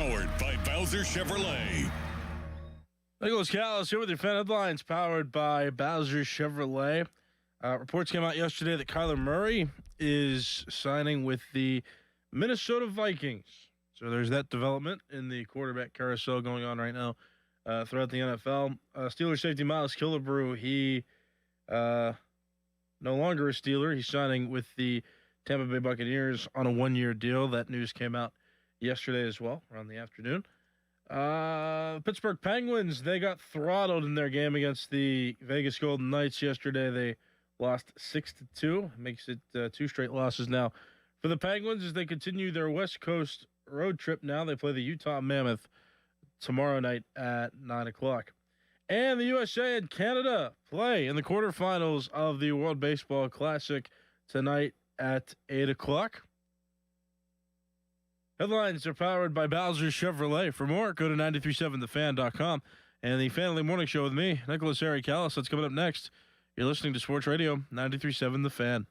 powered by Bowser Chevrolet. Nicholas Callis here with your fan headlines, powered by Bowser Chevrolet. Reports came out yesterday that Kyler Murray is signing with the Minnesota Vikings. So there's that development in the quarterback carousel going on right now throughout the NFL. Steelers safety Miles Killebrew, he no longer a Steeler. He's signing with the Tampa Bay Buccaneers on a one-year deal. That news came out yesterday as well, around the afternoon. Pittsburgh Penguins, they got throttled in their game against the Vegas Golden Knights yesterday. They lost 6-2. Makes it 2 straight losses now for the Penguins as they continue their West Coast road trip now. They play the Utah Mammoth tomorrow night at 9 o'clock. And the USA and Canada play in the quarterfinals of the World Baseball Classic tonight at 8 o'clock. Headlines are powered by Bowser Chevrolet. For more, go to 937thefan.com. And the Family Morning Show with me, Nicholas Callis. That's coming up next. You're listening to Sports Radio 93.7 The Fan.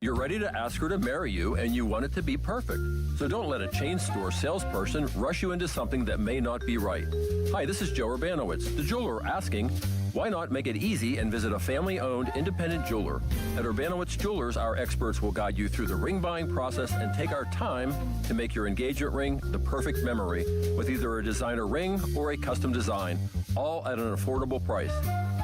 You're ready to ask her to marry you, and you want it to be perfect. So don't let a chain store salesperson rush you into something that may not be right. Hi, this is Joe Urbanowitz, the jeweler, asking, why not make it easy and visit a family-owned independent jeweler? At Urbanowitz Jewelers, our experts will guide you through the ring buying process and take our time to make your engagement ring the perfect memory with either a designer ring or a custom design, all at an affordable price.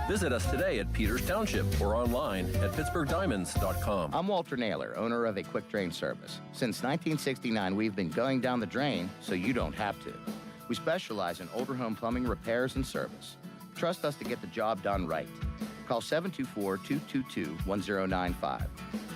Visit us today at Peters Township or online at PittsburghDiamonds.com. I'm Walter Naylor, owner of a quick drain service. Since 1969, we've been going down the drain so you don't have to. We specialize in older home plumbing repairs and service. Trust us to get the job done right. Call 724-222-1095.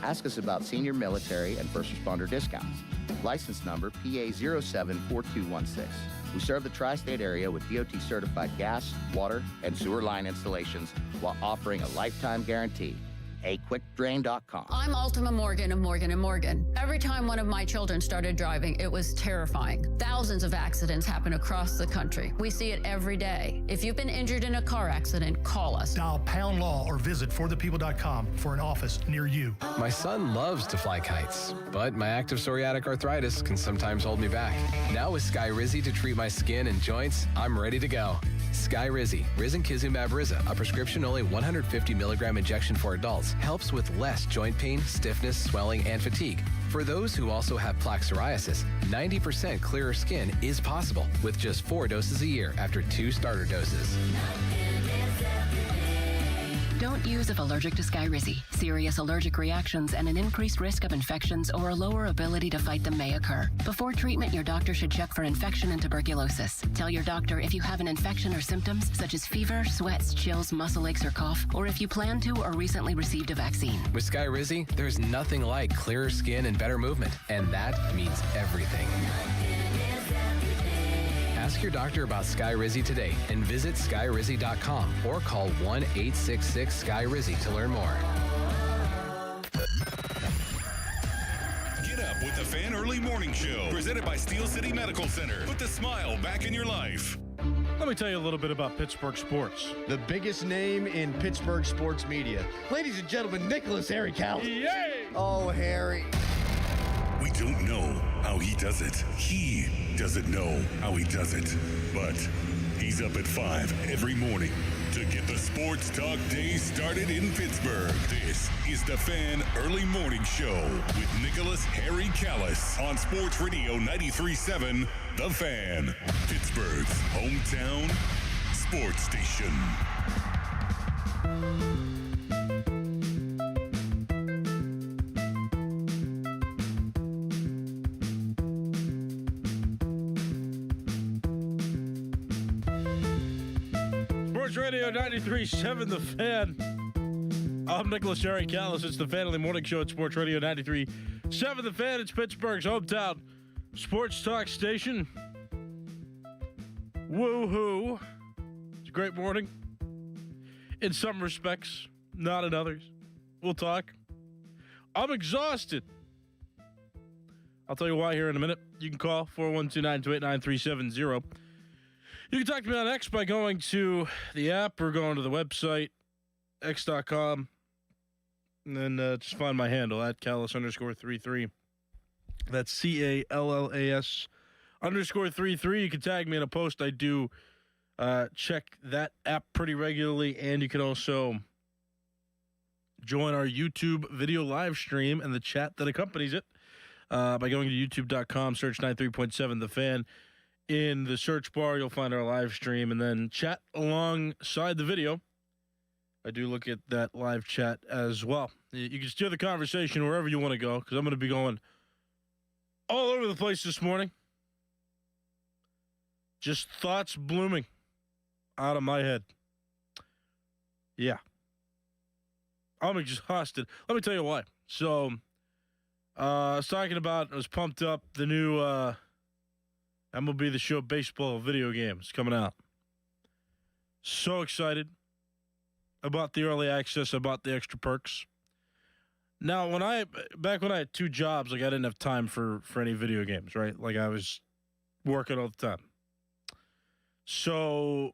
Ask us about senior military and first responder discounts. License number PA 074216. We serve the tri-state area with DOT-certified gas, water, and sewer line installations while offering a lifetime guarantee. AQuickDrain.com. I'm Ultima Morgan of Morgan & Morgan. Every time one of my children started driving, it was terrifying. Thousands of accidents happen across the country. We see it every day. If you've been injured in a car accident, call us. Dial Pound Law or visit forthepeople.com for an office near you. My son loves to fly kites, but my active psoriatic arthritis can sometimes hold me back. Now with Skyrizi to treat my skin and joints, I'm ready to go. Skyrizi, Risankizumab Riza, a prescription-only 150 milligram injection for adults, helps with less joint pain, stiffness, swelling, and fatigue. For those who also have plaque psoriasis, 90% clearer skin is possible with just 4 doses a year after 2 starter doses. Don't use if allergic to Skyrizi. Serious allergic reactions and an increased risk of infections or a lower ability to fight them may occur. Before treatment, your doctor should check for infection and tuberculosis. Tell your doctor if you have an infection or symptoms such as fever, sweats, chills, muscle aches, or cough, or if you plan to or recently received a vaccine. With Skyrizi, there's nothing like clearer skin and better movement, and that means everything. Ask your doctor about Skyrizi today and visit Skyrizi.com or call 1-866-SKY-RIZZI to learn more. Get up with the Fan Early Morning Show, presented by Steel City Medical Center. Put the smile back in your life. Let me tell you a little bit about Pittsburgh sports. The biggest name in Pittsburgh sports media. Ladies and gentlemen, Nicholas Callis. Yay! Oh, Harry. We don't know how he does it. He doesn't know how he does it. But he's up at 5 every morning to get the sports talk day started in Pittsburgh. This is the Fan Early Morning Show with Nicholas Harry Callis on Sports Radio 93.7 The Fan, Pittsburgh's hometown sports station. Sports Radio 93.7 The Fan. I'm Nicholas Harry Callis. It's the Family Morning Show at Sports Radio 93.7 The Fan. It's Pittsburgh's hometown sports talk station. Woo-hoo. It's a great morning. In some respects, not in others. We'll talk. I'm exhausted. I'll tell you why here in a minute. You can call 412-928-9370. You can talk to me on X by going to the app or going to the website, x.com, and then just find my handle, at Callis_33. That's CALLAS_33. _33. You can tag me in a post. I do check that app pretty regularly, and you can also join our YouTube video live stream and the chat that accompanies it by going to youtube.com, search 93.7 The Fan. In the search bar, you'll find our live stream, and then chat alongside the video. I do look at that live chat as well. You can steer the conversation wherever you want to go, because I'm going to be going all over the place this morning. Just thoughts blooming out of my head. Yeah. I'm exhausted. Let me tell you why. So, I was pumped up, the new MLB The Show baseball video games coming out. So excited. I bought the early access. I bought the extra perks. Now, back when I had 2 jobs, like I didn't have time for any video games, right? Like I was working all the time. So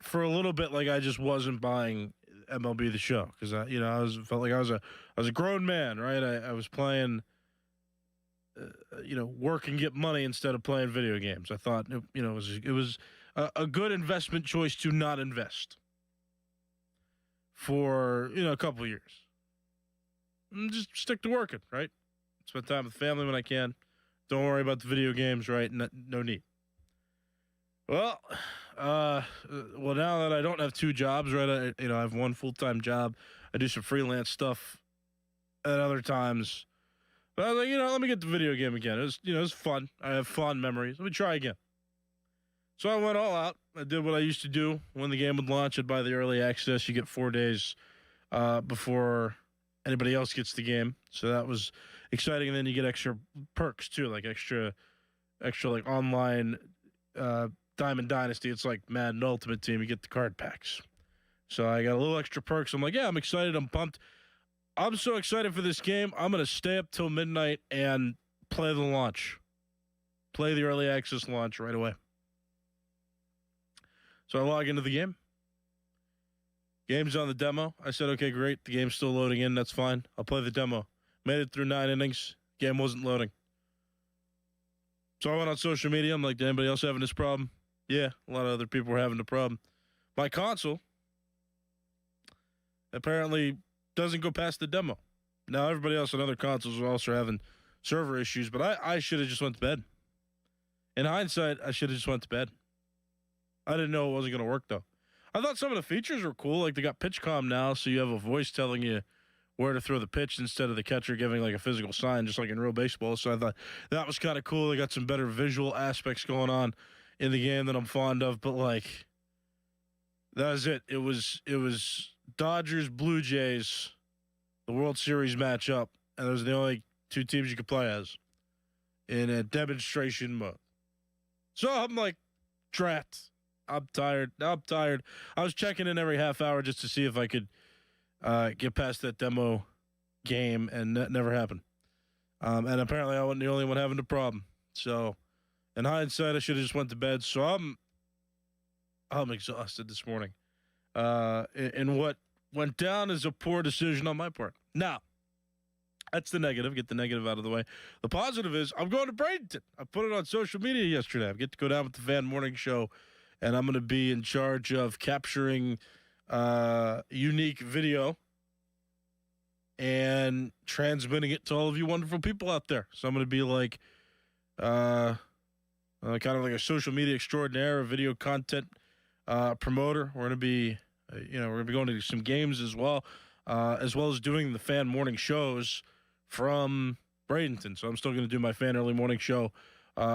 for a little bit, like I just wasn't buying MLB The Show because felt like I was a grown man, right? I was playing, work and get money instead of playing video games. I thought it was a good investment choice to not invest for a couple of years. And just stick to working, right? Spend time with family when I can. Don't worry about the video games, right? No need. Well, now that I don't have 2 jobs, right? I have 1 full-time job. I do some freelance stuff at other times. But I was like, let me get the video game again. It was fun. I have fond memories. Let me try again. So I went all out. I did what I used to do when the game would launch. I'd buy the early access. You get 4 days before anybody else gets the game. So that was exciting. And then you get extra perks too, like extra like online Diamond Dynasty. It's like Madden Ultimate Team. You get the card packs. So I got a little extra perks. I'm like, yeah, I'm excited. I'm pumped. I'm so excited for this game. I'm going to stay up till midnight and play the launch. Play the early access launch right away. So I log into the game. Game's on the demo. I said, okay, great. The game's still loading in. That's fine. I'll play the demo. Made it through 9 innings. Game wasn't loading. So I went on social media. I'm like, did anybody else having this problem? Yeah, a lot of other people were having the problem. My console apparently doesn't go past the demo. Now, everybody else on other consoles are also having server issues, but I should have just went to bed. In hindsight, I should have just went to bed. I didn't know it wasn't going to work, though. I thought some of the features were cool. Like, they got pitch comm now, so you have a voice telling you where to throw the pitch instead of the catcher giving, like, a physical sign, just like in real baseball. So I thought that was kind of cool. They got some better visual aspects going on in the game that I'm fond of. But, like, that was it. It was Dodgers, Blue Jays, the World Series matchup, and those are the only 2 teams you could play as in a demonstration mode. So I'm like, drat. I'm tired. I was checking in every half hour just to see if I could get past that demo game, and that never happened. And apparently I wasn't the only one having the problem. So in hindsight, I should have just went to bed. So I'm exhausted this morning. And what went down is a poor decision on my part. Now, that's the negative. Get the negative out of the way. The positive is I'm going to Bradenton. I put it on social media yesterday. I get to go down with the Fan Morning Show, and I'm going to be in charge of capturing unique video and transmitting it to all of you wonderful people out there. So I'm going to be like kind of like a social media extraordinaire, a video content promoter. We're going to be, we're going to be going to some games as well as doing the Fan Morning Shows from Bradenton. So I'm still going to do my Fan Early Morning Show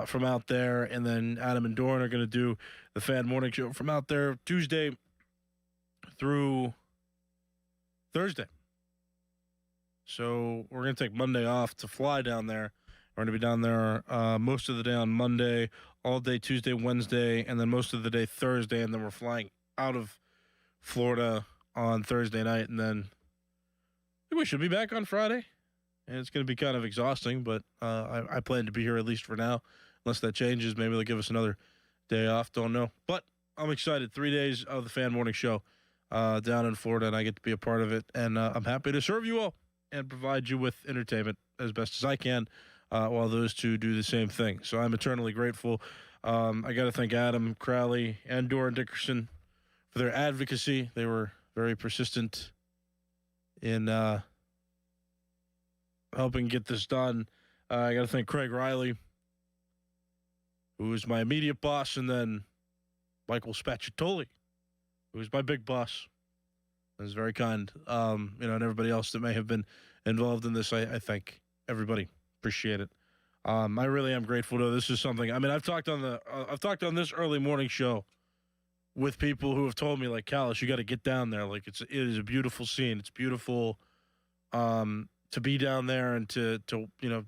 from out there, and then Adam and Doran are going to do the Fan Morning Show from out there Tuesday through Thursday. So we're going to take Monday off to fly down there. We're going to be down there most of the day on Monday, all day Tuesday, Wednesday, and then most of the day Thursday, and then we're flying out of Florida on Thursday night, and then I think we should be back on Friday. And it's going to be kind of exhausting, but I plan to be here at least for now. Unless that changes, maybe they'll give us another day off. Don't know. But I'm excited. 3 days of the Fan Morning Show down in Florida, and I get to be a part of it. And I'm happy to serve you all and provide you with entertainment as best as I can while those two do the same thing. So I'm eternally grateful. I got to thank Adam Crowley and Doran Dickerson for their advocacy. They were very persistent in helping get this done. I got to thank Craig Riley, who is my immediate boss, and then Michael Spacciatoli, who is my big boss. It was very kind. And everybody else that may have been involved in this, I thank everybody. Appreciate it. I really am grateful to. This is something. I mean, I've talked on this early morning show with people who have told me, like, Callis, you got to get down there. Like, it is a beautiful scene. It's beautiful to be down there and to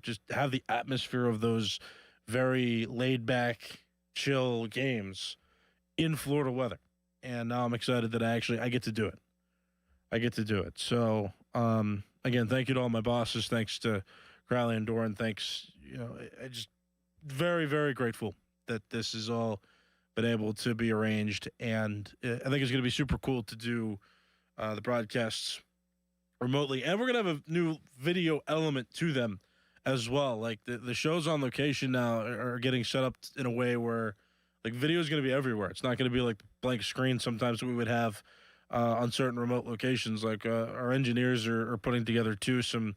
just have the atmosphere of those very laid back, chill games in Florida weather. And now I'm excited that I get to do it. I get to do it. So, again, thank you to all my bosses. Thanks to Crowley and Doran. Thanks. I just very, very grateful that this has all been able to be arranged. And I think it's going to be super cool to do the broadcasts remotely. And we're going to have a new video element to them as well. Like the shows on location now are getting set up in a way where like video is going to be everywhere. It's not going to be like blank screen sometimes that we would have on certain remote locations. Like our engineers are putting together too some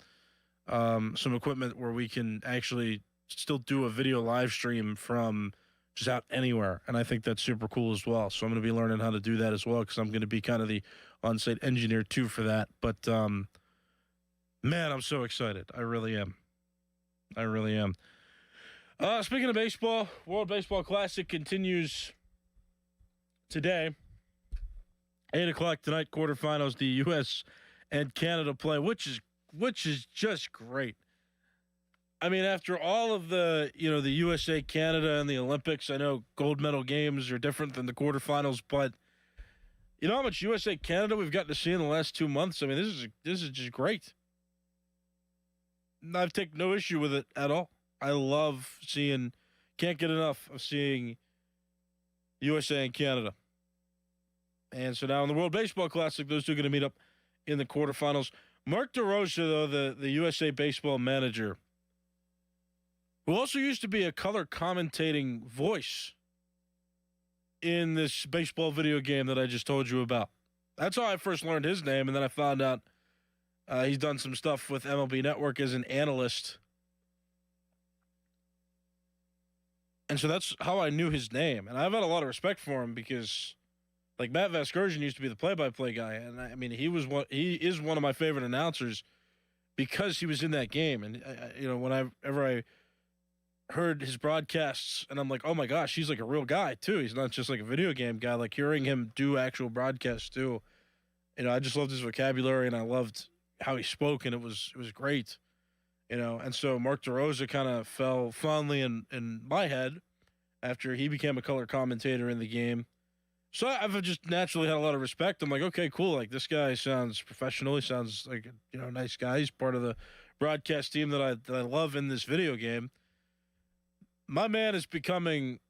equipment where we can actually still do a video live stream from just out anywhere. And I think that's super cool as well. So I'm going to be learning how to do that as well, because I'm going to be kind of the on-site engineer too for that. But man, I'm so excited. I really am. Speaking of baseball, World Baseball Classic continues today. 8 o'clock tonight, quarterfinals, the U.S. and Canada play, which is just great. I mean, after all of the USA, Canada, and the Olympics, I know gold medal games are different than the quarterfinals, but you know how much USA, Canada we've gotten to see in the last 2 months? I mean, this is just great. I've taken no issue with it at all. I love can't get enough of seeing USA and Canada. And so now in the World Baseball Classic, those two are going to meet up in the quarterfinals. Mark DeRosa, though, the USA Baseball manager, who also used to be a color commentating voice in this baseball video game that I just told you about. That's how I first learned his name, and then I found out he's done some stuff with MLB Network as an analyst. And so that's how I knew his name. And I've had a lot of respect for him because, like, Matt Vasgersian used to be the play-by-play guy. And, I mean, he is one of my favorite announcers because he was in that game. And, whenever I heard his broadcasts, and I'm like, oh, my gosh, he's like a real guy, too. He's not just like a video game guy. Like, hearing him do actual broadcasts, too, I just loved his vocabulary, and I loved how he spoke, and it was great. And so Mark DeRosa kind of fell fondly in my head after he became a color commentator in the game. So I've just naturally had a lot of respect. I'm like, okay, cool. Like, this guy sounds professional. He sounds like a nice guy. He's part of the broadcast team that I love in this video game. My man is becoming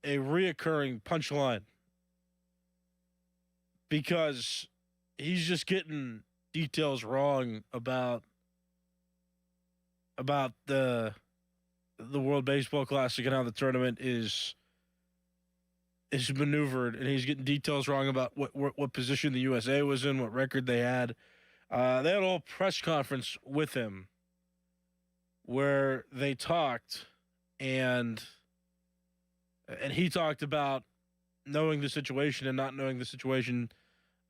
a reoccurring punchline because he's just getting details wrong about the World Baseball Classic and how the tournament is maneuvered, and he's getting details wrong about what position the USA was in, what record they had. They had a whole press conference with him where they talked, and he talked about knowing the situation and not knowing the situation,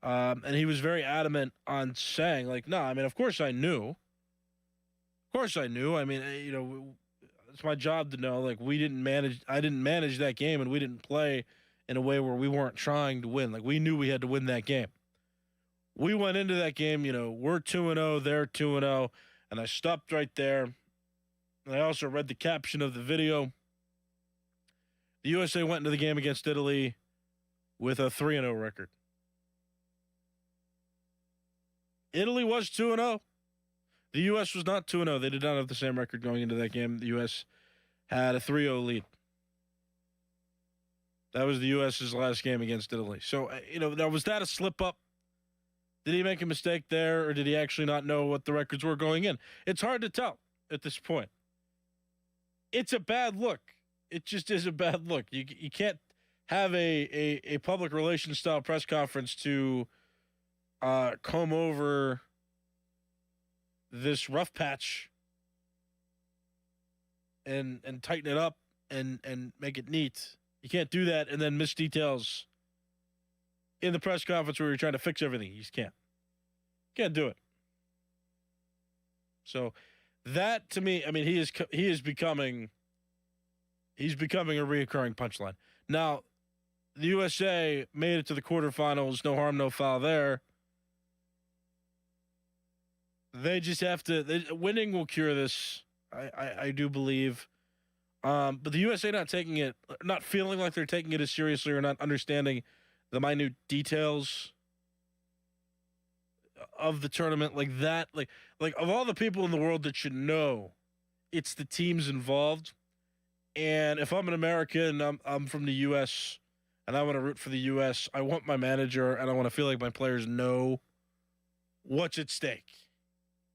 and he was very adamant on saying, like, no, I mean, of course I knew. Of course I knew. I mean, it's my job to know. Like, I didn't manage that game, and we didn't play in a way where we weren't trying to win. Like, we knew we had to win that game. We went into that game, we're 2-0, they're 2-0, and I stopped right there. And I also read the caption of the video. The USA went into the game against Italy with a 3-0 record. Italy was 2-0. The U.S. was not 2-0. They did not have the same record going into that game. The U.S. had a 3-0 lead. That was the U.S.'s last game against Italy. So, now was that a slip-up? Did he make a mistake there, or did he actually not know what the records were going in? It's hard to tell at this point. it's a bad look. It just is a bad look. You can't have a public relations style press conference to comb over this rough patch and tighten it up and make it neat. You can't do that and then miss details in the press conference where you're trying to fix everything. You just can't. Can't do it. So that, to me, I mean, he is becoming a reoccurring punchline. Now, the USA made it to the quarterfinals. No harm, no foul there. They just have to. Winning will cure this. I do believe. But the USA not feeling like they're taking it as seriously or not understanding the minute details of the tournament like that. Like of all the people in the world that should know, it's the teams involved. And if I'm an American, I'm from the U.S., and I want to root for the U.S., I want my manager and I want to feel like my players know what's at stake.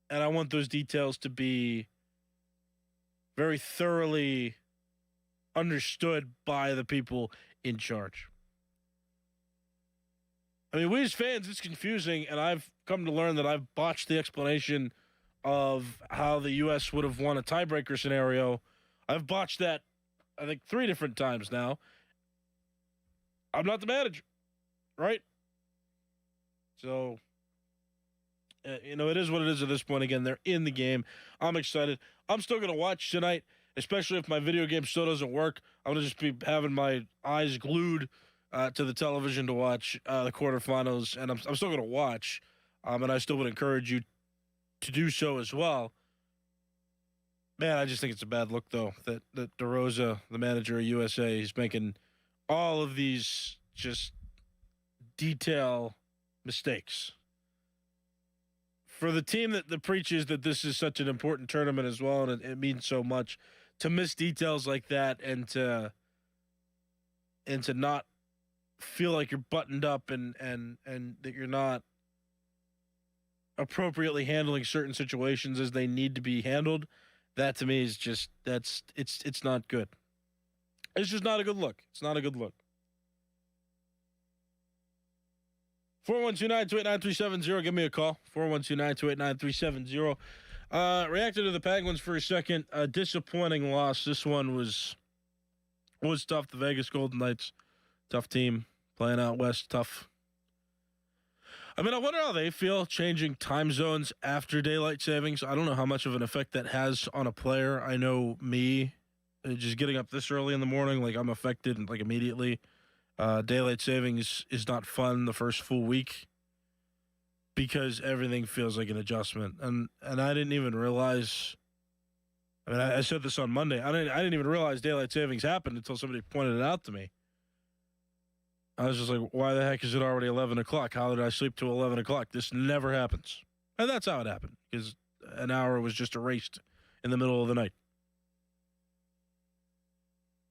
And I want those details to be very thoroughly understood by the people in charge. I mean, we as fans, it's confusing, and I've come to learn that I've botched the explanation of how the U.S. would have won a tiebreaker scenario. I've botched that, I think, 3 different times now. I'm not the manager, right? So, it is what it is at this point. Again, they're in the game. I'm excited. I'm still going to watch tonight, especially if my video game still doesn't work. I'm going to just be having my eyes glued to the television to watch the quarterfinals, and I'm still going to watch, and I still would encourage you to do so as well. Man, I just think it's a bad look, though, that DeRosa, the manager of USA, is making all of these just detail mistakes. For the team that preaches that this is such an important tournament as well, and it means so much, to miss details like that and to not feel like you're buttoned up and that you're not appropriately handling certain situations as they need to be handled, that to me is just it's not good. It's just not a good look. It's not a good look. 412-928-9370. Give me a call. 412-928-9370. Reacted to the Penguins for a second. A disappointing loss. This one was tough. The Vegas Golden Knights, tough team. Playing out west, tough. I mean, I wonder how they feel changing time zones after daylight savings. I don't know how much of an effect that has on a player. I know me, just getting up this early in the morning, like I'm affected like immediately. Daylight savings is not fun the first full week because everything feels like an adjustment. And I didn't even realize. I mean, I said this on Monday. I didn't even realize daylight savings happened until somebody pointed it out to me. I was just like, why the heck is it already 11 o'clock? How did I sleep till 11 o'clock? This never happens. And that's how it happened, because an hour was just erased in the middle of the night.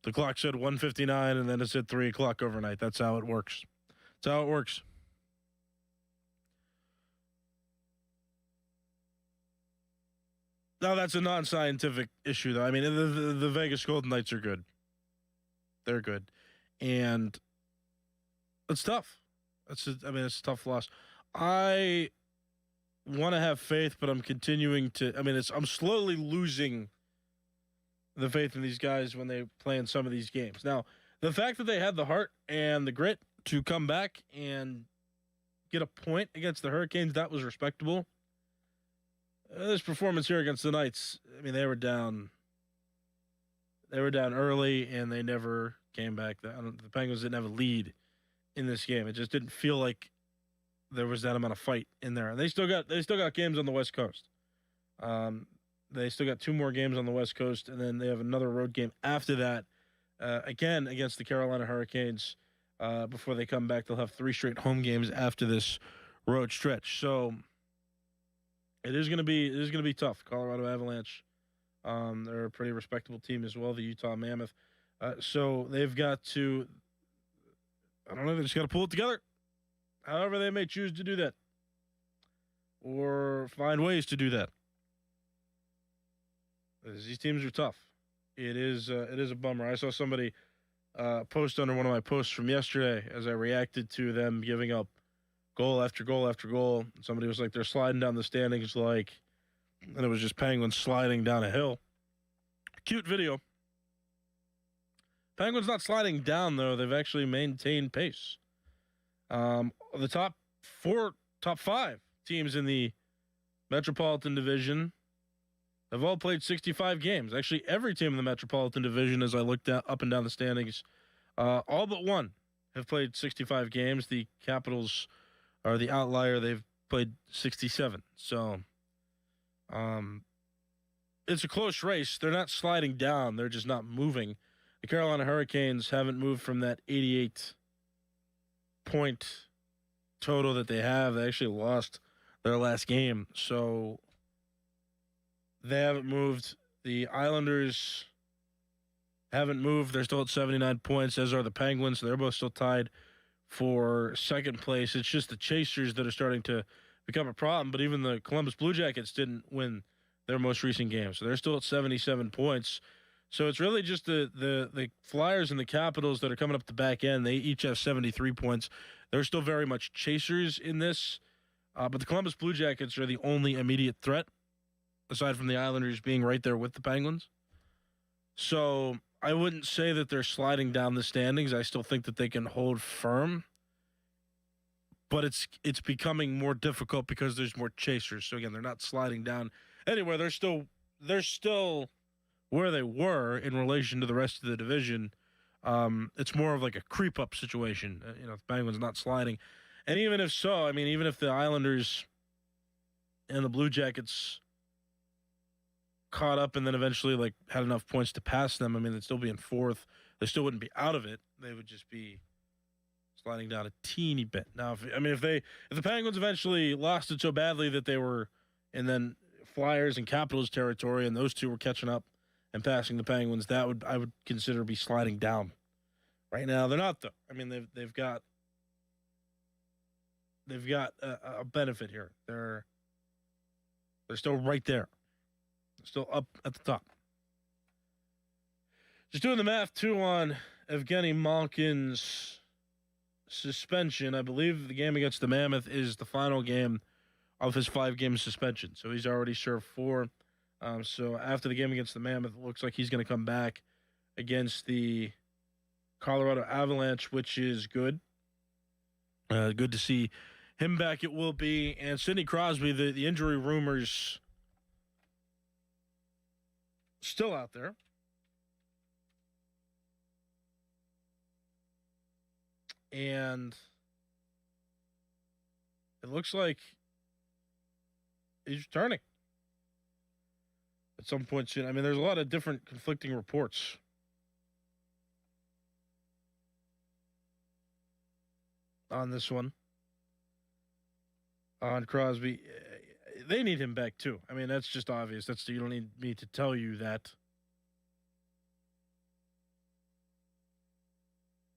The clock said 1:59, and then it said 3 o'clock overnight. That's how it works. That's how it works. Now, that's a non-scientific issue, though. I mean, the Vegas Golden Knights are good. They're good. And it's tough. It's a tough loss. I want to have faith, but I'm continuing to. I mean, I'm slowly losing the faith in these guys when they play in some of these games. Now, the fact that they had the heart and the grit to come back and get a point against the Hurricanes, that was respectable. This performance here against the Knights, I mean, they were down. They were down early, and they never came back. The Penguins didn't have a lead in this game. It just didn't feel like there was that amount of fight in there. And they still got games on the West Coast. They still got 2 more games on the West Coast, and then they have another road game after that, again against the Carolina Hurricanes. Before they come back, they'll have 3 straight home games after this road stretch. So it is going to be tough. Colorado Avalanche, they're a pretty respectable team as well. The Utah Mammoth. So they've got to. I don't know. They just got to pull it together. However, they may choose to do that, or find ways to do that. These teams are tough. It is a bummer. I saw somebody post under one of my posts from yesterday as I reacted to them giving up goal after goal after goal. Somebody was like, they're sliding down the standings and it was just Penguins sliding down a hill. Cute video. Penguins not sliding down, though. They've actually maintained pace. The top five teams in the Metropolitan Division have all played 65 games. Actually, every team in the Metropolitan Division, as I looked up and down the standings, all but one have played 65 games. The Capitals are the outlier. They've played 67. So it's a close race. They're not sliding down. They're just not moving. The Carolina Hurricanes haven't moved from that 88-point total that they have. They actually lost their last game. So they haven't moved. The Islanders haven't moved. They're still at 79 points, as are the Penguins. They're both still tied for second place. It's just the Chasers that are starting to become a problem. But even the Columbus Blue Jackets didn't win their most recent game. So they're still at 77 points. So it's really just the Flyers and the Capitals that are coming up the back end. They each have 73 points. They're still very much chasers in this. But the Columbus Blue Jackets are the only immediate threat, aside from the Islanders being right there with the Penguins. So I wouldn't say that they're sliding down the standings. I still think that they can hold firm. But it's becoming more difficult because there's more chasers. So again, they're not sliding down anywhere. They're still where they were in relation to the rest of the division. It's more of like a creep up situation. The Penguins not sliding. And even if so, I mean, even if the Islanders and the Blue Jackets caught up and then eventually had enough points to pass them, I mean, they'd still be in fourth. They still wouldn't be out of it. They would just be sliding down a teeny bit. Now, if the Penguins eventually lost it so badly that they were, and then Flyers and Capitals territory, and those two were catching up and passing the Penguins, I would consider be sliding down. Right now, they're not though. I mean, they've got a benefit here. They're still right there. They're still up at the top. Just doing the math too on Evgeny Malkin's suspension. I believe the game against the Mammoth is the final game of his 5-game suspension. So he's already served 4. So after the game against the Mammoth, it looks like he's going to come back against the Colorado Avalanche, which is good. Good to see him back. It will be. And Sidney Crosby, the injury rumors still out there. And it looks like he's returning at some point soon. I mean, there's a lot of different conflicting reports. On this one. On Crosby. They need him back too. I mean, that's just obvious. You don't need me to tell you that.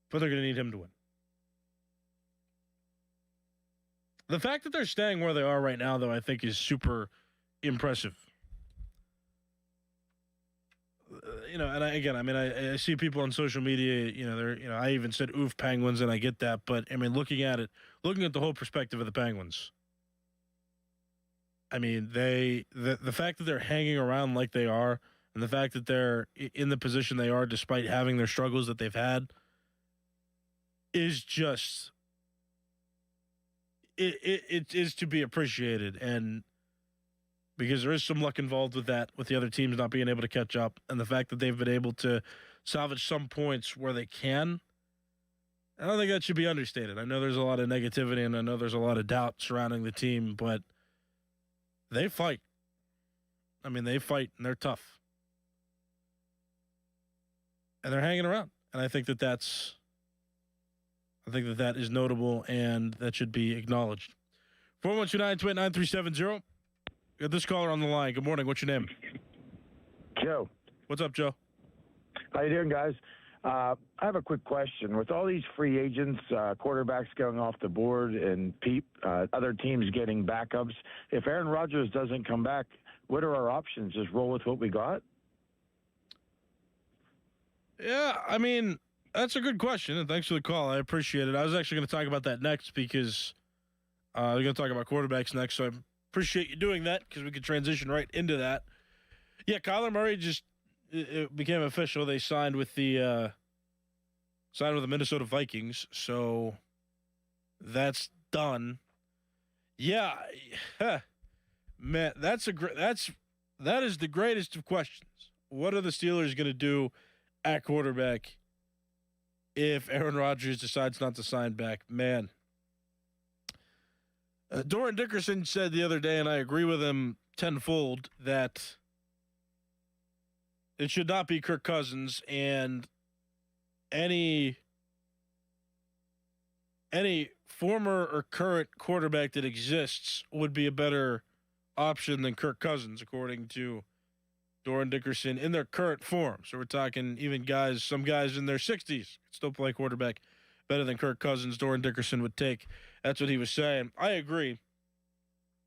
But they're going to need him to win. The fact that they're staying where they are right now, though, I think is super impressive. And I see people on social media, I even said oof Penguins, and I get that, but I mean, looking at the whole perspective of the Penguins, I mean, the fact that they're hanging around like they are, and the fact that they're in the position they are, despite having their struggles that they've had, is just it is to be appreciated, and because there is some luck involved with that, with the other teams not being able to catch up, and the fact that they've been able to salvage some points where they can, I don't think that should be understated. I know there's a lot of negativity, and I know there's a lot of doubt surrounding the team, but they fight. I mean, they fight, and they're tough. And they're hanging around, and I think that is notable, and that should be acknowledged. 412-928-9370. Got this caller on the line. Good morning. What's your name? Joe. What's up, Joe? How you doing, guys? I have a quick question. With all these free agents, quarterbacks going off the board, and other teams getting backups, if Aaron Rodgers doesn't come back, what are our options? Just roll with what we got? Yeah, I mean, that's a good question, and thanks for the call. I appreciate it. I was actually going to talk about that next because we're going to talk about quarterbacks next, so I appreciate you doing that because we could transition right into that. Yeah, Kyler Murray it became official. They signed with the Minnesota Vikings, so that's done. Yeah, man, that is the greatest of questions. What are the Steelers going to do at quarterback if Aaron Rodgers decides not to sign back? Man. Doran Dickerson said the other day, and I agree with him tenfold, that it should not be Kirk Cousins, and any former or current quarterback that exists would be a better option than Kirk Cousins, according to Doran Dickerson, in their current form. So we're talking even some guys in their 60s still play quarterback better than Kirk Cousins. Doran Dickerson would take. That's what he was saying. I agree.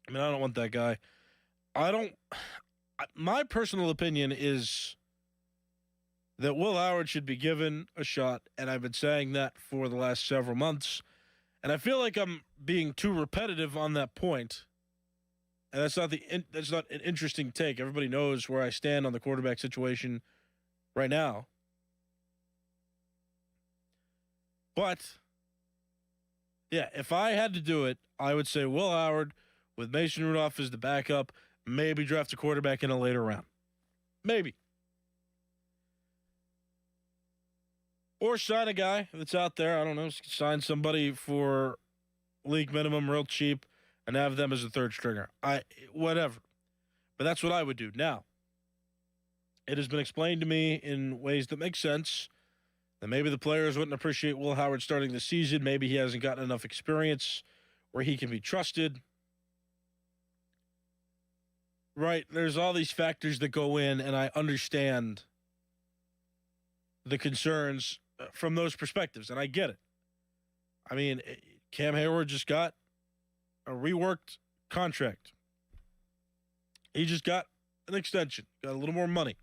I mean, I don't want that guy. My personal opinion is that Will Howard should be given a shot, and I've been saying that for the last several months. And I feel like I'm being too repetitive on that point. And that's not an interesting take. Everybody knows where I stand on the quarterback situation right now. But yeah, if I had to do it, I would say Will Howard with Mason Rudolph as the backup, maybe draft a quarterback in a later round. Maybe. Or sign a guy that's out there. I don't know. Sign somebody for league minimum, real cheap, and have them as a third stringer. Whatever. But that's what I would do. Now, it has been explained to me in ways that make sense that maybe the players wouldn't appreciate Will Howard starting the season. Maybe he hasn't gotten enough experience where he can be trusted. Right. There's all these factors that go in, and I understand the concerns from those perspectives, and I get it. I mean, Cam Hayward just got a reworked contract. He just got an extension, got a little more money.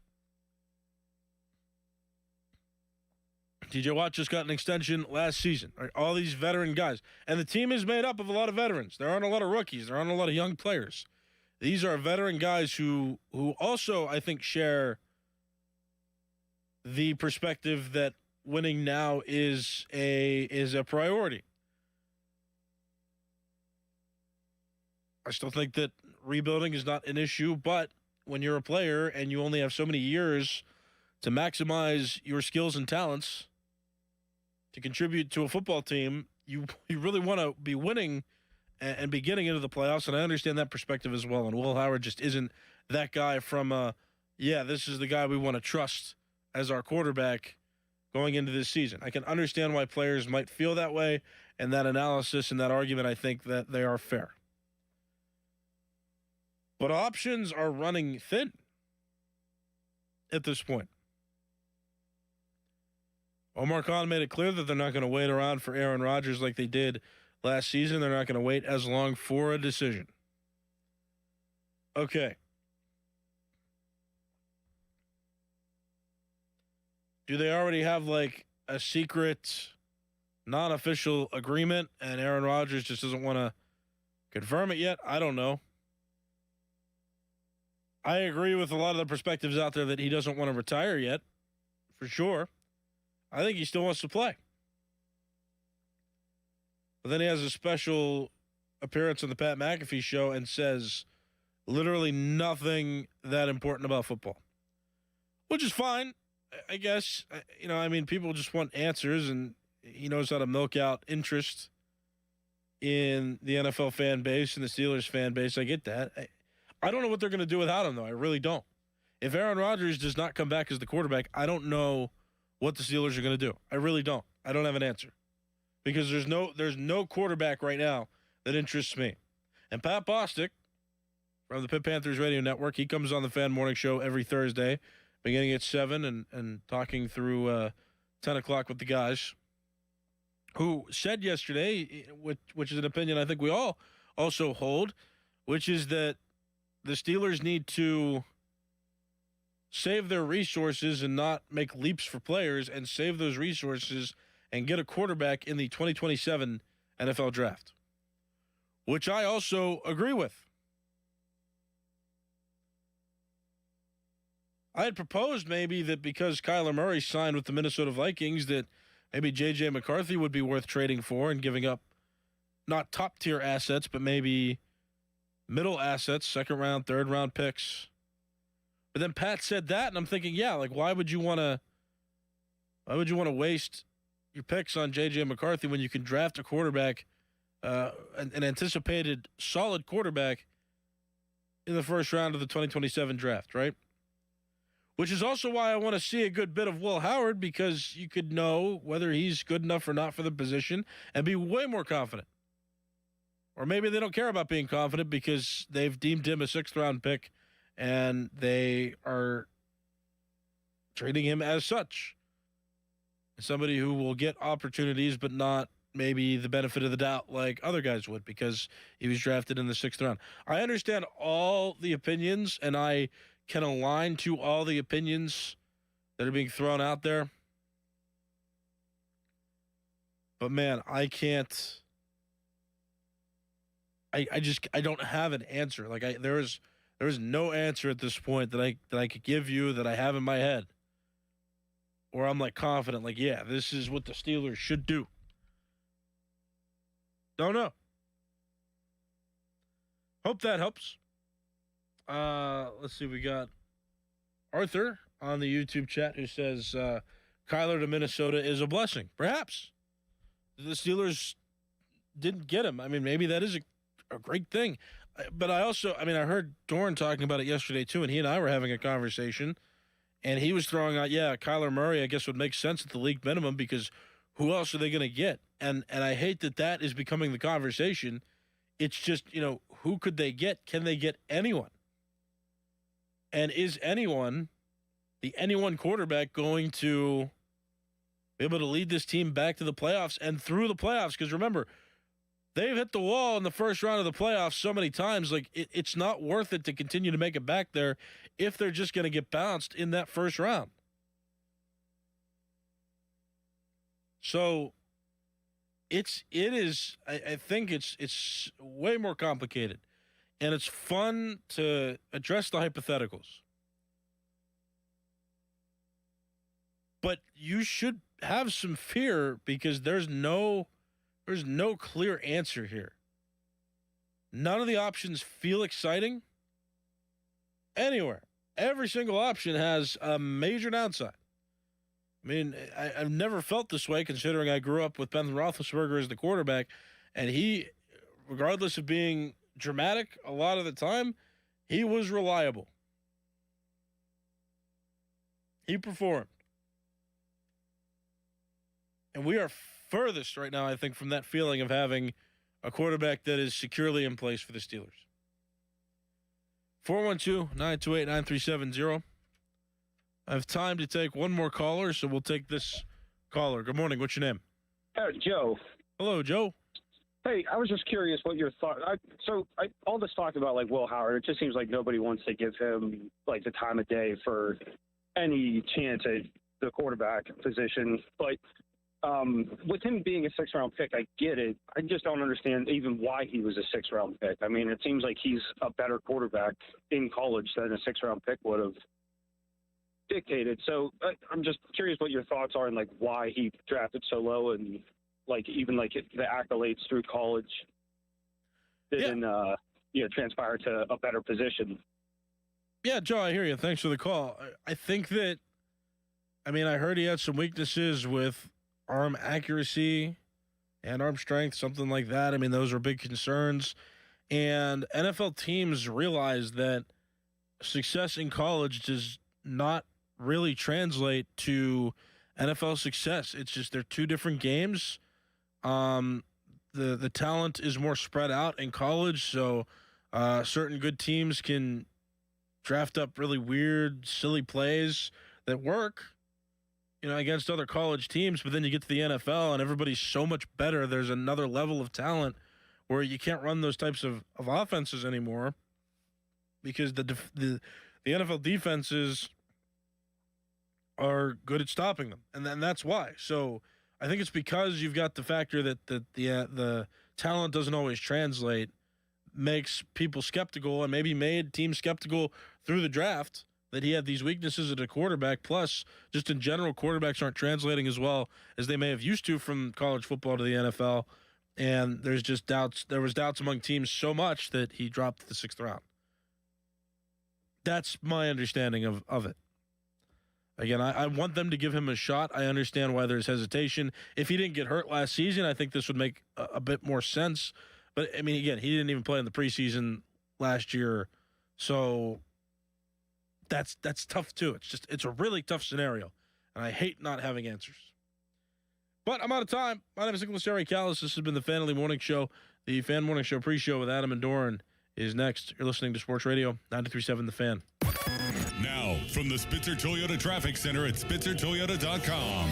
TJ Watt just got an extension last season. Right, all these veteran guys. And the team is made up of a lot of veterans. There aren't a lot of rookies. There aren't a lot of young players. These are veteran guys who also, I think, share the perspective that winning now is a priority. I still think that rebuilding is not an issue, but when you're a player and you only have so many years to maximize your skills and talents to contribute to a football team, you really want to be winning and be getting into the playoffs, and I understand that perspective as well. And Will Howard just isn't that guy from, this is the guy we want to trust as our quarterback going into this season. I can understand why players might feel that way, and that analysis and that argument, I think that they are fair. But options are running thin at this point. Omar Khan made it clear that they're not going to wait around for Aaron Rodgers like they did last season. They're not going to wait as long for a decision. Okay. Do they already have like a secret, non-official agreement and Aaron Rodgers just doesn't want to confirm it yet? I don't know. I agree with a lot of the perspectives out there that he doesn't want to retire yet, for sure. I think he still wants to play. But then he has a special appearance on the Pat McAfee show and says literally nothing that important about football, which is fine, I guess. People just want answers, and he knows how to milk out interest in the NFL fan base and the Steelers fan base. I get that. I don't know what they're going to do without him, though. I really don't. If Aaron Rodgers does not come back as the quarterback, I don't know what the Steelers are going to do. I really don't. I don't have an answer. Because there's no quarterback right now that interests me. And Pat Bostic from the Pitt Panthers Radio Network, he comes on the Fan Morning Show every Thursday, beginning at 7 and talking through 10 o'clock with the guys, who said yesterday, which is an opinion I think we all also hold, which is that the Steelers need to save their resources and not make leaps for players and save those resources and get a quarterback in the 2027 NFL draft, which I also agree with. I had proposed maybe that because Kyler Murray signed with the Minnesota Vikings that maybe J.J. McCarthy would be worth trading for and giving up not top-tier assets, but maybe middle assets, second-round, third-round picks. But then Pat said that, and I'm thinking, yeah, like why would you want to waste your picks on J.J. McCarthy when you can draft a quarterback, an anticipated solid quarterback in the first round of the 2027 draft, right? Which is also why I want to see a good bit of Will Howard, because you could know whether he's good enough or not for the position and be way more confident. Or maybe they don't care about being confident because they've deemed him a sixth-round pick and they are treating him as such. Somebody who will get opportunities but not maybe the benefit of the doubt like other guys would because he was drafted in the sixth round. I understand all the opinions, and I can align to all the opinions that are being thrown out there. But, man, I can't. I don't have an answer. Like there is no answer at this point that I could give you that I have in my head, or I'm like confident, like yeah, this is what the Steelers should do. Don't know. Hope that helps. Let's see. We got Arthur on the YouTube chat who says Kyler to Minnesota is a blessing. Perhaps the Steelers didn't get him. I mean, maybe that is a great thing. But I heard Dorn talking about it yesterday too, and he and I were having a conversation, and he was throwing out, yeah, Kyler Murray, I guess would make sense at the league minimum because who else are they going to get? And I hate that is becoming the conversation. It's just, who could they get? Can they get anyone? And is anyone quarterback going to be able to lead this team back to the playoffs and through the playoffs? Because remember, they've hit the wall in the first round of the playoffs so many times. Like it's not worth it to continue to make it back there if they're just going to get bounced in that first round. So it is. I think it's way more complicated, and it's fun to address the hypotheticals. But you should have some fear because there's no clear answer here. None of the options feel exciting anywhere. Every single option has a major downside. I mean, I've never felt this way considering I grew up with Ben Roethlisberger as the quarterback, and he, regardless of being dramatic a lot of the time, he was reliable. He performed. And we are furthest right now, I think, from that feeling of having a quarterback that is securely in place for the Steelers. 412-928-9370. I have time to take one more caller, so we'll take this caller. Good morning. What's your name? Joe. Hello, Joe. Hey, I was just curious what your thought. All this talk about like Will Howard, it just seems like nobody wants to give him like the time of day for any chance at the quarterback position. But with him being a sixth-round pick, I get it. I just don't understand even why he was a sixth-round pick. I mean, it seems like he's a better quarterback in college than a sixth-round pick would have dictated. So I'm just curious what your thoughts are and like why he drafted so low and like even like the accolades through college didn't transpire to a better position. Yeah, Joe, I hear you. Thanks for the call. I think that, I heard he had some weaknesses with arm accuracy and arm strength, something like that. Those were big concerns. And NFL teams realize that success in college does not really translate to NFL success. It's just they're two different games. The talent is more spread out in college, so certain good teams can draft up really weird, silly plays that work, against other college teams. But then you get to the NFL and everybody's so much better. There's another level of talent where you can't run those types of offenses anymore because the NFL defenses are good at stopping them, and then that's why. So I think it's because you've got the factor that the talent doesn't always translate, makes people skeptical, and maybe made teams skeptical through the draft that he had these weaknesses at a quarterback. Plus, just in general, quarterbacks aren't translating as well as they may have used to from college football to the NFL, and there's just doubts. There was doubts among teams so much that he dropped the 6th round. That's my understanding of it. Again, I want them to give him a shot. I understand why there's hesitation. If he didn't get hurt last season, I think this would make a bit more sense. But, I mean, again, he didn't even play in the preseason last year. So that's tough, too. It's a really tough scenario. And I hate not having answers. But I'm out of time. My name is Nicholas Harry Callis. This has been the Fan Early Morning Show. The Fan Morning Show pre-show with Adam and Doran is next. You're listening to Sports Radio 93.7 The Fan. Now, from the Spitzer Toyota Traffic Center at SpitzerToyota.com.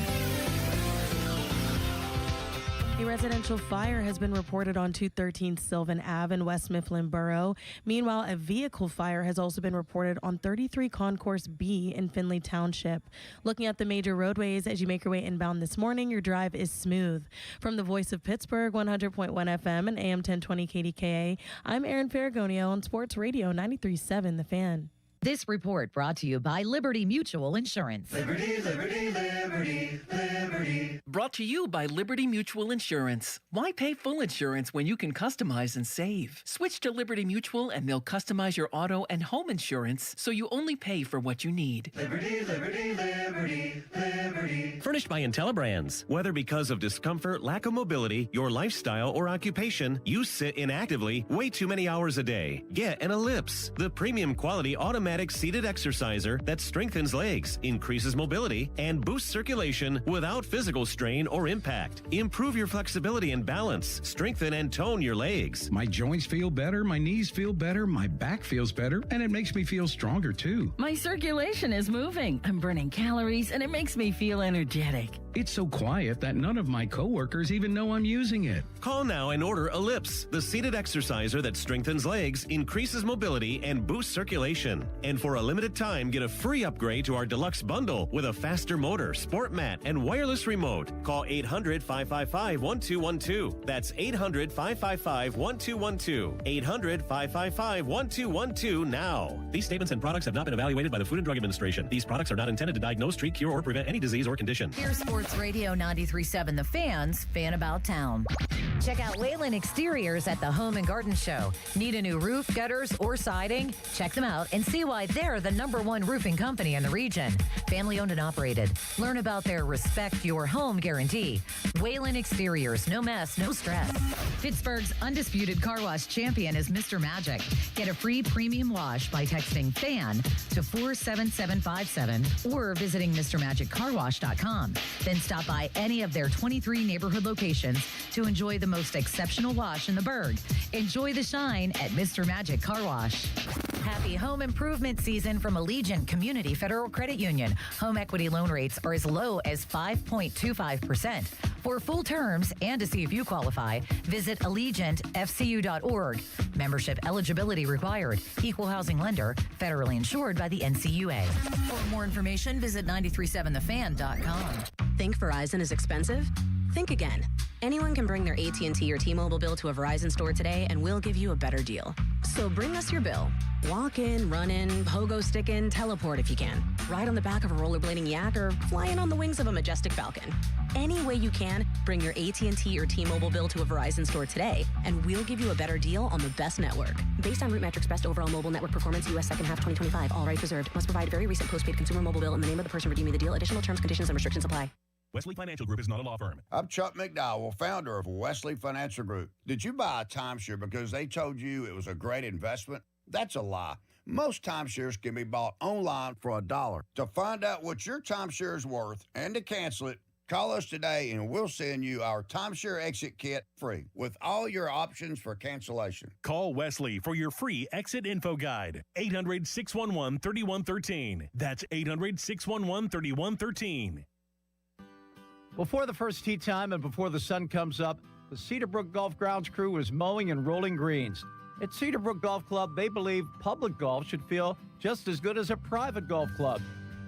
A residential fire has been reported on 213 Sylvan Ave in West Mifflin Borough. Meanwhile, a vehicle fire has also been reported on 33 Concourse B in Findlay Township. Looking at the major roadways as you make your way inbound this morning, your drive is smooth. From the Voice of Pittsburgh, 100.1 FM and AM 1020 KDKA, I'm Erin Ferragonio on Sports Radio 93.7 The Fan. This report brought to you by Liberty Mutual Insurance. Liberty, Liberty, Liberty, Liberty. Brought to you by Liberty Mutual Insurance. Why pay full insurance when you can customize and save? Switch to Liberty Mutual and they'll customize your auto and home insurance so you only pay for what you need. Liberty, Liberty, Liberty, Liberty. Furnished by IntelliBrands. Whether because of discomfort, lack of mobility, your lifestyle, or occupation, you sit inactively way too many hours a day. Get an Ellipse, the premium quality automatic seated exerciser that strengthens legs, increases mobility, and boosts circulation without physical strain or impact. Improve your flexibility and balance. Strengthen and tone your legs. My joints feel better, my knees feel better, my back feels better, and it makes me feel stronger too. My circulation is moving. I'm burning calories, and it makes me feel energetic. It's so quiet that none of my coworkers even know I'm using it. Call now and order Ellipse, the seated exerciser that strengthens legs, increases mobility, and boosts circulation. And for a limited time, get a free upgrade to our deluxe bundle with a faster motor, sport mat, and wireless remote. Call 800-555-1212. That's 800-555-1212. 800-555-1212 now. These statements and products have not been evaluated by the Food and Drug Administration. These products are not intended to diagnose, treat, cure, or prevent any disease or condition. Here's Sports Radio 93.7 The Fan's Fan About Town. Check out Whalen Exteriors at the Home and Garden Show. Need a new roof, gutters, or siding? Check them out and see why they're the #1 roofing company in the region. Family owned and operated. Learn about their Respect Your Home guarantee. Whalen Exteriors, no mess, no stress. Pittsburgh's undisputed car wash champion is Mr. Magic. Get a free premium wash by texting FAN to 47757 or visiting MrMagicCarWash.com. Then stop by any of their 23 neighborhood locations to enjoy the most exceptional wash in the burg. Enjoy the shine at Mr. Magic Car Wash. Happy home improvement season from Allegiant Community Federal Credit Union. Home equity loan rates are as low as 5.25%. For full terms and to see if you qualify, visit AllegiantFCU.org. Membership eligibility required. Equal housing lender. Federally insured by the NCUA. For more information, visit 937thefan.com. Think Verizon is expensive? Think again. Anyone can bring their AT&T or T-Mobile bill to a Verizon store today and we'll give you a better deal. So bring us your bill. Walk in, run in, pogo stick in, teleport if you can. Ride on the back of a rollerblading yak or fly in on the wings of a majestic falcon. Any way you can, bring your AT&T or T-Mobile bill to a Verizon store today and we'll give you a better deal on the best network. Based on Root Metrics Best Overall Mobile Network Performance, U.S. Second Half 2025. All rights reserved. Must provide very recent postpaid consumer mobile bill in the name of the person redeeming the deal. Additional terms, conditions, and restrictions apply. Wesley Financial Group is not a law firm. I'm Chuck McDowell, founder of Wesley Financial Group. Did you buy a timeshare because they told you it was a great investment? That's a lie. Most timeshares can be bought online for $1. To find out what your timeshare is worth and to cancel it, call us today and we'll send you our timeshare exit kit free with all your options for cancellation. Call Wesley for your free exit info guide. 800-611-3113. That's 800-611-3113. Before the first tee time and before the sun comes up, the Cedarbrook Golf Grounds crew is mowing and rolling greens. At Cedarbrook Golf Club, they believe public golf should feel just as good as a private golf club.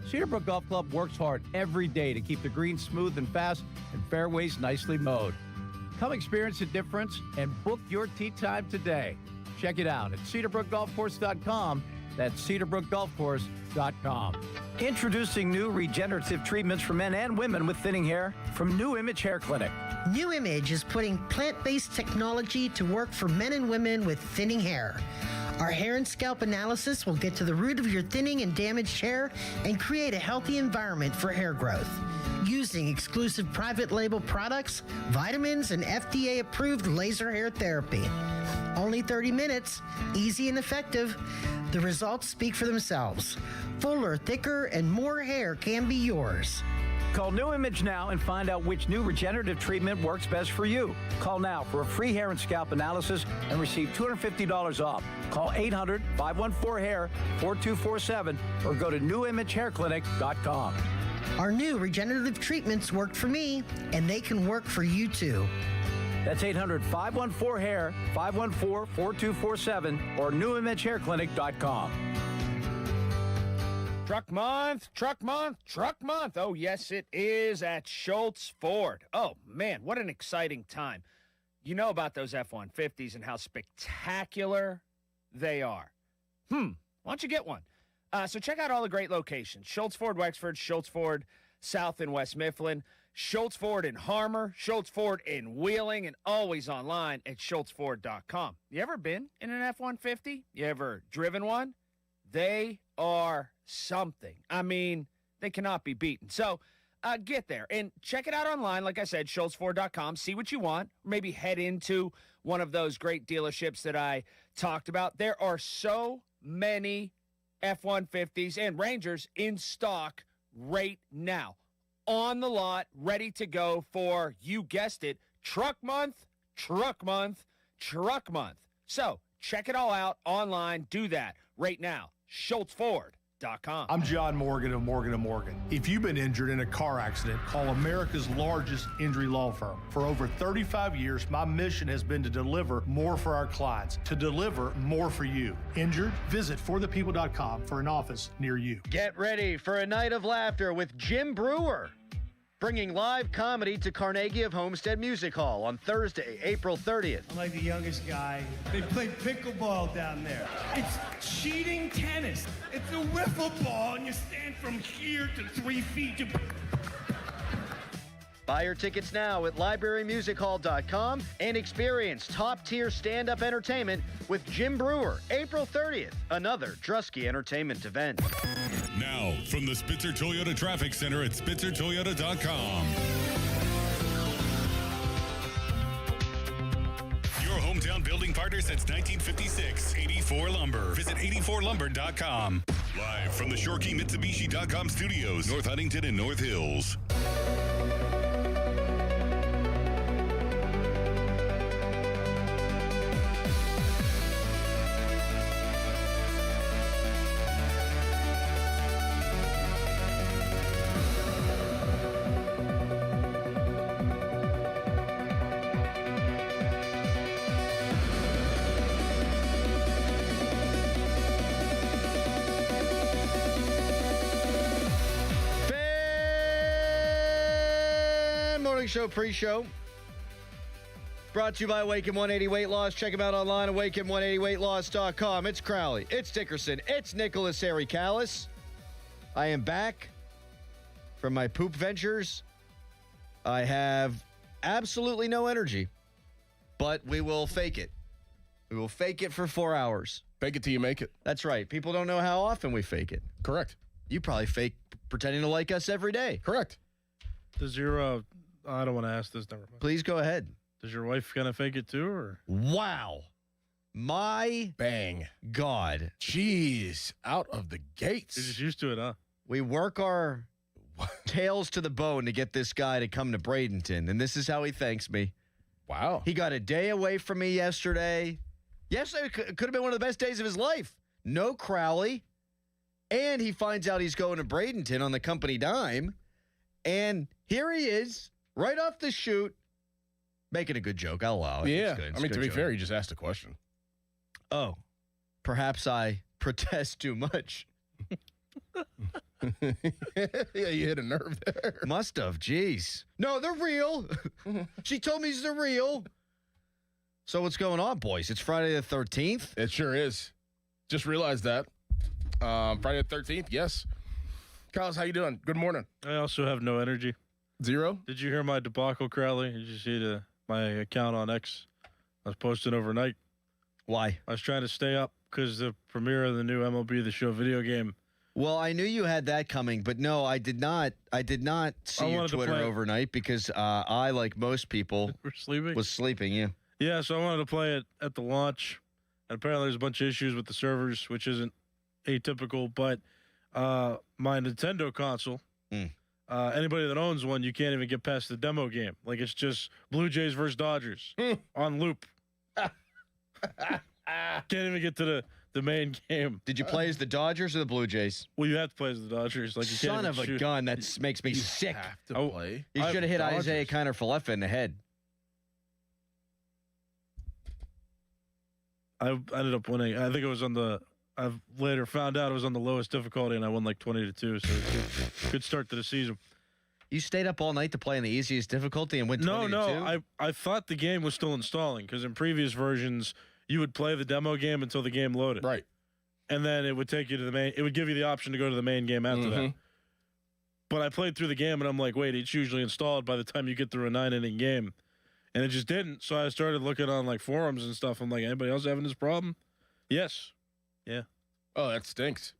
Cedarbrook Golf Club works hard every day to keep the greens smooth and fast and fairways nicely mowed. Come experience the difference and book your tee time today. Check it out at cedarbrookgolfcourse.com. That's cedarbrookgolfcourse.com. Introducing new regenerative treatments for men and women with thinning hair from New Image Hair Clinic. New Image is putting plant-based technology to work for men and women with thinning hair. Our hair and scalp analysis will get to the root of your thinning and damaged hair and create a healthy environment for hair growth. Using exclusive private label products, vitamins, and FDA-approved laser hair therapy. Only 30 minutes, easy and effective. The results speak for themselves. Fuller, thicker, and more hair can be yours. Call New Image now and find out which new regenerative treatment works best for you. Call now for a free hair and scalp analysis and receive $250 off. Call 800-514-HAIR 4247 or go to newimagehairclinic.com. Our new regenerative treatments worked for me, and they can work for you too. That's 800-514-HAIR 514-4247 or newimagehairclinic.com. Truck month, truck month, truck month. Oh, yes, it is at Schultz Ford. Oh, man, what an exciting time. You know about those F-150s and how spectacular they are. Why don't you get one? So check out all the great locations. Schultz Ford, Wexford, Schultz Ford, South and West Mifflin, Schultz Ford in Harmer, Schultz Ford in Wheeling, and always online at schultzford.com. You ever been in an F-150? You ever driven one? They are something. I mean, they cannot be beaten. So get there and check it out online. Like I said, schultzford.com. See what you want. Maybe head into one of those great dealerships that I talked about. There are so many F-150s and Rangers in stock right now. On the lot, ready to go for, you guessed it, truck month, truck month, truck month. So check it all out online. Do that right now. schultzford.com. I'm John Morgan of Morgan & Morgan. If you've been injured in a car accident, call America's largest injury law firm. For over 35 years, my mission has been to deliver more for our clients, to deliver more for you. Injured? Visit forthepeople.com for an office near you. Get ready for a night of laughter with Jim Brewer, bringing live comedy to Carnegie of Homestead Music Hall on Thursday, April 30th. I'm like the youngest guy. They play pickleball down there. It's cheating tennis. It's a wiffle ball, and you stand from here to 3 feet. Buy your tickets now at librarymusichall.com and experience top-tier stand-up entertainment with Jim Brewer, April 30th, another Drusky Entertainment event. Now, from the Spitzer Toyota Traffic Center at spitzertoyota.com. Your hometown building partner since 1956, 84 Lumber. Visit 84lumber.com. Live from the ShoreKeyMitsubishi.com studios, North Huntington and North Hills. Show pre-show brought to you by Awaken 180 Weight Loss. Check them out online at awaken180weightloss.com. It's Crowley, it's Dickerson, it's Nicholas Harry Callis. I am back from my poop ventures. I have absolutely no energy, but we will fake it. We will fake it for 4 hours. Fake it till you make it. That's right. People don't know how often we fake it. Correct. You probably fake pretending to like us every day. Correct. Does your I don't want to ask this. Never mind. Please go ahead. Does your wife gonna fake it too, or? Wow. My bang. God. Jeez. Out of the gates. You're just used to it, huh? We work our tails to the bone to get this guy to come to Bradenton, and this is how he thanks me. Wow. He got a day away from me yesterday. Yesterday could have been one of the best days of his life. No Crowley. And he finds out he's going to Bradenton on the company dime. And here he is. Right off the shoot, making a good joke. I'll allow it. Yeah. It's good. It's I mean, a to good be joke. fair, he just asked a question. Oh, perhaps I protest too much. Yeah, you hit a nerve there. Must have. Jeez. No, they're real. She told me they're real. So what's going on, boys? It's Friday the 13th. It sure is. Just realized that. Friday the 13th, yes. Kyles, how you doing? Good morning. I also have no energy. Zero? Did you hear my debacle, Crowley? Did you see my account on X? I was posting overnight. Why? I was trying to stay up because the premiere of the new MLB The Show video game. Well, I knew you had that coming, but no, I did not see your Twitter overnight because I, like most people, was sleeping. Yeah. Yeah, so I wanted to play it at the launch. And apparently there's a bunch of issues with the servers, which isn't atypical. But my Nintendo console, anybody that owns one, you can't even get past the demo game. Like, it's just Blue Jays versus Dodgers on loop. Can't even get to the main game. Did you play as the Dodgers or the Blue Jays? Well, you have to play as the Dodgers. Like, you Son can't of a shoot. gun, that makes me sick. Have to play. You should have hit Isaiah Kiner-Falefa in the head. I ended up winning. I think it was on the. I've later found out it was on the lowest difficulty, and I won like 20-2. So it's a good start to the season. You stayed up all night to play in the easiest difficulty and win 20-2? No. I thought the game was still installing because in previous versions you would play the demo game until the game loaded. Right. And then it would take you to the main. It would give you the option to go to the main game after that. But I played through the game, and I'm like, wait, it's usually installed by the time you get through a 9-inning game. And it just didn't. So I started looking on like forums and stuff. I'm like, anybody else having this problem? Yes. Yeah. Oh, that stinks.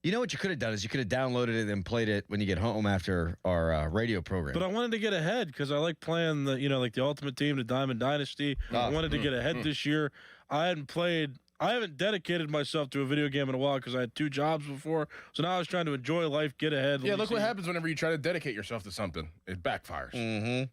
You know what you could have done is you could have downloaded it and played it when you get home after our radio program. But I wanted to get ahead because I like playing like the Ultimate Team, the Diamond Dynasty. I wanted to get ahead this year. I haven't dedicated myself to a video game in a while because I had 2 jobs before. So now I was trying to enjoy life, get ahead. Yeah, look what happens whenever you try to dedicate yourself to something. It backfires. Mm-hmm.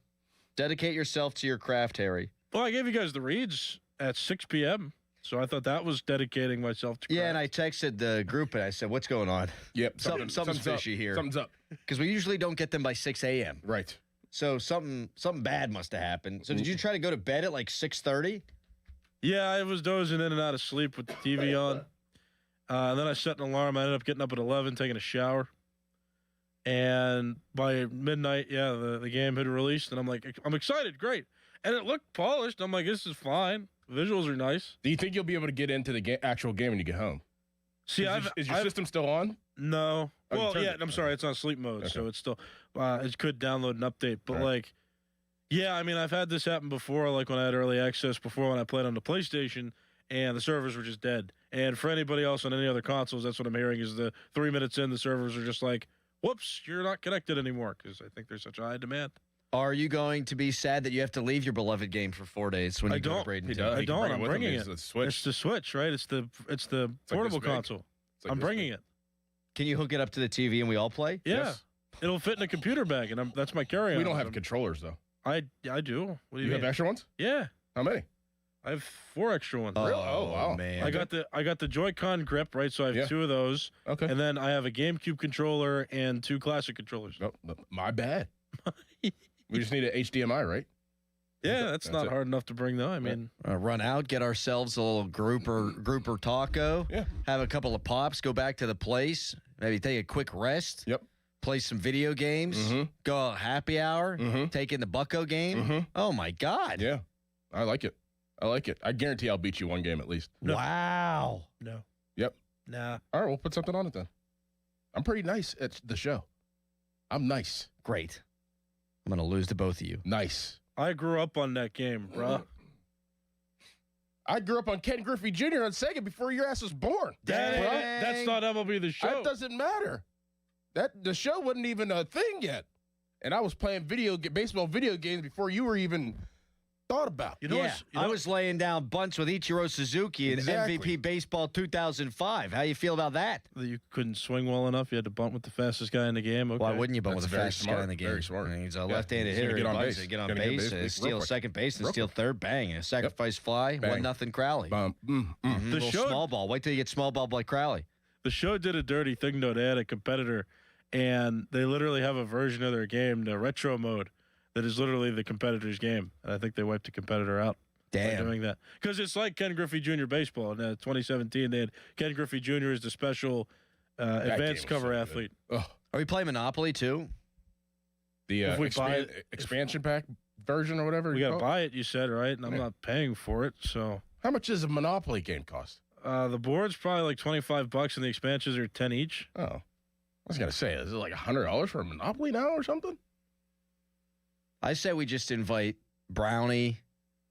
Dedicate yourself to your craft, Harry. Well, I gave you guys the reads at 6 p.m., so I thought that was dedicating myself to craft. Yeah, and I texted the group, and I said, what's going on? Yep. Something's fishy here. Something's up. Because we usually don't get them by 6 a.m. Right. So something bad must have happened. So did you try to go to bed at like 6:30? Yeah, I was dozing in and out of sleep with the TV on. And then I set an alarm. I ended up getting up at 11, taking a shower. And by midnight, the game had released, and I'm like, I'm excited, great. And it looked polished. I'm like, this is fine. Visuals are nice. Do you think you'll be able to get into the actual game when you get home? See, is your system still on? No. Well, yeah, I'm sorry, it's on sleep mode, so it's still, it could download an update. But I mean, I've had this happen before, like when I had early access before when I played on the PlayStation, and the servers were just dead. And for anybody else on any other consoles, that's what I'm hearing is the 3 minutes in, the servers are just like, whoops, you're not connected anymore because I think there's such a high demand. Are you going to be sad that you have to leave your beloved game for 4 days when you go to Bradenton? I don't. I'm bringing it. It's the Switch, right? It's the portable console. I'm bringing it. Can you hook it up to the TV and we all play? Yeah. Yes. It'll fit in a computer bag, and that's my carry-on. We don't have controllers, though. I do. What do you have extra ones? Yeah. How many? I have 4 extra ones. Really? Oh, wow. Man. I got the Joy-Con grip, right? So I have 2 of those. Okay. And then I have a GameCube controller and 2 classic controllers. No, my bad. We just need an HDMI, right? Yeah, that's not hard enough to bring, though. I mean, run out, get ourselves a little grouper taco. Yeah. Have a couple of pops, go back to the place, maybe take a quick rest. Yep. Play some video games. Go out happy hour. Take in the Bucko game. Oh my God. Yeah, I like it. I guarantee I'll beat you 1 game at least. Wow. No. Yep. Nah. All right, we'll put something on it then. I'm pretty nice at the show. I'm nice. Great. I'm going to lose to both of you. Nice. I grew up on that game, bro. I grew up on Ken Griffey Jr. on Sega before your ass was born. That's not MLB The Show. That doesn't matter. The show wasn't even a thing yet. And I was playing baseball video games before you were even thought about. I was laying down bunts with Ichiro Suzuki in MVP Baseball 2005. How you feel about that? You couldn't swing well enough. You had to bunt with the fastest guy in the game. Okay. Why wouldn't you bunt with the fastest guy in the game? Very smart. He's a left-handed hitter. Get on base. Get on base, steal second base, and steal third. Bang. A sacrifice fly. 1-0 Crowley. Little small ball. Wait till you get small ball like Crowley. The show did a dirty thing, though. They had a competitor, and they literally have a version of their game, the retro mode, that is literally the competitor's game. And I think they wiped the competitor out by doing that. Because it's like Ken Griffey Jr. Baseball. In 2017, they had Ken Griffey Jr. as the special advanced cover athlete. Oh. Are we playing Monopoly too? The If we buy it, expansion pack version or whatever. We got to buy it, you said, right? And I'm not paying for it, so. How much does a Monopoly game cost? The board's probably like $25, and the expansions are 10 each. Oh, I was gonna say, is it like $100 for a Monopoly now or something? I say we just invite Brownie,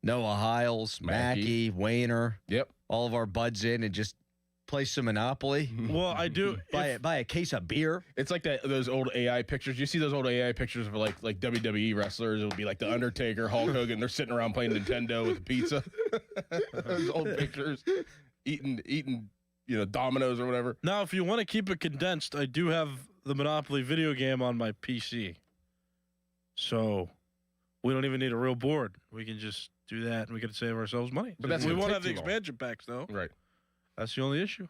Noah Hiles, Mackey, Wayner. Yep. All of our buds in and just play some Monopoly. Well, I do. Buy a case of beer. It's like those old AI pictures. You see those old AI pictures of like WWE wrestlers? It would be like the Undertaker, Hulk Hogan. They're sitting around playing Nintendo with pizza. Those old pictures, eating, Dominoes or whatever. Now, if you want to keep it condensed, I do have the Monopoly video game on my PC. So we don't even need a real board. We can just do that, and we can save ourselves money. But we won't have the expansion packs, though. Right. That's the only issue.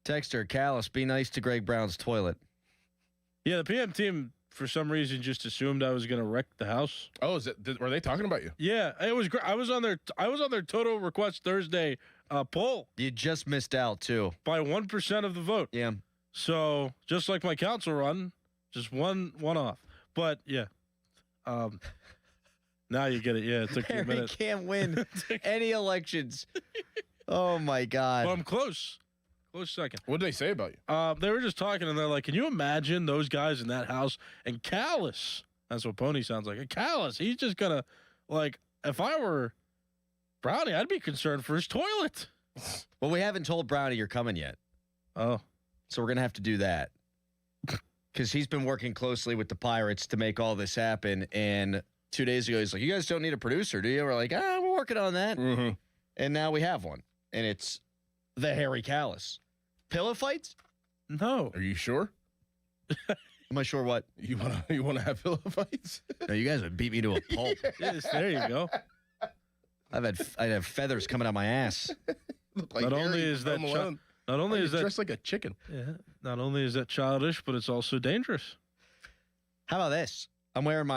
Texter, Callis, be nice to Greg Brown's toilet. Yeah, the PM team, for some reason, just assumed I was going to wreck the house. Oh, were they talking about you? Yeah, it was great. I was on their Total Request Thursday poll. You just missed out, too. By 1% of the vote. Yeah. So, just like my council run, just one off. But, yeah. Now you get it. Yeah, it took you a Harry minute. can't win any elections. Oh, my God. Well, I'm close. Close second. What did they say about you? They were just talking, and they're like, can you imagine those guys in that house? And Callis, that's what Pony sounds like. And Callis, he's just going to, like, if I were Brownie, I'd be concerned for his toilet. Well, we haven't told Brownie you're coming yet. Oh. So we're going to have to do that. Because he's been working closely with the Pirates to make all this happen. And 2 days ago, he's like, you guys don't need a producer, do you? We're like, we're working on that. Mm-hmm. And now we have one. And it's the Harry Callis. Pillow fights? No. Are you sure? Am I sure what? You wanna have pillow fights? No, you guys would beat me to a pulp. Yes, there you go. I'd have feathers coming out my ass. Like not only is that dressed like a chicken. Yeah. Not only is that childish, but it's also dangerous. How about this? I'm wearing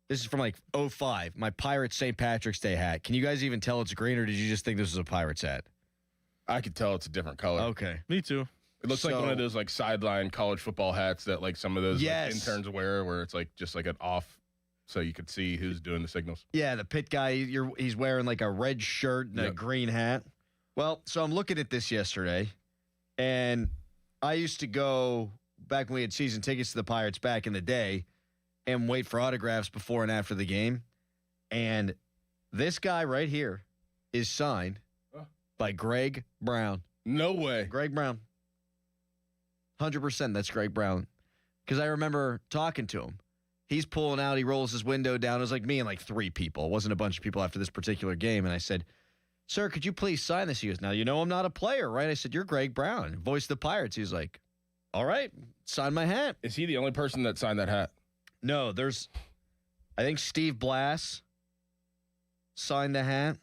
this is from like 2005, my Pirates St. Patrick's Day hat. Can you guys even tell it's green, or did you just think this was a Pirates hat? I could tell it's a different color. Okay. Me too. It looks like one of those like sideline college football hats that like some of those like, interns wear, where it's like just like an off, so you could see who's doing the signals. Yeah, the pit guy, he's wearing like a red shirt and a green hat. Well, so I'm looking at this yesterday, and I used to go back when we had season tickets to the Pirates back in the day and wait for autographs before and after the game. And this guy right here is signed by Greg Brown. No way. Greg Brown. 100% that's Greg Brown. Because I remember talking to him. He's pulling out. He rolls his window down. It was like me and like 3 people. It wasn't a bunch of people after this particular game. And I said, sir, could you please sign this? He goes, now, you know I'm not a player, right? I said, you're Greg Brown, voice of the Pirates. He's like, all right, sign my hat. Is he the only person that signed that hat? No, I think Steve Blass signed the hat,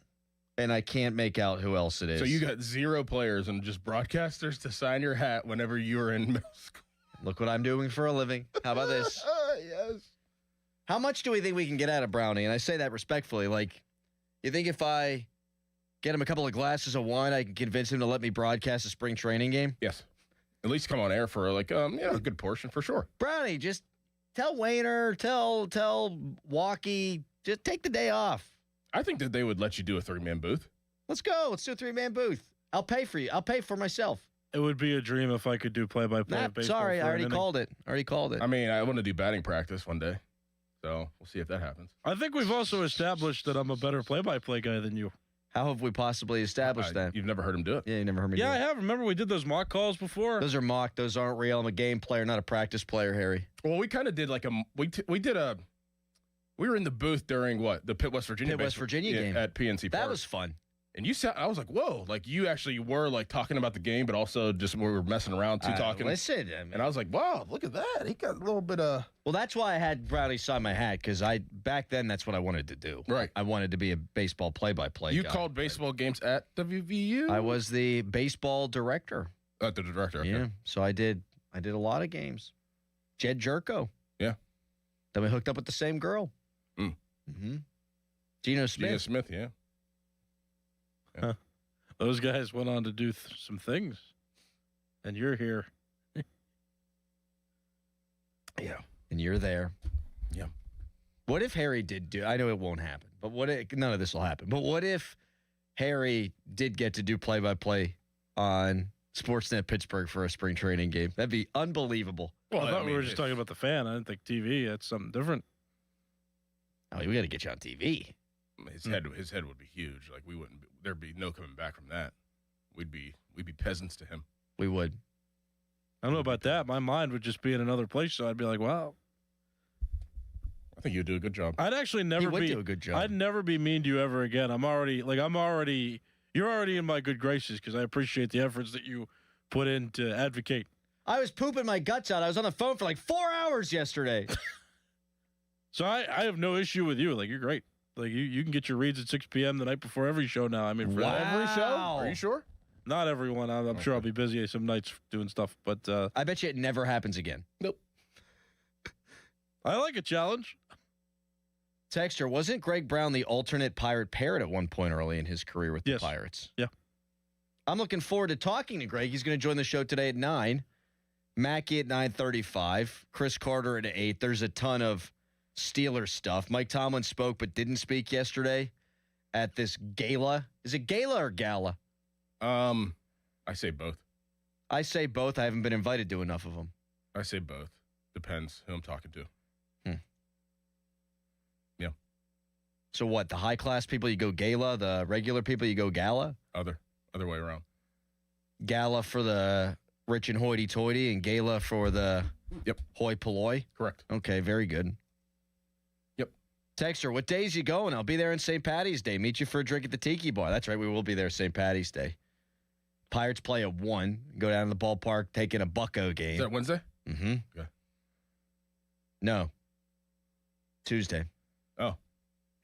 and I can't make out who else it is. So you got 0 players and just broadcasters to sign your hat whenever you were in middle school. Look what I'm doing for a living. How about this? Yes. How much do we think we can get out of Brownie? And I say that respectfully. Like, you think if I get him a couple of glasses of wine, I can convince him to let me broadcast a spring training game? Yes. At least come on air for like a good portion for sure. Brownie, just tell Wayner, tell Walkie, just take the day off. I think that they would let you do a 3-man booth. Let's go. Let's do a 3-man booth. I'll pay for you. I'll pay for myself. It would be a dream if I could do play-by-play of baseball. Sorry, I already called it. I mean, I want to do batting practice one day, so we'll see if that happens. I think we've also established that I'm a better play-by-play guy than you. How have we possibly established that? You've never heard him do it? Yeah, you never heard me do it. Yeah, I have. Remember we did those mock calls before? Those are mock. Those aren't real. I'm a game player, not a practice player, Harry. Well, we kind of did like we were in the booth during the Pitt West Virginia game at PNC Park. That was fun. And I was like, whoa, like you actually were like talking about the game, but also just we were messing around too, talking. Listen, and I was like, wow, look at that. He got a little bit of. Well, that's why I had Brownie sign my hat, because back then that's what I wanted to do. Right. I wanted to be a baseball play-by-play You guy. called baseball games at WVU? I was the baseball director. The director. Okay. Yeah. So I did a lot of games. Jed Jerko. Yeah. Then we hooked up with the same girl. Mm-hmm. Geno Smith. Geno Smith, yeah. Huh. Those guys went on to do some things. And you're here. Yeah. And you're there. Yeah. What if Harry did do, I know it won't happen, but what if, none of this will happen, but what if Harry did get to do play-by-play on Sportsnet Pittsburgh for a spring training game? That'd be unbelievable. Well, I thought we were just talking about the fan. I didn't think TV. That's something different. Oh, we got to get you on TV. His head would be huge. Like there'd be no coming back from that. We'd be peasants to him. We would. I don't know about that. My mind would just be in another place, so I'd be like, wow. I think you'd do a good job. I'd actually never do a good job. I'd never be mean to you ever again. You're already in my good graces because I appreciate the efforts that you put in to advocate. I was pooping my guts out. I was on the phone for like 4 hours yesterday. So I have no issue with you. Like, you're great. Like, you can get your reads at 6 p.m. the night before every show now. I mean, for every show? Are you sure? Not everyone. I'm sure I'll be busy some nights doing stuff, but I bet you it never happens again. Nope. I like a challenge. Texter, wasn't Greg Brown the alternate Pirate Parrot at one point early in his career with the Pirates? Yeah. I'm looking forward to talking to Greg. He's going to join the show today at 9. Mackey at 9:35. Chris Carter at 8. There's a ton of Steelers stuff. Mike Tomlin spoke but didn't speak yesterday at this gala. Is it gala or gala? I say both. I say both. I haven't been invited to enough of them. I say both. Depends who I'm talking to. Yeah. So what? The high class people you go gala. The regular people you go gala. Other way around. Gala for the rich and hoity-toity, and gala for the hoi polloi. Correct. Okay, very good. Yep. Texter, what days you going? I'll be there on St. Patty's Day. Meet you for a drink at the Tiki Bar. That's right, we will be there St. Patty's Day. Pirates play at 1. Go down to the ballpark, take in a Bucko game. Is that Wednesday? Mm-hmm. Okay. No. Tuesday. Oh.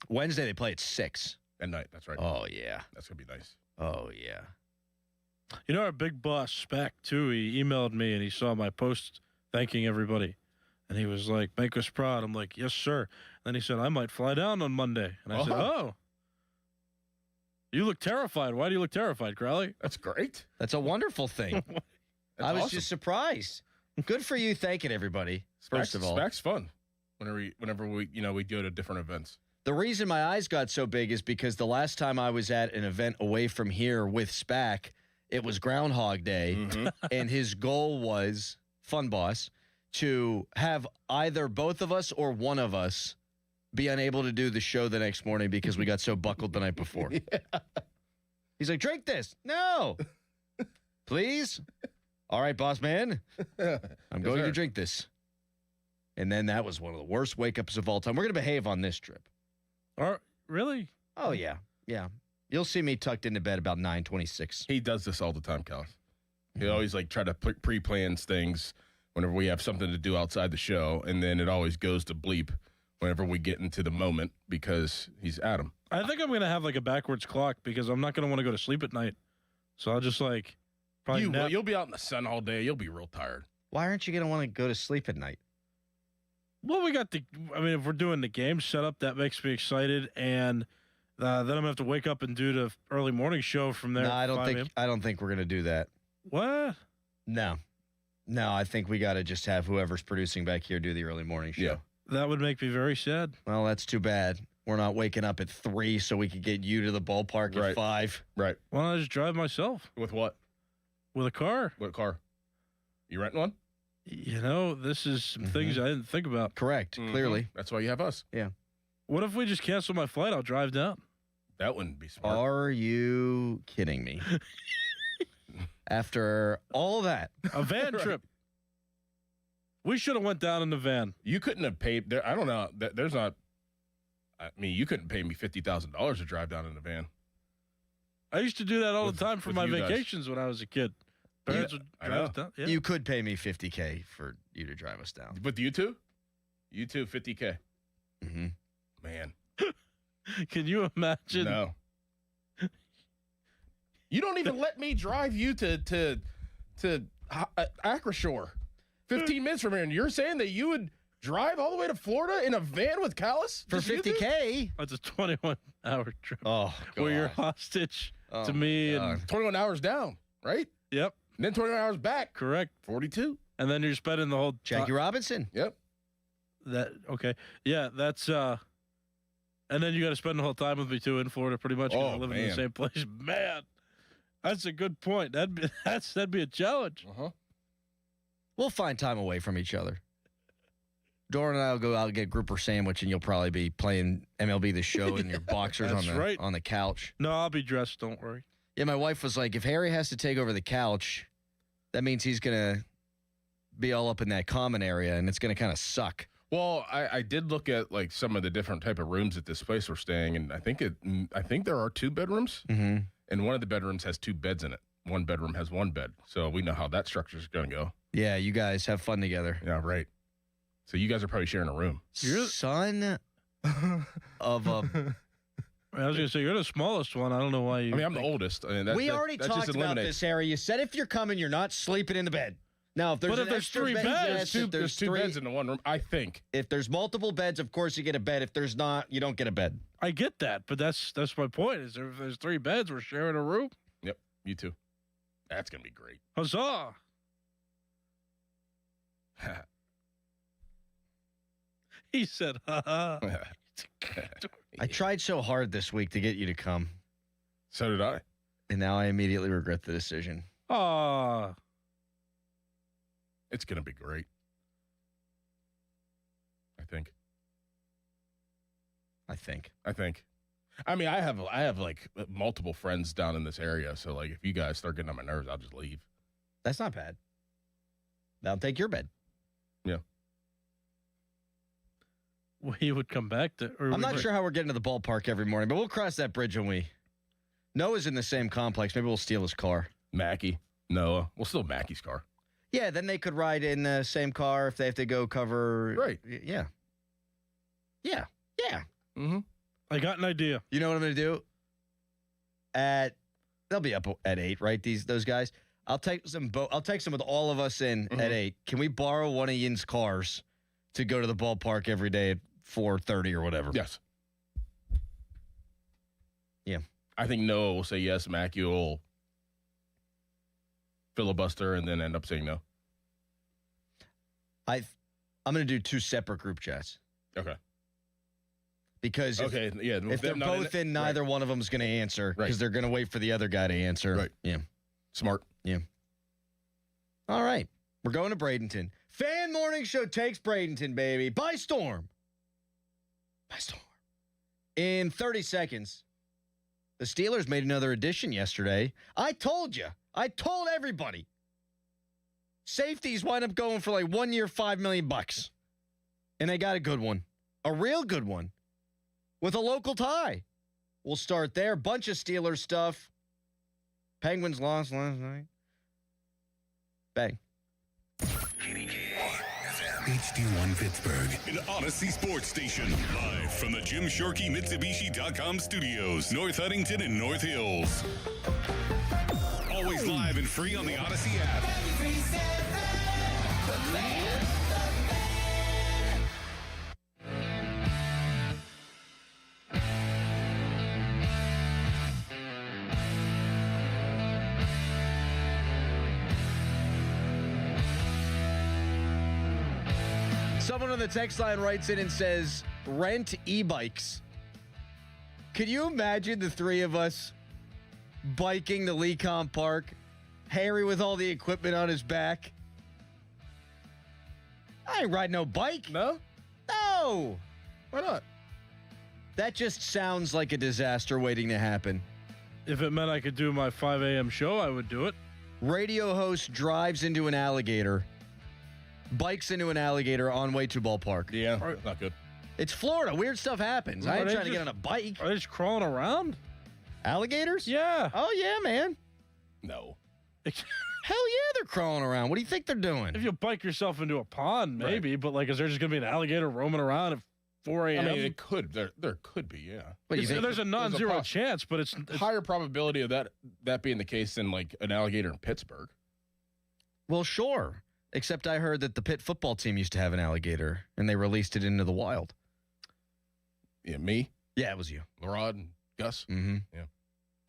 Wednesday they play at 6. At night, that's right. Oh, yeah. That's going to be nice. Oh, yeah. You know, our big boss, Speck, too, he emailed me and he saw my post thanking everybody. And he was like, make us proud. I'm like, yes, sir. And then he said, I might fly down on Monday. And I said, oh. You look terrified. Why do you look terrified, Crowley? That's great. That's a wonderful thing. I was just surprised. Good for you thanking everybody, first of all. SPAC's fun whenever we go to different events. The reason my eyes got so big is because the last time I was at an event away from here with SPAC, it was Groundhog Day, and his goal was, Fun Boss, to have either both of us or one of us be unable to do the show the next morning because we got so buckled the night before. Yeah. He's like, drink this. No. Please? All right, boss man. I'm going to drink this. And then that was one of the worst wake-ups of all time. We're going to behave on this trip. Really? Oh, yeah. Yeah. You'll see me tucked into bed about 9:26. He does this all the time, Callis. He always try to pre-plans things whenever we have something to do outside the show, and then it always goes to bleep whenever we get into the moment because he's Adam. I think I'm going to have a backwards clock because I'm not going to want to go to sleep at night. So I'll just probably you'll be out in the sun all day. You'll be real tired. Why aren't you going to want to go to sleep at night? Well, if we're doing the game setup, that makes me excited. And then I'm going to have to wake up and do the early morning show from there. No, I don't think we're going to do that. What? No, I think we got to just have whoever's producing back here do the early morning show. Yeah. That would make me very sad. Well, that's too bad. We're not waking up at 3 so we could get you to the ballpark at 5. Right. Why don't I just drive myself? With what? With a car. What car? You renting one? This is some things I didn't think about. Correct. Clearly. That's why you have us. Yeah. What if we just cancel my flight? I'll drive down. That wouldn't be smart. Are you kidding me? After all that. A van trip. We should have went down in the van. You couldn't have paid. I don't know. There's not. I mean, you couldn't pay me $50,000 to drive down in a van. I used to do that all the time for my vacations when I was a kid. Parents would drive us down. Yeah. You could pay me $50K for you to drive us down. But you two, $50K. Mm-hmm. Man, can you imagine? No. You don't even let me drive you to Acroshore, 15 minutes from here, and you're saying that you would drive all the way to Florida in a van with Callis for $50K? That's a 21-hour trip. Oh, God. Where you're hostage to me and 21 hours down, right? Yep. And then 21 hours back. Correct. 42. And then you're spending the whole Jackie Robinson. Yep. Okay. Yeah, that's and then you got to spend the whole time with me too in Florida, pretty much. 'Cause I live in the same place. Man, that's a good point. That'd be a challenge. We'll find time away from each other. Doran and I will go out and get a grouper sandwich, and you'll probably be playing MLB The Show in your boxers on the couch. No, I'll be dressed. Don't worry. Yeah, my wife was like, if Harry has to take over the couch, that means he's gonna be all up in that common area, and it's gonna kind of suck. Well, I did look at like some of the different type of rooms at this place we're staying, and I think there are 2 bedrooms, and one of the bedrooms has 2 beds in it. One bedroom has 1 bed, so we know how that structure is going to go. Yeah, you guys have fun together. Yeah, right. So you guys are probably sharing a room. You're son of a. I was going to say, you're the smallest one. I don't know why you. I mean, I'm the oldest. I mean, we already talked about this, Harry. You said if you're coming, you're not sleeping in the bed. Now, if there's 3 beds, there's 2 beds in the one room, I think. If there's multiple beds, of course you get a bed. If there's not, you don't get a bed. I get that, but that's my point. Is if there's 3 beds, we're sharing a room. Yep, you too. That's gonna be great. Huzzah! He said, "Ha ha." I tried so hard this week to get you to come. So did I. And now I immediately regret the decision. Ah. It's gonna be great. I think. I mean, I have like multiple friends down in this area, so like if you guys start getting on my nerves, I'll just leave. That's not bad. I'll take your bed. Yeah. Well, he would come back to. I'm not sure how we're getting to the ballpark every morning, but we'll cross that bridge when we. Noah's in the same complex. Maybe we'll steal his car. Mackie, Noah. We'll steal Mackie's car. Yeah, then they could ride in the same car if they have to go cover. Right. Yeah. Yeah. Yeah. Mm-hmm. I got an idea. You know what I'm going to do? They'll be up at 8, right? Those guys. I'll take some with all of us in at 8. Can we borrow one of Yin's cars to go to the ballpark every day at 4:30 or whatever? Yes. Yeah. I think Noah will say yes. Mackie will filibuster and then end up saying no. I'm going to do 2 separate group chats. Okay. Because if they're both in, neither one of them is going to answer because they're going to wait for the other guy to answer. Right. Yeah. Smart. Yeah. All right. We're going to Bradenton. Fan Morning Show takes Bradenton, baby. By storm. By storm. In 30 seconds, the Steelers made another addition yesterday. I told you. I told everybody. Safeties wind up going for like 1 year, $5 million. And they got a good one. A real good one. With a local tie. We'll start there. Bunch of Steelers stuff. Penguins lost last night. Bang. HD1 Pittsburgh, an Odyssey sports station. Live from the Jim Shorkey Mitsubishi.com studios, North Huntington and North Hills. Always live and free on the Odyssey app. Someone on the text line writes in and says, rent e-bikes. Could you imagine the 3 of us biking to Lecom Park? Harry with all the equipment on his back. I ain't riding no bike. No? No. Why not? That just sounds like a disaster waiting to happen. If it meant I could do my 5 a.m. show, I would do it. Radio host drives into an alligator. Bikes into an alligator on way to ballpark. Yeah, that's not good. It's Florida. Weird stuff happens. I ain't trying to get on a bike. Are they just crawling around? Alligators? Yeah. Oh, yeah, man. No. Hell yeah, they're crawling around. What do you think they're doing? If you bike yourself into a pond, maybe. Right. But, like, is there just going to be an alligator roaming around at 4 a.m.? I mean, it could. There could be, yeah. What, there's a non-zero chance, but it's higher probability of that being the case than, like, an alligator in Pittsburgh. Well, sure. Except I heard that the Pitt football team used to have an alligator, and they released it into the wild. Yeah, me? Yeah, it was you. Rod and Gus? Mm-hmm. Yeah.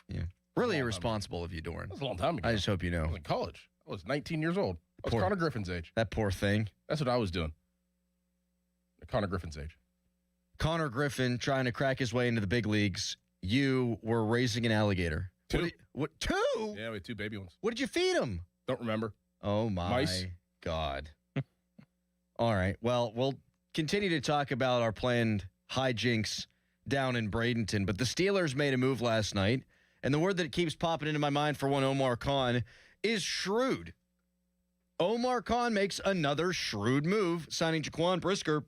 Yeah. Really irresponsible of you, Doran. That was a long time ago. I just hope you know. I was in college. I was 19 years old. I was Connor Griffin's age. That poor thing. That's what I was doing. At Connor Griffin's age. Connor Griffin trying to crack his way into the big leagues. You were raising an alligator. 2. What 2? Yeah, we had 2 baby ones. What did you feed him? Don't remember. Oh, my Mice. God. All right. Well, we'll continue to talk about our planned hijinks down in Bradenton, but the Steelers made a move last night, and the word that keeps popping into my mind for one Omar Khan is shrewd. Omar Khan makes another shrewd move, signing Jaquan Brisker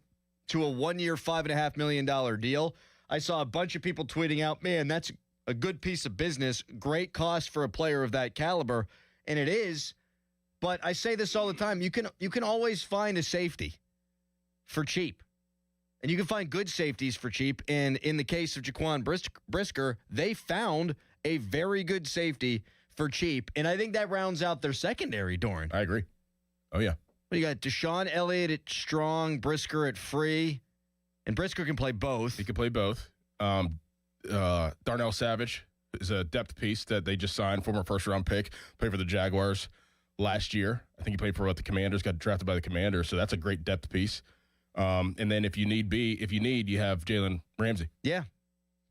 to a 1-year, $5.5 million deal. I saw a bunch of people tweeting out, man, that's a good piece of business, great cost for a player of that caliber, and it is. But I say this all the time, you can always find a safety for cheap. And you can find good safeties for cheap. And in the case of Jaquan Brisker, they found a very good safety for cheap. And I think that rounds out their secondary, Doran. I agree. Oh, yeah. Well, you got Deshaun Elliott at strong, Brisker at free. And Brisker can play both. He can play both. Darnell Savage is a depth piece that they just signed, former first-round pick, played for the Jaguars last year. I think he played for the Commanders, got drafted by the Commanders, so that's a great depth piece. And then if you need, you have Jalen Ramsey. Yeah.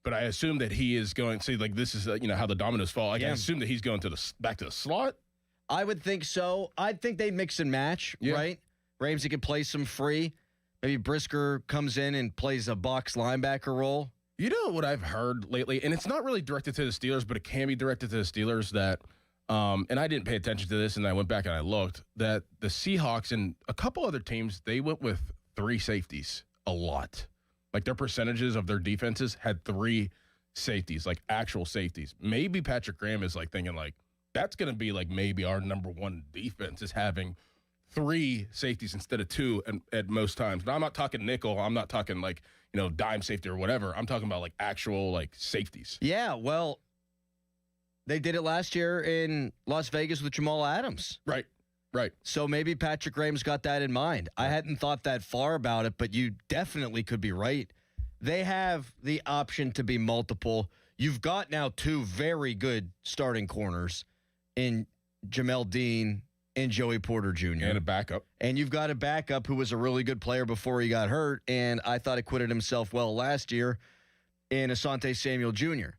But I assume that he is going, see, like this is, how the dominoes fall. I assume that he's going back to the slot. I would think so. I'd think they'd mix and match, right? Ramsey could play some free. Maybe Brisker comes in and plays a box linebacker role. You know what I've heard lately, and it's not really directed to the Steelers, but it can be directed to the Steelers that, and I didn't pay attention to this, and I went back and I looked, that the Seahawks and a couple other teams, they went with 3 safeties a lot. Like their percentages of their defenses had 3 safeties, like actual safeties. Maybe Patrick Graham is like thinking like, that's going to be like maybe our number 1 defense is having 3 safeties instead of 2 at most times. Now, I'm not talking nickel. I'm not talking like, dime safety or whatever. I'm talking about like actual like safeties. Yeah, well, they did it last year in Las Vegas with Jamal Adams. Right. So maybe Patrick Graham's got that in mind. I hadn't thought that far about it, but you definitely could be right. They have the option to be multiple. You've got now 2 very good starting corners in Jamel Dean and Joey Porter Jr. And a backup. And you've got a backup who was a really good player before he got hurt, and I thought acquitted himself well last year in Asante Samuel Jr.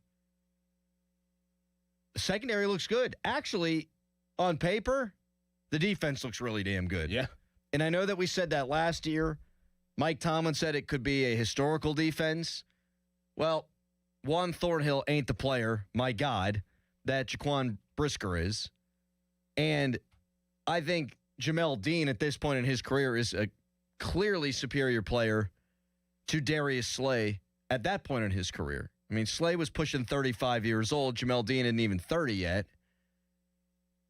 The secondary looks good. Actually, on paper, the defense looks really damn good. Yeah. And I know that we said that last year. Mike Tomlin said it could be a historical defense. Well, Juan Thornhill ain't the player, my God, that Jaquan Brisker is. And I think Jamel Dean at this point in his career is a clearly superior player to Darius Slay at that point in his career. I mean, Slay was pushing 35 years old. Jamel Dean isn't even 30 yet.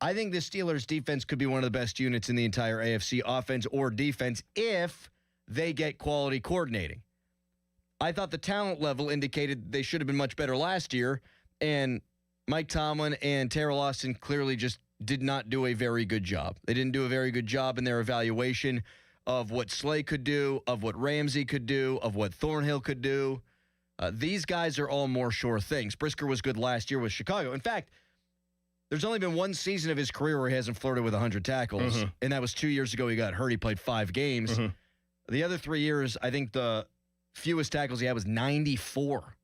I think the Steelers' defense could be one of the best units in the entire AFC, offense or defense, if they get quality coordinating. I thought the talent level indicated they should have been much better last year, and Mike Tomlin and Terrell Austin clearly just did not do a very good job. They didn't do a very good job in their evaluation of what Slay could do, of what Ramsey could do, of what Thornhill could do. These guys are all more sure things. Brisker was good last year with Chicago. In fact, there's only been 1 season of his career where he hasn't flirted with 100 tackles, and that was 2 years ago he got hurt. He played 5 games. The other 3 years, I think the fewest tackles he had was 94.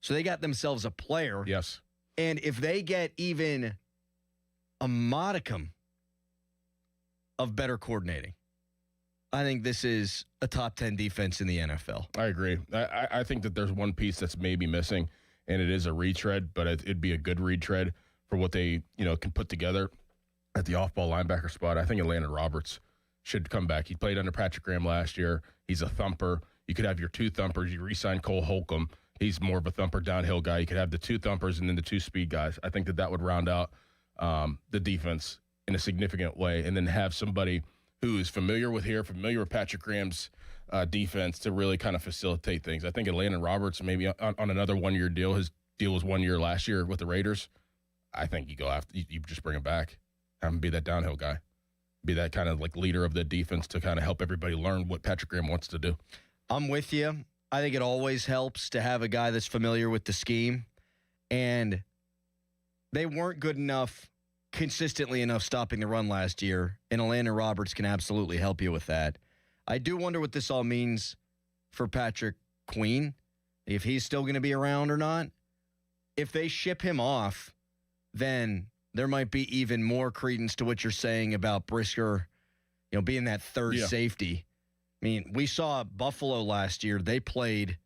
So they got themselves a player. Yes. And if they get even a modicum of better coordinating, I think this is a top 10 defense in the NFL. I agree. I think that there's one piece that's maybe missing, and it is a retread, but it'd be a good retread for what they can put together at the off-ball linebacker spot. I think Landon Roberts should come back. He played under Patrick Graham last year. He's a thumper. You could have your 2 thumpers. You re-sign Cole Holcomb. He's more of a thumper downhill guy. You could have the 2 thumpers and then the 2 speed guys. I think that would round out the defense in a significant way, and then have somebody who is familiar with Patrick Graham's defense to really kind of facilitate things. I think Landon Roberts maybe on another 1-year deal. His deal was 1 year last year with the Raiders. I think you go after you just bring him back, have him be that downhill guy, be that kind of like leader of the defense to kind of help everybody learn what Patrick Graham wants to do. I'm with you. I think it always helps to have a guy that's familiar with the scheme, and they weren't good enough consistently enough stopping the run last year, and Elandon Roberts can absolutely help you with that. I do wonder what this all means for Patrick Queen, if he's still going to be around or not. If they ship him off, then there might be even more credence to what you're saying about Brisker, being that third safety. I mean, we saw Buffalo last year. They played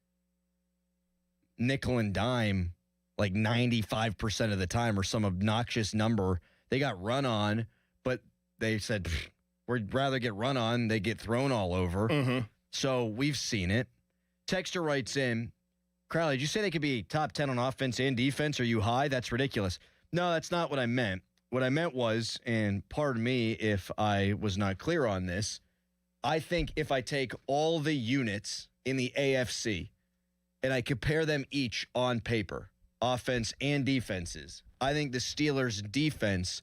nickel and dime like 95% of the time or some obnoxious number. They got run on, but they said, we'd rather get run on. They get thrown all over. Mm-hmm. So we've seen it. Texter writes in, Crowley, did you say they could be top 10 on offense and defense? Are you high? That's ridiculous. No, that's not what I meant. What I meant was, and pardon me if I was not clear on this, I think if I take all the units in the AFC and I compare them each on paper, offense and defenses, I think the Steelers' defense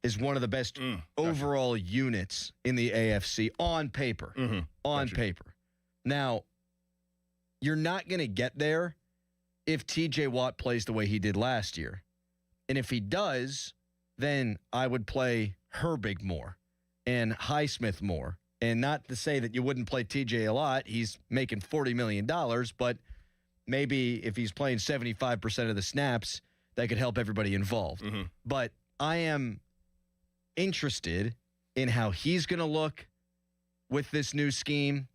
is one of the best overall units in the AFC on paper. Mm-hmm. On paper. Now, you're not going to get there if TJ Watt plays the way he did last year. And if he does, then I would play Herbig more and Highsmith more. And not to say that you wouldn't play TJ a lot. He's making $40 million, but maybe if he's playing 75% of the snaps, that could help everybody involved. Mm-hmm. But I am interested in how he's going to look with this new scheme.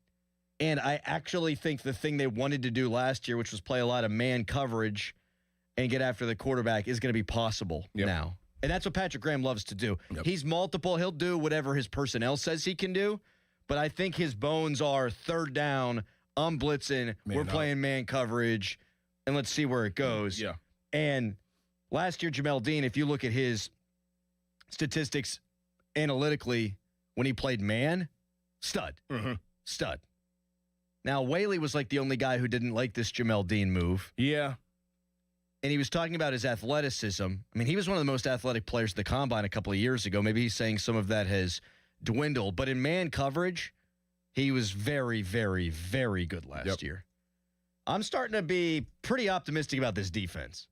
And I actually think the thing they wanted to do last year, which was play a lot of man coverage and get after the quarterback, is going to be possible now. And that's what Patrick Graham loves to do. Yep. He's multiple. He'll do whatever his personnel says he can do. But I think his bones are third down, I'm blitzing, we're playing man coverage, and let's see where it goes. Yeah. And last year, Jamel Dean, if you look at his statistics analytically when he played man, stud. Mm-hmm. Stud. Now, Whaley was like the only guy who didn't like this Jamel Dean move. Yeah. And he was talking about his athleticism. I mean, he was one of the most athletic players at the Combine a couple of years ago. Maybe he's saying some of that has dwindled. But in man coverage, he was very, very, very good last year. I'm starting to be pretty optimistic about this defense.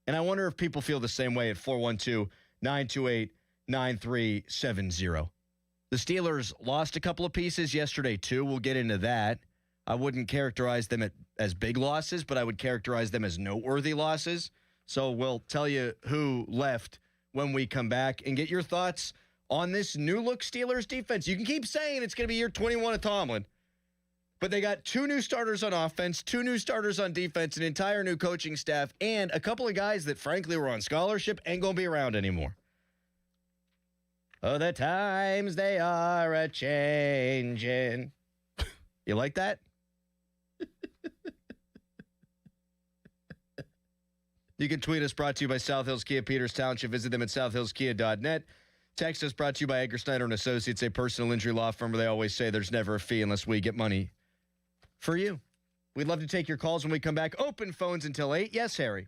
And I wonder if people feel the same way at 412-928-9370. The Steelers lost a couple of pieces yesterday, too. We'll get into that. I wouldn't characterize them as big losses, but I would characterize them as noteworthy losses. So we'll tell you who left when we come back and get your thoughts on this new-look Steelers defense. You can keep saying it's going to be year 21 of Tomlin, but they got 2 new starters on offense, 2 new starters on defense, an entire new coaching staff, and a couple of guys that, frankly, were on scholarship ain't going to be around anymore. Oh, the times they are a-changin'. You like that? You can tweet us, brought to you by South Hills Kia, Peters Township. Visit them at southhillskia.net. Text us, brought to you by Edgar Snyder & Associates, a personal injury law firm where they always say there's never a fee unless we get money for you. We'd love to take your calls when we come back. Open phones until 8. Yes, Harry.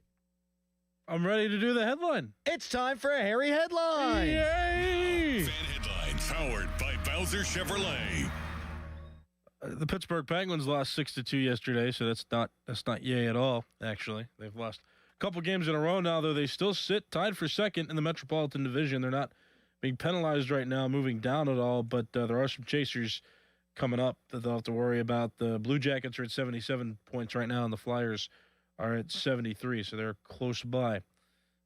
I'm ready to do the headline. It's time for a Harry headline. Yay! Fan headlines powered by Bowser Chevrolet. The Pittsburgh Penguins lost 6-2 yesterday, so that's not yay at all. Actually, they've lost a couple games in a row now, though they still sit tied for second in the Metropolitan Division. They're not being penalized right now, moving down at all, but there are some chasers coming up that they'll have to worry about. The Blue Jackets are at 77 points right now, and the Flyers are at 73, so they're close by.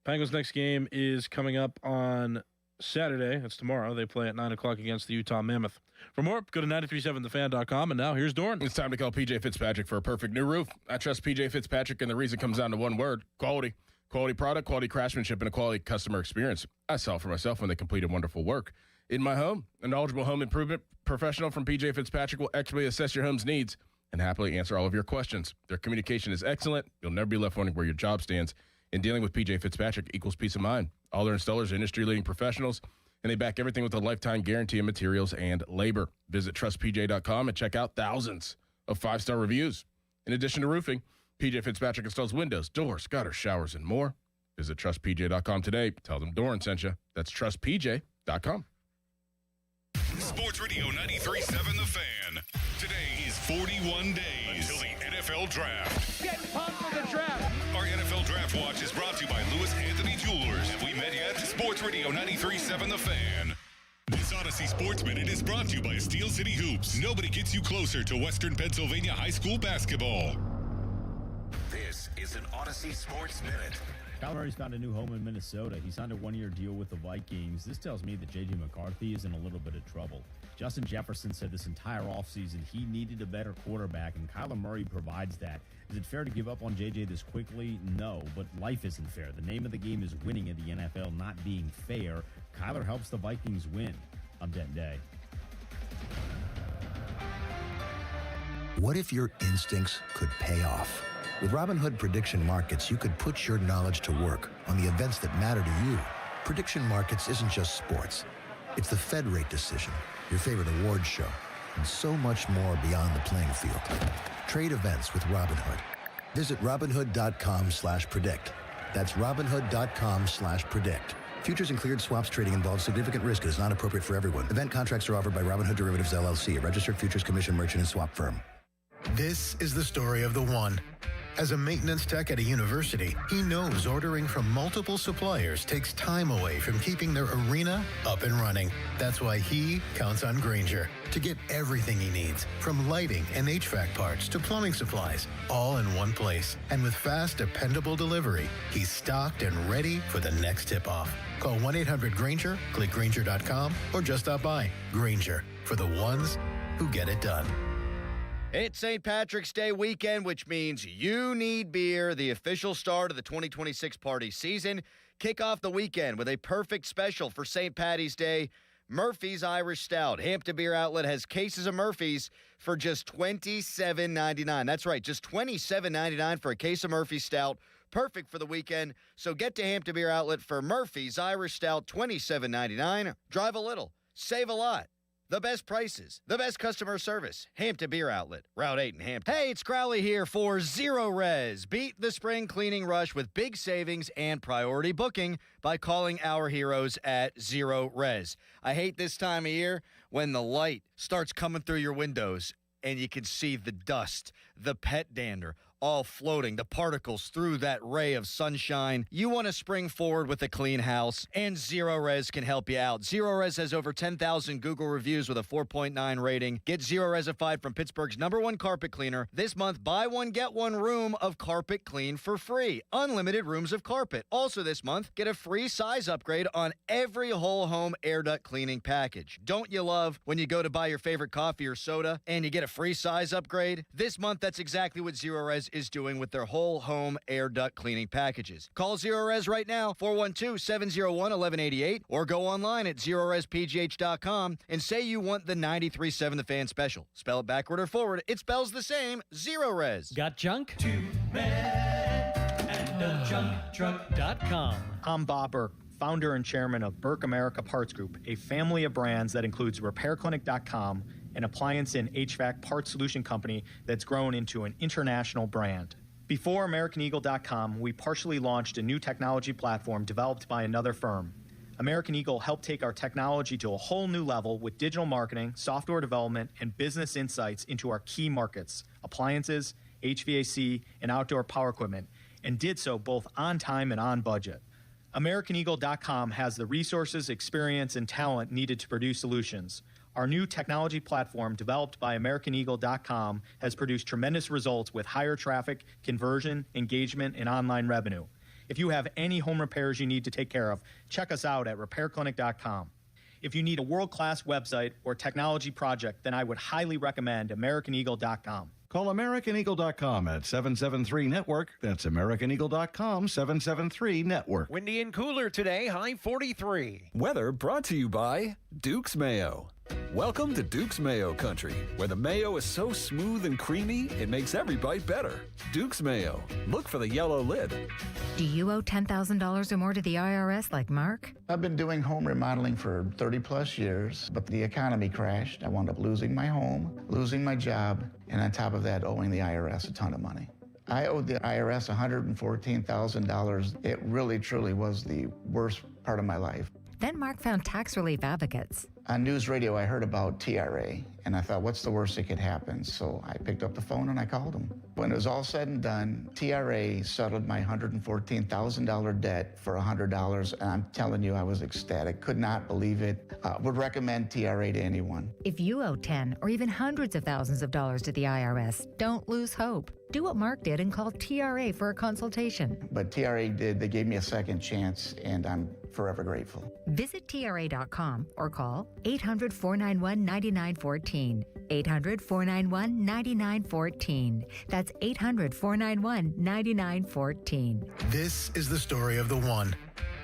Penguins' next game is coming up on Saturday. That's tomorrow. They play at 9 o'clock against the Utah Mammoth. For more, go to 937thefan.com, and now here's Dorn. It's time to call PJ Fitzpatrick for a perfect new roof. I trust PJ Fitzpatrick, and the reason comes down to one word: quality. Quality product, quality craftsmanship, and a quality customer experience. I saw it for myself when they completed wonderful work in my home. A knowledgeable home improvement professional from PJ Fitzpatrick will expertly assess your home's needs and happily answer all of your questions. Their communication is excellent. You'll never be left wondering where your job stands. And dealing with PJ Fitzpatrick equals peace of mind. All their installers are industry-leading professionals, and they back everything with a lifetime guarantee of materials and labor. Visit trustpj.com and check out thousands of 5-star reviews. In addition to roofing, PJ Fitzpatrick installs windows, doors, gutters, showers, and more. Visit trustpj.com today. Tell them Doran sent you. That's trustpj.com. Sports Radio 93.7 The Fan. Today is 41 days until the NFL Draft. Get pumped for the draft. Our NFL Draft Watch is brought to you by Lewis Anthony Jewelers. on the Fan. This Odyssey Sports Minute is brought to you by Steel City Hoops. Nobody gets you closer to Western Pennsylvania high school basketball. This is an Odyssey Sports Minute. Kyler Murray's found a new home in Minnesota. He signed a one-year deal with the Vikings. This tells me that J.J. McCarthy is in a little bit of trouble. Justin Jefferson said this entire offseason he needed a better quarterback, and Kyler Murray provides that. Is it fair to give up on J.J. this quickly? No, but life isn't fair. The name of the game is winning in the NFL, not being fair. Kyler helps the Vikings win. I'm Denton Day. What if your instincts could pay off? With Robinhood Prediction Markets, you could put your knowledge to work on the events that matter to you. Prediction Markets isn't just sports. It's the Fed rate decision, your favorite awards show, and so much more beyond the playing field. Trade events with Robinhood. Visit Robinhood.com/predict. That's Robinhood.com/predict. Futures and cleared swaps trading involves significant risk and is not appropriate for everyone. Event contracts are offered by Robinhood Derivatives LLC, a registered futures commission merchant and swap firm. This is the story of the one. As a maintenance tech at a university, he knows ordering from multiple suppliers takes time away from keeping their arena up and running. That's why he counts on Grainger to get everything he needs, from lighting and HVAC parts to plumbing supplies, all in one place. And with fast, dependable delivery, he's stocked and ready for the next tip-off. Call 1-800-GRAINGER, click Grainger.com, or just stop by. Grainger, for the ones who get it done. It's St. Patrick's Day weekend, which means you need beer, the official start of the 2026 party season. Kick off the weekend with a perfect special for St. Patty's Day. Murphy's Irish Stout. Hampton Beer Outlet has cases of Murphy's for just $27.99. That's right, just $27.99 for a case of Murphy's Stout. Perfect for the weekend. So get to Hampton Beer Outlet for Murphy's Irish Stout, $27.99. Drive a little, save a lot. The best prices, the best customer service. Hampton Beer Outlet, Route 8 in Hampton. Hey, it's Crowley here for Zero Res. Beat the spring cleaning rush with big savings and priority booking by calling our heroes at Zero Res. I hate this time of year when the light starts coming through your windows and you can see the dust, the pet dander, all floating, the particles through that ray of sunshine. You want to spring forward with a clean house, and Zero Res can help you out. Zero Res has over 10,000 Google reviews with a 4.9 rating. Get Zero Resified from Pittsburgh's #1 carpet cleaner. This month, buy one, get one room of carpet clean for free. Unlimited rooms of carpet. Also this month, get a free size upgrade on every whole home air duct cleaning package. Don't you love when you go to buy your favorite coffee or soda and you get a free size upgrade? This month, that's exactly what Zero Res is doing with their whole home air duct cleaning packages. Call Zero Res right now, 412-701-1188, or go online at ZeroResPGH.com and say you want the 93.7 The Fan special. Spell it backward or forward, it spells the same. Zero Res. Got junk? JunkTruck.com. I'm Bob Burke, founder and chairman of Burke America Parts Group, a family of brands that includes RepairClinic.com, an appliance and HVAC parts solution company that's grown into an international brand. Before AmericanEagle.com, we partially launched a new technology platform developed by another firm. American Eagle helped take our technology to a whole new level with digital marketing, software development, and business insights into our key markets, appliances, HVAC, and outdoor power equipment, and did so both on time and on budget. AmericanEagle.com has the resources, experience, and talent needed to produce solutions. Our new technology platform, developed by AmericanEagle.com, has produced tremendous results with higher traffic, conversion, engagement, and online revenue. If you have any home repairs you need to take care of, check us out at RepairClinic.com. If you need a world-class website or technology project, then I would highly recommend AmericanEagle.com. Call AmericanEagle.com at 773-NETWORK. That's AmericanEagle.com, 773-NETWORK. Windy and cooler today, high 43. Weather brought to you by Duke's Mayo. Welcome to Duke's Mayo Country, where the mayo is so smooth and creamy, it makes every bite better. Duke's Mayo. Look for the yellow lid. Do you owe $10,000 or more to the IRS like Mark? I've been doing home remodeling for 30-plus years, but the economy crashed. I wound up losing my home, losing my job, and on top of that, owing the IRS a ton of money. I owed the IRS $114,000. It really, truly was the worst part of my life. Then Mark found tax relief advocates. On news radio, I heard about TRA, and I thought, what's the worst that could happen? So I picked up the phone and I called them. When it was all said and done, TRA settled my $114,000 debt for $100, and I'm telling you, I was ecstatic. Could not believe it. Would recommend TRA to anyone. If you owe 10 or even hundreds of thousands of dollars to the IRS, don't lose hope. Do what Mark did and call TRA for a consultation. But TRA did. They gave me a second chance, and I'm forever grateful. Visit TRA.com or call 800-491-9914. 800-491-9914. That's 800-491-9914. This is the story of the one.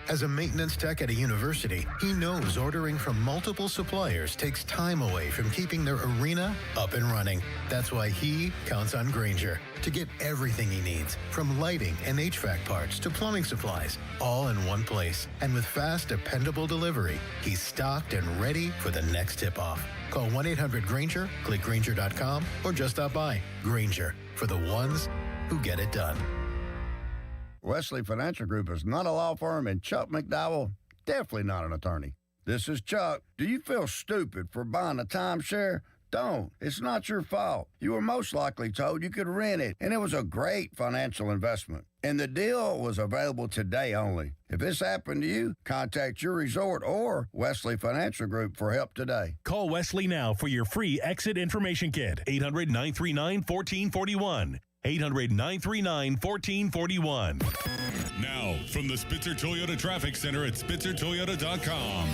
As a maintenance tech at a university, he knows ordering from multiple suppliers takes time away from keeping their arena up and running. That's why he counts on Grainger to get everything he needs, from lighting and HVAC parts to plumbing supplies, all in one place. And with fast, dependable delivery, he's stocked and ready for the next tip-off. Call 1-800-GRAINGER, click Grainger.com, or just stop by. Grainger, for the ones who get it done. Wesley Financial Group is not a law firm, and Chuck McDowell, definitely not an attorney. This is Chuck. Do you feel stupid for buying a timeshare? Don't. It's not your fault. You were most likely told you could rent it, and it was a great financial investment. And the deal was available today only. If this happened to you, contact your resort or Wesley Financial Group for help today. Call Wesley now for your free exit information kit. 800-939-1441. 800-939-1441. Now, from the Spitzer Toyota Traffic Center at SpitzerToyota.com.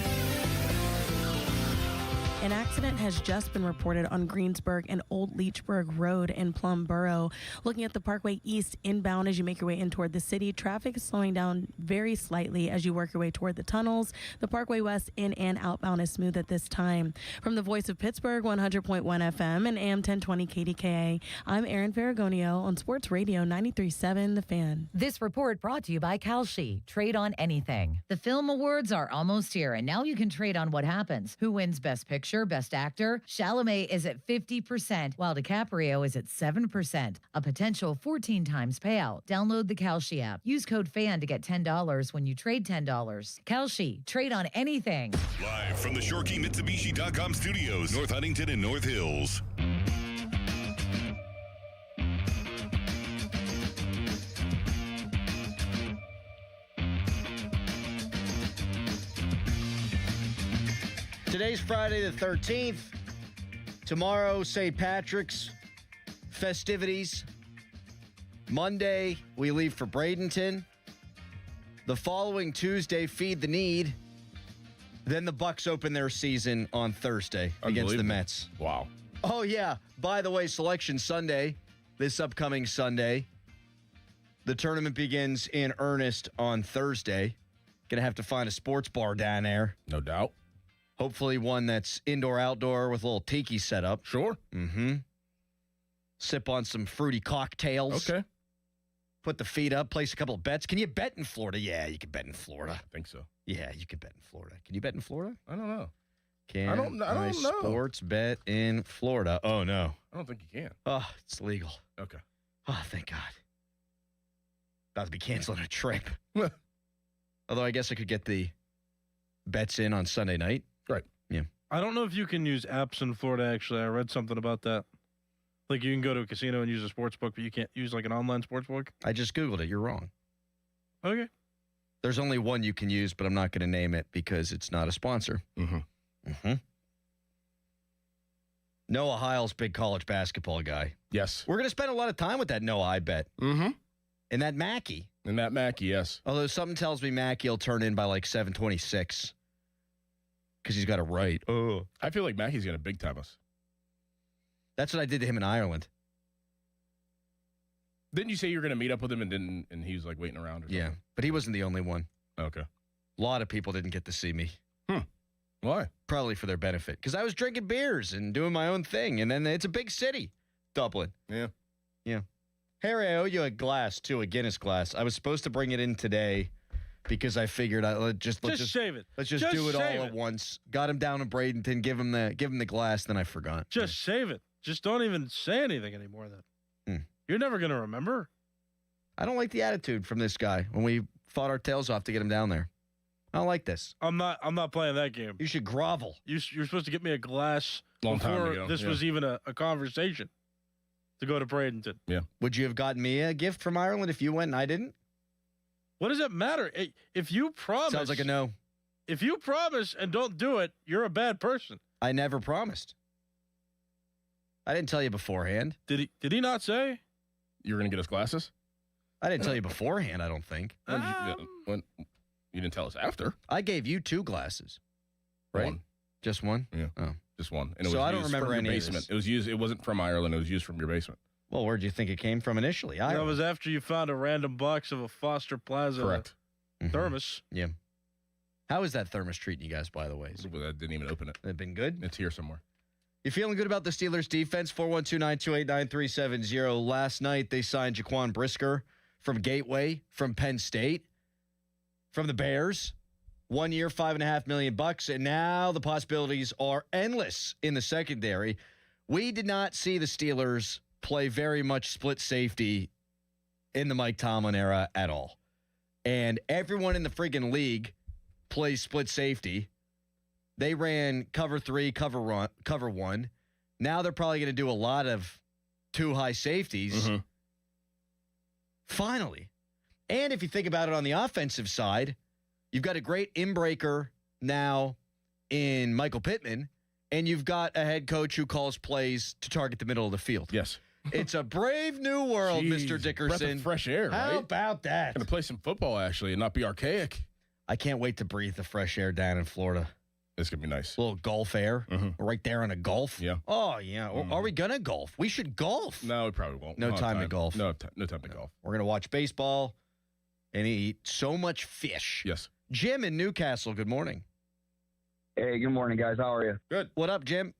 An accident has just been reported on Greensburg and Old Leechburg Road in Plum Borough. Looking at the Parkway East inbound as you make your way in toward the city, traffic is slowing down very slightly as you work your way toward the tunnels. The Parkway West in and outbound is smooth at this time. From the Voice of Pittsburgh, 100.1 FM and AM 1020 KDKA, I'm Erin Ferragonio on Sports Radio 93.7 The Fan. This report brought to you by Kalshi. Trade on anything. The film awards are almost here, and now you can trade on what happens. Who wins Best Picture, Best Actor? Chalamet is at 50%, while DiCaprio is at 7%. A potential 14 times payout. Download the Kalshi app. Use code FAN to get $10 when you trade $10. Kalshi. Trade on anything. Live from the ShoreKeyMitsubishi.com studios, North Huntington and North Hills. Today's Friday the 13th. Tomorrow, St. Patrick's festivities. Monday, we leave for Bradenton. The following Tuesday, Feed the Need. Then the Bucks open their season on Thursday against the Mets. Wow. Oh, yeah. By the way, Selection Sunday, this upcoming Sunday. The tournament begins in earnest on Thursday. Gonna have to find a sports bar down there. No doubt. Hopefully one that's indoor-outdoor with a little tiki setup. Sure. Mm-hmm. Sip on some fruity cocktails. Okay. Put the feet up, place a couple of bets. Can you bet in Florida? Yeah, you can bet in Florida. I think so. Yeah, you can bet in Florida. Can you bet in Florida? I don't know. I don't know. Sports bet in Florida. Oh, no. I don't think you can. Oh, it's legal. Okay. Oh, thank God. About to be canceling a trip. Although I guess I could get the bets in on Sunday night. Right. Yeah. I don't know if you can use apps in Florida, actually. I read something about that. Like, you can go to a casino and use a sports book, but you can't use, like, an online sports book? I just Googled it. You're wrong. Okay. There's only one you can use, but I'm not going to name it because it's not a sponsor. Mm-hmm. Mm-hmm. Noah Heil's big college basketball guy. Yes. We're going to spend a lot of time with that Noah, I bet. Mm-hmm. And that Mackey. Yes. Although something tells me Mackey will turn in by like 7:26 because he's got to write. Oh, I feel like Mackey's going to big time us. That's what I did to him in Ireland. Didn't you say you were going to meet up with him and he was like waiting around or something? Yeah, but he wasn't the only one. Okay. A lot of people didn't get to see me. Why? Probably for their benefit. Because I was drinking beers and doing my own thing. And then it's a big city, Dublin. Yeah. Yeah. Harry, I owe you a glass, too, a Guinness glass. I was supposed to bring it in today because I figured let's just save it. Let's just do it all at once. Got him down in Bradenton, give him the glass, then I forgot. Just save it. Just don't even say anything anymore then. You're never going to remember. I don't like the attitude from this guy when we fought our tails off to get him down there. I don't like this. I'm not playing that game. You should grovel. You're supposed to get me a glass Long time before ago, this yeah. was even a conversation to go to Bradenton. Yeah. Would you have gotten me a gift from Ireland if you went and I didn't? What does it matter? If you promise... Sounds like a no. If you promise and don't do it, you're a bad person. I never promised. I didn't tell you beforehand. Did he not say? You were going to get us glasses? I didn't tell you beforehand, I don't think. When you didn't tell us after. I gave you 2 glasses. Right? One. Just one? Yeah. Oh. Just one. And So was I don't used remember from your any of basement. this. It was used. It wasn't from Ireland. It was used from your basement. Well, where do you think it came from initially? That Ireland. was after you found a random box of a Foster Plaza Correct. thermos. Yeah. How is that thermos treating you guys, by the way? I didn't even open it. They've been good? It's here somewhere. You feeling good about the Steelers' defense? 412-928-9370. Last night, they signed Jaquan Brisker from Gateway, from Penn State, from the Bears. 1 year, $5.5 million, and now the possibilities are endless in the secondary. We did not see the Steelers play very much split safety in the Mike Tomlin era at all. And everyone in the friggin' league plays split safety. They ran cover 3, cover 1. Now they're probably going to do a lot of 2 high safeties. Finally. And if you think about it on the offensive side, you've got a great inbreaker now in Michael Pittman, and you've got a head coach who calls plays to target the middle of the field. Yes. It's a brave new world, Jeez, Mr. Dickerson. Breath of fresh air, How right? about that? Going to play some football, actually, and not be archaic. I can't wait to breathe the fresh air down in Florida. It's going to be nice. A little golf air. Right there on a golf. Yeah. Oh, yeah. Are we going to golf? We should golf. No, we probably won't. No time to golf. No time to golf. We're going to watch baseball and eat so much fish. Yes. Jim in Newcastle, good morning. Hey, good morning, guys. How are you? Good. What up, Jim?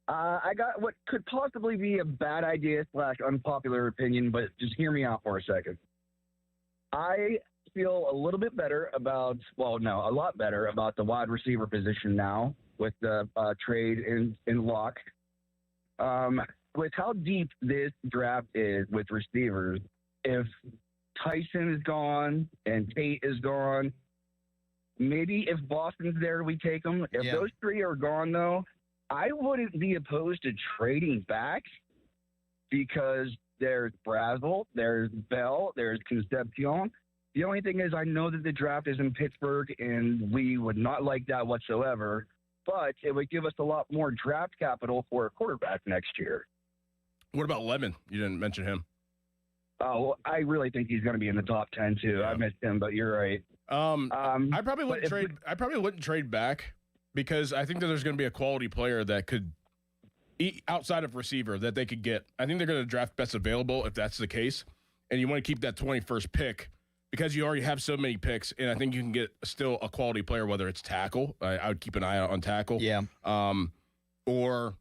I got what could possibly be a bad idea / unpopular opinion, but just hear me out for a second. I feel a little bit better about, a lot better about the wide receiver position now with the trade in Locke. With how deep this draft is with receivers, if Tyson is gone and Tate is gone, maybe if Boston's there, we take them. If those 3 are gone, though, I wouldn't be opposed to trading back because there's Brazel, there's Bell, there's Concepcion. The only thing is I know that the draft is in Pittsburgh, and we would not like that whatsoever, but it would give us a lot more draft capital for a quarterback next year. What about Lemon? You didn't mention him. Oh, well, I really think he's going to be in the top 10, too. Yeah. I missed him, but you're right. I probably wouldn't trade. I probably wouldn't trade back because I think that there's going to be a quality player that could, outside of receiver, that they could get. I think they're going to draft best available if that's the case, and you want to keep that 21st pick because you already have so many picks, and I think you can get still a quality player, whether it's tackle. I would keep an eye out on tackle. Yeah. Or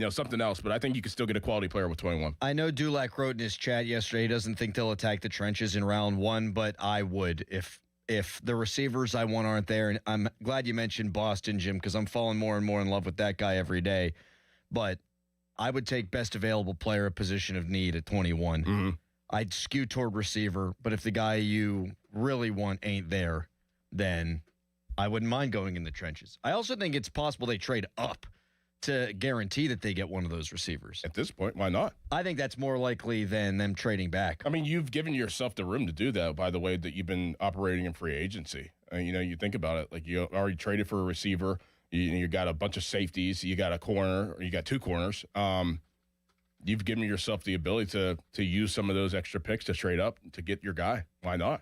something else, but I think you can still get a quality player with 21. I know Dulac wrote in his chat yesterday he doesn't think they'll attack the trenches in round 1, but I would if the receivers I want aren't there. And I'm glad you mentioned Boston, Jim, because I'm falling more and more in love with that guy every day. But I would take best available player at position of need at 21. I'd skew toward receiver, but if the guy you really want ain't there, then I wouldn't mind going in the trenches. I also think it's possible they trade up to guarantee that they get one of those receivers. At this point, why not? I think that's more likely than them trading back. I mean, you've given yourself the room to do that by the way that you've been operating in free agency. You think about it, like you already traded for a receiver. You got a bunch of safeties. You got a corner. You got 2 corners. You've given yourself the ability to use some of those extra picks to trade up to get your guy. Why not?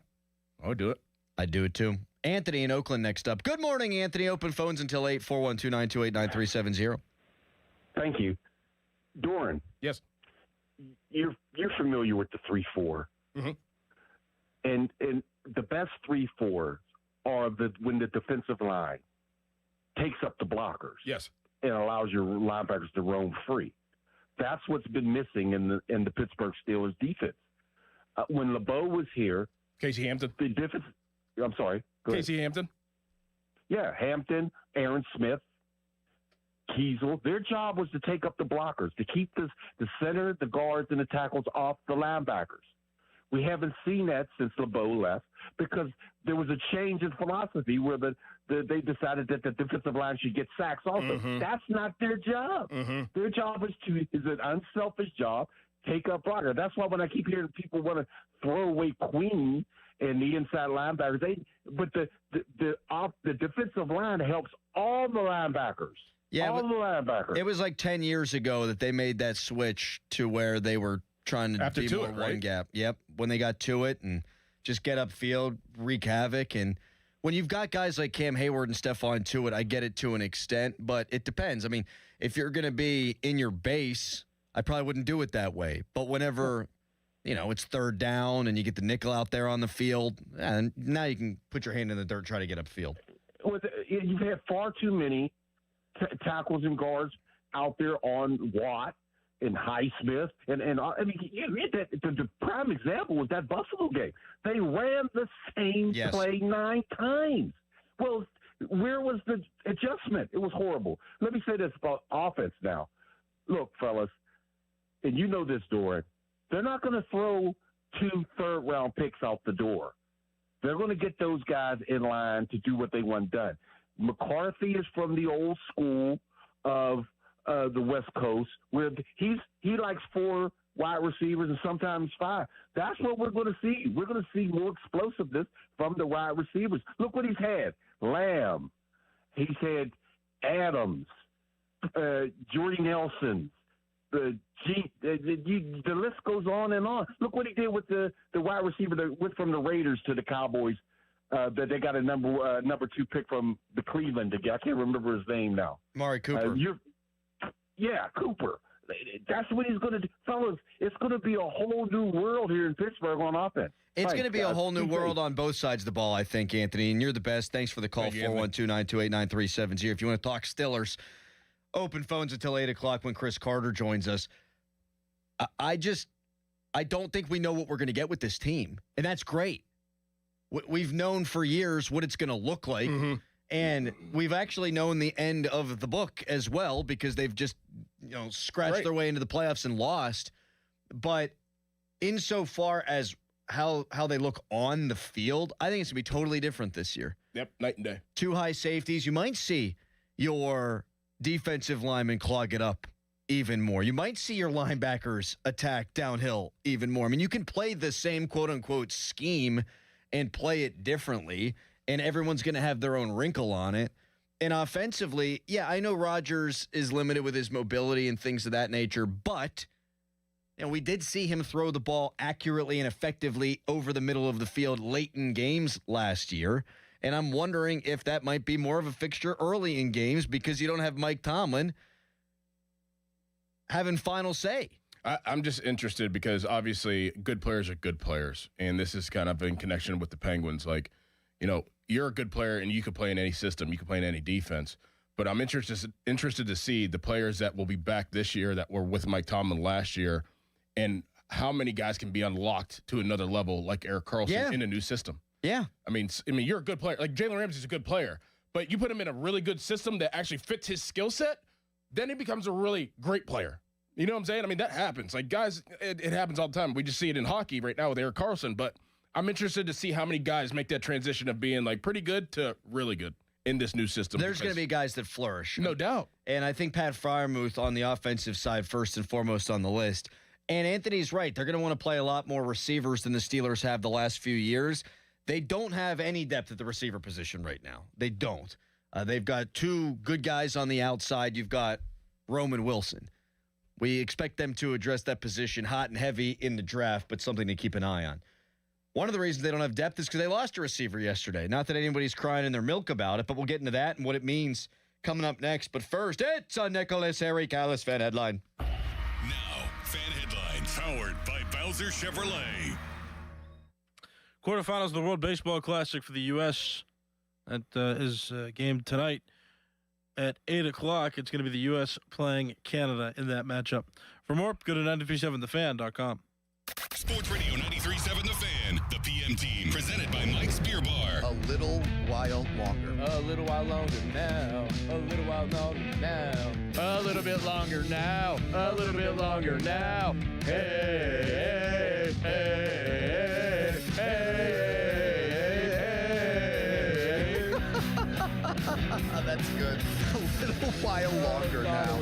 I would do it. I'd do it too. Anthony in Oakland next up. Good morning, Anthony. Open phones until 8, 412-928-9370. Thank you. Doran. Yes. You're familiar with the 3-4. And the best 3-4 are when the defensive line takes up the blockers. Yes. And allows your linebackers to roam free. That's what's been missing in the Pittsburgh Steelers defense. When LeBeau was here, Casey Hampton. The defense. I'm sorry. Casey Hampton. Yeah, Hampton, Aaron Smith, Kiesel. Their job was to take up the blockers, to keep the center, the guards, and the tackles off the linebackers. We haven't seen that since LeBeau left because there was a change in philosophy where they decided that the defensive line should get sacks also. That's not their job. Their job is an unselfish job, take up blocker. That's why when I keep hearing people want to throw away Queen and the inside linebackers, but the defensive line helps all the linebackers. Yeah, all the linebackers. It was like 10 years ago that they made that switch to where they were trying to After be more right? one gap. Yep, when they got to it and just get upfield, wreak havoc. And when you've got guys like Cam Hayward and Stephon Tuitt, I get it to an extent, but it depends. I mean, if you're going to be in your base, I probably wouldn't do it that way. But whenever, it's third down and you get the nickel out there on the field, and now you can put your hand in the dirt and try to get upfield. You've had far too many tackles and guards out there on Watt and Highsmith, and I mean, the prime example was that Buffalo game. They ran the same play 9 times. Well, where was the adjustment? It was horrible. Let me say this about offense now. Look, fellas, and you know this, Doran, they're not going to throw 2 third-round picks out the door. They're going to get those guys in line to do what they want done. McCarthy is from the old school of the West Coast, where he likes 4 wide receivers and sometimes 5. That's what we're going to see. We're going to see more explosiveness from the wide receivers. Look what he's had. Lamb. He's had Adams, Jordy Nelson. The list goes on and on. Look what he did with the wide receiver that went from the Raiders to the Cowboys. That they got a number 2 pick from the Cleveland. I can't remember his name now. Amari Cooper. Cooper. That's what he's going to do. Fellas, it's going to be a whole new world here in Pittsburgh on offense. It's going to be a whole new world on both sides of the ball, I think, Anthony, and you're the best. Thanks for the call, 412-928-9370. If you want to talk Stillers, open phones until 8 o'clock when Chris Carter joins us. I don't think we know what we're going to get with this team, and that's great. We've known for years what it's going to look like, and we've actually known the end of the book as well because they've just scratched their way into the playoffs and lost. But insofar as how they look on the field, I think it's going to be totally different this year. Yep, night and day. 2 high safeties. You might see your defensive linemen clog it up even more. You might see your linebackers attack downhill even more. I mean, you can play the same quote-unquote scheme and play it differently, and everyone's going to have their own wrinkle on it. And offensively, I know Rodgers is limited with his mobility and things of that nature, but we did see him throw the ball accurately and effectively over the middle of the field late in games last year. And I'm wondering if that might be more of a fixture early in games because you don't have Mike Tomlin having final say. I'm just interested because obviously good players are good players, and this is kind of in connection with the Penguins. Like, you're a good player, and you can play in any system. You can play in any defense. But I'm interested to see the players that will be back this year that were with Mike Tomlin last year and how many guys can be unlocked to another level like Erik Karlsson in a new system. Yeah. I mean, you're a good player. Like Jalen Ramsey's a good player, but you put him in a really good system that actually fits his skill set, then he becomes a really great player. You know what I'm saying? I mean, that happens. Like, guys, it happens all the time. We just see it in hockey right now with Erik Karlsson, but I'm interested to see how many guys make that transition of being, like, pretty good to really good in this new system. There's going to be guys that flourish. No doubt. And I think Pat Freiermuth on the offensive side first and foremost on the list. And Anthony's right. They're going to want to play a lot more receivers than the Steelers have the last few years. They don't have any depth at the receiver position right now. They don't. They've got 2 good guys on the outside. You've got Roman Wilson. We expect them to address that position hot and heavy in the draft, but something to keep an eye on. One of the reasons they don't have depth is because they lost a receiver yesterday. Not that anybody's crying in their milk about it, but we'll get into that and what it means coming up next. But first, it's a Nicholas Harry Callis fan headline. Now, fan headlines powered by Bowser Chevrolet. Quarterfinals of the World Baseball Classic for the U.S. That is a game tonight. At 8 o'clock, it's going to be the U.S. playing Canada in that matchup. For more, go to 937thefan.com. Sports Radio 93.7 The Fan, the PM team, presented by Mike's Beer Bar. A little while longer. A little while longer now. A little while longer now. A little bit longer now. A little bit longer now. Hey, hey, hey, hey. that's good. A little while longer now.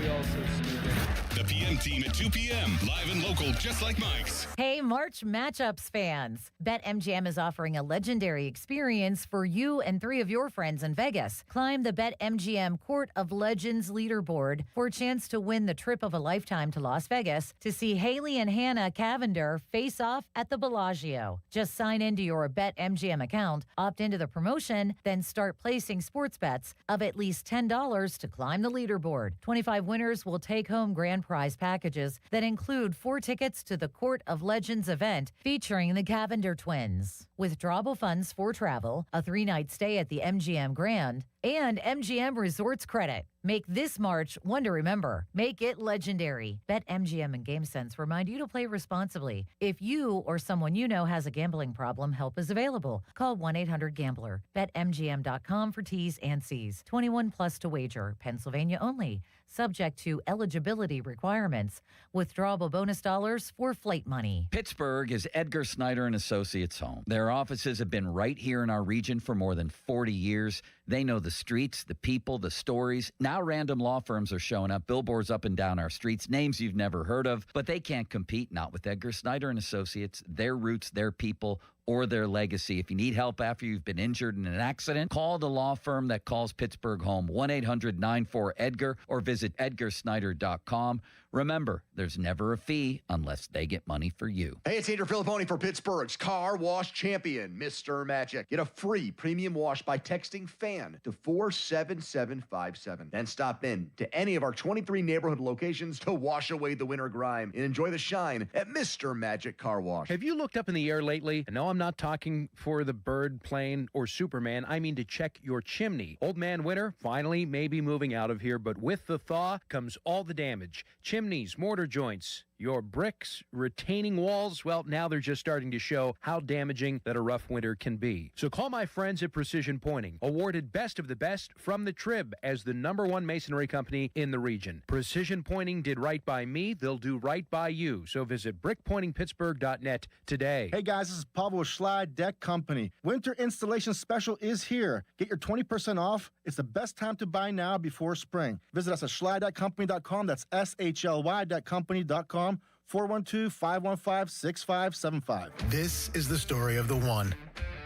The PM team at 2 p.m. Live and local, just like Mike's. Hey, March Matchups fans. BetMGM is offering a legendary experience for you and 3 of your friends in Vegas. Climb the BetMGM Court of Legends leaderboard for a chance to win the trip of a lifetime to Las Vegas to see Haley and Hannah Cavender face off at the Bellagio. Just sign into your BetMGM account, opt into the promotion, then start placing sports bets of at least $10 to climb the leaderboard. 25 winners will take home grand prize packages that include 4 tickets to the Court of Legends event featuring the Cavender twins. Withdrawable funds for travel, a 3-night stay at the MGM Grand, and MGM Resorts credit. Make this March one to remember. Make it legendary. BetMGM and GameSense remind you to play responsibly. If you or someone you know has a gambling problem, help is available. Call 1-800-GAMBLER. BetMGM.com for T's and C's. 21 plus to wager. Pennsylvania only. Subject to eligibility requirements. Withdrawable bonus dollars for flight money. Pittsburgh is Edgar Snyder and Associates' home. Their offices have been right here in our region for more than 40 years. They know the streets, the people, the stories. Now random law firms are showing up, billboards up and down our streets, names you've never heard of, but they can't compete, not with Edgar Snyder and Associates, their roots, their people, or their legacy. If you need help after you've been injured in an accident, call the law firm that calls Pittsburgh home, 1-800-94-EDGAR, or visit edgarsnyder.com. Remember, there's never a fee unless they get money for you. Hey, it's Andrew Filipponi for Pittsburgh's car wash champion, Mr. Magic. Get a free premium wash by texting FAN to 47757. Then stop in to any of our 23 neighborhood locations to wash away the winter grime and enjoy the shine at Mr. Magic Car Wash. Have you looked up in the air lately? And no, I'm not talking for the bird, plane, or Superman. I mean to check your chimney. Old man winter finally may be moving out of here, but with the thaw comes all the damage. Chimneys, mortar joints, your bricks, retaining walls, well, now they're just starting to show how damaging that a rough winter can be. So call my friends at Precision Pointing, awarded Best of the Best from the Trib as the #1 masonry company in the region. Precision Pointing did right by me, they'll do right by you. So visit brickpointingpittsburgh.net today. Hey guys, this is Pablo Schley Deck Company. Winter installation special is here. Get your 20% off. It's the best time to buy now before spring. Visit us at schly.company.com. That's SHLY.company.com. 412-515-6575. This is the story of the one.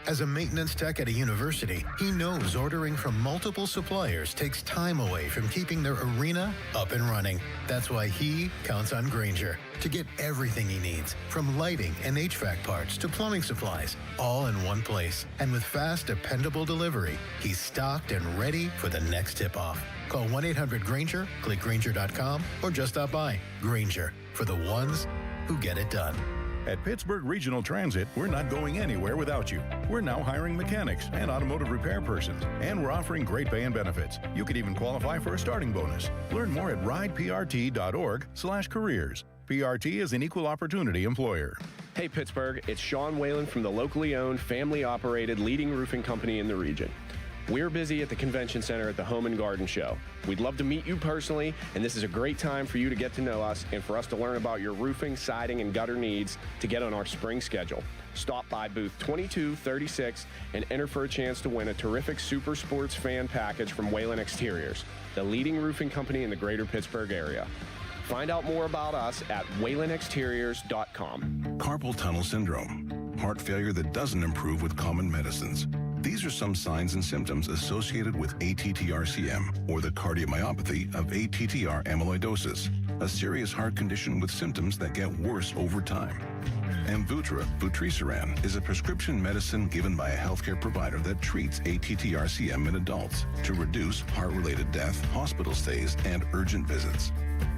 As a maintenance tech at a university, he knows ordering from multiple suppliers takes time away from keeping their arena up and running. That's why he counts on Grainger to get everything he needs, from lighting and HVAC parts to plumbing supplies, all in one place. And with fast, dependable delivery, he's stocked and ready for the next tip-off. Call 1-800-GRAINGER, click Grainger.com, or just stop by. Grainger, for the ones who get it done. At Pittsburgh Regional Transit, we're not going anywhere without you. We're now hiring mechanics and automotive repair persons, and we're offering great pay and benefits. You could even qualify for a starting bonus. Learn more at rideprt.org/careers. PRT is an equal opportunity employer. Hey Pittsburgh, it's Sean Whalen from the locally owned, family-operated leading roofing company in the region. We're busy at the Convention Center at the Home and Garden Show. We'd love to meet you personally, and this is a great time for you to get to know us and for us to learn about your roofing, siding, and gutter needs to get on our spring schedule. Stop by booth 2236 and enter for a chance to win a terrific Super Sports fan package from Whalen Exteriors, the leading roofing company in the greater Pittsburgh area. Find out more about us at whalenexteriors.com. Carpal tunnel syndrome. Heart failure that doesn't improve with common medicines. These are some signs and symptoms associated with ATTR-CM, or the cardiomyopathy of ATTR amyloidosis, a serious heart condition with symptoms that get worse over time. Amvuttra, vutrisiran, is a prescription medicine given by a healthcare provider that treats ATTR-CM in adults to reduce heart-related death, hospital stays, and urgent visits.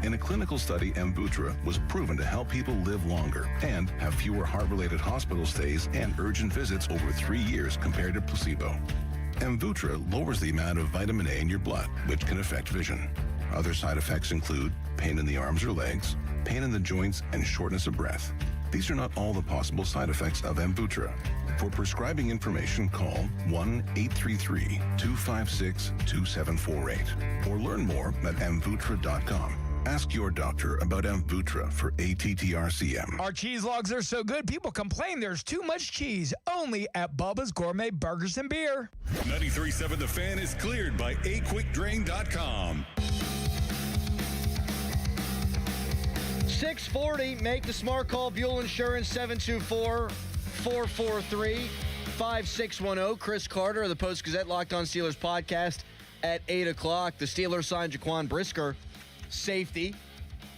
In a clinical study, Amvuttra was proven to help people live longer and have fewer heart-related hospital stays and urgent visits over 3 years compared to placebo. Amvuttra lowers the amount of vitamin A in your blood, which can affect vision. Other side effects include pain in the arms or legs, pain in the joints, and shortness of breath. These are not all the possible side effects of Amvuttra. For prescribing information, call 1-833-256-2748 or learn more at amvuttra.com. Ask your doctor about Amvuttra for ATTR-CM. Our cheese logs are so good, people complain there's too much cheese. Only at Bubba's Gourmet Burgers and Beer. 93.7 The Fan is cleared by aquickdrain.com. 640, make the smart call. Buell Insurance, 724-443-5610. Chris Carter of the Post-Gazette Locked On Steelers podcast at 8 o'clock. The Steelers signed Jaquan Brisker, safety,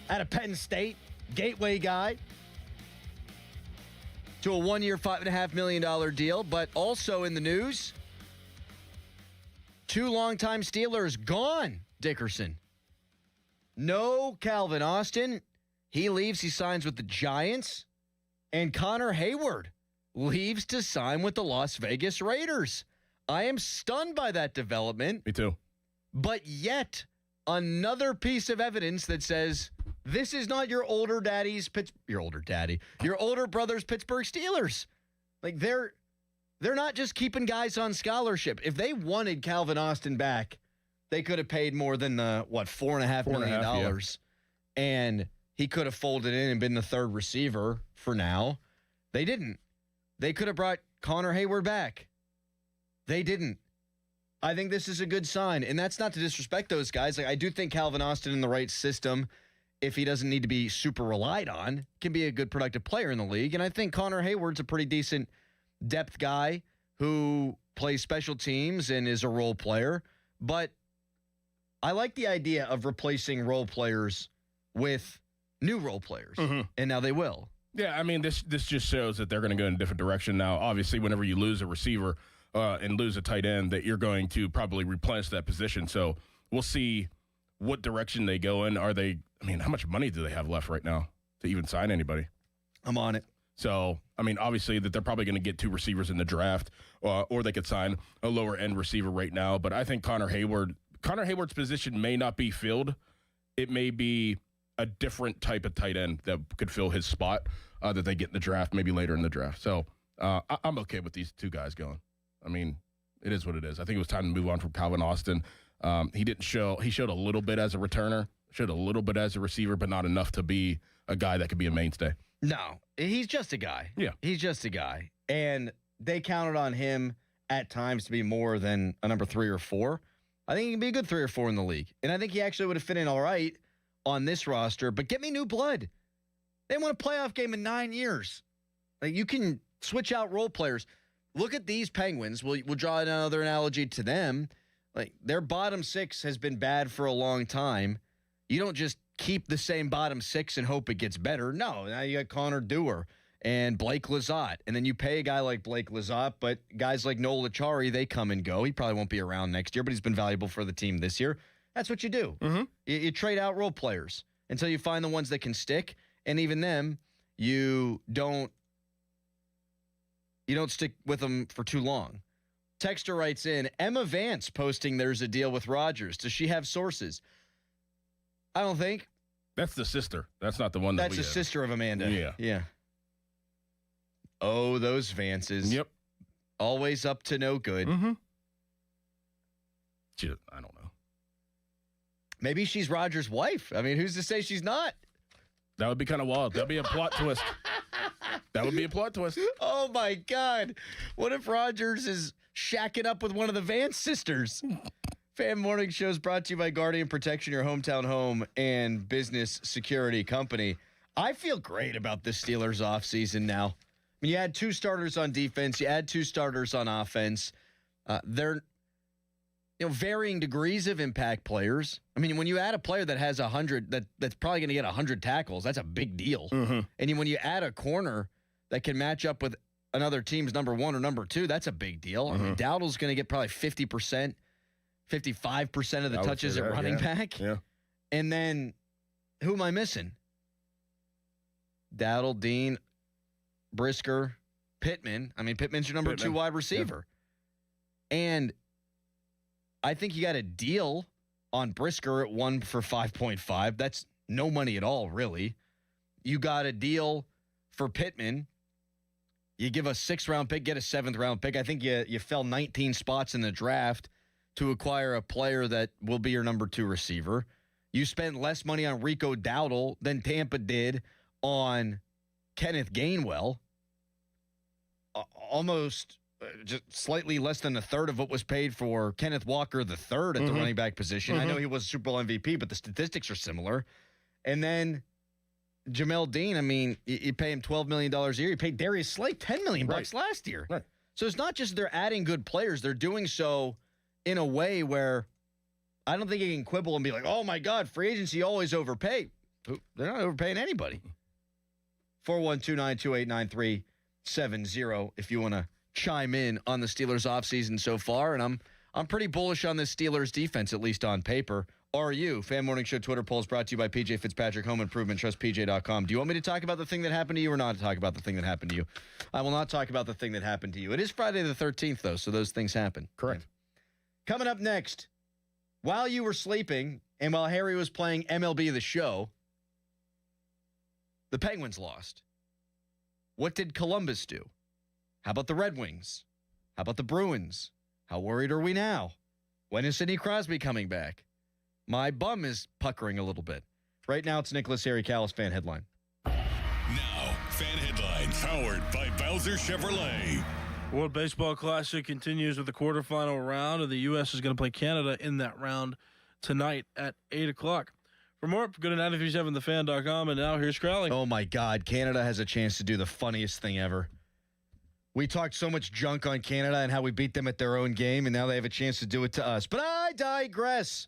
out of Penn State, gateway guy, to a one-year, $5.5 million deal. But also in the news, 2 longtime Steelers gone, Dickerson. No Calvin Austin. He leaves. He signs with the Giants. And Connor Hayward leaves to sign with the Las Vegas Raiders. I am stunned by that development. Me too. But yet, another piece of evidence that says this is not your older brother's Pittsburgh Steelers. Like they're not just keeping guys on scholarship. If they wanted Calvin Austin back, they could have paid more than the $4.5 million. Yeah. And he could have folded in and been the third receiver for now. They didn't. They could have brought Connor Hayward back. They didn't. I think this is a good sign, and that's not to disrespect those guys. Like I do think Calvin Austin in the right system, if he doesn't need to be super relied on, can be a good productive player in the league. And I think Connor Hayward's a pretty decent depth guy who plays special teams and is a role player. But I like the idea of replacing role players with new role players, and now they will. Yeah, I mean, this just shows that they're going to go in a different direction now. Obviously, whenever you lose a receiver and lose a tight end, that you're going to probably replenish that position. So we'll see what direction they go in. How much money do they have left right now to even sign anybody? I'm on it. So, obviously that they're probably going to get 2 receivers in the draft, or they could sign a lower-end receiver right now. But I think Connor Hayward's position may not be filled. It may be a different type of tight end that could fill his spot that they get in the draft, maybe later in the draft. So I'm okay with these 2 guys going. It is what it is. I think it was time to move on from Calvin Austin. He showed a little bit as a returner, showed a little bit as a receiver, but not enough to be a guy that could be a mainstay. No, he's just a guy. Yeah. He's just a guy. And they counted on him at times to be more than a number 3 or 4. I think he can be a good 3 or 4 in the league. And I think he actually would have fit in all right on this roster, but get me new blood. They won a playoff game in 9 years. Like you can switch out role players. Look at these Penguins. We'll draw another analogy to them. Like their bottom 6 has been bad for a long time. You don't just keep the same bottom 6 and hope it gets better. No, now you got Connor Dewar and Blake Lizotte, and then you pay a guy like Blake Lizotte, but guys like Noel Achari, they come and go. He probably won't be around next year, but he's been valuable for the team this year. That's what you do. You trade out role players until you find the ones that can stick, and even them, you don't stick with them for too long. Texter writes in, Emma Vance posting there's a deal with Rodgers. Does she have sources? I don't think. That's the sister. That's not the one That's the sister of Amanda. Yeah. Oh, those Vances. Yep. Always up to no good. I don't know. Maybe she's Rodgers' wife. Who's to say she's not? That would be kind of wild. That'd be a plot twist. That would be a plot twist. Oh, my God. What if Rodgers is shacking up with one of the Vance sisters? Fan Morning Show is brought to you by Guardian Protection, your hometown home and business security company. I feel great about this Steelers offseason now. You had 2 starters on defense. You add 2 starters on offense. They're varying degrees of impact players. When you add a player that has 100, that's probably going to get 100 tackles, that's a big deal. And when you add a corner that can match up with another team's number 1 or number 2, that's a big deal. Dowdle's going to get probably 50%, 55% of the touches at running back. Yeah. And then who am I missing? Dowdle, Dean, Brisker, Pittman. Pittman's your number 2 wide receiver. Yeah. And I think you got a deal on Brisker at 1 for 5.5. That's no money at all, really. You got a deal for Pittman. You give a 6th-round pick, get a 7th-round pick. I think you fell 19 spots in the draft to acquire a player that will be your number 2 receiver. You spent less money on Rico Dowdle than Tampa did on Kenneth Gainwell. Almost just slightly less than a third of what was paid for Kenneth Walker III at the running back position. I know he was a Super Bowl MVP, but the statistics are similar. And then Jamel Dean, I mean, you pay him $12 million a year. You paid Darius Slay $10 million last year. Right. So it's not just they're adding good players. They're doing so in a way where I don't think you can quibble and be like, oh, my God, free agency always overpay. They're not overpaying anybody. 412-928-9370 if you want to chime in on the Steelers offseason so far. And I'm pretty bullish on this Steelers defense, at least on paper. Are you? Fan Morning Show Twitter polls brought to you by PJ Fitzpatrick Home Improvement, TrustPJ.com. Do you want me to talk about the thing that happened to you or not talk about the thing that happened to you? I will not talk about the thing that happened to you. It is Friday the 13th, though, so those things happen. Correct. Coming up next, while you were sleeping and while Harry was playing MLB The Show, the Penguins lost. What did Columbus do? How about the Red Wings? How about the Bruins? How worried are we now? When is Sidney Crosby coming back? My bum is puckering a little bit. Right now, it's Nicholas Harry Callis Fan Headline. Now, Fan Headlines, powered by Bowser Chevrolet. World Baseball Classic continues with the quarterfinal round, and the U.S. is going to play Canada in that round tonight at 8 o'clock. For more, go to 937thefan.com, and now here's Crowley. Oh, my God. Canada has a chance to do the funniest thing ever. We talked so much junk on Canada and how we beat them at their own game, and now they have a chance to do it to us. But I digress.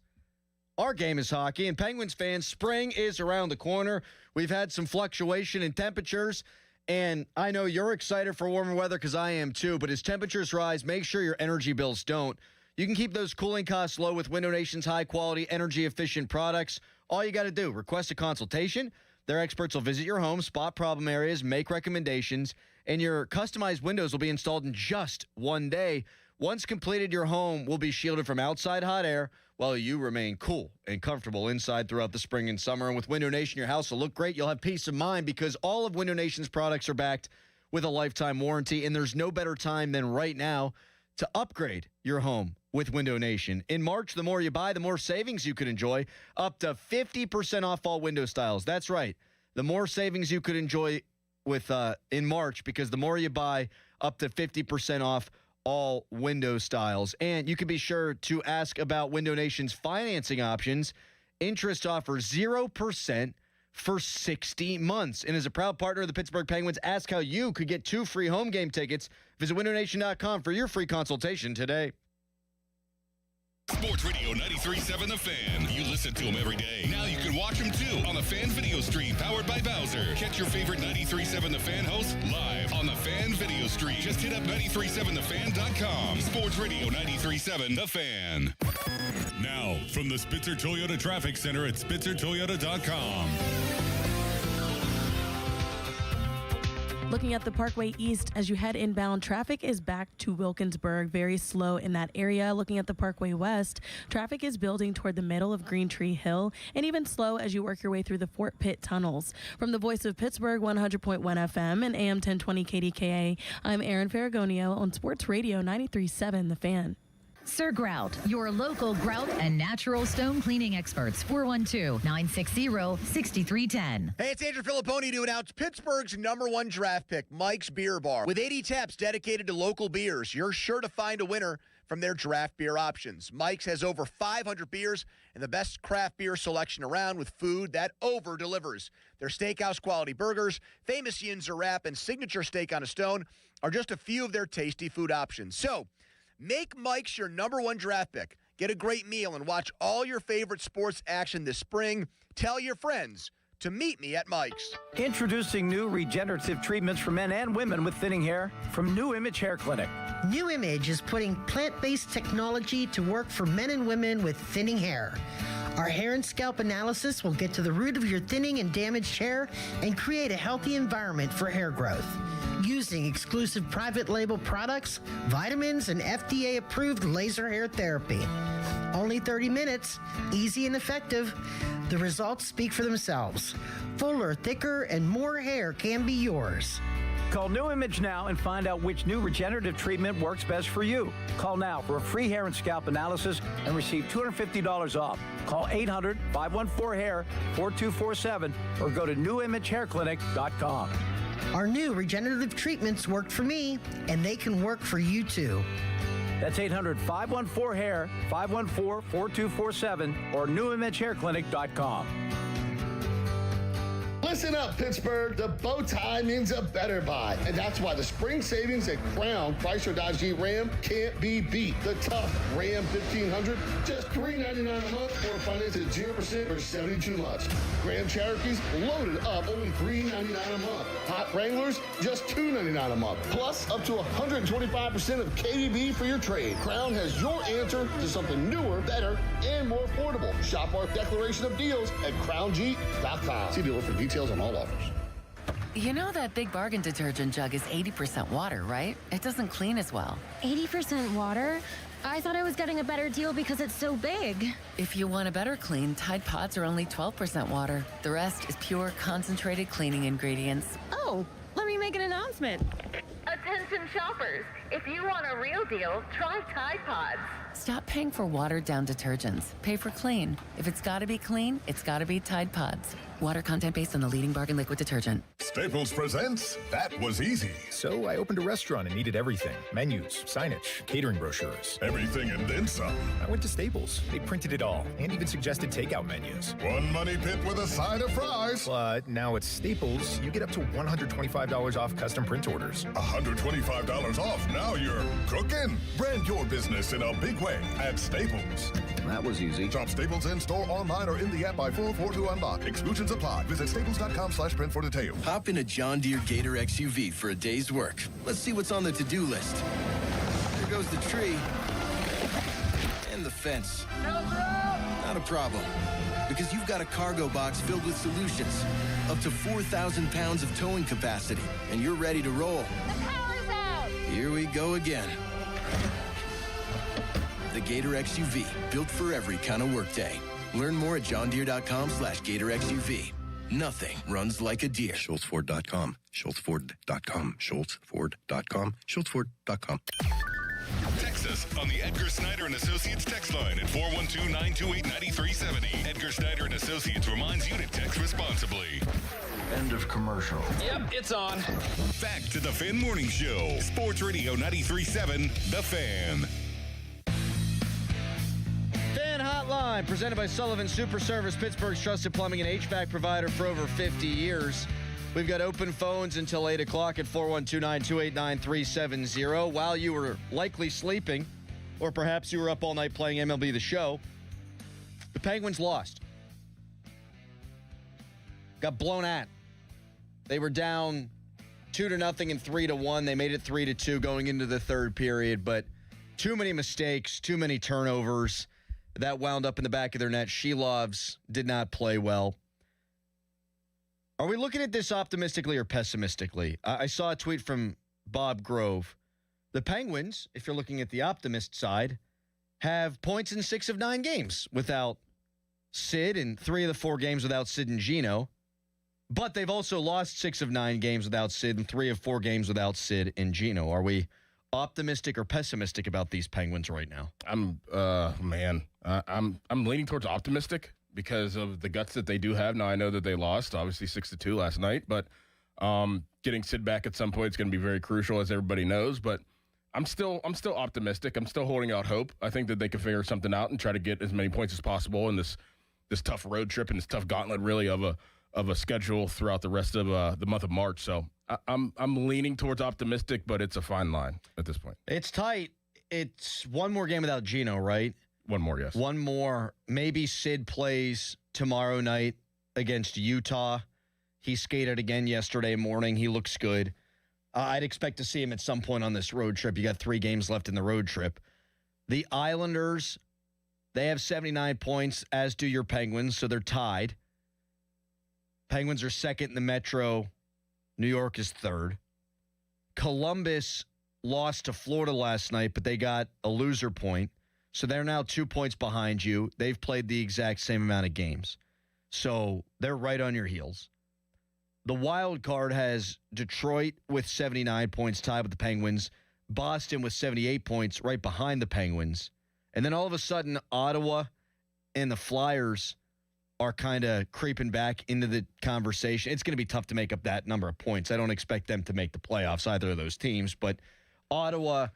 Our game is hockey, and Penguins fans, spring is around the corner. We've had some fluctuation in temperatures, and I know you're excited for warmer weather because I am too, but as temperatures rise, make sure your energy bills don't. You can keep those cooling costs low with Window Nation's high-quality, energy-efficient products. All you got to do, request a consultation. Their experts will visit your home, spot problem areas, make recommendations, and your customized windows will be installed in just one day. Once completed, your home will be shielded from outside hot air while you remain cool and comfortable inside throughout the spring and summer. And with Window Nation, your house will look great. You'll have peace of mind because all of Window Nation's products are backed with a lifetime warranty, and there's no better time than right now to upgrade your home with Window Nation. In March, the more you buy, the more savings you could enjoy, up to 50% off all window styles. That's right. The more savings you could enjoy with in March, because the more you buy, up to 50% off all window styles. And you can be sure to ask about Window Nation's financing options. Interest offers 0% for 60 months. And as a proud partner of the Pittsburgh Penguins, ask how you could get 2 free home game tickets. Visit windownation.com for your free consultation today. Sports Radio 93.7 The Fan. You listen to them every day. Now you can watch them too on the Fan Video Stream powered by Bowser. Catch your favorite 93.7 The Fan hosts live on the Fan Video Stream. Just hit up 937thefan.com. Sports Radio 93.7 The Fan. Now, from the Spitzer Toyota Traffic Center at spitzertoyota.com. Looking at the Parkway East, as you head inbound, traffic is back to Wilkinsburg, very slow in that area. Looking at the Parkway West, traffic is building toward the middle of Green Tree Hill, and even slow as you work your way through the Fort Pitt tunnels. From the Voice of Pittsburgh, 100.1 FM and AM 1020 KDKA, I'm Erin Ferragonio on Sports Radio 93.7 The Fan. Sir Grout, your local grout and natural stone cleaning experts. 412-960-6310. Hey, it's Andrew Filipponi to announce Pittsburgh's #1 draft pick, Mike's Beer Bar. With 80 taps dedicated to local beers, you're sure to find a winner from their draft beer options. Mike's has over 500 beers and the best craft beer selection around with food that over-delivers. Their steakhouse quality burgers, famous Yinzer wrap, and signature steak on a stone are just a few of their tasty food options. So, make Mike's your #1 draft pick. Get a great meal and watch all your favorite sports action this spring. Tell your friends to meet me at Mike's. Introducing new regenerative treatments for men and women with thinning hair from New Image Hair Clinic. New Image is putting plant-based technology to work for men and women with thinning hair. Our hair and scalp analysis will get to the root of your thinning and damaged hair and create a healthy environment for hair growth. Using exclusive private label products, vitamins, and FDA-approved laser hair therapy. Only 30 minutes, easy and effective. The results speak for themselves. Fuller, thicker, and more hair can be yours. Call New Image now and find out which new regenerative treatment works best for you. Call now for a free hair and scalp analysis and receive $250 off. Call 800-514-HAIR 4247 or go to newimagehairclinic.com. Our new regenerative treatments worked for me, and they can work for you too. That's 800-514-HAIR 514-4247 or newimagehairclinic.com. Listen up, Pittsburgh. The bow tie means a better buy. And that's why the spring savings at Crown Chrysler Dodge Jeep Ram can't be beat. The tough Ram 1500, just $399 a month or finance at 0% for 72 months. Grand Cherokees loaded up, only $399 a month. Hot Wranglers, just $299 a month. Plus, up to 125% of KDB for your trade. Crown has your answer to something newer, better, and more affordable. Shop our declaration of deals at crownjeep.com. See dealer for details on all offers. You know that Big Bargain detergent jug is 80% water, right? It doesn't clean as well. 80% water? I thought I was getting a better deal because it's so big. If you want a better clean, Tide Pods are only 12% water. The rest is pure, concentrated cleaning ingredients. Oh, let me make an announcement. Attention shoppers, if you want a real deal, try Tide Pods. Stop paying for watered-down detergents. Pay for clean. If it's got to be clean, it's got to be Tide Pods. Water content based on the leading bargain liquid detergent. Staples presents That Was Easy. So I opened a restaurant and needed everything. Menus, signage, catering brochures. Everything and then some. I went to Staples. They printed it all and even suggested takeout menus. One money pit with a side of fries. But now at Staples, you get up to $125 off custom print orders. $125 off. Now you're cooking. Brand your business in a big way at Staples. That was easy. Shop Staples in-store, online, or in the app by 4/4 to unlock. Exclusions apply. Visit staples.com/print for details. Hop in a John Deere Gator XUV for a day's work. Let's see what's on the to-do list. There goes the tree. And the fence. Not a problem. Because you've got a cargo box filled with solutions. Up to 4,000 pounds of towing capacity. And you're ready to roll. The power's out! Here we go again. The Gator XUV, built for every kind of workday. Learn more at johndeere.com/Gator XUV. Nothing runs like a Deere. SchultzFord.com. SchultzFord.com. SchultzFord.com. SchultzFord.com. Text us on the Edgar Snyder and Associates text line at 412-928-9370. Edgar Snyder and Associates reminds you to text responsibly. End of commercial. Yep, it's on. Back to the Fan Morning Show. Sports Radio 93.7, The Fan. Fan Hotline, presented by Sullivan Super Service, Pittsburgh's trusted plumbing and HVAC provider for over 50 years. We've got open phones until 8 o'clock at 412-928-9370. While you were likely sleeping, or perhaps you were up all night playing MLB The Show, the Penguins lost. Got blown at. They were down 2-0 and 3-1. They made it 3-2 going into the third period, but too many mistakes, too many turnovers. That wound up in the back of their net. Shelovs did not play well. Are we looking at this optimistically or pessimistically? I saw a tweet from Bob Grove. The Penguins, if you're looking at the optimist side, have points in 6 of 9 games without Sid and 3 of the 4 games without Sid and Gino. But they've also lost 6 of 9 games without Sid and 3 of 4 games without Sid and Gino. Are we optimistic or pessimistic about these Penguins right now? I'm leaning towards optimistic because of the guts that they do have. Now I know that they lost, obviously 6-2 last night, but getting Sid back at some point is going to be very crucial, as everybody knows. But I'm still optimistic. I'm still holding out hope. I think that they can figure something out and try to get as many points as possible in this tough road trip and this tough gauntlet, really, of a schedule throughout the rest of the month of March. So I'm leaning towards optimistic, but it's a fine line at this point. It's tight. It's one more game without Gino, right? One more, yes. One more. Maybe Sid plays tomorrow night against Utah. He skated again yesterday morning. He looks good. I'd expect to see him at some point on this road trip. You got 3 games left in the road trip. The Islanders, they have 79 points, as do your Penguins, so they're tied. Penguins are second in the Metro. New York is third. Columbus lost to Florida last night, but they got a loser point. So they're now 2 points behind you. They've played the exact same amount of games. So they're right on your heels. The wild card has Detroit with 79 points, tied with the Penguins. Boston with 78 points, right behind the Penguins. And then all of a sudden, Ottawa and the Flyers are kind of creeping back into the conversation. It's going to be tough to make up that number of points. I don't expect them to make the playoffs, either of those teams. But Ottawa,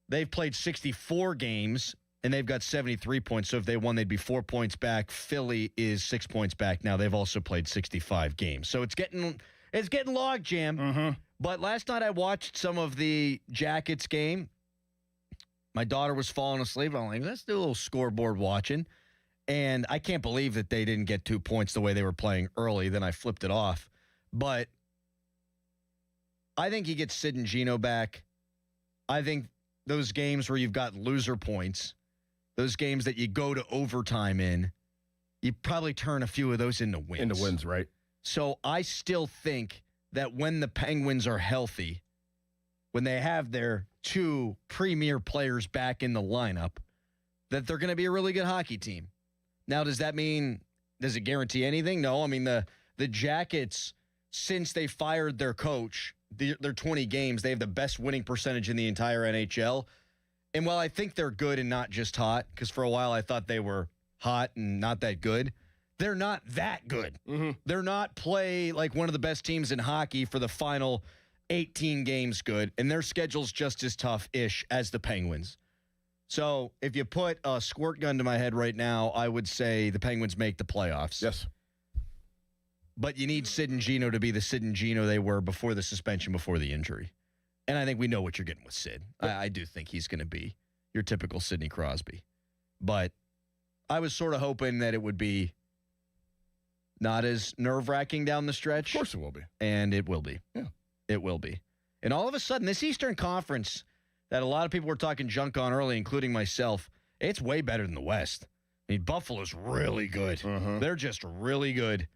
they've played 64 games, and they've got 73 points. So if they won, they'd be 4 points back. Philly is 6 points back now. They've also played 65 games. So it's getting logjam. Mm-hmm. But last night I watched some of the Jackets game. My daughter was falling asleep. I'm like, let's do a little scoreboard watching. And I can't believe that they didn't get 2 points the way they were playing early. Then I flipped it off. But I think you get Sid and Gino back. I think those games where you've got loser points, those games that you go to overtime in, you probably turn a few of those into wins. Into wins, right. So I still think that when the Penguins are healthy, when they have their 2 premier players back in the lineup, that they're going to be a really good hockey team. Now, does it guarantee anything? No. I mean, the Jackets, since they fired their coach, their 20 games, they have the best winning percentage in the entire NHL. And while I think they're good and not just hot, because for a while I thought they were hot and not that good, they're not that good. Mm-hmm. They're not play like one of the best teams in hockey for the final 18 games good, and their schedule's just as tough-ish as the Penguins. So if you put a squirt gun to my head right now, I would say the Penguins make the playoffs. Yes. But you need Sid and Gino to be the Sid and Gino they were before the suspension, before the injury. And I think we know what you're getting with Sid. I do think he's going to be your typical Sidney Crosby. But I was sort of hoping that it would be not as nerve-wracking down the stretch. Of course it will be. And it will be. Yeah. It will be. And all of a sudden, this Eastern Conference that a lot of people were talking junk on early, including myself, it's way better than the West. I mean, Buffalo's really good. Mm-hmm. They're just really good.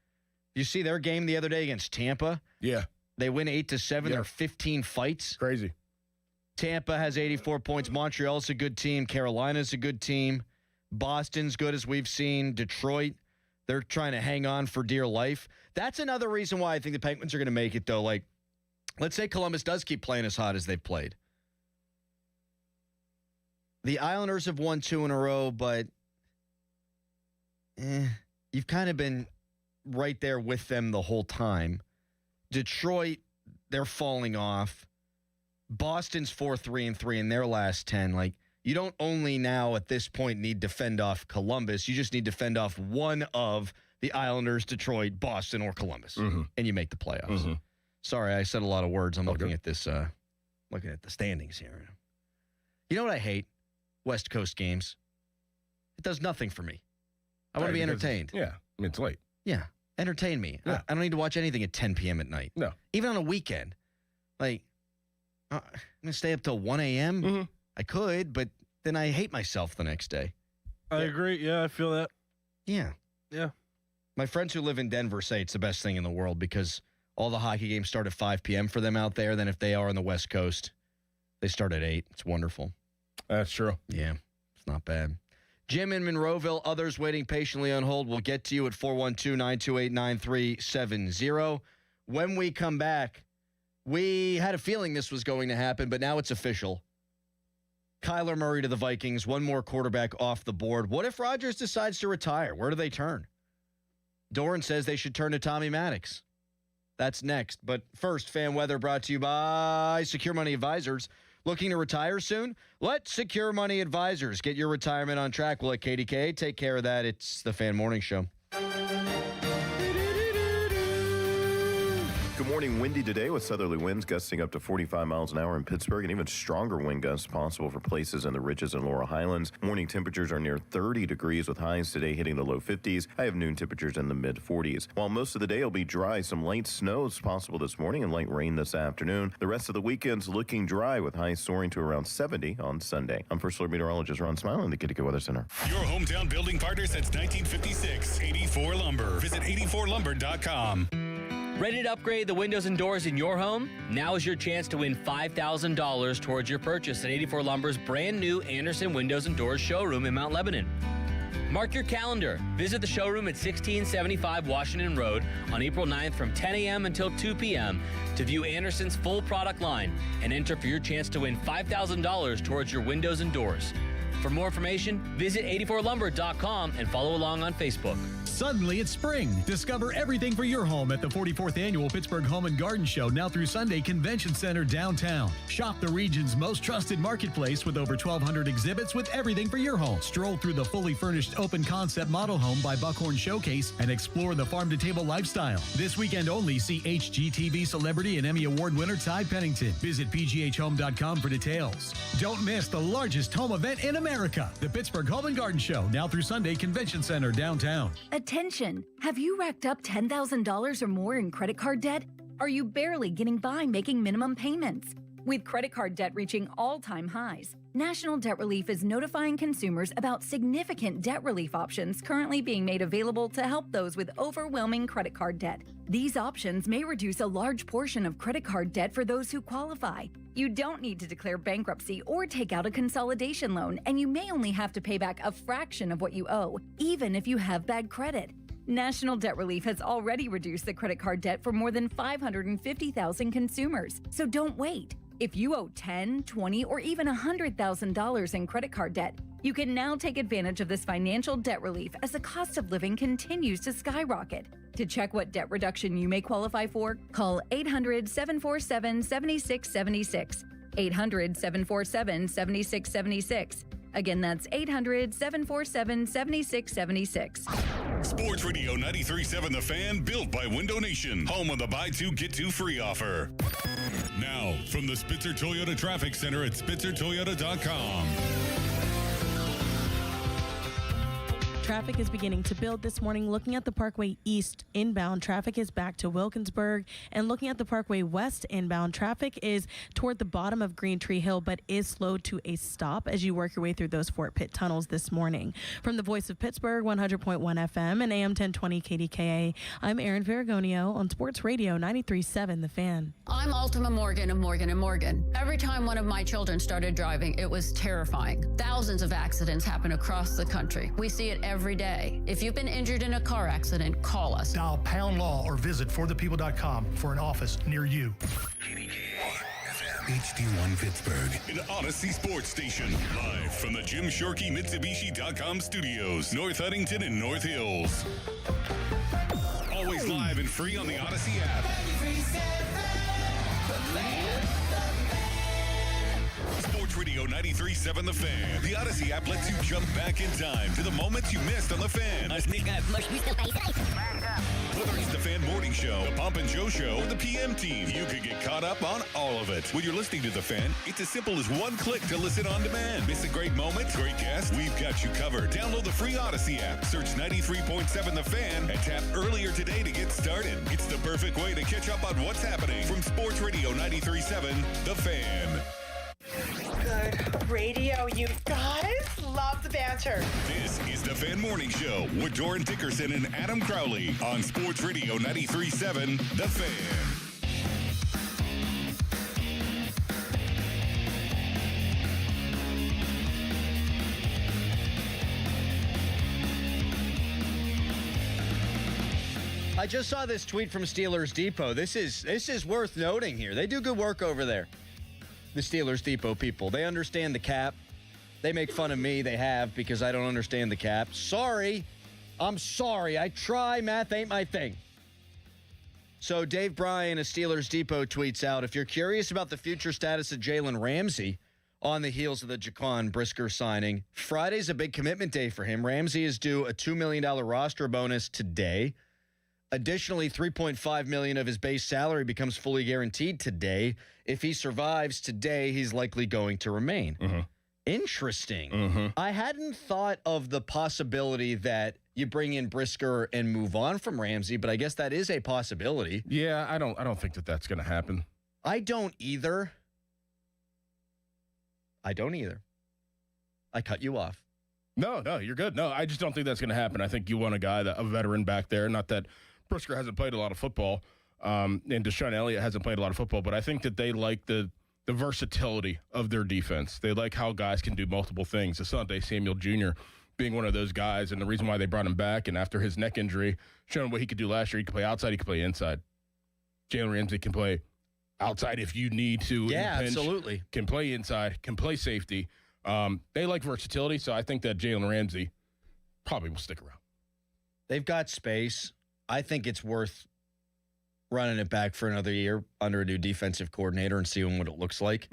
You see their game the other day against Tampa? Yeah. They win 8-7. Yeah. They're 15 fights. Crazy. Tampa has 84 points. Montreal's a good team. Carolina's a good team. Boston's good, as we've seen. Detroit, they're trying to hang on for dear life. That's another reason why I think the Penguins are going to make it, though. Like, let's say Columbus does keep playing as hot as they've played. The Islanders have won 2 in a row, but you've kind of been right there with them the whole time. Detroit, they're falling off. Boston's 4-3-3 in their last 10. Like, you don't only now at this point need to fend off Columbus. You just need to fend off one of the Islanders, Detroit, Boston, or Columbus, and you make the playoffs. Mm-hmm. Sorry, I said a lot of words. I'm looking at this, looking at the standings here. You know what I hate? West Coast games. It does nothing for me. I want to be entertained. Yeah, I mean, it's late. Yeah, entertain me. Yeah. I don't need to watch anything at 10 p.m. at night. No. Even on a weekend. Like, I'm going to stay up till 1 a.m.? Mm-hmm. I could, but then I hate myself the next day. I agree. Yeah, I feel that. Yeah. Yeah. My friends who live in Denver say it's the best thing in the world because all the hockey games start at 5 p.m. for them out there. Then if they are on the West Coast, they start at 8. It's wonderful. That's true. Yeah, it's not bad. Jim in Monroeville, others waiting patiently on hold. We'll get to you at 412-928-9370. When we come back, we had a feeling this was going to happen, but now it's official. Kyler Murray to the Vikings, one more quarterback off the board. What if Rodgers decides to retire? Where do they turn? Doran says they should turn to Tommy Maddox. That's next. But first, fan weather brought to you by Secure Money Advisors. Looking to retire soon? Let Secure Money Advisors get your retirement on track. We'll let KDK take care of that. It's the Fan Morning Show. Good morning. Windy today with southerly winds gusting up to 45 miles an hour in Pittsburgh and even stronger wind gusts possible for places in the ridges and Laurel Highlands. Morning temperatures are near 30 degrees with highs today hitting the low 50s. I have noon temperatures in the mid 40s. While most of the day will be dry, some light snow is possible this morning and light rain this afternoon. The rest of the weekend's looking dry with highs soaring to around 70 on Sunday. I'm First Alert Meteorologist Ron Smiley, the KDK Weather Center. Your hometown building partner since 1956, 84 Lumber. Visit 84lumber.com. Ready to upgrade the windows and doors in your home? Now is your chance to win $5,000 towards your purchase at 84 Lumber's brand new Anderson Windows and Doors showroom in Mount Lebanon. Mark your calendar. Visit the showroom at 1675 Washington Road on April 9th from 10 a.m. until 2 p.m. to view Anderson's full product line and enter for your chance to win $5,000 towards your windows and doors. For more information, visit 84lumber.com and follow along on Facebook. Suddenly it's spring. Discover everything for your home at the 44th Annual Pittsburgh Home and Garden Show now through Sunday, Convention Center downtown. Shop the region's most trusted marketplace with over 1,200 exhibits with everything for your home. Stroll through the fully furnished open concept model home by Buckhorn Showcase and explore the farm-to-table lifestyle. This weekend only, see HGTV celebrity and Emmy Award winner Ty Pennington. Visit pghhome.com for details. Don't miss the largest home event in America, the Pittsburgh Home and Garden Show now through Sunday, Convention Center downtown. Attention! Have you racked up $10,000 or more in credit card debt? Are you barely getting by making minimum payments? With credit card debt reaching all-time highs, National Debt Relief is notifying consumers about significant debt relief options currently being made available to help those with overwhelming credit card debt. These options may reduce a large portion of credit card debt for those who qualify. You don't need to declare bankruptcy or take out a consolidation loan, and you may only have to pay back a fraction of what you owe, even if you have bad credit. National Debt Relief has already reduced the credit card debt for more than 550,000 consumers, so don't wait. If you owe $10,000, $20,000, or even $100,000 in credit card debt, you can now take advantage of this financial debt relief as the cost of living continues to skyrocket. To check what debt reduction you may qualify for, call 800-747-7676. 800-747-7676. Again, that's 800-747-7676. Sports Radio 93.7 The Fan, built by Window Nation, home of the buy two, get two free offer. Now, from the Spitzer Toyota Traffic Center at SpitzerToyota.com. Traffic is beginning to build this morning. Looking at the Parkway East inbound, traffic is back to Wilkinsburg. And looking at the Parkway West inbound, traffic is toward the bottom of Green Tree Hill, but is slowed to a stop as you work your way through those Fort Pitt tunnels this morning. From the Voice of Pittsburgh, 100.1 FM and AM 1020 KDKA, I'm Erin Ferragonio on Sports Radio 93.7 The Fan. I'm Ultima Morgan of Morgan & Morgan. Every time one of my children started driving, it was terrifying. Thousands of accidents happen across the country. We see it every day. If you've been injured in a car accident, call us. Dial Pound Law or visit forthepeople.com for an office near you. HD1 Pittsburgh, an Odyssey sports station, live from the Jim Shorkey Mitsubishi.com studios, North Huntington and North Hills. Always live and free on the Odyssey app. Sports Radio 93.7 The Fan. The Odyssey app lets you jump back in time to the moments you missed on The Fan. Whether it's the Fan Morning Show, the Pomp and Joe Show, or the PM Team, you can get caught up on all of it. When you're listening to The Fan, it's as simple as one click to listen on demand. Miss a great moment, great guest? We've got you covered. Download the free Odyssey app, search 93.7 The Fan, and tap earlier today to get started. It's the perfect way to catch up on what's happening from Sports Radio 93.7 The Fan. Good radio, you guys. Love the banter. This is the Fan Morning Show with Doran Dickerson and Adam Crowley on Sports Radio 93.7 The Fan. I just saw this tweet from Steelers Depot. This is worth noting here. They do good work over there. The Steelers Depot people. They understand the cap. They make fun of me. They have, because I don't understand the cap. Sorry. I'm sorry. I try. Math ain't my thing. So Dave Bryan of Steelers Depot tweets out, if you're curious about the future status of Jalen Ramsey on the heels of the Jaquan Brisker signing, Friday's a big commitment day for him. Ramsey is due a $2 million roster bonus today. Additionally, $3.5 million of his base salary becomes fully guaranteed today. If he survives today, he's likely going to remain. Mm-hmm. Interesting. Mm-hmm. I hadn't thought of the possibility that you bring in Brisker and move on from Ramsey, but I guess that is a possibility. Yeah, I don't think that that's going to happen. I don't either. I cut you off. No, you're good. No, I just don't think that's going to happen. I think you want a veteran back there. Not that Brisker hasn't played a lot of football, and Deshaun Elliott hasn't played a lot of football, but I think that they like the versatility of their defense. They like how guys can do multiple things. Asante Samuel Jr. being one of those guys, and the reason why they brought him back, and after his neck injury, showing what he could do last year. He could play outside, he could play inside. Jalen Ramsey can play outside if you need to. Yeah, in the pinch, absolutely. Can play inside, can play safety. They like versatility, so I think that Jalen Ramsey probably will stick around. They've got space. I think it's worth running it back for another year under a new defensive coordinator and seeing what it looks like.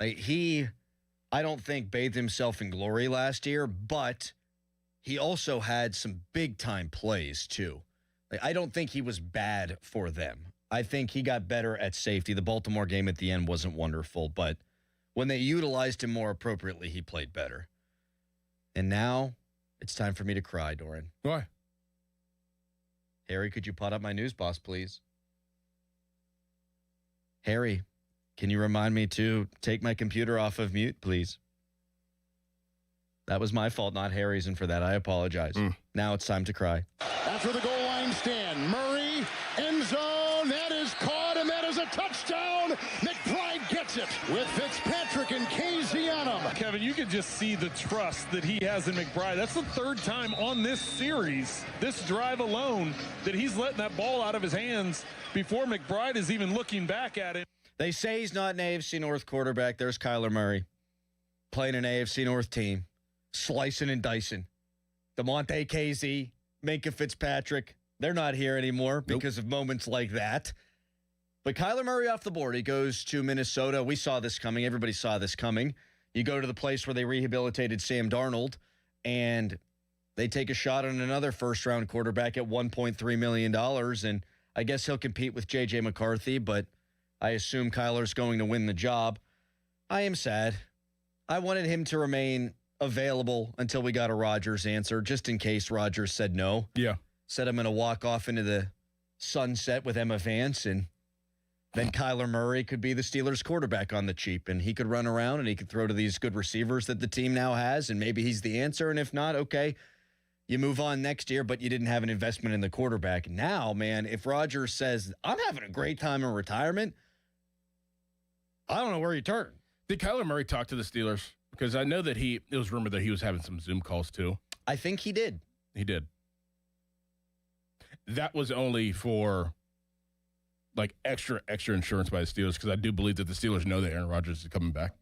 I don't think bathed himself in glory last year, but he also had some big-time plays, too. I don't think he was bad for them. I think he got better at safety. The Baltimore game at the end wasn't wonderful, but when they utilized him more appropriately, he played better. And now it's time for me to cry, Doran. Why? Harry, could you pot up my news boss, please? Harry, can you remind me to take my computer off of mute, please? That was my fault, not Harry's, and for that I apologize. Now it's time to cry. After the goal line stand, Murray, end zone, that is caught, and that is a touchdown. McBride gets it with Fitzpatrick and Casey on him. Kevin, you can just see the trust that he has in McBride. That's the third time on this series, this drive alone, that he's letting that ball out of his hands before McBride is even looking back at it. They say he's not an AFC North quarterback. There's Kyler Murray playing an AFC North team, slicing and dicing. DeMonte Casey, Minka Fitzpatrick, they're not here anymore because of moments like that. But Kyler Murray off the board. He goes to Minnesota. We saw this coming. Everybody saw this coming. You go to the place where they rehabilitated Sam Darnold, and they take a shot on another first-round quarterback at $1.3 million, and I guess he'll compete with J.J. McCarthy, but I assume Kyler's going to win the job. I am sad. I wanted him to remain available until we got a Rodgers answer, just in case Rodgers said no. Yeah. Said I'm going to walk off into the sunset with Emma Vance, and then Kyler Murray could be the Steelers quarterback on the cheap, and he could run around and he could throw to these good receivers that the team now has, and maybe he's the answer, and if not, okay, you move on next year, but you didn't have an investment in the quarterback. Now, man, if Rodgers says, I'm having a great time in retirement, I don't know where you turn. Did Kyler Murray talk to the Steelers? Because I know that it was rumored that he was having some Zoom calls too. I think he did. He did. That was only for like extra insurance by the Steelers, because I do believe that the Steelers know that Aaron Rodgers is coming back.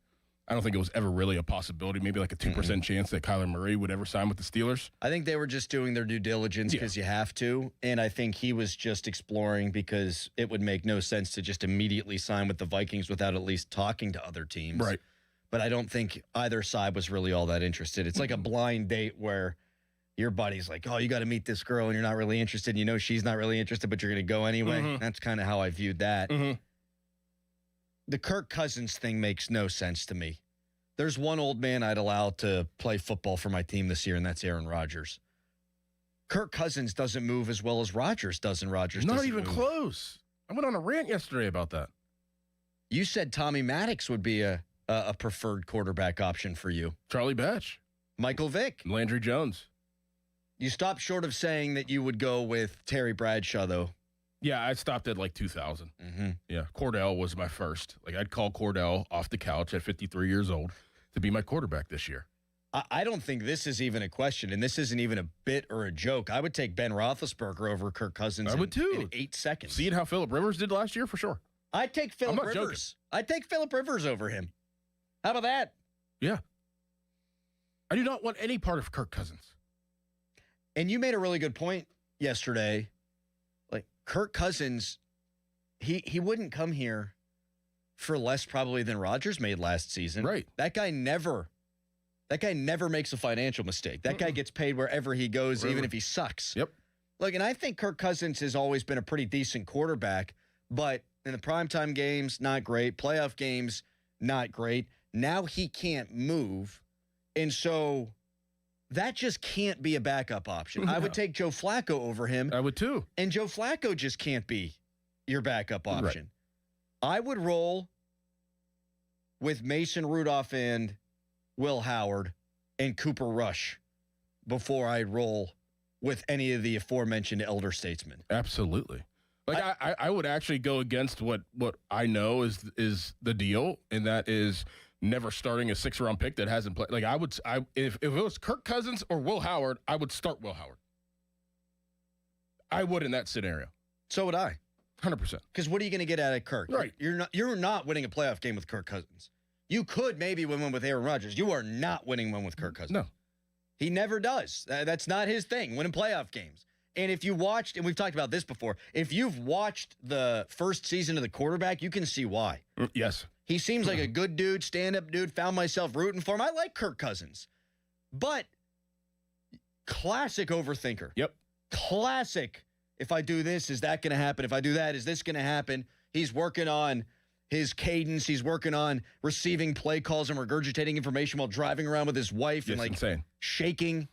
I don't think it was ever really a possibility, maybe like a 2% chance that Kyler Murray would ever sign with the Steelers. I think they were just doing their due diligence because you have to, and I think he was just exploring because it would make no sense to just immediately sign with the Vikings without at least talking to other teams. Right. But I don't think either side was really all that interested. It's like a blind date where your buddy's like, oh, you got to meet this girl, and you're not really interested. You know she's not really interested, but you're going to go anyway. That's kind of how I viewed that. The Kirk Cousins thing makes no sense to me. There's one old man I'd allow to play football for my team this year, and that's Aaron Rodgers. Kirk Cousins doesn't move as well as Rodgers does, and Rodgers not doesn't even move. close. I went on a rant yesterday about that. You said Tommy Maddox would be a preferred quarterback option for you. Charlie Batch. Michael Vick. Landry Jones. You stopped short of saying that you would go with Terry Bradshaw, though. Yeah, I stopped at like 2000. Yeah, Cordell was my first. Like, I'd call Cordell off the couch at 53 years old to be my quarterback this year. I don't think this is even a question, and this isn't even a bit or a joke. I would take Ben Roethlisberger over Kirk Cousins in 8 seconds. Seeing how Phillip Rivers did last year, for sure. I'd take Phillip Rivers. I'd take Phillip Rivers over him. How about that? Yeah. I do not want any part of Kirk Cousins. And you made a really good point yesterday. Like, Kirk Cousins, he wouldn't come here for less probably than Rodgers made last season. Right. That guy never makes a financial mistake. That guy gets paid wherever he goes, even if he sucks. Yep. Look, and I think Kirk Cousins has always been a pretty decent quarterback, but in the primetime games, not great. Playoff games, not great. Now he can't move. And so that just can't be a backup option. No. I would take Joe Flacco over him. I would too. And Joe Flacco just can't be your backup option. Right. I would roll with Mason Rudolph and Will Howard and Cooper Rush before I'd roll with any of the aforementioned elder statesmen. Absolutely. Like, I would actually go against what I know is the deal, and that is never starting a 6th-round pick that hasn't played. Like if it was Kirk Cousins or Will Howard, I would start Will Howard. I would in that scenario. So would I. 100%. Because what are you going to get out of Kirk? Right. You're not winning a playoff game with Kirk Cousins. You could maybe win one with Aaron Rodgers. You are not winning one with Kirk Cousins. No. He never does. That's not his thing, winning playoff games. And if you watched, and we've talked about this before, if you've watched the first season of the quarterback, you can see why. Yes. He seems like a good dude, stand-up dude, found myself rooting for him. I like Kirk Cousins. But classic overthinker. Yep. Classic. If I do this, is that going to happen? If I do that, is this going to happen? He's working on his cadence. He's working on receiving play calls and regurgitating information while driving around with his wife and insane. Shaking.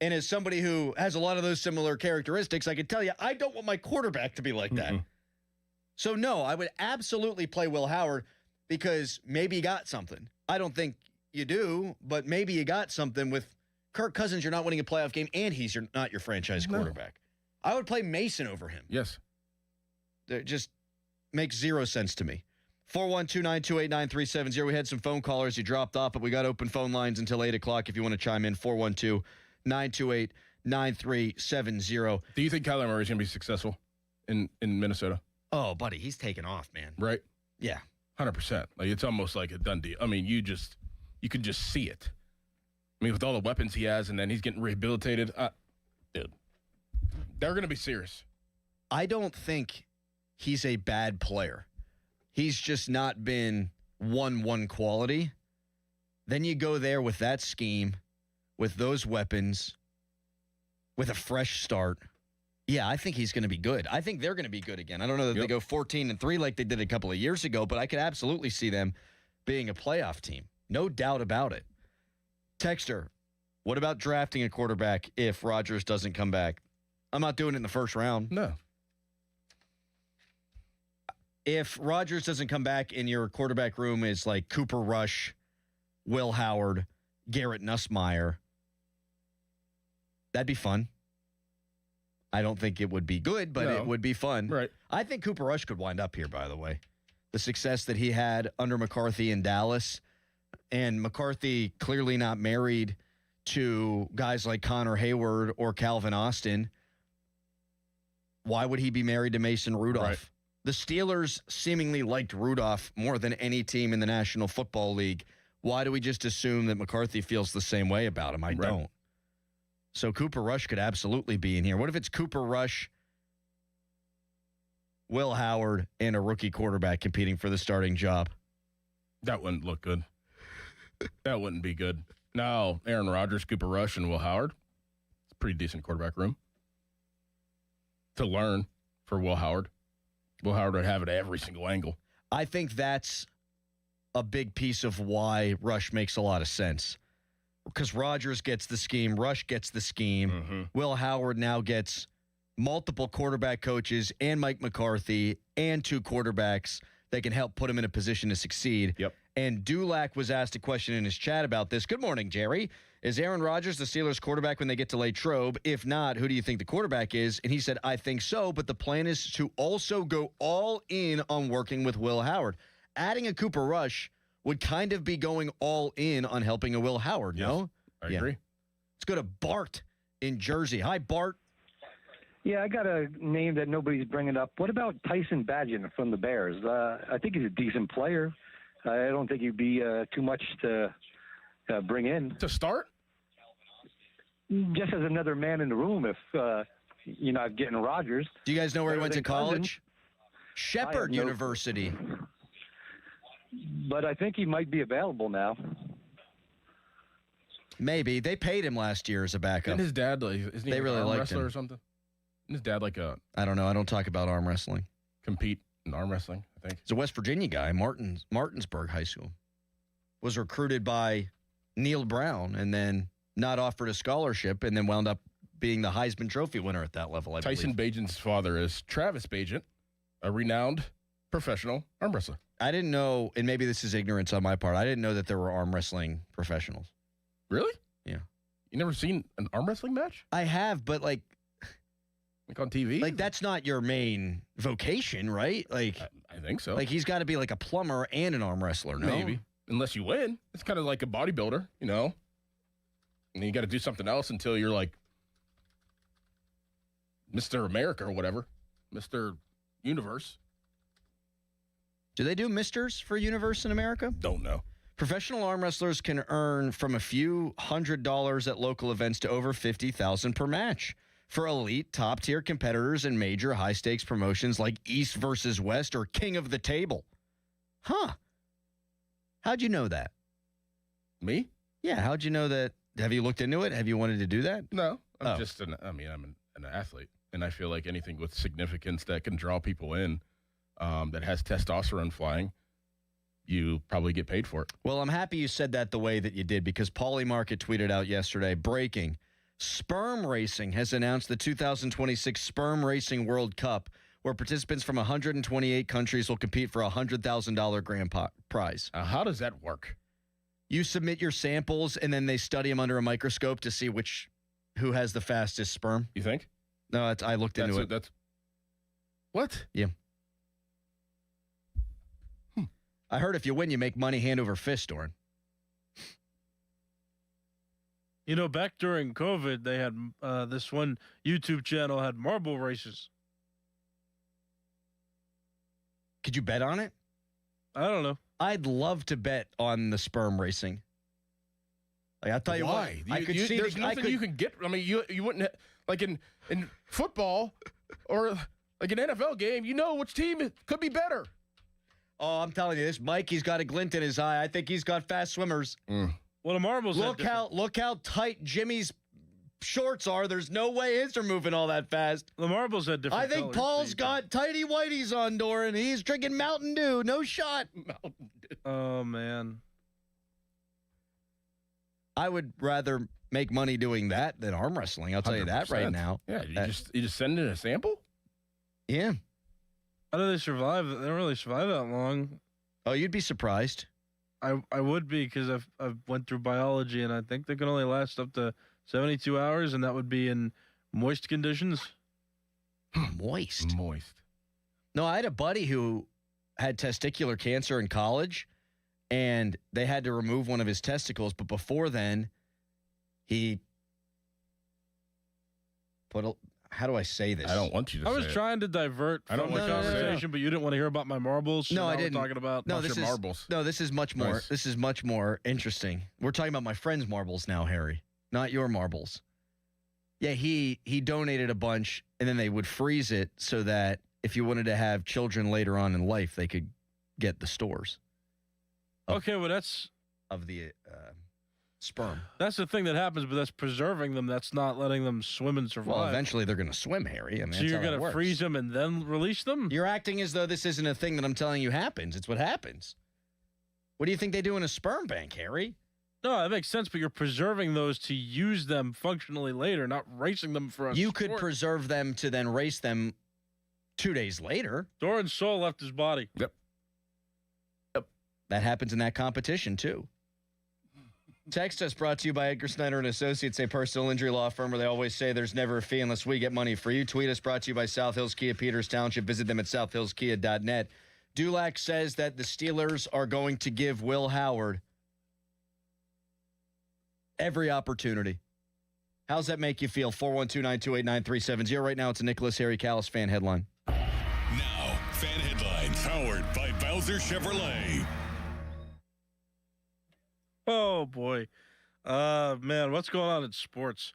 And as somebody who has a lot of those similar characteristics, I can tell you, I don't want my quarterback to be like that. So, no, I would absolutely play Will Howard because maybe you got something. I don't think you do, but maybe you got something with Kirk Cousins. You're not winning a playoff game, and he's not your franchise quarterback. I would play Mason over him. Yes. It just makes zero sense to me. 412-928-9370. We had some phone callers. You dropped off, but we got open phone lines until 8 o'clock if you want to chime in. 412-928-9370. Do you think Kyler Murray's going to be successful in Minnesota? Oh, buddy, he's taking off, man. Right? Yeah. 100%. Like, it's almost like a done deal. I mean, you could just see it. I mean, with all the weapons he has, and then he's getting rehabilitated. Dude, they're going to be serious. I don't think he's a bad player. He's just not been 1-1 quality. Then you go there with that scheme, with those weapons, with a fresh start. Yeah, I think he's going to be good. I think they're going to be good again. I don't know that they go 14-3 like they did a couple of years ago, but I could absolutely see them being a playoff team. No doubt about it. Texter, what about drafting a quarterback if Rodgers doesn't come back? I'm not doing it in the first round. No. If Rodgers doesn't come back and your quarterback room is like Cooper Rush, Will Howard, Garrett Nussmeier, that'd be fun. I don't think it would be good, but it would be fun. Right. I think Cooper Rush could wind up here, by the way. The success that he had under McCarthy in Dallas, and McCarthy clearly not married to guys like Connor Hayward or Calvin Austin. Why would he be married to Mason Rudolph? Right. The Steelers seemingly liked Rudolph more than any team in the National Football League. Why do we just assume that McCarthy feels the same way about him? I don't. So Cooper Rush could absolutely be in here. What if it's Cooper Rush, Will Howard, and a rookie quarterback competing for the starting job? That wouldn't look good. That wouldn't be good. No, Aaron Rodgers, Cooper Rush, and Will Howard. It's a pretty decent quarterback room to learn for Will Howard. Will Howard would have it at every single angle. I think that's a big piece of why Rush makes a lot of sense. Because Rodgers gets the scheme, Rush gets the scheme. Will Howard now gets multiple quarterback coaches and Mike McCarthy and two quarterbacks that can help put him in a position to succeed. Yep. And Dulac was asked a question in his chat about this. Good morning, Jerry. Is Aaron Rodgers the Steelers quarterback when they get to Latrobe? If not, who do you think the quarterback is? And he said, I think so, but the plan is to also go all in on working with Will Howard. Adding a Cooper Rush would kind of be going all in on helping a Will Howard, no? I agree. Let's go to Bart in Jersey. Hi, Bart. Yeah, I got a name that nobody's bringing up. What about Tyson Bagent from the Bears? I think he's a decent player. I don't think he'd be too much to bring in. To start? Just as another man in the room if you're not getting Rodgers. Do you guys know where he went to college? Shepherd University. But I think he might be available now. Maybe. They paid him last year as a backup. And his dad, isn't he they really an arm liked wrestler him. or something? Isn't his dad like a... I don't know. I don't talk about arm wrestling. Compete in arm wrestling, I think. He's a West Virginia guy, Martinsburg High School. Was recruited by Neil Brown and then not offered a scholarship and then wound up being the Heisman Trophy winner at that level, I Tyson believe. Bagent's father is Travis Bagent, a renowned professional arm wrestler. I didn't know, and maybe this is ignorance on my part, I didn't know that there were arm wrestling professionals. Really? Yeah. You never seen an arm wrestling match? I have, but like on TV? Like that's not your main vocation, right? Like I think so. Like he's got to be like a plumber and an arm wrestler, no? Maybe. unless you win. It's kind of like a bodybuilder, you know. And you got to do something else until you're like Mr. America or whatever, Mr. Universe. Do they do misters for Universe in America? Don't know. Professional arm wrestlers can earn from a few $100s at local events to over $50,000 per match. For elite, top-tier competitors in major high-stakes promotions like East versus West or King of the Table. Huh. How'd you know that? Me? Yeah, how'd you know that? Have you looked into it? Have you wanted to do that? No. I'm an athlete, and I feel like anything with significance that can draw people in that has testosterone flying, you probably get paid for it. Well, I'm happy you said that the way that you did because Paulie Market tweeted out yesterday, breaking, Sperm Racing has announced the 2026 Sperm Racing World Cup, where participants from 128 countries will compete for a $100,000 grand prize. How does that work? You submit your samples, and then they study them under a microscope to see who has the fastest sperm. You think? No, I looked into it. That's what? Yeah. I heard if you win, you make money hand over fist, Doran. You know, back during COVID, they had this one YouTube channel had marble races. Could you bet on it? I don't know. I'd love to bet on the sperm racing. Like, I'll tell you why. What. I could see. There's nothing you can get. I mean, you wouldn't like in football or like an NFL game. You know which team could be better. Oh, I'm telling you, this Mikey's got a glint in his eye. I think he's got fast swimmers. Well, the marbles. Look how tight Jimmy's shorts are. There's no way his are moving all that fast. The marbles had different. I think colors, Paul's got tighty whities on, Doran. He's drinking Mountain Dew. No shot. Mountain Dew. Oh man. I would rather make money doing that than arm wrestling. I'll tell you that right now. Yeah, you just send in a sample. Yeah. How do they survive? They don't really survive that long. Oh, you'd be surprised. I would be because I've went through biology and I think they can only last up to 72 hours, and that would be in moist conditions. Moist. No, I had a buddy who had testicular cancer in college, and they had to remove one of his testicles. But before then, he put a. How do I say this? I don't want you to. I was trying to divert from the conversation, but you didn't want to hear about my marbles. So no, I didn't. We're talking about this is marbles. No, this is much more. Nice. This is much more interesting. We're talking about my friend's marbles now, Harry, not your marbles. Yeah, he donated a bunch, and then they would freeze it so that if you wanted to have children later on in life, they could get the stores. Okay, well that's of the sperm. That's the thing that happens, but that's preserving them. That's not letting them swim and survive. Well, eventually they're going to swim, Harry. I mean, so you're going to freeze them and then release them? You're acting as though this isn't a thing that I'm telling you happens. It's what happens. What do you think they do in a sperm bank, Harry? No, that makes sense, but you're preserving those to use them functionally later, not racing them for a You sport. could preserve them to then race them 2 days later. Doran's soul left his body. Yep. That happens in that competition, too. Text us brought to you by Edgar Snyder and Associates, a personal injury law firm where they always say there's never a fee unless we get money for you. Tweet us brought to you by South Hills Kia, Peters Township. Visit them at southhillskia.net. Dulac says that the Steelers are going to give Will Howard every opportunity. How's that make you feel? 412-928-9370. Right now, it's a Nicholas Harry Callis fan headline. Now, fan headlines powered by Bowser Chevrolet. Oh, boy. Man, what's going on in sports?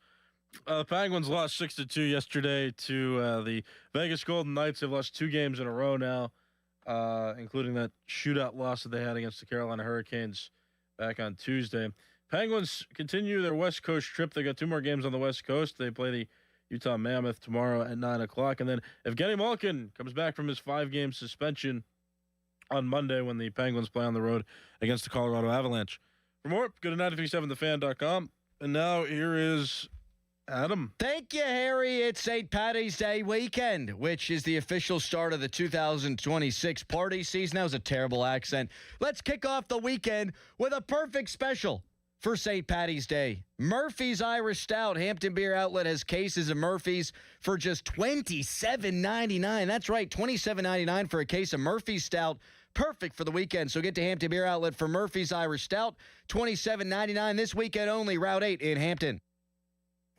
The Penguins lost 6-2 yesterday to the Vegas Golden Knights. They've lost 2 games in a row now, including that shootout loss that they had against the Carolina Hurricanes back on Tuesday. Penguins continue their West Coast trip. They got 2 more games on the West Coast. They play the Utah Mammoth tomorrow at 9 o'clock. And then Evgeny Malkin comes back from his 5-game suspension on Monday when the Penguins play on the road against the Colorado Avalanche. For more, go to 937thefan.com. And now here is Adam. Thank you, Harry. It's St. Paddy's Day weekend, which is the official start of the 2026 party season. That was a terrible accent. Let's kick off the weekend with a perfect special for St. Paddy's Day. Murphy's Irish Stout. Hampton Beer Outlet has cases of Murphy's for just $27.99. That's right, $27.99 for a case of Murphy's Stout Perfect for the weekend. So get to Hampton Beer Outlet for Murphy's Irish Stout, $27.99 this weekend only, Route 8 in Hampton.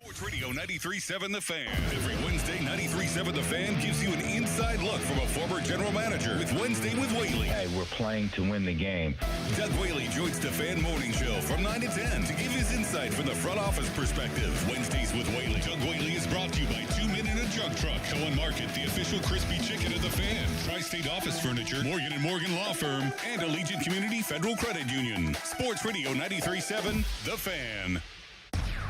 Sports Radio 93.7 The Fan. Every Wednesday, 93.7 The Fan gives you an inside look from a former general manager with Wednesday with Whaley. Hey, we're playing to win the game. Doug Whaley joins the Fan Morning Show from 9 to 10 to give his insight from the front office perspective. Wednesdays with Whaley. Doug Whaley is brought to you by 2 Men in a Jug Truck. Cohen Market, the official crispy chicken of the Fan. Tri-State Office Furniture, Morgan & Morgan Law Firm, and Allegiant Community Federal Credit Union. Sports Radio 93.7 The Fan.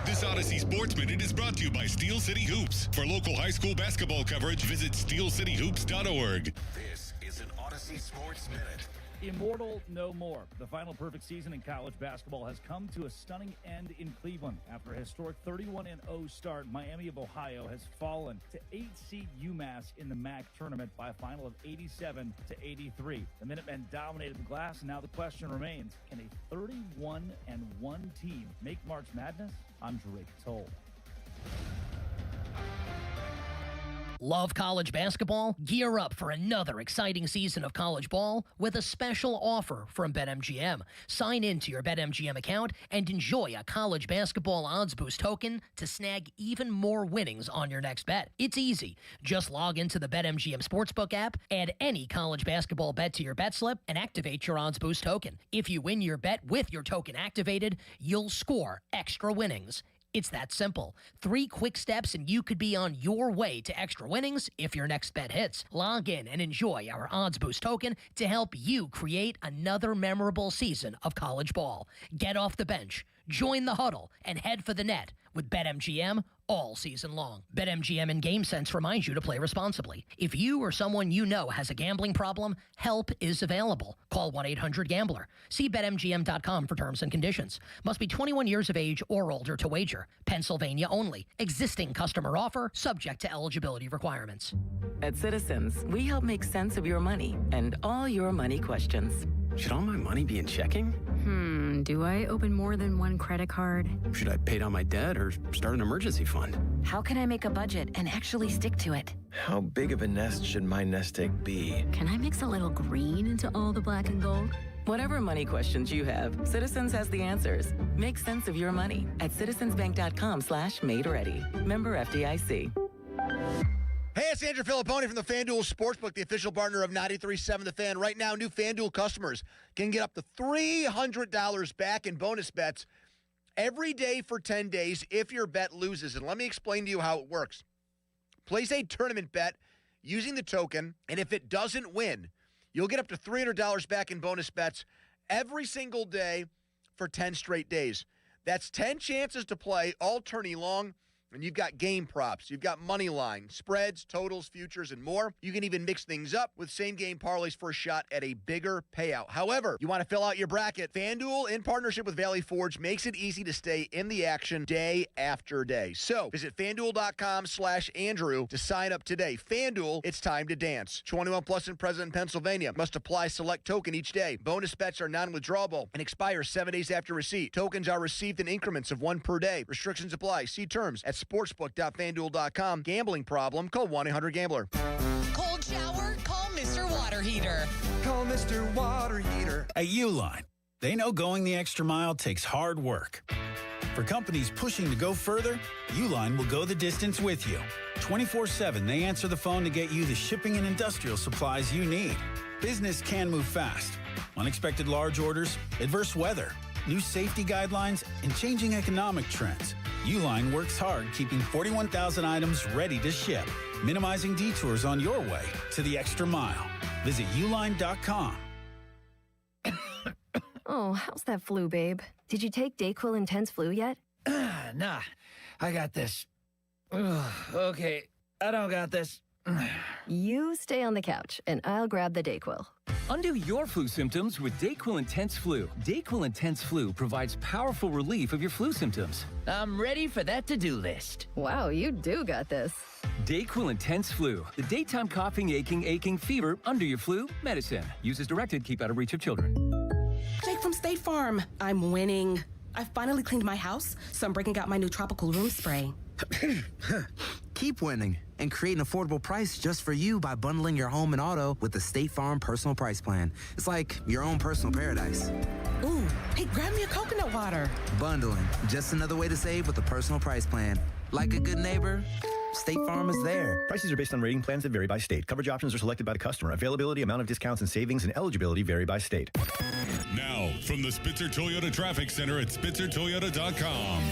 This Odyssey Sports Minute is brought to you by Steel City Hoops. For local high school basketball coverage, visit steelcityhoops.org. This is an Odyssey Sports Minute. Immortal no more. The final perfect season in college basketball has come to a stunning end in Cleveland. After a historic 31-0 start, Miami of Ohio has fallen to 8-seed UMass in the MAC tournament by a final of 87-83. The Minutemen dominated the glass, and now the question remains, can a 31-1 team make March Madness? I'm Drake Toll. Love college basketball? Gear up for another exciting season of college ball with a special offer from BetMGM. Sign in to your BetMGM account and enjoy a college basketball odds boost token to snag even more winnings on your next bet. It's easy. Just log into the BetMGM Sportsbook app, add any college basketball bet to your bet slip, and activate your odds boost token. If you win your bet with your token activated, you'll score extra winnings. It's that simple. 3 quick steps and you could be on your way to extra winnings if your next bet hits. Log in and enjoy our Odds Boost token to help you create another memorable season of college ball. Get off the bench, join the huddle, and head for the net with BetMGM all season long. BetMGM and GameSense reminds you to play responsibly. If you or someone you know has a gambling problem, help is available. Call 1-800-GAMBLER. See BetMGM.com for terms and conditions. Must be 21 years of age or older to wager. Pennsylvania only. Existing customer offer subject to eligibility requirements. At Citizens, we help make sense of your money and all your money questions. Should all my money be in checking? Do I open more than one credit card? Should I pay down my debt or start an emergency fund? How can I make a budget and actually stick to it? How big of a nest should my nest egg be? Can I mix a little green into all the black and gold? Whatever money questions you have, Citizens has the answers. Make sense of your money at citizensbank.com/made-ready. Member FDIC. Hey, it's Andrew Filipponi from the FanDuel Sportsbook, the official partner of 93.7 The Fan. Right now, new FanDuel customers can get up to $300 back in bonus bets every day for 10 days if your bet loses. And let me explain to you how it works. Place a tournament bet using the token, and if it doesn't win, you'll get up to $300 back in bonus bets every single day for 10 straight days. That's 10 chances to play all tourney long. And you've got game props, you've got money line, spreads, totals, futures, and more. You can even mix things up with same-game parlays for a shot at a bigger payout. However, you want to fill out your bracket. FanDuel, in partnership with Valley Forge, makes it easy to stay in the action day after day. So visit FanDuel.com/Andrew to sign up today. FanDuel, it's time to dance. 21 plus and present in Pennsylvania. Must apply select token each day. Bonus bets are non-withdrawable and expire 7 days after receipt. Tokens are received in increments of 1 per day. Restrictions apply. See terms at sportsbook.fanduel.com. Gambling problem? Call 1-800-GAMBLER. Cold shower? Call Mr. Water Heater. Call Mr. Water Heater. At Uline, they know going the extra mile takes hard work. For companies pushing to go further, Uline will go the distance with you. 24/7, they answer the phone to get you the shipping and industrial supplies you need. Business can move fast. Unexpected large orders, adverse weather, new safety guidelines, and changing economic trends. Uline works hard keeping 41,000 items ready to ship, minimizing detours on your way to the extra mile. Visit uline.com. Oh, how's that flu, babe? Did you take DayQuil Intense Flu yet? Nah, I got this. Ugh, okay, I don't got this. You stay on the couch, and I'll grab the DayQuil. Undo your flu symptoms with DayQuil Intense Flu. DayQuil Intense Flu provides powerful relief of your flu symptoms. I'm ready for that to-do list. Wow, you do got this. DayQuil Intense Flu. The daytime coughing, aching, fever, under your flu, medicine. Use as directed, keep out of reach of children. Jake from State Farm. I'm winning. I finally cleaned my house, so I'm breaking out my new tropical room spray. keep winning and create an affordable price just for you by bundling your home and auto with the State Farm Personal Price Plan. It's like your own personal paradise. Ooh, hey, grab me a coconut water. Bundling, just another way to save with the Personal Price Plan. Like a good neighbor, State Farm is there. Prices are based on rating plans that vary by state. Coverage options are selected by the customer. Availability, amount of discounts and savings, and eligibility vary by state. Now, from the Spitzer Toyota Traffic Center at SpitzerToyota.com.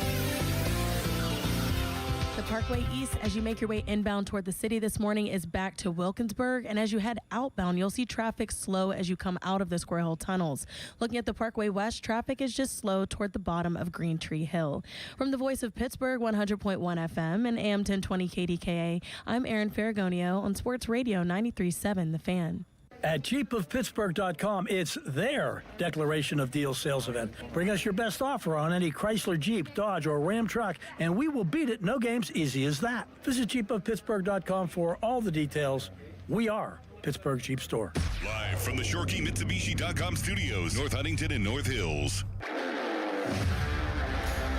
The Parkway East, as you make your way inbound toward the city this morning, is back to Wilkinsburg. And as you head outbound, you'll see traffic slow as you come out of the Square Hole tunnels. Looking at the Parkway West, traffic is just slow toward the bottom of Green Tree Hill. From the Voice of Pittsburgh, 100.1 FM and AM 1020 KDKA, I'm Erin Ferragonio on Sports Radio 93.7 The Fan. At jeepofpittsburgh.com, it's their declaration of deal sales event. Bring us your best offer on any Chrysler, Jeep, Dodge, or Ram truck, and we will beat it. No games, easy as that. Visit jeepofpittsburgh.com for all the details. We are Pittsburgh Jeep Store. Live from the ShoreKeyMitsubishi.com studios, North Huntington and North Hills.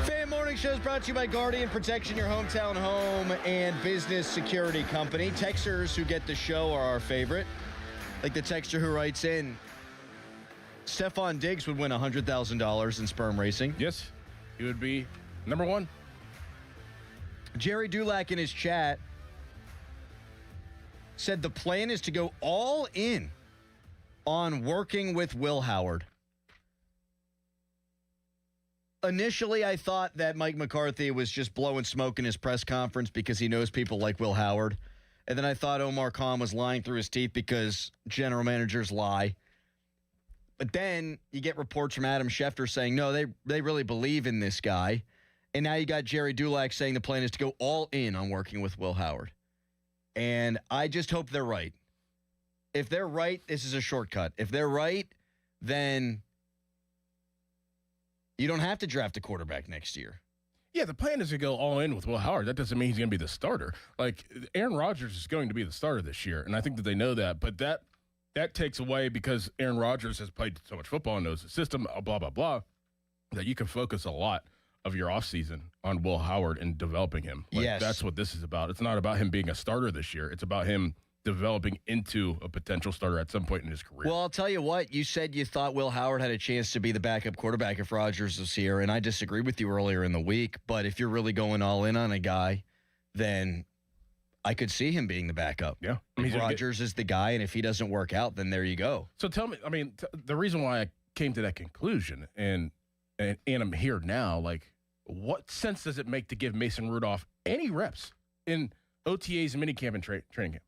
Fan Morning Show is brought to you by Guardian Protection, your hometown home and business security company. Texters who get the show are our favorite. Like the texter who writes in, Stephon Diggs would win $100,000 in sperm racing. Yes, he would be number one. Jerry Dulac in his chat said the plan is to go all in on working with Will Howard. Initially, I thought that Mike McCarthy was just blowing smoke in his press conference because he knows people like Will Howard. And then I thought Omar Khan was lying through his teeth because general managers lie. But then you get reports from Adam Schefter saying, no, they really believe in this guy. And now you got Jerry Dulac saying the plan is to go all in on working with Will Howard. And I just hope they're right. If they're right, this is a shortcut. If they're right, then you don't have to draft a quarterback next year. Yeah, the plan is to go all in with Will Howard. That doesn't mean he's going to be the starter. Like, Aaron Rodgers is going to be the starter this year, and I think that they know that. But that takes away because Aaron Rodgers has played so much football and knows the system, blah, blah, blah, that you can focus a lot of your offseason on Will Howard and developing him. Like, yes. That's what this is about. It's not about him being a starter this year. It's about him developing into a potential starter at some point in his career. Well, I'll tell you what. You said you thought Will Howard had a chance to be the backup quarterback if Rodgers was here, and I disagreed with you earlier in the week. But if you're really going all in on a guy, then I could see him being the backup. Yeah. If Rodgers is the guy, and if he doesn't work out, then there you go. So tell me, the reason why I came to that conclusion, and I'm here now, like, what sense does it make to give Mason Rudolph any reps in OTAs, minicamp, and training camp?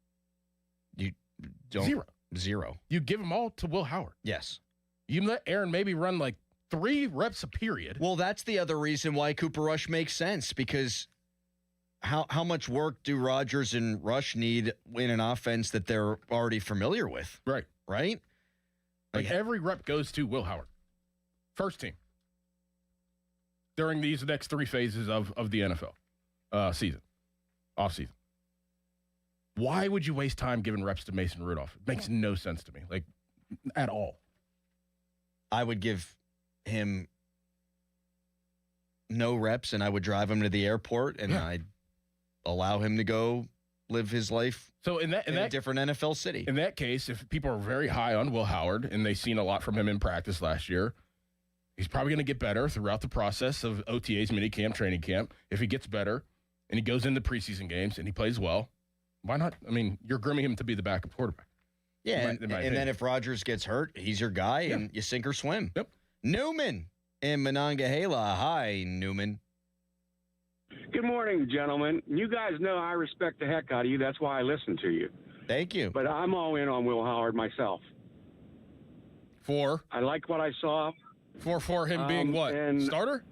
You don't. Zero. You give them all to Will Howard. Yes. You let Aaron maybe run like 3 reps a period. Well, that's the other reason why Cooper Rush makes sense, because how much work do Rodgers and Rush need in an offense that they're already familiar with? Right. Right? Like every rep goes to Will Howard. First team. During these next 3 phases of the NFL season, off season. Why would you waste time giving reps to Mason Rudolph? It makes no sense to me, like, at all. I would give him no reps, and I would drive him to the airport, and I'd allow him to go live his life in a different NFL city. In that case, if people are very high on Will Howard, and they've seen a lot from him in practice last year, he's probably going to get better throughout the process of OTAs, minicamp, training camp. If he gets better, and he goes into preseason games, and he plays well, why not? I mean, you're grooming him to be the backup quarterback. Yeah, and then if Rodgers gets hurt, he's your guy, and you sink or swim. Yep. Newman in Monongahela. Hi, Newman. Good morning, gentlemen. You guys know I respect the heck out of you. That's why I listen to you. Thank you. But I'm all in on Will Howard myself. I like what I saw. For him being what? Starter?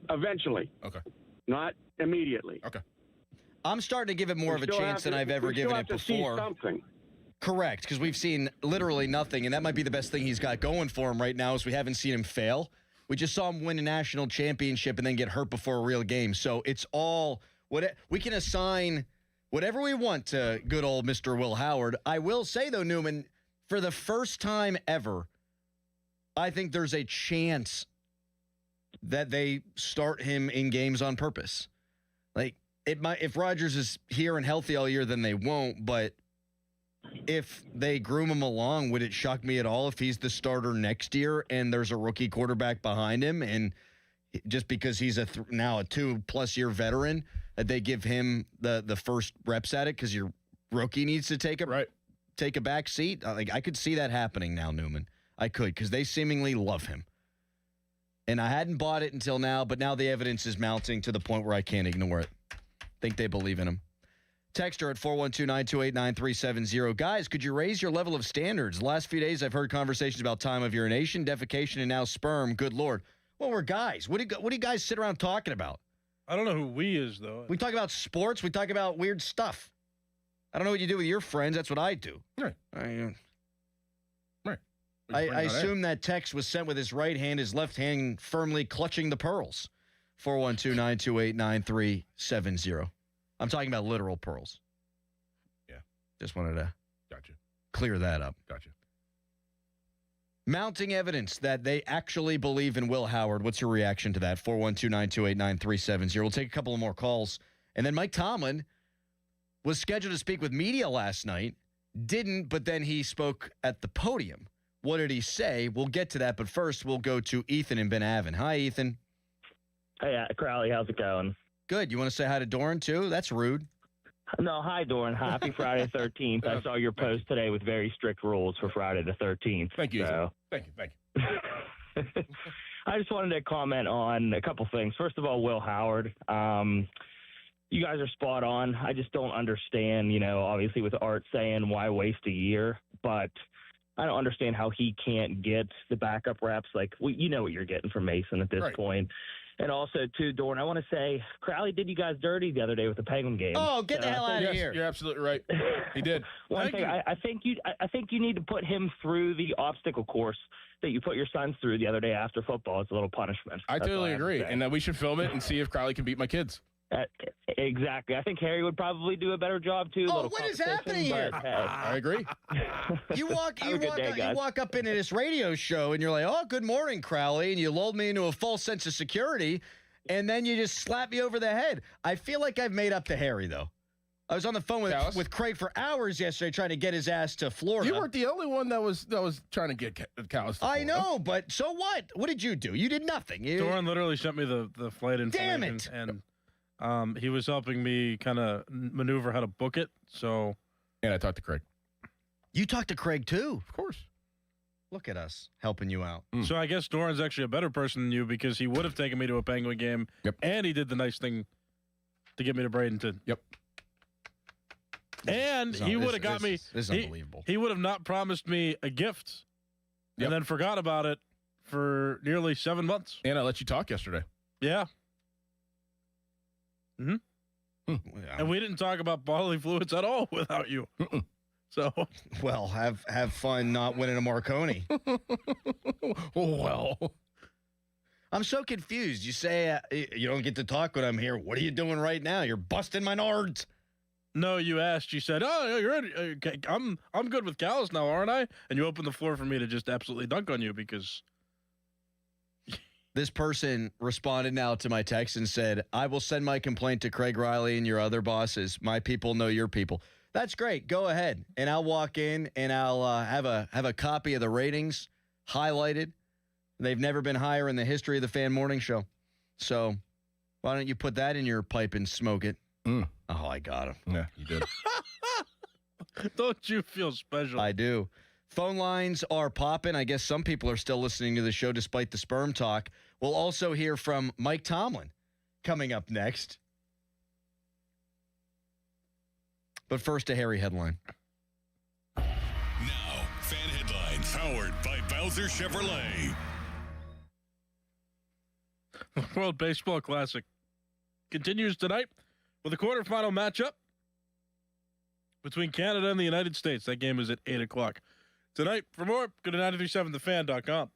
Eventually. Okay. Not immediately. Okay. I'm starting to give it more of a chance than I've ever given it before. Something. Correct, because we've seen literally nothing, and that might be the best thing he's got going for him right now is we haven't seen him fail. We just saw him win a national championship and then get hurt before a real game. So it's all we can assign whatever we want to good old Mr. Will Howard. I will say, though, Newman, for the first time ever, I think there's a chance that they start him in games on purpose. Like, it might, if Rodgers is here and healthy all year, then they won't. But if they groom him along, would it shock me at all if he's the starter next year and there's a rookie quarterback behind him, and just because he's now a 2+ year veteran, that they give him the first reps at it because your rookie needs to take a back seat? Like, I could see that happening now, Newman. I could, because they seemingly love him. And I hadn't bought it until now, but now the evidence is mounting to the point where I can't ignore it. Think they believe in him. Text her at 412-928-9370. Guys, could you raise your level of standards? The last few days, I've heard conversations about time of urination, defecation, and now sperm. Good Lord. Well, we're guys. What do you guys sit around talking about? I don't know who we is, though. We talk about sports. We talk about weird stuff. I don't know what you do with your friends. That's what I do. Right. I assume that text was sent with his right hand, his left hand firmly clutching the pearls. 412-928-9370. I'm talking about literal pearls. Yeah. Just wanted to Gotcha. Clear that up. Gotcha. Mounting evidence that they actually believe in Will Howard. What's your reaction to that? 412-928-9370. We'll take a couple of more calls. And then Mike Tomlin was scheduled to speak with media last night. Didn't, but then he spoke at the podium. What did he say? We'll get to that, but first we'll go to Ethan and Ben Avon. Hi, Ethan. Hey, Crowley, how's it going? Good. You want to say hi to Doran, too? That's rude. No, hi, Doran. Happy Friday the 13th. I saw your post today with very strict rules for Friday the 13th. Thank you. So. Thank you. I just wanted to comment on a couple things. First of all, Will Howard. You guys are spot on. I just don't understand, obviously with Art saying why waste a year, but I don't understand how he can't get the backup reps. Like, you know what you're getting from Mason at this point. And also, too, Doran, I want to say, Crowley did you guys dirty the other day with the Penguin game. Oh, get the hell out of here. You're absolutely right. He did. One thing, I think you need to put him through the obstacle course that you put your sons through the other day after football. It's a little punishment. I totally agree. And that we should film it and see if Crowley can beat my kids. Exactly. I think Harry would probably do a better job, too. Oh, what is happening here? Hey. I agree. You walk up into this radio show, and you're like, oh, good morning, Crowley, and you lulled me into a false sense of security, and then you just slap me over the head. I feel like I've made up to Harry, though. I was on the phone with Craig for hours yesterday trying to get his ass to Florida. You weren't the only one that was trying to get Callis to Florida. I know, but so what? What did you do? You did nothing. Doran literally sent me the flight information. Damn it. And he was helping me kind of maneuver how to book it. So, and I talked to Craig. You talked to Craig too, of course. Look at us helping you out. So I guess Doran's actually a better person than you because he would have taken me to a Penguin game. Yep. And he did the nice thing to get me to Bradenton. Yep. And he would have got me. This is unbelievable. He would have not promised me a gift, and then forgot about it for nearly 7 months. And I let you talk yesterday. Yeah. And we didn't talk about bodily fluids at all without you. So, well, have fun not winning a Marconi. Well, I'm so confused. You say you don't get to talk when I'm here. What are you doing right now? You're busting my nards. No, you asked. You said, "Oh, you're ready. I'm good with Callis now, aren't I?" And you opened the floor for me to just absolutely dunk on you because. This person responded now to my text and said, I will send my complaint to Craig Riley and your other bosses. My people know your people. That's great. Go ahead. And I'll walk in and I'll have a copy of the ratings highlighted. They've never been higher in the history of the Fan Morning Show. So why don't you put that in your pipe and smoke it? Oh, I got him. Yeah, you did. Don't you feel special? I do. Phone lines are popping. I guess some people are still listening to the show despite the sperm talk. We'll also hear from Mike Tomlin coming up next. But first, a Harry headline. Now, Fan Headlines, powered by Bowser Chevrolet. World Baseball Classic continues tonight with a quarterfinal matchup between Canada and the United States. That game is at 8 o'clock. Tonight, for more, go to 937thefan.com.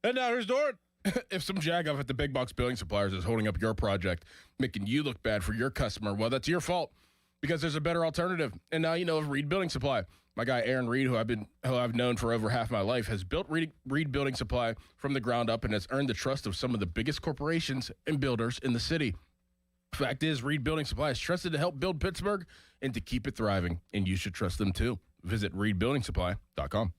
And now here's Doran. If some jagoff at the big box building suppliers is holding up your project, making you look bad for your customer, well, that's your fault because there's a better alternative. And now you know of Reed Building Supply. My guy Aaron Reed, who I've known for over half my life, has built Reed Building Supply from the ground up and has earned the trust of some of the biggest corporations and builders in the city. Fact is, Reed Building Supply is trusted to help build Pittsburgh and to keep it thriving, and you should trust them too. Visit reedbuildingsupply.com.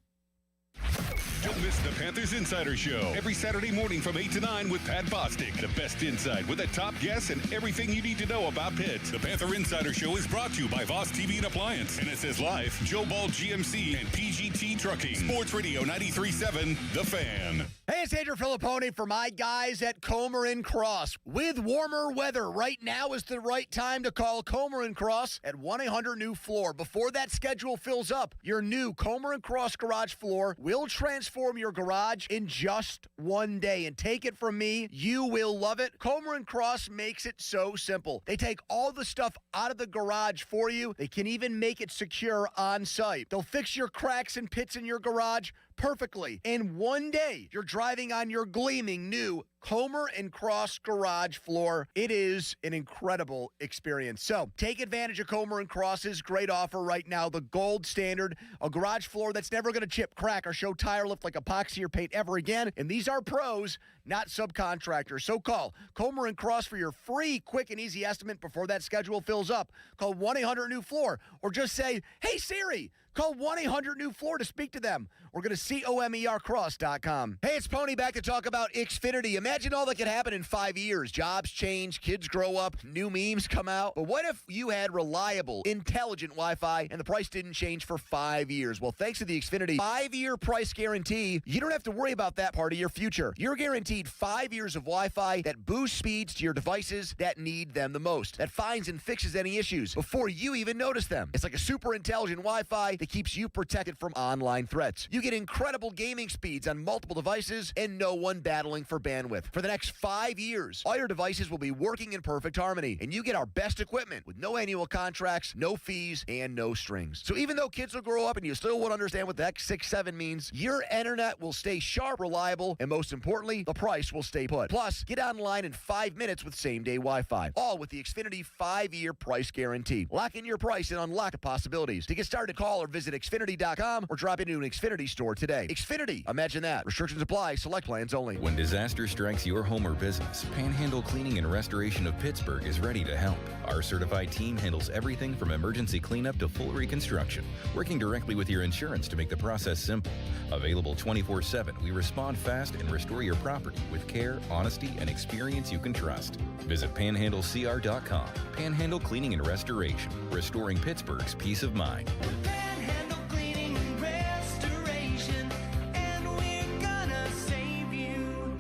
Don't miss the Panthers Insider Show every Saturday morning from 8 to 9 with Pat Bostic. The best insight with the top guests and everything you need to know about Pitt. The Panther Insider Show is brought to you by Voss TV and Appliance. And it says live, Joe Ball GMC and PGT Trucking. Sports Radio 93.7, The Fan. Hey, it's Andrew Filippone for my guys at Comer & Cross. With warmer weather, right now is the right time to call Comer & Cross at 1-800-NEW-FLOOR. Before that schedule fills up, your new Comer & Cross garage floor will transform your garage in just one day. And take it from me, you will love it. Comer & Cross makes it so simple. They take all the stuff out of the garage for you. They can even make it secure on site. They'll fix your cracks and pits in your garage perfectly. In one day, you're driving on your gleaming new Comer & Cross garage floor. It is an incredible experience. So take advantage of Comer & Cross's great offer right now, the gold standard, a garage floor that's never going to chip, crack, or show tire lift like epoxy or paint ever again. And these are pros, not subcontractors. So call Comer & Cross for your free, quick, and easy estimate before that schedule fills up. Call 1-800-NEW-FLOOR or just say, hey, Siri, call 1-800-NEW-FLOOR to speak to them. Or go to COMERcross.com. Hey, it's Pony back to talk about Xfinity. Imagine all that could happen in 5 years. Jobs change, kids grow up, new memes come out. But what if you had reliable, intelligent Wi-Fi and the price didn't change for 5 years? Well, thanks to the Xfinity 5-year price guarantee, you don't have to worry about that part of your future. You're guaranteed 5 years of Wi-Fi that boosts speeds to your devices that need them the most, that finds and fixes any issues before you even notice them. It's like a super intelligent Wi-Fi that keeps you protected from online threats. You get incredible gaming speeds on multiple devices and no one battling for bandwidth. For the next 5 years, all your devices will be working in perfect harmony, and you get our best equipment with no annual contracts, no fees, and no strings. So even though kids will grow up and you still won't understand what the X67 means, your internet will stay sharp, reliable, and most importantly, the price will stay put. Plus, get online in 5 minutes with same-day Wi-Fi, all with the Xfinity 5-year price guarantee. Lock in your price and unlock the possibilities. To get started, call or visit Xfinity.com or drop into an Xfinity store today. Xfinity, imagine that. Restrictions apply. Select plans only. When disaster strikes your home or business, Panhandle Cleaning and Restoration of Pittsburgh is ready to help. Our certified team handles everything from emergency cleanup to full reconstruction, working directly with your insurance to make the process simple. Available 24/7, we respond fast and restore your property with care, honesty, and experience you can trust. Visit panhandlecr.com. Panhandle Cleaning and Restoration, restoring Pittsburgh's peace of mind. Panhandle Cleaning and Restoration, and we're gonna save you.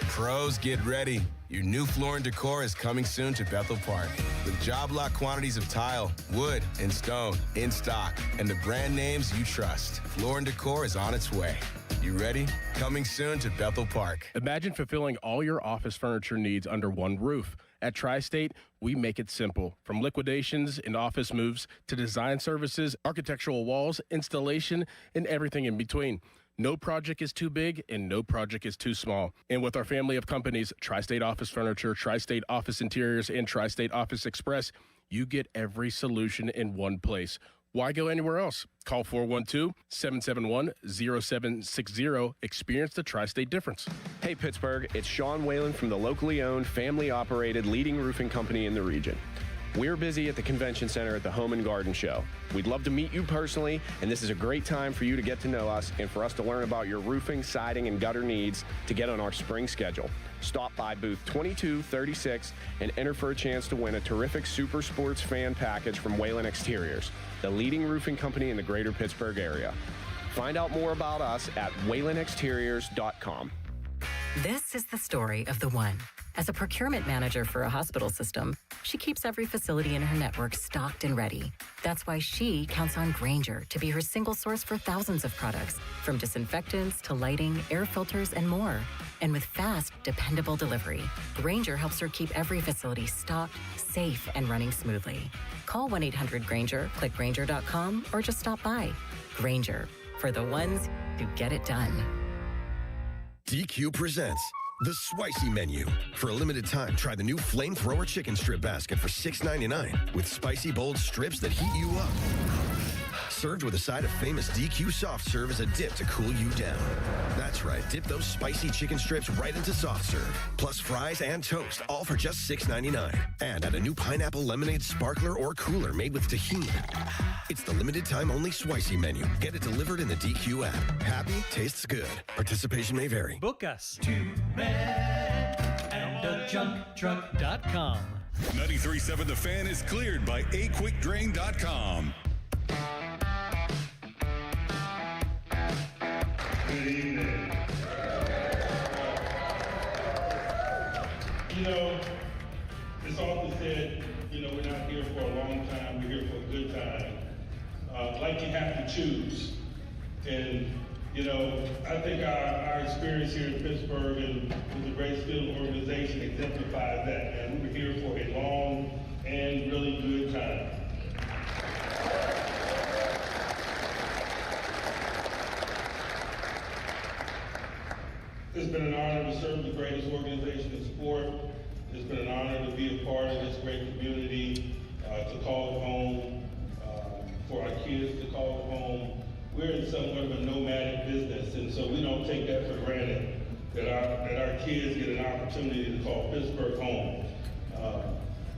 Pros, get ready. Your new floor and decor is coming soon to Bethel Park. With job lot quantities of tile, wood, and stone in stock, and the brand names you trust, Floor and Decor is on its way. You ready? Coming soon to Bethel Park. Imagine fulfilling all your office furniture needs under one roof. At Tri-State, we make it simple. From liquidations and office moves to design services, architectural walls, installation, and everything in between. No project is too big and no project is too small. And with our family of companies, Tri-State Office Furniture, Tri-State Office Interiors, and Tri-State Office Express, you get every solution in one place. Why go anywhere else? Call 412-771-0760. Experience the Tri-State difference. Hey, Pittsburgh, it's Sean Whalen from the locally owned, family-operated leading roofing company in the region. We're busy at the Convention Center at the Home and Garden Show. We'd love to meet you personally, and this is a great time for you to get to know us and for us to learn about your roofing, siding, and gutter needs to get on our spring schedule. Stop by booth 2236 and enter for a chance to win a terrific Super Sports fan package from Whalen Exteriors, the leading roofing company in the greater Pittsburgh area. Find out more about us at whalenexteriors.com. This is the story of the one. As a procurement manager for a hospital system, she keeps every facility in her network stocked and ready. That's why she counts on Grainger to be her single source for thousands of products, from disinfectants to lighting, air filters, and more. And with fast, dependable delivery, Grainger helps her keep every facility stocked, safe, and running smoothly. Call 1-800-GRAINGER, click Grainger.com, or just stop by. Grainger, for the ones who get it done. DQ presents the Spicy Menu. For a limited time, try the new Flamethrower Chicken Strip Basket for $6.99 with spicy bold strips that heat you up. served with a side of famous DQ soft serve as a dip to cool you down. That's right, dip those spicy chicken strips right into soft serve, plus fries and toast, all for just $6.99. And add a new pineapple lemonade sparkler or cooler made with tahini. It's the limited time only Swisey menu. Get it delivered in the DQ app. Happy tastes good. Participation may vary. Book us to manandajumptruck.com. 93.7 The Fan is cleared by aquickdrain.com. Good evening. It's often said, we're not here for a long time, we're here for a good time. Like you have to choose. And, I think our experience here in Pittsburgh and with the Grace Field organization exemplifies that, man. We were here for a long and really good time. It's been an honor to serve the greatest organization in sport. It's been an honor to be a part of this great community, to call it home, for our kids to call it home. We're in somewhat of a nomadic business, and so we don't take that for granted, that our kids get an opportunity to call Pittsburgh home.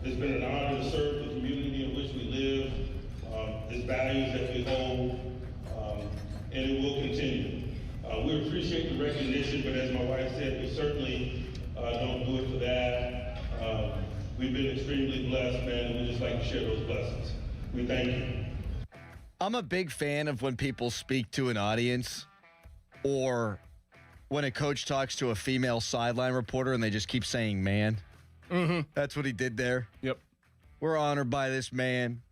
It's been an honor to serve the community in which we live, its values that we hold, and it will continue. We appreciate the recognition, but as my wife said, we certainly don't do it for that. We've been extremely blessed, man, and we just like to share those blessings. We thank you. I'm a big fan of when people speak to an audience or when a coach talks to a female sideline reporter and they just keep saying man. Mm-hmm. That's what he did there. Yep. We're honored by this man.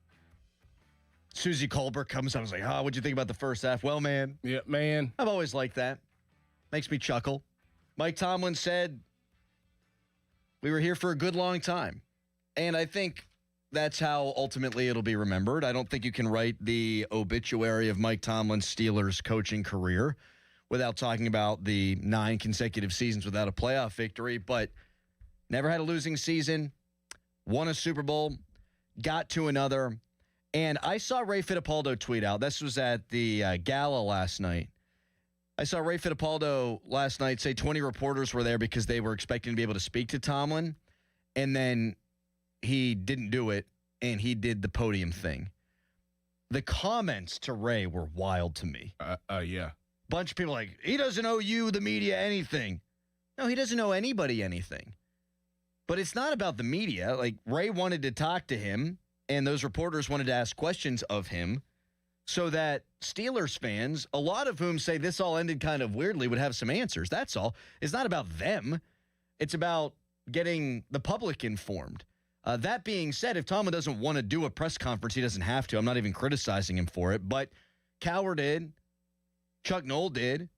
Susie Colbert comes up and was like, what'd you think about the first half? Well, man. Yeah, man. I've always liked that. Makes me chuckle. Mike Tomlin said, we were here for a good long time. And I think that's how ultimately it'll be remembered. I don't think you can write the obituary of Mike Tomlin's Steelers coaching career without talking about the 9 consecutive seasons without a playoff victory, but never had a losing season, won a Super Bowl, got to another. And I saw Ray Fittipaldo tweet out. This was at the gala last night. I saw Ray Fittipaldo last night say 20 reporters were there because they were expecting to be able to speak to Tomlin. And then he didn't do it, and he did the podium thing. The comments to Ray were wild to me. Yeah. Bunch of people like, he doesn't owe you, the media, anything. No, he doesn't owe anybody anything. But it's not about the media. Like, Ray wanted to talk to him, and those reporters wanted to ask questions of him so that Steelers fans, a lot of whom say this all ended kind of weirdly, would have some answers. That's all. It's not about them. It's about getting the public informed. That being said, if Tomlin doesn't want to do a press conference, he doesn't have to. I'm not even criticizing him for it. But Cowher did. Chuck Noll did.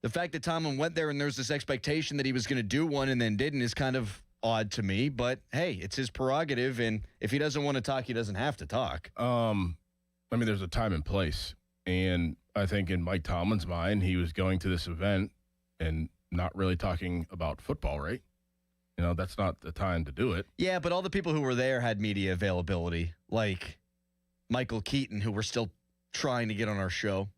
The fact that Tomlin went there and there's this expectation that he was going to do one and then didn't is kind of odd to me. But, hey, it's his prerogative. And if he doesn't want to talk, he doesn't have to talk. There's a time and place. And I think in Mike Tomlin's mind, he was going to this event and not really talking about football, right? That's not the time to do it. Yeah, but all the people who were there had media availability, like Michael Keaton, who we're still trying to get on our show.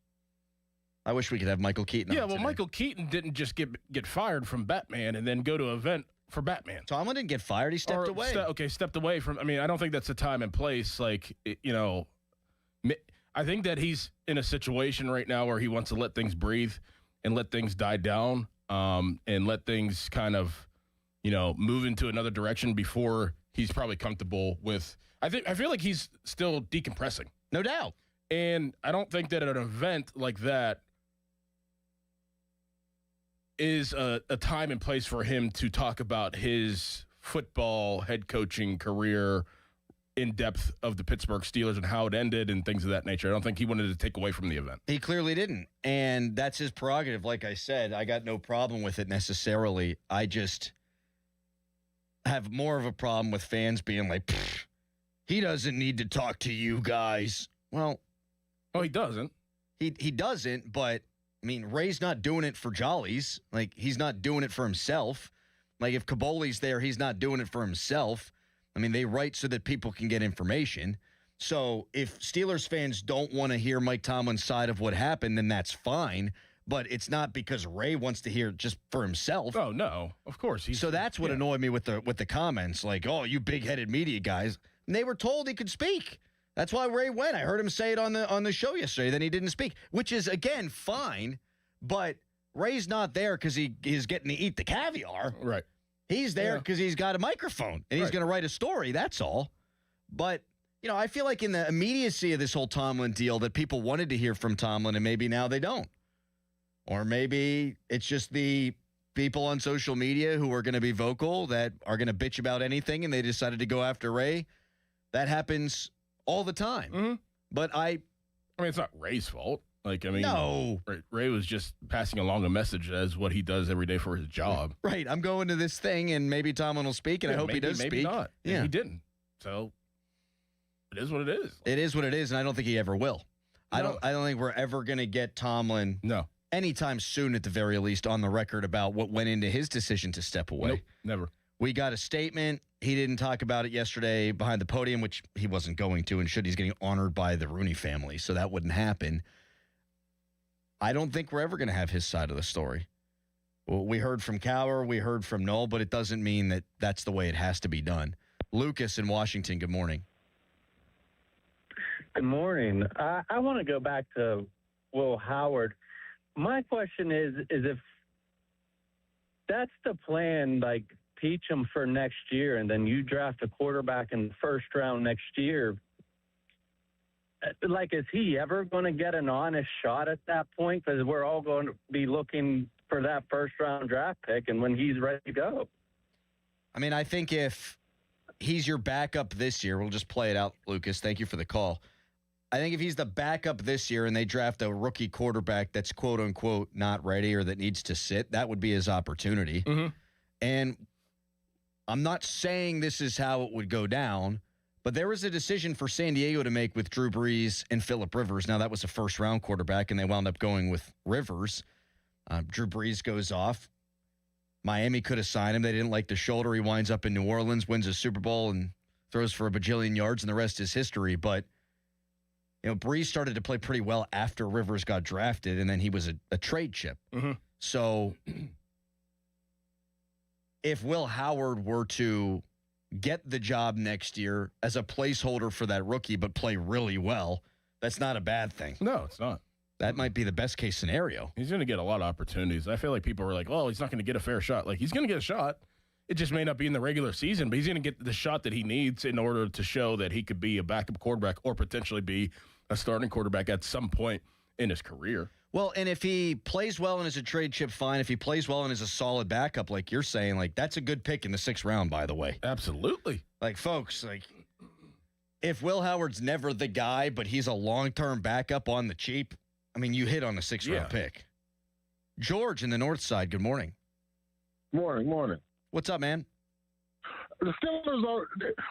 I wish we could have Michael Keaton on today. Michael Keaton didn't just get fired from Batman and then go to an event for Batman. Tomlin didn't get fired. He stepped away. Stepped away from. I don't think that's the time and place. I think that he's in a situation right now where he wants to let things breathe and let things die down and let things kind of, move into another direction before he's probably comfortable with. I feel like he's still decompressing. No doubt. And I don't think that at an event like that is a time and place for him to talk about his football head coaching career in depth of the Pittsburgh Steelers and how it ended and things of that nature. I don't think he wanted to take away from the event. He clearly didn't. And that's his prerogative. Like I said, I got no problem with it necessarily. I just have more of a problem with fans being like, he doesn't need to talk to you guys. Well, he doesn't. He doesn't, but Ray's not doing it for jollies. Like, he's not doing it for himself. Like, if Caboli's there, he's not doing it for himself. They write so that people can get information. So if Steelers fans don't want to hear Mike Tomlin's side of what happened, then that's fine. But it's not because Ray wants to hear just for himself. Oh, no. Of course. So that's what annoyed me with the comments. Like, oh, you big-headed media guys. And they were told he could speak. That's why Ray went. I heard him say it on the show yesterday. Then he didn't speak, which is, again, fine. But Ray's not there because he's getting to eat the caviar. Right. He's there because he's got a microphone and he's going to write a story. That's all. But, I feel like in the immediacy of this whole Tomlin deal that people wanted to hear from Tomlin and maybe now they don't. Or maybe it's just the people on social media who are going to be vocal that are going to bitch about anything and they decided to go after Ray. That happens all the time. Mm-hmm. But I mean, it's not Ray's fault. No. Ray was just passing along a message as what he does every day for his job. Right. I'm going to this thing, and maybe Tomlin will speak, and I hope he does maybe speak. Not. Yeah. He didn't. So it is what it is. It is what it is, and I don't think he ever will. No. I don't think we're ever going to get Tomlin anytime soon, at the very least, on the record about what went into his decision to step away. Nope, never. We got a statement. He didn't talk about it yesterday behind the podium, which he wasn't going to, and he's getting honored by the Rooney family, so that wouldn't happen. I don't think we're ever going to have his side of the story. Well, we heard from Cower, we heard from Noel, but it doesn't mean that that's the way it has to be done. Lucas in Washington, good morning. Good morning. I want to go back to Will Howard. My question is if that's the plan, like teach him for next year, and then you draft a quarterback in the first round next year, like, is he ever going to get an honest shot at that point? Because we're all going to be looking for that first-round draft pick and when he's ready to go. I mean, I think if he's your backup this year, we'll just play it out, Lucas. Thank you for the call. I think if he's the backup this year and they draft a rookie quarterback that's quote-unquote not ready or that needs to sit, that would be his opportunity. Mm-hmm. And I'm not saying this is how it would go down, but there was a decision for San Diego to make with Drew Brees and Phillip Rivers. Now, that was a first-round quarterback, and they wound up going with Rivers. Drew Brees goes off. Miami could have signed him. They didn't like the shoulder. He winds up in New Orleans, wins a Super Bowl, and throws for a bajillion yards, and the rest is history. But, Brees started to play pretty well after Rivers got drafted, and then he was a trade chip. Mm-hmm. So if Will Howard were to get the job next year as a placeholder for that rookie, but play really well, that's not a bad thing. No, it's not. That might be the best case scenario. He's going to get a lot of opportunities. I feel like people are like, oh, he's not going to get a fair shot. Like, he's going to get a shot. It just may not be in the regular season, but he's going to get the shot that he needs in order to show that he could be a backup quarterback or potentially be a starting quarterback at some point in his career. Well, and if he plays well and is a trade chip, fine. If he plays well and is a solid backup, like you're saying, like, that's a good pick in the 6th round, by the way. Absolutely. Like, folks, if Will Howard's never the guy, but he's a long-term backup on the cheap, I mean, you hit on a 6th-round pick. George in the north side, good morning. Morning. What's up, man? The Steelers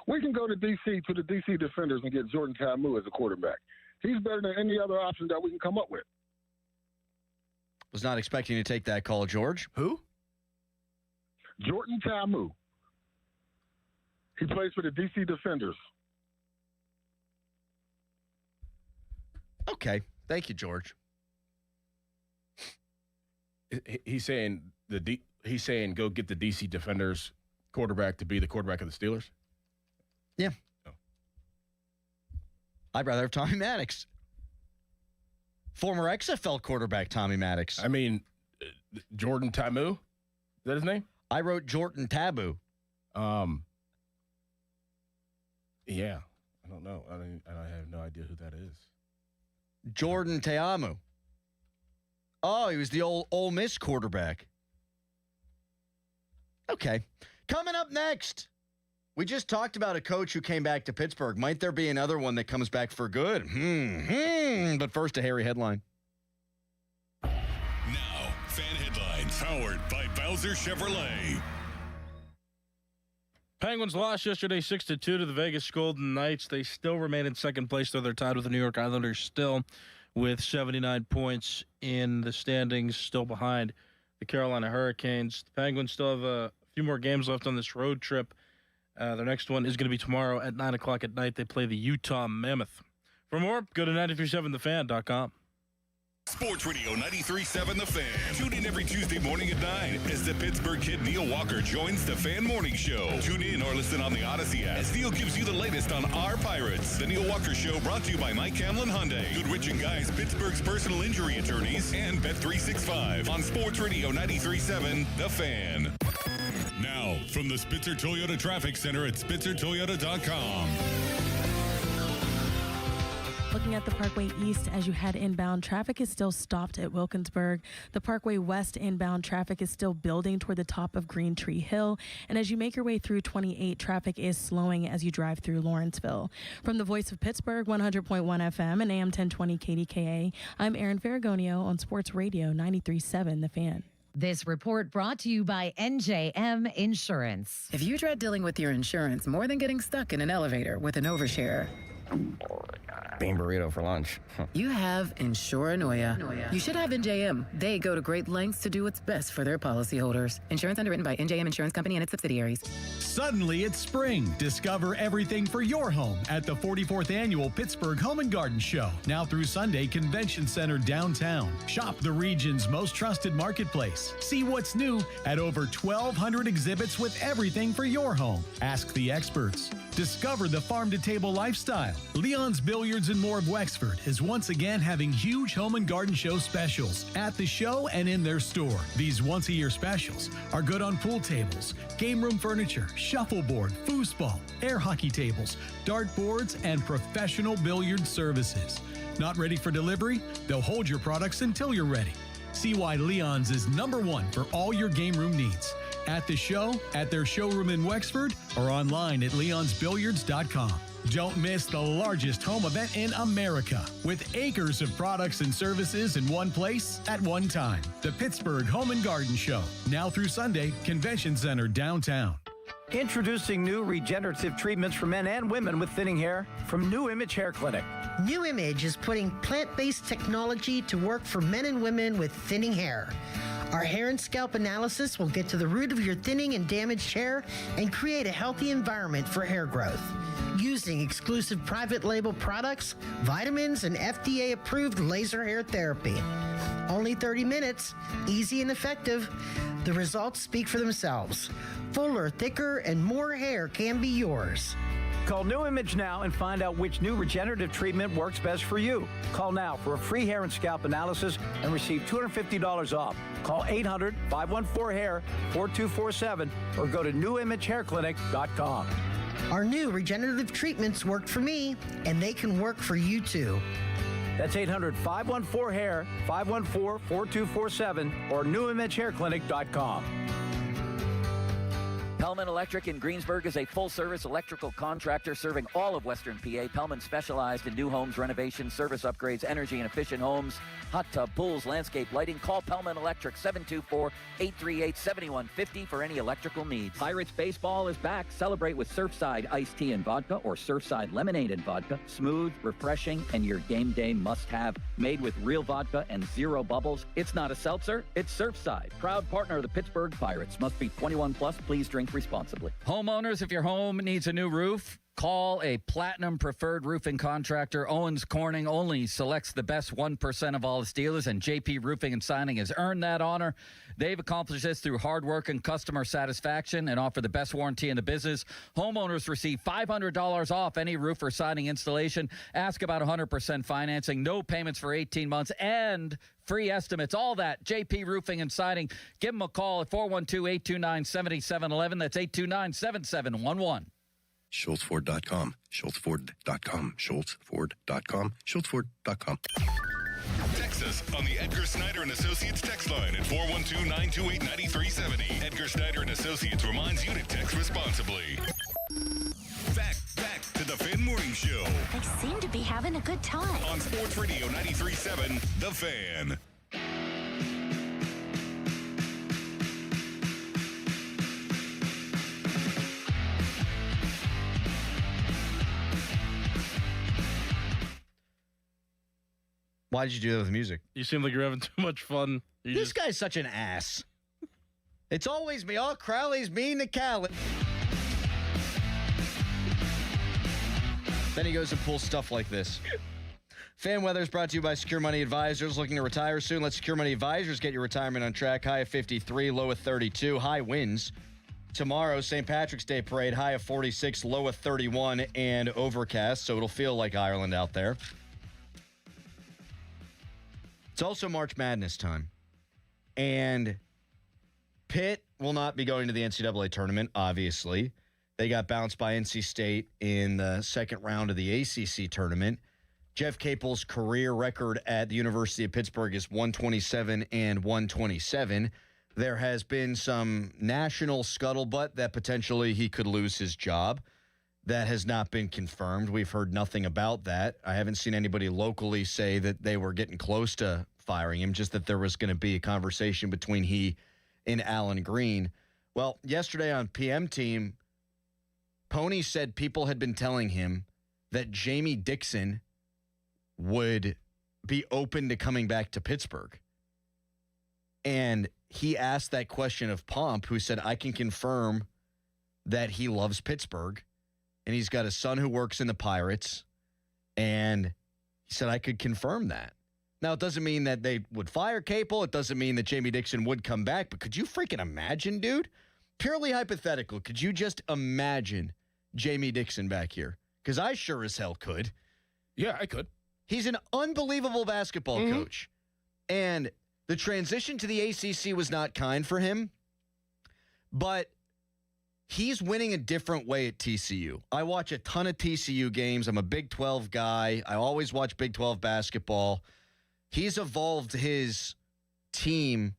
we can go to D.C. to the D.C. Defenders and get Jordan Ta'amu as a quarterback. He's better than any other option that we can come up with. Was not expecting to take that call, George. Who? Jordan Ta'amu. He plays for the D.C. Defenders. Okay. Thank you, George. He's saying he's saying go get the DC Defenders quarterback to be the quarterback of the Steelers? Yeah. Oh. I'd rather have Tommy Maddox. Former XFL quarterback Tommy Maddox. I mean, Jordan Ta'amu? Is that his name? I wrote Jordan Tabu. Yeah. I don't know. I have no idea who that is. Jordan Ta'amu. Oh, he was the old Ole Miss quarterback. Okay. Coming up next, we just talked about a coach who came back to Pittsburgh. Might there be another one that comes back for good? But first, a hairy headline. Now, fan headlines powered by Bowser Chevrolet. Penguins lost yesterday 6-2 to the Vegas Golden Knights. They still remain in second place, though they're tied with the New York Islanders still with 79 points in the standings, still behind the Carolina Hurricanes. The Penguins still have a few more games left on this road trip Their next one is going to be tomorrow at 9 o'clock at night. They play the Utah Mammoth. For more, go to 937thefan.com. Sports Radio 93.7 The Fan. Tune in every Tuesday morning at 9 as the Pittsburgh kid Neil Walker joins the Fan Morning Show. Tune in or listen on the Odyssey app as Neil gives you the latest on our Pirates. The Neil Walker Show brought to you by Mike Camlin Hyundai, Goodrich & Guys, Pittsburgh's personal injury attorneys, and Bet365 on Sports Radio 93.7 The Fan. Now, from the Spitzer Toyota Traffic Center at SpitzerToyota.com. Looking at the Parkway East as you head inbound, traffic is still stopped at Wilkinsburg. The Parkway West inbound traffic is still building toward the top of Green Tree Hill. And as you make your way through 28, traffic is slowing as you drive through Lawrenceville. From the Voice of Pittsburgh, 100.1 FM and AM 1020 KDKA, I'm Erin Ferragonio on Sports Radio 93.7 The Fan. This report brought to you by NJM Insurance. If you dread dealing with your insurance more than getting stuck in an elevator with an overshare, bean burrito for lunch. you have Insuranoia. You should have NJM. They go to great lengths to do what's best for their policyholders. Insurance underwritten by NJM Insurance Company and its subsidiaries. Suddenly it's spring. Discover everything for your home at the 44th Annual Pittsburgh Home and Garden Show. Now through Sunday, Convention Center downtown. Shop the region's most trusted marketplace. See what's new at over 1,200 exhibits with everything for your home. Ask the experts. Discover the farm-to-table lifestyle. Leon's Billiards and More of Wexford is once again having huge home and garden show specials at the show and in their store. These once-a-year specials are good on pool tables, game room furniture, shuffleboard, foosball, air hockey tables, dart boards, and professional billiard services. Not ready for delivery? They'll hold your products until you're ready. See why Leon's is #1 for all your game room needs. At the show, at their showroom in Wexford, or online at leonsbilliards.com. Don't miss the largest home event in America with acres of products and services in one place at one time. The Pittsburgh Home and Garden Show. Now through Sunday, Convention Center downtown. Introducing new regenerative treatments for men and women with thinning hair from New Image Hair Clinic. New Image is putting plant-based technology to work for men and women with thinning hair. Our hair and scalp analysis will get to the root of your thinning and damaged hair and create a healthy environment for hair growth. Using exclusive private label products, vitamins, and FDA-approved laser hair therapy. Only 30 minutes, easy and effective. The results speak for themselves. Fuller, thicker, and more hair can be yours. Call New Image now and find out which new regenerative treatment works best for you. Call now for a free hair and scalp analysis and receive $250 off. Call 800-514-HAIR 4247 or go to newimagehairclinic.com. Our new regenerative treatments worked for me, and they can work for you too. That's 800-514-HAIR 514-4247 or newimagehairclinic.com. Pellman Electric in Greensburg is a full-service electrical contractor serving all of Western PA. Pellman specialized in new homes, renovations, service upgrades, energy and efficient homes, hot tub, pools, landscape lighting. Call Pellman Electric 724-838-7150 for any electrical needs. Pirates baseball is back. Celebrate with Surfside iced tea and vodka or Surfside lemonade and vodka. Smooth, refreshing, and your game day must-have. Made with real vodka and zero bubbles. It's not a seltzer, it's Surfside. Proud partner of the Pittsburgh Pirates. Must be 21 plus. Please drink responsibly. Homeowners, if your home needs a new roof, call a Platinum Preferred Roofing Contractor. Owens Corning only selects the best 1% of all its dealers, and JP Roofing and Signing has earned that honor. They've accomplished this through hard work and customer satisfaction and offer the best warranty in the business. Homeowners receive $500 off any roof or siding installation. Ask about 100% financing, no payments for 18 months, and free estimates. All that, JP Roofing and Siding. Give them a call at 412-829-7711. That's 829-7711. SchultzFord.com, SchultzFord.com, SchultzFord.com, SchultzFord.com. Text us on the Edgar Snyder and Associates text line at 412-928-9370. Edgar Snyder and Associates reminds you to text responsibly. Back to the Fan Morning Show. They seem to be having a good time. On Sports Radio 93.7, The Fan. Why did you do that with music? You seem like you're having too much fun. This guy's such an ass. It's always me. Oh, Crowley's mean to Callie. Then he goes and pulls stuff like this. Fan weather is brought to you by Secure Money Advisors. Looking to retire soon? Let Secure Money Advisors get your retirement on track. High of 53, low of 32. High winds. Tomorrow, St. Patrick's Day parade. High of 46, low of 31, and overcast. So it'll feel like Ireland out there. It's also March Madness time. And Pitt will not be going to the NCAA tournament, obviously. They got bounced by NC State in the second round of the ACC tournament. Jeff Capel's career record at the University of Pittsburgh is 127 and 127. There has been some national scuttlebutt that potentially he could lose his job. That has not been confirmed. We've heard nothing about that. I haven't seen anybody locally say that they were getting close to firing him, just that there was going to be a conversation between he and Alan Green. Well, yesterday on PM Team, Pony said people had been telling him that Jamie Dixon would be open to coming back to Pittsburgh. And he asked that question of Pomp, who said, I can confirm that he loves Pittsburgh. And he's got a son who works in the Pirates. And he said, I could confirm that. Now, it doesn't mean that they would fire Capel. It doesn't mean that Jamie Dixon would come back. But could you freaking imagine, dude? Purely hypothetical. Could you just imagine Jamie Dixon back here? Because I sure as hell could. Yeah, I could. He's an unbelievable basketball coach. And the transition to the ACC was not kind for him. But he's winning a different way at TCU. I watch a ton of TCU games. I'm a Big 12 guy. I always watch Big 12 basketball. He's evolved his team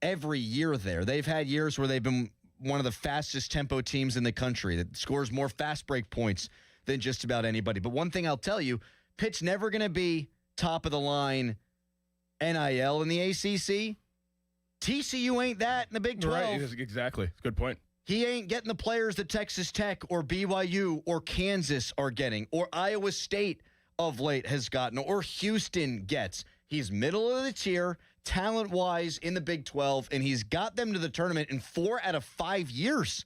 every year there. They've had years where they've been one of the fastest tempo teams in the country that scores more fast break points than just about anybody. But one thing I'll tell you, Pitt's never going to be top of the line NIL in the ACC. TCU ain't that in the Big 12. Right, exactly. Good point. He ain't getting the players that Texas Tech or BYU or Kansas are getting, or Iowa State of late has gotten, or Houston gets. He's middle of the tier, talent-wise, in the Big 12, and he's got them to the tournament in 4 out of 5 years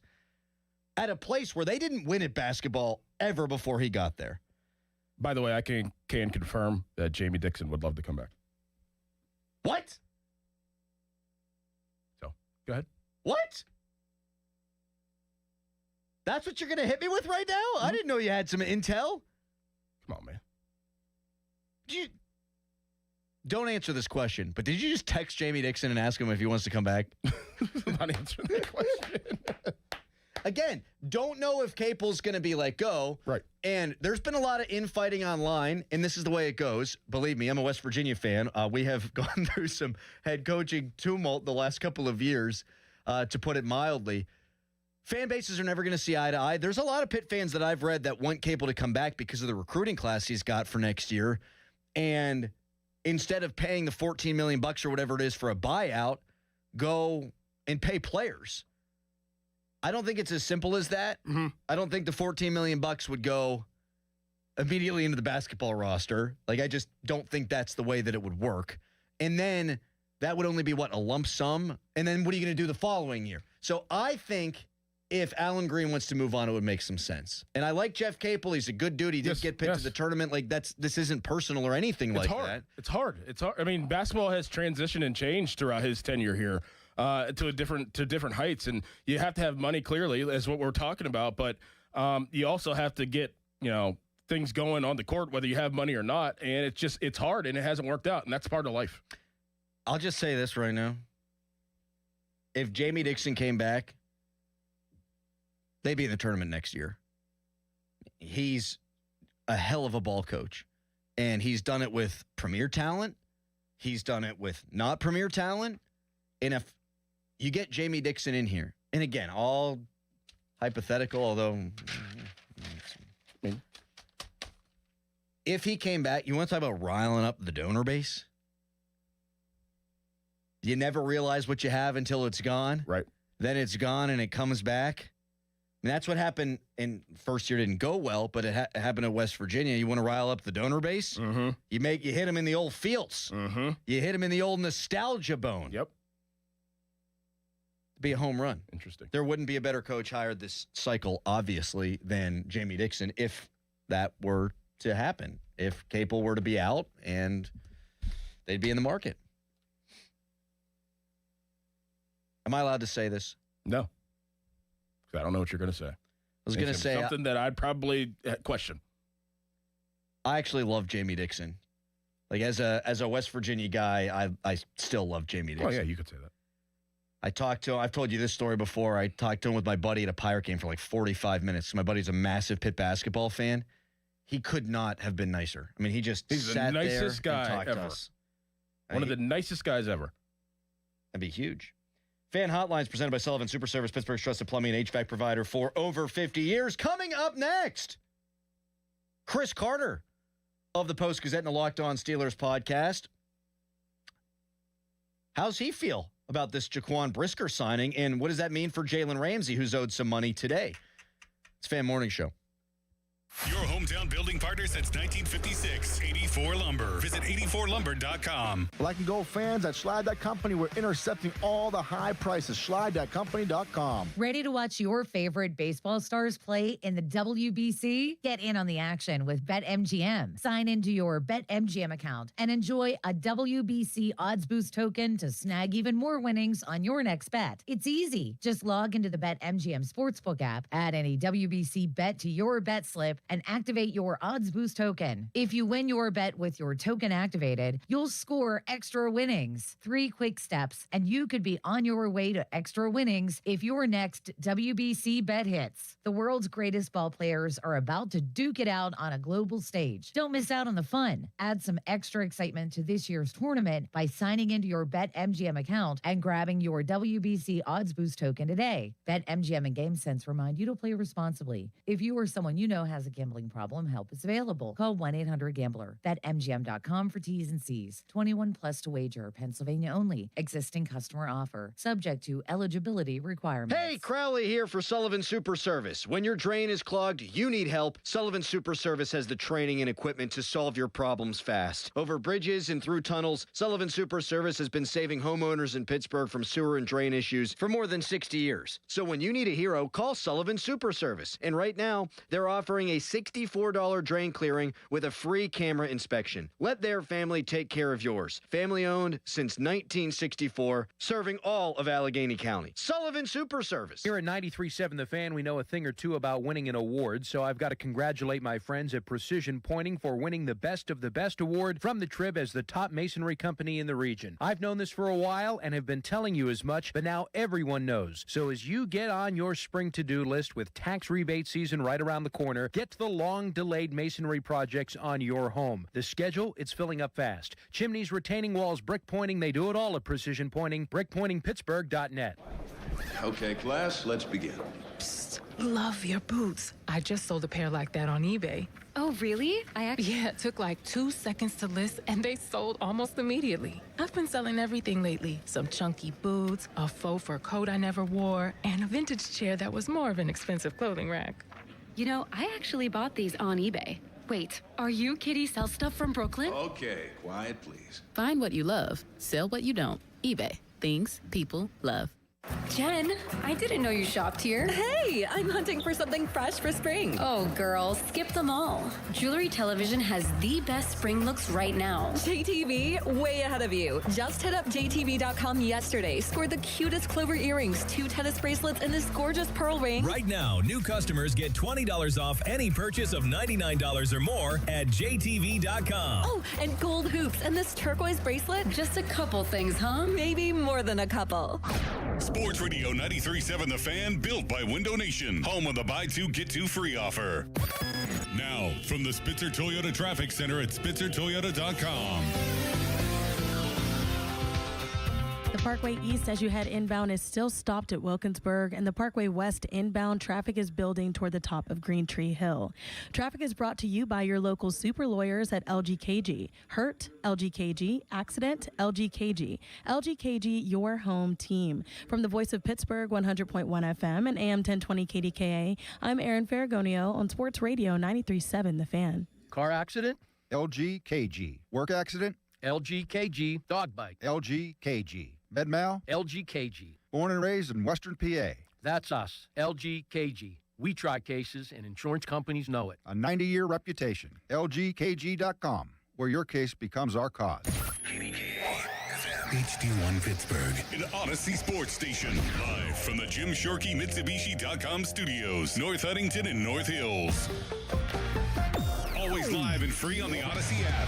at a place where they didn't win at basketball ever before he got there. By the way, I can confirm that Jamie Dixon would love to come back. What? So, go ahead. What? That's what you're going to hit me with right now? I didn't know you had some intel. Come on, man. Don't answer this question, but did you just text Jamie Dixon and ask him if he wants to come back? I'm not answering that question. Again, don't know if Capel's going to be let go. Right. And there's been a lot of infighting online, and this is the way it goes. Believe me, I'm a West Virginia fan. We have gone through some head coaching tumult the last couple of years, to put it mildly. Fan bases are never going to see eye to eye. There's a lot of Pitt fans that I've read that want Capel to come back because of the recruiting class he's got for next year. And instead of paying the $14 million or whatever it is for a buyout, go and pay players. I don't think it's as simple as that. Mm-hmm. I don't think the $14 million would go immediately into the basketball roster. Like, I just don't think that's the way that it would work. And then that would only be, a lump sum? And then what are you going to do the following year? So I think if Alan Green wants to move on, it would make some sense. And I like Jeff Capel. He's a good dude. He did get picked to the tournament. Like, this isn't personal or anything like that. It's hard. I mean, basketball has transitioned and changed throughout his tenure here. To different heights, and you have to have money, clearly, as what we're talking about, but you also have to get things going on the court, whether you have money or not, and it's hard, and it hasn't worked out, and that's part of life. I'll just say this right now. If Jamie Dixon came back, they'd be in the tournament next year. He's a hell of a ball coach, and he's done it with premier talent. He's done it with not premier talent. And if you get Jamie Dixon in here, and again, all hypothetical, although if he came back, you want to talk about riling up the donor base? You never realize what you have until it's gone. Right. Then it's gone and it comes back. And that's what happened in first year. Didn't go well, but it happened at West Virginia. You want to rile up the donor base? Mm-hmm. You hit them in the old fields. Mm-hmm. You hit them in the old nostalgia bone. Yep. Be a home run. Interesting. There wouldn't be a better coach hired this cycle, obviously, than Jamie Dixon if that were to happen, if Capel were to be out and they'd be in the market. Am I allowed to say this? No. I don't know what you're going to say. I was going to say something that I'd probably question. I actually love Jamie Dixon. Like as a West Virginia guy, I still love Jamie Dixon. Oh yeah, you could say that. I talked to him. I've told you this story before. I talked to him with my buddy at a Pirate game for like 45 minutes. My buddy's a massive Pitt basketball fan. He could not have been nicer. I mean, he's sat the nicest there and guy talked ever. to us. One of the nicest guys ever. That'd be huge. Fan Hotlines presented by Sullivan Super Service, Pittsburgh's trusted plumbing and HVAC provider for over 50 years. Coming up next, Chris Carter of the Post-Gazette and the Locked On Steelers podcast. How's he feel about this Jaquan Brisker signing, and what does that mean for Jalen Ramsey, who's owed some money today? It's Fan Morning Show. Your hometown building partner since 1956, 84 Lumber. Visit 84lumber.com. Black and gold fans at Slide Company, we're intercepting all the high prices. Slide.company.com. Ready to watch your favorite baseball stars play in the WBC? Get in on the action with BetMGM. Sign into your BetMGM account and enjoy a WBC odds boost token to snag even more winnings on your next bet. It's easy. Just log into the BetMGM Sportsbook app, add any WBC bet to your bet slip, and activate your odds boost token. If you win your bet with your token activated, you'll score extra winnings. 3 quick steps, and you could be on your way to extra winnings if your next WBC bet hits. The world's greatest ball players are about to duke it out on a global stage. Don't miss out on the fun. Add some extra excitement to this year's tournament by signing into your BetMGM account and grabbing your WBC odds boost token today. BetMGM and GameSense remind you to play responsibly. If you or someone you know has a gambling problem, help is available. Call 1-800-GAMBLER. BetMGM.com for T's and C's. 21 plus to wager. Pennsylvania only. Existing customer offer. Subject to eligibility requirements. Hey, Crowley here for Sullivan Super Service. When your drain is clogged, you need help. Sullivan Super Service has the training and equipment to solve your problems fast. Over bridges and through tunnels, Sullivan Super Service has been saving homeowners in Pittsburgh from sewer and drain issues for more than 60 years. So when you need a hero, call Sullivan Super Service. And right now, they're offering a $64 drain clearing with a free camera inspection. Let their family take care of yours. Family owned since 1964, serving all of Allegheny County. Sullivan Super Service. Here at 93.7 The Fan, we know a thing or two about winning an award, so I've got to congratulate my friends at Precision Pointing for winning the Best of the Best award from the Trib as the top masonry company in the region. I've known this for a while and have been telling you as much, but now everyone knows. So as you get on your spring to-do list with tax rebate season right around the corner, get to the long-delayed masonry projects on your home. The schedule, it's filling up fast. Chimneys, retaining walls, brick pointing, they do it all at Precision Pointing. BrickPointingPittsburgh.net. Okay, class, let's begin. Psst, love your boots. I just sold a pair like that on eBay. Oh, really? Yeah, it took like 2 seconds to list, and they sold almost immediately. I've been selling everything lately. Some chunky boots, a faux fur coat I never wore, and a vintage chair that was more of an expensive clothing rack. You know, I actually bought these on eBay. Wait, are you Kitty Sell Stuff from Brooklyn? Okay, quiet, please. Find what you love, sell what you don't. eBay. Things people love. Jen, I didn't know you shopped here. Hey, I'm hunting for something fresh for spring. Oh, girl, skip them all. Jewelry Television has the best spring looks right now. JTV, way ahead of you. Just hit up JTV.com yesterday, scored the cutest clover earrings, 2 tennis bracelets, and this gorgeous pearl ring. Right now, new customers get $20 off any purchase of $99 or more at JTV.com. Oh, and gold hoops and this turquoise bracelet. Just a couple things, huh? Maybe more than a couple. Sports Radio 93.7 The Fan, built by Window Nation, home of the buy 2 get 2 free offer. Now, from the Spitzer Toyota Traffic Center at SpitzerToyota.com. The Parkway East as you head inbound is still stopped at Wilkinsburg, and the Parkway West inbound traffic is building toward the top of Green Tree Hill. Traffic is brought to you by your local super lawyers at LGKG. Hurt, LGKG. Accident, LGKG. LGKG, your home team. From the Voice of Pittsburgh, 100.1 FM and AM 1020 KDKA, I'm Erin Ferragonio on Sports Radio 93.7 The Fan. Car accident? LGKG. Work accident? LGKG. Dog bite? LGKG. Med mal? LGKG. Born and raised in Western PA. That's us. LGKG. We try cases, and insurance companies know it. A 90-year reputation. LGKG.com, where your case becomes our cause. HD1 Pittsburgh, an Odyssey sports station. Live from the Jim Shorkey Mitsubishi.com studios, North Huntington and North Hills. Always live and free on the Odyssey app.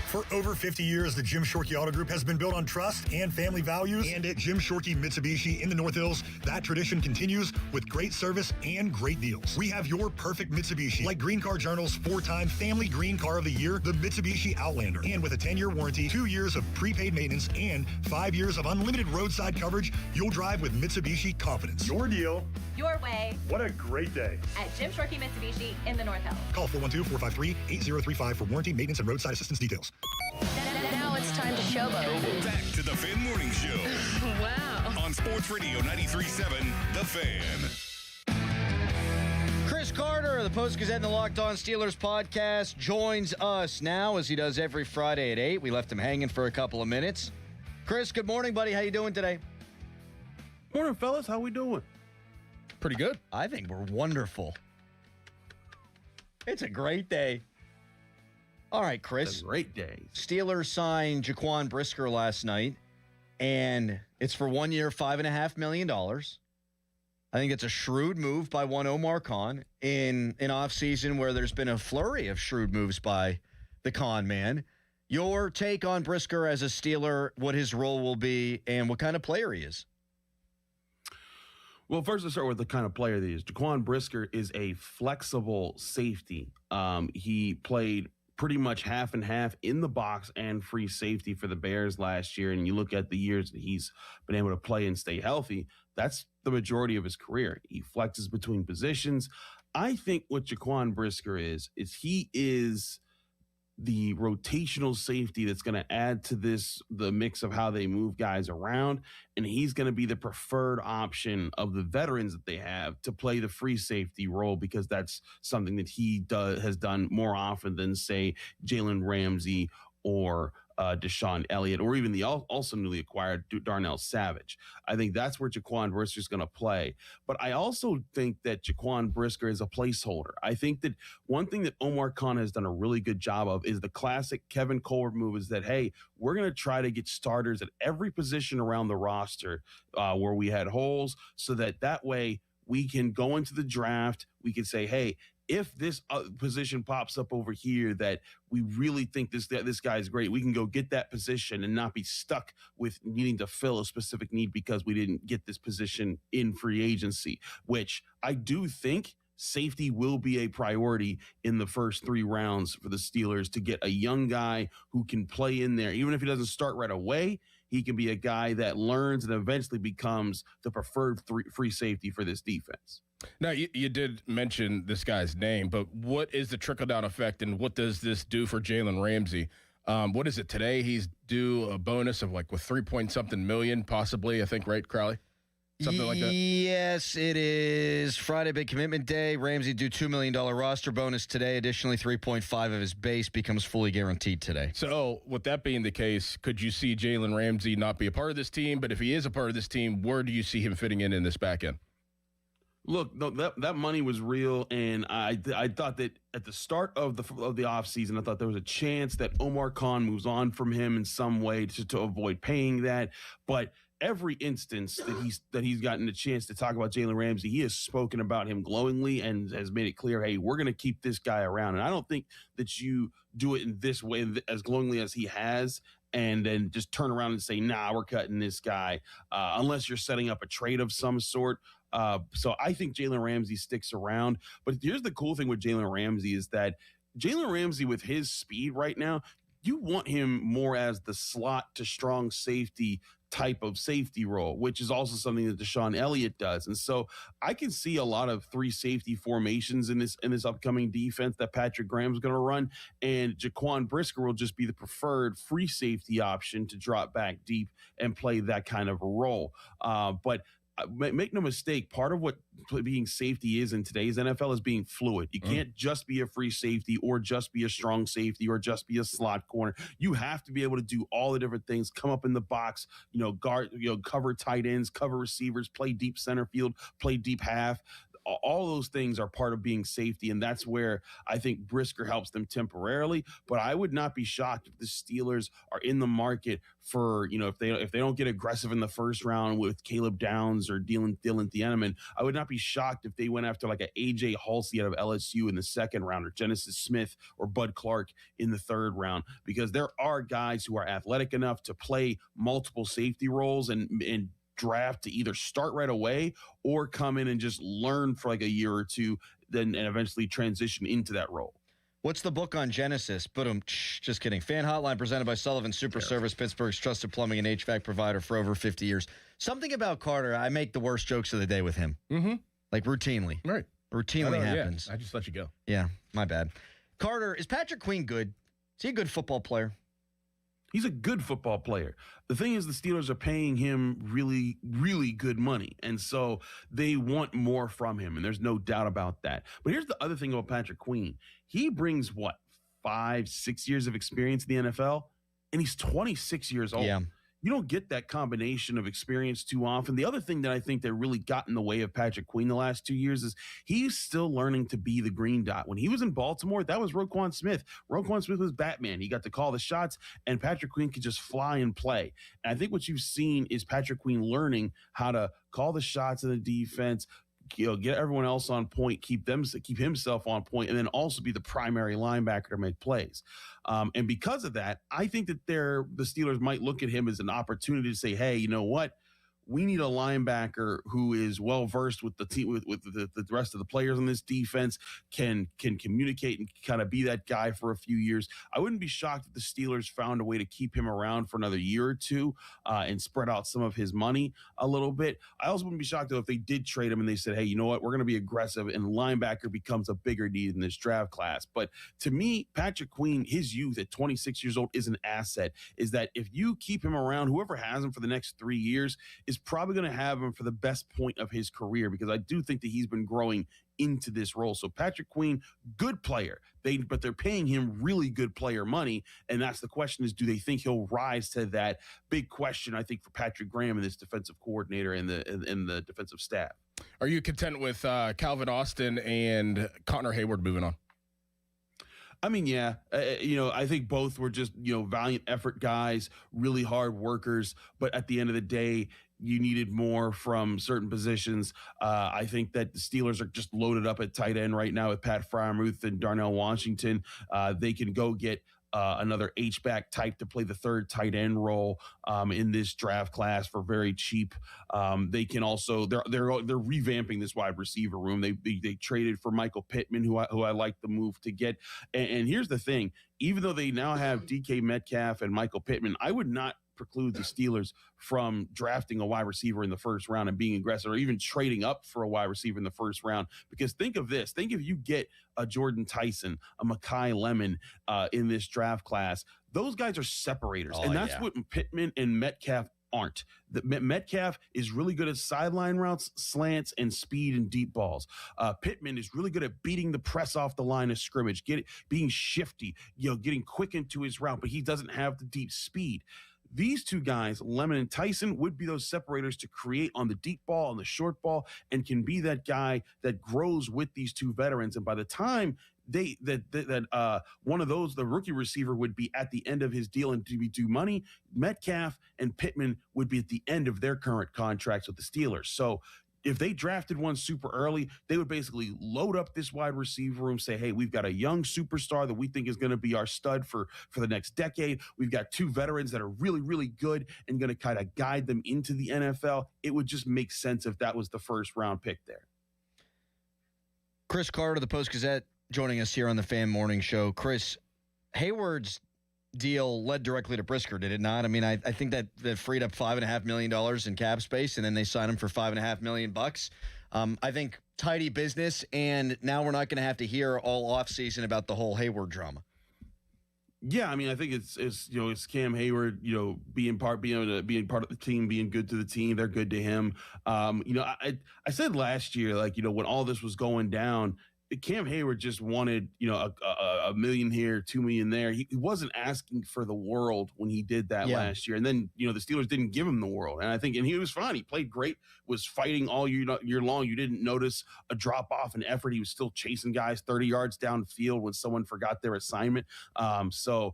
For over 50 years, the Jim Shorkey Auto Group has been built on trust and family values. And at Jim Shorkey Mitsubishi in the North Hills, that tradition continues with great service and great deals. We have your perfect Mitsubishi, like Green Car Journal's 4-time Family Green Car of the Year, the Mitsubishi Outlander. And with a 10-year warranty, 2 years of prepaid maintenance, and 5 years of unlimited roadside coverage, you'll drive with Mitsubishi confidence. Your deal. Your way. What a great day. At Jim Shorkey Mitsubishi in the North Hills. Call 412-453-8035 for warranty, maintenance, and roadside assistance details. Now it's time to showboat. Back to the Fan Morning Show. Wow. On Sports Radio 93.7, The Fan. Chris Carter of the Post-Gazette and the Locked On Steelers podcast joins us now, as he does every Friday at 8. We left him hanging for a couple of minutes. Chris, good morning, buddy. How you doing today? Morning, fellas. How we doing? Pretty good. I think we're wonderful. It's a great day. All right, Chris. It's a great day. Steelers signed Jaquan Brisker last night, and it's for 1 year, $5.5 million. I think it's a shrewd move by one Omar Khan in an offseason where there's been a flurry of shrewd moves by the Khan man. Your take on Brisker as a Steeler, what his role will be, and what kind of player he is? Well, first, let's start with the kind of player that he is. Jaquan Brisker is a flexible safety. He played pretty much half and half in the box and free safety for the Bears last year. And you look at the years that he's been able to play and stay healthy, that's the majority of his career. He flexes between positions. I think what Jaquan Brisker is he is the rotational safety that's going to add to the mix of how they move guys around. And he's going to be the preferred option of the veterans that they have to play the free safety role, because that's something that he has done more often than, say, Jalen Ramsey or Deshaun Elliott, or even the also newly acquired Darnell Savage. I think that's where Jaquan Brisker is going to play. But I also think that Jaquan Brisker is a placeholder. I think that one thing that Omar Khan has done a really good job of is the classic Kevin Colbert move, is that, hey, we're going to try to get starters at every position around the roster where we had holes, so that way we can go into the draft. We can say, hey, if this position pops up over here that we really think this guy is great, we can go get that position and not be stuck with needing to fill a specific need because we didn't get this position in free agency, which I do think safety will be a priority in the first 3 rounds for the Steelers, to get a young guy who can play in there. Even if he doesn't start right away, he can be a guy that learns and eventually becomes the preferred free safety for this defense. Now, you did mention this guy's name, but what is the trickle-down effect, and what does this do for Jalen Ramsey? What is it today? He's due a bonus of with 3-point-something million, possibly, I think, right, Crowley? Something like that? Yes, it is Friday, big commitment day. Ramsey due $2 million roster bonus today. Additionally, 3.5 of his base becomes fully guaranteed today. So, with that being the case, could you see Jalen Ramsey not be a part of this team? But if he is a part of this team, where do you see him fitting in this back end? Look, that money was real, and I thought that at the start of the offseason, I thought there was a chance that Omar Khan moves on from him in some way to avoid paying that. But every instance that he's gotten a chance to talk about Jalen Ramsey, he has spoken about him glowingly and has made it clear, hey, we're going to keep this guy around. And I don't think that you do it in this way as glowingly as he has, and then just turn around and say, nah, we're cutting this guy, unless you're setting up a trade of some sort. So I think Jalen Ramsey sticks around. But here's the cool thing with Jalen Ramsey is that Jalen Ramsey, with his speed right now, you want him more as the slot to strong safety type of safety role, which is also something that Deshaun Elliott does. And so I can see a lot of 3 safety formations in this upcoming defense that Patrick Graham's going to run, and Jaquan Brisker will just be the preferred free safety option to drop back deep and play that kind of a role. But make no mistake, part of what being safety is in today's NFL is being fluid. You can't just be a free safety or just be a strong safety or just be a slot corner. You have to be able to do all the different things, come up in the box, guard, cover tight ends, cover receivers, play deep center field, play deep half. All those things are part of being safety, and that's where I think Brisker helps them temporarily. But I would not be shocked if the Steelers are in the market for, if they don't get aggressive in the first round with Caleb Downs or Dylan Thieneman. I would not be shocked if they went after like a AJ Halsey out of LSU in the second round, or Genesis Smith or Bud Clark in the third round, because there are guys who are athletic enough to play multiple safety roles and draft to either start right away or come in and just learn for like a year or two, and eventually transition into that role. What's the book on Genesis? Just kidding. Fan Hotline presented by Sullivan Super Service, Pittsburgh's trusted plumbing and HVAC provider for over 50 years. Something about Carter, I make the worst jokes of the day with him. Mm-hmm. Like routinely. Right. Routinely happens. Yeah. I just let you go. Yeah, my bad. Carter, is Patrick Queen good? Is he a good football player? He's a good football player. The thing is, the Steelers are paying him really, really good money. And so they want more from him. And there's no doubt about that. But here's the other thing about Patrick Queen. He brings 5-6 years of experience in the NFL, and he's 26 years old. Yeah. You don't get that combination of experience too often. The other thing that I think that really got in the way of Patrick Queen the last 2 years is he's still learning to be the green dot. When he was in Baltimore, that was Roquan Smith. Roquan Smith was Batman. He got to call the shots, and Patrick Queen could just fly and play. And I think what you've seen is Patrick Queen learning how to call the shots in the defense, get everyone else on point, keep himself on point, and then also be the primary linebacker to make plays. And because of that, I think that the Steelers might look at him as an opportunity to say, hey, you know what? We need a linebacker who is well versed with the team, with the rest of the players on this defense, can communicate and kind of be that guy for a few years. I wouldn't be shocked if the Steelers found a way to keep him around for another year or two and spread out some of his money a little bit. I also wouldn't be shocked though if they did trade him and they said, hey, you know what, we're going to be aggressive, and linebacker becomes a bigger need in this draft class. But to me, Patrick Queen, his youth at 26 years old is an asset. Is that if you keep him around, whoever has him for the next 3 years is probably going to have him for the best point of his career, because I do think that he's been growing into this role. So Patrick Queen, good player, but they're paying him really good player money, and that's the question: is do they think he'll rise to that big question? I think for Patrick Graham and this defensive coordinator and the defensive staff. Are you content with Calvin Austin and Connor Hayward moving on? I mean, yeah, I think both were just, valiant effort guys, really hard workers. But at the end of the day, you needed more from certain positions. I think that the Steelers are just loaded up at tight end right now with Pat Freiermuth and Darnell Washington. They can go get another H-back type to play the third tight end role in this draft class for very cheap. They can also they're revamping this wide receiver room. They traded for Michael Pittman, who I like the move to get. And here's the thing: even though they now have DK Metcalf and Michael Pittman, I would not preclude the Steelers from drafting a wide receiver in the first round and being aggressive, or even trading up for a wide receiver in the first round. Because think of this: think if you get a Jordan Tyson, a Mekhi Lemon in this draft class, those guys are separators. And that's what Pittman and Metcalf aren't. Metcalf is really good at sideline routes, slants, and speed and deep balls. Pittman is really good at beating the press off the line of scrimmage, being shifty, getting quick into his route, but he doesn't have the deep speed. These two guys, Lemon and Tyson, would be those separators to create on the deep ball, on the short ball, and can be that guy that grows with these two veterans. And by the time one of those, the rookie receiver, would be at the end of his deal and to be due money, Metcalf and Pittman would be at the end of their current contracts with the Steelers. So if they drafted one super early, they would basically load up this wide receiver room, say, hey, we've got a young superstar that we think is going to be our stud for the next decade. We've got two veterans that are really, really good and going to kind of guide them into the NFL. It would just make sense if that was the first round pick there. Chris Carter, the Post-Gazette, joining us here on the Fan Morning Show. Chris, Hayward's deal led directly to Brisker, did it not? I mean, I think that freed up $5.5 million in cap space, and then they signed him for $5.5 million. I think tidy business, and now we're not going to have to hear all offseason about the whole Hayward drama. Yeah, I mean, I think it's Cam Hayward, being part of the team, being good to the team. They're good to him. I said last year, when all this was going down, Cam Hayward just wanted, a million here, 2 million there. He wasn't asking for the world when he did that last year. And then, the Steelers didn't give him the world. And he was fine. He played great, was fighting all year long. You didn't notice a drop off in effort. He was still chasing guys 30 yards downfield when someone forgot their assignment. It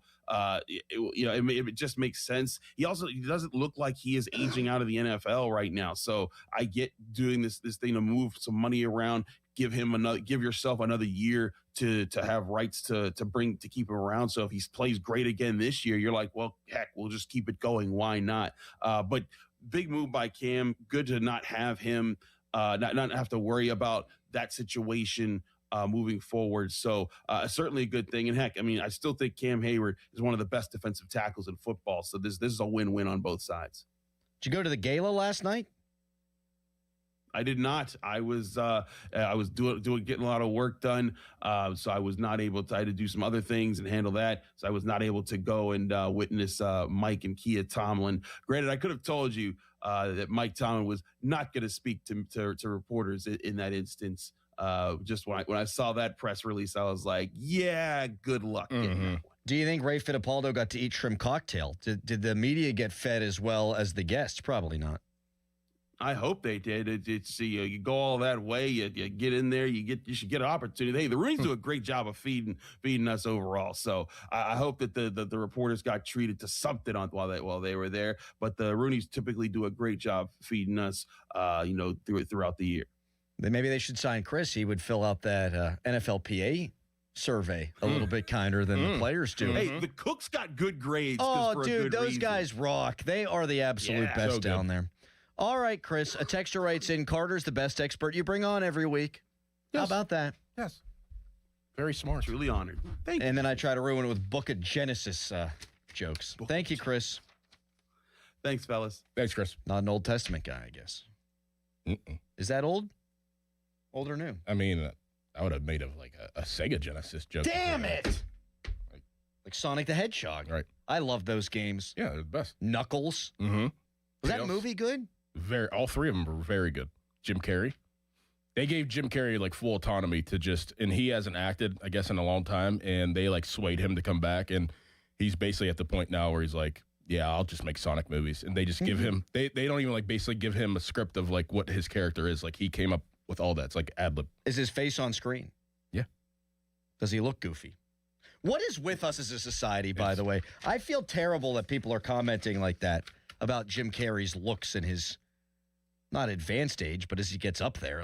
just makes sense. He doesn't look like he is aging out of the NFL right now. So I get doing this thing to move some money around. Give yourself another year to have rights to keep him around. So if he plays great again this year, you're like, well, heck, we'll just keep it going. Why not? But big move by Cam. Good to not have him, not have to worry about that situation moving forward. So certainly a good thing. And heck, I mean, I still think Cam Hayward is one of the best defensive tackles in football. So this is a win-win on both sides. Did you go to the gala last night? I did not. I was getting a lot of work done, so I was not able to. I had to do some other things and handle that, so I was not able to go and witness Mike and Kia Tomlin. Granted, I could have told you that Mike Tomlin was not going to speak to reporters in that instance. Just when I saw that press release, I was like, yeah, good luck getting that one. Do you think Ray Fittipaldo got to eat shrimp cocktail? Did the media get fed as well as the guests? Probably not. I hope they did. You go all that way. You get in there. You should get an opportunity. Hey, the Rooney's do a great job of feeding us overall. So I hope that the reporters got treated to something while they were there. But the Rooney's typically do a great job feeding us, throughout the year. Then maybe they should sign Chris. He would fill out that NFLPA survey a little bit kinder than the players do. Hey, the cooks got good grades. Oh, dude, those guys rock. They are the absolute best down there. All right, Chris, a texter writes in, Carter's the best expert you bring on every week. Yes. How about that? Yes. Very smart. Truly honored. Thank you. And then I try to ruin it with Book of Genesis jokes. Thank you, Chris. Thanks, fellas. Thanks, Chris. Not an Old Testament guy, I guess. Is that old? Old or new? I mean, I would have made a Sega Genesis joke. Damn it! Like Sonic the Hedgehog. Right. I love those games. Yeah, they're the best. Knuckles. Mm-hmm. Was that movie good? All three of them were very good. Jim Carrey. They gave Jim Carrey full autonomy and he hasn't acted, I guess, in a long time, and they swayed him to come back, and he's basically at the point now where he's like, yeah, I'll just make Sonic movies, and they just give him, they don't even basically give him a script of what his character is. He came up with all that. It's like ad-lib. Is his face on screen? Yeah. Does he look goofy? What is with us as a society, by the way? I feel terrible that people are commenting like that about Jim Carrey's looks and his, not advanced age, but as he gets up there,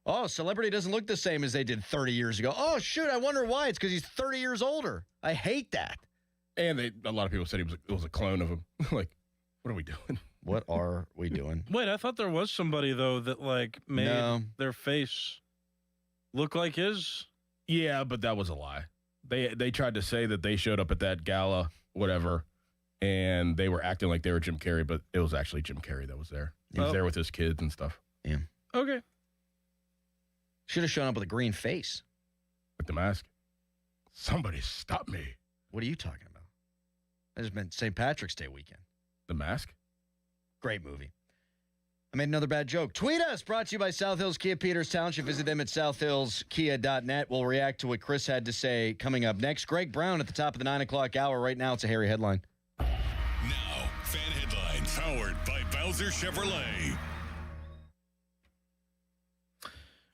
oh, celebrity doesn't look the same as they did 30 years ago. Oh, shoot, I wonder why. It's because he's 30 years older. I hate that. And a lot of people said it was a clone of him. What are we doing? What are we doing? Wait, I thought there was somebody, though, that, made their face look like his. Yeah, but that was a lie. They tried to say that they showed up at that gala, whatever, and they were acting like they were Jim Carrey, but it was actually Jim Carrey that was there. He was there with his kids and stuff. Yeah. Okay. Should have shown up with a green face. With the mask. Somebody stop me. What are you talking about? That has been St. Patrick's Day weekend. The Mask? Great movie. I made another bad joke. Tweet us. Brought to you by South Hills Kia Peters Township. Visit them at southhillskia.net. We'll react to what Chris had to say coming up next. Greg Brown at the top of the 9 o'clock hour. Right now, it's a hairy headline. Now, fan headlines powered by Bowser Chevrolet.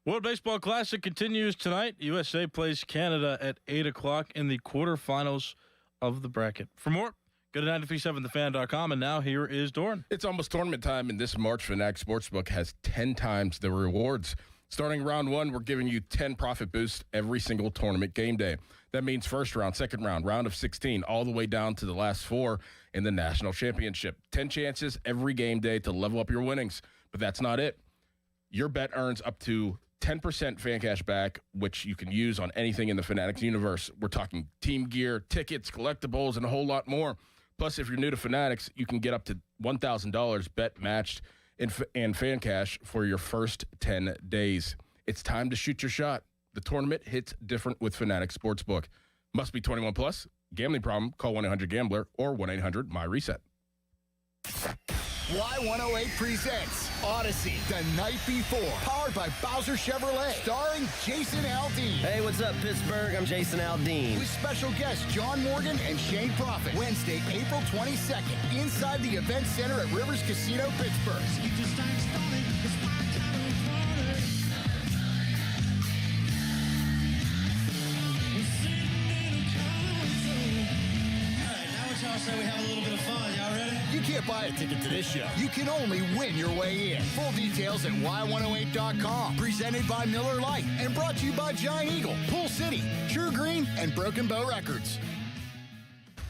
World Baseball Classic continues tonight. USA plays Canada at 8 o'clock in the quarterfinals of the bracket. For more, go to 937thefan.com, and now here is Doran. It's almost tournament time, and this March Fanatics Sportsbook has 10 times the rewards. Starting round 1, we're giving you 10 profit boosts every single tournament game day. That means first round, second round, round of 16, all the way down to the last 4 in the national championship. 10 chances every game day to level up your winnings. But that's not it. Your bet earns up to 10% fan cash back, which you can use on anything in the Fanatics universe. We're talking team gear, tickets, collectibles, and a whole lot more. Plus, if you're new to Fanatics, you can get up to $1,000 bet matched in fan cash for your first 10 days. It's time to shoot your shot. The tournament hits different with Fanatics Sportsbook. Must be 21 plus, Gambling problem? Call 1-800-GAMBLER or 1-800-MY-RESET. Y108 presents Odyssey the Night Before, powered by Bowser Chevrolet, starring Jason Aldean. Hey, what's up, Pittsburgh? I'm Jason Aldean. With special guests John Morgan and Shane Prophet. Wednesday, April 22nd, inside the Event Center at Rivers Casino, Pittsburgh. So we have a little bit of fun. Y'all ready? You can't buy a ticket to this show. You can only win your way in. Full details at y108.com. Presented by Miller Lite and brought to you by Giant Eagle, Pool City, True Green, and Broken Bow Records.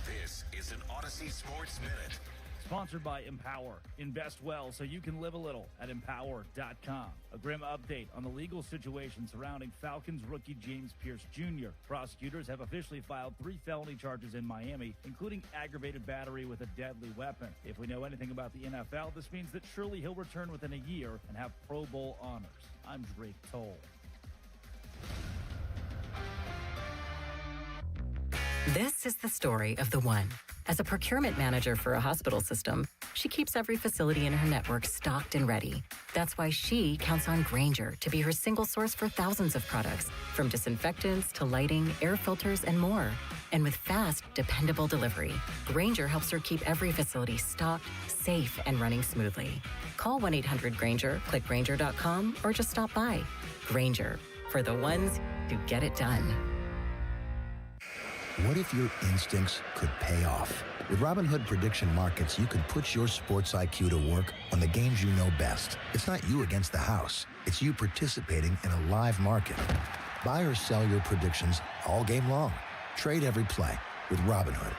This is an Odyssey Sports Minute. Sponsored by Empower. Invest well so you can live a little at Empower.com. A grim update on the legal situation surrounding Falcons rookie James Pierce Jr. Prosecutors have officially filed 3 felony charges in Miami, including aggravated battery with a deadly weapon. If we know anything about the NFL, this means that surely he'll return within a year and have Pro Bowl honors. I'm Drake Toll. This is the story of the one. As a procurement manager for a hospital system, she keeps every facility in her network stocked and ready. That's why she counts on Grainger to be her single source for thousands of products, from disinfectants to lighting, air filters, and more. And with fast, dependable delivery, Grainger helps her keep every facility stocked, safe, and running smoothly. Call 1-800-GRAINGER, click Grainger.com, or just stop by. Grainger, for the ones who get it done. What if your instincts could pay off? With Robinhood Prediction Markets, you could put your sports IQ to work on the games you know best. It's not you against the house. It's you participating in a live market. Buy or sell your predictions all game long. Trade every play with Robinhood.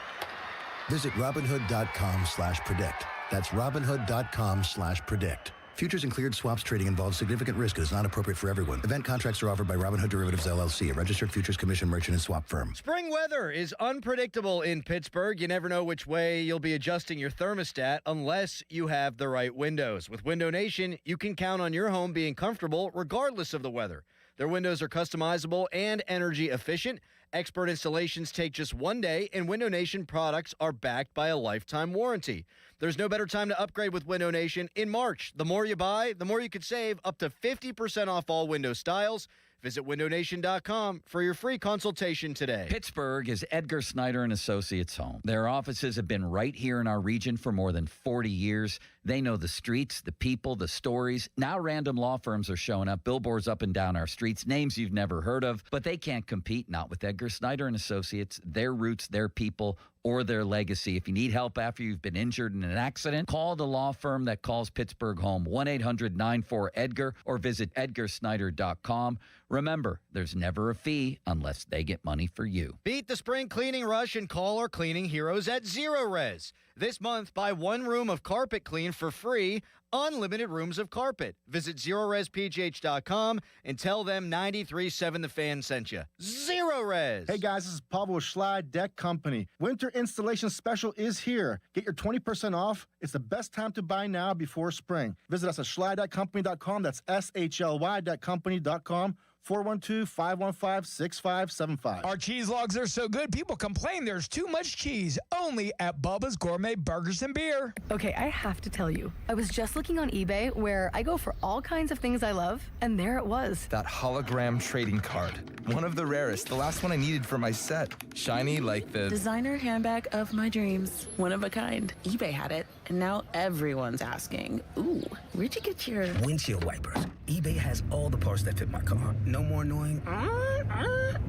Visit Robinhood.com/predict. That's Robinhood.com/predict. Futures and cleared swaps trading involves significant risk and is not appropriate for everyone. Event contracts are offered by Robinhood Derivatives LLC, a registered futures commission merchant and swap firm. Spring weather is unpredictable in Pittsburgh. You never know which way you'll be adjusting your thermostat unless you have the right windows. With Window Nation, you can count on your home being comfortable regardless of the weather. Their windows are customizable and energy efficient. Expert installations take just one day, and Window Nation products are backed by a lifetime warranty. There's no better time to upgrade with Window Nation in March. The more you buy, the more you could save, up to 50% off all window styles. Visit windownation.com for your free consultation today. Pittsburgh is Edgar Snyder and Associates' home. Their offices have been right here in our region for more than 40 years. They know the streets, the people, the stories. Now random law firms are showing up, billboards up and down our streets, names you've never heard of, but they can't compete, not with Edgar Snyder and Associates, their roots, their people, or their legacy. If you need help after you've been injured in an accident, call the law firm that calls Pittsburgh home, 1-800-94-EDGAR, or visit edgarsnyder.com. Remember, there's never a fee unless they get money for you. Beat the spring cleaning rush and call our cleaning heroes at Zero Res. This month, buy 1 room of carpet clean for free, unlimited rooms of carpet. Visit ZeroResPGH.com and tell them 93.7 The Fan sent you. Zero Res. Hey guys, this is Pablo with Schley Deck Company. Winter installation special is here. Get your 20% off. It's the best time to buy now before spring. Visit us at SchleyDeckCompany.com. That's SHLY.company.com. 412-515-6575. Our cheese logs are so good, people complain there's too much cheese. Only at Bubba's Gourmet Burgers and Beer. Okay, I have to tell you, I was just looking on eBay where I go for all kinds of things I love, and there it was. That hologram trading card. One of the rarest. The last one I needed for my set. Shiny like the... designer handbag of my dreams. One of a kind. eBay had it, and now everyone's asking, ooh, where'd you get your... windshield wipers. eBay has all the parts that fit my car. No more annoying.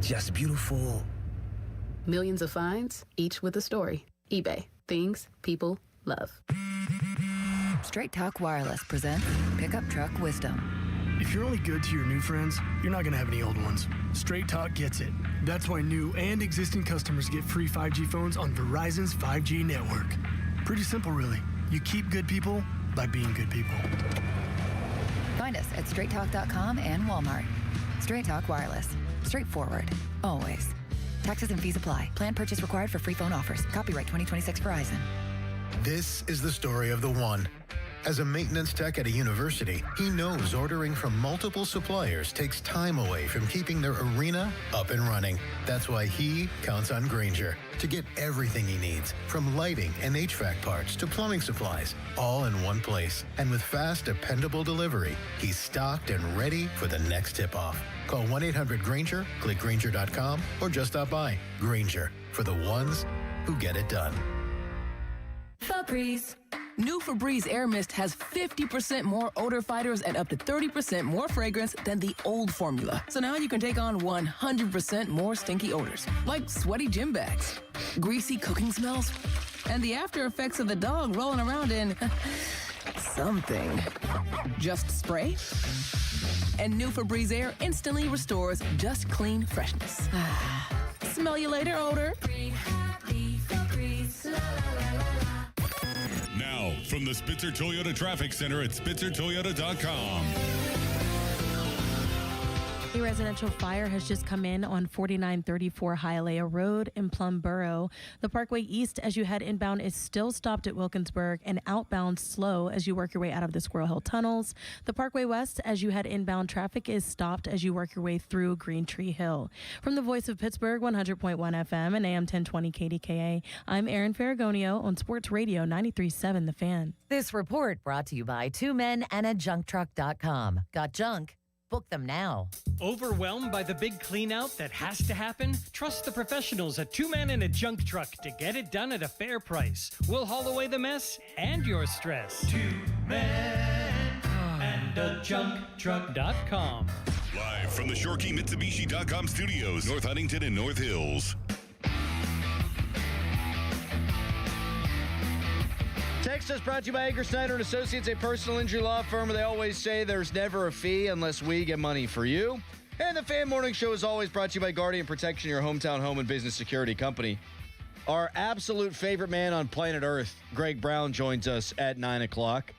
Just beautiful. Millions of finds, each with a story. eBay. Things people love. Straight Talk Wireless presents Pickup Truck Wisdom. If you're only good to your new friends, you're not going to have any old ones. Straight Talk gets it. That's why new and existing customers get free 5G phones on Verizon's 5G network. Pretty simple, really. You keep good people by being good people. Find us at straighttalk.com and Walmart. Straight Talk Wireless. Straightforward. Always. Taxes and fees apply. Plan purchase required for free phone offers. Copyright 2026 Verizon. This is the story of the one. As a maintenance tech at a university, he knows ordering from multiple suppliers takes time away from keeping their arena up and running. That's why he counts on Grainger to get everything he needs, from lighting and HVAC parts to plumbing supplies, all in one place. And with fast, dependable delivery, he's stocked and ready for the next tip-off. Call 1-800-GRAINGER, click Grainger.com, or just stop by. Grainger, for the ones who get it done. Febreze. New Febreze Air Mist has 50% more odor fighters and up to 30% more fragrance than the old formula. So now you can take on 100% more stinky odors, like sweaty gym bags, greasy cooking smells, and the after effects of the dog rolling around in something. Just spray, and new Febreze Air instantly restores just clean freshness. Smell you later, odor. Now, from the Spitzer Toyota Traffic Center at SpitzerToyota.com. A residential fire has just come in on 4934 Hialeah Road in Plum Borough. The Parkway East, as you head inbound, is still stopped at Wilkinsburg and outbound slow as you work your way out of the Squirrel Hill tunnels. The Parkway West, as you head inbound, traffic is stopped as you work your way through Green Tree Hill. From the Voice of Pittsburgh, 100.1 FM and AM 1020 KDKA, I'm Erin Ferragonio on Sports Radio 93.7 The Fan. This report brought to you by Two Men and a JunkTruck.com. Got junk? Book them now. Overwhelmed by the big clean-out that has to happen? Trust the professionals at Two Men and a Junk Truck to get it done at a fair price. We'll haul away the mess and your stress. Two Men and a JunkTruck.com. Live from the ShoreKeyMitsubishi.com studios, North Huntington and North Hills. Text us brought to you by Edgar Snyder & Associates, a personal injury law firm where they always say there's never a fee unless we get money for you. And the Fan Morning Show is always brought to you by Guardian Protection, your hometown home and business security company. Our absolute favorite man on planet Earth, Greg Brown, joins us at 9 o'clock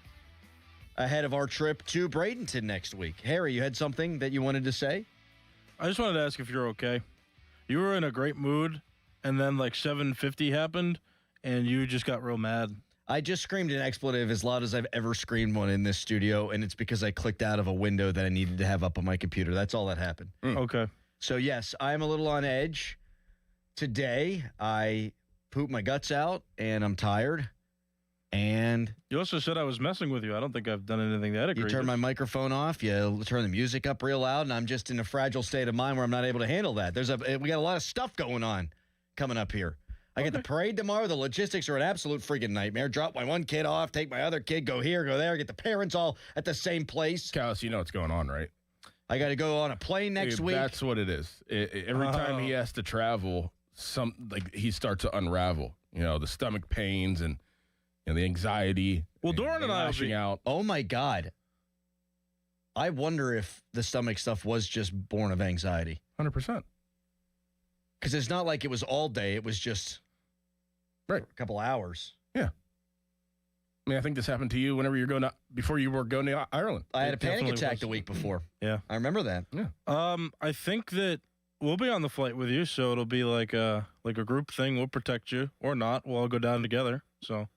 ahead of our trip to Bradenton next week. Harry, you had something that you wanted to say? I just wanted to ask if you're okay. You were in a great mood, and then like 7:50 happened, and you just got real mad. I just screamed an expletive as loud as I've ever screamed one in this studio, and it's because I clicked out of a window that I needed to have up on my computer. That's all that happened. Okay. So, yes, I'm a little on edge. Today, I pooped my guts out, and I'm tired. And you also said I was messing with you. I don't think I've done anything that egregious. You turn my microphone off, you turn the music up real loud, and I'm just in a fragile state of mind where I'm not able to handle that. We got a lot of stuff going on coming up here. I get the parade tomorrow. The logistics are an absolute freaking nightmare. Drop my one kid off, take my other kid, go here, go there, get the parents all at the same place. Callis, you know what's going on, right? I got to go on a plane next week. That's what it is. Every time he has to travel, he starts to unravel. You know, the stomach pains and the anxiety. Well, Doran and I will be out. Oh my God! I wonder if the stomach stuff was just born of anxiety. 100%. Because it's not like it was all day. It was just a couple hours. Yeah. I mean, I think this happened to you whenever before you were going to Ireland. I had a panic attack the week before. Yeah. I remember that. Yeah. I think that we'll be on the flight with you, so it'll be like a group thing. We'll protect you or not. We'll all go down together. So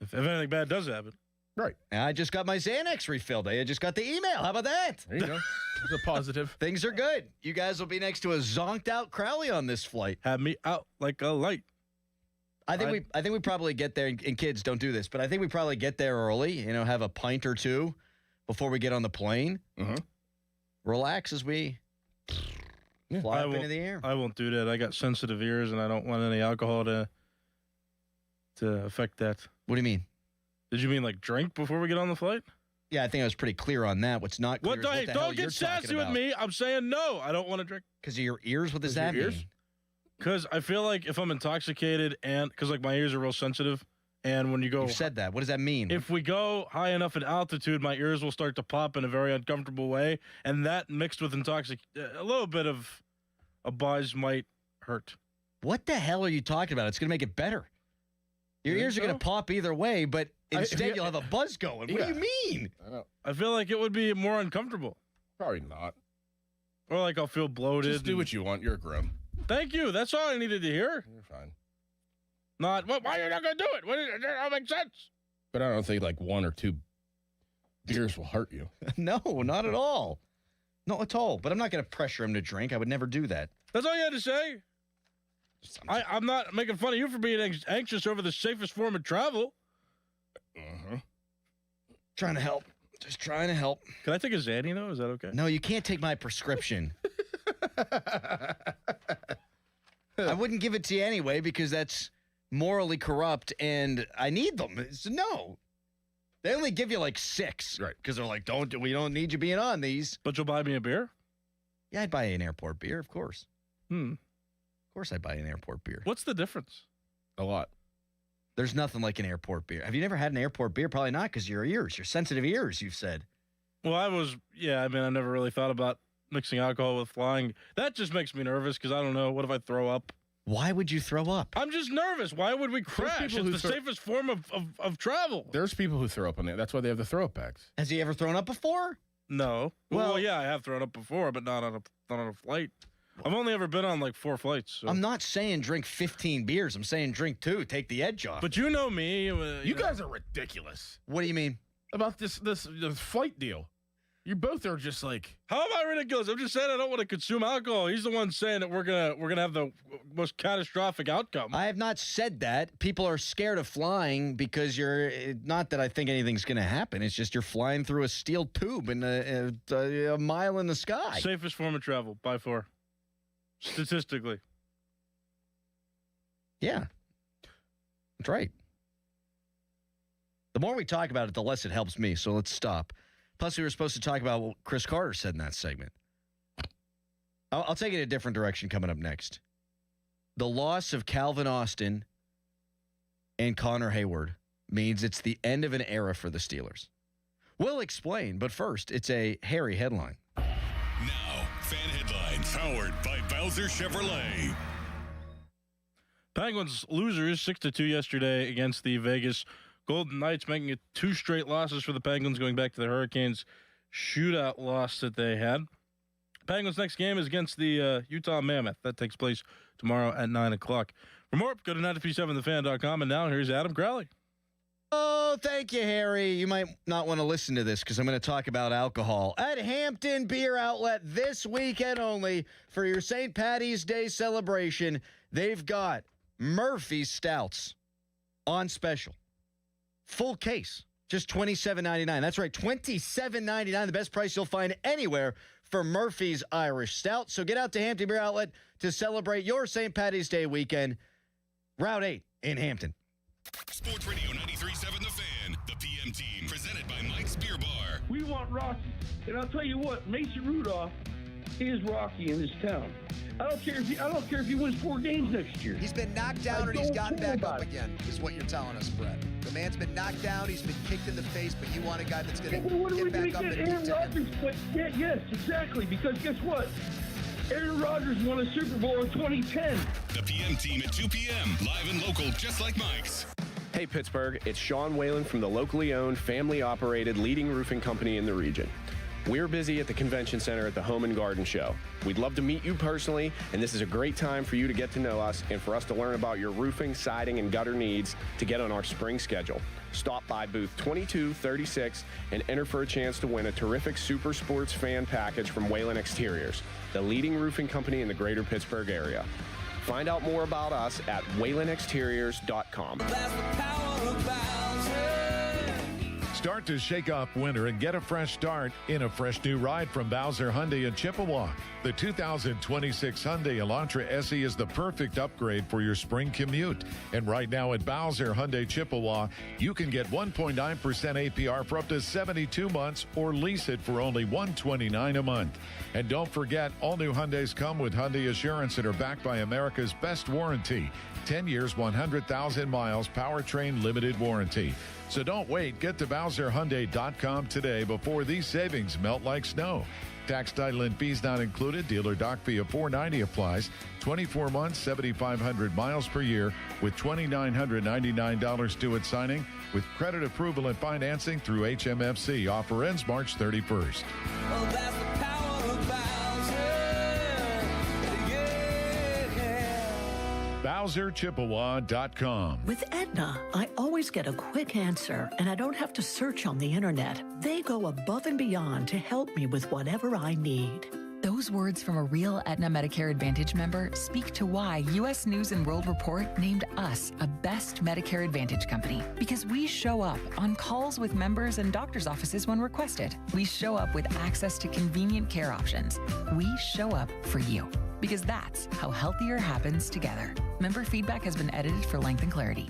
if anything bad does happen. Right. And I just got my Xanax refilled. I just got the email. How about that? There you go. It's a positive. Things are good. You guys will be next to a zonked out Crowley on this flight. Have me out like a light. I think we probably get there, and kids don't do this, but I think we probably get there early, have a pint or two before we get on the plane. Mm-hmm. Relax as we fly up into the air. I won't do that. I got sensitive ears, and I don't want any alcohol to affect that. What do you mean? Did you mean like drink before we get on the flight? Yeah, I think I was pretty clear on that. What's not clear is what the hell don't get sassy with me. I'm saying no. I don't want to drink. Because of your ears? What does that mean? Because I feel like if I'm intoxicated and because like my ears are real sensitive, and when you go, you said that. What does that mean? If we go high enough in altitude, my ears will start to pop in a very uncomfortable way, and that mixed with a little bit of a buzz might hurt. What the hell are you talking about? It's going to make it better. Your ears are going to pop either way, but instead you'll have a buzz going. What do you mean? I feel like it would be more uncomfortable. Probably not. Or like I'll feel bloated. Just do what you want. You're a grown. Thank you. That's all I needed to hear. You're fine. Why are you not going to do it? That don't make sense. But I don't think like 1 or 2 beers will hurt you. No, not at all. Not at all. But I'm not going to pressure him to drink. I would never do that. That's all you had to say? I'm not making fun of you for being anxious over the safest form of travel. Uh-huh. Trying to help. Just trying to help. Can I take a Xanny, though? Is that okay? No, you can't take my prescription. I wouldn't give it to you anyway because that's morally corrupt and I need them. So no. They only give you like 6. Right. Because they're like, we don't need you being on these. But you'll buy me a beer? Yeah, I'd buy an airport beer, of course. Of course I'd buy an airport beer. What's the difference? A lot. There's nothing like an airport beer. Have you never had an airport beer? Probably not because your sensitive ears, you've said. Well, I never really thought about mixing alcohol with flying. That just makes me nervous because I don't know. What if I throw up? Why would you throw up? I'm just nervous. Why would we crash? It's the safest form of travel. There's people who throw up on there. That's why they have the throw up bags. Has he ever thrown up before? No. Well, yeah, I have thrown up before, but not on a flight. I've only ever been on like 4 flights. So. I'm not saying drink 15 beers. I'm saying drink 2. Take the edge off. But you know me. You guys are ridiculous. What do you mean? About this flight deal. You both are just like. How am I ridiculous? I'm just saying I don't want to consume alcohol. He's the one saying that we're gonna have the most catastrophic outcome. I have not said that. People are scared of flying because you're not that I think anything's gonna happen. It's just you're flying through a steel tube in a mile in the sky. Safest form of travel by far, statistically. Yeah, that's right. The more we talk about it, the less it helps me. So let's stop. Plus, we were supposed to talk about what Chris Carter said in that segment. I'll take it a different direction coming up next. The loss of Calvin Austin and Connor Hayward means it's the end of an era for the Steelers. We'll explain, but first, it's a hairy headline. Now, fan headlines powered by Bowser Chevrolet. Penguins losers 6-2 yesterday against the Vegas Golden Knights, making it 2 straight losses for the Penguins, going back to the Hurricanes shootout loss that they had. Penguins' next game is against the Utah Mammoth. That takes place tomorrow at 9 o'clock. For more, go to 937thefan.com. And now here's Adam Crowley. Oh, thank you, Harry. You might not want to listen to this because I'm going to talk about alcohol. At Hampton Beer Outlet this weekend only for your St. Paddy's Day celebration, they've got Murphy's Stouts on special. Full case, just $27.99. That's right, $27.99, the best price you'll find anywhere for Murphy's Irish Stout. So get out to Hampton Beer Outlet to celebrate your St. Paddy's Day weekend. Route 8 in Hampton. Sports Radio 93.7 The Fan, the PM team, presented by Mike's Beer Bar. We want Rocky, and I'll tell you what, Mason Rudolph is Rocky in this town. I don't care if he wins 4 games next year. He's been knocked down and he's gotten back up again, is what you're telling us, Brett. The man's been knocked down, he's been kicked in the face, but you want a guy that's going to get back up and Aaron Rodgers, yes, exactly, because guess what? Aaron Rodgers won a Super Bowl in 2010. The PM team at 2 p.m., live and local, just like Mike's. Hey, Pittsburgh, it's Sean Whalen from the locally owned, family-operated leading roofing company in the region. We're busy at the convention center at the Home and Garden Show. We'd love to meet you personally, and this is a great time for you to get to know us and for us to learn about your roofing, siding, and gutter needs to get on our spring schedule. Stop by booth 2236 and enter for a chance to win a terrific Super Sports fan package from Whalen Exteriors, the leading roofing company in the greater Pittsburgh area. Find out more about us at whalenexteriors.com. Start to shake off winter and get a fresh start in a fresh new ride from Bowser Hyundai in Chippewa. The 2026 Hyundai Elantra SE is the perfect upgrade for your spring commute. And right now at Bowser Hyundai Chippewa, you can get 1.9% APR for up to 72 months or lease it for only $129 a month. And don't forget, all new Hyundais come with Hyundai Assurance and are backed by America's best warranty. 10 years, 100,000 miles, powertrain limited warranty. So don't wait. Get to BowserHyundai.com today before these savings melt like snow. Tax, title, and fees not included. Dealer doc fee of $490 applies. 24 months, 7,500 miles per year with $2,999 due at signing with credit approval and financing through HMFC. Offer ends March 31st. Well, that's the power of Bowser. Yeah. BowserChippewa.com. With Aetna, I always get a quick answer, and I don't have to search on the internet. They go above and beyond to help me with whatever I need. Those words from a real Aetna Medicare Advantage member speak to why U.S. News & World Report named us a Best Medicare Advantage company. Because we show up on calls with members and doctors' offices when requested. We show up with access to convenient care options. We show up for you. Because that's how healthier happens together. Member feedback has been edited for length and clarity.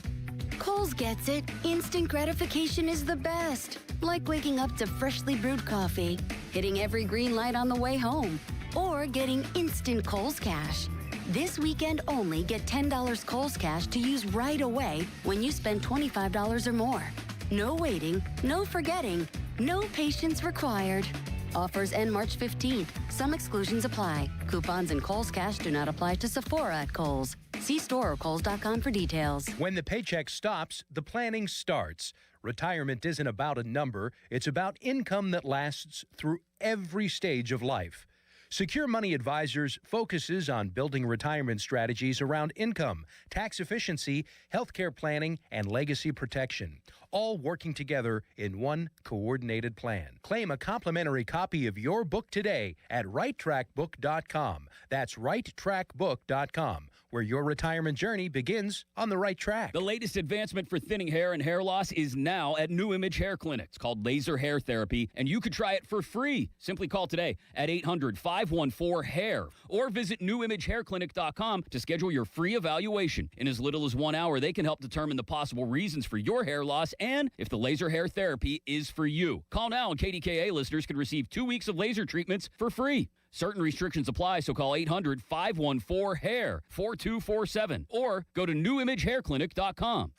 Kohl's gets it. Instant gratification is the best. Like waking up to freshly brewed coffee, hitting every green light on the way home, or getting instant Kohl's Cash. This weekend only, get $10 Kohl's Cash to use right away when you spend $25 or more. No waiting, no forgetting, no patience required. Offers end March 15th. Some exclusions apply. Coupons and Kohl's Cash do not apply to Sephora at Kohl's. See store or Kohl's.com for details. When the paycheck stops, the planning starts. Retirement isn't about a number. It's about income that lasts through every stage of life. Secure Money Advisors focuses on building retirement strategies around income, tax efficiency, healthcare planning, and legacy protection, all working together in one coordinated plan. Claim a complimentary copy of your book today at righttrackbook.com. That's righttrackbook.com, where your retirement journey begins on the right track. The latest advancement for thinning hair and hair loss is now at New Image Hair Clinic. It's called laser hair therapy, and you could try it for free. Simply call today at 800-514-HAIR or visit newimagehairclinic.com to schedule your free evaluation. In as little as 1 hour, they can help determine the possible reasons for your hair loss and if the laser hair therapy is for you. Call now, and KDKA listeners can receive 2 weeks of laser treatments for free. Certain restrictions apply, so call 800-514-HAIR 4247 or go to newimagehairclinic.com.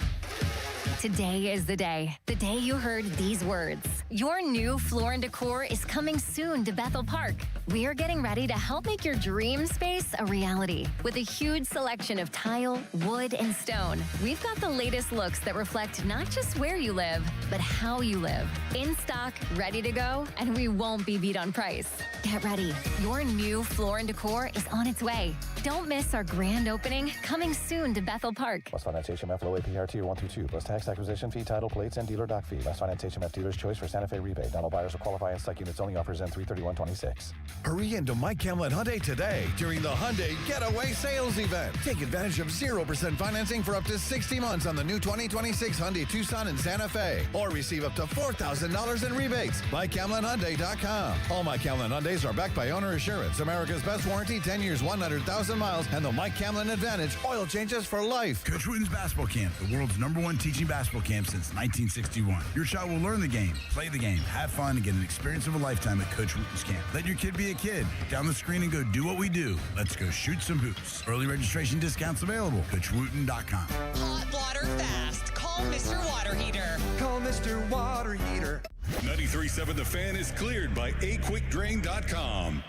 Today is the day you heard these words. Your new Floor & Decor is coming soon to Bethel Park. We are getting ready to help make your dream space a reality. With a huge selection of tile, wood, and stone, we've got the latest looks that reflect not just where you live, but how you live. In stock, ready to go, and we won't be beat on price. Get ready. Your new Floor & Decor is on its way. Don't miss our grand opening, coming soon to Bethel Park. Plus finance HMF low APR tier 1 through 2, plus tax acquisition fee, title plates, and dealer dock fee. Less finance HMF dealer's choice for Santa Fe rebate. Not all buyers will qualify and select units only. Offers end 3/31/26. Hurry into Mike Hamlin Hyundai today during the Hyundai Getaway Sales Event. Take advantage of 0% financing for up to 60 months on the new 2026 Hyundai Tucson and Santa Fe. Or receive up to $4,000 in rebates. MikeHamlinHyundai.com. All Mike Hamlin Hyundais are backed by Owner Assurance, America's best warranty, 10 years, 100,000 miles, and the Mike Hamlin Advantage oil changes for life. Coach Wooten's Basketball Camp, the world's #1 teaching basketball camp since 1961. Your child will learn the game, play the game, have fun, and get an experience of a lifetime at Coach Wooten's Camp. Let your kid be a kid. Down the screen and go do what we do. Let's go shoot some hoops. Early registration discounts available. CoachWooten.com. Hot water fast. Call Mr. Water Heater. Call Mr. Water Heater. 93.7 The Fan is cleared by aquickdrain.com.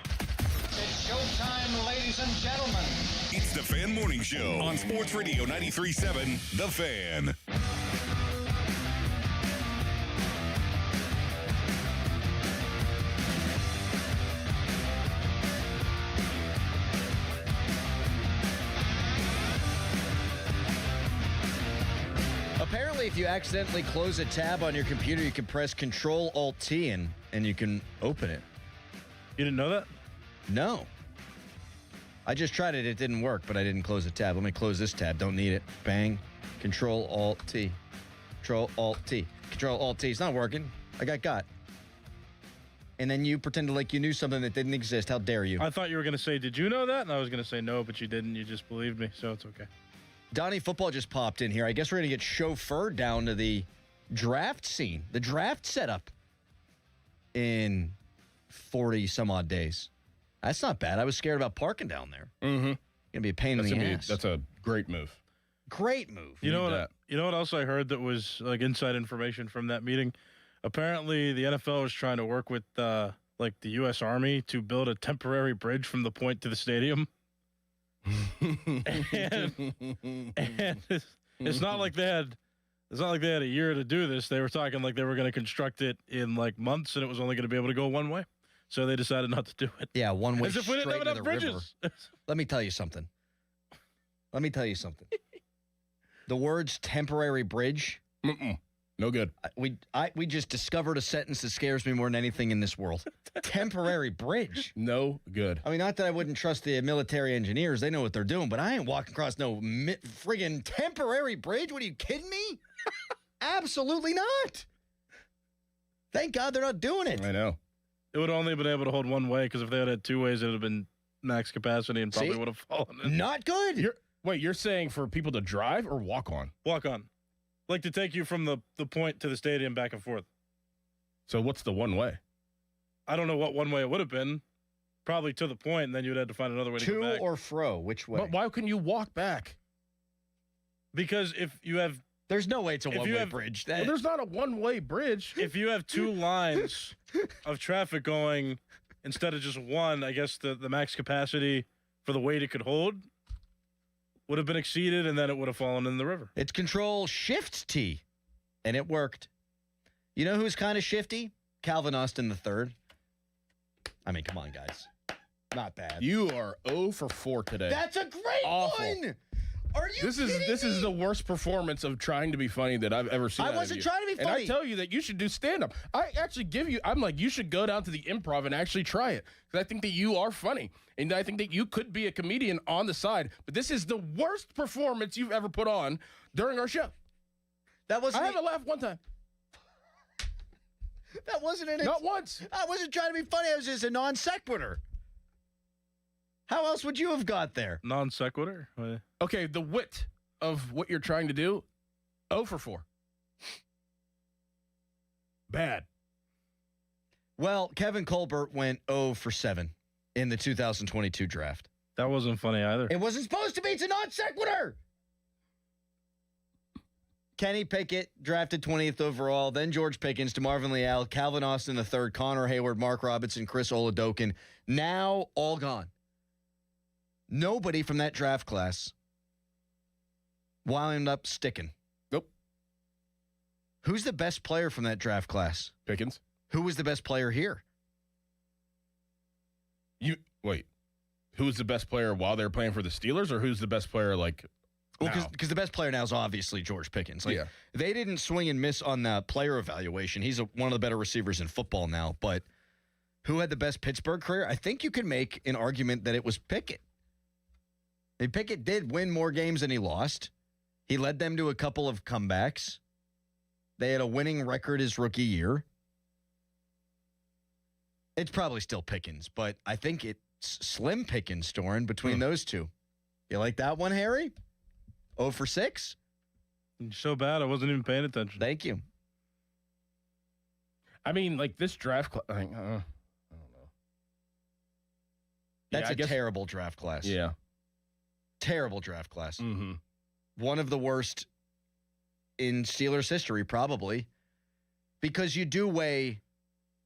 It's showtime, ladies and gentlemen. It's the Fan Morning Show on Sports Radio 93.7 The Fan. Apparently, if you accidentally close a tab on your computer, you can press Control-Alt-T and you can open it. You didn't know that? No. I just tried it. It didn't work, but I didn't close the tab. Let me close this tab. Don't need it. Bang. Control-Alt-T. Control-Alt-T. Control-Alt-T. It's not working. I got. And then you pretended like you knew something that didn't exist. How dare you? I thought you were going to say, did you know that? And I was going to say no, but you didn't. You just believed me, so it's okay. Donnie Football just popped in here. I guess we're going to get chauffeured down to the draft scene, the draft setup in 40-some-odd days. That's not bad. I was scared about parking down there. Mm-hmm. Going to be a pain in the ass. That's a great move. Great move. You know what else I heard that was like inside information from that meeting? Apparently, the NFL is trying to work with the U.S. Army to build a temporary bridge from the point to the stadium. and it's not like they had a year to do this. They were talking like they were going to construct it in like months, and it was only going to be able to go one way. So they decided not to do it. Yeah, one way. As if we didn't have enough bridges. Let me tell you something. Let me tell you something. The words temporary bridge. No good. We just discovered a sentence that scares me more than anything in this world. Temporary bridge. No good. I mean, not that I wouldn't trust the military engineers. They know what they're doing, but I ain't walking across no friggin' temporary bridge. What, are you kidding me? Absolutely not. Thank God they're not doing it. I know. It would only have been able to hold one way, because if they had two ways, it would have been max capacity and probably would have fallen in. Not good. You're saying for people to drive or walk on? Walk on. Like to take you from the point to the stadium back and forth. So what's the one way? I don't know what one way it would have been. Probably to the point, and then you'd have to find another way to go back. To or fro, which way? But why couldn't you walk back? Because if you have... There's no way it's a one-way bridge. Well, there's not a one-way bridge. If you have two lines of traffic going instead of just one, I guess the max capacity for the weight it could hold would have been exceeded, and then it would have fallen in the river. It's Control Shift T, and it worked. You know who's kind of shifty? Calvin Austin III. I mean, come on, guys. Not bad. You are 0 for 4 today. That's a great Awful. one. Are you This is the worst performance of trying to be funny that I've ever seen. I wasn't trying to be funny. And I tell you that you should do stand-up. I actually I'm like, you should go down to the Improv and actually try it. Because I think that you are funny. And I think that you could be a comedian on the side. But this is the worst performance you've ever put on during our show. That wasn't. I haven't laughed one time. That wasn't it. Not once. I wasn't trying to be funny. I was just a non sequitur. How else would you have got there? Non sequitur? Okay, the wit of what you're trying to do, 0 for 4. Bad. Well, Kevin Colbert went 0 for 7 in the 2022 draft. That wasn't funny either. It wasn't supposed to be. It's a non sequitur. Kenny Pickett, drafted 20th overall. Then George Pickens, DeMarvin Leal, Calvin Austin III, Connor Hayward, Mark Robinson, Chris Oladokun. Now all gone. Nobody from that draft class wound up sticking. Nope. Who's the best player from that draft class? Pickens. Who was the best player here? Wait. Who was the best player while they were playing for the Steelers, or who's the best player like? Well, because the best player now is obviously George Pickens. Like, yeah. They didn't swing and miss on the player evaluation. He's one of the better receivers in football now. But who had the best Pittsburgh career? I think you can make an argument that it was Pickett. I mean, Pickett did win more games than he lost. He led them to a couple of comebacks. They had a winning record his rookie year. It's probably still Pickens, but I think it's slim Pickens, Doran, between those two. You like that one, Harry? 0 for 6? So bad, I wasn't even paying attention. Thank you. I mean, like this draft class, I don't know. That's a terrible draft class. Yeah. Terrible draft class. Mm-hmm. One of the worst in Steelers history, probably, because you do weigh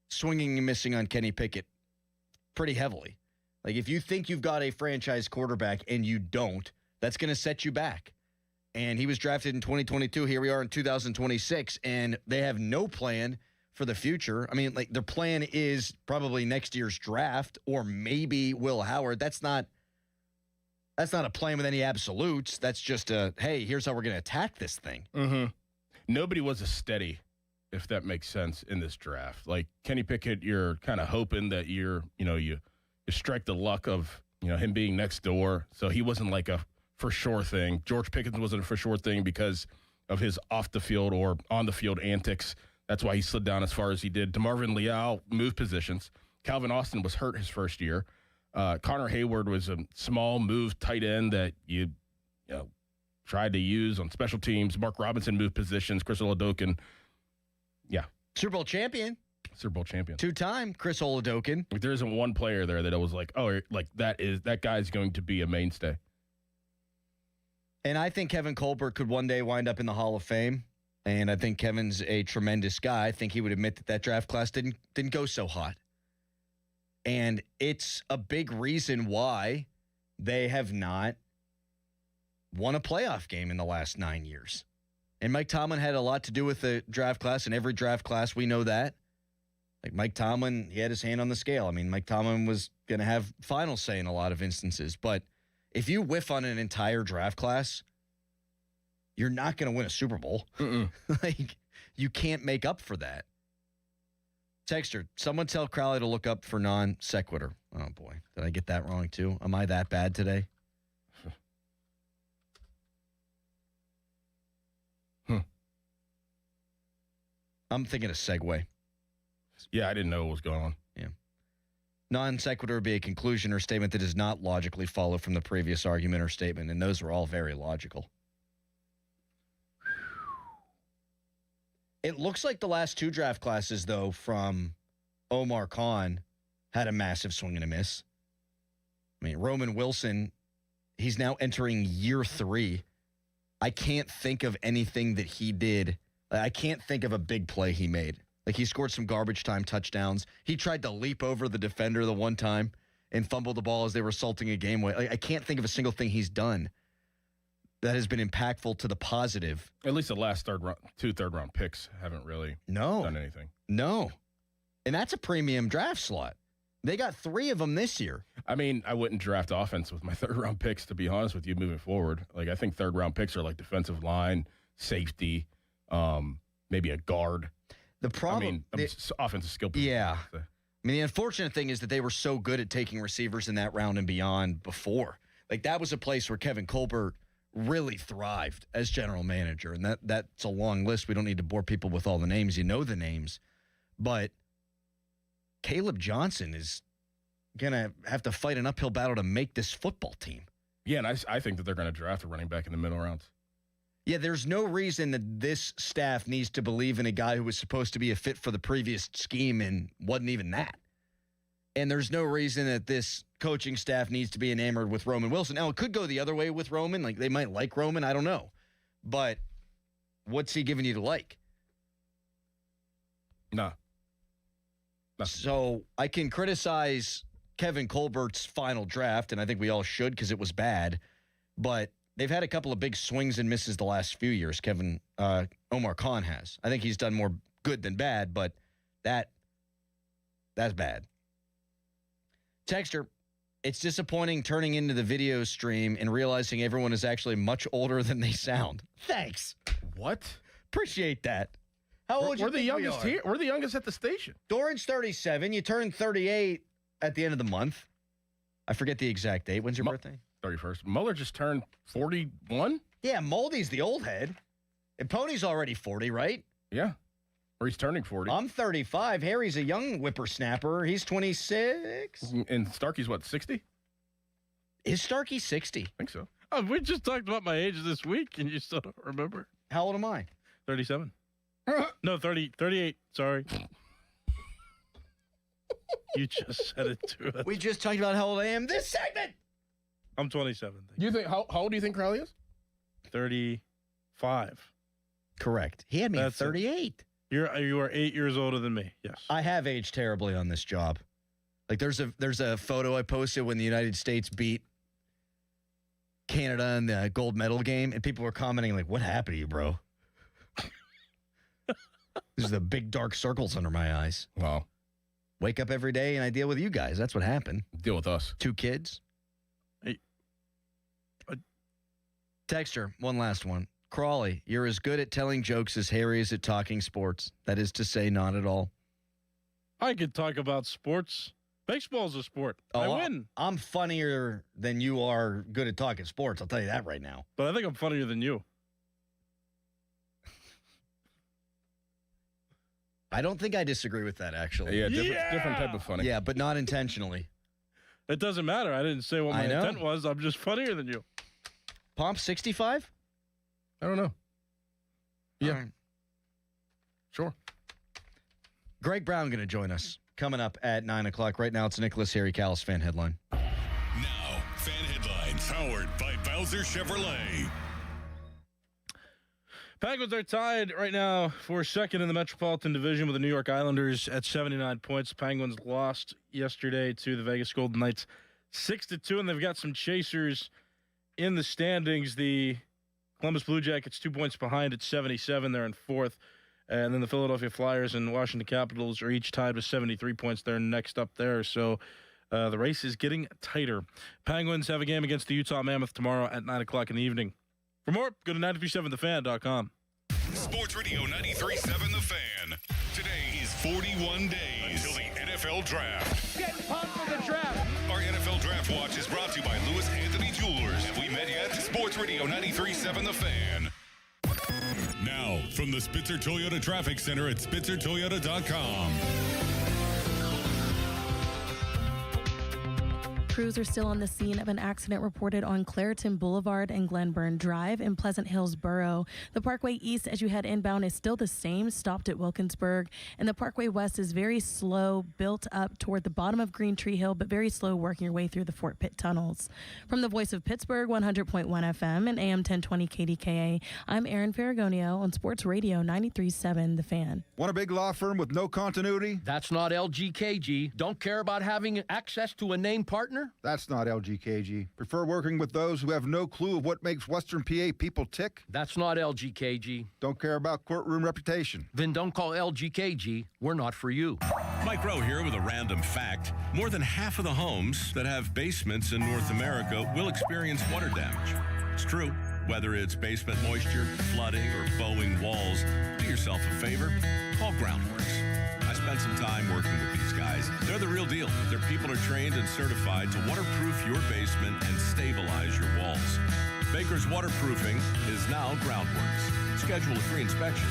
swinging and missing on Kenny Pickett pretty heavily. Like, if you think you've got a franchise quarterback and you don't, that's going to set you back. And he was drafted in 2022. Here we are in 2026, and they have no plan for the future. I mean, like, their plan is probably next year's draft or maybe Will Howard. That's not a plan with any absolutes. That's just a, hey, here's how we're going to attack this thing. Mm-hmm. Nobody was a steady, if that makes sense, in this draft. Like Kenny Pickett, you're kind of hoping that you strike the luck of, him being next door. So he wasn't like a for sure thing. George Pickens wasn't a for sure thing because of his off the field or on the field antics. That's why he slid down as far as he did. DeMarvin Leal moved positions. Calvin Austin was hurt his first year. Connor Hayward was a small move tight end that you tried to use on special teams. Mark Robinson moved positions. Chris Oladokun, Super Bowl champion. Two-time Chris Oladokun. Like, there isn't one player there that I was like, oh, like that guy's going to be a mainstay. And I think Kevin Colbert could one day wind up in the Hall of Fame. And I think Kevin's a tremendous guy. I think he would admit that draft class didn't go so hot. And it's a big reason why they have not won a playoff game in the last 9 years. And Mike Tomlin had a lot to do with the draft class, and every draft class, we know that. Like Mike Tomlin, he had his hand on the scale. I mean, Mike Tomlin was going to have final say in a lot of instances. But If you whiff on an entire draft class, you're not going to win a Super Bowl. Like, you can't make up for that. Texter, someone tell Crowley to look up for non sequitur. Oh, boy. Did I get that wrong, too? Am I that bad today? I'm thinking a segue. Yeah, I didn't know what was going on. Yeah. Non sequitur would be a conclusion or statement that does not logically follow from the previous argument or statement, and those are all very logical. It looks like the last two draft classes, though, from Omar Khan had a massive swing and a miss. I mean, Roman Wilson, he's now entering year 3. I can't think of anything that he did. I can't think of a big play he made. Like, he scored some garbage time touchdowns. He tried to leap over the defender the one time and fumbled the ball as they were salting a game away. Like, I can't think of a single thing he's done that has been impactful to the positive. At least the last two third-round picks haven't really done anything. No. And that's a premium draft slot. They got 3 of them this year. I mean, I wouldn't draft offense with my third-round picks, to be honest with you, moving forward. Like, I think third-round picks are like defensive line, safety, maybe a guard. The problem... offensive skill position. Yeah. I mean, the unfortunate thing is that they were so good at taking receivers in that round and beyond before. Like, that was a place where Kevin Colbert really thrived as general manager. And that's a long list. We don't need to bore people with all the names. You know the names. But Caleb Johnson is going to have to fight an uphill battle to make this football team. Yeah, and I think that they're going to draft a running back in the middle rounds. Yeah, there's no reason that this staff needs to believe in a guy who was supposed to be a fit for the previous scheme and wasn't even that. And there's no reason that this coaching staff needs to be enamored with Roman Wilson. Now, it could go the other way with Roman. Like, they might like Roman. I don't know. But what's he giving you to like? No. So I can criticize Kevin Colbert's final draft, and I think we all should because it was bad. But they've had a couple of big swings and misses the last few years, Omar Khan has. I think he's done more good than bad, but that's bad. Texter, it's disappointing turning into the video stream and realizing everyone is actually much older than they sound. Thanks. What? Appreciate that. How old We're the youngest here. We're the youngest at the station. Doran's 37. You turn 38 at the end of the month. I forget the exact date. When's your birthday? 31st. Mueller just turned 41? Yeah, Moldy's the old head. And Pony's already 40, right? Yeah. Or he's turning 40. I'm 35. Harry's a young whippersnapper. He's 26. And Starkey's what, 60? Is Starkey 60? I think so. Oh, we just talked about my age this week, and you still don't remember. How old am I? 37. No, 38. Sorry. You just said it to us. We just talked about how old I am this segment. I'm 27. You think how old do you think Crowley is? 35. Correct. He had me at 38. You are 8 years older than me. Yes. I have aged terribly on this job. Like, there's a photo I posted when the United States beat Canada in the gold medal game, and people were commenting like, "What happened to you, bro?" There's the big dark circles under my eyes. Wow. Wake up every day and I deal with you guys. That's what happened. Deal with us. 2 kids. Hey. Texter, one last one. Crawley, you're as good at telling jokes as Harry is at talking sports. That is to say, not at all. I could talk about sports. Baseball's a sport. I win. I'm funnier than you are good at talking sports. I'll tell you that right now. But I think I'm funnier than you. I don't think I disagree with that, actually. Yeah, different type of funny. Yeah, but not intentionally. It doesn't matter. I didn't say what my intent was. I'm just funnier than you. Pomp 65? I don't know. Yeah. Right. Sure. Greg Brown going to join us coming up at 9 o'clock. Right now, it's a Nicholas Harry Callis fan headline. Now, fan headlines powered by Bowser Chevrolet. Penguins are tied right now for second in the Metropolitan Division with the New York Islanders at 79 points. Penguins lost yesterday to the Vegas Golden Knights 6-2, and they've got some chasers in the standings. The Columbus Blue Jackets 2 points behind at 77. They're in fourth. And then the Philadelphia Flyers and Washington Capitals are each tied with 73 points. They're next up there. So The race is getting tighter. Penguins have a game against the Utah Mammoth tomorrow at 9 o'clock in the evening. For more, go to 937thefan.com. Sports Radio 93.7 The Fan. Today is 41 days until the NFL Draft. Get pumped for the draft. Our NFL Draft Watch is brought to you by Lewis Anthony Jewelers. Have we met yet? Sports Radio 93.7 The Fan. Now, from the Spitzer Toyota Traffic Center at SpitzerToyota.com. Crews are still on the scene of an accident reported on Clareton Boulevard and Glenburn Drive in Pleasant Hills Borough. The Parkway East, as you head inbound, is still the same, stopped at Wilkinsburg. And the Parkway West is very slow, built up toward the bottom of Green Tree Hill, but very slow working your way through the Fort Pitt tunnels. From the Voice of Pittsburgh, 100.1 FM and AM 1020 KDKA, I'm Erin Ferragonio on Sports Radio 93.7 The Fan. Want a big law firm with no continuity? That's not LGKG. Don't care about having access to a named partner? That's not LGKG. Prefer working with those who have no clue of what makes Western PA people tick? That's not LGKG. Don't care about courtroom reputation? Then don't call LGKG. We're not for you. Mike Rowe here with a random fact. More than half of the homes that have basements in North America will experience water damage. It's true. Whether it's basement moisture, flooding, or bowing walls, do yourself a favor. Call Groundworks. I spent some time working with these guys. They're the real deal. Their people are trained and certified to waterproof your basement and stabilize your walls. Baker's Waterproofing is now Groundworks. Schedule a free inspection.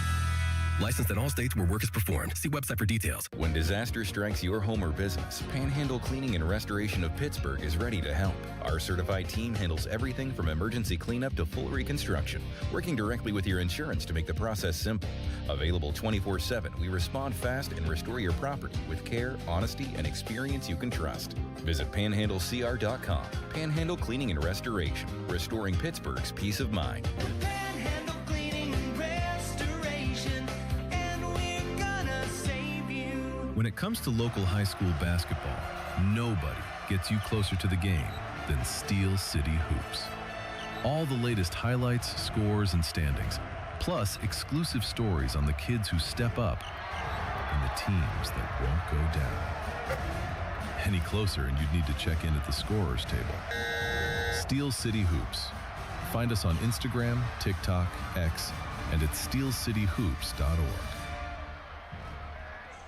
Licensed in all states where work is performed. See website for details. When disaster strikes your home or business, Panhandle Cleaning and Restoration of Pittsburgh is ready to help. Our certified team handles everything from emergency cleanup to full reconstruction, working directly with your insurance to make the process simple. Available 24/7, we respond fast and restore your property with care, honesty, and experience you can trust. Visit panhandlecr.com. Panhandle Cleaning and Restoration, restoring Pittsburgh's peace of mind. When it comes to local high school basketball, nobody gets you closer to the game than Steel City Hoops. All the latest highlights, scores, and standings, plus exclusive stories on the kids who step up and the teams that won't go down. Any closer and you'd need to check in at the scorer's table. Steel City Hoops. Find us on Instagram, TikTok, X, and at steelcityhoops.org.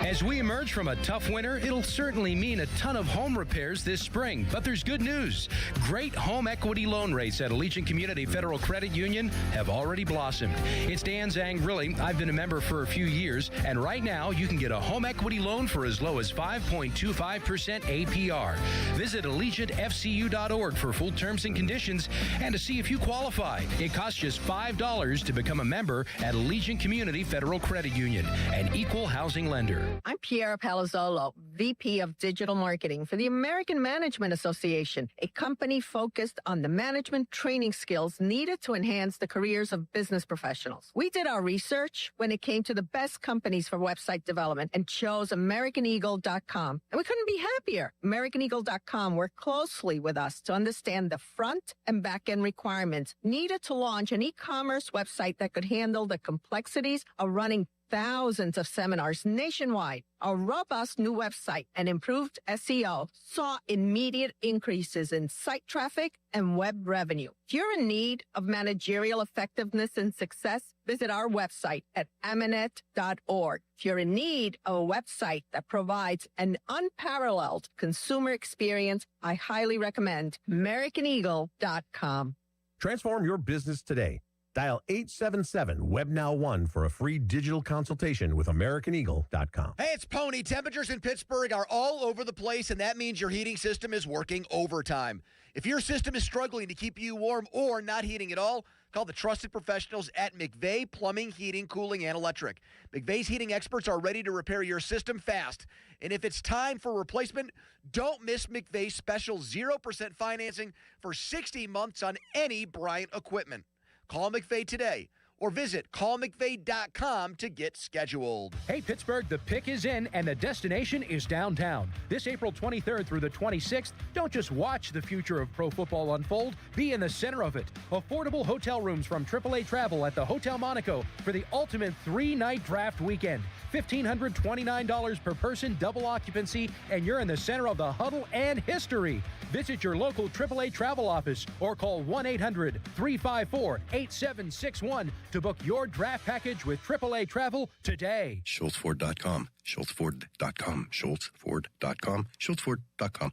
As we emerge from a tough winter, it'll certainly mean a ton of home repairs this spring. But there's good news. Great home equity loan rates at Allegiant Community Federal Credit Union have already blossomed. It's Dan Zangrilli. I've been a member for a few years, and right now you can get a home equity loan for as low as 5.25% APR. Visit AllegiantFCU.org for full terms and conditions and to see if you qualify. It costs just $5 to become a member at Allegiant Community Federal Credit Union, an equal housing lender. I'm Piera Palazzolo, VP of Digital Marketing for the American Management Association, a company focused on the management training skills needed to enhance the careers of business professionals. We did our research when it came to the best companies for website development and chose AmericanEagle.com. And we couldn't be happier. AmericanEagle.com worked closely with us to understand the front and back end requirements needed to launch an e-commerce website that could handle the complexities of running thousands of seminars nationwide. Our robust new website and improved SEO saw immediate increases in site traffic and web revenue. If you're in need of managerial effectiveness and success, visit our website at amanet.org. If you're in need of a website that provides an unparalleled consumer experience, I highly recommend AmericanEagle.com. Transform your business today. Dial 877-WebNow1 for a free digital consultation with AmericanEagle.com. Hey, it's Pony. Temperatures in Pittsburgh are all over the place, and that means your heating system is working overtime. If your system is struggling to keep you warm or not heating at all, call the trusted professionals at McVeigh Plumbing, Heating, Cooling, and Electric. McVeigh's heating experts are ready to repair your system fast. And if it's time for replacement, don't miss McVeigh's special 0% financing for 60 months on any Bryant equipment. Call McVeigh today or visit callmcveigh.com to get scheduled. Hey, Pittsburgh, the pick is in and the destination is downtown. This April 23rd through the 26th, don't just watch the future of pro football unfold, be in the center of it. Affordable hotel rooms from AAA Travel at the Hotel Monaco for the ultimate 3-night draft weekend. $1,529 per person, double occupancy, and you're in the center of the huddle and history. Visit your local AAA Travel office or call 1-800-354-8761 to book your draft package with AAA Travel today. SchultzFord.com. SchultzFord.com. SchultzFord.com. SchultzFord.com.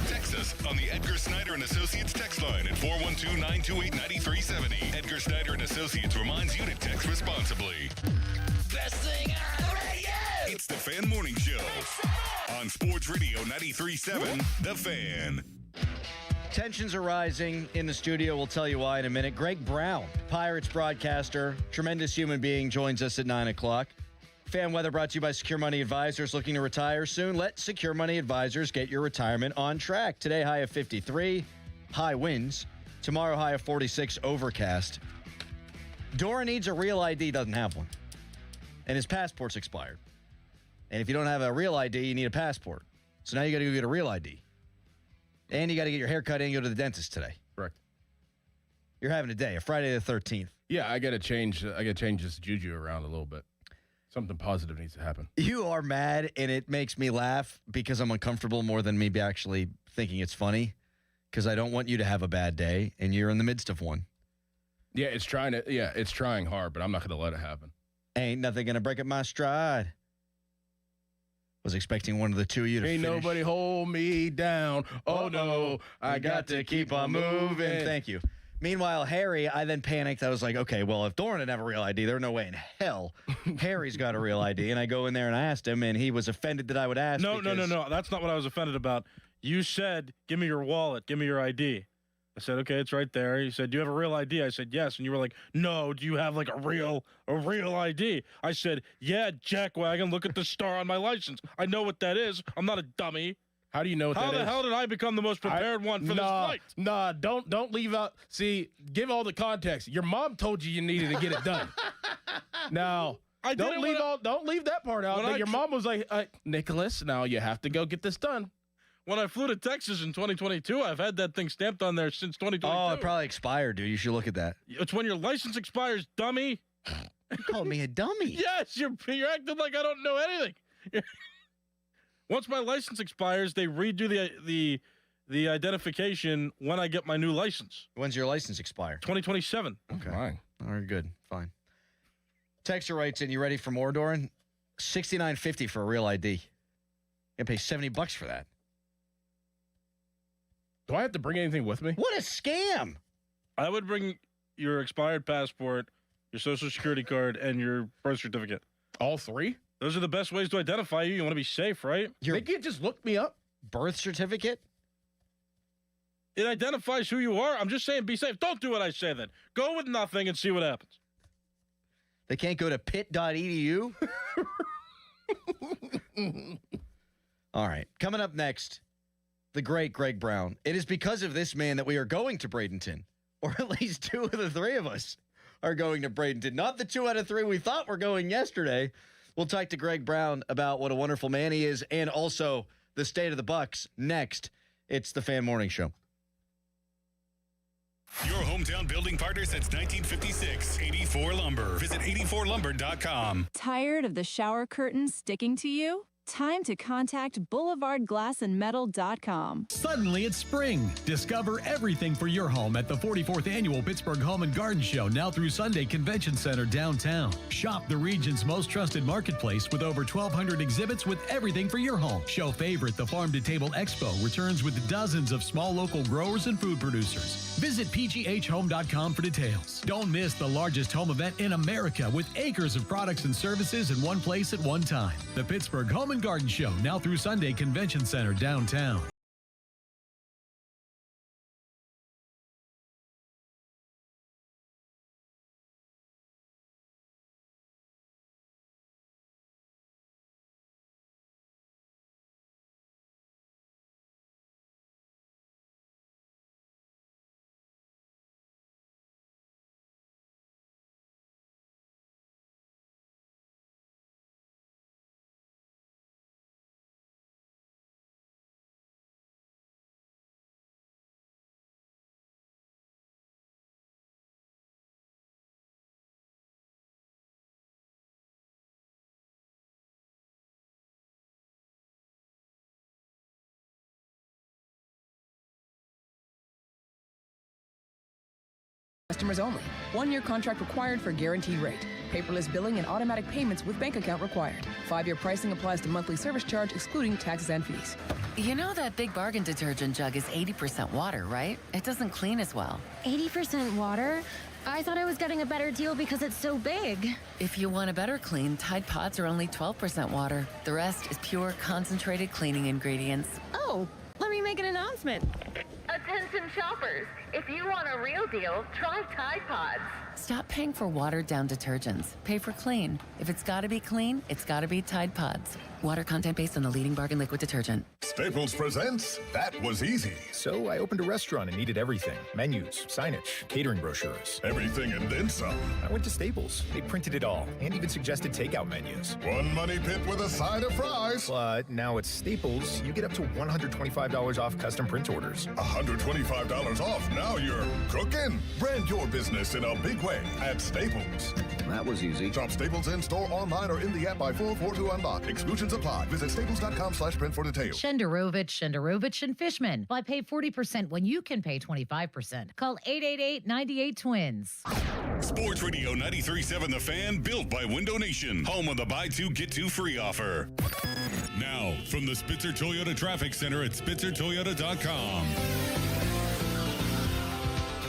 Text us on the Edgar Snyder and Associates text line at 412-928-9370. Edgar Snyder and Associates reminds you to text responsibly. Best thing on the radio! It's the Fan Morning Show on Sports Radio 93.7, The Fan. Tensions are rising in the studio. We'll tell you why in a minute. Greg Brown, Pirates broadcaster, tremendous human being, joins us at 9 o'clock. Fan weather brought to you by Secure Money Advisors. Looking to retire soon? Let Secure Money Advisors get your retirement on track. Today, high of 53, high winds. Tomorrow, high of 46, overcast. Dora needs a real ID, doesn't have one. And his passport's expired. And if you don't have a real ID, you need a passport. So now you got to go get a real ID. And you got to get your hair cut and go to the dentist today. Correct. You're having a day, a Friday the 13th. Yeah, I got to change this juju around a little bit. Something positive needs to happen. You are mad, and it makes me laugh because I'm uncomfortable more than maybe actually thinking it's funny because I don't want you to have a bad day, and you're in the midst of one. Yeah, it's trying hard, but I'm not going to let it happen. Ain't nothing going to break up my stride. Was expecting one of the two of you to Ain't finish. nobody hold me down. Oh, no, I got to keep on moving. Thank you. Meanwhile, Harry, I then panicked. I was like, okay, well, if Doran didn't have a real ID, there's no way in hell Harry's got a real ID. And I go in there and I asked him, and he was offended that I would ask. No. That's not what I was offended about. You said, give me your wallet, give me your ID. I said, okay, it's right there. He said, do you have a real ID? I said, yes. And you were like, no, do you have like a real ID? I said, yeah, jackwagon, look at the star on my license. I know what that is. I'm not a dummy. How do you know what that is? How the hell did I become the most prepared one for this flight? Nah, don't leave out. See, give all the context. Your mom told you needed to get it done. Now, don't leave that part out. That your mom was like, Nicholas, now you have to go get this done. When I flew to Texas in 2022, I've had that thing stamped on there since 2022. Oh, it probably expired, dude. You should look at that. It's when your license expires, dummy. You called me a dummy. Yes, you're acting like I don't know anything. Once my license expires, they redo the identification when I get my new license. When's your license expire? 2027. Okay. Fine. All right, good. Fine. Texter writes in, you ready for more, Doran? $69.50 for a real ID. You gotta pay $70 for that. Do I have to bring anything with me? What a scam! I would bring your expired passport, your social security card, and your birth certificate. All three? Those are the best ways to identify you. You want to be safe, right? They can't just look me up. Birth certificate? It identifies who you are. I'm just saying be safe. Don't do what I say then. Go with nothing and see what happens. They can't go to pitt.edu? All right. Coming up next, the great Greg Brown. It is because of this man that we are going to Bradenton, or at least two of the three of us are going to Bradenton. Not the 2 out of 3 we thought were going yesterday. We'll talk to Greg Brown about what a wonderful man he is and also the state of the Bucks next. It's the Fan Morning Show. Your hometown building partner since 1956. 84 Lumber. Visit 84lumber.com. Tired of the shower curtains sticking to you? Time to contact BoulevardGlassandMetal.com. Suddenly it's spring. Discover everything for your home at the 44th Annual Pittsburgh Home and Garden Show, now through Sunday Convention Center downtown. Shop the region's most trusted marketplace with over 1,200 exhibits with everything for your home. Show favorite, the Farm to Table Expo, returns with dozens of small local growers and food producers. Visit pghhome.com for details. Don't miss the largest home event in America with acres of products and services in one place at one time. The Pittsburgh Home and Garden Show, now through Sunday Convention Center downtown. customers only. 1-year contract required for guaranteed rate. Paperless billing and automatic payments with bank account required. 5-year pricing applies to monthly service charge excluding taxes and fees. You know that Big Bargain detergent jug is 80% water, right? It doesn't clean as well. 80% water? I thought I was getting a better deal because it's so big. If you want a better clean, Tide Pods are only 12% water. The rest is pure, concentrated cleaning ingredients. Oh, let me make an announcement. Attention shoppers, if you want a real deal, try Tide Pods. Stop paying for watered-down detergents. Pay for clean. If it's got to be clean, it's got to be Tide Pods. Water content based on the leading bargain liquid detergent. Staples presents That Was Easy. So I opened a restaurant and needed everything. Menus, signage, catering brochures. Everything and then some. I went to Staples. They printed it all and even suggested takeout menus. One money pit with a side of fries. But now at Staples, you get up to $125 off custom print orders. $125 off. Now you're cooking. Brand your business in a big way at Staples. That was easy. Shop Staples in-store, online, or in the app by 4/4 to unlock. Exclusions apply. Visit staples.com/print for details. Shenderovich, and Fishman. Why pay 40% when you can pay 25%? Call 888-98-TWINS. Sports Radio 93.7 The Fan, built by Window Nation. Home of the buy two, get two free offer. Now, from the Spitzer Toyota Traffic Center at SpitzerToyota.com.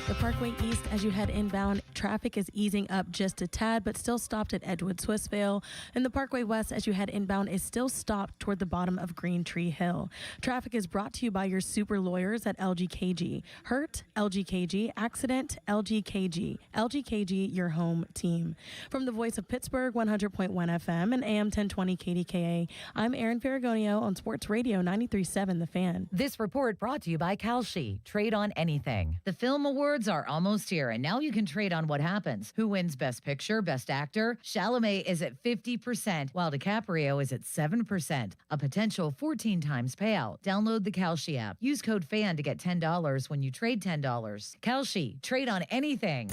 The Parkway East, as you head inbound, traffic is easing up just a tad, but still stopped at Edgewood Swissvale. And the Parkway West, as you head inbound, is still stopped toward the bottom of Green Tree Hill. Traffic is brought to you by your super lawyers at LGKG. Hurt, LGKG. Accident, LGKG. LGKG, your home team. From the voice of Pittsburgh, 100.1 FM and AM 1020 KDKA, I'm Erin Ferragonio on Sports Radio 93.7 The Fan. This report brought to you by Kalshi. Trade on anything. The Film Awards are almost here, and now you can trade on what happens. Who wins Best Picture, Best Actor? Chalamet is at 50%, while DiCaprio is at 7%. A potential 14 times payout. Download the Kalshi app. Use code FAN to get $10 when you trade $10. Kalshi. Trade on anything.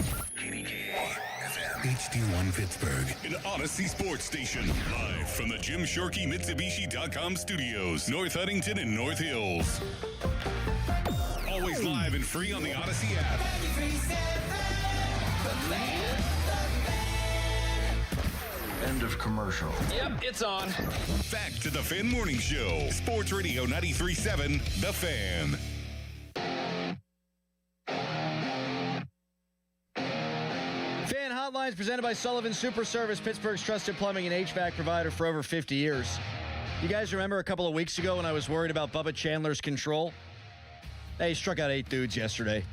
HD1 Pittsburgh, an Odyssey Sports Station. Live from the Jim Shorkey Mitsubishi.com studios, North Huntington and North Hills. Always live and free on the Odyssey app. End of commercial. Yep, it's on. Back to the Fan Morning Show. Sports Radio 93.7 The Fan. Fan Hotlines presented by Sullivan Super Service, Pittsburgh's trusted plumbing and HVAC provider for over 50 years. You guys remember a couple of weeks ago when I was worried about Bubba Chandler's control? He struck out 8 dudes yesterday.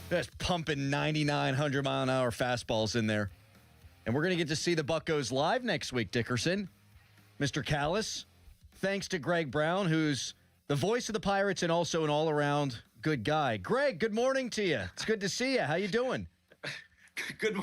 Just pumping 99, 100-mile-an-hour fastballs in there. And we're going to get to see the Buccos live next week, Dickerson. Mr. Callis, thanks to Greg Brown, who's the voice of the Pirates and also an all-around good guy. Greg, good morning to you. It's good to see you. How you doing? Good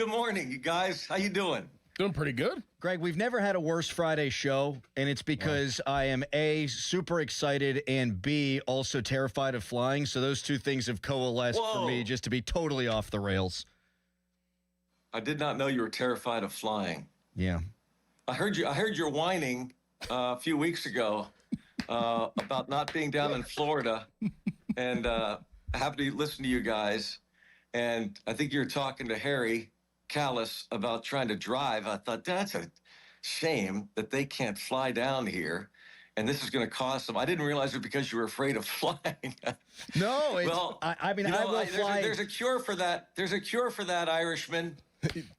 morning, you guys. How you doing? Doing pretty good. Greg, we've never had a worse Friday show, and it's because I am A, super excited, and B, also terrified of flying. So those two things have coalesced for me just to be totally off the rails. I did not know you were terrified of flying. Yeah. I heard your whining a few weeks ago about not being down in Florida, and I happened to listen to you guys, and I think you were talking to Harry Callis about trying to drive. I thought, that's a shame that they can't fly down here, and this is going to cost them. I didn't realize it because you were afraid of flying. No, it's, well, I mean, I will fly. There's a cure for that. There's a cure for that, Irishman.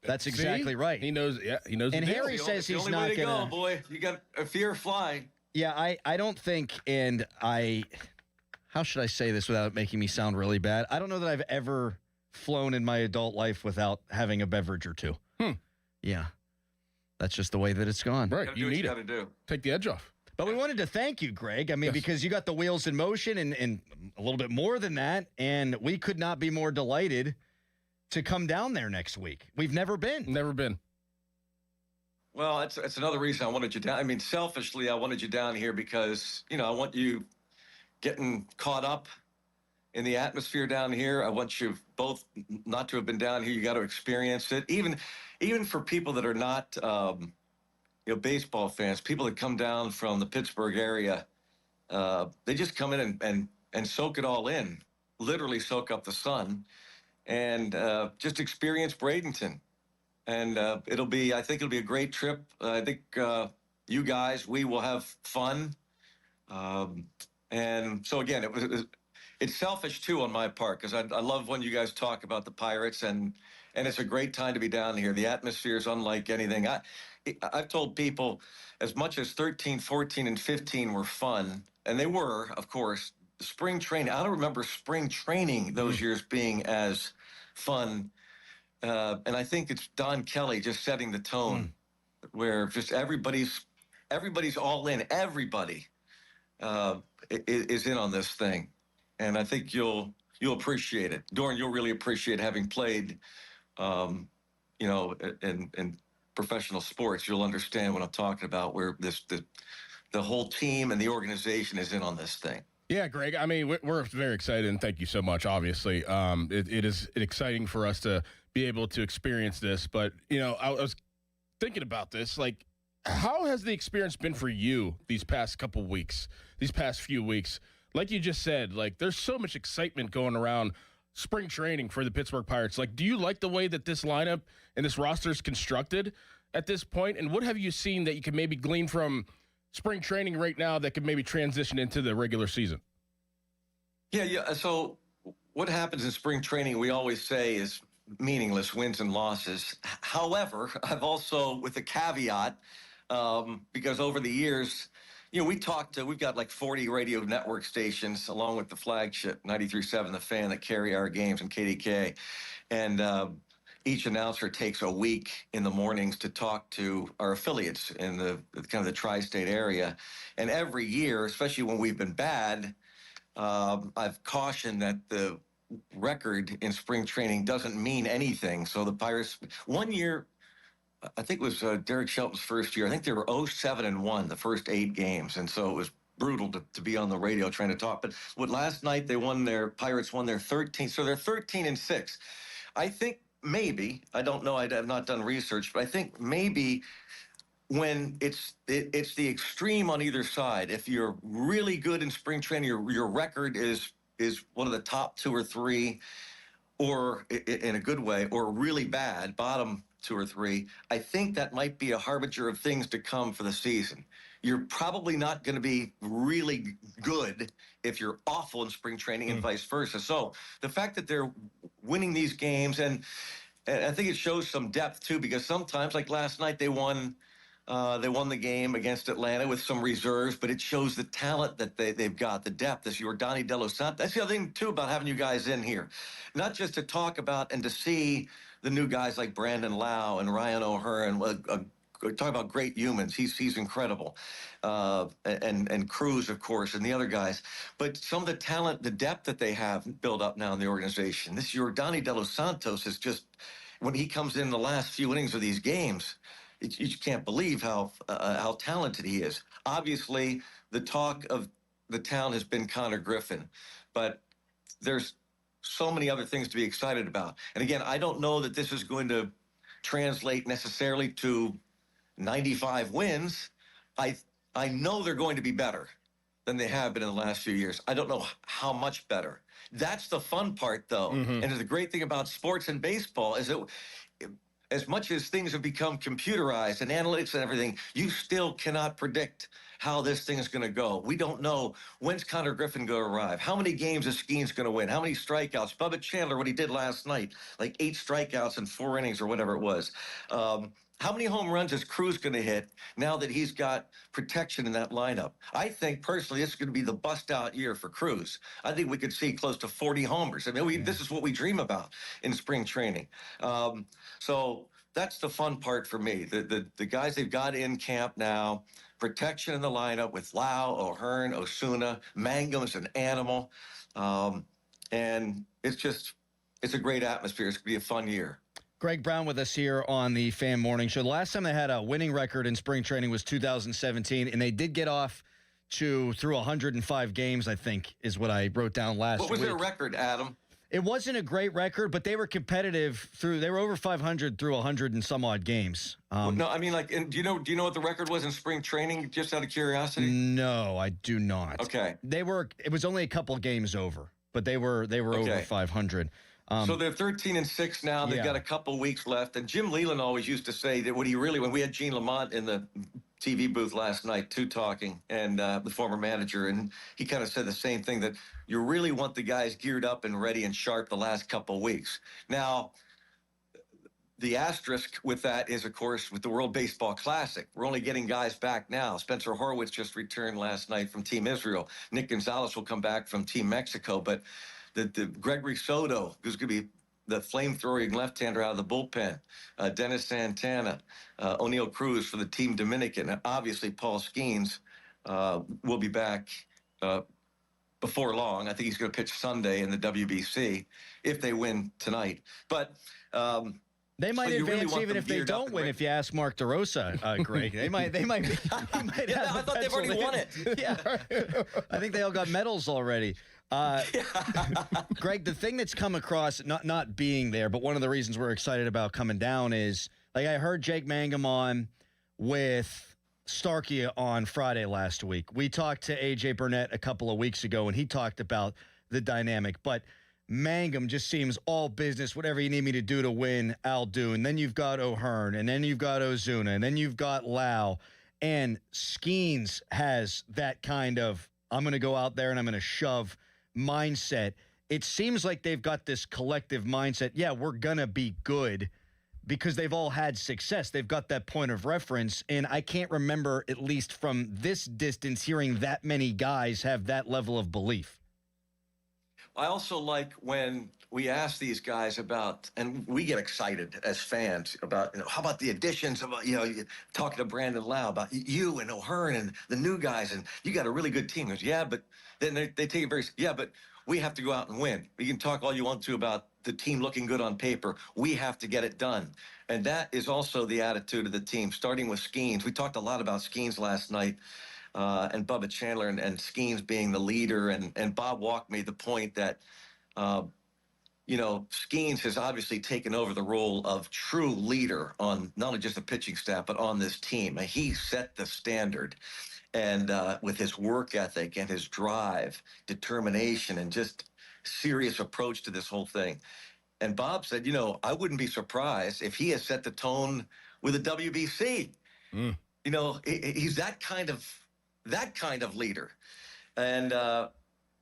That's exactly right. He knows. Yeah, he knows. And Harry says he's not going to. Go, boy. You got a fear of flying. Yeah, I don't think, and how should I say this without making me sound really bad? I don't know that I've ever flown in my adult life without having a beverage or two. Yeah. That's just the way that it's gone. Right. You need it. Do. Take the edge off. But we wanted to thank you, Greg. I mean, because you got the wheels in motion and a little bit more than that. And we could not be more delighted to come down there next week. We've never been. Never been. Well, that's another reason I wanted you down. I mean, selfishly, I wanted you down here because, I want you getting caught up in the atmosphere down here. I want you both not to have been down here. You got to experience it. Even for people that are not, baseball fans, people that come down from the Pittsburgh area, they just come in and soak it all in, literally soak up the sun. and just experience Bradenton. And I think it'll be a great trip. I think you guys, we will have fun. And so again, it's selfish too on my part, because I love when you guys talk about the Pirates, and it's a great time to be down here. The atmosphere is unlike anything. I've told people, as much as 13, 14, and 15 were fun, and they were, of course, spring training. I don't remember spring training those years being as fun. And I think it's Don Kelly just setting the tone, where just everybody's all in. Everybody is in on this thing, and I think you'll appreciate it. Doran, you'll really appreciate having played, in professional sports. You'll understand what I'm talking about, where the whole team and the organization is in on this thing. Yeah, Greg. I mean, we're very excited, and thank you so much. Obviously, it is exciting for us to be able to experience this. But I was thinking about this. Like, how has the experience been for you these past few weeks? Like you just said, like there's so much excitement going around spring training for the Pittsburgh Pirates. Like, do you like the way that this lineup and this roster is constructed at this point? And what have you seen that you can maybe glean from spring training right now that could maybe transition into the regular season? Yeah. So what happens in spring training, we always say, is meaningless, wins and losses. However, I've also, with a caveat, because over the years, we've got like 40 radio network stations along with the flagship 93.7 The Fan that carry our games in KDK. And each announcer takes a week in the mornings to talk to our affiliates in the kind of the tri-state area. And every year, especially when we've been bad, I've cautioned that the record in spring training doesn't mean anything. So the Pirates, one year, I think it was Derek Shelton's first year. I think they were 0-7-1 the first 8 games, and so it was brutal to be on the radio trying to talk. But last night Pirates won their 13th, so they're 13-6. I think maybe, I don't know, I have not done research, but I think maybe when it's the extreme on either side. If you're really good in spring training, your record is one of the top 2 or 3, or in a good way, or really bad, bottom 2 or 3, I think that might be a harbinger of things to come for the season. You're probably not going to be really good if you're awful in spring training and vice versa. So the fact that they're winning these games, and I think it shows some depth too, because sometimes, like last night, they won the game against Atlanta with some reserves, but it shows the talent that they've got, the depth. This Yordani De Los Santos. That's the other thing too about having you guys in here, not just to talk about and to see the new guys like Brandon Lau and Ryan O'Hearn. Talk about great humans. He's incredible, and Cruz, of course, and the other guys. But some of the talent, the depth that they have built up now in the organization. This Yordani De Los Santos is just, when he comes in the last few innings of these games, you just can't believe how talented he is. Obviously, the talk of the town has been Connor Griffin, but there's so many other things to be excited about. And again, I don't know that this is going to translate necessarily to 95 wins. I know they're going to be better than they have been in the last few years. I don't know how much better. That's the fun part, though. And the great thing about sports and baseball is that as much as things have become computerized and analytics and everything, you still cannot predict how this thing is going to go. We don't know when's Connor Griffin going to arrive, how many games is Skeen's going to win, how many strikeouts. Bubba Chandler, what he did last night, like 8 strikeouts in 4 innings or whatever it was. How many home runs is Cruz going to hit now that he's got protection in that lineup? I think, personally, this is going to be the bust-out year for Cruz. I think we could see close to 40 homers. I mean, this is what we dream about in spring training. So that's the fun part for me. The guys they've got in camp now, protection in the lineup with Lau, O'Hearn, Osuna, Mangum's an animal. And it's a great atmosphere. It's going to be a fun year. Greg Brown with us here on the Fan Morning Show. The last time they had a winning record in spring training was 2017, and they did get off through 105 games, I think, is what I wrote down last week. What was their record, Adam? It wasn't a great record, but they were competitive they were over 500 through 100 and some odd games. No, I mean, like, do you know what the record was in spring training, just out of curiosity? No, I do not. Okay. It was only a couple of games over, but they were over 500. So they're 13-6 now. They've got a couple weeks left. And Jim Leland always used to say that when we had Gene Lamont in the TV booth last night, talking, and the former manager, and he kind of said the same thing, that you really want the guys geared up and ready and sharp the last couple weeks. Now, the asterisk with that is, of course, with the World Baseball Classic. We're only getting guys back now. Spencer Horwitz just returned last night from Team Israel. Nick Gonzalez will come back from Team Mexico. But the Gregory Soto, who's going to be the flamethrowing left-hander out of the bullpen, Dennis Santana, O'Neill Cruz for the Team Dominican, and obviously Paul Skeens will be back before long. I think he's going to pitch Sunday in the WBC if they win tonight. But they might advance even if they don't win. If you ask Mark DeRosa, Greg, they might. Yeah, I thought they've already won it. Yeah, I think they all got medals already. Greg, the thing that's come across, not being there, but one of the reasons we're excited about coming down is, like, I heard Jake Mangum on with Starkey on Friday last week. We talked to A.J. Burnett a couple of weeks ago, and he talked about the dynamic. But Mangum just seems all business. Whatever you need me to do to win, I'll do. And then you've got O'Hearn, and then you've got Ozuna, and then you've got Lau. And Skeens has that kind of, I'm going to go out there and I'm going to shove mindset. It seems like they've got this collective mindset. Yeah, we're going to be good because they've all had success. They've got that point of reference. And I can't remember, at least from this distance, hearing that many guys have that level of belief. I also like when we ask these guys about, and we get excited as fans about, how about the additions, about, talking to Brandon Lau about you and O'Hearn and the new guys, and you got a really good team. He goes, yeah, but then they take it very, but we have to go out and win. You can talk all you want to about the team looking good on paper. We have to get it done. And that is also the attitude of the team, starting with Skeens. We talked a lot about Skeens last night. And Bubba Chandler and Skeens being the leader. And Bob Walk made the point that, Skeens has obviously taken over the role of true leader on not only just the pitching staff, but on this team. And he set the standard. And with his work ethic and his drive, determination, and just serious approach to this whole thing. And Bob said, I wouldn't be surprised if he has set the tone with the WBC. He's that kind of leader.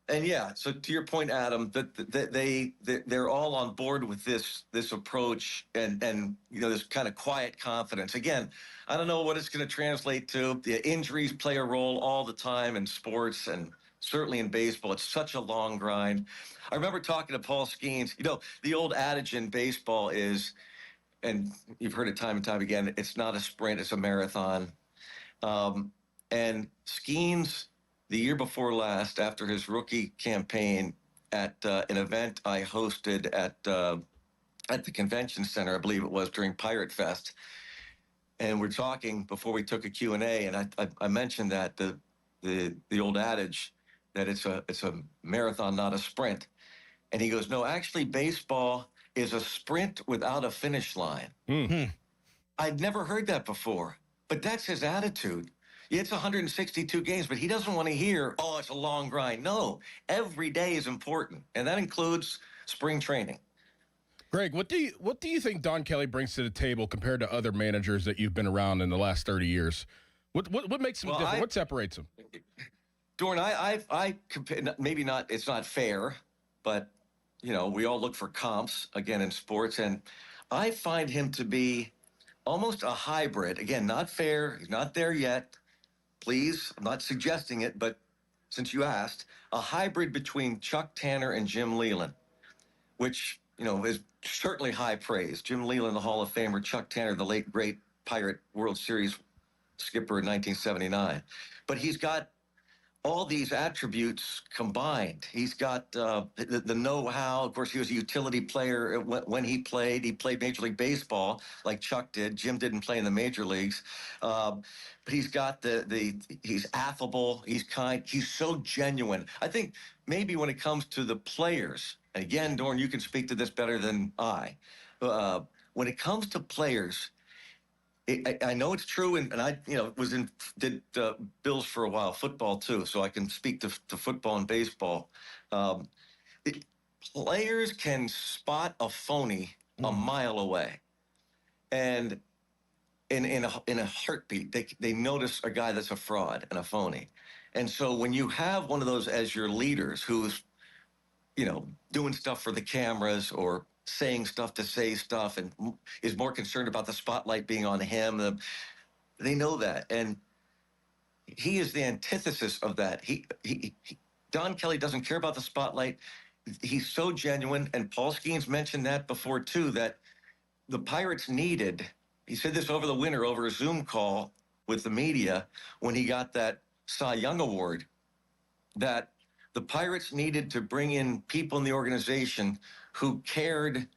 And yeah, so to your point, Adam, that they're all on board with this approach and this kind of quiet confidence. Again, I don't know what it's going to translate to. The injuries play a role all the time in sports and certainly in baseball. It's such a long grind. I remember talking to Paul Skeens. The old adage in baseball is, and you've heard it time and time again, it's not a sprint, it's a marathon. And Skeens, the year before last, after his rookie campaign at an event I hosted at the convention center, I believe it was, during Pirate Fest, and we're talking before we took a Q&A, and I mentioned that the old adage that it's a marathon, not a sprint. And he goes, no, actually, baseball is a sprint without a finish line. I'd never heard that before, but that's his attitude. Yeah, it's 162 games, but he doesn't want to hear, oh, it's a long grind. No, every day is important, and that includes spring training. Greg, what do you think Don Kelly brings to the table compared to other managers that you've been around in the last 30 years? What makes him different? What separates him? Dorn, I maybe not. It's not fair, but we all look for comps again in sports, and I find him to be almost a hybrid. Again, not fair. He's not there yet. Please, I'm not suggesting it, but since you asked, a hybrid between Chuck Tanner and Jim Leland, which, is certainly high praise. Jim Leland, the Hall of Famer, Chuck Tanner, the late, great Pirate World Series skipper in 1979. But he's got all these attributes combined. He's got the know-how. Of course, he was a utility player when he played. He played Major League Baseball like Chuck did. Jim didn't play in the major leagues. But he's got he's affable. He's kind. He's so genuine. I think maybe when it comes to the players, and again, Dorn, you can speak to this better than I. When it comes to players, I know it's true, and I did Bills for a while, football too, so I can speak to football and baseball. players can spot a phony a mile away. And in a heartbeat, they notice a guy that's a fraud and a phony. And so when you have one of those as your leaders who's, doing stuff for the cameras or saying stuff to say stuff and is more concerned about the spotlight being on him, they know that. And he is the antithesis of that. Don Kelly doesn't care about the spotlight. He's so genuine. And Paul Skeens mentioned that before, too, that the Pirates needed, he said this over the winter over a Zoom call with the media when he got that Cy Young Award, that the Pirates needed to bring in people in the organization who cared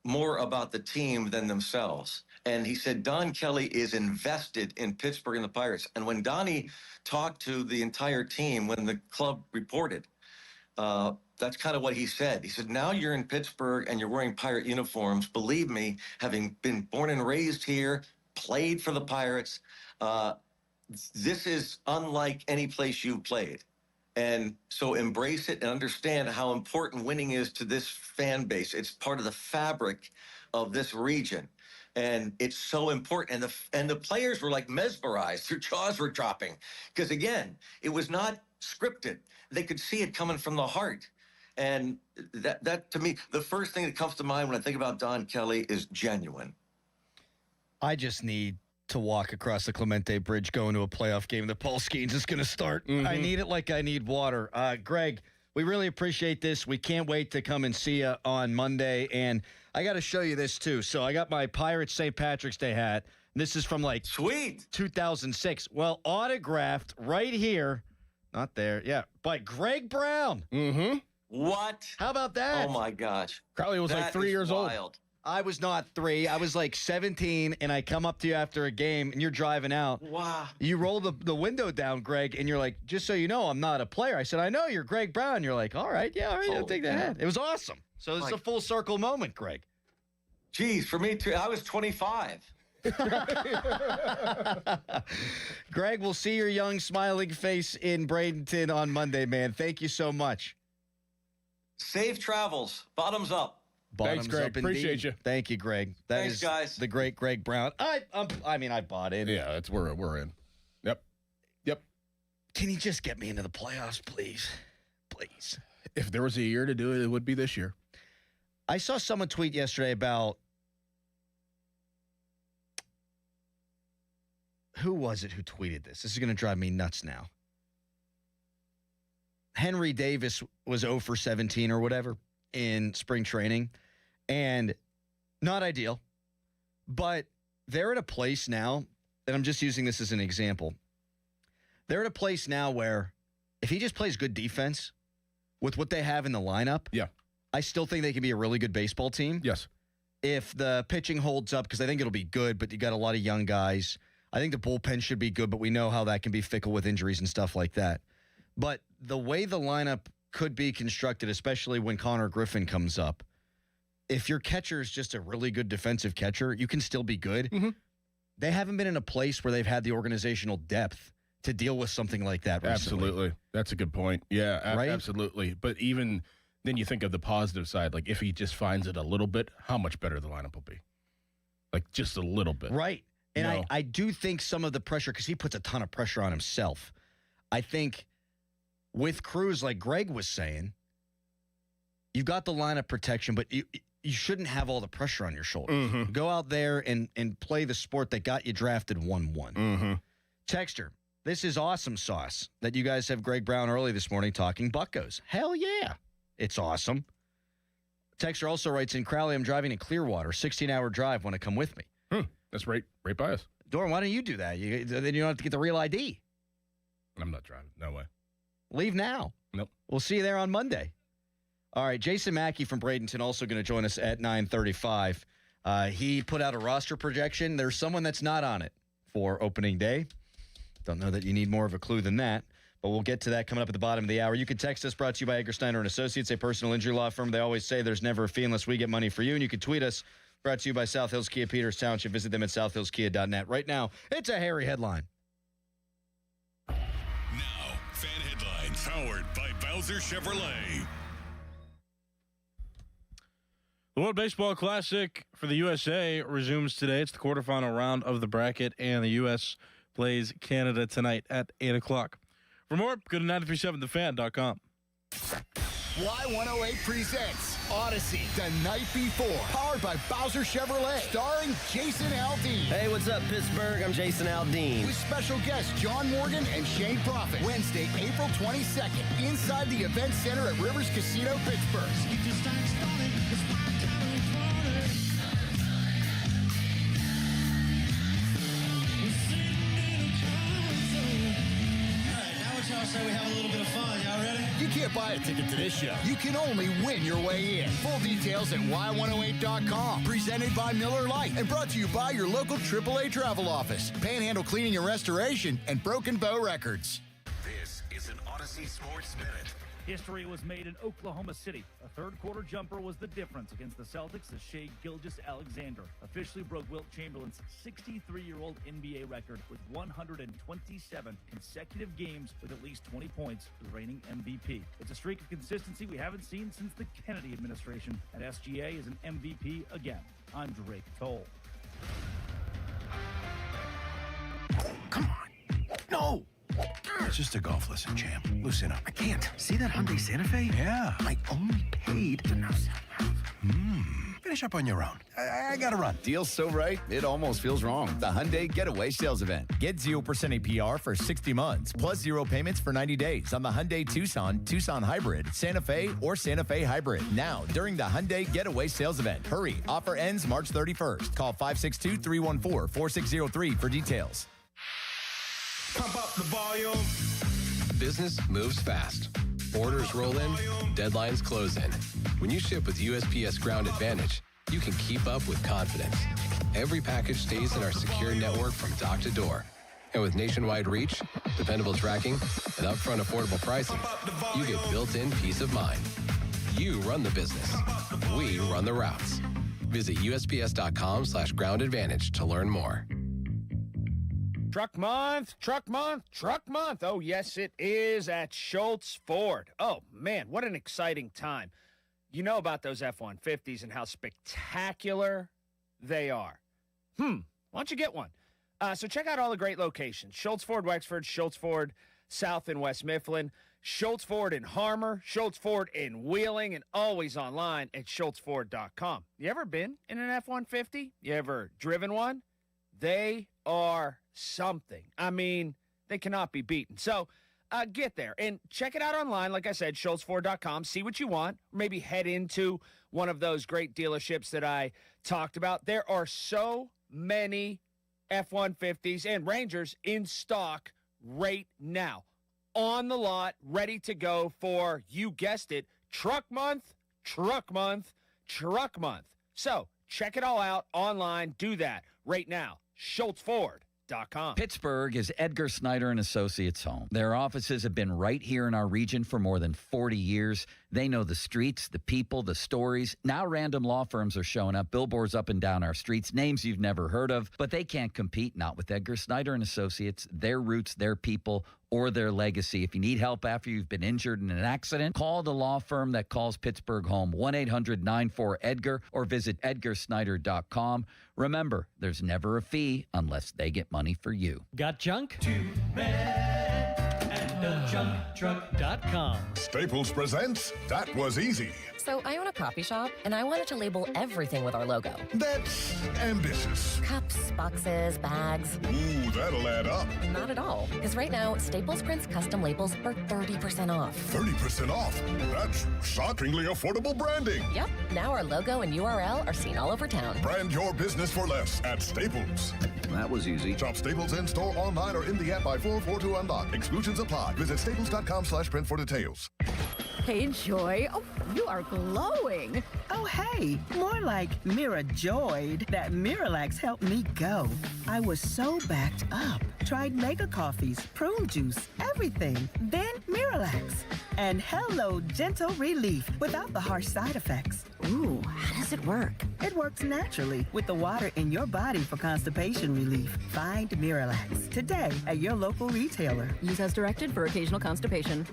more about the team than themselves. And he said Don Kelly is invested in Pittsburgh and the Pirates. And when Donnie talked to the entire team, when the club reported, that's kind of what he said. He said, now you're in Pittsburgh and you're wearing Pirate uniforms. Believe me, having been born and raised here, played for the Pirates, this is unlike any place you've played. And so embrace it and understand how important winning is to this fan base. It's part of the fabric of this region. And it's so important. And the players were like mesmerized. Their jaws were dropping. Because, again, it was not scripted. They could see it coming from the heart. And that to me, the first thing that comes to mind when I think about Don Kelly is genuine. I just need to walk across the Clemente Bridge going to a playoff game that Paul Skeens is going to start. Mm-hmm. I need it like I need water. Greg, we really appreciate this. We can't wait to come and see you on Monday. And I got to show you this, too. So I got my Pirates St. Patrick's Day hat. This is from, sweet 2006. Well, autographed right here. Not there. Yeah. By Greg Brown. Mm-hmm. What? How about that? Oh, my gosh. Crowley was that 3 years wild. old. I was not 3. I was 17, and I come up to you after a game, and you're driving out. Wow. You roll the window down, Greg, and you're like, just so you know, I'm not a player. I said, I know, you're Greg Brown. You're like, all right, I'll take that hat. It was awesome. So this is a full circle moment, Greg. Geez, for me, too, I was 25. Greg, we'll see your young, smiling face in Bradenton on Monday, man. Thank you so much. Safe travels. Bottoms up. Bottoms Thanks, Greg. up, Appreciate you. Thank you, Greg. Thanks, guys. The great Greg Brown. I bought in. Yeah, we're in. Yep. Can you just get me into the playoffs, please? Please. If there was a year to do it, it would be this year. I saw someone tweet yesterday about who was it who tweeted this? This is going to drive me nuts now. Henry Davis was 0 for 17 or whatever in spring training, and not ideal, but they're at a place now, and I'm just using this as an example. They're at a place now where if he just plays good defense with what they have in the lineup, I still think they can be a really good baseball team. Yes. If the pitching holds up, because I think it'll be good, but you got a lot of young guys. I think the bullpen should be good, but we know how that can be fickle with injuries and stuff like that. But the way the lineup could be constructed, especially when Connor Griffin comes up, if your catcher is just a really good defensive catcher, you can still be good. Mm-hmm. They haven't been in a place where they've had the organizational depth to deal with something like that recently. Absolutely. That's a good point. Yeah, right? Absolutely. But even then you think of the positive side, like if he just finds it a little bit, how much better the lineup will be. Like just a little bit. Right. And I do think some of the pressure, because he puts a ton of pressure on himself. I think with Cruz, like Greg was saying, you've got the lineup protection, but you shouldn't have all the pressure on your shoulders. Mm-hmm. Go out there and play the sport that got you drafted 1-1. Mm-hmm. Texter, this is awesome sauce that you guys have Greg Brown early this morning talking Buccos. Hell yeah. It's awesome. Texter also writes in, Crowley, I'm driving to Clearwater, 16-hour drive. Want to come with me? That's right by us. Doran, why don't you do that? Then you don't have to get the real ID. I'm not driving. No way. Leave now. Nope. We'll see you there on Monday. All right, Jason Mackey from Bradenton also going to join us at 9:35. He put out a roster projection. There's someone that's not on it for opening day. Don't know that you need more of a clue than that, but we'll get to that coming up at the bottom of the hour. You can text us, brought to you by Egger Steiner & Associates, a personal injury law firm. They always say there's never a fee unless we get money for you, and you can tweet us, brought to you by South Hills Kia Peters Township. Visit them at southhillskia.net. Right now, it's a hairy headline. Now, fan headlines powered by Bowser Chevrolet. The World Baseball Classic for the USA resumes today. It's the quarterfinal round of the bracket, and the U.S. plays Canada tonight at 8 o'clock. For more, go to 937thefan.com. Y108 presents Odyssey the Night Before, powered by Bowser Chevrolet, starring Jason Aldean. Hey, what's up, Pittsburgh? I'm Jason Aldean. With special guests John Morgan and Shane Prophet. Wednesday, April 22nd, inside the Event Center at Rivers Casino, Pittsburgh. Y'all say we have a little bit of fun. Y'all ready? You can't buy a ticket to this show. You can only win your way in. Full details at y108.com. Presented by Miller Lite and brought to you by your local AAA travel office, Panhandle Cleaning and Restoration, and Broken Bow Records. This is an Odyssey Sports Minute. History was made in Oklahoma City. A third-quarter jumper was the difference against the Celtics as Shai Gilgeous-Alexander officially broke Wilt Chamberlain's 63-year-old NBA record with 127 consecutive games with at least 20 points, the reigning MVP. It's a streak of consistency we haven't seen since the Kennedy administration, and SGA is an MVP again. I'm Drake Toll. Come on. No! It's just a golf lesson, champ. Loosen up. I can't. See that Hyundai Santa Fe? Yeah. I only paid to know. Finish up on your own. I gotta run. Deal's so right, it almost feels wrong. The Hyundai Getaway Sales Event. Get 0% APR for 60 months, plus 0 payments for 90 days on the Hyundai Tucson, Tucson Hybrid, Santa Fe, or Santa Fe Hybrid. Now, during the Hyundai Getaway Sales Event. Hurry. Offer ends March 31st. Call 562-314-4603 for details. Pump up the volume. Business moves fast. Orders roll in, deadlines close in. When you ship with USPS Ground Advantage, you can keep up with confidence. Every package stays in our secure network from dock to door. And with nationwide reach, dependable tracking, and upfront affordable pricing, you get built-in peace of mind. You run the business. We run the routes. Visit USPS.com/Ground Advantage to learn more. Truck month, truck month, truck month. Oh, yes, it is at Schultz Ford. Oh, man, what an exciting time. You know about those F-150s and how spectacular they are. Why don't you get one? So check out all the great locations. Schultz Ford, Wexford, Schultz Ford, South and West Mifflin, Schultz Ford in Harmer, Schultz Ford in Wheeling, and always online at schultzford.com. You ever been in an F-150? You ever driven one? They are something. I mean, they cannot be beaten. So get there and check it out online. Like I said, schultzford.com. See what you want. Maybe head into one of those great dealerships that I talked about. There are so many F-150s and Rangers in stock right now. On the lot, ready to go for, you guessed it, truck month, truck month, truck month. So check it all out online. Do that right now. schultzford.com. Pittsburgh is Edgar Snyder and Associates' home. Their offices have been right here in our region for more than 40 years. They know the streets, the people, the stories. Now random law firms are showing up, billboards up and down our streets, names you've never heard of, but they can't compete, not with Edgar Snyder and Associates, their roots, their people, or their legacy. If you need help after you've been injured in an accident, call the law firm that calls Pittsburgh home, 1-800-94-EDGAR, or visit edgarsnyder.com. Remember, there's never a fee unless they get money for you. Got junk? Too bad. And a junk truck.com. Staples presents That Was Easy. So I own a coffee shop, and I wanted to label everything with our logo. That's ambitious. Cups, boxes, bags. Ooh, that'll add up. Not at all. Because right now, Staples prints custom labels for 30% off. 30% off? That's shockingly affordable branding. Yep. Now our logo and URL are seen all over town. Brand your business for less at Staples. That was easy. Shop Staples in store, online, or in the app by 442 unlock. Exclusions apply. Visit staples.com/print for details. Hey, Joy. Oh, you are glowing. Oh, hey. More like Mira-joyed. That Miralax helped me go. I was so backed up. Tried mega coffees, prune juice, everything. Then Miralax. And hello, gentle relief without the harsh side effects. Ooh, how does it work? It works naturally with the water in your body for constipation relief. Find Miralax today at your local retailer. Use as directed for occasional constipation.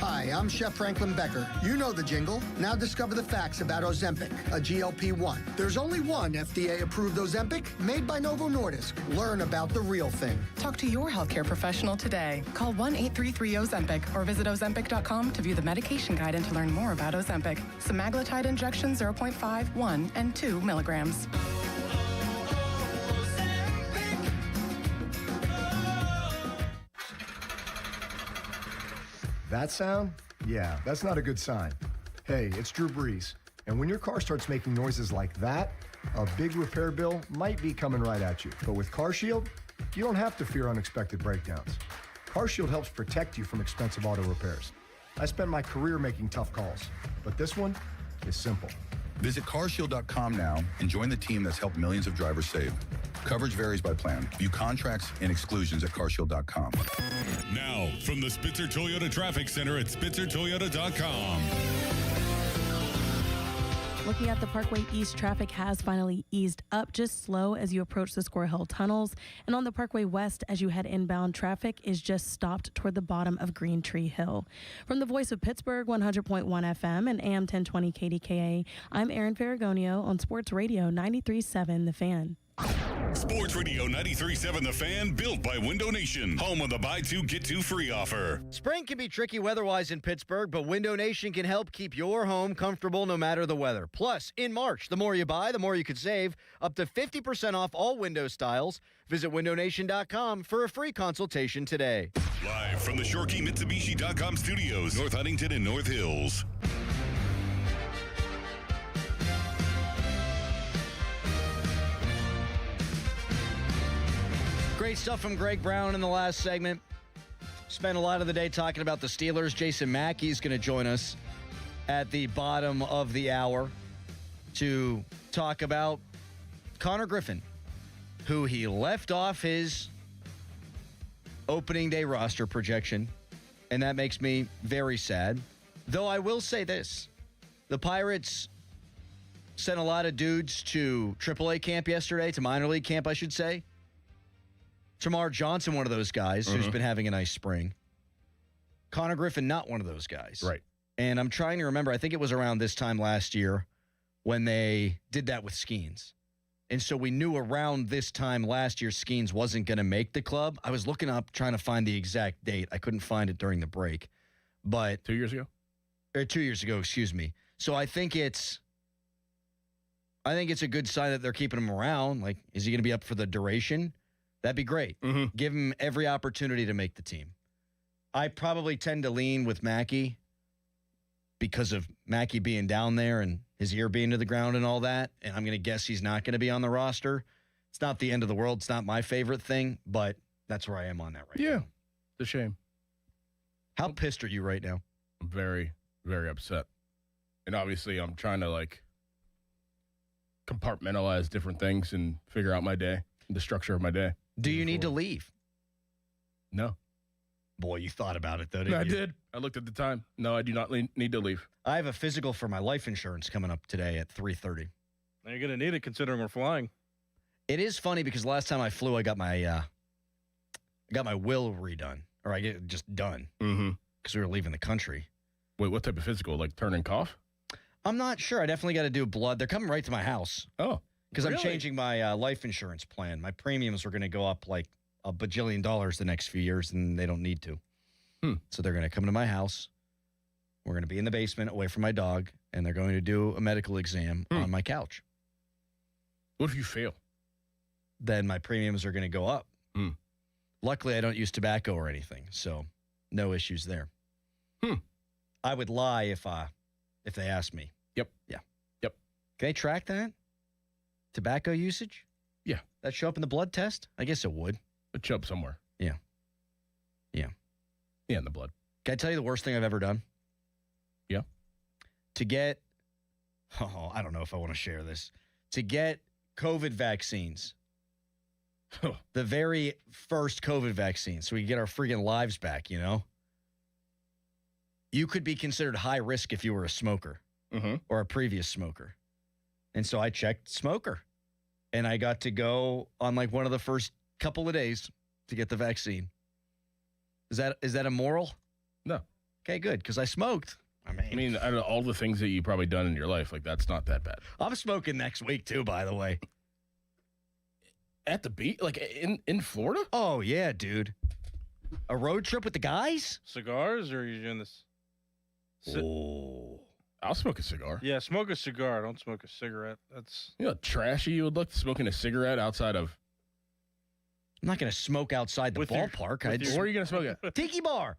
Hi, Hi, I'm Chef Franklin Becker. You know the jingle. Now discover the facts about Ozempic, a GLP-1. There's only one FDA-approved Ozempic made by Novo Nordisk. Learn about the real thing. Talk to your healthcare professional today. Call 1-833-OZEMPIC or visit Ozempic.com to view the medication guide and to learn more about Ozempic. Semaglutide injection 0.5, 1, and 2 milligrams. That sound? Yeah, that's not a good sign. Hey, it's Drew Brees. And when your car starts making noises like that, a big repair bill might be coming right at you. But with CarShield, you don't have to fear unexpected breakdowns. CarShield helps protect you from expensive auto repairs. I spent my career making tough calls, but this one is simple. Visit carshield.com now and join the team that's helped millions of drivers save. Coverage varies by plan. View contracts and exclusions at carshield.com. Now, from the Spitzer Toyota Traffic Center at spitzertoyota.com. Looking at the Parkway East, traffic has finally eased up, just slow as you approach the Squirrel Hill tunnels. And on the Parkway West, as you head inbound, traffic is just stopped toward the bottom of Green Tree Hill. From the Voice of Pittsburgh, 100.1 FM and AM 1020 KDKA, I'm Erin Ferragonio on Sports Radio 93.7 The Fan. Sports Radio 93.7 The Fan, built by Window Nation, home of the buy two, get two free offer. Spring can be tricky weather-wise in Pittsburgh, but Window Nation can help keep your home comfortable no matter the weather. Plus, in March, the more you buy, the more you could save. Up to 50% off all window styles. Visit windownation.com for a free consultation today. Live from the ShoreKeyMitsubishi.com studios, North Huntington and North Hills. Great stuff from Greg Brown in the last segment. Spent a lot of the day talking about the Steelers. Jason Mackey's going to join us at the bottom of the hour to talk about Connor Griffin, who he left off his opening day roster projection, and that makes me very sad. Though I will say this, the Pirates sent a lot of dudes to AAA camp yesterday, to minor league camp, I should say. Tamar Johnson, one of those guys who's been having a nice spring. Connor Griffin, not one of those guys. Right. And I'm trying to remember, I think it was around this time last year when they did that with Skeens. And so we knew around this time last year Skeens wasn't going to make the club. I was looking up, trying to find the exact date. I couldn't find it during the break. But 2 years ago? Or 2 years ago, excuse me. So I think it's a good sign that they're keeping him around. Like, is he going to be up for the duration? That'd be great. Give him every opportunity to make the team. I probably tend to lean with Mackey because of Mackey being down there and his ear being to the ground and all that. And I'm going to guess he's not going to be on the roster. It's not the end of the world. It's not my favorite thing, but that's where I am on that right now. Yeah, it's a shame. How pissed are you right now? I'm very, very upset. And obviously I'm trying to compartmentalize different things and figure out my day, the structure of my day. Do you need to leave? No. Boy, you thought about it, though, didn't you? I did. I looked at the time. No, I do not need to leave. I have a physical for my life insurance coming up today at 3:30. Now you're going to need it considering we're flying. It is funny because last time I flew, I got my will redone, or I get it just done because we were leaving the country. Wait, what type of physical? Like turn and cough? I'm not sure. I definitely got to do blood. They're coming right to my house. Oh. Because really? I'm changing my life insurance plan. My premiums are going to go up like $1 bajillion the next few years, and they don't need to. So they're going to come to my house. We're going to be in the basement away from my dog, and they're going to do a medical exam on my couch. What if you fail? Then my premiums are going to go up. Luckily, I don't use tobacco or anything, so no issues there. I would lie if they asked me. Yep. Yeah. Yep. Can they track that? Tobacco usage? Yeah. That show up in the blood test? I guess it would. It'd show up somewhere. Yeah. Yeah. Yeah, in the blood. Can I tell you the worst thing I've ever done? Yeah. To get, I don't know if I want to share this. To get COVID vaccines. The very first COVID vaccine, so we get our freaking lives back, you know? You could be considered high risk if you were a smoker or a previous smoker. And so I checked smoker. And I got to go on like one of the first couple of days to get the vaccine. Is that immoral? No. Okay, good, because I smoked. I mean, out of all the things that you've probably done in your life, like, that's not that bad. I'm smoking next week, too, by the way. At the beach? Like, in Florida? Oh, yeah, dude. A road trip with the guys? Cigars, or are you doing this? I'll smoke a cigar. Yeah, smoke a cigar. Don't smoke a cigarette. That's... You know how trashy you would look smoking a cigarette outside of... I'm not going to smoke outside the ballpark. Where are you going to smoke at? Tiki bar.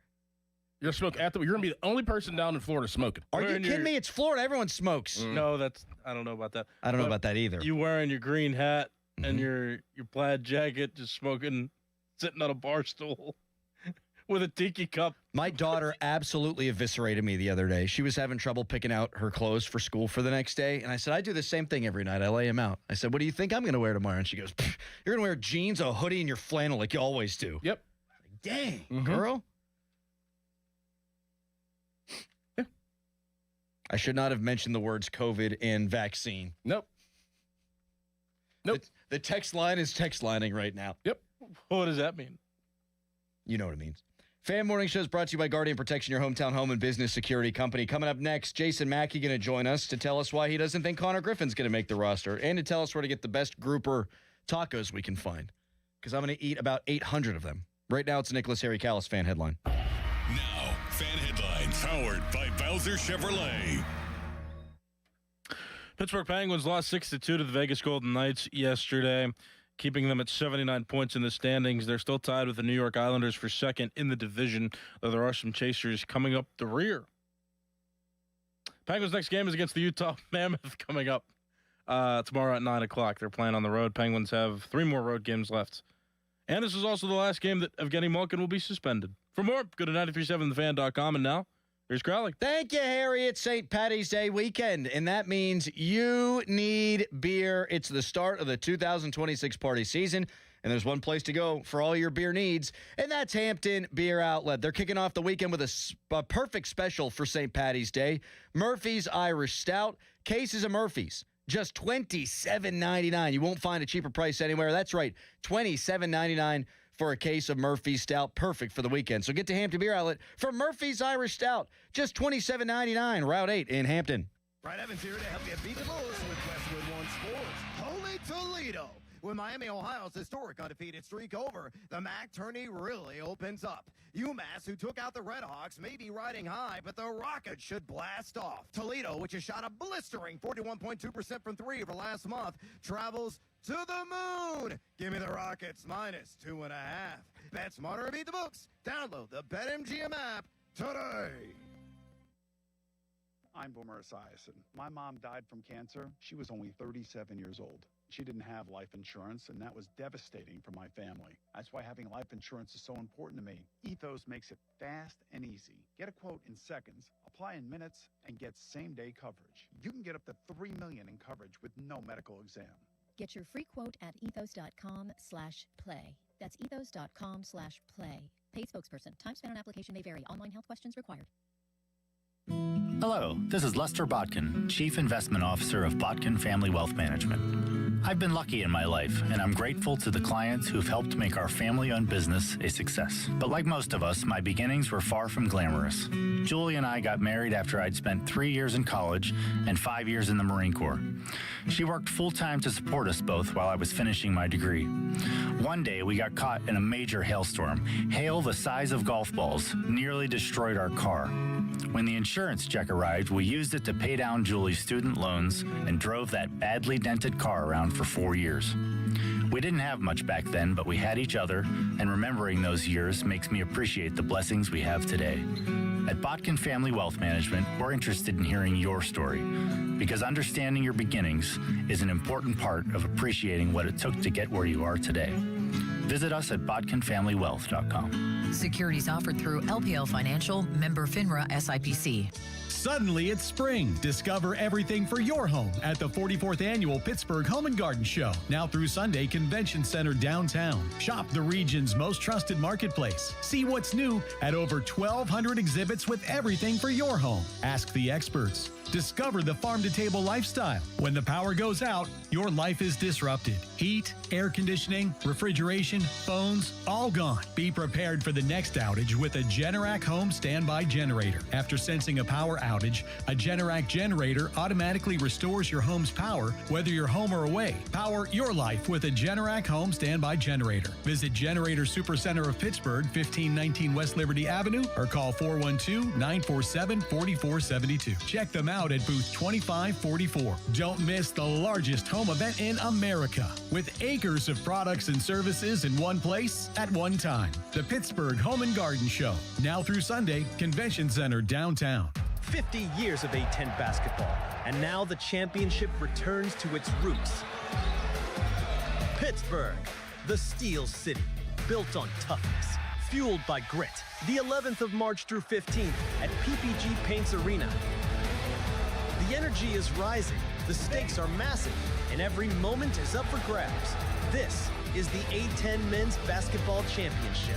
You're going to smoke at the... You're going to be the only person down in Florida smoking. Are you kidding me? It's Florida. Everyone smokes. No, that's... I don't know about that. I don't know about that either. You wearing your green hat and your plaid jacket, just smoking, sitting on a bar stool with a tiki cup. My daughter absolutely eviscerated me the other day. She was having trouble picking out her clothes for school for the next day. And I said, I do the same thing every night. I lay them out. I said, what do you think I'm going to wear tomorrow? And she goes, you're going to wear jeans, a hoodie, and your flannel like you always do. Yep. Dang, girl. Yeah. I should not have mentioned the words COVID and vaccine. Nope. The text line is text lining right now. Yep. What does that mean? You know what it means. Fan Morning Show is brought to you by Guardian Protection, your hometown home and business security company. Coming up next, Jason Mackey going to join us to tell us why he doesn't think Connor Griffin's going to make the roster and to tell us where to get the best grouper tacos we can find, because I'm going to eat about 800 of them. Right now, it's a Nicholas Harry Callis fan headline. Now, fan headlines powered by Bowser Chevrolet. Pittsburgh Penguins lost 6-2 to the Vegas Golden Knights yesterday, keeping them at 79 points in the standings. They're still tied with the New York Islanders for second in the division, though there are some chasers coming up the rear. Penguins' next game is against the Utah Mammoth coming up tomorrow at 9 o'clock. They're playing on the road. Penguins have 3 more road games left. And this is also the last game that Evgeny Malkin will be suspended. For more, go to 937thefan.com. And now, here's Crowley. Thank you, Harry. It's St. Paddy's Day weekend, and that means you need beer. It's the start of the 2026 party season, and there's one place to go for all your beer needs, and that's Hampton Beer Outlet. They're kicking off the weekend with a perfect special for St. Paddy's Day. Murphy's Irish Stout, cases of Murphy's. Just $27.99. You won't find a cheaper price anywhere. That's right, $27.99 for a case of Murphy's Stout. Perfect for the weekend. So get to Hampton Beer Outlet for Murphy's Irish Stout. Just $27.99, Route 8 in Hampton. Brad Evans here to help you beat the Bulls with Westwood One Sports. Holy Toledo! With Miami, Ohio's historic undefeated streak over, the MAC tourney really opens up. UMass, who took out the Redhawks, may be riding high, but the Rockets should blast off. Toledo, which has shot a blistering 41.2% from 3 over last month, travels to the moon. Give me the Rockets minus 2.5. Bet smarter and beat the books. Download the BetMGM app today. I'm Boomer Esiason. My mom died from cancer. She was only 37 years old. She didn't have life insurance, and that was devastating for my family. That's why having life insurance is so important to me. Ethos makes it fast and easy. Get a quote in seconds, apply in minutes, and get same-day coverage. You can get up to $3 million in coverage with no medical exam. Get your free quote at ethos.com/play. That's ethos.com/play. Paid spokesperson. Time spent on application may vary. Online health questions required. Hello, this is Lester Botkin, Chief Investment Officer of Botkin Family Wealth Management. I've been lucky in my life, and I'm grateful to the clients who've helped make our family-owned business a success. But like most of us, my beginnings were far from glamorous. Julie and I got married after I'd spent 3 years in college and 5 years in the Marine Corps. She worked full-time to support us both while I was finishing my degree. One day, we got caught in a major hailstorm. Hail the size of golf balls nearly destroyed our car. When the insurance check arrived, we used it to pay down Julie's student loans and drove that badly dented car around for 4 years. We didn't have much back then, but we had each other, and remembering those years makes me appreciate the blessings we have today. At Botkin Family Wealth Management, we're interested in hearing your story, because understanding your beginnings is an important part of appreciating what it took to get where you are today. Visit us at botkinfamilywealth.com. Securities offered through LPL Financial, member FINRA SIPC. Suddenly it's spring. Discover everything for your home at the 44th Annual Pittsburgh Home and Garden Show. Now through Sunday, Convention Center downtown. Shop the region's most trusted marketplace. See what's new at over 1,200 exhibits with everything for your home. Ask the experts. Discover the farm-to-table lifestyle. When the power goes out, your life is disrupted. Heat, air conditioning, refrigeration, phones, all gone. Be prepared for the next outage with a Generac Home Standby Generator. After sensing a power outage, a Generac generator automatically restores your home's power, whether you're home or away. Power your life with a Generac Home Standby Generator. Visit Generator Supercenter of Pittsburgh, 1519 West Liberty Avenue, or call 412-947-4472. Check them out at booth 2544. Don't miss the largest home event in America with acres of products and services in one place at one time. The Pittsburgh Home and Garden Show. Now through Sunday, Convention Center downtown. 50 years of A10 basketball, and now the championship returns to its roots. Pittsburgh, the Steel City, built on toughness, fueled by grit. The 11th of March through 15th at PPG Paints Arena. The energy is rising, the stakes are massive, and every moment is up for grabs. This is the A10 Men's Basketball Championship.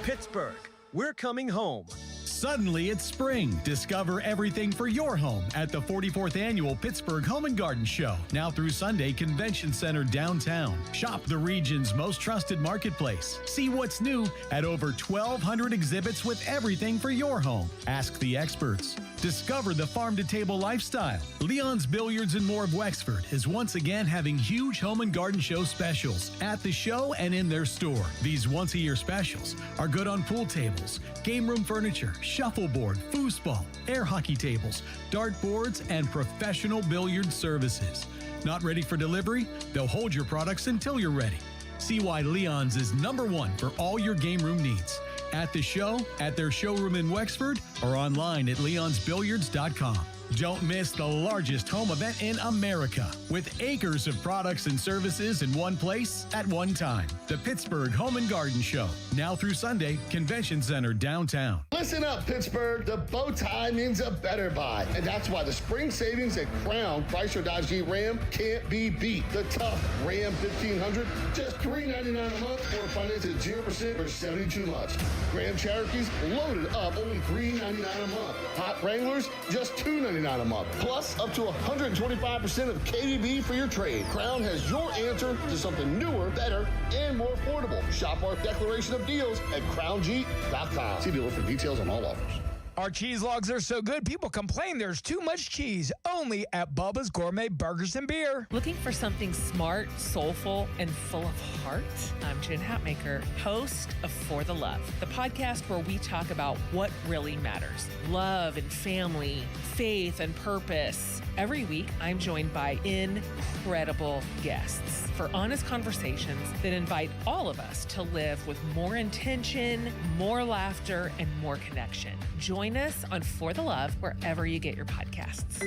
Pittsburgh, we're coming home. Suddenly it's spring. Discover everything for your home at the 44th Annual Pittsburgh Home and Garden Show. Now through Sunday, Convention Center downtown. Shop the region's most trusted marketplace. See what's new at over 1,200 exhibits with everything for your home. Ask the experts. Discover the farm-to-table lifestyle. Leon's Billiards and More of Wexford is once again having huge home and garden show specials at the show and in their store. These once-a-year specials are good on pool tables, game room furniture, shuffleboard, foosball, air hockey tables, dart boards, and professional billiard services. Not ready for delivery? They'll hold your products until you're ready. See why Leon's is #1 for all your game room needs. At the show, at their showroom in Wexford, or online at leonsbilliards.com. Don't miss the largest home event in America with acres of products and services in one place at one time. The Pittsburgh Home and Garden Show. Now through Sunday, Convention Center downtown. Listen up, Pittsburgh. The bow tie means a better buy. And that's why the spring savings at Crown Chrysler Dodge Jeep Ram can't be beat. The tough Ram 1500, just $399 a month, or finance at 0% for 72 months. Grand Cherokees loaded up, only $399 a month. Hot Wranglers, just $299 a month. Plus, up to 125% of KDB for your trade. Crown has your answer to something newer, better, and more affordable. Shop our declaration of deals at crownjeep.com. See dealer for details on all offers. Our cheese logs are so good, people complain there's too much cheese. Only at Bubba's Gourmet Burgers and Beer. Looking for something smart, soulful, and full of heart? I'm Jen Hatmaker, host of For the Love, the podcast where we talk about what really matters. Love and family, faith and purpose. Every week, I'm joined by incredible guests for honest conversations that invite all of us to live with more intention, more laughter, and more connection. Join us on For the Love wherever you get your podcasts.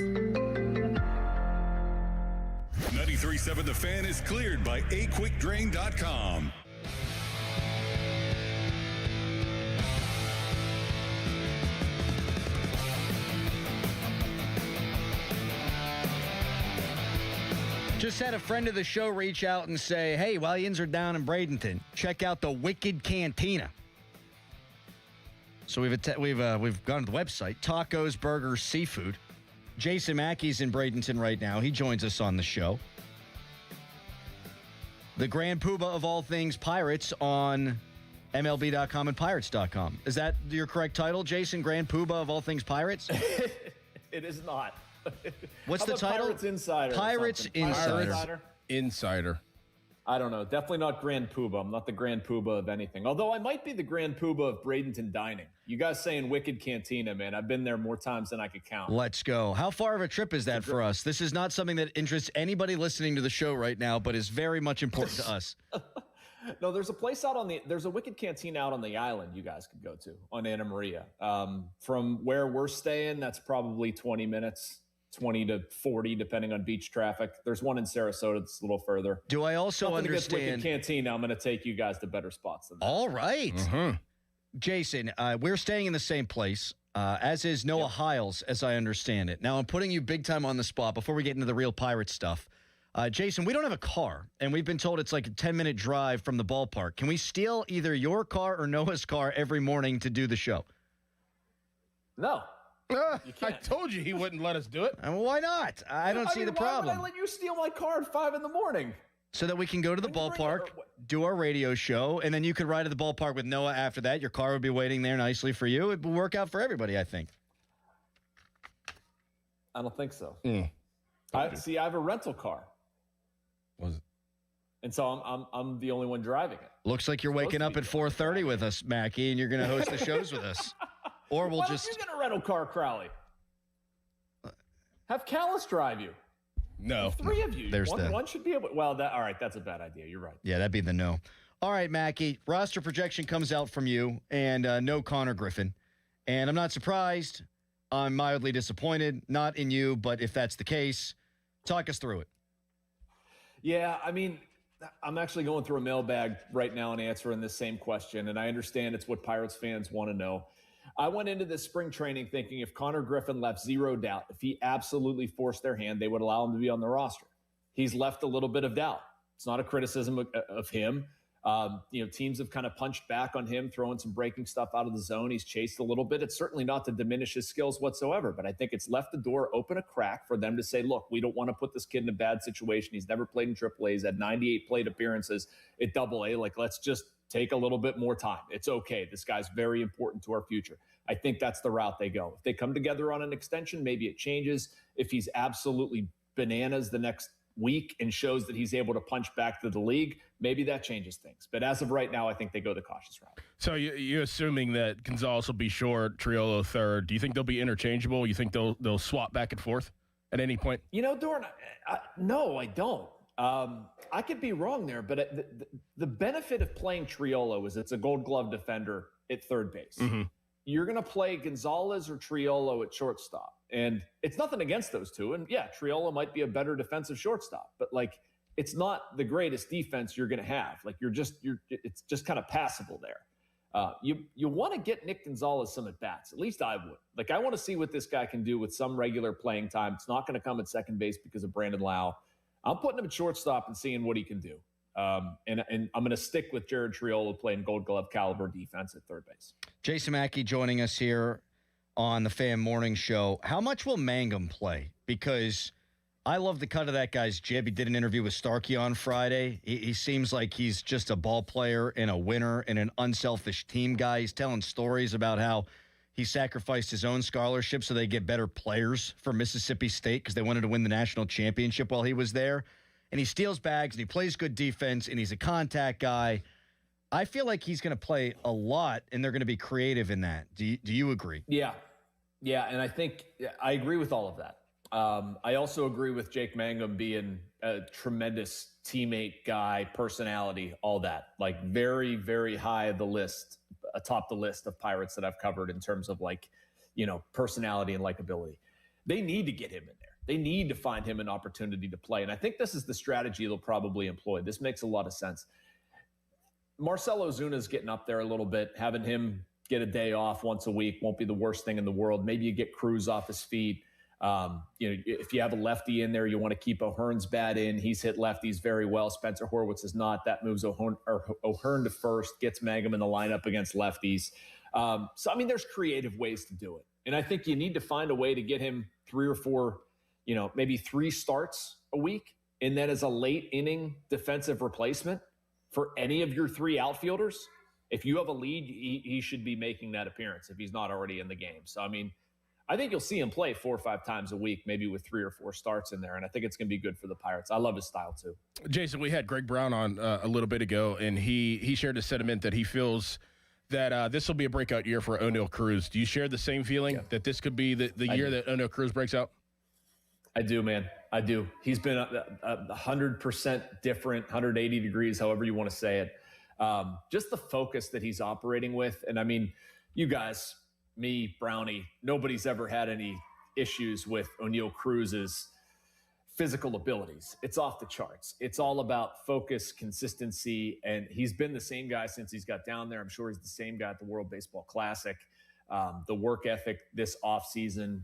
93.7 The Fan is cleared by aquickdrain.com. Just had a friend of the show reach out and say, hey, while the Inns are down in Bradenton, check out the Wicked Cantina. So we've gone to the website, tacos, burgers, seafood. Jason Mackey's in Bradenton right now. He joins us on the show. The Grand Poobah of all things Pirates on MLB.com and Pirates.com. Is that your correct title, Jason? Grand Poobah of all things Pirates? It is not. What's the title? Pirates Insider. Pirates Insider. Insider. I don't know. Definitely not Grand Poobah. I'm not the Grand Poobah of anything. Although I might be the Grand Poobah of Bradenton Dining. You guys saying Wicked Cantina, man. I've been there more times than I could count. Let's go. How far of a trip is that for us? This is not something that interests anybody listening to the show right now, but is very much important to us. No, there's a place there's a Wicked Cantina out on the island you guys could go to on Anna Maria. From where we're staying, that's probably 20 minutes. 20 to 40, depending on beach traffic. There's one in Sarasota that's a little further. Do I also understand? Wicked Cantina, I'm going to take you guys to better spots than that. All right. Jason, we're staying in the same place. as is Noah Hiles, as I understand it. Now, I'm putting you big time on the spot before we get into the real Pirate stuff. Jason, we don't have a car, and we've been told it's like a 10-minute drive from the ballpark. Can we steal either your car or Noah's car every morning to do the show? No. I told you he wouldn't let us do it. Why not? I don't see the problem. Why would I let you steal my car at 5 in the morning? So that we can go to the ballpark, do our radio show, and then you could ride to the ballpark with Noah after that. Your car would be waiting there nicely for you. It would work out for everybody, I think. I don't think so. I have a rental car. Was it? And so I'm the only one driving it. Looks like you're waking up at 4:30 with us, Mackie, and you're going to host the shows with us. Or we'll Why just don't you get a rental car, Crowley? Have Callis drive you. No. 3 of you. There's one should be able. Well, all right. That's a bad idea. You're right. Yeah, that'd be the no. All right, Mackie. Roster projection comes out from you, and no Connor Griffin. And I'm not surprised. I'm mildly disappointed. Not in you, but if that's the case, talk us through it. Yeah, I mean, I'm actually going through a mailbag right now and answering this same question, and I understand it's what Pirates fans want to know. I went into this spring training thinking if Connor Griffin left, zero doubt, if he absolutely forced their hand, they would allow him to be on the roster. He's left a little bit of doubt. It's not a criticism of him. Teams have kind of punched back on him, throwing some breaking stuff out of the zone. He's chased a little bit. It's certainly not to diminish his skills whatsoever, but I think it's left the door open a crack for them to say, look, we don't want to put this kid in a bad situation. He's never played in AAA. He's had 98 plate appearances at AA. Let's just take a little bit more time. It's okay. This guy's very important to our future. I think that's the route they go. If they come together on an extension, maybe it changes. If he's absolutely bananas the next week and shows that he's able to punch back to the league, maybe that changes things. But as of right now, I think they go the cautious route. So you're assuming that Gonzalez will be short, Triolo third. Do you think they'll be interchangeable? You think they'll swap back and forth at any point? Dorn, no, I don't. I could be wrong there, but the benefit of playing Triolo is it's a Gold Glove defender at third base. Mm-hmm. You're going to play Gonzalez or Triolo at shortstop. And it's nothing against those two. And yeah, Triolo might be a better defensive shortstop, but it's not the greatest defense you're going to have. It's just kind of passable there. You want to get Nick Gonzalez some at-bats. At least I would. I want to see what this guy can do with some regular playing time. It's not going to come at second base because of Brandon Lau. I'm putting him at shortstop and seeing what he can do. And I'm going to stick with Jared Triolo playing Gold Glove caliber defense at third base. Jason Mackey joining us here on the Fan Morning Show. How much will Mangum play? Because I love the cut of that guy's jib. He did an interview with Starkey on Friday. He seems like he's just a ball player and a winner and an unselfish team guy. He's telling stories about how he sacrificed his own scholarship so they get better players for Mississippi State because they wanted to win the national championship while he was there. And he steals bags and he plays good defense and he's a contact guy. I feel like he's going to play a lot and they're going to be creative in that. Do you agree? Yeah. And I think I agree with all of that. I also agree with Jake Mangum being a tremendous teammate guy, personality, all that. Very, very high of the list, atop the list of Pirates that I've covered in terms of personality and likability. They need to get him in there. They need to find him an opportunity to play. And I think this is the strategy they'll probably employ. This makes a lot of sense. Marcell Ozuna's getting up there a little bit. Having him get a day off once a week won't be the worst thing in the world. Maybe you get Cruz off his feet. If you have a lefty in there, you want to keep O'Hearn's bat in. He's hit lefties very well. Spencer Horwitz is not. That moves O'Hearn to first, gets Mangum in the lineup against lefties. There's creative ways to do it. And I think you need to find a way to get him 3 or 4, maybe 3 starts a week. And then as a late inning defensive replacement for any of your 3 outfielders, if you have a lead, he should be making that appearance if he's not already in the game. So, I think you'll see him play 4 or 5 times a week, maybe with 3 or 4 starts in there. And I think it's going to be good for the Pirates. I love his style too. Jason, we had Greg Brown on a little bit ago, and he shared a sentiment that he feels that this will be a breakout year for O'Neal Cruz. Do you share the same feeling that this could be the year that O'Neal Cruz breaks out? I do, man. I do. He's been 100% different, 180 degrees, however you want to say it. Just the focus that he's operating with. And you guys, me, Brownie, nobody's ever had any issues with O'Neal Cruz's physical abilities. It's off the charts. It's all about focus, consistency, and he's been the same guy since he's got down there. I'm sure he's the same guy at the World Baseball Classic. the work ethic this offseason,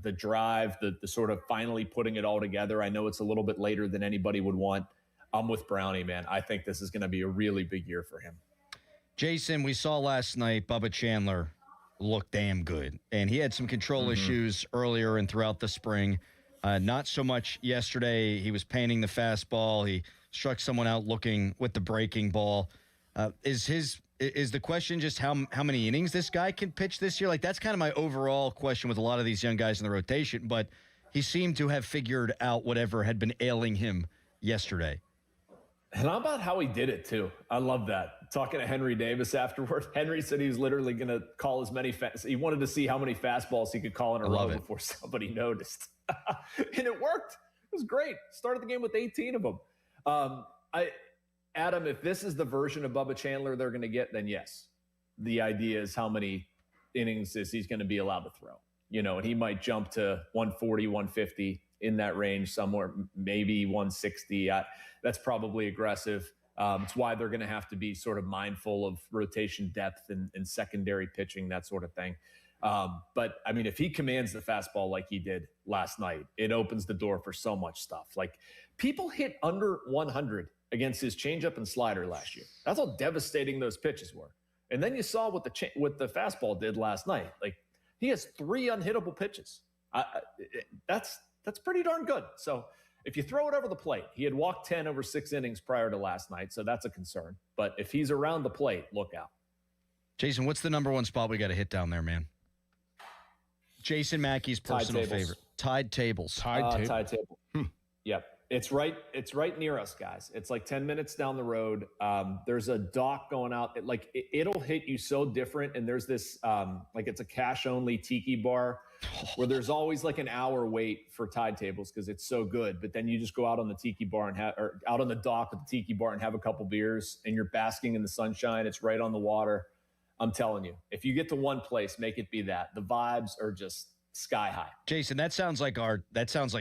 the drive, the sort of finally putting it all together. I know it's a little bit later than anybody would want. I'm with Brownie, man. I think this is going to be a really big year for him. Jason, we saw last night Bubba Chandler look damn good, and he had some control issues earlier and throughout the spring. Not so much yesterday. He was painting the fastball. He struck someone out looking with the breaking ball. Is the question just how many innings this guy can pitch this year? Like, that's kind of my overall question with a lot of these young guys in the rotation, but he seemed to have figured out whatever had been ailing him yesterday. And how about how he did it, too? I love that. Talking to Henry Davis afterward, Henry said he was literally going to call as many he wanted to see how many fastballs he could call in a row before somebody noticed. And it worked. It was great. Started the game with 18 of them. Adam, if this is the version of Bubba Chandler they're going to get, then yes. The idea is how many innings he's going to be allowed to throw. And he might jump to 140, 150 in that range somewhere, maybe 160. That's probably aggressive. It's why they're going to have to be sort of mindful of rotation depth and secondary pitching, that sort of thing. But, I mean, if he commands the fastball like he did last night, it opens the door for so much stuff. Like, people hit under 100 against his changeup and slider last year. That's how devastating those pitches were. And then you saw what the fastball did last night. Like, he has 3 unhittable pitches. That's pretty darn good. So if you throw it over the plate, he had walked 10 over 6 innings prior to last night, so that's a concern. But if he's around the plate, look out. Jason, what's the number one spot we got to hit down there, man? Jason Mackey's personal favorite. Tide tables. Tide table. Yep. It's right near us, guys. It's like 10 minutes down the road. There's a dock going out. It'll hit you so different. And there's this, it's a cash only tiki bar where there's always like an hour wait for tide tables because it's so good. But then you just go out on the tiki bar or out on the dock at the tiki bar and have a couple beers and you're basking in the sunshine. It's right on the water. I'm telling you, if you get to one place, make it be that. The vibes are just sky high. Jason, that sounds like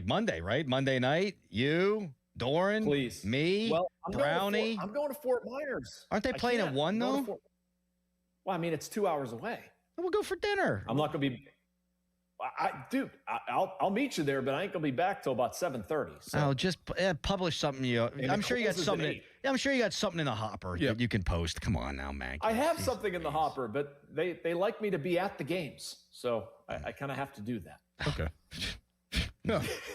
Monday, right? Monday night, you, Doran, please, me, Brownie. I'm going to Fort Myers. Aren't they playing at 1 though? Well, I mean, it's 2 hours away. We'll go for dinner. I'm not going to be. I'll meet you there, but I ain't gonna be back till about 7:30. So. Just publish something. I'm sure you got something. I'm sure you got something in the hopper that you can post. Come on now, Maggie. I have something in the hopper, but they like me to be at the games, so I kind of have to do that. Okay.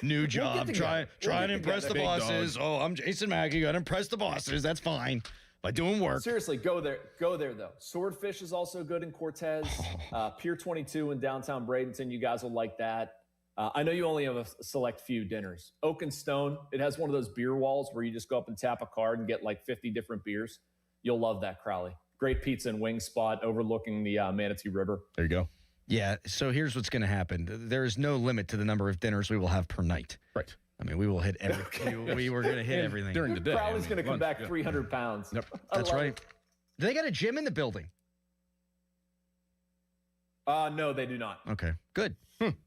New job. Try and impress the bosses. Oh, I'm Jason Mackey. Got to impress the bosses. That's fine. By doing work. Seriously, go there though. Swordfish is also good in Cortez. Pier 22 in downtown Bradenton. You guys will like that. I know you only have a select few dinners. Oak and Stone, it has one of those beer walls where you just go up and tap a card and get like 50 different beers. You'll love that, Crowley. Great pizza and wing spot overlooking the Manatee River. There you go. Yeah, so here's what's going to happen. There is no limit to the number of dinners we will have per night. Right. I mean, we will hit everything. We were going to hit everything. During the day. Crowley's going to come back 300 pounds. Yep. That's right. Do they got a gym in the building? No, they do not. Okay, good.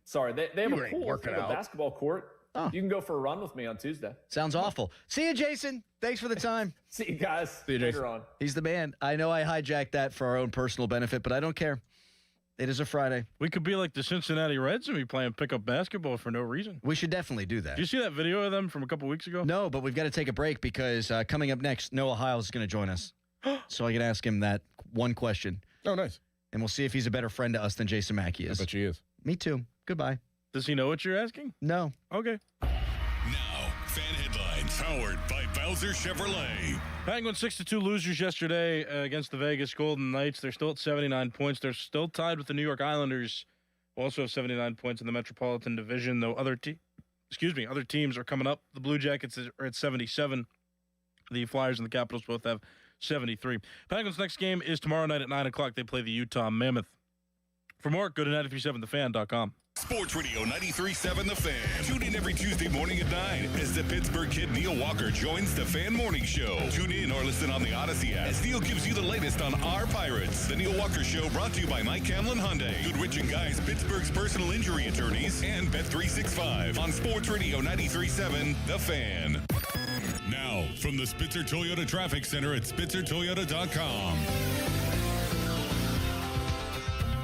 Sorry, they have a pool. They have a basketball court. Oh. You can go for a run with me on Tuesday. Sounds awful. See you, Jason. Thanks for the time. See you guys. See you, Jason. Later on. He's the man. I know I hijacked that for our own personal benefit, but I don't care. It is a Friday. We could be like the Cincinnati Reds and be playing pickup basketball for no reason. We should definitely do that. Did you see that video of them from a couple weeks ago? No, but we've got to take a break because coming up next, Noah Hiles is going to join us. So I can ask him that one question. Oh, nice. And we'll see if he's a better friend to us than Jason Mackey is. I bet she is. Me too. Goodbye. Does he know what you're asking? No. Okay. Now, fan headlines powered by Bowser Chevrolet. Penguins 6-2 losers yesterday against the Vegas Golden Knights. They're still at 79 points. They're still tied with the New York Islanders, who also have 79 points in the Metropolitan Division, though other teams are coming up. The Blue Jackets are at 77. The Flyers and the Capitals both have 73. Penguins' next game is tomorrow night at 9 o'clock. They play the Utah Mammoth. For more, go to 937thefan.com. Sports Radio 93.7 The Fan. Tune in every Tuesday morning at 9 as the Pittsburgh kid Neil Walker joins the Fan Morning Show. Tune in or listen on the Odyssey app as Neil gives you the latest on our Pirates. The Neil Walker Show brought to you by Mike Camlin Hyundai, Goodrich & Guys, Pittsburgh's personal injury attorneys, and Bet365 on Sports Radio 93.7 The Fan. Now, from the Spitzer Toyota Traffic Center at SpitzerToyota.com.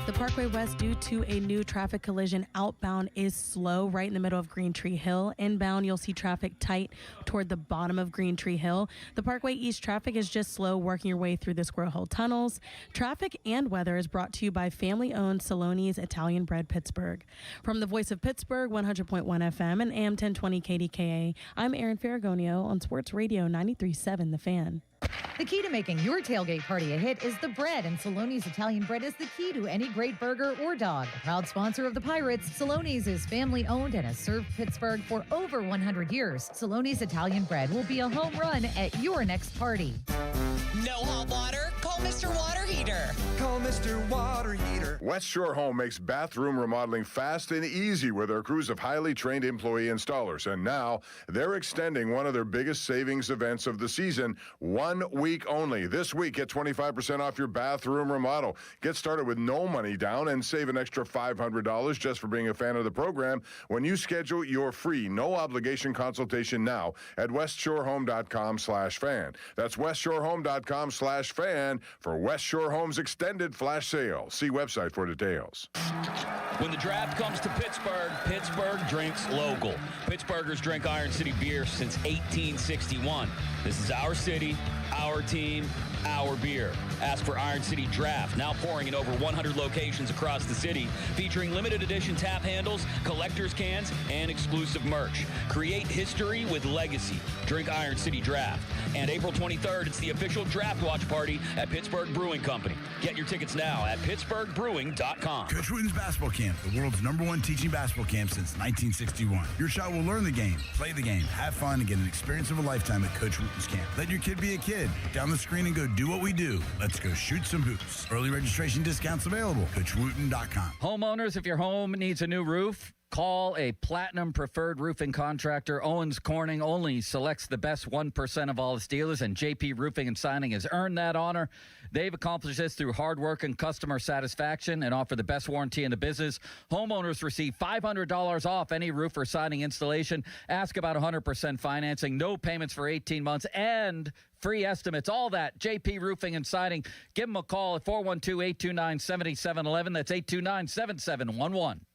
The Parkway West, due to a new traffic collision outbound, is slow right in the middle of Green Tree Hill. Inbound, you'll see traffic tight toward the bottom of Green Tree Hill. The Parkway East traffic is just slow working your way through the Squirrel Hill tunnels. Traffic and weather is brought to you by family-owned Saloni's Italian Bread Pittsburgh. From the voice of Pittsburgh, 100.1 FM and AM 1020 KDKA, I'm Erin Ferragonio on Sports Radio 93.7 The Fan. The key to making your tailgate party a hit is the bread, and Saloni's Italian Bread is the key to any great burger or dog. A proud sponsor of the Pirates, Saloni's is family-owned and has served Pittsburgh for over 100 years. Saloni's Italian Bread will be a home run at your next party. No hot water? Call Mr. Water Heater. Call Mr. Water Heater. West Shore Home makes bathroom remodeling fast and easy with their crews of highly trained employee installers. And now they're extending one of their biggest savings events of the season, 1 week only. This week, get 25% off your bathroom remodel. Get started with no money down and save an extra $500 just for being a fan of the program when you schedule your free, no-obligation consultation now at westshorehome.com/fan. That's westshorehome.com/fan for West Shore Home's extended flash sale. See website for details. When the draft comes to Pittsburgh, Pittsburgh drinks local. Pittsburghers drink Iron City beer since 1861. This is our city, our team, our beer. Ask for Iron City Draft, now pouring in over 100 locations across the city, featuring limited edition tap handles, collector's cans, and exclusive merch. Create history with legacy. Drink Iron City Draft. And April 23rd, it's the official draft watch party at Pittsburgh Brewing Company. Get your tickets now at pittsburghbrewing.com. Coach Wooten's Basketball Camp, the world's #1 teaching basketball camp since 1961. Your child will learn the game, play the game, have fun, and get an experience of a lifetime at Coach Wooten's Camp. Let your kid be a kid. Down the screen and go do what we do. Let's go shoot some hoops. Early registration discounts available. CoachWooten.com. Homeowners, if your home needs a new roof, call a Platinum Preferred Roofing Contractor. Owens Corning only selects the best 1% of all its dealers, and JP Roofing and Signing has earned that honor. They've accomplished this through hard work and customer satisfaction and offer the best warranty in the business. Homeowners receive $500 off any roof or siding installation. Ask about 100% financing, no payments for 18 months, and free estimates. All that, JP Roofing and Siding. Give them a call at 412-829-7711. That's 829-7711.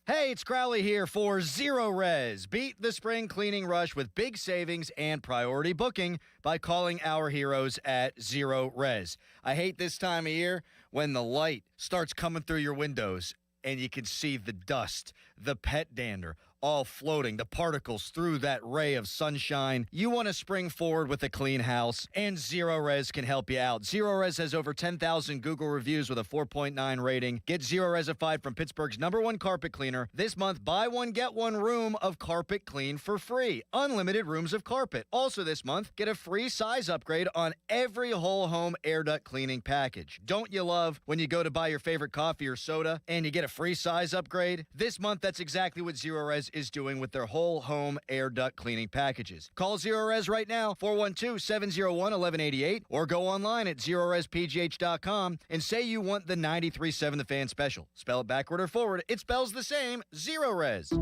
Hey, it's Crowley here for Zero Res. Beat the spring cleaning rush with big savings and priority booking by calling our heroes at Zero Res. I hate this time of year when the light starts coming through your windows and you can see the dust, the pet dander, all floating, the particles through that ray of sunshine. You want to spring forward with a clean house, and Zero Res can help you out. Zero Res has over 10,000 Google reviews with a 4.9 rating. Get Zero Resified from Pittsburgh's #1 carpet cleaner. This month, buy one, get one room of carpet clean for free. Unlimited rooms of carpet. Also this month, get a free size upgrade on every whole home air duct cleaning package. Don't you love when you go to buy your favorite coffee or soda and you get a free size upgrade? This month, that's exactly what Zero Res is doing with their whole home air duct cleaning packages. Call Zero Res right now, 412-701-1188, or go online at ZeroResPGH.com and say you want the 93.7 The Fan special. Spell it backward or forward, it spells the same, Zero Res.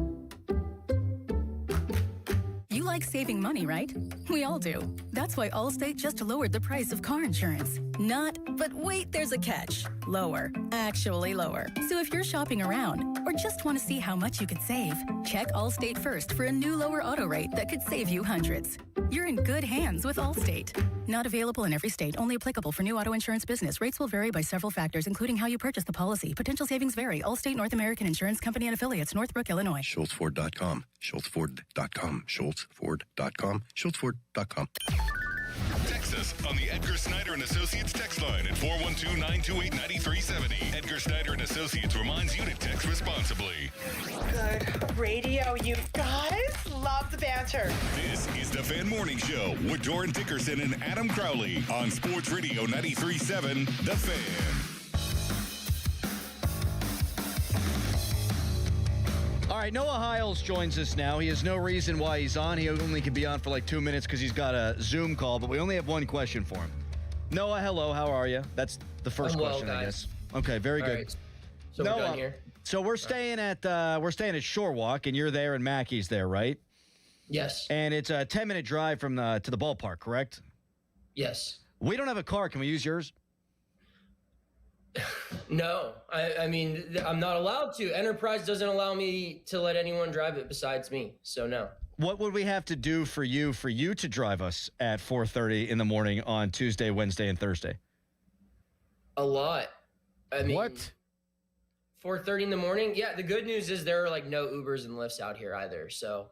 You like saving money, right? We all do. That's why Allstate just lowered the price of car insurance. Not, but wait, there's a catch. Lower. Actually lower. So if you're shopping around or just want to see how much you could save, check Allstate first for a new lower auto rate that could save you hundreds. You're in good hands with Allstate. Not available in every state. Only applicable for new auto insurance business. Rates will vary by several factors, including how you purchase the policy. Potential savings vary. Allstate North American Insurance Company and Affiliates, Northbrook, Illinois. SchultzFord.com. SchultzFord.com. SchultzFord.com. SchultzFord.com. Text us on the Edgar Snyder and Associates text line at 412-928-9370. Edgar Snyder and Associates reminds you to text responsibly. Good radio, you guys. Love the banter. This is the Fan Morning Show with Doran Dickerson and Adam Crowley on Sports Radio 93.7 The Fan. All right, Noah Hiles joins us now. He has no reason why he's on. He only can be on for like 2 minutes because he's got a Zoom call, but we only have one question for him. Noah, hello. How are you? That's the first question, I guess. Okay, very good. Right. So Noah, we're done here. So we're staying at Shorewalk, and you're there, and Mackey's there, right? Yes. And it's a 10-minute drive from to the ballpark, correct? Yes. We don't have a car. Can we use yours? No, I mean, I'm not allowed to. Enterprise doesn't allow me to let anyone drive it besides me, so no. What would we have to do for you to drive us at 4:30 in the morning on Tuesday, Wednesday, and Thursday? A lot. I mean, what? 4:30 in the morning? Yeah, the good news is there are like no Ubers and Lyfts out here either. So,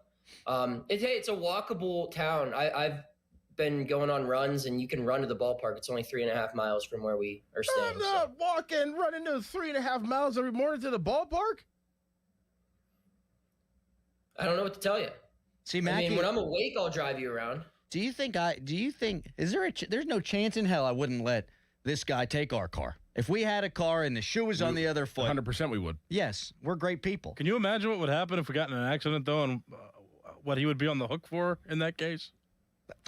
it's a walkable town. I've been going on runs, and you can run to the ballpark. It's only 3.5 miles from where we are staying. I'm not running those 3.5 miles every morning to the ballpark. I don't know what to tell you. See, Mackie, I mean, when I'm awake, I'll drive you around. There's no chance in hell I wouldn't let this guy take our car. If we had a car and the shoe was on the other foot. 100% we would. Yes, we're great people. Can you imagine what would happen if we got in an accident, though, and what he would be on the hook for in that case?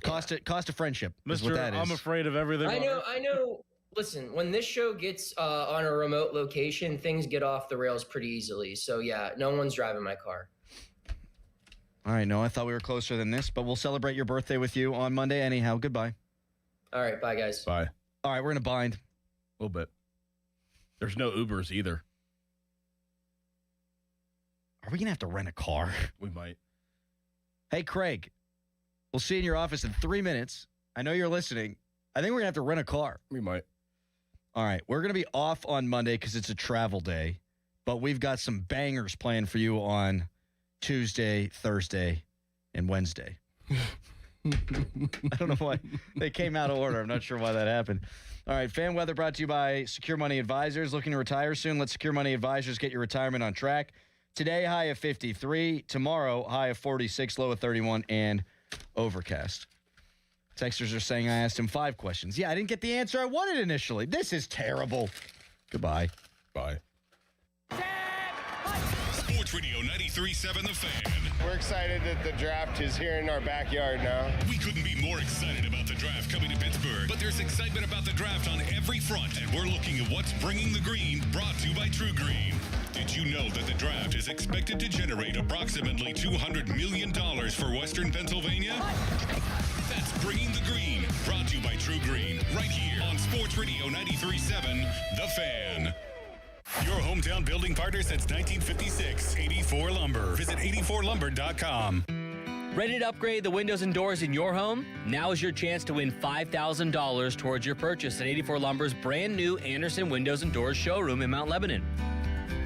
Cost of friendship. Is Mister, what that is. I'm afraid of everything. I know. Listen, when this show gets on a remote location, things get off the rails pretty easily. So, yeah, no one's driving my car. All right, no, I thought we were closer than this, but we'll celebrate your birthday with you on Monday anyhow. Goodbye. All right, bye, guys. Bye. All right, we're in a bind. A little bit. There's no Ubers either. Are we going to have to rent a car? We might. Hey, Craig, we'll see you in your office in 3 minutes. I know you're listening. I think we're going to have to rent a car. We might. All right, we're going to be off on Monday because it's a travel day, but we've got some bangers planned for you on Tuesday, Thursday, and Wednesday. I don't know why they came out of order. I'm not sure why that happened. All right, fan weather brought to you by Secure Money Advisors. Looking to retire soon? Let Secure Money Advisors get your retirement on track. Today, high of 53. Tomorrow, high of 46, low of 31, and overcast. Texters are saying I asked him 5 questions. Yeah, I didn't get the answer I wanted initially. This is terrible. Goodbye. Bye. Sports Radio 93.7 The Fan. We're excited that the draft is here in our backyard now. We couldn't be more excited about the draft coming to Pittsburgh, but there's excitement about the draft on every front, and we're looking at what's bringing the green, brought to you by True Green. Did you know that the draft is expected to generate approximately $200 million for Western Pennsylvania? That's Bringing the Green, brought to you by True Green, right here on Sports Radio 93.7 The Fan. Your hometown building partner since 1956, 84 Lumber. Visit 84lumber.com. Ready to upgrade the windows and doors in your home? Now is your chance to win $5,000 towards your purchase at 84 Lumber's brand new Anderson Windows and Doors showroom in Mount Lebanon.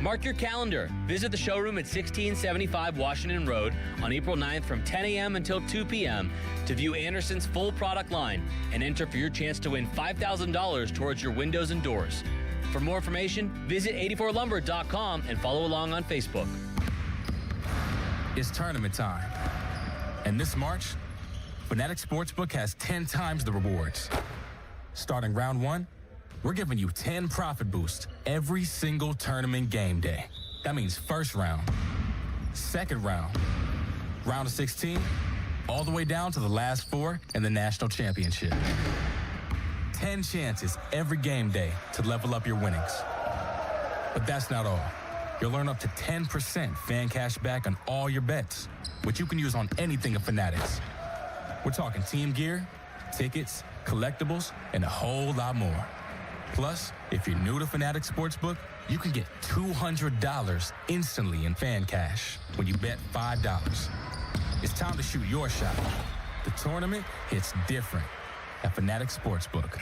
Mark your calendar. Visit the showroom at 1675 Washington Road on April 9th from 10 a.m. until 2 p.m. to view Anderson's full product line and enter for your chance to win $5,000 towards your windows and doors. For more information, visit 84lumber.com and follow along on Facebook. It's tournament time. And this March, Fanatic Sportsbook has 10 times the rewards. Starting round 1, we're giving you 10 profit boosts every single tournament game day. That means first round, second round, round of 16, all the way down to the last 4 in the national championship. 10 chances every game day to level up your winnings. But that's not all. You'll earn up to 10% fan cash back on all your bets, which you can use on anything at Fanatics. We're talking team gear, tickets, collectibles, and a whole lot more. Plus, if you're new to Fanatic Sportsbook, you can get $200 instantly in fan cash when you bet $5. It's time to shoot your shot. The tournament hits different at Fanatic Sportsbook.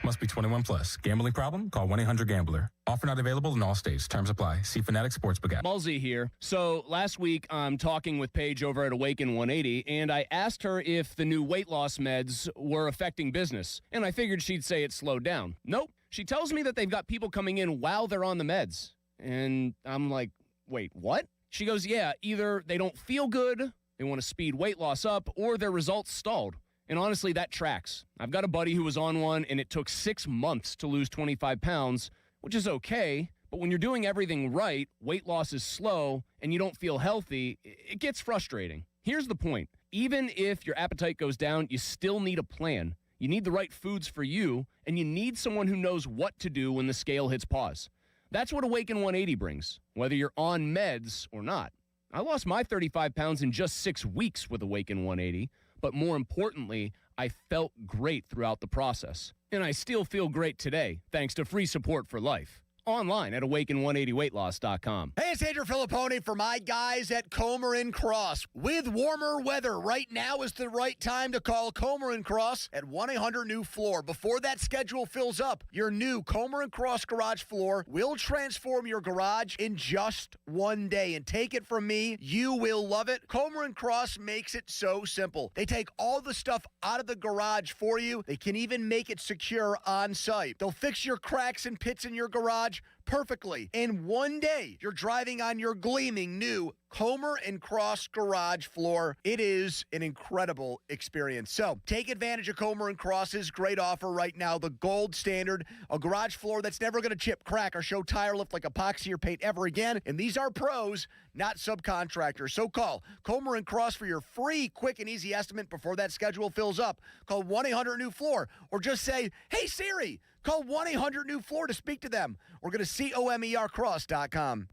Must be 21 plus. Gambling problem? Call 1-800-GAMBLER. Offer not available in all states. Terms apply. See Fanatic Sportsbook app. Mulsey here. So last week, I'm talking with Paige over at Awaken 180, and I asked her if the new weight loss meds were affecting business, and I figured she'd say it slowed down. Nope. She tells me that they've got people coming in while they're on the meds. And I'm like, wait, what? She goes, yeah, either they don't feel good, they want to speed weight loss up, or their results stalled. And honestly, that tracks. I've got a buddy who was on one, and it took 6 months to lose 25 pounds, which is okay. But when you're doing everything right, weight loss is slow, and you don't feel healthy, it gets frustrating. Here's the point. Even if your appetite goes down, you still need a plan. You need the right foods for you, and you need someone who knows what to do when the scale hits pause. That's what Awaken 180 brings, whether you're on meds or not. I lost my 35 pounds in just 6 weeks with Awaken 180. But more importantly, I felt great throughout the process. And I still feel great today, thanks to free support for life. Online at awaken180weightloss.com. Hey, it's Andrew Filippone for my guys at Comer & Cross. With warmer weather, right now is the right time to call Comer & Cross at 1-800-NEW-FLOOR. Before that schedule fills up, your new Comer & Cross garage floor will transform your garage in just one day. And take it from me, you will love it. Comer & Cross makes it so simple. They take all the stuff out of the garage for you. They can even make it secure on site. They'll fix your cracks and pits in your garage perfectly. In one day, you're driving on your gleaming new Comer & Cross garage floor. It is an incredible experience. So take advantage of Comer & Cross's great offer right now, the gold standard, a garage floor that's never going to chip, crack, or show tire lift like epoxy or paint ever again. And these are pros, not subcontractors. So call Comer & Cross for your free, quick, and easy estimate before that schedule fills up. Call 1-800-NEW-FLOOR or just say, hey, Siri, call 1-800-NEW-FLOOR to speak to them or go to COMERcross.com.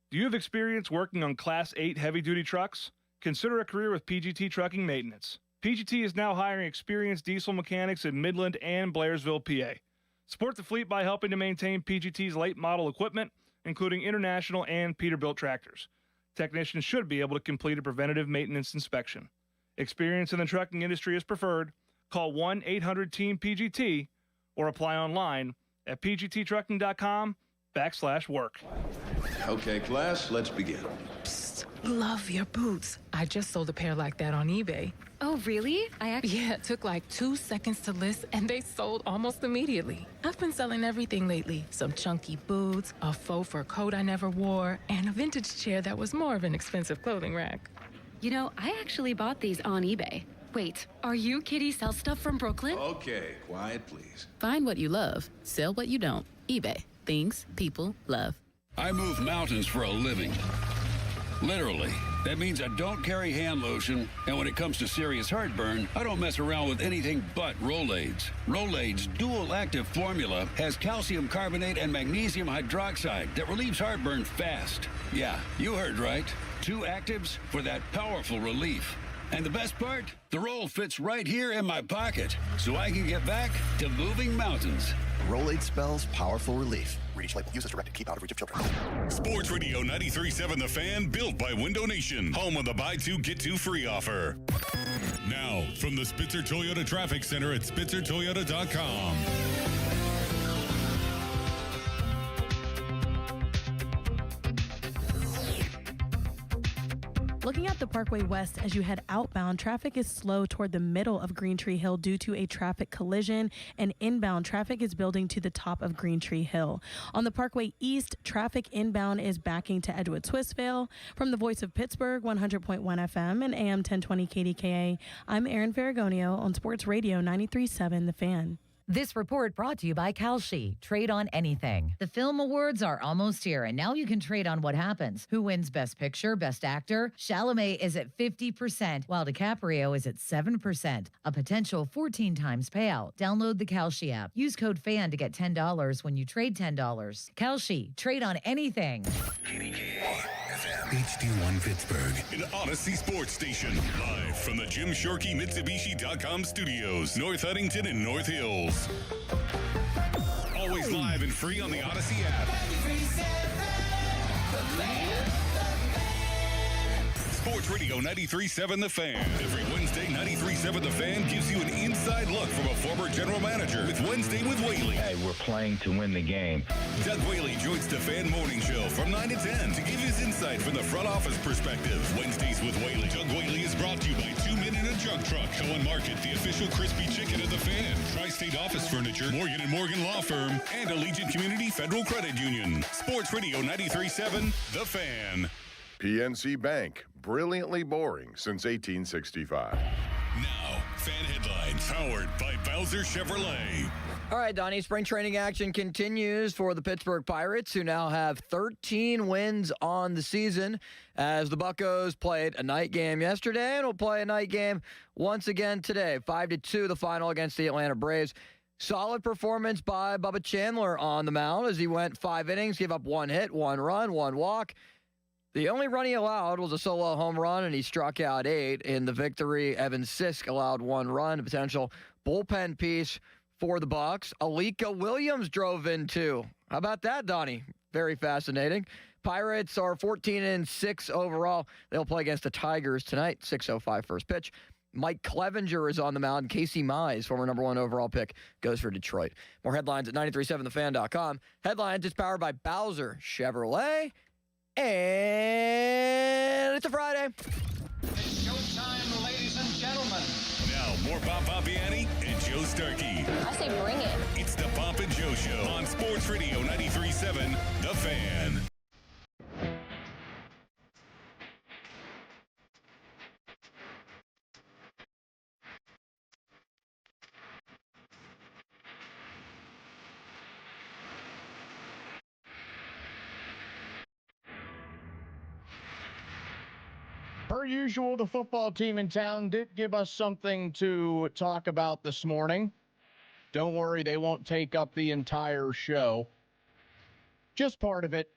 Do you have experience working on Class 8 heavy-duty trucks? Consider a career with PGT Trucking Maintenance. PGT is now hiring experienced diesel mechanics in Midland and Blairsville, PA. Support the fleet by helping to maintain PGT's late model equipment, including international and Peterbilt tractors. Technicians should be able to complete a preventative maintenance inspection. Experience in the trucking industry is preferred. Call 1-800-TEAM-PGT or apply online at pgttrucking.com/work. Okay, class, let's begin. Psst, love your boots. I just sold a pair like that on eBay. Oh, really? Yeah, it took like 2 seconds to list, and they sold almost immediately. I've been selling everything lately. Some chunky boots, a faux fur coat I never wore, and a vintage chair that was more of an expensive clothing rack. You know, I actually bought these on eBay. Wait, are you Kitty Sell Stuff from Brooklyn? Okay, quiet, please. Find what you love, sell what you don't. eBay. Things people love. I move mountains for a living. Literally. That means I don't carry hand lotion, and when it comes to serious heartburn, I don't mess around with anything but Rolaids. Rolaids' dual-active formula has calcium carbonate and magnesium hydroxide that relieves heartburn fast. Yeah, you heard right. 2 actives for that powerful relief. And the best part? The roll fits right here in my pocket, so I can get back to moving mountains. Rolade spells powerful relief. Reach label. Use as directed. Keep out of reach of children. Sports Radio 93.7 The Fan, built by Window Nation. Home of the buy 2, get 2 free offer. Now, from the Spitzer Toyota Traffic Center at SpitzerToyota.com. Looking at the Parkway West as you head outbound, traffic is slow toward the middle of Green Tree Hill due to a traffic collision, and inbound traffic is building to the top of Green Tree Hill. On the Parkway East, traffic inbound is backing to Edgewood Swissvale. From the Voice of Pittsburgh, 100.1 FM and AM 1020 KDKA, I'm Erin Ferragonio on Sports Radio 93.7 The Fan. This report brought to you by Kalshi. Trade on anything. The film awards are almost here, and now you can trade on what happens. Who wins Best Picture, Best Actor? Chalamet is at 50%, while DiCaprio is at 7%. A potential 14 times payout. Download the Kalshi app. Use code FAN to get $10 when you trade $10. Kalshi. Trade on anything. HD1 Pittsburgh, an Odyssey sports station. Live from the Jim Shorkey Mitsubishi.com studios, North Huntington and North Hills. Always live and free on the Odyssey app. Sports Radio 93.7 The Fan. Every Wednesday, 93.7 The Fan gives you an inside look from a former general manager with Wednesday with Whaley. Hey, we're playing to win the game. Doug Whaley joins the Fan Morning Show from 9 to 10 to give his insight from the front office perspective. Wednesdays with Whaley. Doug Whaley is brought to you by 2 Men in a Jug Truck. Cohen Market, the official crispy chicken of the Fan. Tri-State Office Furniture, Morgan & Morgan Law Firm, and Allegiant Community Federal Credit Union. Sports Radio 93.7 The Fan. PNC Bank, brilliantly boring since 1865. Now, Fan Headlines, powered by Bowser Chevrolet. All right, Donnie, spring training action continues for the Pittsburgh Pirates, who now have 13 wins on the season, as the Buccos played a night game yesterday and will play a night game once again today. 5-2, the final against the Atlanta Braves. Solid performance by Bubba Chandler on the mound as he went 5 innings, gave up 1 hit, 1 run, 1 walk. The only run he allowed was a solo home run, and he struck out 8. In the victory, Evan Sisk allowed 1 run, a potential bullpen piece for the Bucks. Alika Williams drove in too. How about that, Donnie? Very fascinating. Pirates are 14-6 overall. They'll play against the Tigers tonight, 6:05 first pitch. Mike Clevenger is on the mound. Casey Mize, former number 1 overall pick, goes for Detroit. More headlines at 937thefan.com. Headlines, it's powered by Bowser Chevrolet. And it's a Friday. It's showtime, ladies and gentlemen. Now, more Bob Papiani and Joe Starkey. I say bring it. It's the Bob and Joe Show on Sports Radio 93.7, The Fan. Per usual, the football team in town did give us something to talk about this morning. Don't worry, they won't take up the entire show. Just part of it.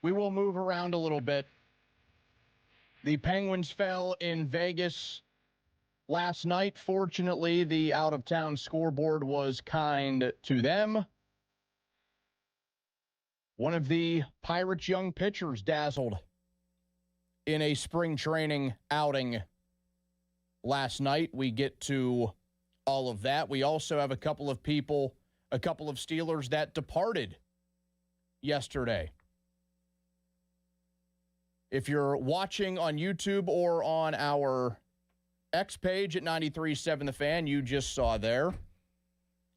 We will move around a little bit. The Penguins fell in Vegas last night. Fortunately, the out-of-town scoreboard was kind to them. One of the Pirates' young pitchers dazzled in a spring training outing last night. We get to all of that. We also have a couple of Steelers that departed yesterday. If you're watching on YouTube or on our X page at 93.7 The Fan, you just saw there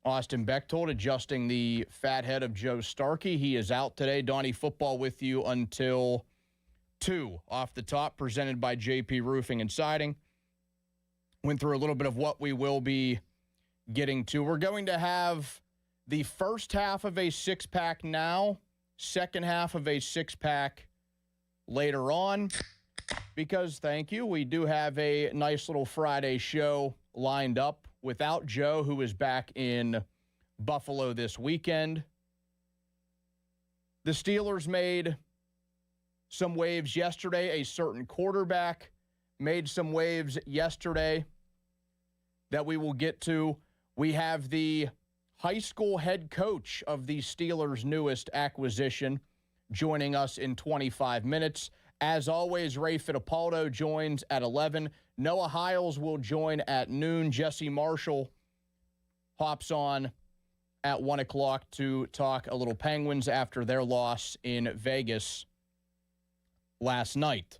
Austin Bechtold adjusting the fat head of Joe Starkey. He is out today. Donnie, football with you until 2 off the top, presented by JP Roofing and Siding. Went through a little bit of what we will be getting to. We're going to have the first half of a 6-pack now, second half of a 6-pack later on, because, thank you, we do have a nice little Friday show lined up without Joe, who is back in Buffalo this weekend. The Steelers made some waves yesterday. A certain quarterback made some waves yesterday that we will get to. We have the high school head coach of the Steelers' newest acquisition joining us in 25 minutes. As always, Ray Fittipaldo joins at 11. Noah Hiles will join at noon. Jesse Marshall hops on at 1 o'clock to talk a little Penguins after their loss in Vegas last night.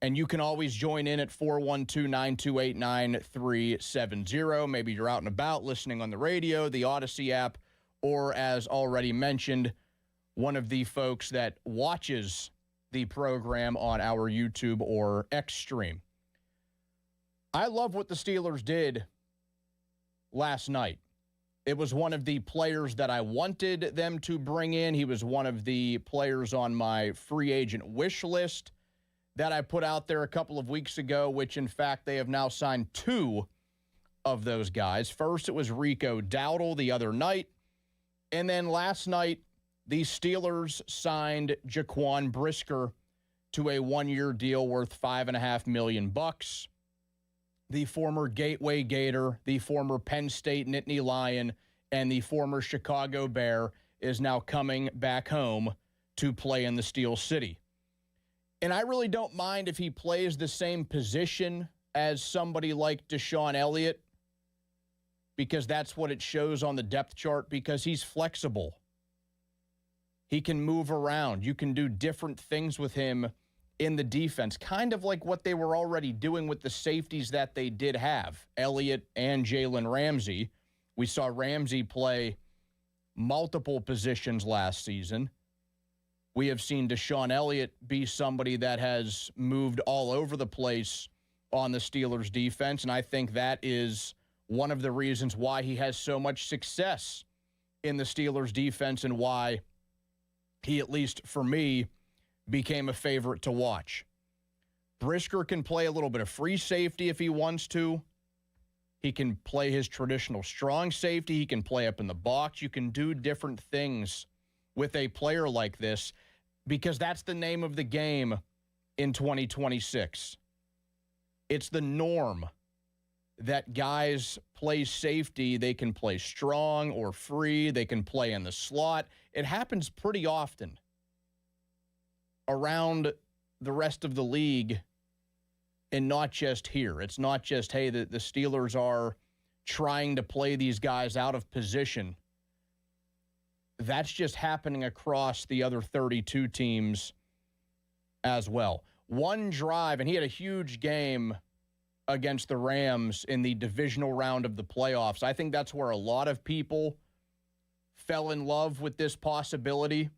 And you can always join in at 412-928-9370. Maybe you're out and about listening on the radio, the Odyssey app, or as already mentioned, one of the folks that watches the program on our YouTube or X stream. I love what the Steelers did last night. It was one of the players that I wanted them to bring in. He was one of the players on my free agent wish list that I put out there a couple of weeks ago, which, in fact, they have now signed 2 of those guys. First, it was Rico Dowdle the other night. And then last night, the Steelers signed Jaquan Brisker to a 1-year deal worth $5.5 million. The former Gateway Gator, the former Penn State Nittany Lion, and the former Chicago Bear is now coming back home to play in the Steel City. And I really don't mind if he plays the same position as somebody like Deshaun Elliott, because that's what it shows on the depth chart, because he's flexible. He can move around. You can do different things with him in the defense, kind of like what they were already doing with the safeties that they did have, Elliott and Jalen Ramsey. We saw Ramsey play multiple positions last season. We have seen Deshaun Elliott be somebody that has moved all over the place on the Steelers' defense, and I think that is one of the reasons why he has so much success in the Steelers' defense and why he, at least for me, became a favorite to watch. Brisker can play a little bit of free safety if he wants to. He can play his traditional strong safety. He can play up in the box. You can do different things with a player like this, because that's the name of the game in 2026. It's the norm that guys play safety. They can play strong or free. They can play in the slot. It happens pretty often around the rest of the league and not just here. It's not just, hey, the Steelers are trying to play these guys out of position. That's just happening across the other 32 teams as well. One drive, and he had a huge game against the Rams in the divisional round of the playoffs. I think that's where a lot of people fell in love with this possibility.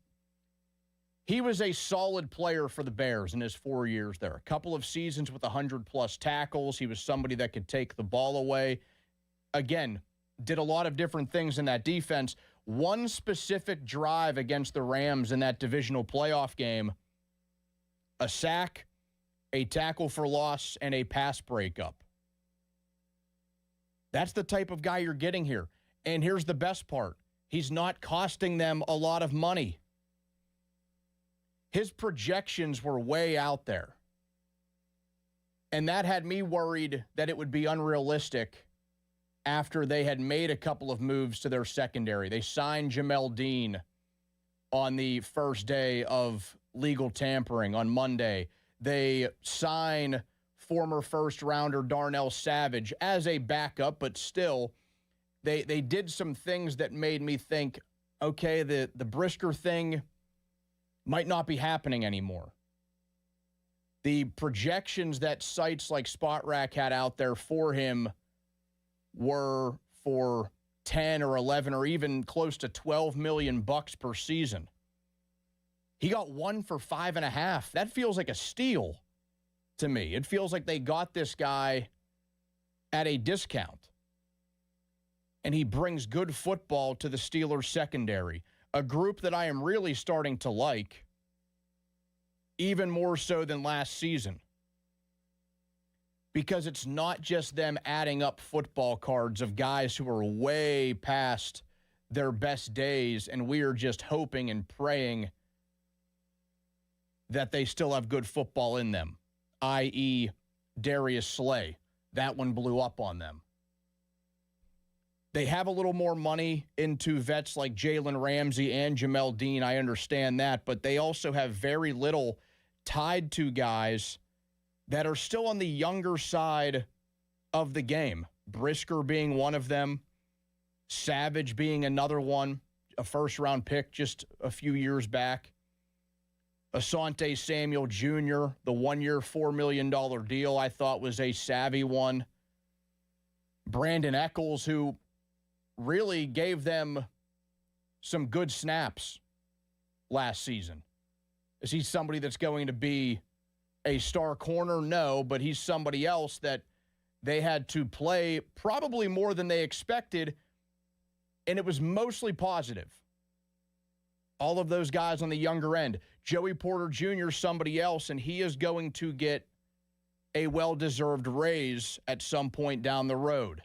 He was a solid player for the Bears in his 4 years there. A couple of seasons with 100-plus tackles. He was somebody that could take the ball away. Again, did a lot of different things in that defense. One specific drive against the Rams in that divisional playoff game, a sack, a tackle for loss, and a pass breakup. That's the type of guy you're getting here. And here's the best part. He's not costing them a lot of money. His projections were way out there. And that had me worried that it would be unrealistic after they had made a couple of moves to their secondary. They signed Jamel Dean on the first day of legal tampering on Monday. They sign former first-rounder Darnell Savage as a backup, but still, they did some things that made me think, okay, the Brisker thing might not be happening anymore. The projections that sites like SpotRack had out there for him were for 10 or 11 or even close to $12 million per season. He got one for 5.5. That feels like a steal to me. It feels like they got this guy at a discount. And he brings good football to the Steelers secondary, a group that I am really starting to like, even more so than last season. Because it's not just them adding up football cards of guys who are way past their best days, and we are just hoping and praying that they still have good football in them, i.e. Darius Slay. That one blew up on them. They have a little more money into vets like Jalen Ramsey and Jamel Dean. I understand that, but they also have very little tied to guys that are still on the younger side of the game. Brisker being one of them, Savage being another one, a first-round pick just a few years back. Asante Samuel Jr., the one-year, $4 million deal, I thought was a savvy one. Brandon Echols, who really gave them some good snaps last season. Is he somebody that's going to be a star corner? No, but he's somebody else that they had to play probably more than they expected, and it was mostly positive. All of those guys on the younger end. Joey Porter Jr., somebody else, and he is going to get a well-deserved raise at some point down the road.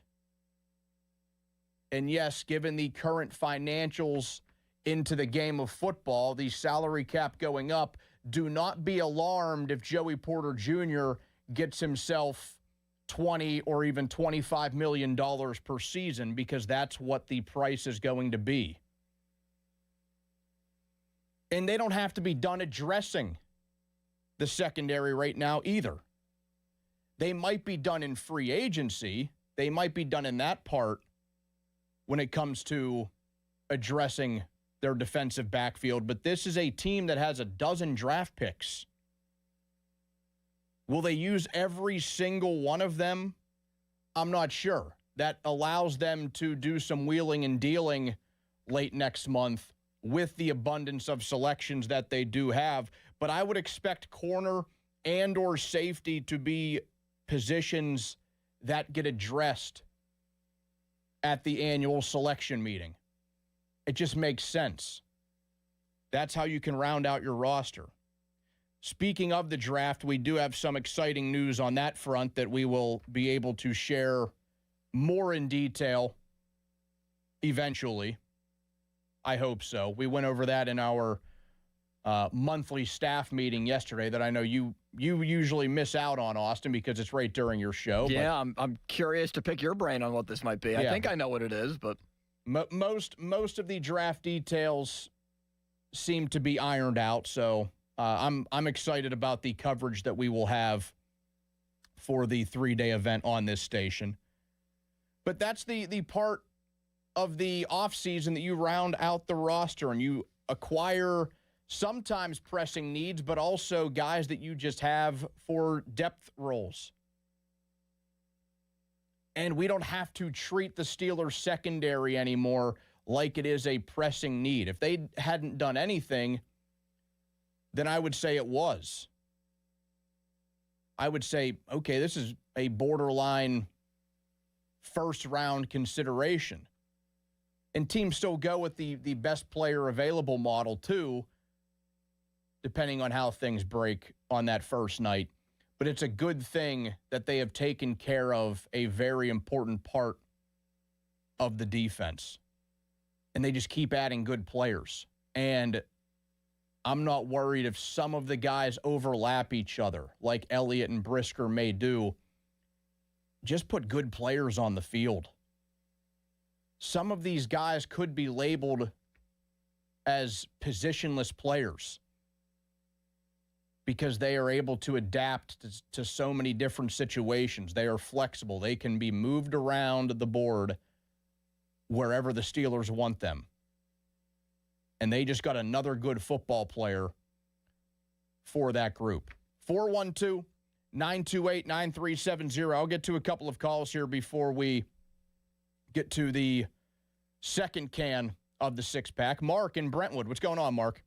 And yes, given the current financials into the game of football, the salary cap going up, do not be alarmed if Joey Porter Jr. gets himself $20 or even $25 million per season, because that's what the price is going to be. And they don't have to be done addressing the secondary right now either. They might be done in free agency. They might be done in that part when it comes to addressing their defensive backfield. But this is a team that has 12 draft picks. Will they use every single one of them? I'm not sure. That allows them to do some wheeling and dealing late next month with the abundance of selections that they do have. But I would expect corner and or safety to be positions that get addressed at the annual selection meeting. It just makes sense. That's how you can round out your roster. Speaking of the draft, we do have some exciting news on that front that we will be able to share more in detail eventually. I hope so. We went over that in our monthly staff meeting yesterday that I know you you usually miss out on, Austin, because it's right during your show. Yeah, I'm curious to pick your brain on what this might be. I think I know what it is, but most of the draft details seem to be ironed out. So I'm excited about the coverage that we will have for the 3-day event on this station. But that's the part of the offseason that you round out the roster and you acquire sometimes pressing needs, but also guys that you just have for depth roles. And we don't have to treat the Steelers secondary anymore like it is a pressing need. If they hadn't done anything, then I would say it was. I would say, okay, this is a borderline first-round consideration. And teams still go with the best player available model, too, depending on how things break on that first night. But it's a good thing that they have taken care of a very important part of the defense. And they just keep adding good players. And I'm not worried if some of the guys overlap each other, like Elliott and Brisker may do. Just put good players on the field. Some of these guys could be labeled as positionless players because they are able to adapt to so many different situations. They are flexible. They can be moved around the board wherever the Steelers want them. And they just got another good football player for that group. 412-928-9370. I'll get to a couple of calls here before we get to the second can of the six-pack. Mark in Brentwood. What's going on, Mark?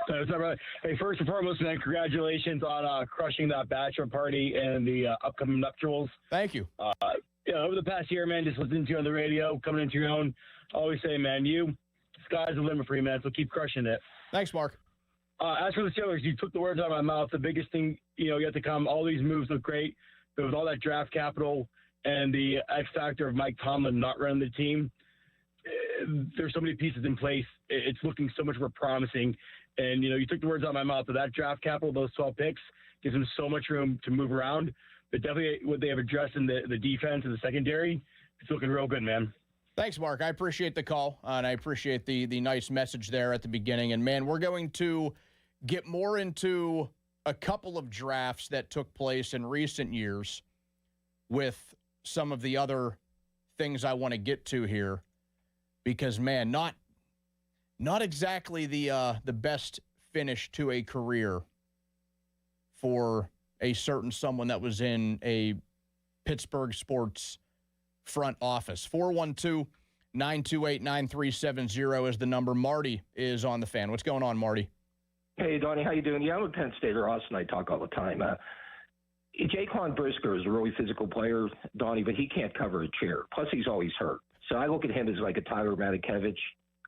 What's up, brother? Hey, first and foremost, man, congratulations on crushing that bachelor party and the upcoming nuptials. Thank you. Over the past year, man, just listening to you on the radio, coming into your own, I always say, man, sky's the limit for you, man, so keep crushing it. Thanks, Mark. As for the Steelers, you took the words out of my mouth. The biggest thing, yet to come, all these moves look great, but with all that draft capital and the X factor of Mike Tomlin not running the team, there's so many pieces in place. It's looking so much more promising. And, you took the words out of my mouth. But that draft capital, those 12 picks, gives them so much room to move around. But definitely what they have addressed in the defense and the secondary, it's looking real good, man. Thanks, Mark. I appreciate the call, and I appreciate the nice message there at the beginning. And, man, we're going to get more into a couple of drafts that took place in recent years with some of the other things I want to get to here. Because, man, not exactly the best finish to a career for a certain someone that was in a Pittsburgh sports front office. 412-928-9370 is the number. Marty is on the fan. What's going on, Marty? Hey, Donnie, how you doing? Yeah, I'm a Penn Stater. Austin and I talk all the time. Jaquan Brisker is a really physical player, Donnie, but he can't cover a chair. Plus, he's always hurt. So I look at him as like a Tyler Matakevich.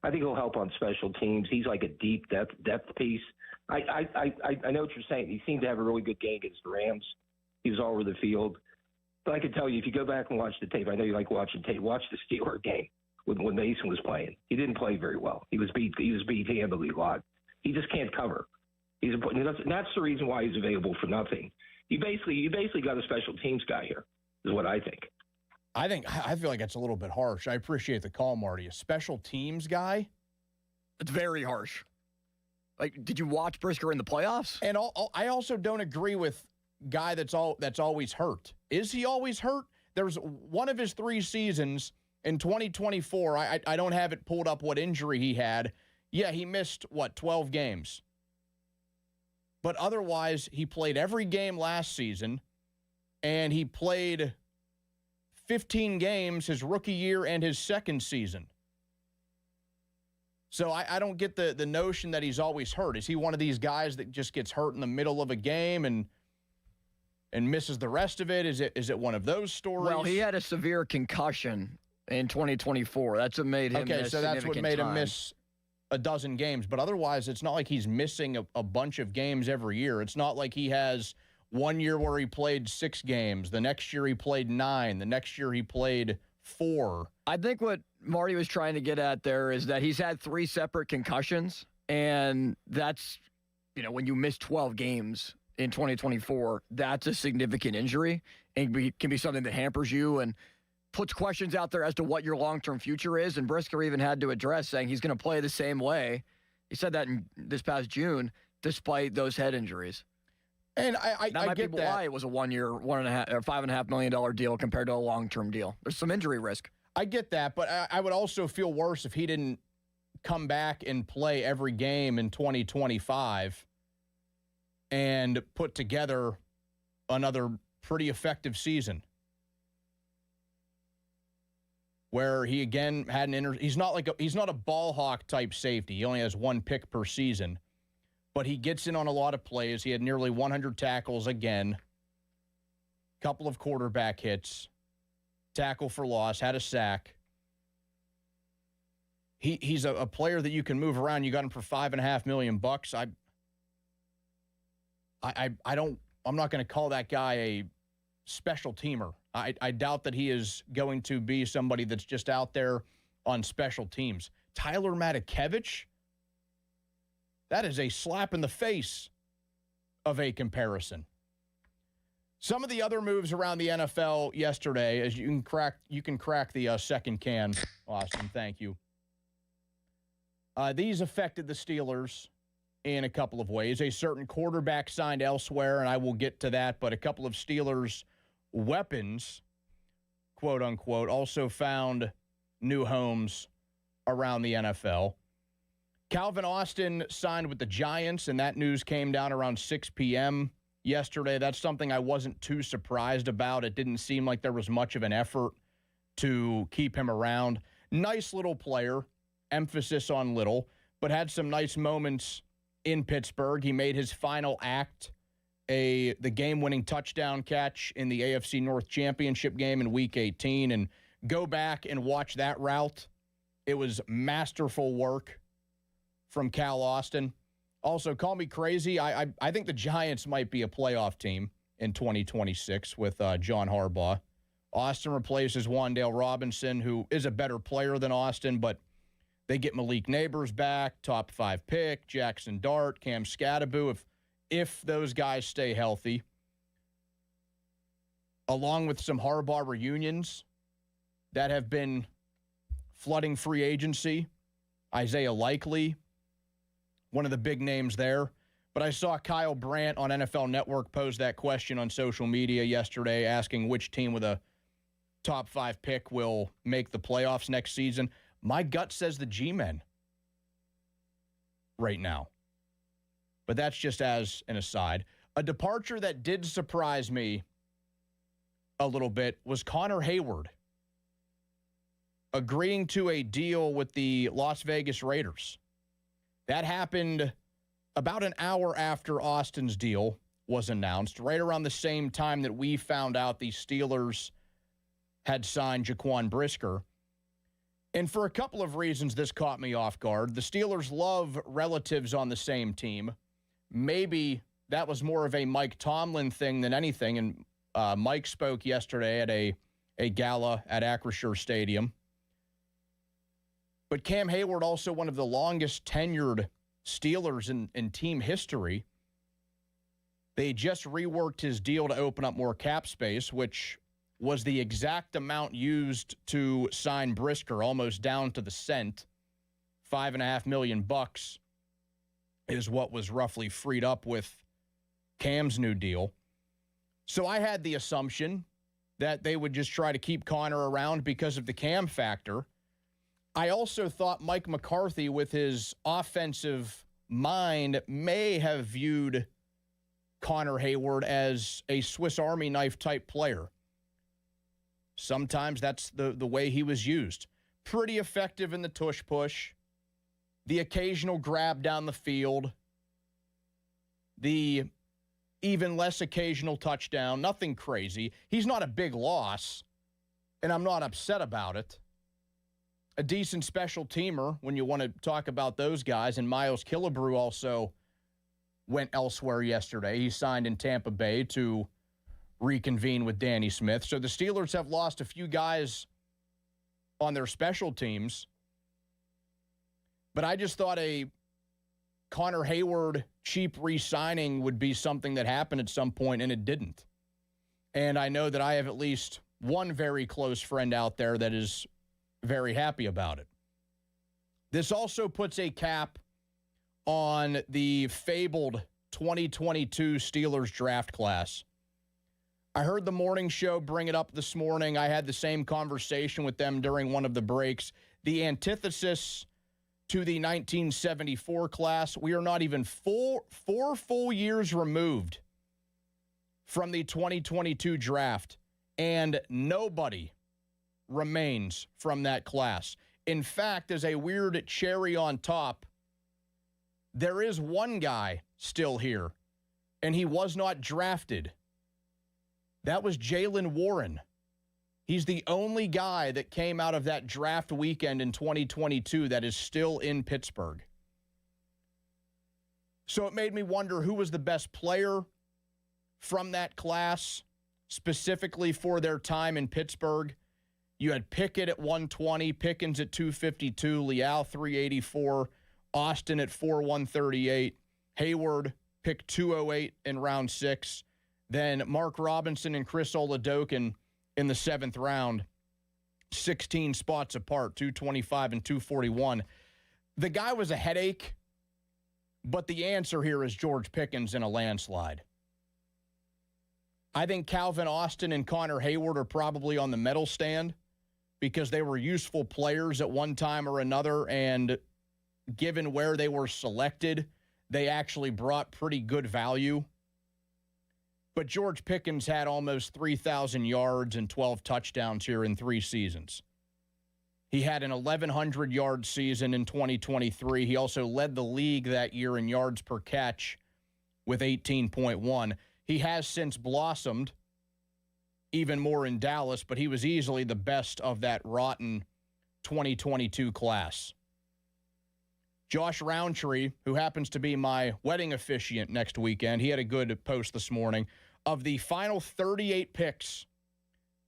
I think he'll help on special teams. He's like a deep depth piece. I know what you're saying. He seemed to have a really good game against the Rams. He was all over the field. But I can tell you, if you go back and watch the tape, I know you like watching tape. Watch the Steeler game when Mason was playing. He didn't play very well. He was beat handily a lot. He just can't cover. And that's the reason why he's available for nothing. You basically got a special teams guy here, is what I think. I feel like that's a little bit harsh. I appreciate the call, Marty. A special teams guy? It's very harsh. Like, did you watch Brisker in the playoffs? And I also don't agree with guy that's always hurt. Is he always hurt? There's one of his 3 seasons in 2024. I don't have it pulled up what injury he had. Yeah, he missed, 12 games. But otherwise, he played every game last season, and he played 15 games his rookie year and his second season. So I don't get the notion that he's always hurt. Is he one of these guys that just gets hurt in the middle of a game and misses the rest of it? Is it one of those stories? Well, he had a severe concussion in 2024. That's what made him miss. So that's what made him miss a dozen games. But otherwise, it's not like he's missing a bunch of games every year. It's not like he has 1 year where he played 6 games. The next year he played 9. The next year he played 4. I think what Marty was trying to get at there is that he's had 3 separate concussions, and that's, when you miss 12 games, in 2024, that's a significant injury and can be something that hampers you and puts questions out there as to what your long-term future is. And Brisker even had to address saying he's going to play the same way. He said that in this past June, despite those head injuries. And I might get be that. why it was a 1 year, $5.5 million deal compared to a long-term deal. There's some injury risk. I get that, but I would also feel worse if he didn't come back and play every game in 2025 and put together another pretty effective season where he again had an he's not a ball hawk type safety. He only has one pick per season, but he gets in on a lot of plays. He had nearly 100 tackles again, couple of quarterback hits, tackle for loss, had a sack. He's a player that you can move around. You got him for $5.5 million. I'm not going to call that guy a special teamer. I doubt that he is going to be somebody that's just out there on special teams. Tyler Matakevich, that is a slap in the face of a comparison. Some of the other moves around the NFL yesterday, as you can crack the second can, Austin. Thank you. These affected the Steelers in a couple of ways. A certain quarterback signed elsewhere, and I will get to that, but a couple of Steelers' weapons, quote unquote, also found new homes around the NFL. Calvin Austin signed with the Giants, and that news came down around 6 p.m. yesterday. That's something I wasn't too surprised about. It didn't seem like there was much of an effort to keep him around. Nice little player, emphasis on little, but had some nice moments in Pittsburgh. He made his final act the game-winning touchdown catch in the AFC North Championship game in Week 18, and go back and watch that route. It was masterful work from Cal Austin. Also, call me crazy. I think the Giants might be a playoff team in 2026 with John Harbaugh. Austin replaces Wan'Dale Robinson, who is a better player than Austin, but they get Malik Neighbors back, top 5 pick, Jackson Dart, Cam Scatterbu, if those guys stay healthy. Along with some Harbaugh reunions that have been flooding free agency. Isaiah Likely, one of the big names there. But I saw Kyle Brandt on NFL Network pose that question on social media yesterday, asking which team with a top 5 pick will make the playoffs next season. My gut says the G-Men right now. But that's just as an aside. A departure that did surprise me a little bit was Connor Hayward agreeing to a deal with the Las Vegas Raiders. That happened about an hour after Austin's deal was announced, right around the same time that we found out the Steelers had signed Jaquan Brisker. And for a couple of reasons, this caught me off guard. The Steelers love relatives on the same team. Maybe that was more of a Mike Tomlin thing than anything. And Mike spoke yesterday at a gala at Acrisure Stadium. But Cam Hayward, also one of the longest tenured Steelers in team history. They just reworked his deal to open up more cap space, which was the exact amount used to sign Brisker, almost down to the cent. $5.5 million is what was roughly freed up with Cam's new deal. So I had the assumption that they would just try to keep Connor around because of the Cam factor. I also thought Mike McCarthy, with his offensive mind, may have viewed Connor Hayward as a Swiss Army knife type player. Sometimes that's the way he was used. Pretty effective in the tush push, the occasional grab down the field, the even less occasional touchdown, nothing crazy. He's not a big loss, and I'm not upset about it. A decent special teamer when you want to talk about those guys, and Miles Killebrew also went elsewhere yesterday. He signed in Tampa Bay to reconvene with Danny Smith. So the Steelers have lost a few guys on their special teams. But I just thought a Connor Hayward cheap re-signing would be something that happened at some point, and it didn't. And I know that I have at least one very close friend out there that is very happy about it. This also puts a cap on the fabled 2022 Steelers draft class. I heard the morning show bring it up this morning. I had the same conversation with them during one of the breaks. The antithesis to the 1974 class, we are not even four full years removed from the 2022 draft, and nobody remains from that class. In fact, as a weird cherry on top, there is one guy still here, and he was not drafted. That was Jaylen Warren. He's the only guy that came out of that draft weekend in 2022 that is still in Pittsburgh. So it made me wonder who was the best player from that class, specifically for their time in Pittsburgh. You had Pickett at 120, Pickens at 252, Leal 384, Austin at 138, Hayward picked 208 in round 6. Then Mark Robinson and Chris Oladokun in the 7th round, 16 spots apart, 225 and 241. The guy was a headache, but the answer here is George Pickens in a landslide. I think Calvin Austin and Connor Hayward are probably on the medal stand because they were useful players at one time or another, and given where they were selected, they actually brought pretty good value. But George Pickens had almost 3,000 yards and 12 touchdowns here in 3 seasons. He had an 1,100-yard season in 2023. He also led the league that year in yards per catch with 18.1. He has since blossomed even more in Dallas, but he was easily the best of that rotten 2022 class. Josh Roundtree, who happens to be my wedding officiant next weekend, he had a good post this morning. Of the final 38 picks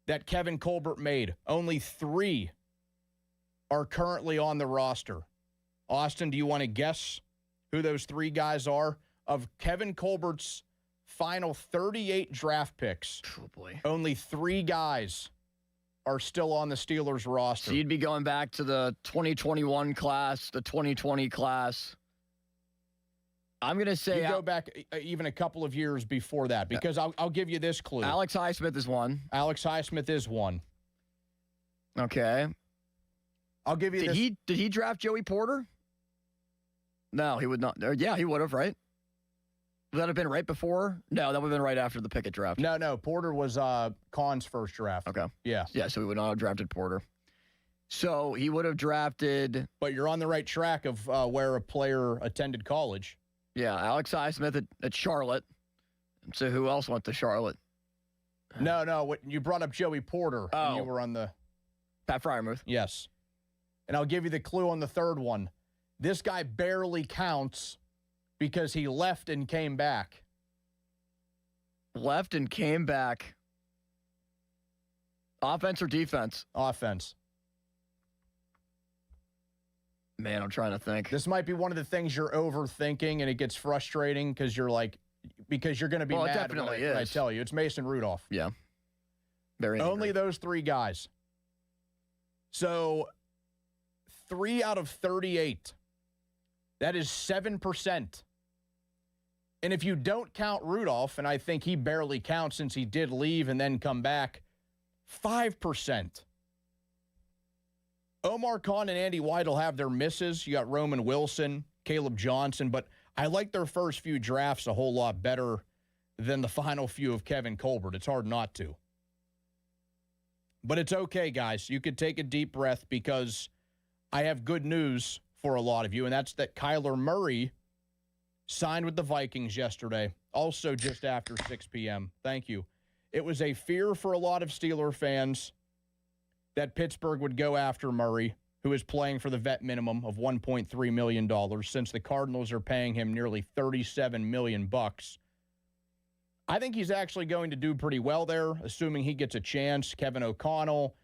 that Kevin Colbert made, only 3 are currently on the roster. Austin, do you want to guess who those 3 guys are? Of Kevin Colbert's final 38 draft picks, only 3 guys are still on the Steelers roster. So you'd be going back to the 2021 class, the 2020 class. I'm going to say... You go back even a couple of years before that, because I'll give you this clue. Alex Highsmith is one. Alex Highsmith is one. Okay. I'll give you this. Did he draft Joey Porter? No, he would not. Yeah, he would have, right? Would that have been right before? No, that would have been right after the Pickett draft. No. Porter was Kahn's first draft. Okay. Yeah. Yeah, so he would not have drafted Porter. So he would have drafted... But you're on the right track of where a player attended college. Yeah, Alex Highsmith at Charlotte. So who else went to Charlotte? No. You brought up Joey Porter. Oh. And you were on the... Pat Freiermuth. Yes. And I'll give you the clue on the third one. This guy barely counts because he left and came back. Left and came back. Offense or defense? Offense. Man, I'm trying to think. This might be one of the things you're overthinking, and it gets frustrating because you're going to be mad when I tell you. It's Mason Rudolph. Yeah. Very angry. Only those 3 guys. So 3 out of 38. That is 7%. And if you don't count Rudolph, and I think he barely counts since he did leave and then come back, 5%. Omar Khan and Andy White will have their misses. You got Roman Wilson, Caleb Johnson, but I like their first few drafts a whole lot better than the final few of Kevin Colbert. It's hard not to. But it's okay, guys. You could take a deep breath because I have good news for a lot of you, and that's that Kyler Murray signed with the Vikings yesterday, also just after 6 p.m. Thank you. It was a fear for a lot of Steeler fans that Pittsburgh would go after Murray, who is playing for the vet minimum of $1.3 million, since the Cardinals are paying him nearly $37 million. I think he's actually going to do pretty well there, assuming he gets a chance. Kevin O'Connell,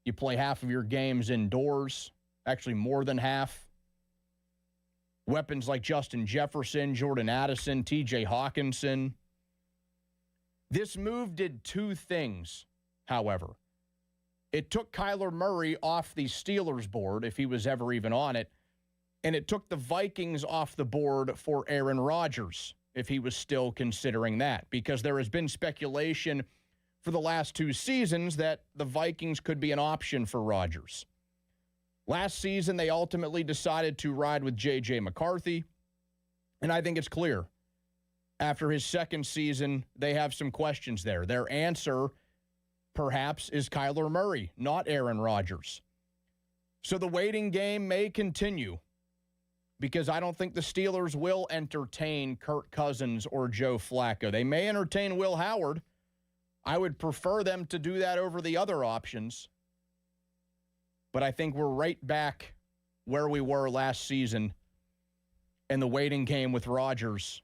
you play half of your games indoors, actually more than half. Weapons like Justin Jefferson, Jordan Addison, TJ Hawkinson. This move did two things, however. It took Kyler Murray off the Steelers board, if he was ever even on it, and it took the Vikings off the board for Aaron Rodgers, if he was still considering that, because there has been speculation for the last two seasons that the Vikings could be an option for Rodgers. Last season, they ultimately decided to ride with J.J. McCarthy, and I think it's clear. After his second season, they have some questions there. Their answer, perhaps, is Kyler Murray, not Aaron Rodgers. So the waiting game may continue because I don't think the Steelers will entertain Kirk Cousins or Joe Flacco. They may entertain Will Howard. I would prefer them to do that over the other options. But I think we're right back where we were last season, and the waiting game with Rodgers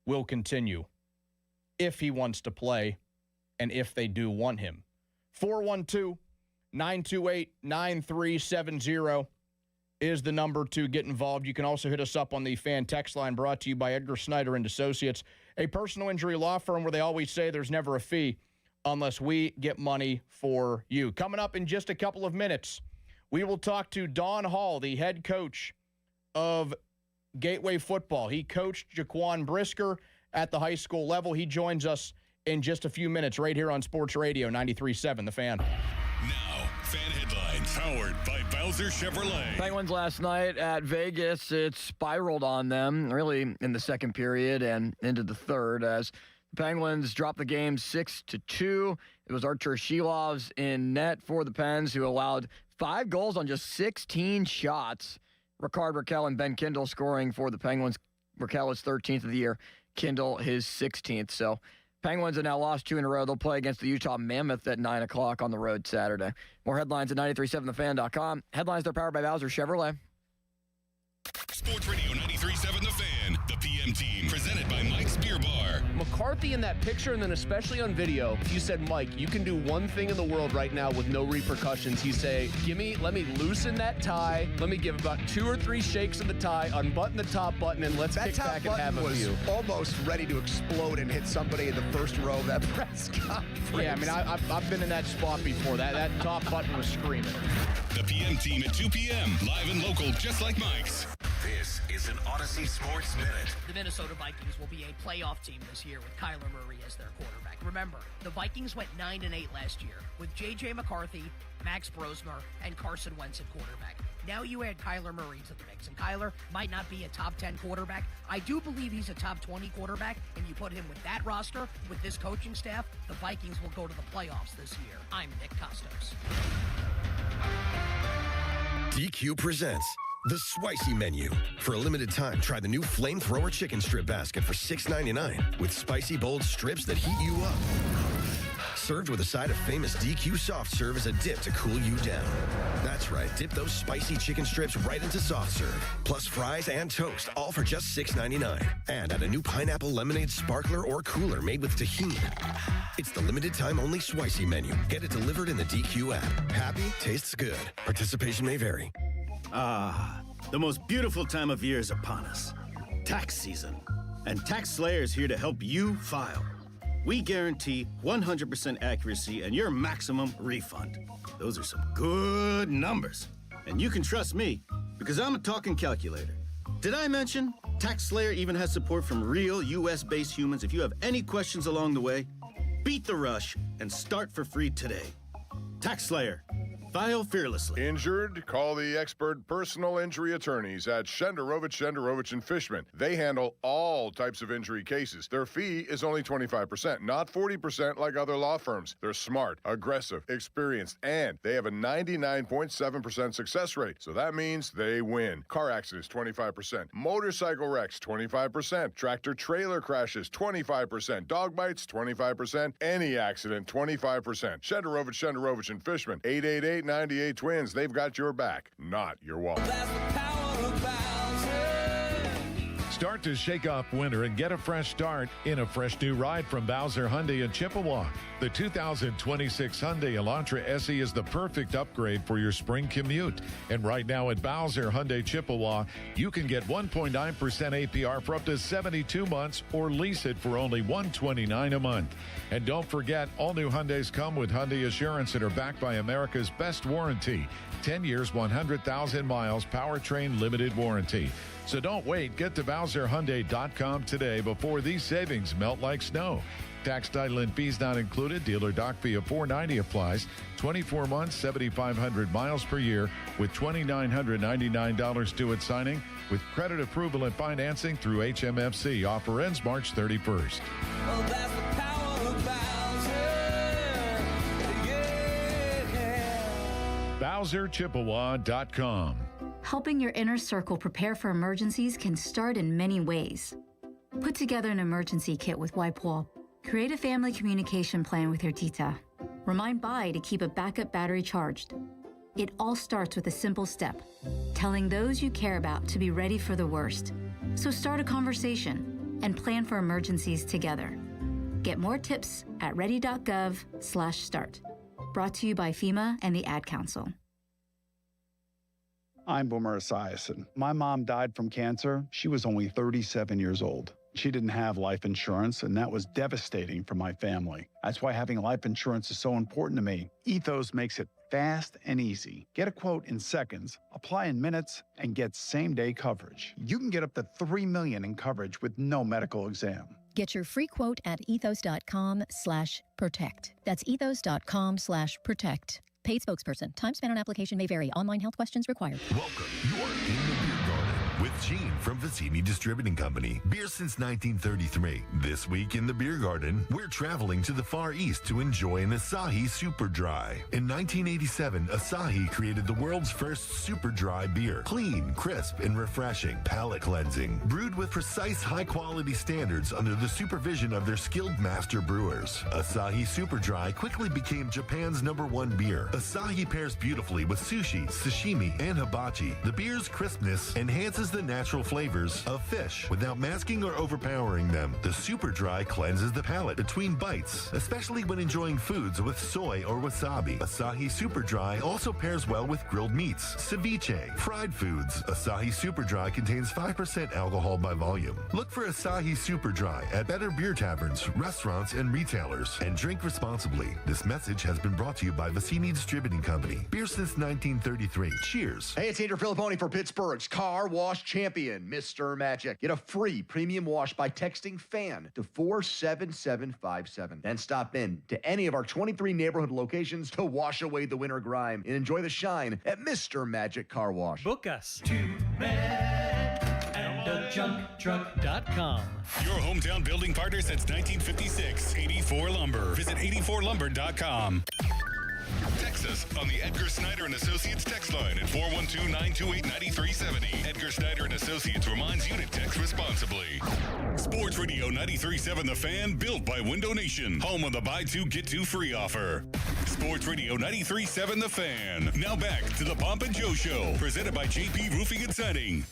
will continue if he wants to play and if they do want him. 412-928-9370 is the number to get involved. You can also hit us up on the fan text line, brought to you by Edgar Snyder and Associates, a personal injury law firm where they always say there's never a fee unless we get money for you. Coming up in just a couple of minutes, we will talk to Don Hall, the head coach of Gateway Football. He coached Jaquan Brisker at the high school level. He joins us in just a few minutes right here on Sports Radio 93.7 The Fan. Now, fan headlines powered by Bowser Chevrolet. Penguins last night at Vegas, it spiraled on them really in the second period and into the third as the Penguins dropped the game 6-2. It was Artur Shilov's in net for the Pens, who allowed 5 goals on just 16 shots. Ricard Raquel and Ben Kindle scoring for the Penguins. Raquel is 13th of the year. Kindle his 16th. So Penguins have now lost 2 in a row. They'll play against the Utah Mammoth at 9 o'clock on the road Saturday. More headlines at 937thefan.com. Headlines are powered by Bowser Chevrolet. Sports Radio 93.7 The Fan, the PM team, presented by Mike's Beer Bar. McCarthy in that picture, and then especially on video, if you said, Mike, you can do one thing in the world right now with no repercussions, he'd say, let me loosen that tie, let me give about 2 or 3 shakes of the tie, unbutton the top button, and let's kick back and have a view. Almost ready to explode and hit somebody in the first row of that press conference. Yeah, I mean, I've been in that spot before. That top button was screaming. The PM team at 2 p.m., live and local, just like Mike's. This is an Odyssey Sports Minute. The Minnesota Vikings will be a playoff team this year with Kyler Murray as their quarterback. Remember, the Vikings went 9-8 last year with J.J. McCarthy, Max Brosmer, and Carson Wentz at quarterback. Now you add Kyler Murray to the mix, and Kyler might not be a top 10 quarterback. I do believe he's a top 20 quarterback, and you put him with that roster, with this coaching staff, the Vikings will go to the playoffs this year. I'm Nick Costos. DQ presents The Spicy Menu. For a limited time, try the new Flamethrower Chicken Strip Basket for $6.99 with spicy, bold strips that heat you up. Served with a side of famous DQ Soft Serve as a dip to cool you down. That's right, dip those spicy chicken strips right into Soft Serve. Plus fries and toast, all for just $6.99. And add a new pineapple lemonade sparkler or cooler made with tahini. It's the limited time only Spicy Menu. Get it delivered in the DQ app. Happy tastes good. Participation may vary. Ah, the most beautiful time of year is upon us. Tax season. And Tax Slayer is here to help you file. We guarantee 100% accuracy and your maximum refund. Those are some good numbers. And you can trust me, because I'm a talking calculator. Did I mention Tax Slayer even has support from real US-based humans? If you have any questions along the way, beat the rush and start for free today. Tax Slayer. File fearlessly. Injured? Call the expert personal injury attorneys at Shenderovich & Fishman. They handle all types of injury cases. Their fee is only 25%, not 40% like other law firms. They're smart, aggressive, experienced, and they have a 99.7% success rate. So that means they win. Car accidents, 25%. Motorcycle wrecks, 25%. Tractor-trailer crashes, 25%. Dog bites, 25%. Any accident, 25%. Shenderovich & Fishman, 888-98 Twins. They've got your back, not your wallet. Start to shake off winter and get a fresh start in a fresh new ride from Bowser Hyundai in Chippewa. The 2026 Hyundai Elantra SE is the perfect upgrade for your spring commute. And right now at Bowser Hyundai Chippewa, you can get 1.9% APR for up to 72 months or lease it for only $129 a month. And don't forget, all new Hyundais come with Hyundai Assurance and are backed by America's best warranty. 10 years, 100,000 miles, powertrain limited warranty. So don't wait. Get to BowserHyundai.com today before these savings melt like snow. Tax, title, and fees not included. Dealer doc fee of $490 applies. 24 months, 7,500 miles per year with $2,999 due at signing with credit approval and financing through HMFC. Offer ends March 31st. Well, that's the power of Bowser. BowserChippewa.com. Helping your inner circle prepare for emergencies can start in many ways. Put together an emergency kit with Wipewall. Create a family communication plan with your tita. Remind Bai to keep a backup battery charged. It all starts with a simple step, telling those you care about to be ready for the worst. So start a conversation and plan for emergencies together. Get more tips at ready.gov/start. Brought to you by FEMA and the Ad Council. I'm Boomer Esiason. My mom died from cancer. She was only 37 years old. She didn't have life insurance, and that was devastating for my family. That's why having life insurance is so important to me. Ethos makes it fast and easy. Get a quote in seconds, apply in minutes, and get same-day coverage. You can get up to $3 million in coverage with no medical exam. Get your free quote at ethos.com/protect. That's ethos.com/protect. Paid spokesperson. Time spent on application may vary. Online health questions required. Welcome. You are in the beer garden with Gene from Vicini Distributing Company. Beer since 1933. This week in the beer garden, we're traveling to the Far East to enjoy an Asahi Super Dry. In 1987, Asahi created the world's first super dry beer. Clean, crisp, and refreshing. Palate cleansing. Brewed with precise high-quality standards under the supervision of their skilled master brewers. Asahi Super Dry quickly became Japan's #1 beer. Asahi pairs beautifully with sushi, sashimi, and hibachi. The beer's crispness enhances the natural flavors of fish without masking or overpowering them. The Super Dry cleanses the palate between bites, especially when enjoying foods with soy or wasabi. Asahi Super Dry also pairs well with grilled meats, ceviche, fried foods. Asahi Super Dry contains 5% alcohol by volume. Look for Asahi Super Dry at better beer taverns, restaurants, and retailers, and drink responsibly. This message has been brought to you by Vicini Distributing Company. Beer since 1933. Cheers. Hey, it's Andrew Filipponi for Pittsburgh's car wash champion, Mr. Magic. Get a free premium wash by texting FAN to 47757. Then stop in to any of our 23 neighborhood locations to wash away the winter grime and enjoy the shine at Mr. Magic Car Wash. Book us to junkdruck.com. Your hometown building partner since 1956. 84 Lumber. Visit 84lumber.com. Text us on the Edgar Snyder and Associates text line at 412-928-9370. Edgar Snyder and Associates reminds you to text responsibly. Sports Radio 93.7 The Fan, built by Window Nation. Home of the buy two, get two free offer. Sports Radio 93.7 The Fan. Now back to the Pomp and Joe Show, presented by JP Roofing and Siding.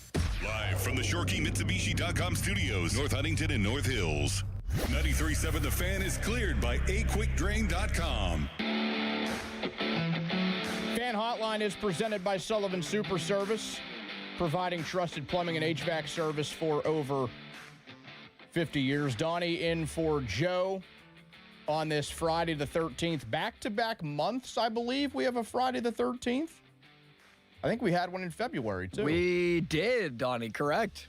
Live from the ShoreKeyMitsubishi.com studios, North Huntington and North Hills. 93.7 The Fan is cleared by aquickdrain.com. Fan Hotline is presented by Sullivan Super Service, providing trusted plumbing and HVAC service for over 50 years. Donnie in for Joe on this Friday the 13th. Back-to-back months, I believe. We have a Friday the 13th. I think we had one in February, too. We did, Donnie, correct.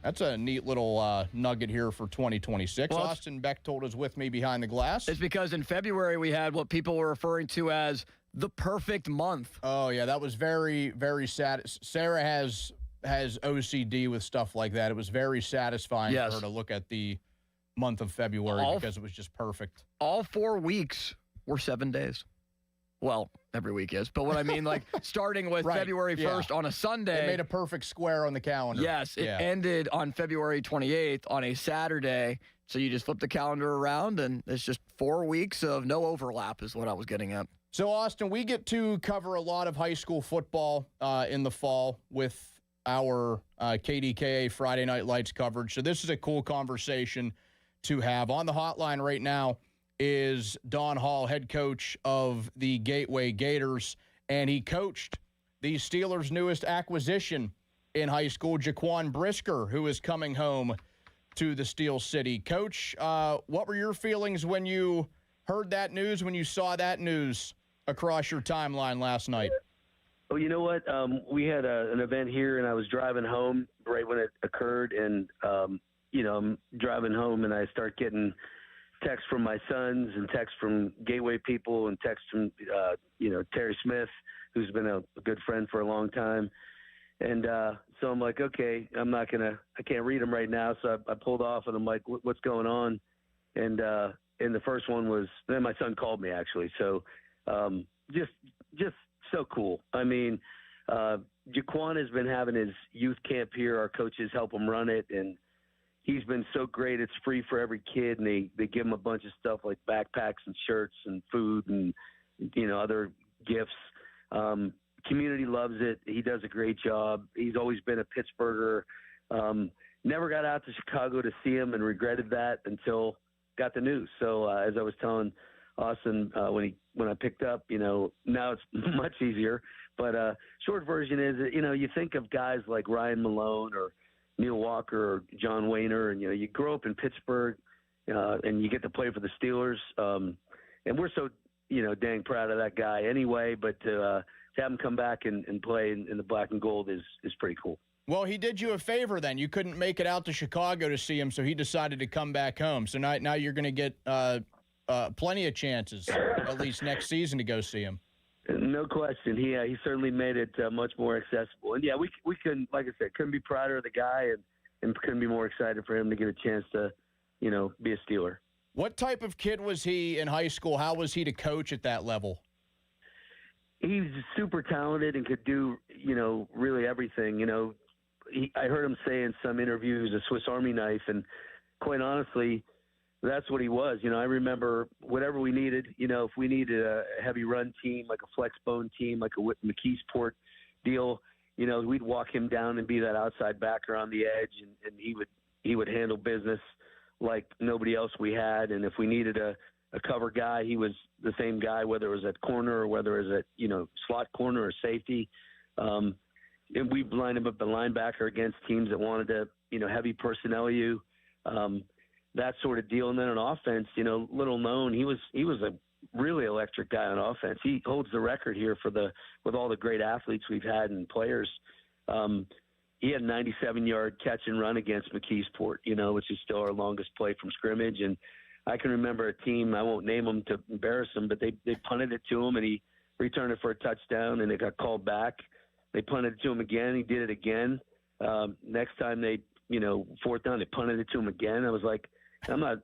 That's a neat little nugget here for 2026. Well, Austin Bechtold is with me behind the glass. It's because in February we had what people were referring to as the perfect month. Oh, yeah, that was very, very sad. Sarah has OCD with stuff like that. It was very satisfying for her to look at the month of February because it was just perfect. All 4 weeks were 7 days. Well, every week is. But what I mean, like, starting with February 1st on a Sunday. They made a perfect square on the calendar. Yes, it ended on February 28th on a Saturday. So you just flip the calendar around, and it's just 4 weeks of no overlap is what I was getting at. So, Austin, we get to cover a lot of high school football in the fall with our KDKA Friday Night Lights coverage. So this is a cool conversation to have. On the hotline right now is Don Hall, head coach of the Gateway Gators, and he coached the Steelers' newest acquisition in high school, Jaquan Brisker, who is coming home to the Steel City. Coach, what were your feelings when you heard that news, when you saw that news across your timeline last night? Well, you know what? We had an event here, and I was driving home right when it occurred. And, I'm driving home, and I start getting texts from my sons and texts from Gateway people and texts from, Terry Smith, who's been a good friend for a long time. And so I'm like, okay, I can't read them right now. So I pulled off, and I'm like, what's going on? And the first one was, then my son called me, actually. So just so cool. I mean, Jaquan has been having his youth camp here. Our coaches help him run it, and he's been so great. It's free for every kid, and they give him a bunch of stuff like backpacks and shirts and food and, other gifts. Community loves it. He does a great job. He's always been a Pittsburgher. Never got out to Chicago to see him and regretted that until got the news. So as I was telling Austin when I picked up, now it's much easier. But short version is, you think of guys like Ryan Malone or Neil Walker or John Wayner, and you grow up in Pittsburgh and you get to play for the Steelers. And we're so dang proud of that guy anyway. But to have him come back and play in the black and gold is pretty cool. Well, he did you a favor then. You couldn't make it out to Chicago to see him, so he decided to come back home. So now you're going to get plenty of chances, at least next season, to go see him. No question. He certainly made it much more accessible. And, yeah, we couldn't, like I said, couldn't be prouder of the guy and couldn't be more excited for him to get a chance to, be a Steeler. What type of kid was he in high school? How was he to coach at that level? He's super talented and could do, really everything. I heard him say in some interviews a Swiss Army knife, and quite honestly, that's what he was. I remember whatever we needed, if we needed a heavy run team, like a flex bone team, like a McKeesport deal, we'd walk him down and be that outside backer on the edge, and he would handle business like nobody else we had. And if we needed a cover guy, he was the same guy, whether it was at corner or whether it was at, slot corner or safety. And we'd line him up a linebacker against teams that wanted to, heavy personnel you, that sort of deal. And then on offense, little known, he was a really electric guy on offense. He holds the record here with all the great athletes we've had and players. He had a 97-yard catch and run against McKeesport, which is still our longest play from scrimmage. And I can remember a team, I won't name them to embarrass them, but they punted it to him, and he returned it for a touchdown, and it got called back. They punted it to him again. He did it again. Next time they, fourth down, they punted it to him again. I was like, I'm not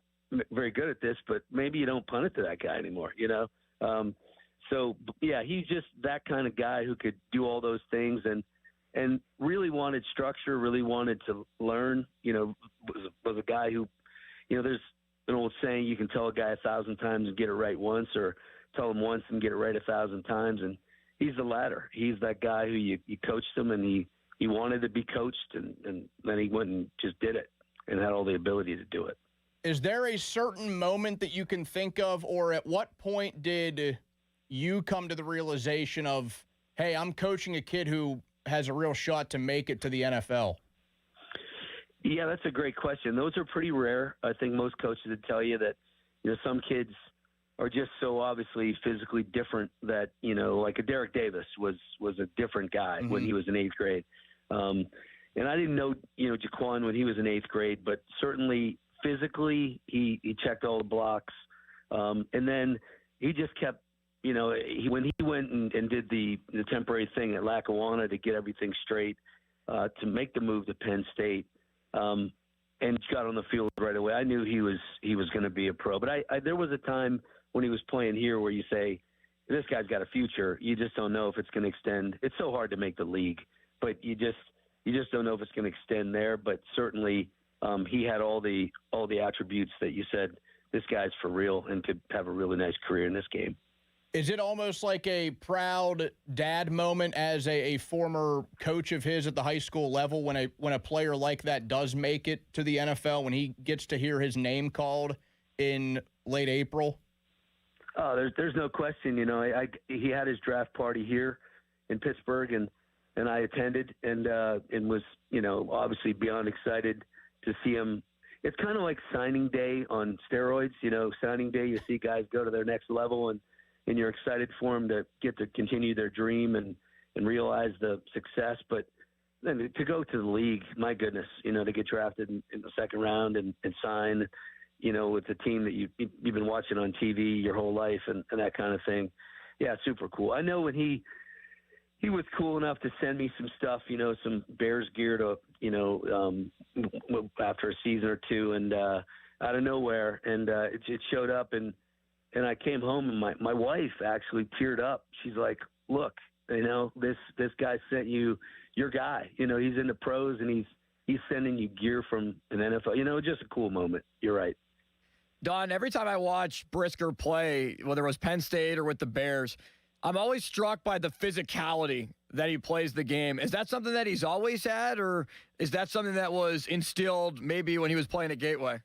very good at this, but maybe you don't punt it to that guy anymore, So, yeah, he's just that kind of guy who could do all those things and really wanted structure, really wanted to learn, was a guy who, there's an old saying, you can tell a guy 1,000 times and get it right once, or tell him once and get it right 1,000 times. And he's the latter. He's that guy who you coached him, and he wanted to be coached, and then he went and just did it and had all the ability to do it. Is there a certain moment that you can think of, or at what point did you come to the realization of, hey, I'm coaching a kid who has a real shot to make it to the NFL? Yeah, that's a great question. Those are pretty rare. I think most coaches would tell you that, some kids are just so obviously physically different that, like a Derek Davis was a different guy when he was in eighth grade. And I didn't know, Jaquan when he was in eighth grade, but certainly physically he checked all the blocks. And then he just kept, when he went and did the temporary thing at Lackawanna to get everything straight, to make the move to Penn State, and got on the field right away, I knew he was going to be a pro. But there was a time when he was playing here where you say, this guy's got a future. You just don't know if it's going to extend. It's so hard to make the league, but you just don't know if it's going to extend there. But certainly he had all the attributes that you said, this guy's for real and could have a really nice career in this game. Is it almost like a proud dad moment as a former coach of his at the high school level when a player like that does make it to the NFL, when he gets to hear his name called in late April? Oh, there's no question. He had his draft party here in Pittsburgh, and I attended and was, obviously beyond excited to see him. It's kind of like signing day on steroids. Signing day, you see guys go to their next level, and you're excited for them to get to continue their dream and realize the success. But then to go to the league, my goodness, to get drafted in the second round and sign, with a team that you've been watching on TV your whole life and that kind of thing. Yeah, super cool. I know when he was cool enough to send me some stuff, some Bears gear to, after a season or two, and out of nowhere, and it showed up, and I came home, and my wife actually teared up. She's like, "Look, this guy sent you your guy. He's in the pros, and he's sending you gear from an NFL. Just a cool moment." You're right. Don, every time I watch Brisker play, whether it was Penn State or with the Bears, I'm always struck by the physicality that he plays the game. Is that something that he's always had, or is that something that was instilled maybe when he was playing at Gateway?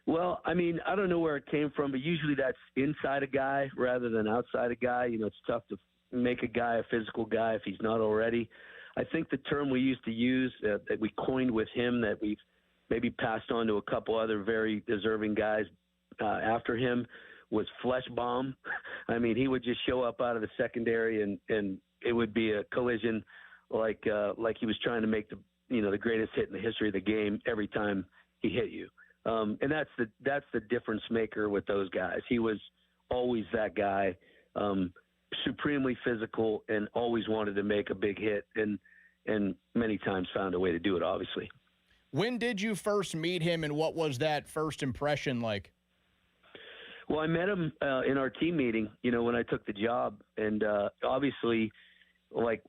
Well, I don't know where it came from, but usually that's inside a guy rather than outside a guy. It's tough to make a guy a physical guy if he's not already. I think the term we used to use that we coined with him, that we've maybe passed on to a couple other very deserving guys after him, was flesh bomb. He would just show up out of the secondary and it would be a collision like he was trying to make the greatest hit in the history of the game every time he hit you. And that's the difference maker with those guys. He was always that guy, supremely physical, and always wanted to make a big hit, and many times found a way to do it, obviously. When did you first meet him, and what was that first impression like? Well, I met him in our team meeting, when I took the job, and obviously, like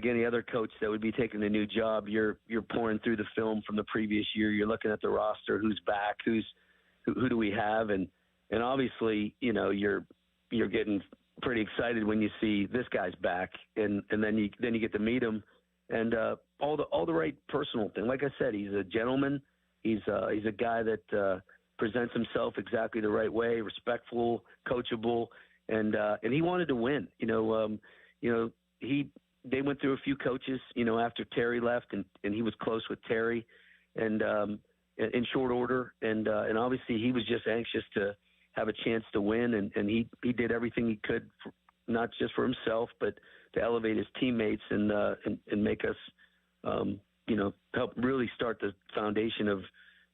any other coach that would be taking a new job, you're pouring through the film from the previous year. You're looking at the roster, who's back, who do we have, and obviously, you're getting pretty excited when you see this guy's back, and then you get to meet him, and all the right personal thing. Like I said, he's a gentleman. He's a guy that presents himself exactly the right way, respectful, coachable, and he wanted to win. They went through a few coaches, after Terry left, and he was close with Terry, and in short order, and obviously he was just anxious to have a chance to win, and he did everything he could, not just for himself, but to elevate his teammates and make us, help really start the foundation of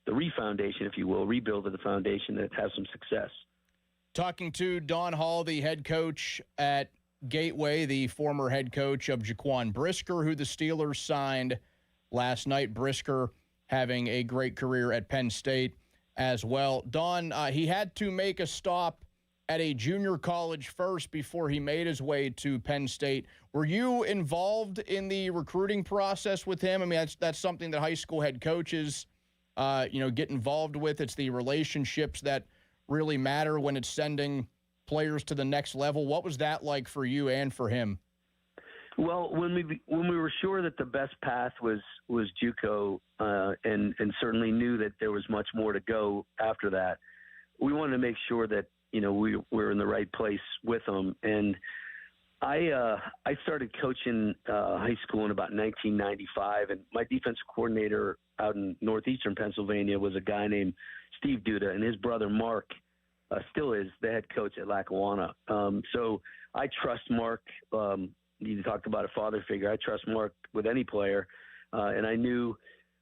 the refoundation, if you will, rebuild of the foundation that has some success. Talking to Don Hall, the head coach at Gateway, the former head coach of Jaquan Brisker, who the Steelers signed last night. Brisker having a great career at Penn State as well. Don, he had to make a stop at a junior college first before he made his way to Penn State. Were you involved in the recruiting process with him? That's something that high school head coaches, get involved with. It's the relationships that really matter when it's sending players to the next level. What was that like for you and for him? Well, when we were sure that the best path was JUCO, and certainly knew that there was much more to go after that, we wanted to make sure that we were in the right place with him. And I started coaching high school in about 1995, and my defensive coordinator out in northeastern Pennsylvania was a guy named Steve Duda, and his brother Mark still is the head coach at Lackawanna. So I trust Mark. You talked about a father figure. I trust Mark with any player, and I knew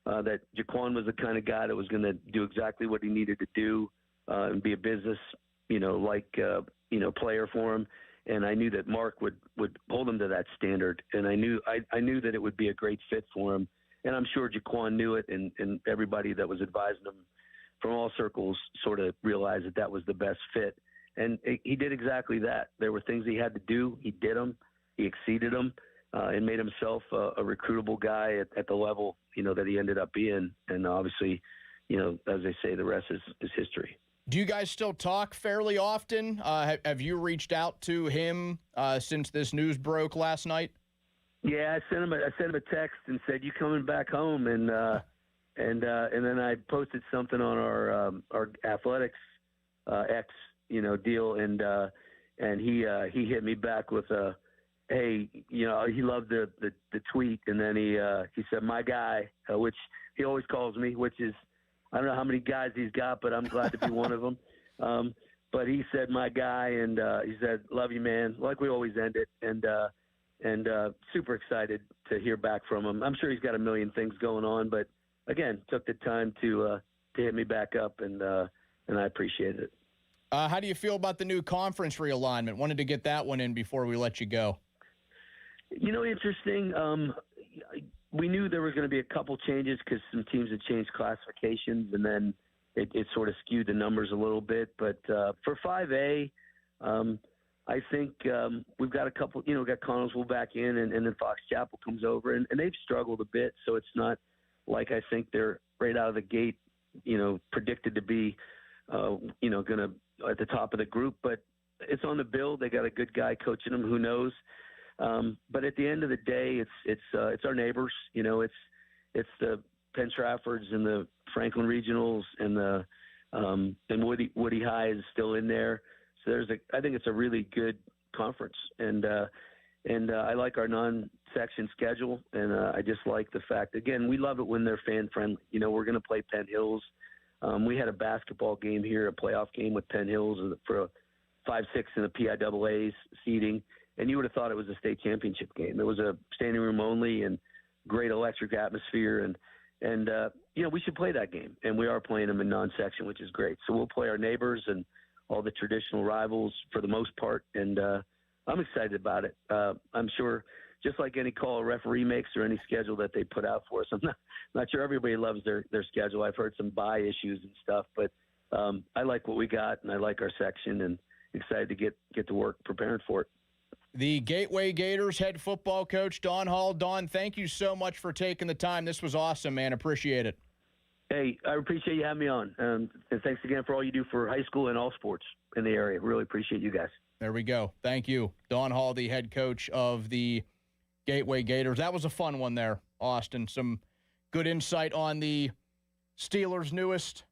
that Jaquan was the kind of guy that was going to do exactly what he needed to do and be a business, player for him. And I knew that Mark would hold him to that standard, and I knew that it would be a great fit for him. And I'm sure Jaquan knew it, and everybody that was advising him from all circles sort of realized that was the best fit. And he did exactly that. There were things he had to do. He did them. He exceeded them, and made himself a recruitable guy at the level, that he ended up being. And obviously, as they say, the rest is history. Do you guys still talk fairly often? Have you reached out to him since this news broke last night? Yeah, I sent him a text and said, "You coming back home?" And then I posted something on our athletics X deal, and he hit me back with a, hey, he loved the tweet, and then he said, "My guy," which he always calls me, which is, I don't know how many guys he's got, but I'm glad to be one of them. But he said, "My guy," and he said, "Love you, man," like we always end it, and super excited to hear back from him. I'm sure he's got a million things going on, but again, took the time to hit me back up, and I appreciate it. How do you feel about the new conference realignment? Wanted to get that one in before we let you go. Interesting. We knew there were going to be a couple changes because some teams had changed classifications, and then it sort of skewed the numbers a little bit. But for 5A, I think we've got a couple. We've got Connellsville back in, and then Fox Chapel comes over, and they've struggled a bit. So it's not like I think they're right out of the gate, predicted to be, going to at the top of the group. But it's on the build. They got a good guy coaching them. Who knows? But at the end of the day, it's our neighbors. It's the Penn Traffords and the Franklin Regionals and and Woody High is still in there. So I think it's a really good conference, and I like our non-section schedule, and I just like the fact, again, we love it when they're fan friendly. We're going to play Penn Hills. We had a basketball game here, a playoff game with Penn Hills for a 5-6 in the PIAA's seeding. And you would have thought it was a state championship game. It was a standing room only and great electric atmosphere. And we should play that game. And we are playing them in non-section, which is great. So we'll play our neighbors and all the traditional rivals for the most part. And I'm excited about it. I'm sure just like any call a referee makes or any schedule that they put out for us, I'm not sure everybody loves their schedule. I've heard some bye issues and stuff. But I like what we got, and I like our section, and excited to get to work preparing for it. The Gateway Gators head football coach, Don Hall. Don, thank you so much for taking the time. This was awesome, man. Appreciate it. Hey, I appreciate you having me on. And thanks again for all you do for high school and all sports in the area. Really appreciate you guys. There we go. Thank you. Don Hall, the head coach of the Gateway Gators. That was a fun one there, Austin. Some good insight on the Steelers' newest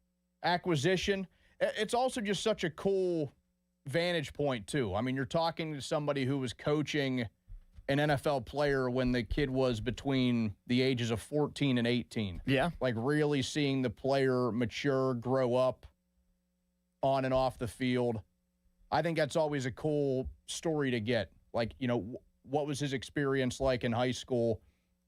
acquisition. It's also just such a cool vantage point too. I mean, you're talking to somebody who was coaching an NFL player when the kid was between the ages of 14 and 18. Yeah. Like really seeing the player mature, grow up on and off the field. I think that's always a cool story to get. Like, what was his experience like in high school?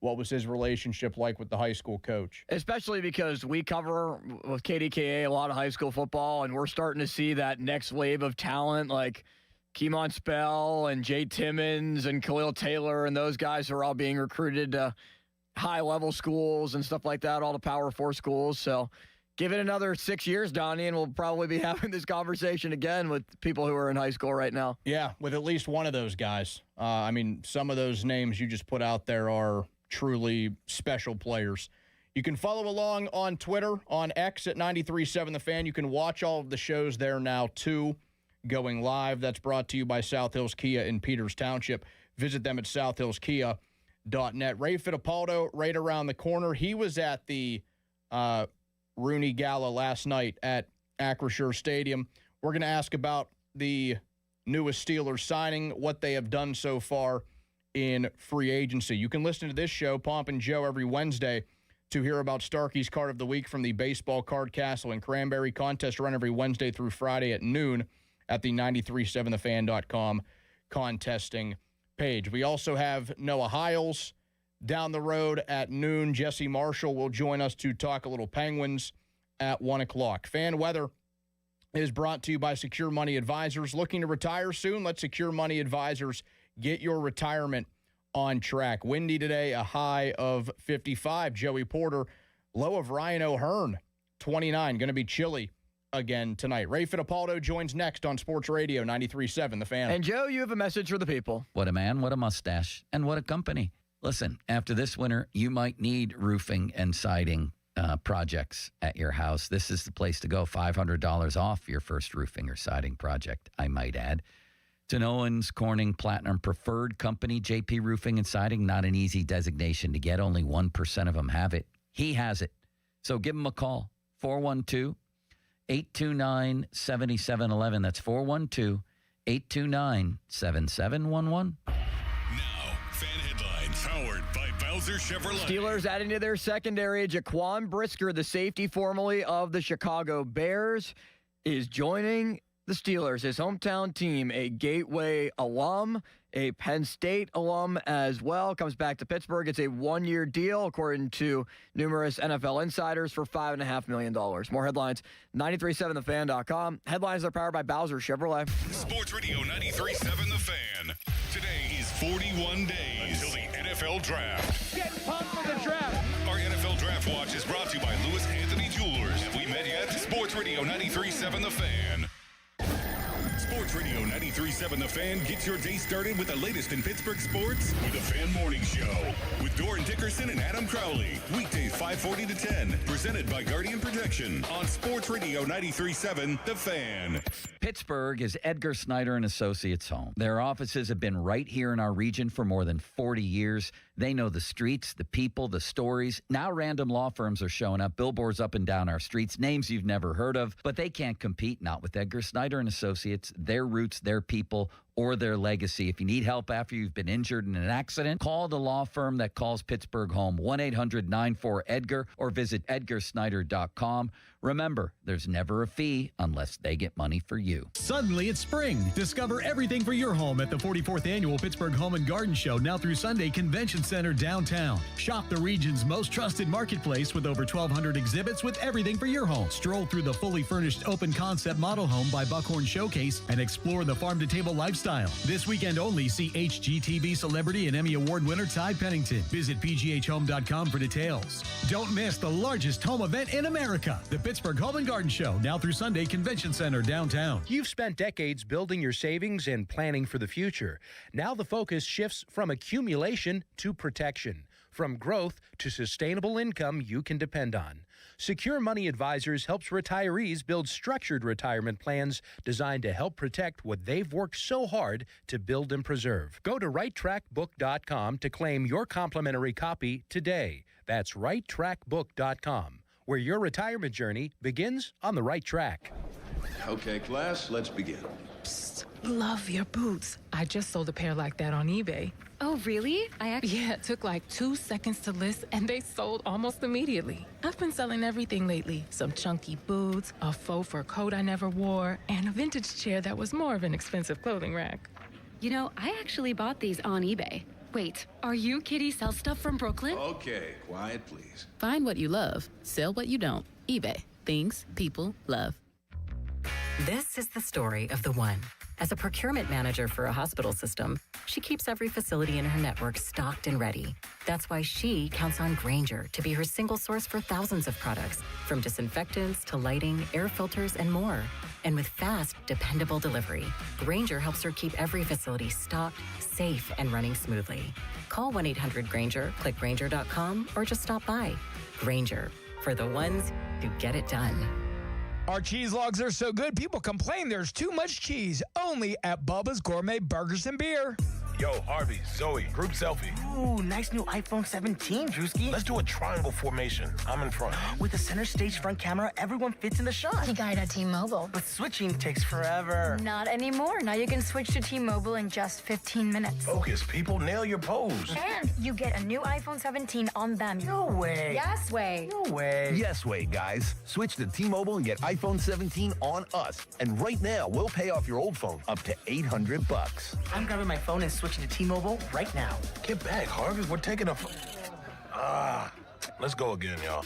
What was his relationship like with the high school coach? Especially because we cover with KDKA a lot of high school football, and we're starting to see that next wave of talent like Keemon Spell and Jay Timmons and Khalil Taylor, and those guys are all being recruited to high-level schools and stuff like that, all the Power 4 schools. So give it another 6 years, Donnie, and we'll probably be having this conversation again with people who are in high school right now. Yeah, with at least one of those guys. Some of those names you just put out there are truly special players. You can follow along on Twitter, on X at 93.7 The Fan. You can watch all of the shows there now, too, going live. That's brought to you by South Hills Kia in Peters Township. Visit them at southhillskia.net. Ray Fittipaldo right around the corner. He was at the Rooney Gala last night at Acrisure Stadium. We're going to ask about the newest Steelers signing, what they have done so far in free agency. You can listen to this show, Pomp and Joe, every Wednesday to hear about Starkey's Card of the Week from the Baseball Card Castle and Cranberry contest run every Wednesday through Friday at noon at the 937thefan.com contesting page. We also have Noah Hiles down the road at noon. Jesse Marshall will join us to talk a little Penguins at 1 o'clock. Fan weather is brought to you by Secure Money Advisors. Looking to retire soon? Let Secure Money Advisors get your retirement on track. Windy today, a high of 55. Joey Porter, low of Ryan O'Hearn, 29. Going to be chilly again tonight. Ray Fittipaldo joins next on Sports Radio 93.7 The Fan. And Joe, you have a message for the people. What a man, what a mustache, and what a company. Listen, after this winter, you might need roofing and siding projects at your house, this is the place to go. $500 off your first roofing or siding project, I might add. It's an Owens Corning Platinum Preferred Company, JP Roofing and Siding. Not an easy designation to get. Only 1% of them have it. He has it. So give him a call. 412-829-7711. That's 412-829-7711. Fan headlines powered by Bowser Chevrolet. Steelers adding to their secondary. Jaquan Brisker, the safety formerly of the Chicago Bears, is joining the Steelers, his hometown team, a Gateway alum, a Penn State alum as well. Comes back to Pittsburgh. It's a one-year deal, according to numerous NFL insiders, for $5.5 million. More headlines, 937thefan.com. Headlines are powered by Bowser Chevrolet. Sports Radio 93.7 The Fan. Today is 41 days until the NFL Draft. Get pumped for the draft. Our NFL Draft Watch is brought to you by Lewis Anthony Jewelers. Have we met yet? Sports Radio 93.7 The Fan. Sports Radio 93.7 The Fan gets your day started with the latest in Pittsburgh sports with the Fan Morning Show with Doran Dickerson and Adam Crowley. Weekdays 5:40 to 10. Presented by Guardian Protection on Sports Radio 93.7 The Fan. Pittsburgh is Edgar Snyder and Associates' home. Their offices have been right here in our region for more than 40 years. They know the streets, the people, the stories. Now random law firms are showing up, billboards up and down our streets, names you've never heard of, but they can't compete, not with Edgar Snyder and Associates, their roots, their people, or their legacy. If you need help after you've been injured in an accident, call the law firm that calls Pittsburgh home, 1-800-94-EDGAR, or visit edgarsnyder.com. Remember, there's never a fee unless they get money for you. Suddenly it's spring. Discover everything for your home at the 44th Annual Pittsburgh Home and Garden Show, now through Sunday, Convention Center downtown. Shop the region's most trusted marketplace with over 1,200 exhibits with everything for your home. Stroll through the fully furnished open concept model home by Buckhorn Showcase and explore the farm-to-table lifestyle. This weekend only, see HGTV celebrity and Emmy Award winner Ty Pennington. Visit pghhome.com for details. Don't miss the largest home event in America, the Pittsburgh Home and Garden Show, now through Sunday, Convention Center downtown. You've spent decades building your savings and planning for the future. Now the focus shifts from accumulation to protection, from growth to sustainable income you can depend on. Secure Money Advisors helps retirees build structured retirement plans designed to help protect what they've worked so hard to build and preserve. Go to righttrackbook.com to claim your complimentary copy today. That's righttrackbook.com, where your retirement journey begins on the right track. Okay, class, let's begin. Psst, love your boots. I just sold a pair like that on eBay. Oh, really? Yeah, it took like 2 seconds to list, and they sold almost immediately. I've been selling everything lately. Some chunky boots, a faux fur coat I never wore, and a vintage chair that was more of an expensive clothing rack. You know, I actually bought these on eBay. Wait, are you Kitty Sell Stuff from Brooklyn? Okay, quiet, please. Find what you love, sell what you don't. eBay. Things people love. This is the story of the one. As a procurement manager for a hospital system, she keeps every facility in her network stocked and ready. That's why she counts on Grainger to be her single source for thousands of products, from disinfectants to lighting, air filters, and more. And with fast, dependable delivery, Grainger helps her keep every facility stocked, safe, and running smoothly. Call 1-800-GRAINGER, click Grainger.com, or just stop by. Grainger, for the ones who get it done. Our cheese logs are so good, people complain there's too much cheese. Only at Bubba's Gourmet Burgers and Beer. Yo, Harvey, Zoe, group selfie. Ooh, nice new iPhone 17, Drewski. Let's do a triangle formation. I'm in front. With the center stage front camera, everyone fits in the shot. He got it at T-Mobile. But switching takes forever. Not anymore. Now you can switch to T-Mobile in just 15 minutes. Focus, people. Nail your pose. And you get a new iPhone 17 on them. No way. Yes way. No way. Yes way, guys. Switch to T-Mobile and get iPhone 17 on us. And right now, we'll pay off your old phone up to $800. I'm grabbing my phone and switching to T-Mobile right now. Get back, Harvey. We're taking a... let's go again, y'all.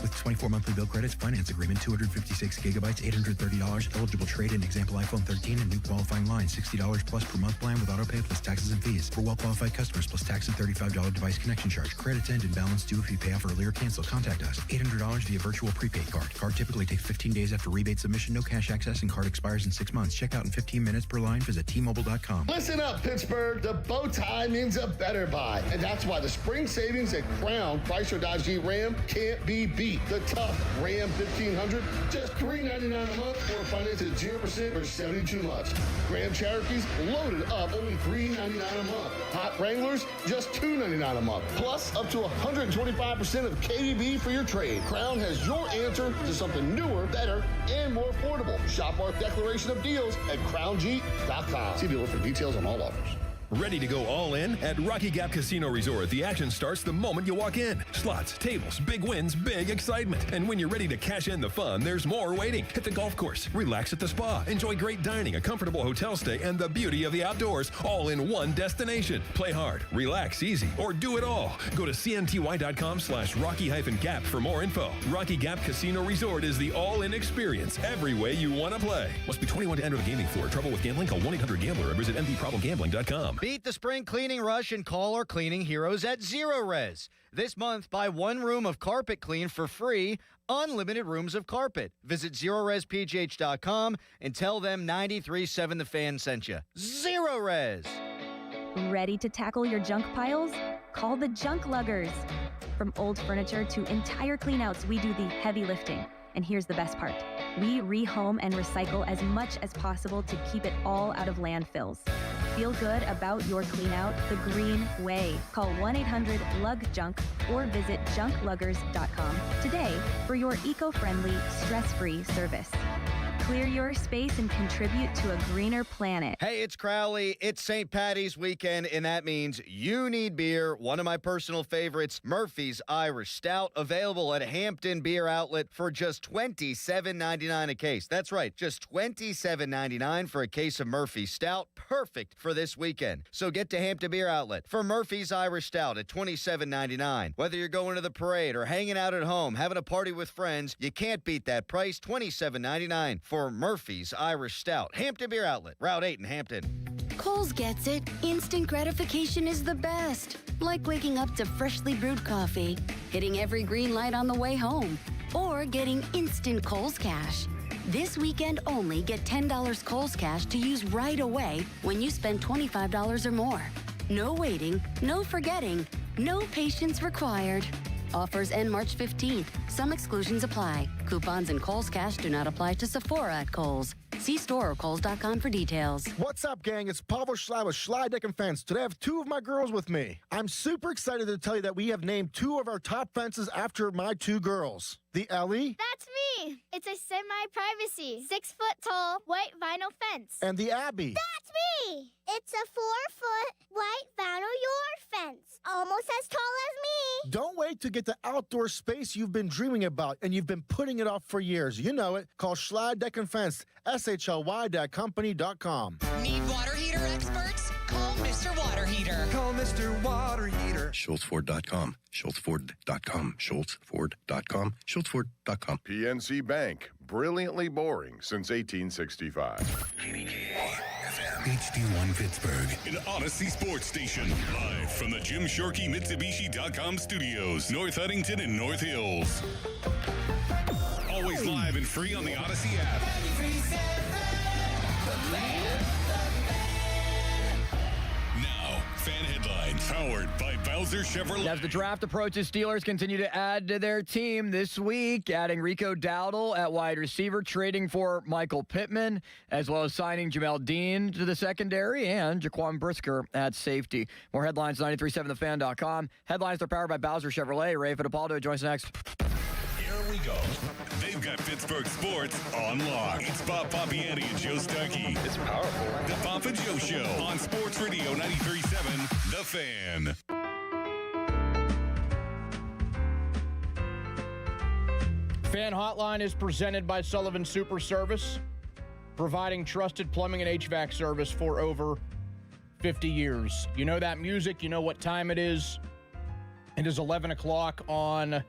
With 24 monthly bill credits, finance agreement, 256 gigabytes, $830, eligible trade-in, example iPhone 13, and new qualifying line, $60 plus per month plan with auto pay plus taxes and fees. For well-qualified customers, plus tax and $35 device connection charge. Credits end and balance due if you pay off early or cancel. Contact us. $800 via virtual prepaid card. Card typically takes 15 days after rebate submission, no cash access, and card expires in 6 months. Check out in 15 minutes per line. Visit T-Mobile.com. Listen up, Pittsburgh. The bow tie means a better buy. And that's why the spring savings at Crown Chrysler Dodge Jeep Ram can't be beat. The tough Ram 1500, just $399 a month, or finance at 0% for 72 months. Grand Cherokees loaded up, only $399 a month. Hot Wranglers, just $299 a month. Plus, up to 125% of KDB for your trade. Crown has your answer to something newer, better, and more affordable. Shop our declaration of deals at crownjeep.com. See dealer for details on all offers. Ready to go all in? At Rocky Gap Casino Resort, the action starts the moment you walk in. Slots, tables, big wins, big excitement. And when you're ready to cash in the fun, there's more waiting. Hit the golf course, relax at the spa, enjoy great dining, a comfortable hotel stay, and the beauty of the outdoors, all in one destination. Play hard, relax easy, or do it all. Go to cnty.com/Rocky-Gap for more info. Rocky Gap Casino Resort is the all-in experience every way you want to play. Must be 21 to enter the gaming floor. Trouble with gambling? Call 1-800-GAMBLER or visit mdproblemgambling.com. Beat the spring cleaning rush and call our cleaning heroes at Zero Res. This month, buy one room of carpet clean for free, unlimited rooms of carpet. Visit ZeroResPGH.com and tell them 93.7 The Fan sent you. Zero Res. Ready to tackle your junk piles? Call the Junk Luggers. From old furniture to entire cleanouts, we do the heavy lifting. And here's the best part. We rehome and recycle as much as possible to keep it all out of landfills. Feel good about your cleanout the green way. Call 1-800-LUG-JUNK or visit junkluggers.com today for your eco-friendly, stress-free service. Clear your space and contribute to a greener planet. Hey, it's Crowley. It's St. Patty's weekend, and that means you need beer. One of my personal favorites, Murphy's Irish Stout, available at Hampton Beer Outlet for just $27.99 a case. That's right, just $27.99 for a case of Murphy's Stout. Perfect for this weekend. So get to Hampton Beer Outlet for Murphy's Irish Stout at $27.99. Whether you're going to the parade or hanging out at home, having a party with friends, you can't beat that price, $27.99 for Murphy's Irish Stout. Hampton Beer Outlet, Route 8 in Hampton. Kohl's gets it. Instant gratification is the best. Like waking up to freshly brewed coffee, hitting every green light on the way home, or getting instant Kohl's Cash. This weekend only, get $10 Kohl's Cash to use right away when you spend $25 or more. No waiting, no forgetting, no patience required. Offers end March 15th. Some exclusions apply. Coupons and Kohl's Cash do not apply to Sephora at Kohl's. See store or Kohl's.com for details. What's up, gang? It's Pavel Schley with Schley Deck and Fence. Today I have two of my girls with me. I'm super excited to tell you that we have named two of our top fences after my two girls. The Ellie. That's me. It's a semi-privacy, 6-foot-tall white vinyl fence. And the Abby. That's me. It's a 4-foot white vinyl yard fence, almost as tall as me. Don't wait to get the outdoor space you've been dreaming about, and you've been putting it off for years. You know it. Call Schley Deck and Fence, SHLY.company.com. Need water heater experts? Call Mr. Water Heater. Call Mr. Water Heater. SchultzFord.com. SchultzFord.com. SchultzFord.com. SchultzFord.com. PNC Bank. Brilliantly boring since 1865. HD1 Pittsburgh, an Odyssey sports station. Live from the Jim Shorkey Mitsubishi.com studios, North Huntington and North Hills. Always live and free on the Odyssey app. Now, fan headlines powered by Bowser Chevrolet. As the draft approaches, Steelers continue to add to their team this week, adding Rico Dowdle at wide receiver, trading for Michael Pittman, as well as signing Jamel Dean to the secondary and Jaquan Brisker at safety. More headlines, 937thefan.com. Headlines are powered by Bowser Chevrolet. Ray Fittipaldo joins us next. Here we go. They've got Pittsburgh sports on lock. It's Bob Papiani and Joe Stuckey. It's powerful. The Papa Joe Show on Sports Radio 93.7 The Fan. Fan Hotline is presented by Sullivan Super Service, providing trusted plumbing and HVAC service for over 50 years. You know that music. You know what time it is. It is 11 o'clock on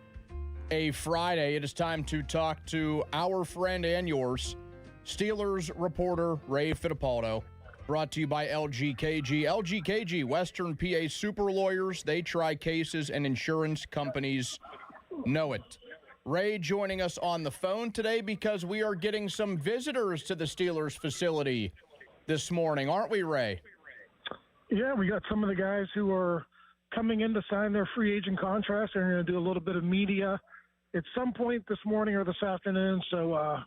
a Friday. It is time to talk to our friend and yours, Steelers reporter Ray Fittipaldo, brought to you by LGKG. LGKG, Western PA super lawyers. They try cases and insurance companies know it. Ray joining us on the phone today because we are getting some visitors to the Steelers facility this morning, aren't we, Ray? Yeah, we got some of the guys who are coming in to sign their free agent contracts. They're going to do a little bit of media at some point this morning or this afternoon. So,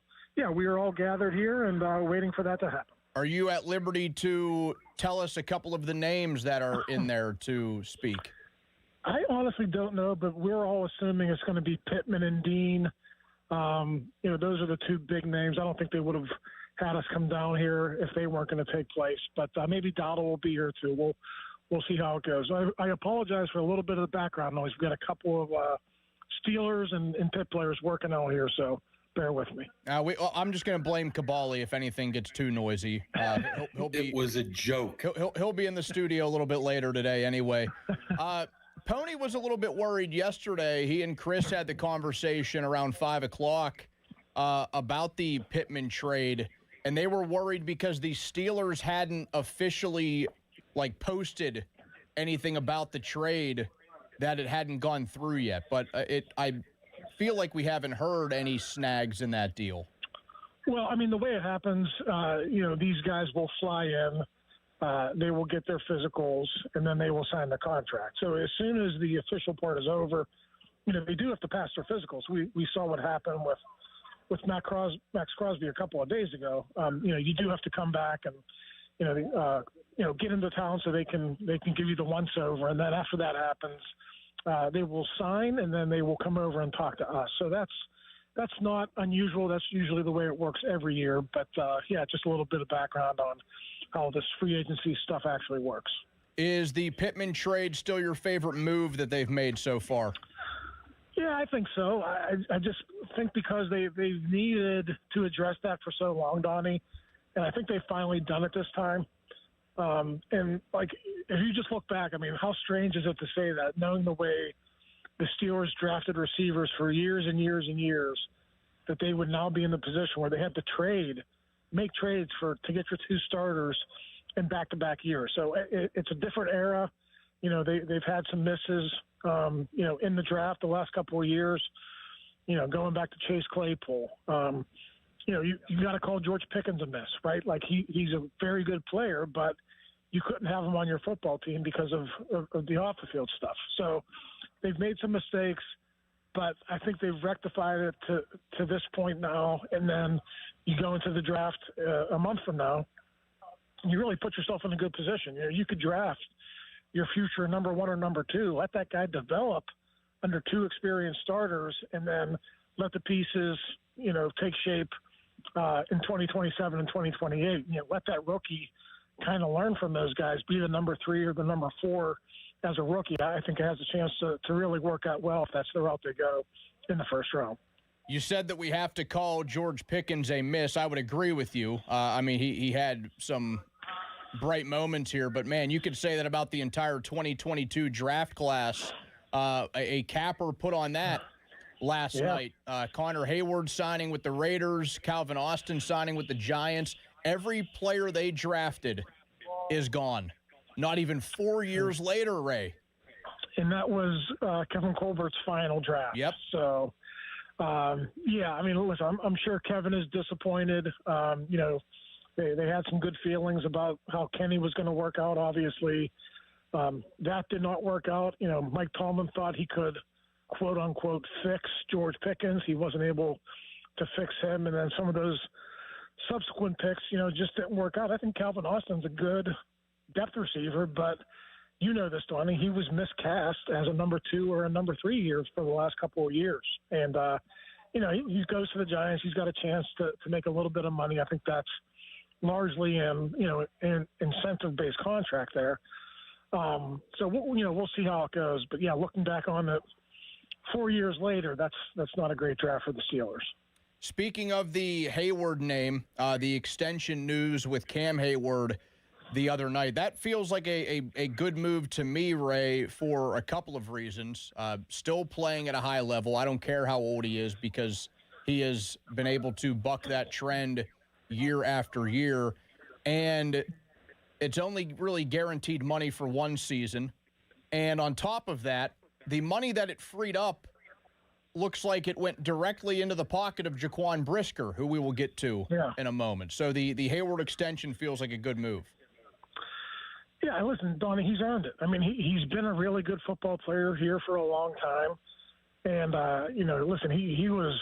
we are all gathered here and waiting for that to happen. Are you at liberty to tell us a couple of the names that are in there to speak? I honestly don't know, but we're all assuming it's going to be Pittman and Dean. Those are the two big names. I don't think they would have had us come down here if they weren't going to take place. But maybe Dowdle will be here too. We'll see how it goes. I apologize for a little bit of the background noise. We've got a couple of Steelers and Pitt players working out here, so bear with me. I'm just going to blame Kabali if anything gets too noisy. It was a joke. He'll be in the studio a little bit later today anyway. Pony was a little bit worried yesterday. He and Chris had the conversation around 5 o'clock about the Pittman trade, and they were worried because the Steelers hadn't officially posted anything about the trade, that it hadn't gone through yet. But I feel like we haven't heard any snags in that deal. Well, I mean, the way it happens, these guys will fly in. They will get their physicals, and then they will sign the contract. So as soon as the official part is over, they do have to pass their physicals. We saw what happened with Max Crosby a couple of days ago. You do have to come back and get into town so they can give you the once over, and then after that happens, they will sign, and then they will come over and talk to us. So that's not unusual. That's usually the way it works every year. But just a little bit of background on how this free agency stuff actually works. Is the Pittman trade still your favorite move that they've made so far? Yeah, I think so. I just think because they've needed to address that for so long, Donnie, and I think they've finally done it this time. If you just look back, I mean, how strange is it to say that, knowing the way the Steelers drafted receivers for years and years and years, that they would now be in the position where they had to make trades to get your two starters in back-to-back years. So it's a different era. They've had some misses, in the draft the last couple of years, going back to Chase Claypool. You got to call George Pickens a miss, right? Like he's a very good player, but you couldn't have him on your football team because of the off-the-field stuff. So they've made some mistakes, but I think they've rectified it to this point now. And then you go into the draft a month from now, you really put yourself in a good position. You could draft your future number one or number two, let that guy develop under two experienced starters, and then let the pieces, take shape in 2027 and 2028. Let that rookie kind of learn from those guys, be the number 3 or the number 4 as a rookie. I think it has a chance to really work out well if that's the route they go in the first round. You said that we have to call George Pickens a miss. I would agree with you. He had some bright moments here, but man, you could say that about the entire 2022 draft class. A capper put on that last night. Connor Hayward signing with the Raiders, Calvin Austin signing with the Giants. Every player they drafted is gone. Not even 4 years later, Ray. And that was Kevin Colbert's final draft. Yep. So, listen, I'm sure Kevin is disappointed. They had some good feelings about how Kenny was going to work out, obviously. That did not work out. Mike Tomlin thought he could, quote-unquote, fix George Pickens. He wasn't able to fix him. And then some of those subsequent picks, just didn't work out. I think Calvin Austin's a good depth receiver, but this, Donnie, he was miscast as a number 2 or a number 3 here for the last couple of years. And, he goes to the Giants. He's got a chance to make a little bit of money. I think that's largely an incentive-based contract there. So we'll see how it goes. But looking back on it 4 years later, that's not a great draft for the Steelers. Speaking of the Hayward name, the extension news with Cam Hayward the other night, that feels like a good move to me, Ray, for a couple of reasons. Still playing at a high level. I don't care how old he is because he has been able to buck that trend year after year. And it's only really guaranteed money for one season. And on top of that, the money that it freed up looks like it went directly into the pocket of Jaquan Brisker, who we will get to in a moment. So the Hayward extension feels like a good move. Yeah, listen, Donnie, he's earned it. I mean, he's been a really good football player here for a long time. And, listen, he was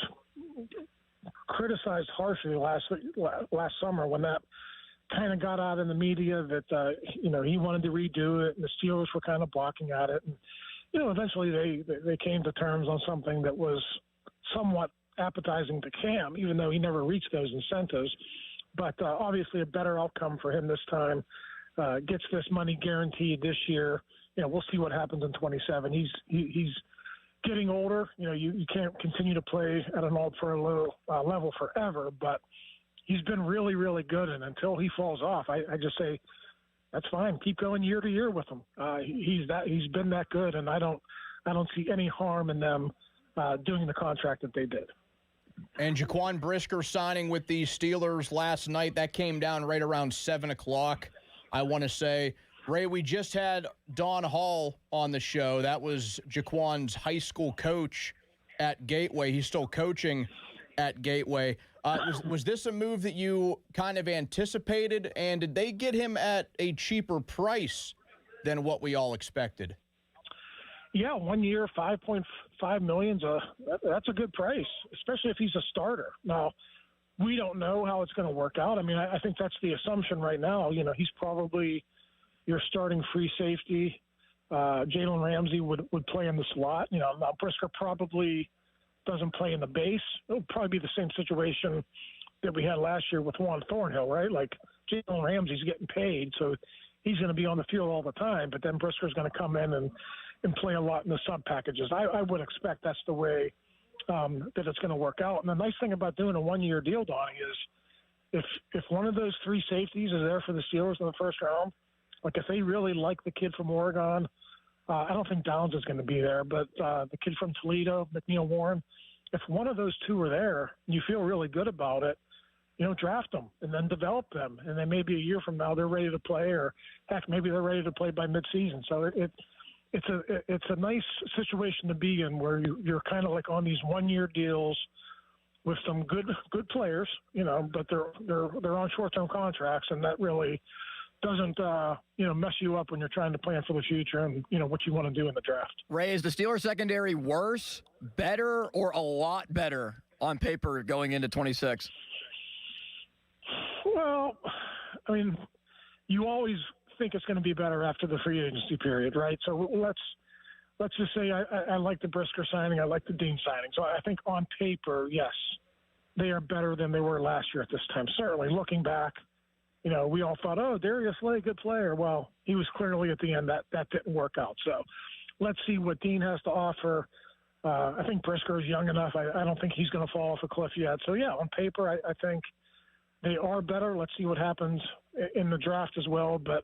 criticized harshly last summer when that kind of got out in the media that, he wanted to redo it and the Steelers were kind of blocking at it. And, eventually they came to terms on something that was somewhat appetizing to Cam, even though he never reached those incentives. But obviously a better outcome for him this time. Gets this money guaranteed this year. We'll see what happens in 27. He's getting older. You can't continue to play at an all-pro level forever, but he's been really, really good. And until he falls off, I just say that's fine. Keep going year to year with him. He's been that good, and I don't see any harm in them doing the contract that they did. And Jaquan Brisker signing with the Steelers last night, that came down right around 7 o'clock, I want to say. Ray, we just had Don Hall on the show. That was Jaquan's high school coach at Gateway. He's still coaching at Gateway. Was this a move that you kind of anticipated, and did they get him at a cheaper price than what we all expected? Yeah, 1 year, $5.5 million. That's a good price, especially if he's a starter. Now, we don't know how it's going to work out. I mean, I think that's the assumption right now. He's probably your starting free safety. Jalen Ramsey would play in the slot. Now Brisker probably doesn't play in the base. It'll probably be the same situation that we had last year with Juan Thornhill, right? Like Jalen Ramsey's getting paid, so he's going to be on the field all the time, but then Brisker's going to come in and play a lot in the sub packages. I would expect that's the way that it's going to work out. And the nice thing about doing a 1 year deal, Donnie, is if one of those three safeties is there for the Steelers in the first round, like if they really like the kid from Oregon, I don't think Downs is going to be there, but the kid from Toledo, McNeil Warren, if one of those two are there, and you feel really good about it, draft them and then develop them. And then maybe a year from now they're ready to play, or heck, maybe they're ready to play by midseason. So it's a nice situation to be in where you're kind of like on these 1 year deals with some good players, but they're on short-term contracts, and that really doesn't mess you up when you're trying to plan for the future and what you want to do in the draft. Ray, is the Steelers secondary worse, better, or a lot better on paper going into 26? Well, I mean, you always think it's going to be better after the free agency period, right? So let's just say I like the Brisker signing, I like the Dean signing. So I think on paper, yes, they are better than they were last year at this time. Certainly, looking back, we all thought, oh, Darius Slay, good player. Well, he was clearly at the end that didn't work out. So let's see what Dean has to offer. I think Brisker is young enough. I don't think he's going to fall off a cliff yet. So, yeah, on paper, I think they are better. Let's see what happens in the draft as well. But,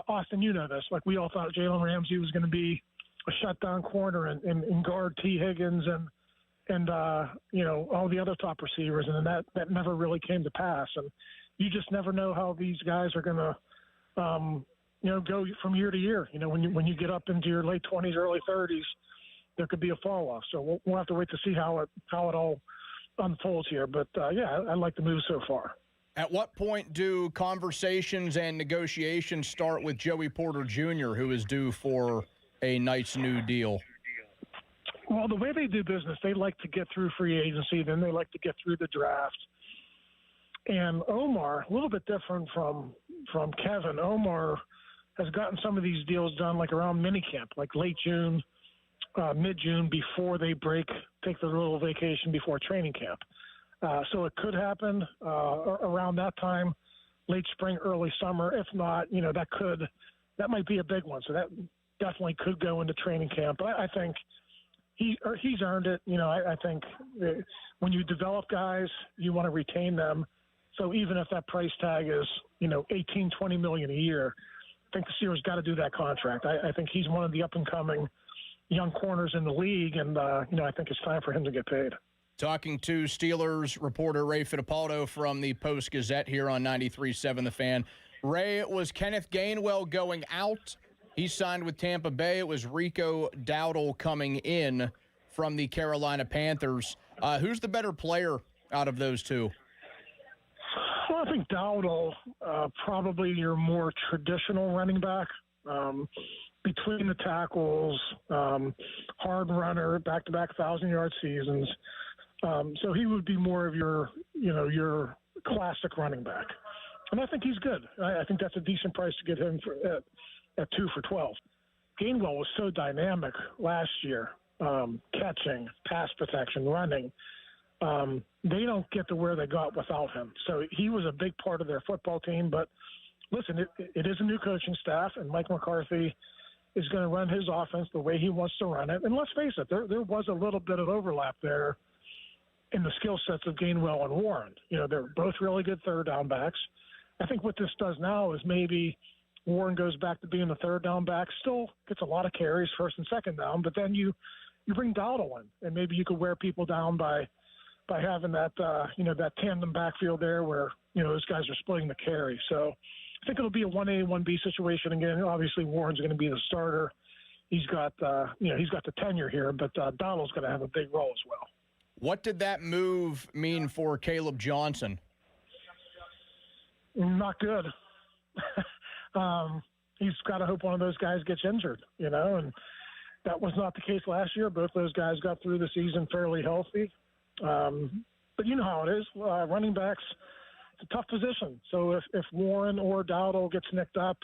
Austin, you know this. Like, we all thought Jalen Ramsey was going to be a shutdown corner and guard T. Higgins and all the other top receivers. And then that never really came to pass. And you just never know how these guys are going to, go from year to year. When you get up into your late 20s, early 30s, there could be a fall off. So we'll have to wait to see how it all unfolds here. But I like the move so far. At what point do conversations and negotiations start with Joey Porter Jr., who is due for a nice new deal? Well, the way they do business, they like to get through free agency, then they like to get through the draft. And Omar, a little bit different from Kevin. Omar has gotten some of these deals done like around minicamp, like late June, mid-June, before they take their little vacation before training camp. So it could happen around that time, late spring, early summer. If not, that might be a big one. So that definitely could go into training camp. But I think he's earned it. I think when you develop guys, you want to retain them. So even if that price tag is, $18, $20 million a year, I think the Steelers got to do that contract. I think he's one of the up-and-coming young corners in the league, and, I think it's time for him to get paid. Talking to Steelers reporter Ray Fittipaldo from the Post-Gazette here on 93.7 The Fan. Ray, was Kenneth Gainwell going out? He signed with Tampa Bay. It was Rico Dowdle coming in from the Carolina Panthers. Who's the better player out of those two? Well, I think Dowdle, probably your more traditional running back, between the tackles, hard runner, back-to-back 1,000-yard seasons. So he would be more of your classic running back. And I think he's good. I think that's a decent price to get him at 2 for $12. Gainwell was so dynamic last year, catching, pass protection, running. They don't get to where they got without him. So he was a big part of their football team. But listen, it is a new coaching staff, and Mike McCarthy is going to run his offense the way he wants to run it. And let's face it, there was a little bit of overlap there in the skill sets of Gainwell and Warren. They're both really good third down backs. I think what this does now is maybe Warren goes back to being the third down back, still gets a lot of carries first and second down, but then you bring Dowdle in, and maybe you could wear people down by having that that tandem backfield there where those guys are splitting the carry. So I think it'll be a 1A, 1B situation again. Obviously, Warren's going to be the starter. He's got he's got the tenure here, but Dowdle's going to have a big role as well. What did that move mean for Caleb Johnson? Not good. He's got to hope one of those guys gets injured, and that was not the case last year. Both those guys got through the season fairly healthy. But you know how it is. Running backs, it's a tough position. So if Warren or Dowdle gets nicked up,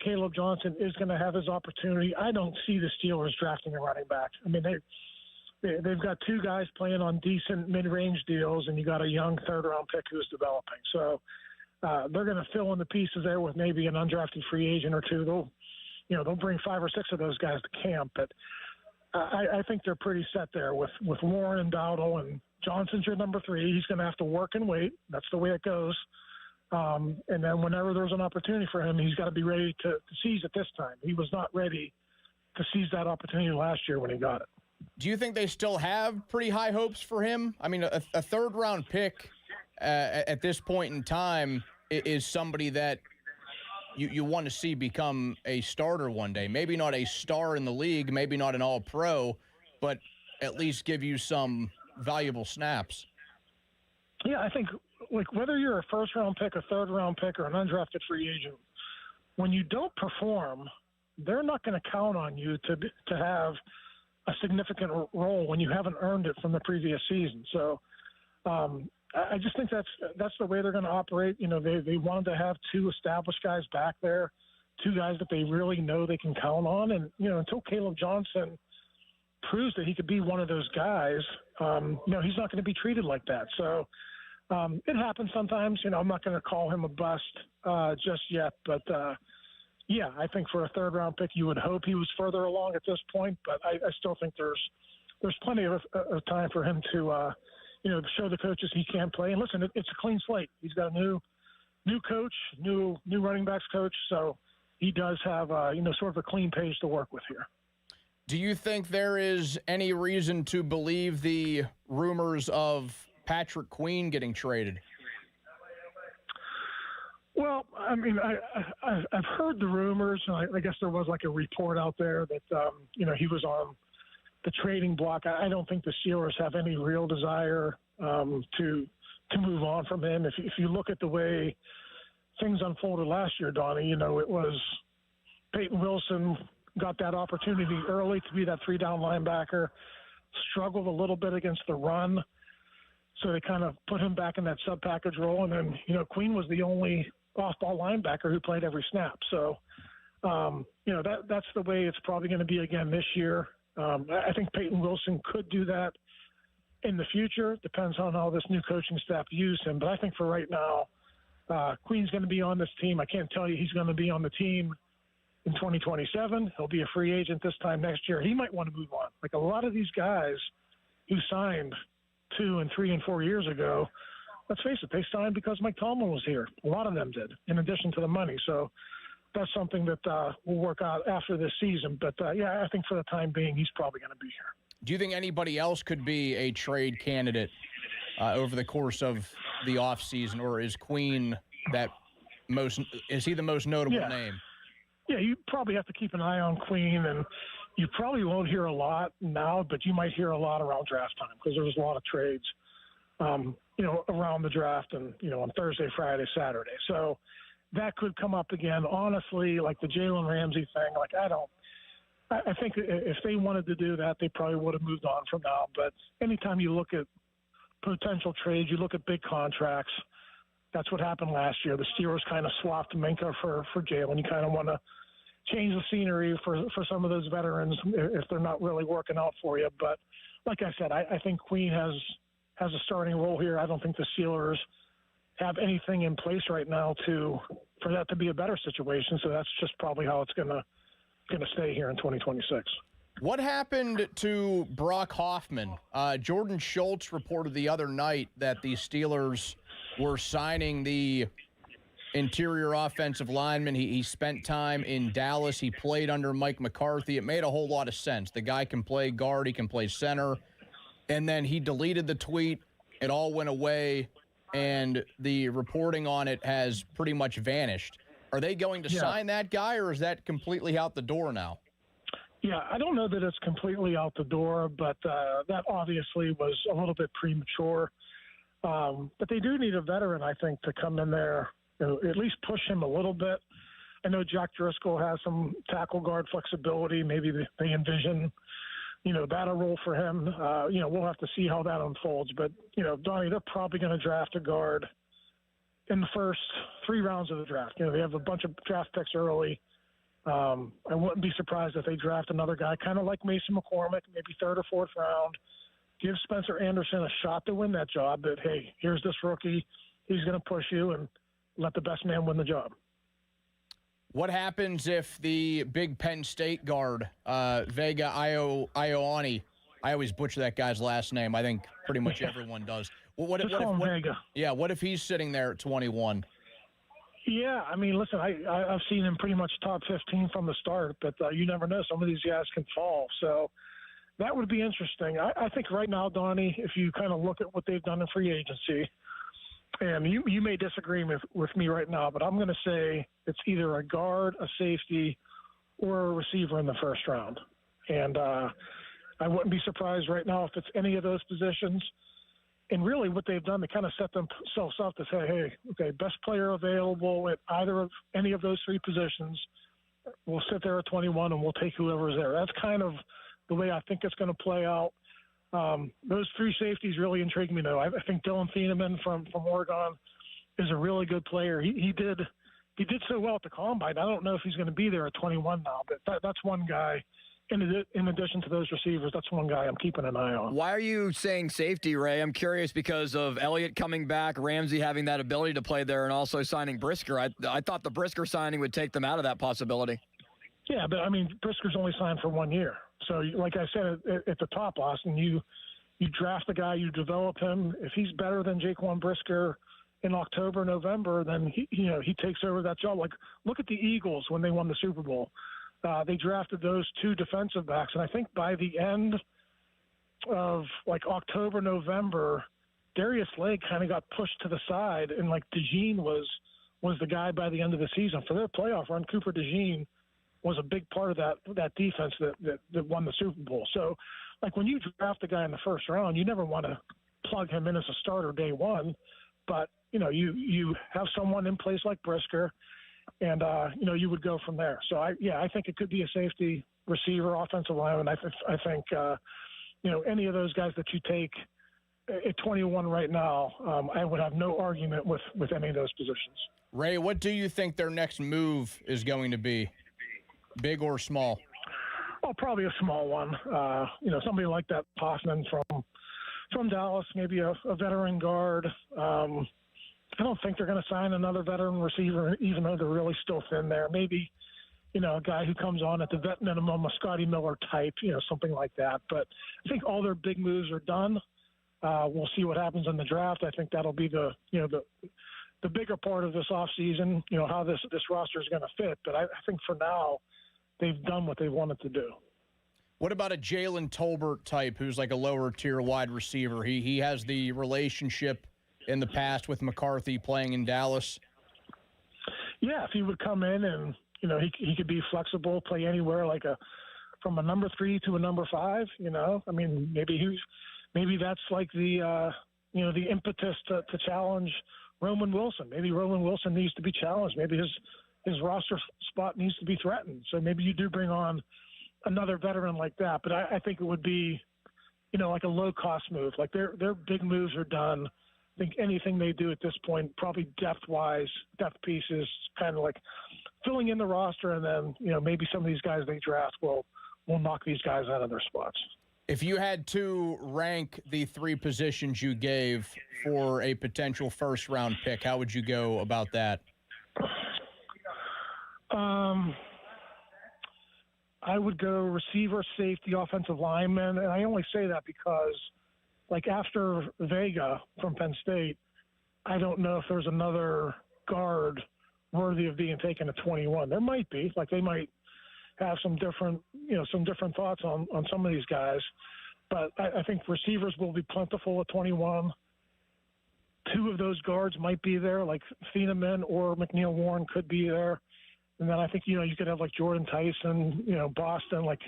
Caleb Johnson is going to have his opportunity. I don't see the Steelers drafting a running back. I mean, they've got two guys playing on decent mid-range deals, and you got a young third-round pick who's developing. So they're going to fill in the pieces there with maybe an undrafted free agent or two. They'll bring 5 or 6 of those guys to camp, but I think they're pretty set there with Warren and Dowdle, and Johnson's your number 3. He's going to have to work and wait. That's the way it goes. And then whenever there's an opportunity for him, he's got to be ready to seize it this time. He was not ready to seize that opportunity last year when he got it. Do you think they still have pretty high hopes for him? I mean, a third-round pick at this point in time is somebody that you want to see become a starter one day. Maybe not a star in the league, maybe not an all-pro, but at least give you some valuable snaps. Yeah, I think whether you're a first-round pick, a third-round pick, or an undrafted free agent, when you don't perform, they're not going to count on you to have a significant role when you haven't earned it from the previous season. So I just think that's the way they're going to operate. They wanted to have 2 established guys back there, 2 guys that they really know they can count on. And, until Caleb Johnson proves that he could be one of those guys, he's not going to be treated like that. So it happens sometimes. I'm not going to call him a bust just yet. But, yeah, I think for a third-round pick, you would hope he was further along at this point. But I still think there's plenty of time for him to show the coaches he can play. And listen, it's a clean slate. He's got a new coach, new running backs coach. So he does have, sort of a clean page to work with here. Do you think there is any reason to believe the rumors of Patrick Queen getting traded? Well, I mean, I've heard the rumors. I guess there was like a report out there that, he was on the trading block. I don't think the Steelers have any real desire to move on from him. If you look at the way things unfolded last year, Donnie, it was Peyton Wilson got that opportunity early to be that 3-down linebacker, struggled a little bit against the run. So they kind of put him back in that sub-package role. And then, Queen was the only off-ball linebacker who played every snap. So, that's the way it's probably going to be again this year. I think Peyton Wilson could do that in the future. Depends on how this new coaching staff use him. But I think for right now, Queen's going to be on this team. I can't tell you he's going to be on the team in 2027. He'll be a free agent this time next year. He might want to move on. Like a lot of these guys who signed 2 and 3 and 4 years ago, let's face it, they signed because Mike Tomlin was here. A lot of them did, in addition to the money. So that's something that we'll work out after this season. But, I think for the time being, he's probably going to be here. Do you think anybody else could be a trade candidate over the course of the offseason, or is Queen is he the most notable name? Yeah, you probably have to keep an eye on Queen, and you probably won't hear a lot now, but you might hear a lot around draft time because there was a lot of trades around the draft and, on Thursday, Friday, Saturday. So that could come up again. Honestly, like the Jalen Ramsey thing, I think if they wanted to do that, they probably would have moved on from now. But anytime you look at potential trades, you look at big contracts. That's what happened last year. The Steelers kind of swapped Minka for Jalen. You kind of want to change the scenery for some of those veterans if they're not really working out for you. But like I said, I think Queen has a starting role here. I don't think the Steelers have anything in place right now for that to be a better situation. So that's just probably how it's going to stay here in 2026. What happened to Brock Hoffman? Jordan Schultz reported the other night that the Steelers were signing the interior offensive lineman. He spent time in Dallas. He played under Mike McCarthy. It made a whole lot of sense. The guy can play guard. He can play center. And then he deleted the tweet. It all went away, and the reporting on it has pretty much vanished. Are they going to sign that guy, or is that completely out the door now? Yeah, I don't know that it's completely out the door, but that obviously was a little bit premature. But they do need a veteran, I think, to come in there, at least push him a little bit. I know Jack Driscoll has some tackle guard flexibility. Maybe they envision, that a role for him. We'll have to see how that unfolds. But, Donnie, they're probably going to draft a guard in the first 3 rounds of the draft. They have a bunch of draft picks early. I wouldn't be surprised if they draft another guy, kind of like Mason McCormick, maybe 3rd or 4th round. Give Spencer Anderson a shot to win that job. But, hey, here's this rookie. He's going to push you and let the best man win the job. What happens if the big Penn State guard, Vega Ioane, I always butcher that guy's last name. I think pretty much everyone does. What if he's sitting there at 21? Yeah, I mean, listen, I've seen him pretty much top 15 from the start, but you never know. Some of these guys can fall. So that would be interesting. I think right now, Donnie, if you kind of look at what they've done in free agency, and you may disagree with me right now, but I'm going to say it's either a guard, a safety, or a receiver in the first round. And I wouldn't be surprised right now if it's any of those positions. And really what they've done, they kind of set themselves up to say, hey, okay, best player available at either of any of those 3 positions. We'll sit there at 21 and we'll take whoever's there. That's kind of the way I think it's going to play out. Those 3 safeties really intrigue me, though. I think Dylan Thieneman from Oregon is a really good player. He did so well at the Combine. I don't know if he's going to be there at 21 now, but that's one guy. In addition to those receivers, that's one guy I'm keeping an eye on. Why are you saying safety, Ray? I'm curious because of Elliott coming back, Ramsey having that ability to play there, and also signing Brisker. I thought the Brisker signing would take them out of that possibility. Yeah, but, I mean, Brisker's only signed for 1 year. So, like I said at the top, Austin, you draft a guy, you develop him. If he's better than Jaquan Brisker in October, November, then he takes over that job. Like, look at the Eagles when they won the Super Bowl. They drafted those 2 defensive backs, and I think by the end of October, November, Darius Slade kind of got pushed to the side, and DeJean was the guy by the end of the season for their playoff run. Cooper DeJean was a big part of that defense that won the Super Bowl. So, when you draft a guy in the first round, you never want to plug him in as a starter day one, but you have someone in place like Brisker. And, you would go from there. So, I think it could be a safety, receiver, offensive lineman. I think, any of those guys that you take at 21 right now, I would have no argument with any of those positions. Ray, what do you think their next move is going to be, big or small? Well, probably a small one. Somebody like that Hoffman from Dallas, maybe a veteran guard. I don't think they're going to sign another veteran receiver, even though they're really still thin there. Maybe, a guy who comes on at the vet minimum, a Scotty Miller type, something like that. But I think all their big moves are done. We'll see what happens in the draft. I think that'll be the bigger part of this offseason, how this roster is going to fit. But I think for now, they've done what they wanted to do. What about a Jalen Tolbert type who's like a lower tier wide receiver? He has the relationship in the past with McCarthy playing in Dallas? Yeah, if he would come in and, he could be flexible, play anywhere, from a number 3 to a number 5, I mean, maybe that's like the the impetus to challenge Roman Wilson. Maybe Roman Wilson needs to be challenged. Maybe his roster spot needs to be threatened. So maybe you do bring on another veteran like that. But I think it would be, like a low-cost move. Like their big moves are done. I think anything they do at this point, probably depth-wise, depth pieces, kind of like filling in the roster, and then, maybe some of these guys they draft will knock these guys out of their spots. If you had to rank the 3 positions you gave for a potential first-round pick, how would you go about that? I would go receiver, safety, offensive lineman, and I only say that because, like, after Vega from Penn State, I don't know if there's another guard worthy of being taken at 21. There might be. Like, they might have some different thoughts on some of these guys. But I think receivers will be plentiful at 21. 2 of those guards might be there, like Thieneman or McNeil Warren could be there. And then I think, you could have like Jordan Tyson, Boston, like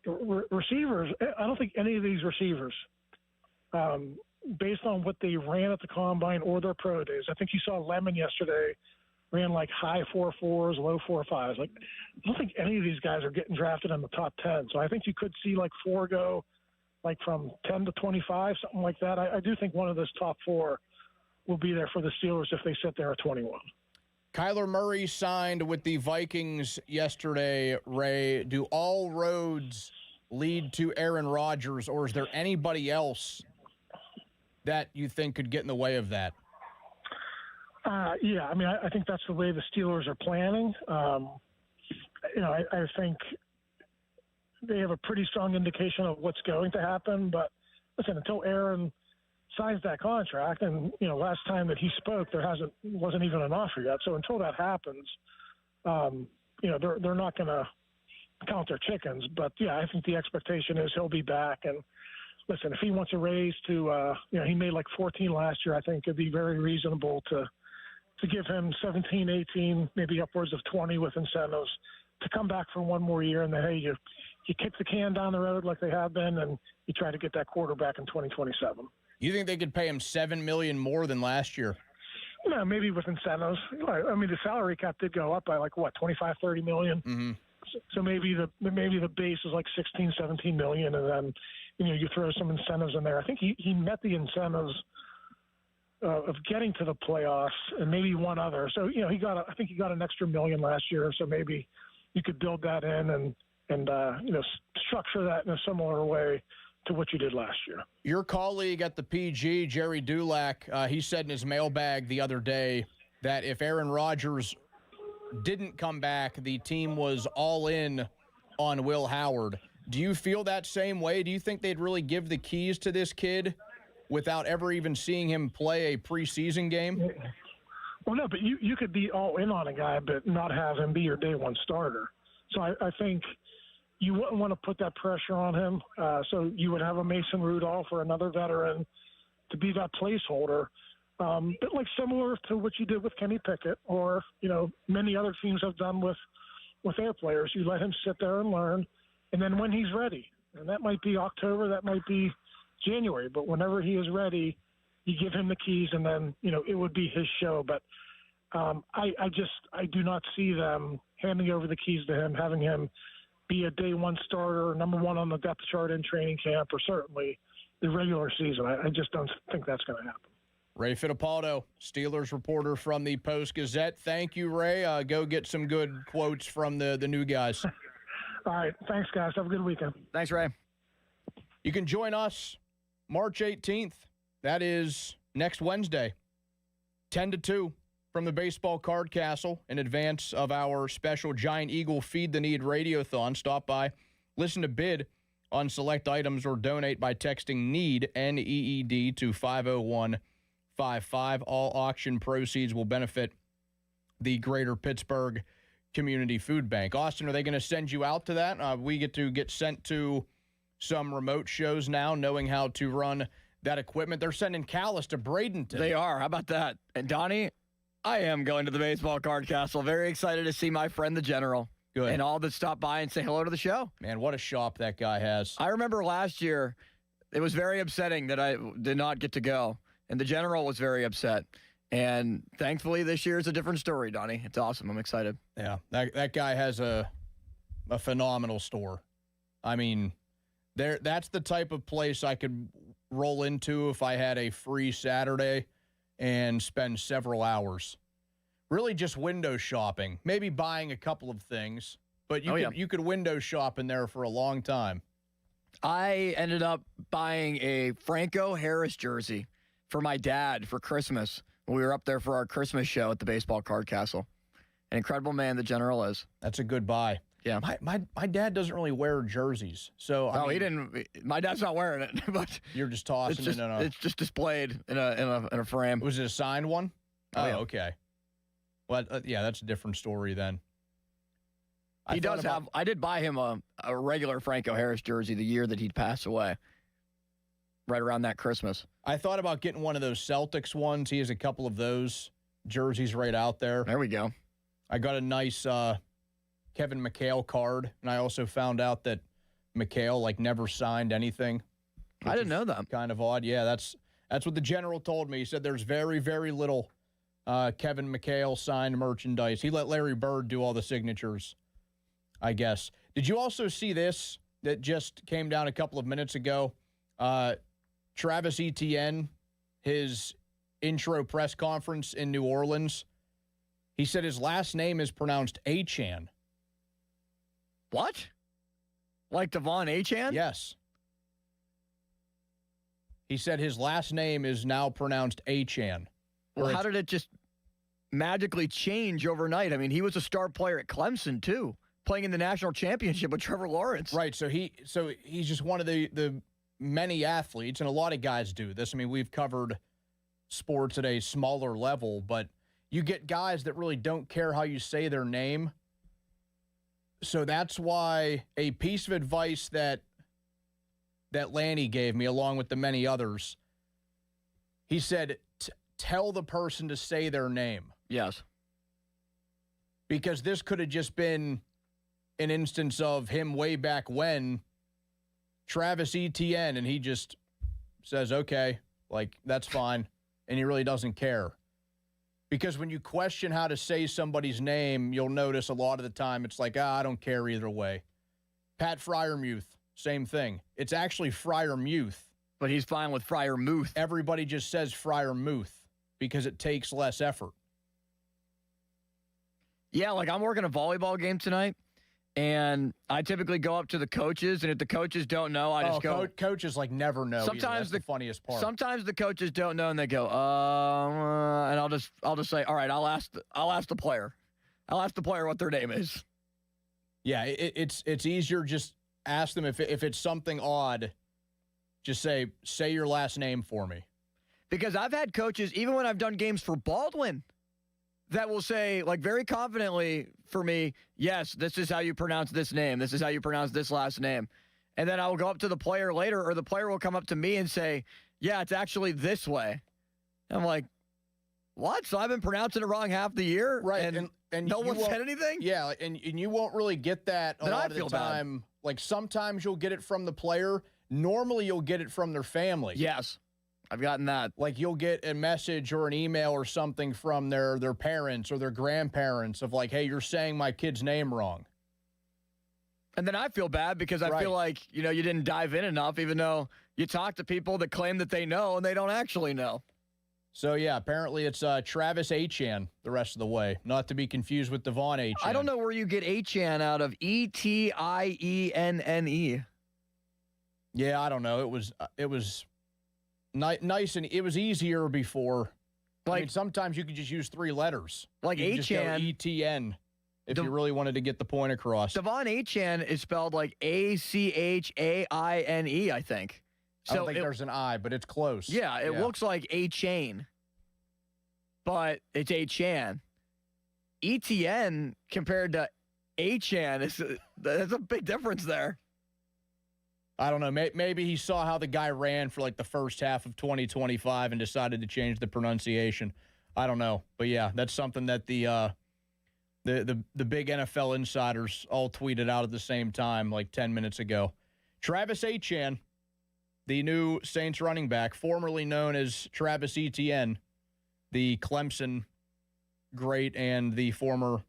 receivers. I don't think any of these receivers, based on what they ran at the combine or their pro days, I think you saw Lemon yesterday ran like high 4.4s, low 4.5s. Like, I don't think any of these guys are getting drafted in the top 10. So I think you could see like 4 go like from 10 to 25, something like that. I do think one of those top 4 will be there for the Steelers if they sit there at 21. Kyler Murray signed with the Vikings yesterday, Ray. Do all roads lead to Aaron Rodgers, or is there anybody else that you think could get in the way of that? Yeah, I mean, I think that's the way the Steelers are planning. I think they have a pretty strong indication of what's going to happen. But listen, until Aaron signs that contract, and last time that he spoke, wasn't even an offer yet. So until that happens, they're not going to count their chickens. But yeah, I think the expectation is he'll be back. And listen, if he wants a raise to, he made like 14 last year, I think it'd be very reasonable to give him 17, 18, maybe upwards of 20 with incentives to come back for one more year. And then, hey, you kick the can down the road like they have been, and you try to get that quarterback in 2027. You think they could pay him $7 million more than last year? No, maybe with incentives. I mean, the salary cap did go up by like what, 25, 30 million. Mm-hmm. So maybe the base is like 16, 17 million, and then you throw some incentives in there. I think he met the incentives of getting to the playoffs, and maybe one other. So I think he got an extra $1 million last year. So maybe you could build that in and structure that in a similar way to what you did last year. Your colleague at the PG, Jerry Dulac, he said in his mailbag the other day that if Aaron Rodgers didn't come back, the team was all in on Will Howard. Do you feel that same way? Do you think they'd really give the keys to this kid without ever even seeing him play a preseason game? Well, no, but you could be all in on a guy but not have him be your day one starter. So I think you wouldn't want to put that pressure on him. So you would have a Mason Rudolph or another veteran to be that placeholder. But like similar to what you did with Kenny Pickett or, many other teams have done with their players. You let him sit there and learn, and then when he's ready, and that might be October, that might be January, but whenever he is ready, you give him the keys, and then, it would be his show. But I do not see them handing over the keys to him, having him be a day one starter, number one on the depth chart in training camp, or certainly the regular season. I just don't think that's going to happen. Ray Fittipaldo, Steelers reporter from the Post-Gazette. Thank you, Ray. Go get some good quotes from the new guys. All right. Thanks, guys. Have a good weekend. Thanks, Ray. You can join us March 18th. That is next Wednesday, 10 to 2 from the Baseball Card Castle in advance of our special Giant Eagle Feed the Need Radiothon. Stop by, listen to bid on select items, or donate by texting NEED, N-E-E-D, to 50155. All auction proceeds will benefit the Greater Pittsburgh Community Food Bank. Austin, are they going to send you out to that? We get sent to some remote shows now, knowing how to run that equipment. They're sending Callis to Bradenton. They are. How about that? And Donnie, I am going to the Baseball Card Castle. Very excited to see my friend, the General. Good. And all that stop by and say hello to the show. Man, what a shop that guy has. I remember last year, It was very upsetting that I did not get to go, and the general was very upset. And thankfully, this year is a different story, Donnie. It's awesome. I'm excited. Yeah, that guy has a phenomenal store. I mean, that's the type of place I could roll into if I had a free Saturday and spend several hours. Really just window shopping, maybe buying a couple of things, but you could window shop in there for a long time. I ended up buying a Franco Harris jersey for my dad for Christmas. We were up there for our Christmas show at the Baseball Card Castle. An incredible man the general is. That's a good buy. Yeah. My dad doesn't really wear jerseys. So he didn't. My dad's not wearing it, but you're just tossing it in a. It's just displayed in a frame. Was it a signed one? Oh, yeah. Okay. Well, yeah, that's a different story then. I did buy him a regular Franco Harris jersey the year that he'd passed away. Right around that Christmas. I thought about getting one of those Celtics ones. He has a couple of those jerseys right out there. There we go. I got a nice Kevin McHale card, and I also found out that McHale never signed anything. I didn't know that. Kind of odd. Yeah, that's what the general told me. He said there's very, very little Kevin McHale signed merchandise. He let Larry Bird do all the signatures, I guess. Did you also see this that just came down a couple of minutes ago? Travis Etienne, his intro press conference in New Orleans, he said his last name is pronounced Achane. What? Like Devon Achane? Yes. He said his last name is now pronounced Achane. Well, how did it just magically change overnight? I mean, he was a star player at Clemson, too, playing in the national championship with Trevor Lawrence. Right, so he's just one of the many athletes, and a lot of guys do this. I mean, we've covered sports at a smaller level, but you get guys that really don't care how you say their name. So that's why a piece of advice that Lanny gave me, along with the many others, he said, tell the person to say their name. Yes. Because this could have just been an instance of him way back when, Travis Etienne, and he just says, okay, that's fine, and he really doesn't care. Because when you question how to say somebody's name, you'll notice a lot of the time it's I don't care either way. Pat Fryermuth, same thing. It's actually Fryermuth. But he's fine with Fryermuth. Everybody just says Fryermuth because it takes less effort. Yeah, I'm working a volleyball game tonight. And I typically go up to the coaches, and if the coaches don't know, I just go. Coaches never know. Sometimes the funniest part. Sometimes the coaches don't know, and they go, and I'll just say, all right, I'll ask the player. I'll ask the player what their name is. Yeah, it's easier. Just ask them if it's something odd. Just say your last name for me. Because I've had coaches, even when I've done games for Baldwin, that will say, very confidently for me, yes, this is how you pronounce this name. This is how you pronounce this last name. And then I will go up to the player later, or the player will come up to me and say, yeah, it's actually this way. And I'm like, what? So I've been pronouncing it wrong half the year? Right. And no one said anything? Yeah, and you won't really get that a lot of the time. Bad. Sometimes you'll get it from the player. Normally you'll get it from their family. Yes. I've gotten that. You'll get a message or an email or something from their parents or their grandparents of hey, you're saying my kid's name wrong. And then I feel bad because I feel like, you didn't dive in enough, even though you talk to people that claim that they know and they don't actually know. So, yeah, apparently it's Travis Achane the rest of the way, not to be confused with Devon Achane. I don't know where you get Achane out of, Etienne. Yeah, I don't know. It was nice, and it was easier before. Sometimes you could just use 3 letters. Achane. Just go ETN if you really wanted to get the point across. Devon Achane is spelled Achaine, I think. I don't think there's an I, but it's close. Yeah, it looks like A-Chain, but it's Achane. ETN compared to Achane, there's a big difference there. I don't know. Maybe he saw how the guy ran for the first half of 2025 and decided to change the pronunciation. I don't know. But, yeah, that's something that the big NFL insiders all tweeted out at the same time 10 minutes ago. Travis Achane, the new Saints running back, formerly known as Travis Etienne, the Clemson great and the former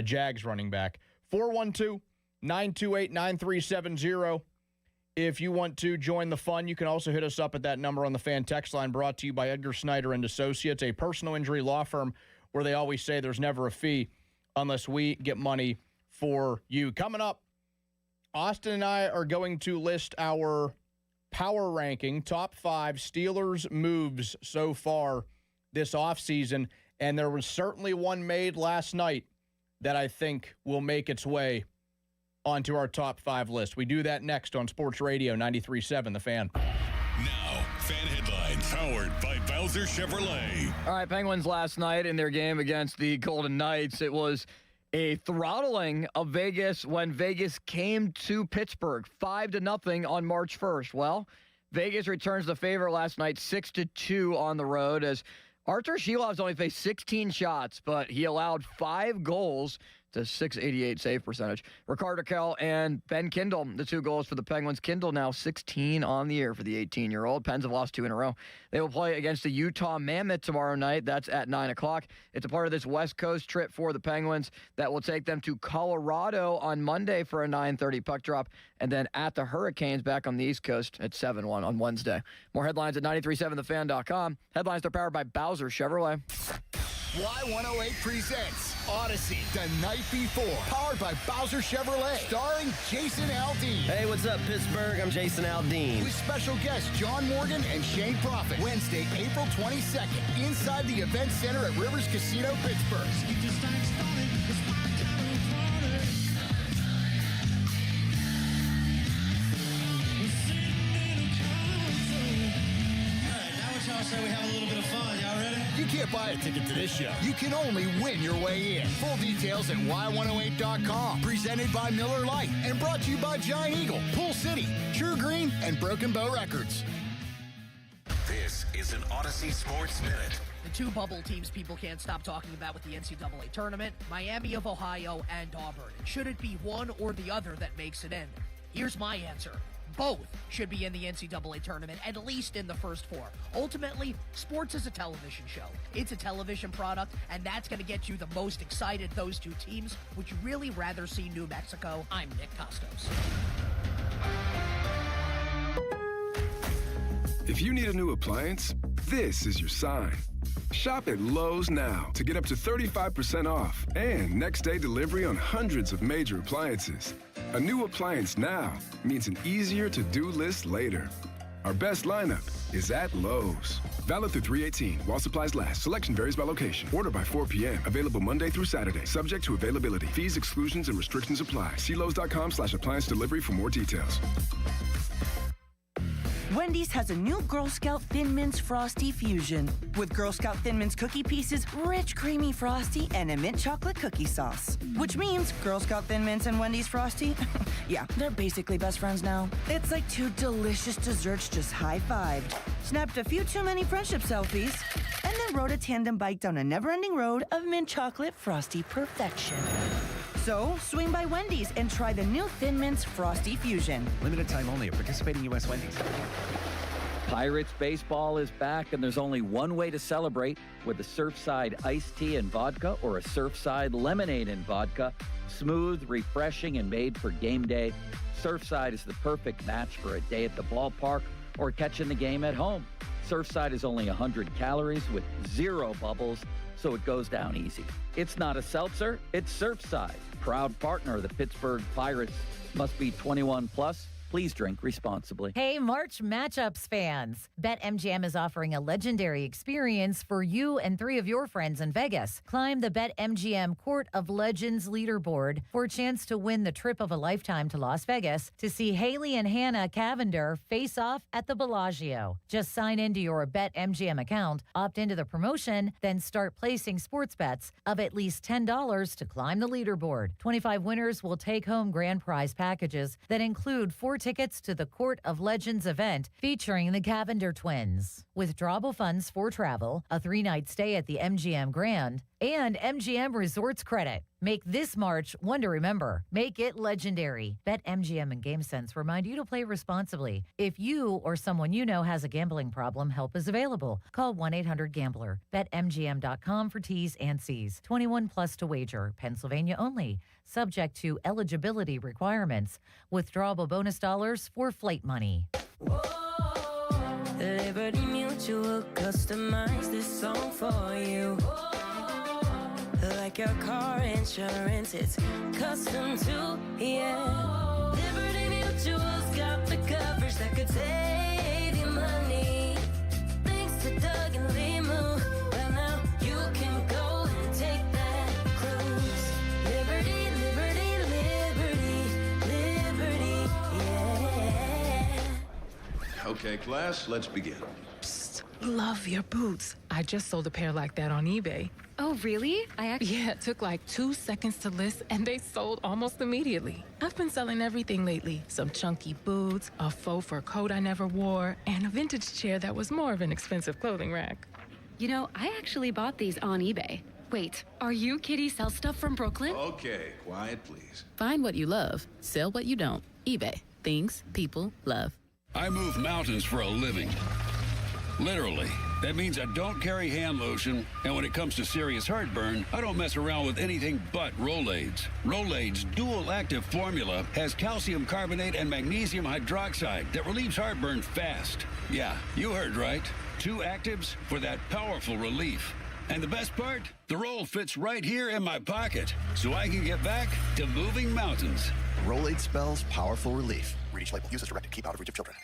Jags running back. 412-928-9370. If you want to join the fun, you can also hit us up at that number on the fan text line, brought to you by Edgar Snyder and Associates, a personal injury law firm where they always say there's never a fee unless we get money for you. Coming up, Austin and I are going to list our power ranking, top 5 Steelers moves so far this offseason, and there was certainly one made last night that I think will make its way onto our top 5 list. We do that next on Sports Radio 93.7 The Fan. Now, fan headlines powered by Bowser Chevrolet. All right, Penguins last night in their game against the Golden Knights, it was a throttling of Vegas when Vegas came to Pittsburgh 5-0 on March 1st. Well, Vegas returns the favor last night 6-2 on the road as Artur Shilov's only faced 16 shots, but he allowed 5 goals to .688 save percentage. Ricardo Kell and Ben Kindle, the 2 goals for the Penguins. Kindle now 16 on the year for the 18-year-old. Pens have lost 2 in a row. They will play against the Utah Mammoth tomorrow night. That's at 9 o'clock. It's a part of this West Coast trip for the Penguins that will take them to Colorado on Monday for a 9:30 puck drop, and then at the Hurricanes back on the East Coast at 7-1 on Wednesday. More headlines at 937thefan.com. Headlines are powered by Bowser Chevrolet. Y108 presents Odyssey the Night Before, powered by Bowser Chevrolet, starring Jason Aldean. Hey, what's up, Pittsburgh? I'm Jason Aldean. With special guests John Morgan and Shane Prophet. Wednesday, April 22nd, inside the Event Center at Rivers Casino, Pittsburgh. Y'all say we have a little bit of fun. Y'all ready? You can't buy a ticket to this show. You can only win your way in. Full details at Y108.com. Presented by Miller Lite and brought to you by Giant Eagle, Pool City, True Green, and Broken Bow Records. This is an Odyssey Sports Minute. The 2 bubble teams people can't stop talking about with the NCAA tournament, Miami of Ohio and Auburn. Should it be one or the other that makes it in? Here's my answer. Both should be in the NCAA tournament, at least in the first 4. Ultimately, sports is a television show. It's a television product, and that's going to get you the most excited, those 2 teams. Would you really rather see New Mexico? I'm Nick Costos. If you need a new appliance, this is your sign. Shop at Lowe's now to get up to 35% off and next-day delivery on hundreds of major appliances. A new appliance now means an easier-to-do list later. Our best lineup is at Lowe's. Valid through 3/18 while supplies last. Selection varies by location. Order by 4 p.m. Available Monday through Saturday. Subject to availability. Fees, exclusions, and restrictions apply. See Lowe's.com/appliance delivery for more details. Wendy's has a new Girl Scout Thin Mints Frosty Fusion with Girl Scout Thin Mints cookie pieces, rich, creamy Frosty, and a mint chocolate cookie sauce. Which means Girl Scout Thin Mints and Wendy's Frosty, yeah, they're basically best friends now. It's like 2 delicious desserts just high-fived, snapped a few too many friendship selfies, and then rode a tandem bike down a never-ending road of mint chocolate Frosty perfection. So, swing by Wendy's and try the new Thin Mints Frosty Fusion. Limited time only at participating U.S. Wendy's. Pirates baseball is back, and there's only one way to celebrate with a Surfside iced tea and vodka or a Surfside lemonade and vodka. Smooth, refreshing, and made for game day. Surfside is the perfect match for a day at the ballpark or catching the game at home. Surfside is only 100 calories with 0 bubbles, so it goes down easy. It's not a seltzer, it's Surfside. Proud partner of the Pittsburgh Pirates. Must be 21 plus. Please drink responsibly. Hey, March Matchups fans. BetMGM is offering a legendary experience for you and 3 of your friends in Vegas. Climb the BetMGM Court of Legends leaderboard for a chance to win the trip of a lifetime to Las Vegas to see Haley and Hannah Cavender face off at the Bellagio. Just sign into your BetMGM account, opt into the promotion, then start placing sports bets of at least $10 to climb the leaderboard. 25 winners will take home grand prize packages that include 4 tickets to the Court of Legends event featuring the Cavender twins. Withdrawable funds for travel, a 3-night stay at the MGM Grand, and MGM Resorts credit. Make this March one to remember. Make it legendary. BetMGM and GameSense remind you to play responsibly. If you or someone you know has a gambling problem, help is available. Call 1-800-GAMBLER. BetMGM.com for T's and C's. 21 plus to wager. Pennsylvania only. Subject to eligibility requirements. Withdrawable bonus dollars for flight money. Liberty Mutual customize this song for you. Like your car insurance, it's custom to, yeah. Liberty Mutual's got the coverage that could save you money. Thanks to Doug and Limu, well now you can go and take that cruise. Liberty, liberty, liberty, liberty, yeah. Okay, class, let's begin. Psst, love your boots. I just sold a pair like that on eBay. Oh, really? Yeah, it took like 2 seconds to list, and they sold almost immediately. I've been selling everything lately. Some chunky boots, a faux fur coat I never wore, and a vintage chair that was more of an expensive clothing rack. You know, I actually bought these on eBay. Wait, are you Kitty Sell Stuff from Brooklyn? Okay, quiet, please. Find what you love, sell what you don't. eBay. Things people love. I move mountains for a living. Literally. That means I don't carry hand lotion, and when it comes to serious heartburn, I don't mess around with anything but Rolaids. Rolaids' dual-active formula has calcium carbonate and magnesium hydroxide that relieves heartburn fast. Yeah, you heard right. 2 actives for that powerful relief. And the best part? The roll fits right here in my pocket, so I can get back to moving mountains. Rolaid spells powerful relief. Read each label. Use as directed. Keep out of reach of children.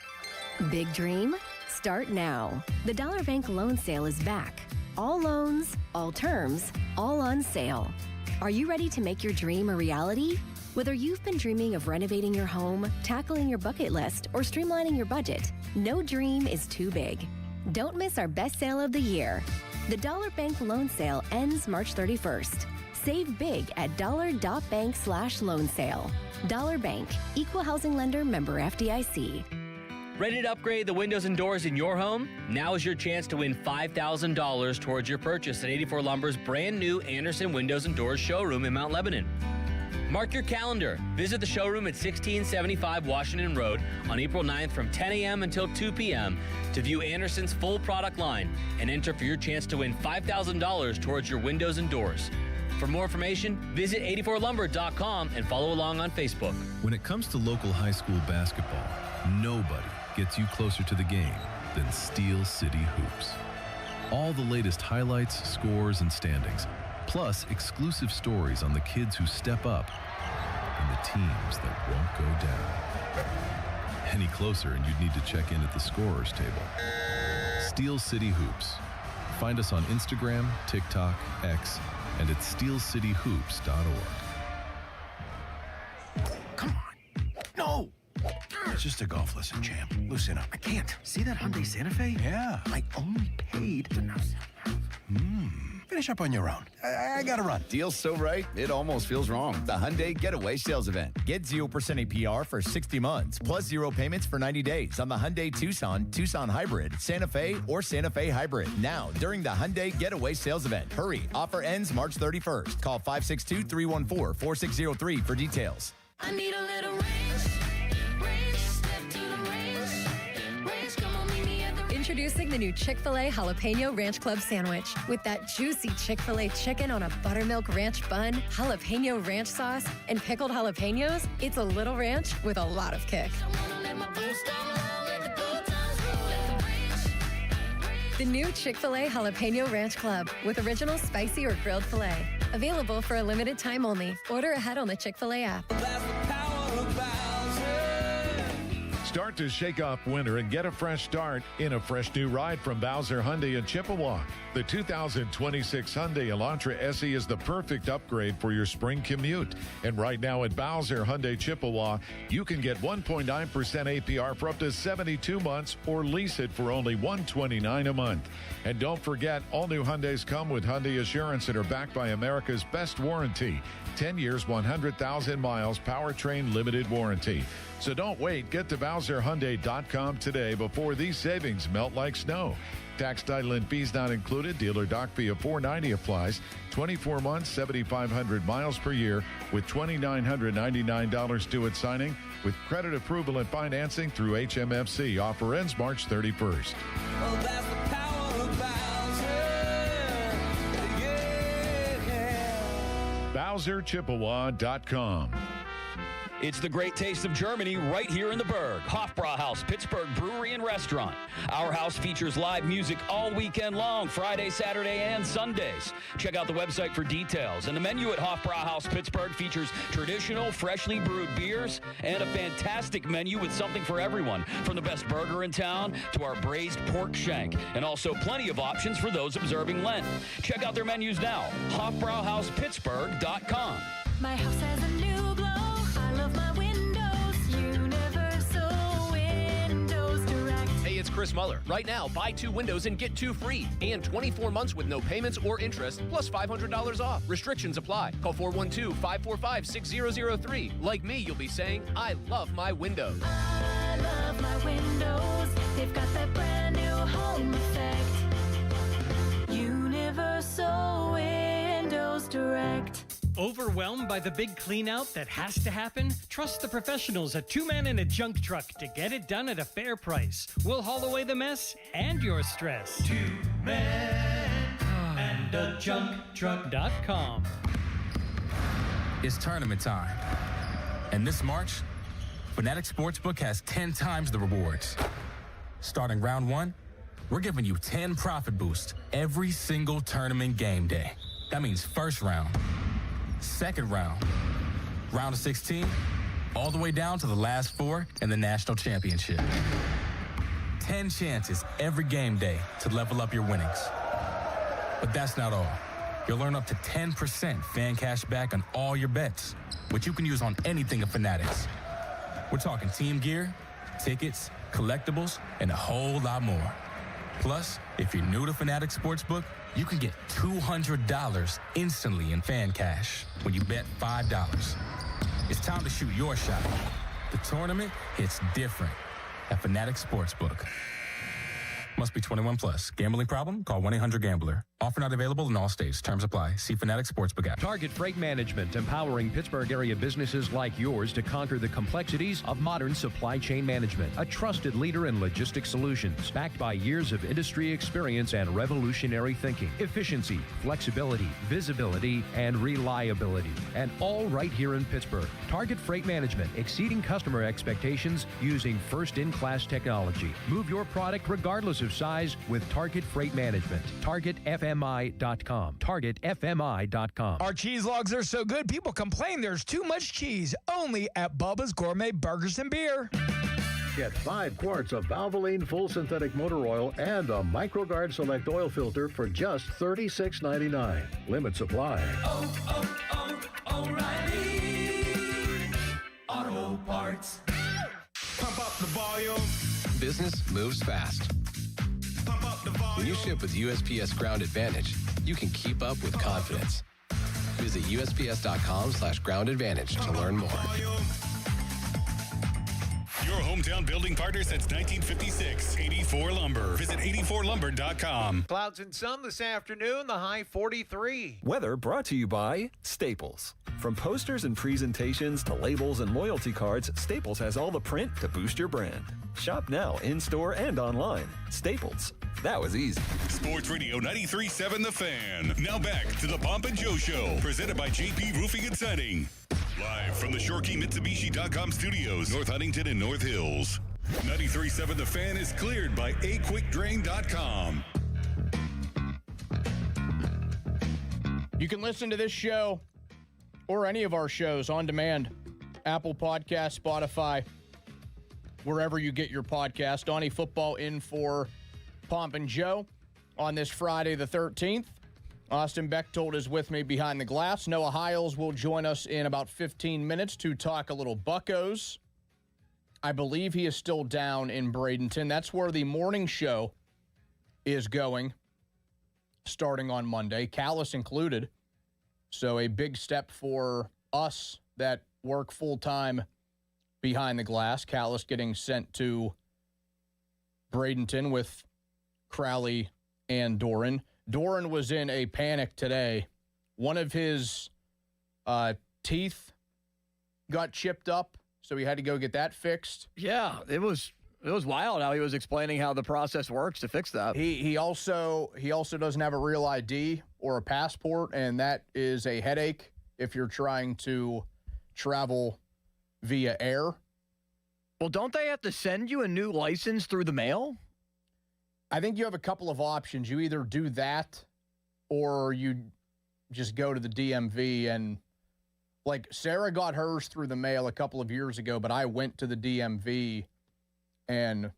Big dream? Start now. The Dollar Bank loan sale is back. All loans, all terms, all on sale. Are you ready to make your dream a reality? Whether you've been dreaming of renovating your home, tackling your bucket list, or streamlining your budget, no dream is too big. Don't miss our best sale of the year. The Dollar Bank loan sale ends March 31st. Save big at dollar.bank/loan sale. Dollar Bank, equal housing lender, member FDIC. Ready to upgrade the windows and doors in your home? Now is your chance to win $5,000 towards your purchase at 84 Lumber's brand new Anderson Windows and Doors showroom in Mount Lebanon. Mark your calendar. Visit the showroom at 1675 Washington Road on April 9th from 10 a.m. until 2 p.m. to view Anderson's full product line and enter for your chance to win $5,000 towards your windows and doors. For more information, visit 84lumber.com and follow along on Facebook. When it comes to local high school basketball, nobody gets you closer to the game than Steel City Hoops. All the latest highlights, scores, and standings, plus exclusive stories on the kids who step up and the teams that won't go down. Any closer and you'd need to check in at the scorer's table. Steel City Hoops. Find us on Instagram, TikTok, X, and at steelcityhoops.org. Come on. No! It's just a golf lesson, champ. Loosen up. I can't. See that Hyundai Santa Fe? Yeah. I only paid Finish up on your own. I gotta run. Deal's so right, it almost feels wrong. The Hyundai Getaway Sales Event. Get 0% APR for 60 months, plus 0 payments for 90 days on the Hyundai Tucson, Tucson Hybrid, Santa Fe, or Santa Fe Hybrid. Now, during the Hyundai Getaway Sales Event. Hurry. Offer ends March 31st. Call 562-314-4603 for details. I need a little range. Step to the range. Come on, meet me at the Introducing the new Chick-fil-A Jalapeno Ranch Club Sandwich. With that juicy Chick-fil-A chicken on a buttermilk ranch bun, jalapeno ranch sauce, and pickled jalapenos, it's a little ranch with a lot of kick. The new Chick-fil-A Jalapeno Ranch Club with original spicy or grilled filet. Available for a limited time only. Order ahead on the Chick-fil-A app. Start to shake off winter and get a fresh start in a fresh new ride from Bowser Hyundai in Chippewa. The 2026 Hyundai Elantra SE is the perfect upgrade for your spring commute. And right now at Bowser Hyundai Chippewa, you can get 1.9% APR for up to 72 months or lease it for only $129 a month. And don't forget, all new Hyundais come with Hyundai Assurance and are backed by America's best warranty. 10 years, 100,000 miles, powertrain limited warranty. So don't wait. Get to Bowser BowserHyundai.com today before these savings melt like snow. Tax, title, and fees not included. Dealer doc fee of $490 applies. 24 months, 7,500 miles per year with $2,999 due at signing with credit approval and financing through HMFC. Offer ends March 31st. Oh, that's the power of Bowser. BowserChippewa.com. It's the great taste of Germany right here in the Berg. Hofbrauhaus, Pittsburgh Brewery and Restaurant. Our house features live music all weekend long, Friday, Saturday, and Sundays. Check out the website for details. And the menu at Hofbrauhaus Pittsburgh features traditional, freshly brewed beers and a fantastic menu with something for everyone, from the best burger in town to our braised pork shank, and also plenty of options for those observing Lent. Check out their menus now, HofbrauhausPittsburgh.com. My house has a new glow. I love my windows. Universal Windows Direct. Hey, it's Chris Muller. Right now, buy 2 windows and get 2 free. And 24 months with no payments or interest, plus $500 off. Restrictions apply. Call 412-545-6003. Like me, you'll be saying, I love my windows. I love my windows. They've got that brand new home effect. Universal Windows Direct. Overwhelmed by the big clean-out that has to happen? Trust the professionals at Two Men and a Junk Truck to get it done at a fair price. We'll haul away the mess and your stress. 2 Men and a Junk Truck.com. It's tournament time. And this March, Fanatics Sportsbook has 10 times the rewards. Starting round 1, we're giving you 10 profit boosts every single tournament game day. That means first round, second round, round of 16, all the way down to the last 4 in the national championship. 10 chances every game day to level up your winnings. But that's not all. You'll earn up to 10% fan cash back on all your bets, which you can use on anything at Fanatics. We're talking team gear, tickets, collectibles, and a whole lot more. Plus, if you're new to Fanatics Sportsbook, you can get $200 instantly in fan cash when you bet $5. It's time to shoot your shot. The tournament hits different at Fanatics Sportsbook. Must be 21 plus. Gambling problem? Call 1-800-GAMBLER. Offer not available in all states. Terms apply. See Fanatics Sportsbook app. Target Freight Management, empowering Pittsburgh area businesses like yours to conquer the complexities of modern supply chain management. A trusted leader in logistics solutions, backed by years of industry experience and revolutionary thinking. Efficiency, flexibility, visibility, and reliability. And all right here in Pittsburgh. Target Freight Management, exceeding customer expectations using first-in-class technology. Move your product regardless of size with Target Freight Management. TargetFMI.com. TargetFMI.com. Our cheese logs are so good, people complain there's too much cheese. Only at Bubba's Gourmet Burgers and Beer. Get 5 quarts of Valvoline full synthetic motor oil and a MicroGuard Select oil filter for just $36.99. Limit supply. O'Reilly Auto Parts. Pump up the volume. Business moves fast. When you ship with USPS Ground Advantage, you can keep up with confidence. Visit USPS.com/Ground Advantage to learn more. Your hometown building partner since 1956, 84 Lumber. Visit 84lumber.com. Clouds and sun this afternoon, the high 43. Weather brought to you by Staples. From posters and presentations to labels and loyalty cards, Staples has all the print to boost your brand. Shop now in-store and online. Staples. That was easy. Sports Radio 93.7 The Fan. Now back to the Pomp and Joe Show, presented by JP Roofing and Siding. Live from the ShoreKeyMitsubishi.com studios, North Huntington and North Hills. 93.7 The Fan is cleared by AQuickDrain.com. You can listen to this show or any of our shows on demand. Apple Podcasts, Spotify, wherever you get your podcast. Donnie Football in for Pomp and Joe on this Friday the 13th. Austin Bechtold is with me behind the glass. Noah Hiles will join us in about 15 minutes to talk a little Buccos. I believe he is still down in Bradenton. That's where the morning show is going, starting on Monday, Callis included. So a big step for us that work full-time behind the glass. Callis getting sent to Bradenton with Crowley and Doran. Doran was in a panic today. One of his teeth got chipped up, so he had to go get that fixed. Yeah, it was wild how he was explaining how the process works to fix that. He also doesn't have a real ID or a passport, and that is a headache if you're trying to travel via air. Well, don't they have to send you a new license through the mail? I think you have a couple of options. You either do that or you just go to the DMV. And like Sarah got hers through the mail a couple of years ago, but I went to the DMV and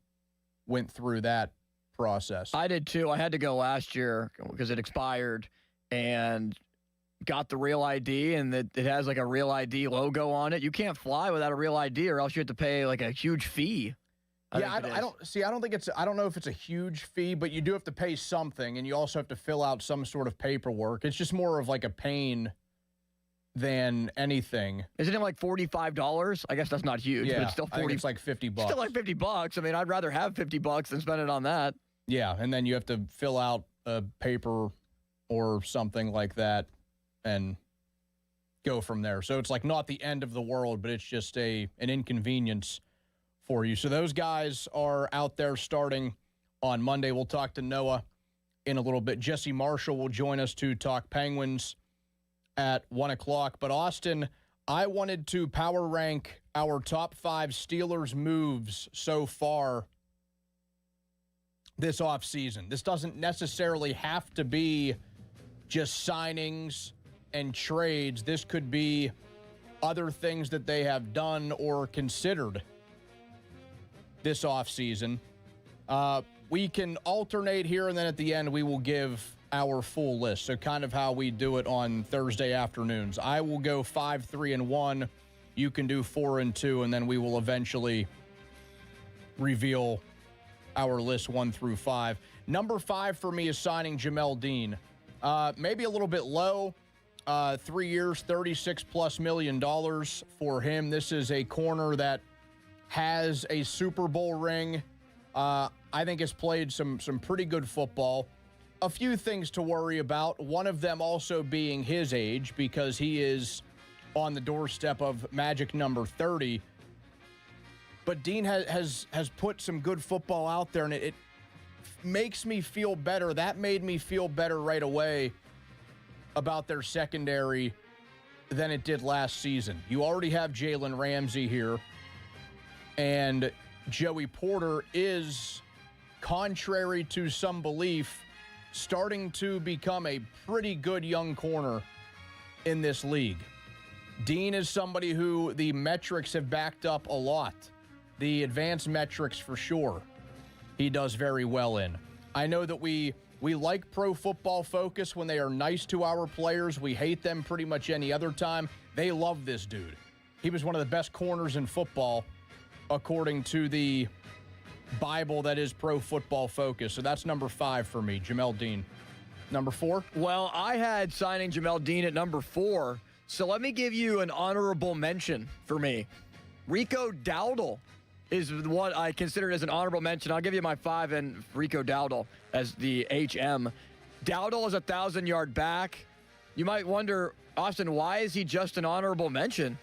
went through that process. I did too. I had to go last year because it expired and got the Real ID, and it has like a Real ID logo on it. You can't fly without a Real ID, or else you have to pay like a huge fee. I don't know if it's a huge fee, but you do have to pay something, and you also have to fill out some sort of paperwork. It's just more of like a pain than anything. Isn't it like $45? I guess that's not huge, but it's still $40. I think it's like $50. Still like $50. I mean, I'd rather have $50 than spend it on that. Yeah, and then you have to fill out a paper or something like that and go from there. So it's like not the end of the world, but it's just an inconvenience for you. So those guys are out there starting on Monday. We'll talk to Noah in a little bit. Jesse Marshall will join us to talk Penguins at 1 o'clock. But Austin, I wanted to power rank our top 5 Steelers moves so far this offseason. This doesn't necessarily have to be just signings and trades. This could be other things that they have done or considered this offseason. We can alternate here, and then at the end we will give our full list. So kind of how we do it on Thursday afternoons. I will go 5, 3, and 1. You can do 4 and 2, and then we will eventually reveal our list 1 through 5. Number 5 for me is signing Jamel Dean. Maybe a little bit low. 3 years, $36+ million for him. This is a corner that has a Super Bowl ring. I think has played some pretty good football. A few things to worry about. One of them also being his age, because he is on the doorstep of magic number 30. But Dean has put some good football out there, and it makes me feel better. That made me feel better right away about their secondary than it did last season. You already have Jalen Ramsey here, and Joey Porter is, contrary to some belief, starting to become a pretty good young corner in this league. Dean is somebody who the metrics have backed up a lot. The advanced metrics for sure he does very well in. I know that we like Pro Football Focus when they are nice to our players. We hate them pretty much any other time. They love this dude. He was one of the best corners in football, according to the Bible that is Pro Football Focus. So that's number 5 for me, Jamel Dean. Number 4? Well, I had signing Jamel Dean at number 4. So let me give you an honorable mention for me. Rico Dowdle is what I considered as an honorable mention. I'll give you my 5 and Rico Dowdle as the HM. Dowdle is a 1,000-yard back. You might wonder, Austin, why is he just an honorable mention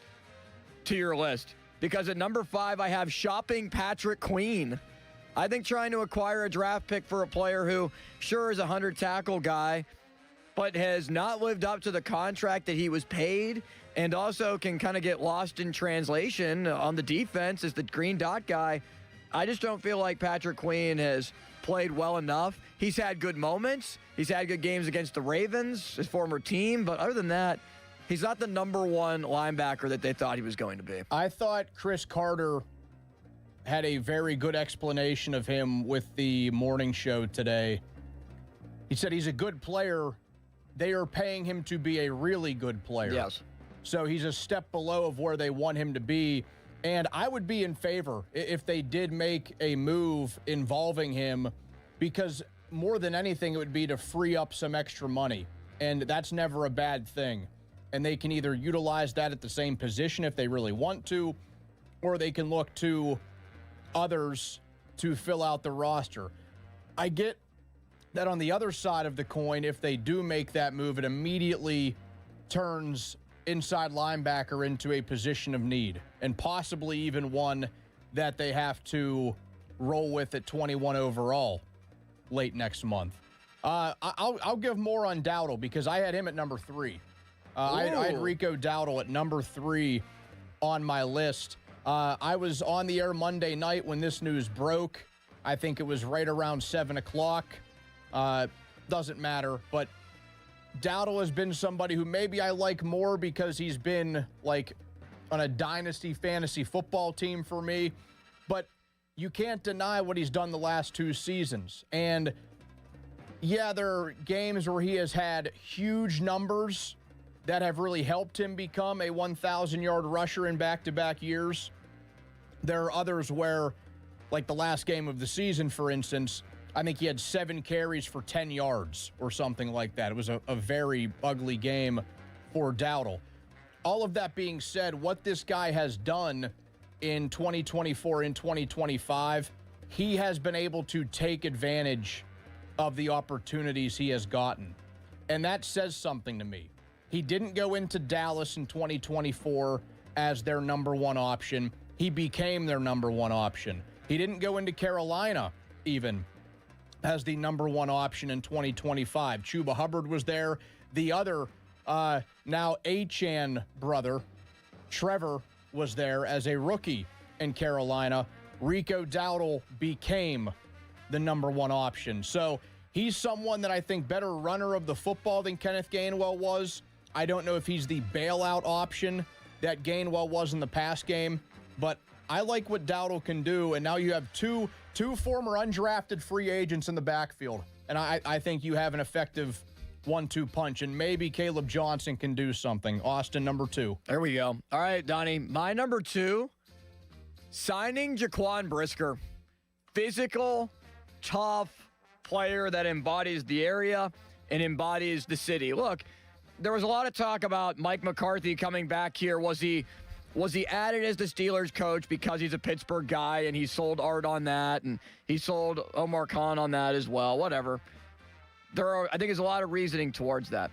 to your list? Because at number 5, I have shopping Patrick Queen. I think trying to acquire a draft pick for a player who sure is a 100-tackle guy, but has not lived up to the contract that he was paid, and also can kind of get lost in translation on the defense as the green dot guy. I just don't feel like Patrick Queen has played well enough. He's had good moments. He's had good games against the Ravens, his former team, but other than that, he's not the number 1 linebacker that they thought he was going to be. I thought Chris Carter had a very good explanation of him with the morning show today. He said he's a good player. They are paying him to be a really good player. Yes. So he's a step below of where they want him to be. And I would be in favor if they did make a move involving him, because more than anything, it would be to free up some extra money. And that's never a bad thing. And they can either utilize that at the same position if they really want to, or they can look to others to fill out the roster. I get that on the other side of the coin, if they do make that move, it immediately turns inside linebacker into a position of need, and possibly even one that they have to roll with at 21 overall late next month. I'll give more on Dowdle because I had him at number 3. I had Rico Dowdle at number 3 on my list. I was on the air Monday night when this news broke. I think it was right around 7 o'clock. Doesn't matter, but Dowdle has been somebody who maybe I like more because he's been like on a dynasty fantasy football team for me, but you can't deny what he's done the last 2 seasons. And yeah, there are games where he has had huge numbers that have really helped him become a 1,000-yard rusher in back-to-back years. There are others where, like the last game of the season, for instance, I think he had 7 carries for 10 yards or something like that. It was a very ugly game for Dowdle. All of that being said, what this guy has done in 2024 and 2025, he has been able to take advantage of the opportunities he has gotten. And that says something to me. He didn't go into Dallas in 2024 as their number 1 option. He became their number 1 option. He didn't go into Carolina even as the number 1 option in 2025. Chuba Hubbard was there. The other, now Achane brother, Trevor, was there as a rookie in Carolina. Rico Dowdle became the number 1 option. So he's someone that I think better runner of the football than Kenneth Gainwell was. I don't know if he's the bailout option that Gainwell was in the pass game, but I like what Dowdle can do. And now you have two former undrafted free agents in the backfield. And I think you have an effective 1-2 punch, and maybe Caleb Johnson can do something. Austin, number 2. There we go. All right, Donnie, my number 2, signing Jaquan Brisker. Physical, tough player that embodies the area and embodies the city. Look, there was a lot of talk about Mike McCarthy coming back here. Was he added as the Steelers coach because he's a Pittsburgh guy and he sold Art on that and he sold Omar Khan on that as well? Whatever. I think there's a lot of reasoning towards that.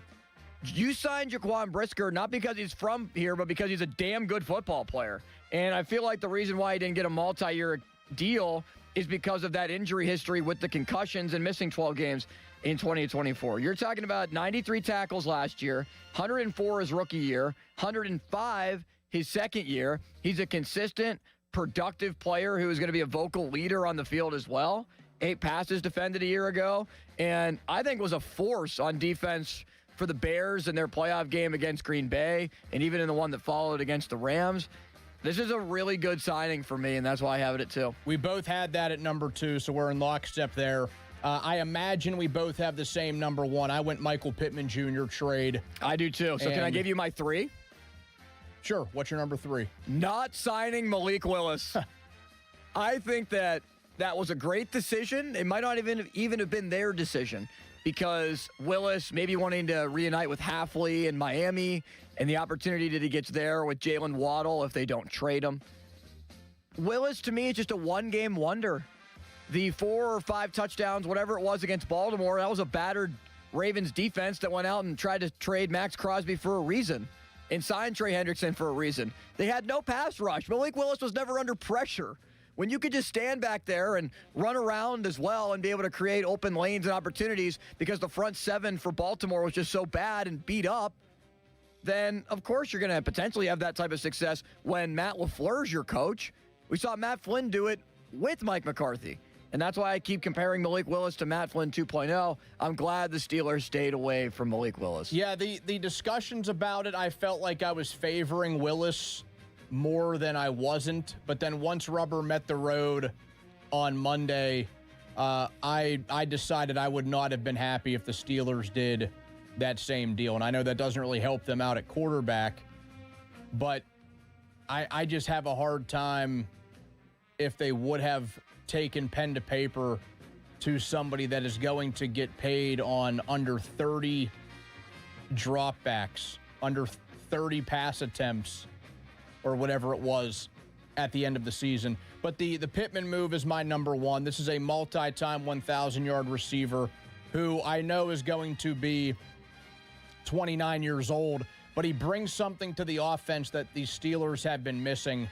You signed Jaquan Brisker not because he's from here, but because he's a damn good football player. And I feel like the reason why he didn't get a multi-year deal is because of that injury history with the concussions and missing 12 games in 2024. You're talking about 93 tackles last year, 104 his rookie year, 105 his second year. He's a consistent, productive player who is going to be a vocal leader on the field as well. 8 passes defended a year ago, and I think was a force on defense for the Bears in their playoff game against Green Bay, and even in the one that followed against the Rams. This is a really good signing for me, and that's why I have it at 2. We both had that at number 2, so we're in lockstep there. I imagine we both have the same number 1. I went Michael Pittman Jr. trade. I do too. So can I give you my 3? Sure. What's your number 3? Not signing Malik Willis. I think that was a great decision. It might not even have been their decision because Willis maybe wanting to reunite with Halfley in Miami and the opportunity that he gets there with Jalen Waddle if they don't trade him. Willis, to me, is just a one-game wonder. The 4 or 5 touchdowns, whatever it was against Baltimore, that was a battered Ravens defense that went out and tried to trade Max Crosby for a reason and signed Trey Hendrickson for a reason. They had no pass rush. Malik Willis was never under pressure. When you could just stand back there and run around as well and be able to create open lanes and opportunities because the front 7 for Baltimore was just so bad and beat up, then of course you're going to potentially have that type of success when Matt LaFleur's your coach. We saw Matt Flynn do it with Mike McCarthy. And that's why I keep comparing Malik Willis to Matt Flynn 2.0. I'm glad the Steelers stayed away from Malik Willis. Yeah, the discussions about it, I felt like I was favoring Willis more than I wasn't. But then once rubber met the road on Monday, I decided I would not have been happy if the Steelers did that same deal. And I know that doesn't really help them out at quarterback, but I just have a hard time if they would have taken pen to paper to somebody that is going to get paid on under 30 dropbacks, under 30 pass attempts, or whatever it was at the end of the season. But the Pittman move is my number one. This is a multi-time 1,000-yard receiver who I know is going to be 29 years old, but he brings something to the offense that the Steelers have been missing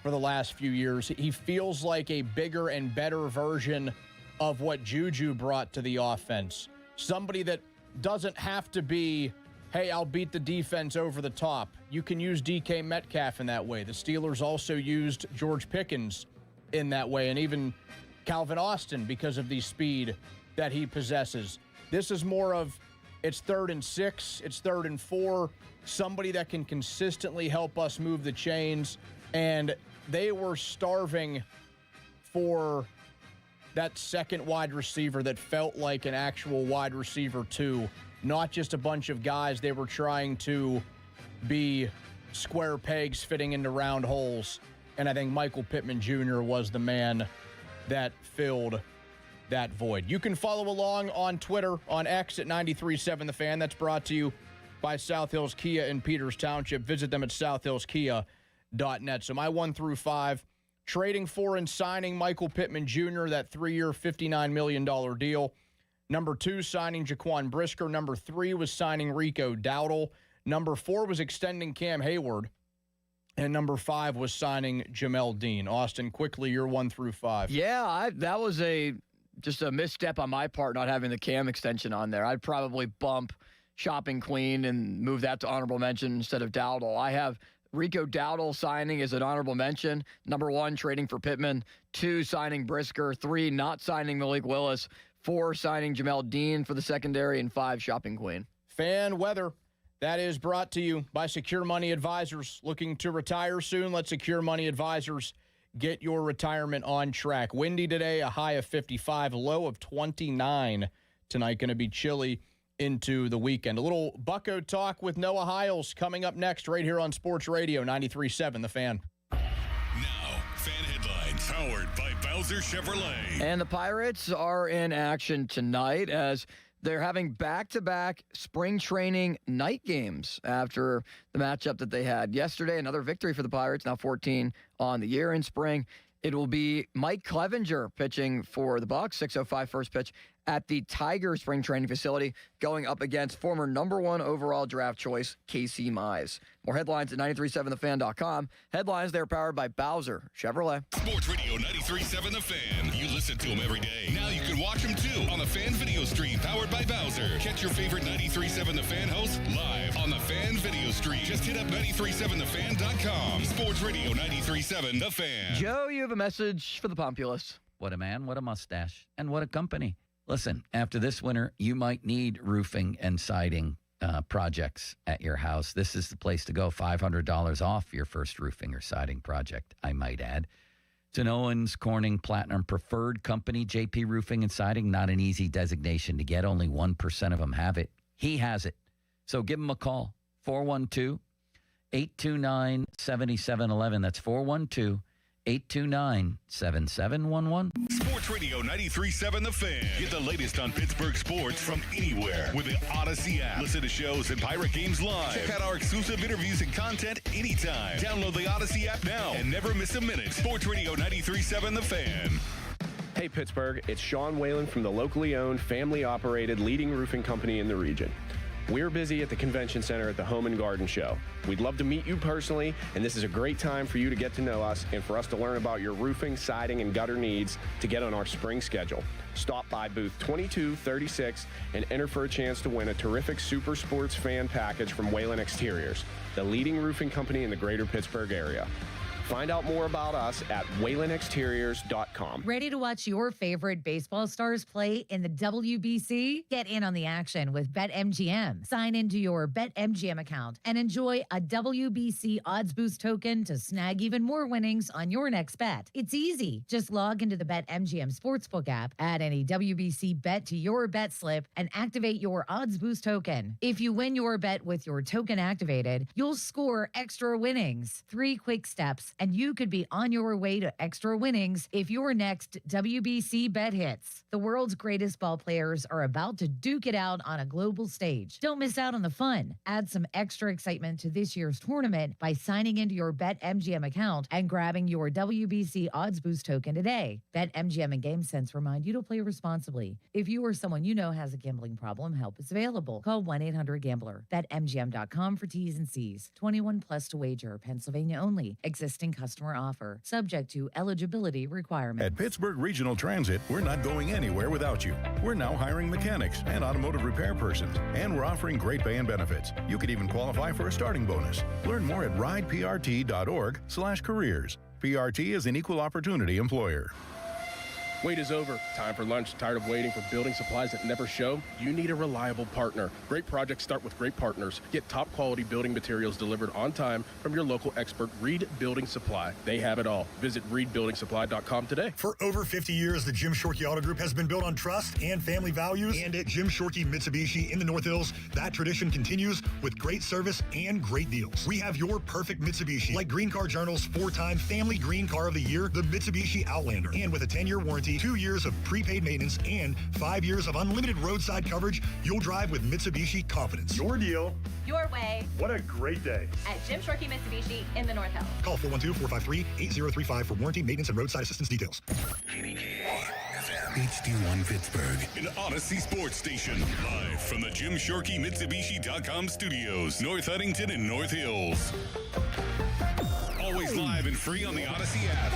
for the last few years. He feels like a bigger and better version of what Juju brought to the offense. Somebody that doesn't have to be, hey, I'll beat the defense over the top. You can use DK Metcalf in that way. The Steelers also used George Pickens in that way, and even Calvin Austin because of the speed that he possesses. This is more of, it's 3rd and 6, it's 3rd and 4, somebody that can consistently help us move the chains. And they were starving for that second wide receiver that felt like an actual wide receiver too, not just a bunch of guys. They were trying to be square pegs fitting into round holes. And I think Michael Pittman Jr. was the man that filled that void. You can follow along on Twitter, on X at 93.7 The Fan. That's brought to you by South Hills Kia in Peters Township. Visit them at southhillskia.net. So my 1 through 5, trading for and signing Michael Pittman Jr., that 3-year, $59 million deal. Number 2, signing Jaquan Brisker. Number 3 was signing Rico Dowdle. Number 4 was extending Cam Hayward. And number 5 was signing Jamel Dean. Austin, quickly, your 1 through 5. Yeah, that was just a misstep on my part, not having the Cam extension on there. I'd probably bump Shopping Queen and move that to honorable mention instead of Dowdle. I have Rico Dowdle signing as an honorable mention. Number 1, trading for Pittman. 2, signing Brisker. 3, not signing Malik Willis. 4, signing Jamel Dean for the secondary. And 5, Shopping Queen. Fan weather. That is brought to you by Secure Money Advisors. Looking to retire soon? Let Secure Money Advisors get your retirement on track. Windy today, a high of 55, low of 29 tonight. Going to be chilly into the weekend. A little Bucko talk with Noah Hiles coming up next right here on Sports Radio 93.7 The Fan. Now, fan headlines powered by Bowser Chevrolet. And the Pirates are in action tonight as they're having back-to-back spring training night games after the matchup that they had yesterday. Another victory for the Pirates, now 14 on the year in spring. It will be Mike Clevenger pitching for the Bucs, 6:05 first pitch at the Tiger spring training facility, going up against former number 1 overall draft choice, Casey Mize. More headlines at 937thefan.com. Headlines, they're powered by Bowser Chevrolet. Sports Radio 93.7 The Fan. You listen to them every day. Now you can watch them too on the Fan Video Stream powered by Bowser. Catch your favorite 93.7 The Fan hosts live on the Fan Video Stream. Just hit up 937thefan.com. Sports Radio 93.7 The Fan. Joe, you have a message for the Populace. What a man, what a mustache, and what a company. Listen, after this winter, you might need roofing and siding projects at your house. This is the place to go. $500 off your first roofing or siding project, I might add. It's an Owens Corning Platinum Preferred Company, JP Roofing and Siding. Not an easy designation to get. Only 1% of them have it. He has it. So give him a call. 412-829-7711. That's 412-829-7711. Sports Radio 93.7 The Fan. Get the latest on Pittsburgh sports from anywhere with the Odyssey app. Listen to shows and Pirate games live. Check out our exclusive interviews and content anytime. Download the Odyssey app now and never miss a minute. Sports Radio 93.7 The Fan. Hey Pittsburgh, it's Sean Whalen from the locally owned, family-operated leading roofing company in the region. We're busy at the Convention Center at the Home and Garden Show. We'd love to meet you personally, and this is a great time for you to get to know us and for us to learn about your roofing, siding, and gutter needs to get on our spring schedule. Stop by booth 2236 and enter for a chance to win a terrific Super Sports fan package from Whalen Exteriors, the leading roofing company in the greater Pittsburgh area. Find out more about us at WhalenExteriors.com. Ready to watch your favorite baseball stars play in the WBC? Get in on the action with BetMGM. Sign into your BetMGM account and enjoy a WBC odds boost token to snag even more winnings on your next bet. It's easy. Just log into the BetMGM Sportsbook app, add any WBC bet to your bet slip, and activate your odds boost token. If you win your bet with your token activated, you'll score extra winnings. 3 quick steps and you could be on your way to extra winnings if your next WBC bet hits. The world's greatest ball players are about to duke it out on a global stage. Don't miss out on the fun. Add some extra excitement to this year's tournament by signing into your BetMGM account and grabbing your WBC Odds Boost token today. BetMGM and GameSense remind you to play responsibly. If you or someone you know has a gambling problem, help is available. Call 1-800-GAMBLER. BetMGM.com for T's and C's. 21 plus to wager. Pennsylvania only. Existing customer offer. Subject to eligibility requirements. At Pittsburgh Regional Transit, we're not going anywhere without you. We're now hiring mechanics and automotive repair persons, and we're offering great pay and benefits. You could even qualify for a starting bonus. Learn more at rideprt.org/careers. PRT is an equal opportunity employer. Wait is over. Time for lunch. Tired of waiting for building supplies that never show? You need a reliable partner. Great projects start with great partners. Get top quality building materials delivered on time from your local expert, Reed Building Supply. They have it all. Visit reedbuildingsupply.com today. For over 50 years, the Jim Shorkey Auto Group has been built on trust and family values. And at Jim Shorkey Mitsubishi in the North Hills, that tradition continues with great service and great deals. We have your perfect Mitsubishi, like Green Car Journal's 4-time Family Green Car of the Year, the Mitsubishi Outlander. And with a 10-year warranty, 2 years of prepaid maintenance, and 5 years of unlimited roadside coverage, you'll drive with Mitsubishi confidence. Your deal. Your way. What a great day. At Jim Shorkey Mitsubishi in the North Hills. Call 412-453-8035 for warranty, maintenance, and roadside assistance details. HD1 Pittsburgh, an Odyssey sports station. Live from the Jim Shorkey Mitsubishi.com studios, North Huntington and North Hills. Always live and free on the Odyssey app.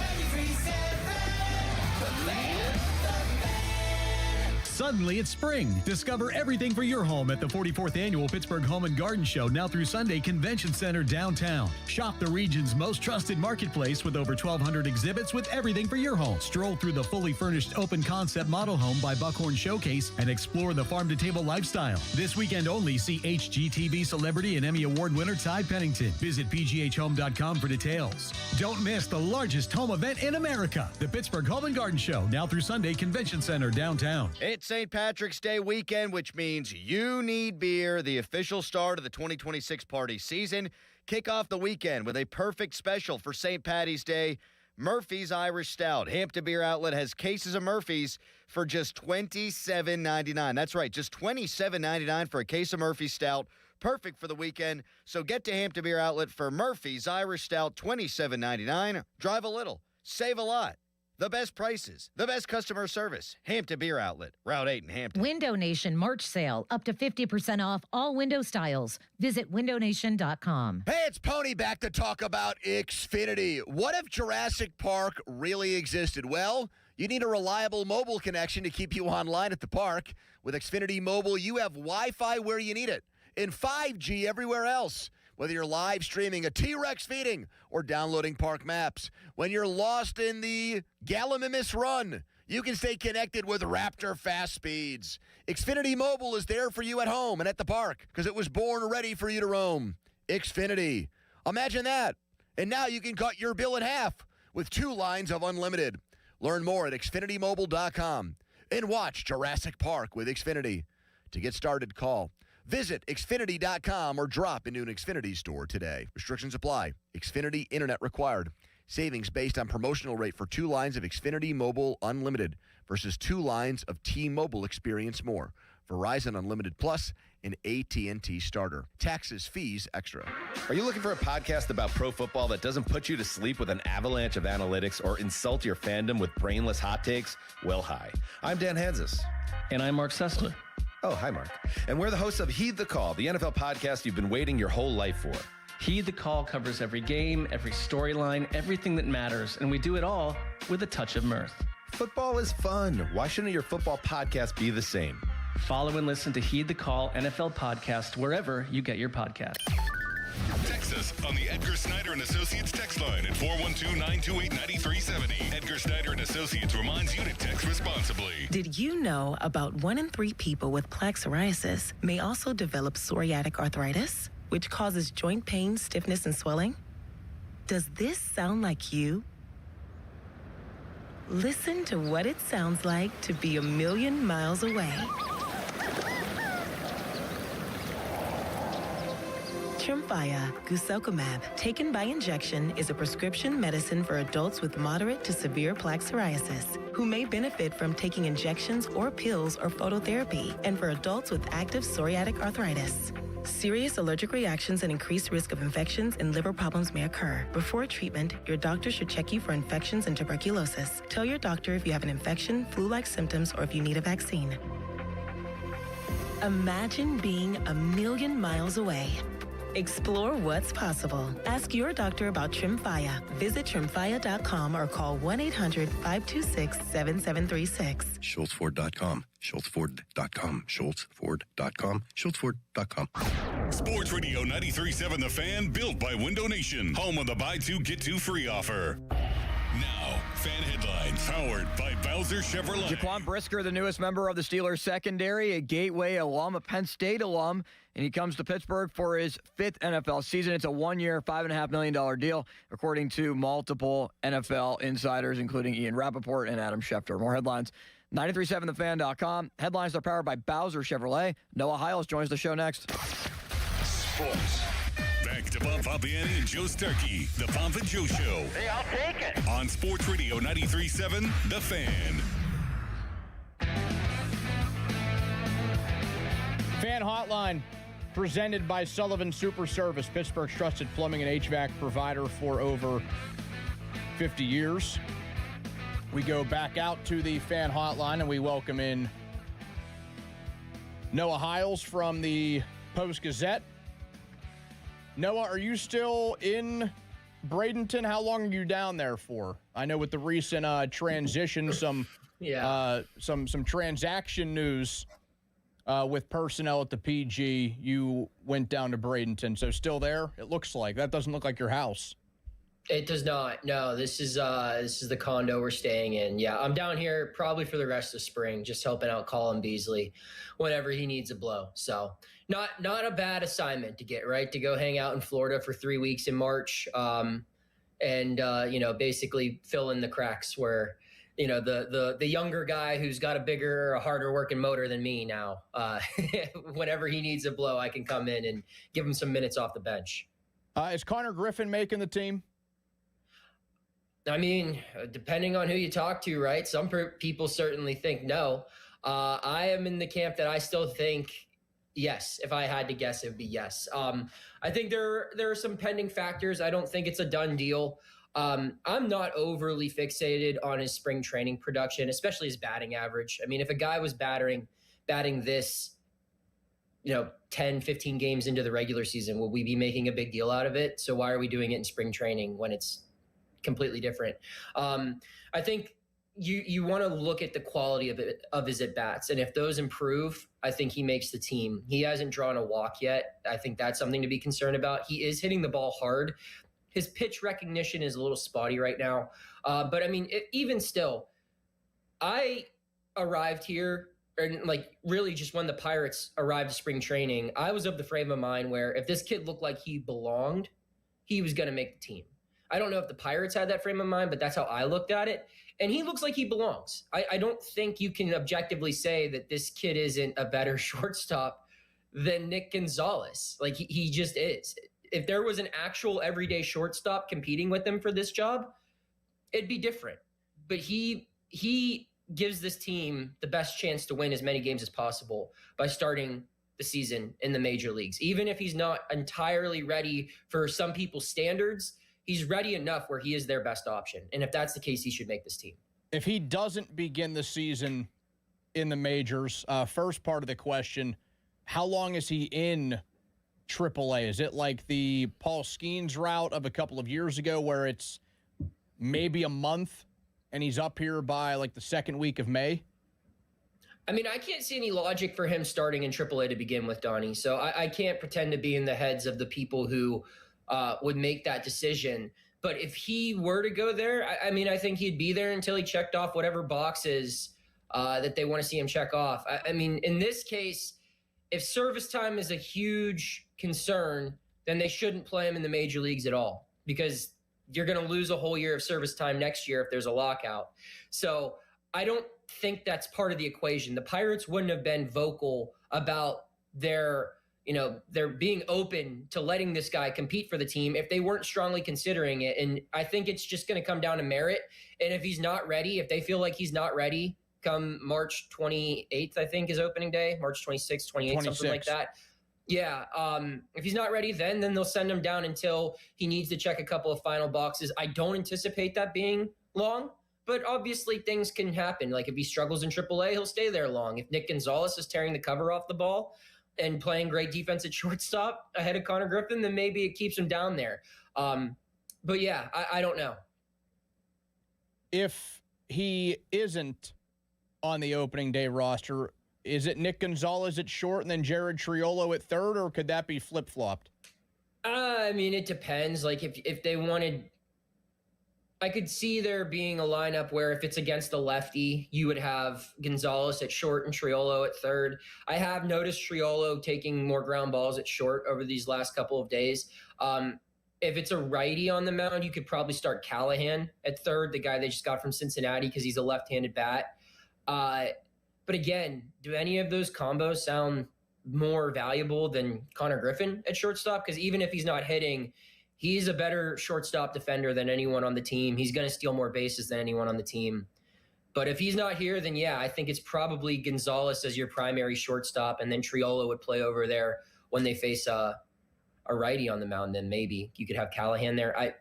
Suddenly it's spring. Discover everything for your home at the 44th Annual Pittsburgh Home and Garden Show, now through Sunday, Convention Center downtown. Shop the region's most trusted marketplace with over 1,200 exhibits with everything for your home. Stroll through the fully furnished open concept model home by Buckhorn Showcase and explore the farm-to-table lifestyle. This weekend only, see HGTV celebrity and Emmy Award winner Ty Pennington. Visit pghhome.com for details. Don't miss the largest home event in America, the Pittsburgh Home and Garden Show, now through Sunday, Convention Center downtown. It's St. Patrick's Day weekend, which means you need beer, the official start of the 2026 party season. Kick off the weekend with a perfect special for St. Patty's Day. Murphy's Irish Stout. Hampton Beer Outlet has cases of Murphy's for just $27.99. That's right, just $27.99 for a case of Murphy's Stout. Perfect for the weekend. So get to Hampton Beer Outlet for Murphy's Irish Stout, $27.99. Drive a little, save a lot. The best prices, the best customer service. Hampton Beer Outlet, Route 8 in Hampton. Window Nation March sale, up to 50% off all window styles. Visit windownation.com. Hey, it's Pony back to talk about Xfinity. What if Jurassic Park really existed? Well, you need a reliable mobile connection to keep you online at the park. With Xfinity Mobile, you have Wi-Fi where you need it and 5G everywhere else. Whether you're live streaming a T-Rex feeding or downloading park maps, when you're lost in the Gallimimus Run, you can stay connected with Raptor fast speeds. Xfinity Mobile is there for you at home and at the park because it was born ready for you to roam. Xfinity. Imagine that. And now you can cut your bill in half with 2 lines of unlimited. Learn more at xfinitymobile.com and watch Jurassic Park with Xfinity. To get started, call. Visit Xfinity.com or drop into an Xfinity store today. Restrictions apply. Xfinity Internet required. Savings based on promotional rate for 2 lines of Xfinity Mobile Unlimited versus 2 lines of T-Mobile Experience More. Verizon Unlimited Plus and AT&T Starter. Taxes, fees, extra. Are you looking for a podcast about pro football that doesn't put you to sleep with an avalanche of analytics or insult your fandom with brainless hot takes? Well, hi. I'm Dan Hansis. And I'm Mark Sessler. Oh, hi, Mark. And we're the hosts of Heed the Call, the NFL podcast you've been waiting your whole life for. Heed the Call covers every game, every storyline, everything that matters, and we do it all with a touch of mirth. Football is fun. Why shouldn't your football podcast be the same? Follow and listen to Heed the Call NFL podcast wherever you get your podcast. Text us on the Edgar Snyder and Associates text line at 412-928-9370. Edgar Snyder and Associates reminds you to text responsibly. Did you know about 1 in 3 people with plaque psoriasis may also develop psoriatic arthritis, which causes joint pain, stiffness, and swelling? Does this sound like you? Listen to what it sounds like to be a million miles away. Tremfya, guselkumab, taken by injection, is a prescription medicine for adults with moderate to severe plaque psoriasis who may benefit from taking injections or pills or phototherapy, and for adults with active psoriatic arthritis. Serious allergic reactions and increased risk of infections and liver problems may occur. Before treatment, your doctor should check you for infections and tuberculosis. Tell your doctor if you have an infection, flu-like symptoms, or if you need a vaccine. Imagine being a million miles away. Explore what's possible. Ask your doctor about Tremfya. Visit Tremfya.com or call 1-800-526-7736. SchultzFord.com. SchultzFord.com. SchultzFord.com. SchultzFord.com. Sports Radio 93.7 The Fan, built by Window Nation. Home of the buy two, get two free offer. Now, fan headlines powered by Bowser Chevrolet. Jaquan Brisker, the newest member of the Steelers secondary, a Gateway alum, a Penn State alum, and he comes to Pittsburgh for his 5th NFL season. It's a 1-year, $5.5 million deal, according to multiple NFL insiders, including Ian Rappaport and Adam Schefter. More headlines, 937thefan.com. Headlines are powered by Bowser Chevrolet. Noah Hiles joins the show next. Sports. Back to Bob Fabiani and Joe Starkey, the Pomp and Joe Show. Hey, I'll take it. On Sports Radio 93.7 The Fan. Fan Hotline, presented by Sullivan Super Service, Pittsburgh's trusted plumbing and HVAC provider for over 50 years. We go back out to the Fan Hotline and we welcome in Noah Hiles from the Post-Gazette. Noah, are you still in Bradenton? How long are you down there for? I know with the recent transition, some transaction news with personnel at the PG, you went down to Bradenton. So still there? It looks like. That doesn't look like your house. It does not. No, this is the condo we're staying in. Yeah, I'm down here probably for the rest of spring, just helping out Colin Beasley whenever he needs a blow. So not a bad assignment to get, right? To go hang out in Florida for 3 weeks in March, and basically fill in the cracks where, the younger guy who's got a harder working motor than me now, whenever he needs a blow, I can come in and give him some minutes off the bench. Is Connor Griffin making the team? I mean, depending on who you talk to, right? Some people certainly think no. I am in the camp that I still think yes. If I had to guess, it would be yes. I think there are some pending factors. I don't think it's a done deal. I'm not overly fixated on his spring training production, especially his batting average. I mean, if a guy was batting this, 10, 15 games into the regular season, will we be making a big deal out of it? So why are we doing it in spring training when it's completely different? I think you want to look at the quality of his at-bats. And if those improve, I think he makes the team. He hasn't drawn a walk yet. I think that's something to be concerned about. He is hitting the ball hard. His pitch recognition is a little spotty right now. But I mean, even still, I arrived here, and really just when the Pirates arrived to spring training, I was of the frame of mind where if this kid looked like he belonged, he was going to make the team. I don't know if the Pirates had that frame of mind, but that's how I looked at it. And he looks like he belongs. I don't think you can objectively say that this kid isn't a better shortstop than Nick Gonzalez. He just is. If there was an actual everyday shortstop competing with him for this job, it'd be different. But he gives this team the best chance to win as many games as possible by starting the season in the major leagues. Even if he's not entirely ready for some people's standards, he's ready enough where he is their best option. And if that's the case, he should make this team. If he doesn't begin the season in the majors, first part of the question, how long is he in AAA? Is it like the Paul Skeens route of a couple of years ago where it's maybe a month and he's up here by the second week of May? I mean, I can't see any logic for him starting in AAA to begin with, Donnie. So I can't pretend to be in the heads of the people who would make that decision. But if he were to go there, I think he'd be there until he checked off whatever boxes that they want to see him check off. I mean, in this case, if service time is a huge concern, then they shouldn't play him in the major leagues at all, because you're going to lose a whole year of service time next year if there's a lockout. So I don't think that's part of the equation. The Pirates wouldn't have been vocal about their they're being open to letting this guy compete for the team if they weren't strongly considering it. And I think it's just going to come down to merit. And if he's not ready, if they feel like he's not ready come March 28th, I think is opening day, March 26th, 28th, something like that. Yeah. If he's not ready, then they'll send him down until he needs to check a couple of final boxes. I don't anticipate that being long, but obviously things can happen. Like if he struggles in AAA, he'll stay there long. If Nick Gonzalez is tearing the cover off the ball and playing great defense at shortstop ahead of Connor Griffin, then maybe it keeps him down there. But yeah, I don't know. If he isn't on the opening day roster, is it Nick Gonzalez at short and then Jared Triolo at third, or could that be flip-flopped? I mean, it depends. Like if they wanted, I could see there being a lineup where if it's against the lefty, you would have Gonzalez at short and Triolo at third. I have noticed Triolo taking more ground balls at short over these last couple of days. If it's a righty on the mound, you could probably start Callahan at third, the guy they just got from Cincinnati because he's a left-handed bat. But again, do any of those combos sound more valuable than Connor Griffin at shortstop? Because even if he's not hitting, he's a better shortstop defender than anyone on the team. He's going to steal more bases than anyone on the team. But if he's not here, then yeah, I think it's probably Gonzalez as your primary shortstop, and then Triolo would play over there when they face a righty on the mound. Then maybe you could have Callahan there.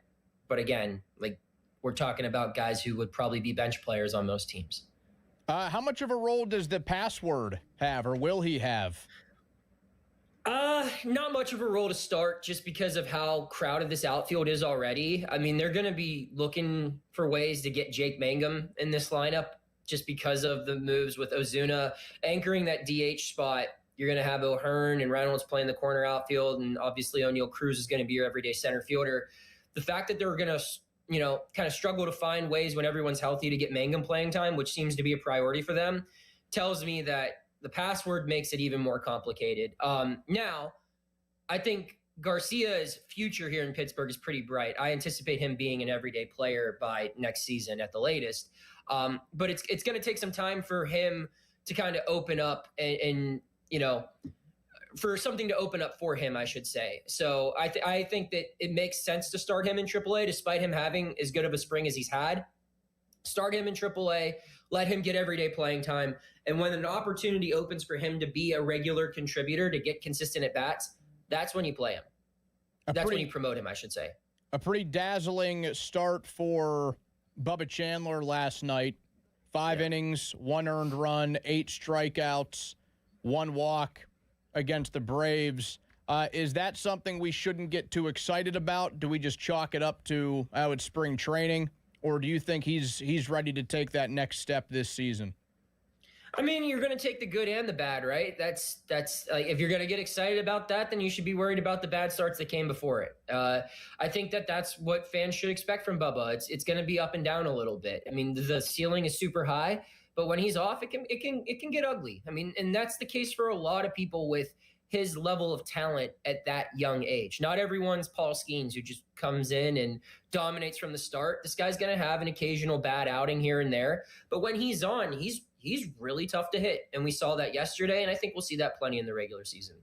But again, like we're talking about guys who would probably be bench players on most teams. How much of a role does the password have, or will he have? Not much of a role to start, just because of how crowded this outfield is already. I mean, they're going to be looking for ways to get Jake Mangum in this lineup just because of the moves with Ozuna anchoring that DH spot. You're going to have O'Hearn and Reynolds playing the corner outfield, and obviously O'Neal Cruz is going to be your everyday center fielder. The fact that they're going to kind of struggle to find ways when everyone's healthy to get Mangum playing time, which seems to be a priority for them, tells me that the password makes it even more complicated. Now, I think Garcia's future here in Pittsburgh is pretty bright. I anticipate him being an everyday player by next season at the latest. But it's going to take some time for him to kind of open up and for something to open up for him, I should say. So I think that it makes sense to start him in AAA, despite him having as good of a spring as he's had. Start him in AAA, let him get everyday playing time, and when an opportunity opens for him to be a regular contributor, to get consistent at-bats, that's when you play him. When you promote him, I should say. A pretty dazzling start for Bubba Chandler last night. 5 innings, 1 earned run, 8 strikeouts, 1 walk against the Braves. Is that something we shouldn't get too excited about? Do we just chalk it up to it's spring training? Or do you think he's ready to take that next step this season? I mean, you're going to take the good and the bad, right? That's if you're going to get excited about that, then you should be worried about the bad starts that came before it. I think that's what fans should expect from Bubba. It's going to be up and down a little bit. I mean, the ceiling is super high, but when he's off, it can get ugly. I mean, and that's the case for a lot of people with his level of talent at that young age. Not everyone's Paul Skeens, who just comes in and dominates from the start. This guy's going to have an occasional bad outing here and there, but when he's on, he's really tough to hit, and we saw that yesterday, and I think we'll see that plenty in the regular season.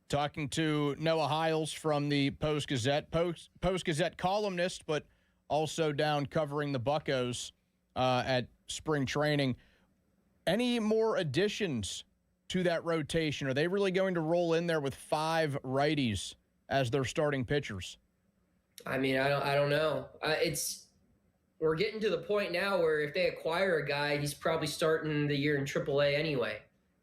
Talking to Noah Hiles from the Post-Gazette, Post-Gazette columnist, but also down covering the Buccos at spring training. Any more additions to that rotation? Are they really going to roll in there with 5 righties as their starting pitchers? I mean, I don't know. We're getting to the point now where if they acquire a guy, he's probably starting the year in AAA anyway,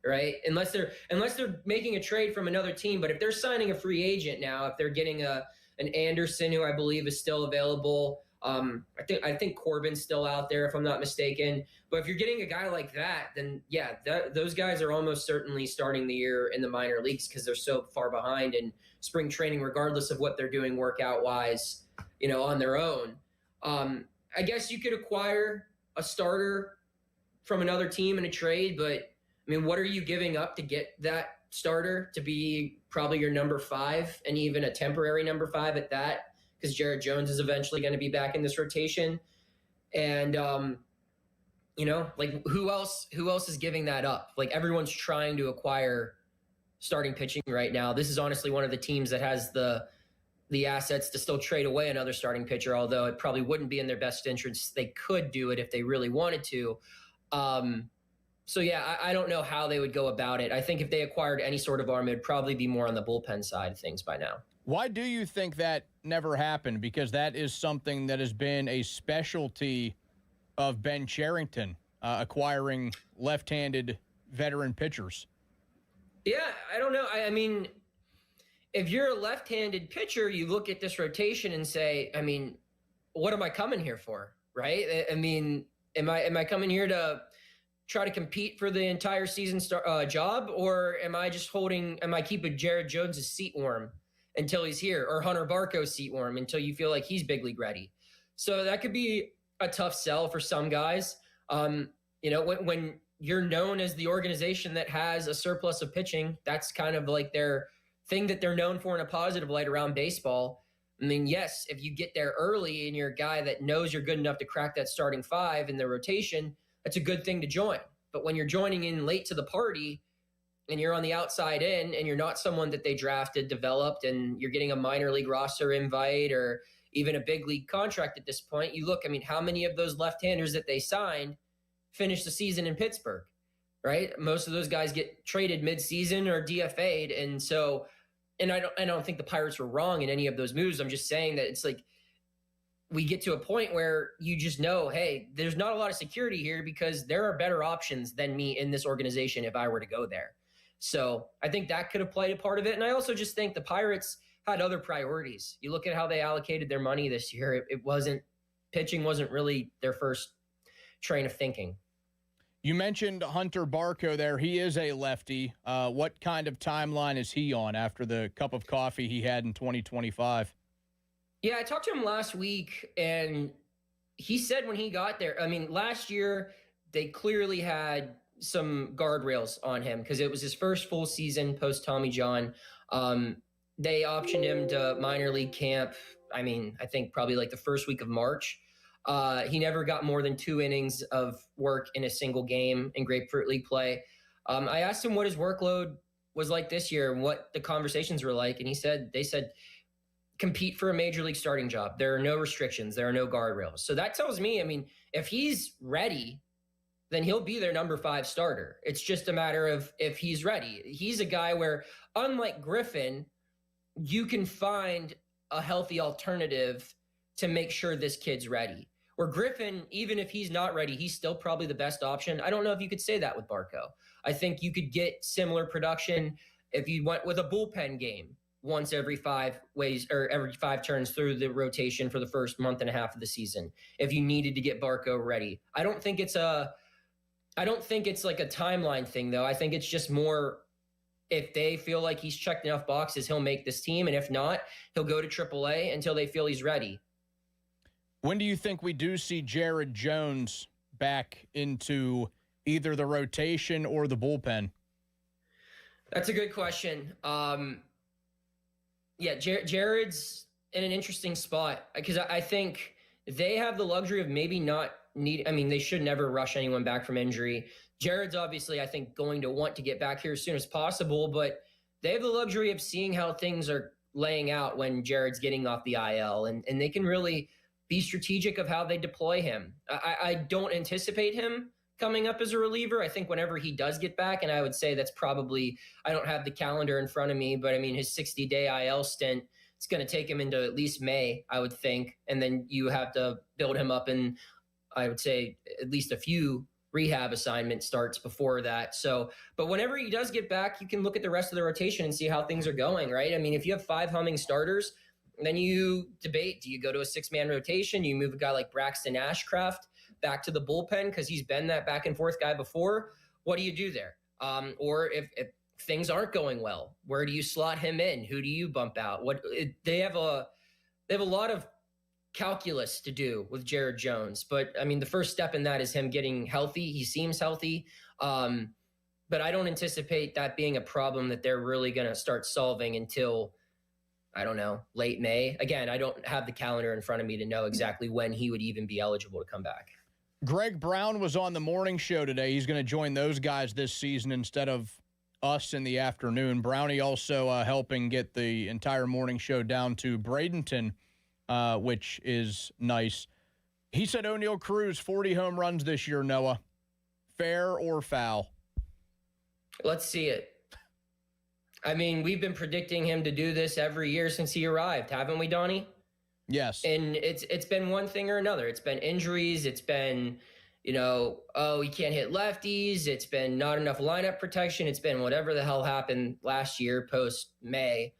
right? Unless they're making a trade from another team. But if they're signing a free agent now, if they're getting an Anderson, who I believe is still available, I think Corbin's still out there, if I'm not mistaken. But if you're getting a guy like that, then yeah, those guys are almost certainly starting the year in the minor leagues because they're so far behind in spring training, regardless of what they're doing workout-wise, on their own. I guess you could acquire a starter from another team in a trade, but I mean, what are you giving up to get that starter to be probably your number 5 and even a temporary number 5 at that? Because Jared Jones is eventually going to be back in this rotation. And, like who else is giving that up? Like everyone's trying to acquire starting pitching right now. This is honestly one of the teams that has the assets to still trade away another starting pitcher, although it probably wouldn't be in their best interest. They could do it if they really wanted to. So, yeah, I don't know how they would go about it. I think if they acquired any sort of arm, it would probably be more on the bullpen side of things by now. Why do you think that never happened? Because that is something that has been a specialty of Ben Cherington, acquiring left-handed veteran pitchers. Yeah, I don't know. I mean, if you're a left-handed pitcher, you look at this rotation and say, I mean, what am I coming here for, right? I mean, am I coming here to try to compete for the entire season job, or am I keeping Jared Jones' seat warm until he's here, or Hunter Barco's seat warm until you feel like he's big league ready? So that could be a tough sell for some guys. When you're known as the organization that has a surplus of pitching, that's kind of like their thing that they're known for in a positive light around baseball. I mean, yes, if you get there early and you're a guy that knows you're good enough to crack that starting five in the rotation, that's a good thing to join. But when you're joining in late to the party and you're on the outside in and you're not someone that they drafted, developed, and you're getting a minor league roster invite or even a big league contract at this point, you look, I mean, how many of those left-handers that they signed finished the season in Pittsburgh, right? Most of those guys get traded mid-season or DFA'd. And so, and I don't think the Pirates were wrong in any of those moves. I'm just saying that it's like, we get to a point where you just know, hey, there's not a lot of security here because there are better options than me in this organization if I were to go there. So I think that could have played a part of it. And I also just think the Pirates had other priorities. You look at how they allocated their money this year. Pitching wasn't really their first train of thinking. You mentioned Hunter Barco there. He is a lefty. What kind of timeline is he on after the cup of coffee he had in 2025? Yeah, I talked to him last week, and he said when he got there, I mean, last year they clearly had some guardrails on him because it was his first full season post Tommy John. They optioned him to minor league camp, I mean, I think probably like the first week of March. He never got more than 2 innings of work in a single game in Grapefruit League play. I asked him what his workload was like this year and what the conversations were like, and they said, compete for a major league starting job. There are no restrictions. There are no guardrails. So that tells me, I mean, if he's ready, then he'll be their number 5 starter. It's just a matter of if he's ready. He's a guy where, unlike Griffin, you can find a healthy alternative to make sure this kid's ready. Where Griffin, even if he's not ready, he's still probably the best option. I don't know if you could say that with Barco. I think you could get similar production if you went with a bullpen game once every 5 turns through the rotation for the first month and a half of the season. If you needed to get Barco ready, I don't think it's like a timeline thing though. I think it's just more, if they feel like he's checked enough boxes, he'll make this team. And if not, he'll go to AAA until they feel he's ready. When do you think we do see Jared Jones back into either the rotation or the bullpen? That's a good question. Yeah, Jared's in an interesting spot because I think they have the luxury of maybe not they should never rush anyone back from injury. Jared's obviously, I think, going to want to get back here as soon as possible, but they have the luxury of seeing how things are laying out when Jared's getting off the IL, and they can really be strategic of how they deploy him. I don't anticipate him coming up as a reliever. I think whenever he does get back, and I would say that's probably, I don't have the calendar in front of me, but I mean, his 60-day IL stint, it's going to take him into at least May, I would think. And then you have to build him up in, I would say, at least a few rehab assignment starts before that. So, but whenever he does get back, you can look at the rest of the rotation and see how things are going, right? I mean, if you have 5 humming starters, then you debate, do you go to a 6-man rotation? You move a guy like Braxton Ashcraft back to the bullpen because he's been that back and forth guy before. What do you do there? Or if things aren't going well, where do you slot him in? Who do you bump out? They have a lot of calculus to do with Jared Jones. But I mean, the first step in that is him getting healthy. He seems healthy. But I don't anticipate that being a problem that they're really going to start solving until, I don't know, late May. Again, I don't have the calendar in front of me to know exactly when he would even be eligible to come back. Greg Brown was on the morning show today. He's going to join those guys this season instead of us in the afternoon. Brownie also helping get the entire morning show down to Bradenton, which is nice. He said O'Neal Cruz, 40 home runs this year, Noah. Fair or foul? Let's see it. I mean, we've been predicting him to do this every year since he arrived, haven't we, Donnie? Yes. And it's been one thing or another. It's been injuries. It's been, he can't hit lefties. It's been not enough lineup protection. It's been whatever the hell happened last year post-May.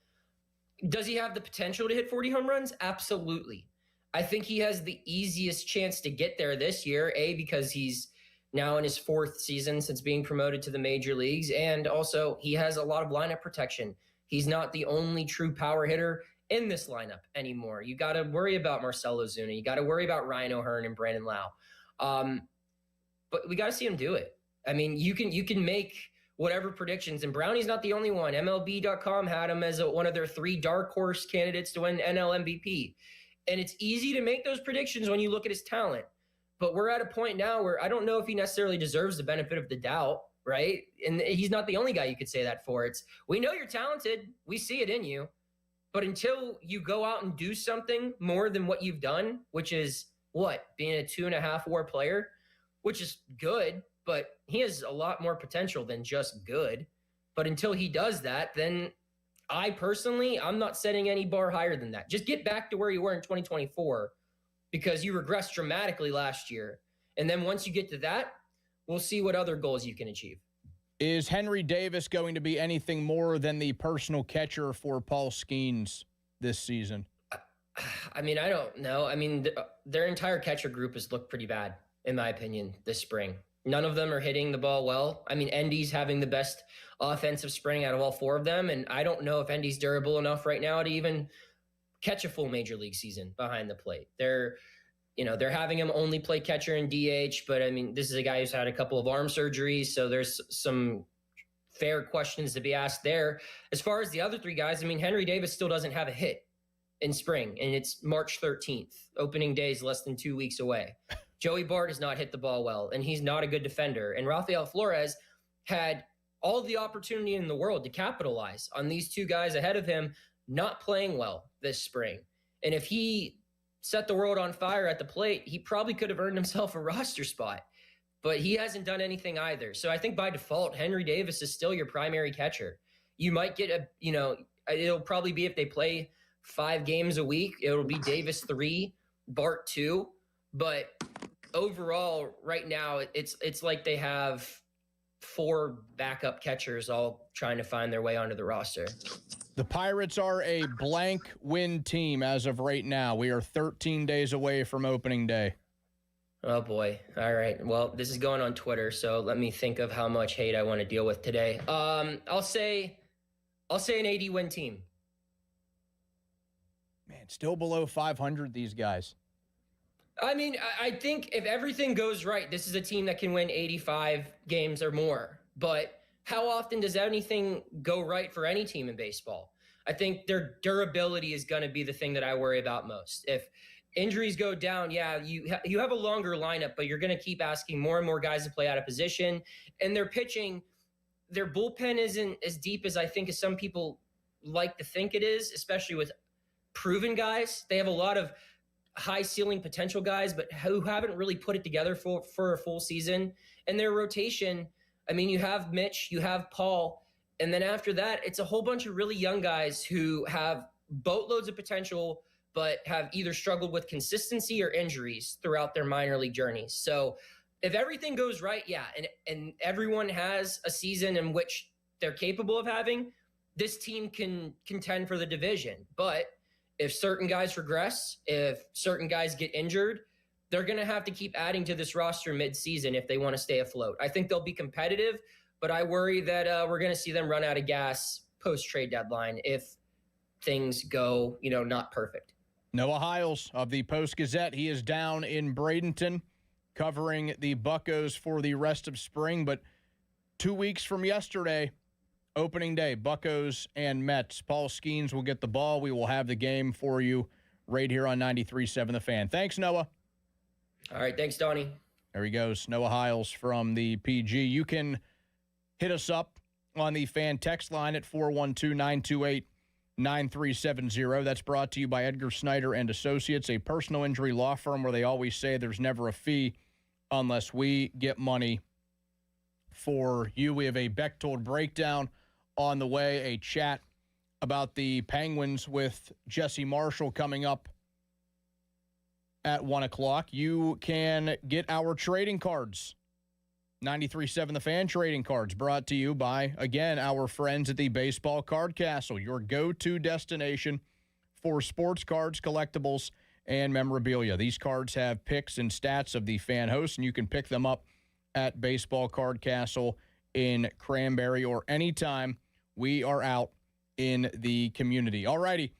Does he have the potential to hit 40 home runs? Absolutely. I think he has the easiest chance to get there this year, because he's now in his 4th season since being promoted to the major leagues. And also he has a lot of lineup protection. He's not the only true power hitter in this lineup anymore. You got to worry about Marcell Ozuna. You got to worry about Ryan O'Hearn and Brandon Lau. But we got to see him do it. I mean, you can make whatever predictions, and Brownie's not the only one. MLB.com had him as one of their 3 dark horse candidates to win NL MVP. And it's easy to make those predictions when you look at his talent. But we're at a point now where I don't know if he necessarily deserves the benefit of the doubt, right? And he's not the only guy you could say that for. We know you're talented. We see it in you. But until you go out and do something more than what you've done, which is being a 2.5 WAR player, which is good, but he has a lot more potential than just good. But until he does that, then I'm not setting any bar higher than that. Just get back to where you were in 2024, because you regressed dramatically last year. And then once you get to that, we'll see what other goals you can achieve. Is Henry Davis going to be anything more than the personal catcher for Paul Skeens this season? I mean, I don't know. I mean, their entire catcher group has looked pretty bad, in my opinion, this spring. None of them are hitting the ball well. I mean, Endy's having the best offensive spring out of all 4 of them, and I don't know if Endy's durable enough right now to even catch a full major league season behind the plate. They're having him only play catcher and DH, but I mean, this is a guy who's had a couple of arm surgeries, so there's some fair questions to be asked there. As far as the other 3 guys, I mean, Henry Davis still doesn't have a hit in spring, and it's March 13th. Opening day is less than 2 weeks away. Joey Bart has not hit the ball well, and he's not a good defender. And Rafael Flores had all the opportunity in the world to capitalize on these 2 guys ahead of him not playing well this spring. And if he set the world on fire at the plate, he probably could have earned himself a roster spot. But he hasn't done anything either. So I think by default, Henry Davis is still your primary catcher. You might get it'll probably be if they play 5 games a week, it'll be Davis 3, Bart 2. But overall, right now, it's like they have 4 backup catchers all trying to find their way onto the roster. The Pirates are a blank win team as of right now. We are 13 days away from opening day. Oh, boy. All right. Well, this is going on Twitter, so let me think of how much hate I want to deal with today. I'll say an 80-win team. Man, still below 500, these guys. I mean, I think if everything goes right, this is a team that can win 85 games or more. But how often does anything go right for any team in baseball? I think their durability is going to be the thing that I worry about most. If injuries go down, you have a longer lineup, but you're going to keep asking more and more guys to play out of position. And their pitching, their bullpen isn't as deep as I think as some people like to think it is, especially with proven guys. They have a lot of high ceiling potential guys, but who haven't really put it together for a full season. And their rotation, I mean, you have Mitch, you have Paul, and then after that, it's a whole bunch of really young guys who have boatloads of potential, but have either struggled with consistency or injuries throughout their minor league journeys. So if everything goes right, and everyone has a season in which they're capable of having, this team can contend for the division. But if certain guys regress, if certain guys get injured, they're going to have to keep adding to this roster mid-season if they want to stay afloat. I think they'll be competitive, but I worry that we're going to see them run out of gas post-trade deadline if things go, not perfect. Noah Hiles of the Post-Gazette. He is down in Bradenton covering the Buccos for the rest of spring, but 2 weeks from yesterday, opening day, Buccos and Mets. Paul Skeens will get the ball. We will have the game for you right here on 93.7 The Fan. Thanks, Noah. All right, thanks, Donnie. There he goes, Noah Hiles from the PG. You can hit us up on the fan text line at 412-928-9370. That's brought to you by Edgar Snyder and Associates, a personal injury law firm where they always say there's never a fee unless we get money for you. We have a Bechtold breakdown on the way, a chat about the Penguins with Jesse Marshall coming up at 1 o'clock. You can get our trading cards. 93.7 The Fan trading cards brought to you by, again, our friends at the Baseball Card Castle, your go-to destination for sports cards, collectibles, and memorabilia. These cards have pics and stats of the fan hosts, and you can pick them up at Baseball Card Castle in Cranberry or anytime we are out in the community. All righty.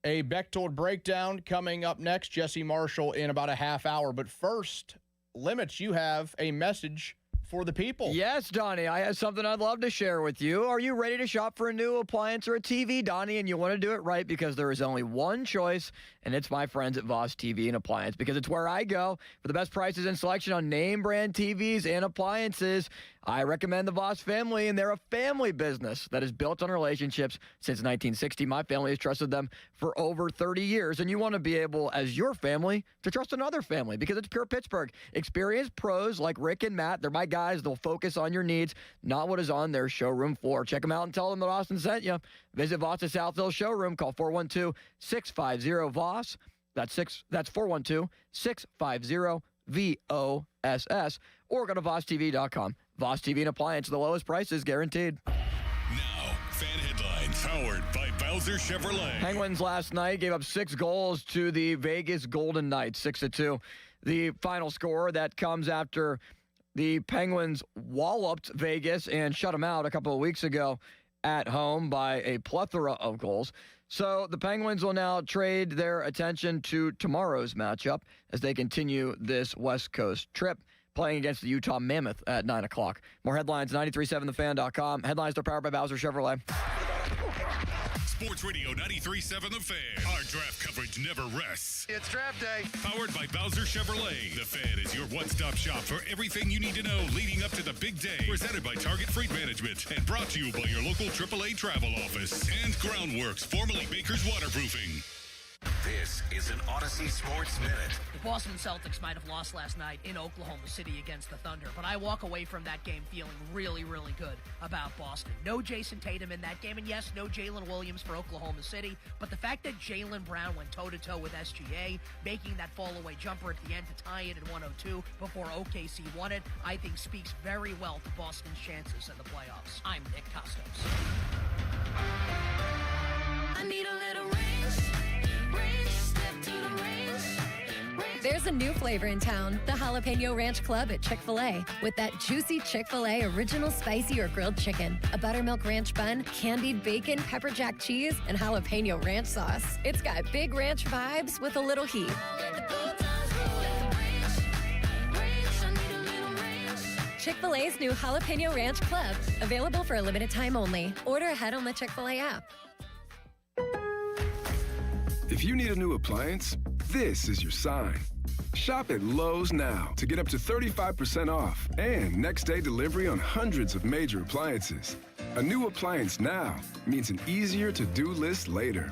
A Bechtold breakdown coming up next. Jesse Marshall in about a half hour. But first, Limits, you have a message for the people. Yes, Donnie, I have something I'd love to share with you. Are you ready to shop for a new appliance or a TV, Donnie? And you want to do it right because there is only one choice, and it's my friends at Voss TV and Appliance, because it's where I go for the best prices and selection on name brand TVs and appliances. I recommend the Voss family, and they're a family business that is built on relationships since 1960. My family has trusted them for over 30 years, and you want to be able, as your family, to trust another family because it's pure Pittsburgh. Experienced pros like Rick and Matt, they're my guys. They'll focus on your needs, not what is on their showroom floor. Check them out and tell them that Austin sent you. Visit Voss' South Hill showroom. Call 412-650-VOSS. That's 412-650-VOSS. Or go to VossTV.com. Voss TV and Appliance, the lowest prices guaranteed. Now, fan headlines powered by Bowser Chevrolet. Penguins last night gave up 6 goals to the Vegas Golden Knights, 6-2. The final score that comes after the Penguins walloped Vegas and shut them out a couple of weeks ago at home by a plethora of goals. So the Penguins will now trade their attention to tomorrow's matchup as they continue this West Coast trip, playing against the Utah Mammoth at 9 o'clock. More headlines, 937thefan.com. Headlines are powered by Bowser Chevrolet. Sports Radio 93.7 The Fan. Our draft coverage never rests. It's draft day. Powered by Bowser Chevrolet. The Fan is your one-stop shop for everything you need to know leading up to the big day. Presented by Target Freight Management and brought to you by your local AAA travel office. And Groundworks, formerly Baker's Waterproofing. This is an Odyssey Sports Minute. The Boston Celtics might have lost last night in Oklahoma City against the Thunder, but I walk away from that game feeling really, really good about Boston. No Jason Tatum in that game, and yes, no Jalen Williams for Oklahoma City, but the fact that Jaylen Brown went toe-to-toe with SGA, making that fall-away jumper at the end to tie it at 102 before OKC won it, I think speaks very well to Boston's chances in the playoffs. I'm Nick Costos. I need a little range. There's a new flavor in town, the Jalapeno Ranch Club at Chick-fil-A. With that juicy Chick-fil-A original spicy or grilled chicken, a buttermilk ranch bun, candied bacon, pepper jack cheese, and jalapeno ranch sauce. It's got big ranch vibes with a little heat. Chick-fil-A's new Jalapeno Ranch Club, available for a limited time only. Order ahead on the Chick-fil-A app. If you need a new appliance, this is your sign. Shop at Lowe's now to get up to 35% off and next-day delivery on hundreds of major appliances. A new appliance now means an easier-to-do list later.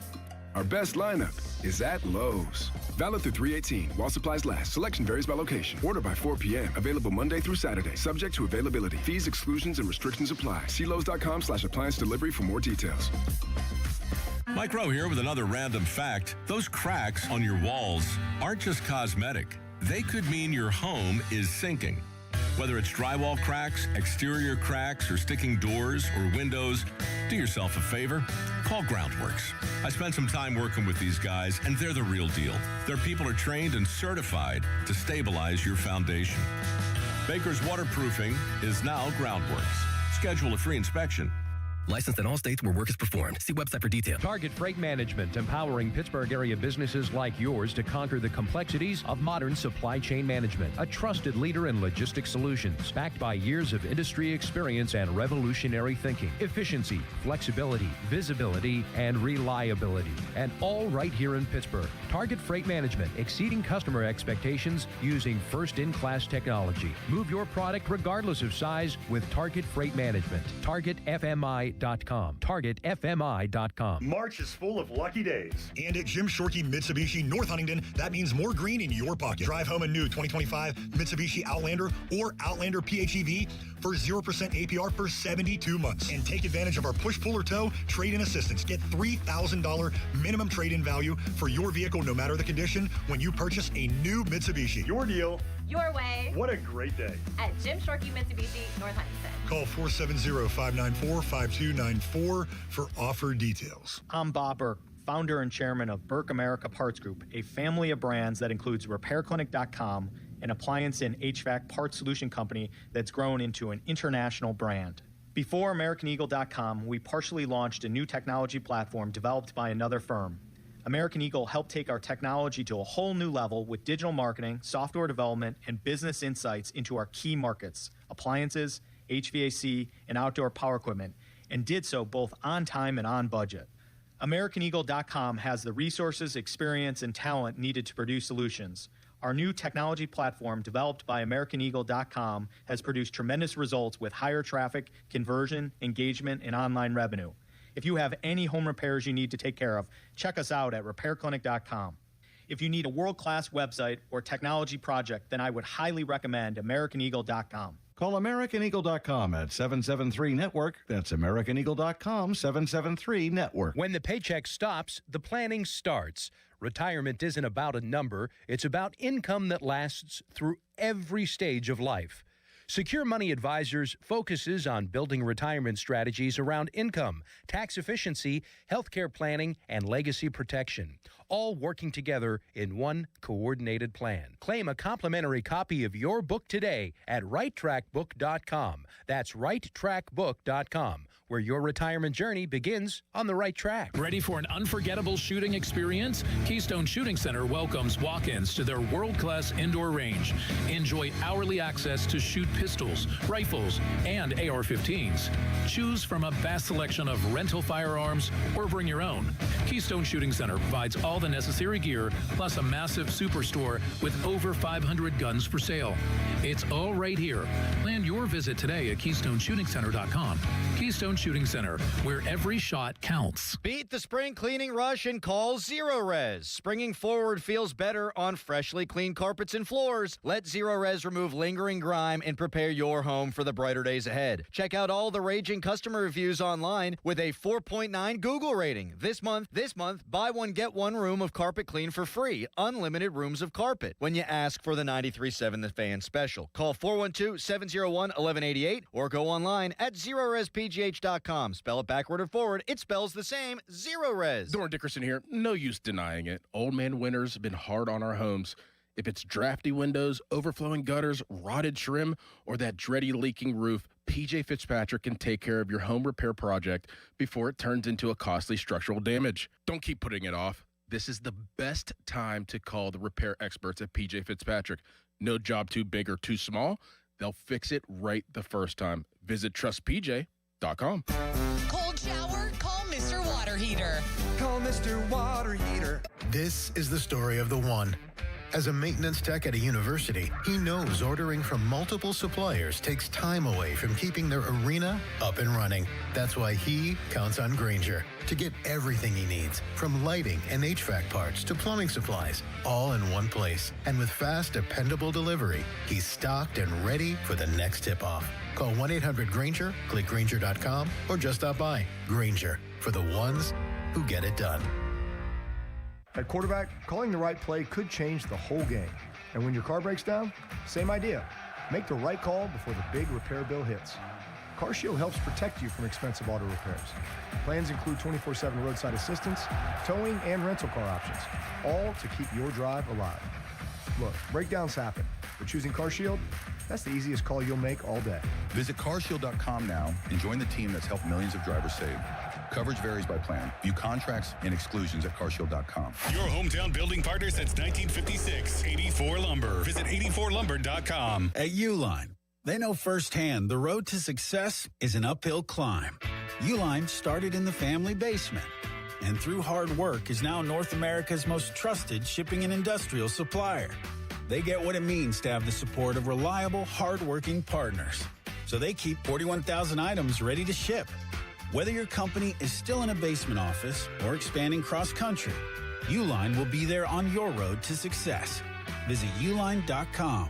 Our best lineup is at Lowe's. Valid through 3/18 while supplies last. Selection varies by location. Order by 4 p.m. Available Monday through Saturday. Subject to availability. Fees, exclusions, and restrictions apply. See Lowe's.com/appliance delivery for more details. Mike Rowe here with another random fact. Those cracks on your walls aren't just cosmetic. They could mean your home is sinking. Whether it's drywall cracks, exterior cracks, or sticking doors or windows, do yourself a favor. Call Groundworks. I spent some time working with these guys, and they're the real deal. Their people are trained and certified to stabilize your foundation. Baker's Waterproofing is now Groundworks. Schedule a free inspection Licensed in all states where work is performed. See website for details. Target Freight Management, empowering Pittsburgh area businesses like yours to conquer the complexities of modern supply chain management. A trusted leader in logistics solutions, backed by years of industry experience and revolutionary thinking. Efficiency, flexibility, visibility, and reliability. And all right here in Pittsburgh. Target Freight Management, exceeding customer expectations using first-in-class technology. Move your product regardless of size with Target Freight Management. TargetFMI.com. TargetFMI.com. March is full of lucky days. And at Jim Shorkey Mitsubishi North Huntington, that means more green in your pocket. Drive home a new 2025 Mitsubishi Outlander or Outlander PHEV for 0% APR for 72 months. And take advantage of our push, pull, or tow trade-in assistance. Get $3,000 minimum trade-in value for your vehicle no matter the condition when you purchase a new Mitsubishi. Your deal. Your way. What a great day. At Jim Shorkey Mitsubishi, North Huntington. Call 470-594-5294 for offer details. I'm Bob Burke, founder and chairman of Burke America Parts Group, a family of brands that includes RepairClinic.com, an appliance and HVAC parts solution company that's grown into an international brand. Before AmericanEagle.com, we partially launched a new technology platform developed by another firm. American Eagle helped take our technology to a whole new level with digital marketing, software development, and business insights into our key markets, appliances, HVAC, and outdoor power equipment, and did so both on time and on budget. AmericanEagle.com has the resources, experience, and talent needed to produce solutions. Our new technology platform, developed by AmericanEagle.com, has produced tremendous results with higher traffic, conversion, engagement, and online revenue. If you have any home repairs you need to take care of, check us out at RepairClinic.com. If you need a world-class website or technology project, then I would highly recommend AmericanEagle.com. Call AmericanEagle.com at 773-NETWORK. That's AmericanEagle.com, 773-NETWORK. When the paycheck stops, the planning starts. Retirement isn't about a number. It's about income that lasts through every stage of life. Secure Money Advisors focuses on building retirement strategies around income, tax efficiency, healthcare planning, and legacy protection, all working together in one coordinated plan. Claim a complimentary copy of your book today at righttrackbook.com. That's righttrackbook.com, where your retirement journey begins on the right track. Ready for an unforgettable shooting experience? Keystone Shooting Center welcomes walk-ins to their world-class indoor range. Enjoy hourly access to shoot pistols, rifles, and AR-15s. Choose from a vast selection of rental firearms or bring your own. Keystone Shooting Center provides all the necessary gear, plus a massive superstore with over 500 guns for sale. It's all right here. Plan your visit today at KeystoneShootingCenter.com. Keystone Shooting Center, where every shot counts. Beat the spring cleaning rush and call Zero Res. Springing forward feels better on freshly cleaned carpets and floors. Let Zero Res remove lingering grime and prepare your home for the brighter days ahead. Check out all the raging customer reviews online with a 4.9 Google rating. This month, buy one, get one room of carpet clean for free. Unlimited rooms of carpet when you ask for the 93.7 The Fan special. Call 412-701-1188 or go online at ZeroResPGH.com. Spell it backward or forward. It spells the same. Zero Res. Doran Dickerson here. No use denying it. Old man winters have been hard on our homes. If it's drafty windows, overflowing gutters, rotted trim, or that dready leaking roof, PJ Fitzpatrick can take care of your home repair project before it turns into a costly structural damage. Don't keep putting it off. This is the best time to call the repair experts at PJ Fitzpatrick. No job too big or too small. They'll fix it right the first time. Visit trustpj.com. Cold shower? Call Mr. Water Heater. Call Mr. Water Heater. This is the story of the one. As a maintenance tech at a university, he knows ordering from multiple suppliers takes time away from keeping their arena up and running. That's why he counts on Grainger to get everything he needs, from lighting and HVAC parts to plumbing supplies, all in one place. And with fast, dependable delivery, he's stocked and ready for the next tip-off. Call 1-800-GRAINGER, click Grainger.com, or just stop by. Grainger, for the ones who get it done. At quarterback, calling the right play could change the whole game. And when your car breaks down, same idea. Make the right call before the big repair bill hits. CarShield helps protect you from expensive auto repairs. Plans include 24/7 roadside assistance, towing, and rental car options, all to keep your drive alive. Look, breakdowns happen, But choosing CarShield, that's the easiest call you'll make all day. Visit carshield.com now and join the team that's helped millions of drivers save. Coverage varies by plan. View contracts and exclusions at carshield.com. Your hometown building partner since 1956, 84 Lumber. Visit 84lumber.com. At Uline, they know firsthand the road to success is an uphill climb. Uline started in the family basement, and through hard work is now North America's most trusted shipping and industrial supplier. They get what it means to have the support of reliable, hard-working partners. So they keep 41,000 items ready to ship. Whether your company is still in a basement office or expanding cross-country, Uline will be there on your road to success. Visit uline.com.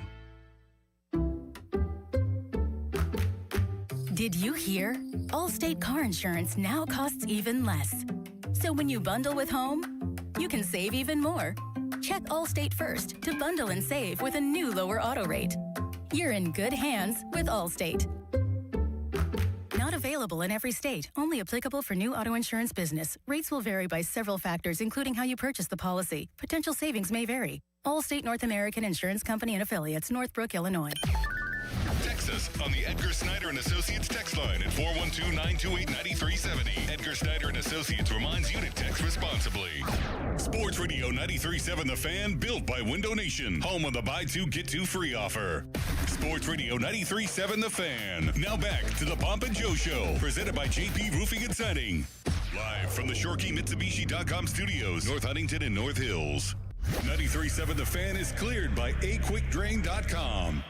Did you hear? Allstate car insurance now costs even less. So when you bundle with home, you can save even more. Check Allstate first to bundle and save with a new lower auto rate. You're in good hands with Allstate. Not available in every state. Only applicable for new auto insurance business. Rates will vary by several factors, including how you purchase the policy. Potential savings may vary. Allstate North American Insurance Company and Affiliates, Northbrook, Illinois. Text us on the Edgar Snyder & Associates text line at 412-928-9370. Edgar Snyder & Associates reminds you to text responsibly. Sports Radio 93.7 The Fan, built by Window Nation. Home of the buy two, get two free offer. Sports Radio 93.7 The Fan. Now back to the Pomp and Joe Show, presented by JP Roofing and Siding. Live from the ShoreKeyMitsubishi.com studios, North Huntington and North Hills. 93.7 The Fan is cleared by aquickdrain.com.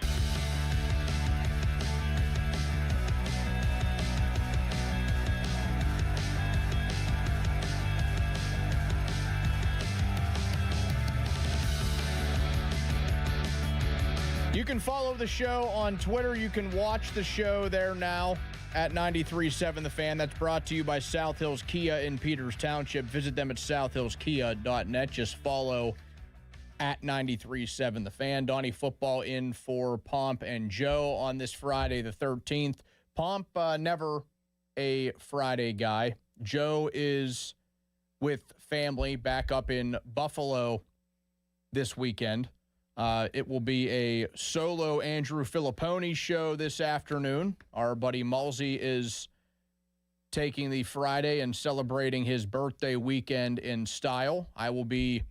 You can follow the show on Twitter. You can watch the show there now at 93.7 The Fan. That's brought to you by South Hills Kia in Peters Township. Visit them at southhillskia.net. Just follow at 93.7 The Fan. Donnie Football in for Pomp and Joe on this Friday the 13th. Pomp, never a Friday guy. Joe is with family back up in Buffalo this weekend. It will be a solo Andrew Filipponi show this afternoon. Our buddy Mulsey is taking the Friday and celebrating his birthday weekend in style. I will be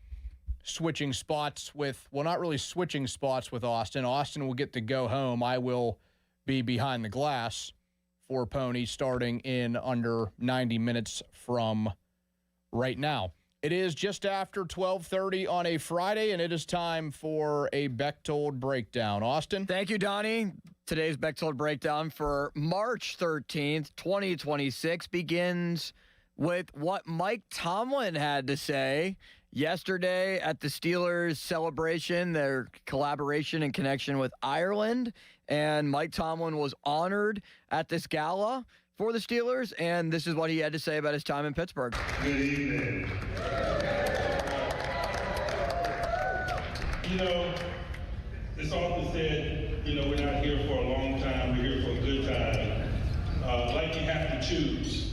switching spots with, well, not really switching spots with Austin. Austin will get to go home. I will be behind the glass for Pony starting in under 90 minutes from right now. It is just after 12:30 on a Friday, and it is time for a Bechtold Breakdown. Austin? Thank you, Donnie. Today's Bechtold Breakdown for March 13th, 2026 begins with what Mike Tomlin had to say yesterday at the Steelers celebration, their collaboration and connection with Ireland. And Mike Tomlin was honored at this gala for the Steelers, and this is what he had to say about his time in Pittsburgh. Good evening. You know, it's often said, you know, we're not here for a long time, we're here for a good time. Like you have to choose.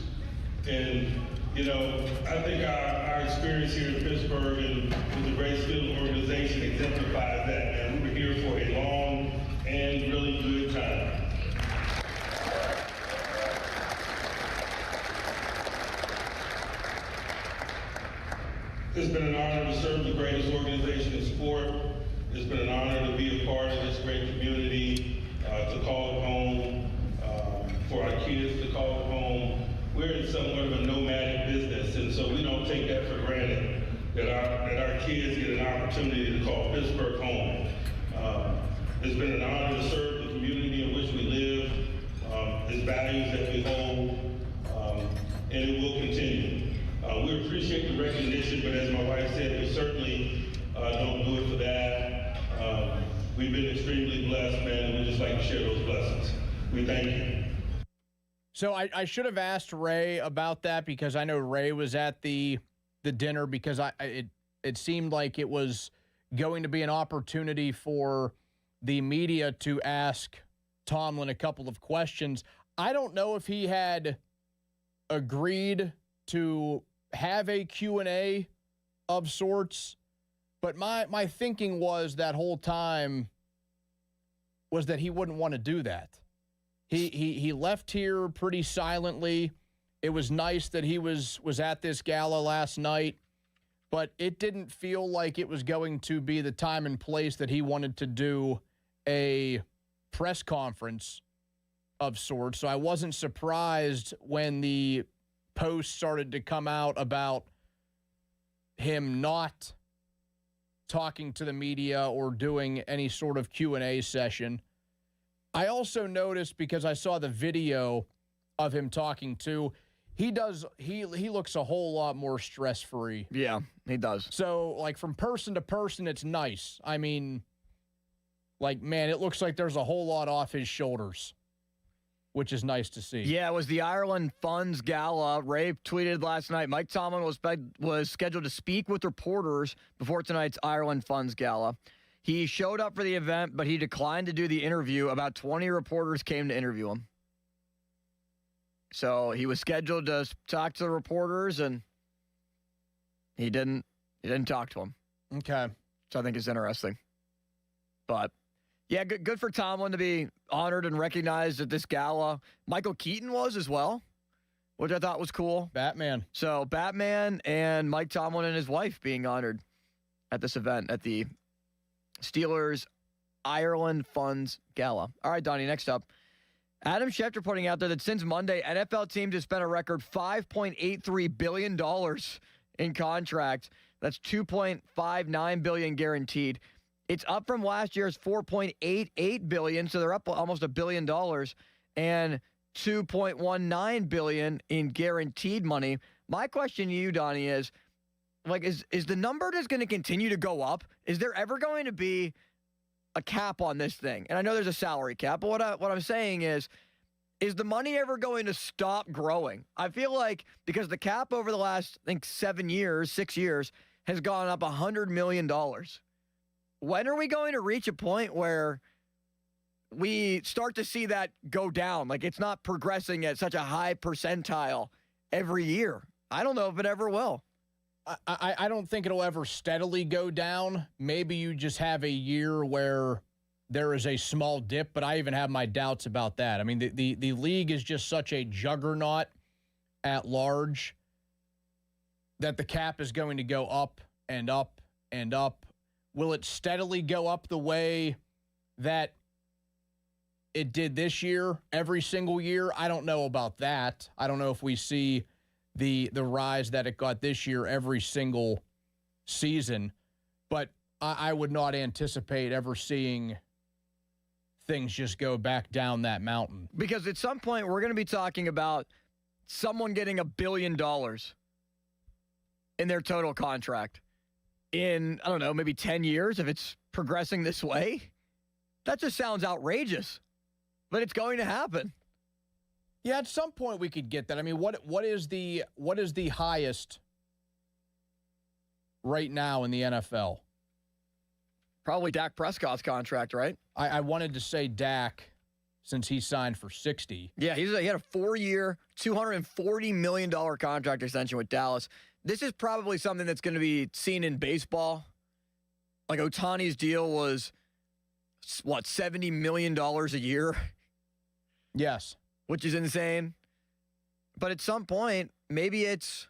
And, you know, I think our experience here in Pittsburgh and with the great Steelers organization exemplifies that, man. We were here for a long and really good time. It's been an honor to serve the greatest organization in sport. It's been an honor to be a part of this great community, to call it home, for our kids to call it home. We're in somewhat of a nomadic business, and so we don't take that for granted, that our kids get an opportunity to call Pittsburgh home. It's been an honor to serve the community in which we live, its values that we hold, and it will continue. We appreciate the recognition, but as my wife said, we certainly don't do it for that. We've been extremely blessed, man, and we just like to share those blessings. We thank you. So I should have asked Ray about that, because I know Ray was at the dinner, because it seemed like it was going to be an opportunity for the media to ask Tomlin a couple of questions. I don't know if he had agreed to have a Q&A of sorts, but my thinking was that whole time was that he wouldn't want to do that. He left here pretty silently. It was nice that he was at this gala last night, but it didn't feel like it was going to be the time and place that he wanted to do a press conference of sorts. So I wasn't surprised when the posts started to come out about him not talking to the media or doing any sort of Q&A session. I also noticed, because I saw the video of him talking to, he looks a whole lot more stress-free. Yeah, he does. So, like, from person to person, it's nice. I mean, like, man, it looks like there's a whole lot off his shoulders, which is nice to see. Yeah, it was the Ireland Funds Gala. Ray tweeted last night, Mike Tomlin was scheduled to speak with reporters before tonight's Ireland Funds Gala. He showed up for the event, but he declined to do the interview. About 20 reporters came to interview him. So he was scheduled to talk to the reporters, and he didn't talk to them. Okay. So I think it's interesting. But, yeah, good for Tomlin to be honored and recognized at this gala. Michael Keaton was as well, which I thought was cool. Batman. So Batman and Mike Tomlin and his wife being honored at this event at the Steelers Ireland Funds Gala. All right, Donnie, next up. Adam Schefter putting out there that since Monday, NFL teams have spent a record $5.83 billion in contracts. That's $2.59 billion guaranteed. It's up from last year's $4.88 billion, so they're up almost $1 billion, and $2.19 billion in guaranteed money. My question to you, Donnie, is, like, is the number just going to continue to go up? Is there ever going to be a cap on this thing? And I know there's a salary cap, but what I'm saying is the money ever going to stop growing? I feel like because the cap over the last, I think, 6 years, has gone up $100 million. When are we going to reach a point where we start to see that go down? Like, it's not progressing at such a high percentile every year. I don't know if it ever will. I don't think it'll ever steadily go down. Maybe you just have a year where there is a small dip, but I even have my doubts about that. I mean, the league is just such a juggernaut at large that the cap is going to go up and up and up. Will it steadily go up the way that it did this year, every single year? I don't know about that. I don't know if we see the rise that it got this year every single season, but I would not anticipate ever seeing things just go back down that mountain. Because at some point we're going to be talking about someone getting $1 billion in their total contract in, I don't know, maybe 10 years if it's progressing this way. That just sounds outrageous, but it's going to happen. Yeah, at some point we could get that. I mean, what is the highest right now in the NFL? Probably Dak Prescott's contract, right? I wanted to say Dak since he signed for 60. Yeah, he had a 4-year, $240 million contract extension with Dallas. This is probably something that's going to be seen in baseball. Like Ohtani's deal was, what, $70 million a year? Yes. Which is insane. But at some point, maybe it's,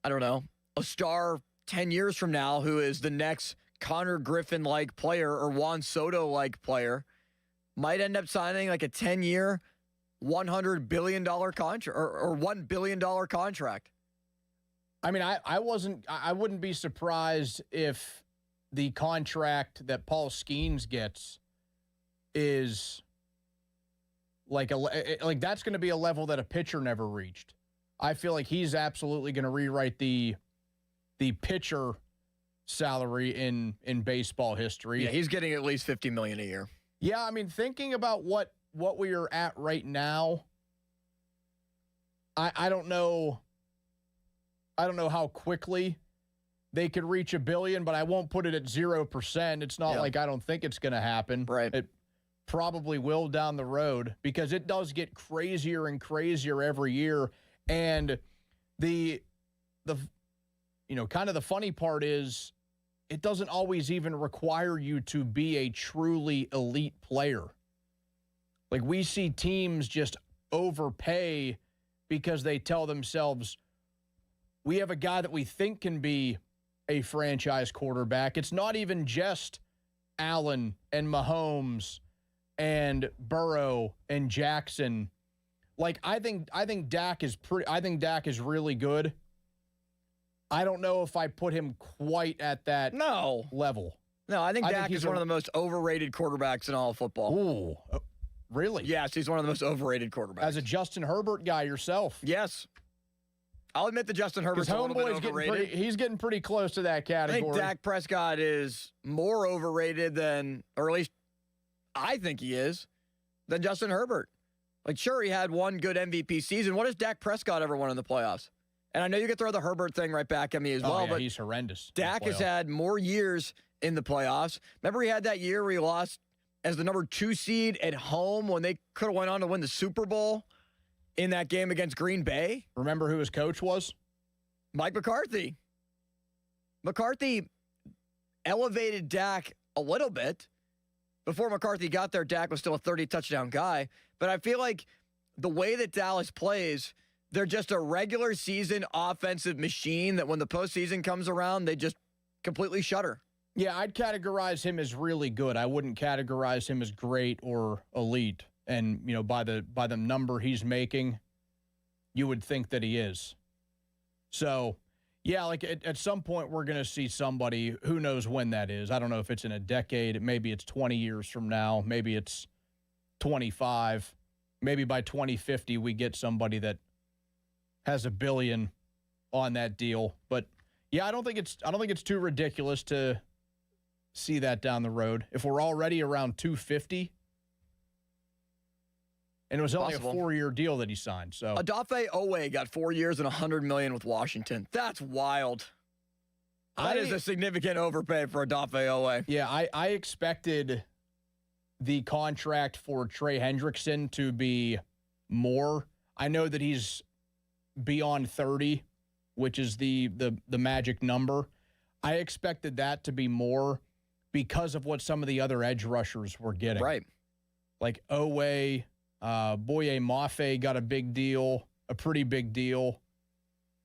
I don't know, a star 10 years from now who is the next Connor Griffin-like player or Juan Soto-like player might end up signing like a 10-year, $100 billion contract or $1 billion contract. I mean, I wouldn't be surprised if the contract that Paul Skeens gets is like that's going to be a level that a pitcher never reached. I feel like he's absolutely going to rewrite the pitcher salary in baseball history. Yeah, he's getting at least $50 million a year. Yeah, I mean, thinking about what we are at right now, I don't know. I don't know how quickly they could reach $1 billion, but I won't put it at 0%. It's not like I don't think it's going to happen. Right. It probably will down the road because it does get crazier and crazier every year. And the kind of the funny part is it doesn't always even require you to be a truly elite player. Like, we see teams just overpay because they tell themselves, we have a guy that we think can be a franchise quarterback. It's not even just Allen and Mahomes and Burrow and Jackson. Like, I think Dak is really good. I don't know if I put him quite at that level. No, I think Dak is one of the most overrated quarterbacks in all of football. Ooh, really? Yes, he's one of the most overrated quarterbacks. As a Justin Herbert guy yourself. Yes. I'll admit that Justin Herbert's a little bit overrated. He's getting pretty close to that category. I think Dak Prescott is more overrated than, or at least I think he is, than Justin Herbert. Like, sure, he had one good MVP season. What has Dak Prescott ever won in the playoffs? And I know you could throw the Herbert thing right back at me as well, but he's horrendous. Dak has had more years in the playoffs. Remember he had that year where he lost as the number 2 seed at home when they could have went on to win the Super Bowl in that game against Green Bay? Remember who his coach was? Mike McCarthy. McCarthy elevated Dak a little bit. Before McCarthy got there, Dak was still a 30-touchdown guy. But I feel like the way that Dallas plays, they're just a regular season offensive machine that when the postseason comes around, they just completely shudder. Yeah, I'd categorize him as really good. I wouldn't categorize him as great or elite. And, you know, by the number he's making, you would think that he is. So, yeah, like at some point we're going to see somebody, who knows when that is. I don't know if it's in a decade. Maybe it's 20 years from now. Maybe it's 25. Maybe by 2050 we get somebody that has $1 billion on that deal. But yeah, I don't think it's too ridiculous to see that down the road. If we're already around 250, and it was only a 4-year deal that he signed. So Odafe Owe got 4 years and $100 million with Washington. That's wild. That is a significant overpay for Odafe Owe. Yeah, I expected the contract for Trey Hendrickson to be more. I know that he's beyond 30, which is the magic number. I expected that to be more because of what some of the other edge rushers were getting. Right. Like Owe, Boye Mafe got a big deal, a pretty big deal.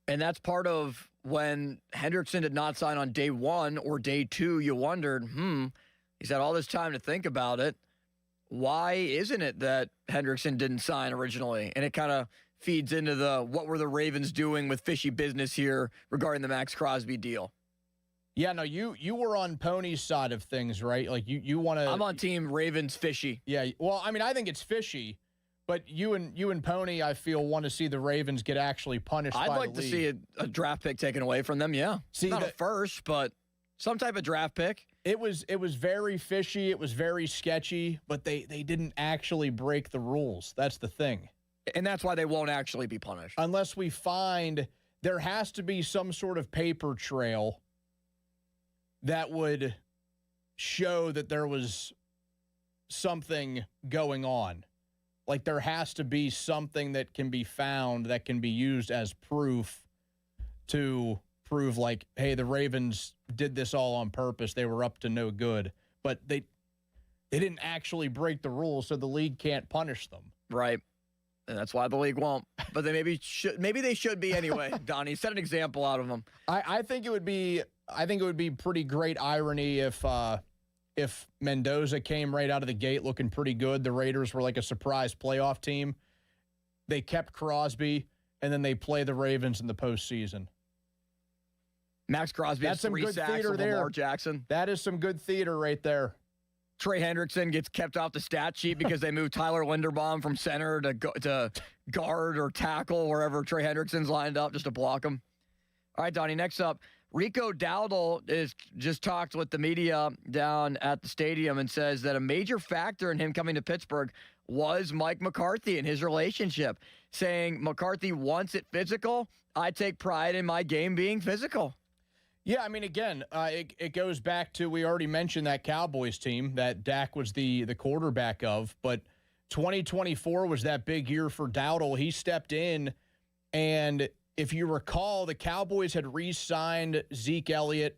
And that's part of when Hendrickson did not sign on day 1 or day 2, you wondered, he's had all this time to think about it. Why isn't it that Hendrickson didn't sign originally? And it kind of feeds into what were the Ravens doing with fishy business here regarding the Max Crosby deal. Yeah, no, you were on Pony's side of things, right? Like you want to. I'm on team Ravens fishy. Yeah, well, I mean, I think it's fishy, but you and Pony, I feel, want to see the Ravens get actually punished. I'd like to see a draft pick taken away from them. Yeah, not a first, but some type of draft pick. It was very fishy. It was very sketchy, but they didn't actually break the rules. That's the thing. And that's why they won't actually be punished. Unless we find there has to be some sort of paper trail that would show that there was something going on. Like there has to be something that can be found that can be used as proof to prove like, hey, the Ravens did this all on purpose. They were up to no good. But they didn't actually break the rules, so the league can't punish them. Right. And that's why the league won't. But they maybe they should be anyway. Donnie, set an example out of them. I think it would be pretty great irony if Mendoza came right out of the gate looking pretty good. The Raiders were like a surprise playoff team. They kept Crosby, and then they play the Ravens in the postseason. Max Crosby has 3 sacks of Lamar Jackson. That is some good theater right there. Trey Hendrickson gets kept off the stat sheet because they moved Tyler Linderbaum from center to guard or tackle wherever Trey Hendrickson's lined up just to block him. All right, Donnie, next up, Rico Dowdle is just talked with the media down at the stadium and says that a major factor in him coming to Pittsburgh was Mike McCarthy and his relationship, saying McCarthy wants it physical. I take pride in my game being physical. Yeah, I mean, again, it goes back to, we already mentioned that Cowboys team that Dak was the quarterback of, but 2024 was that big year for Dowdle. He stepped in, and if you recall, the Cowboys had re-signed Zeke Elliott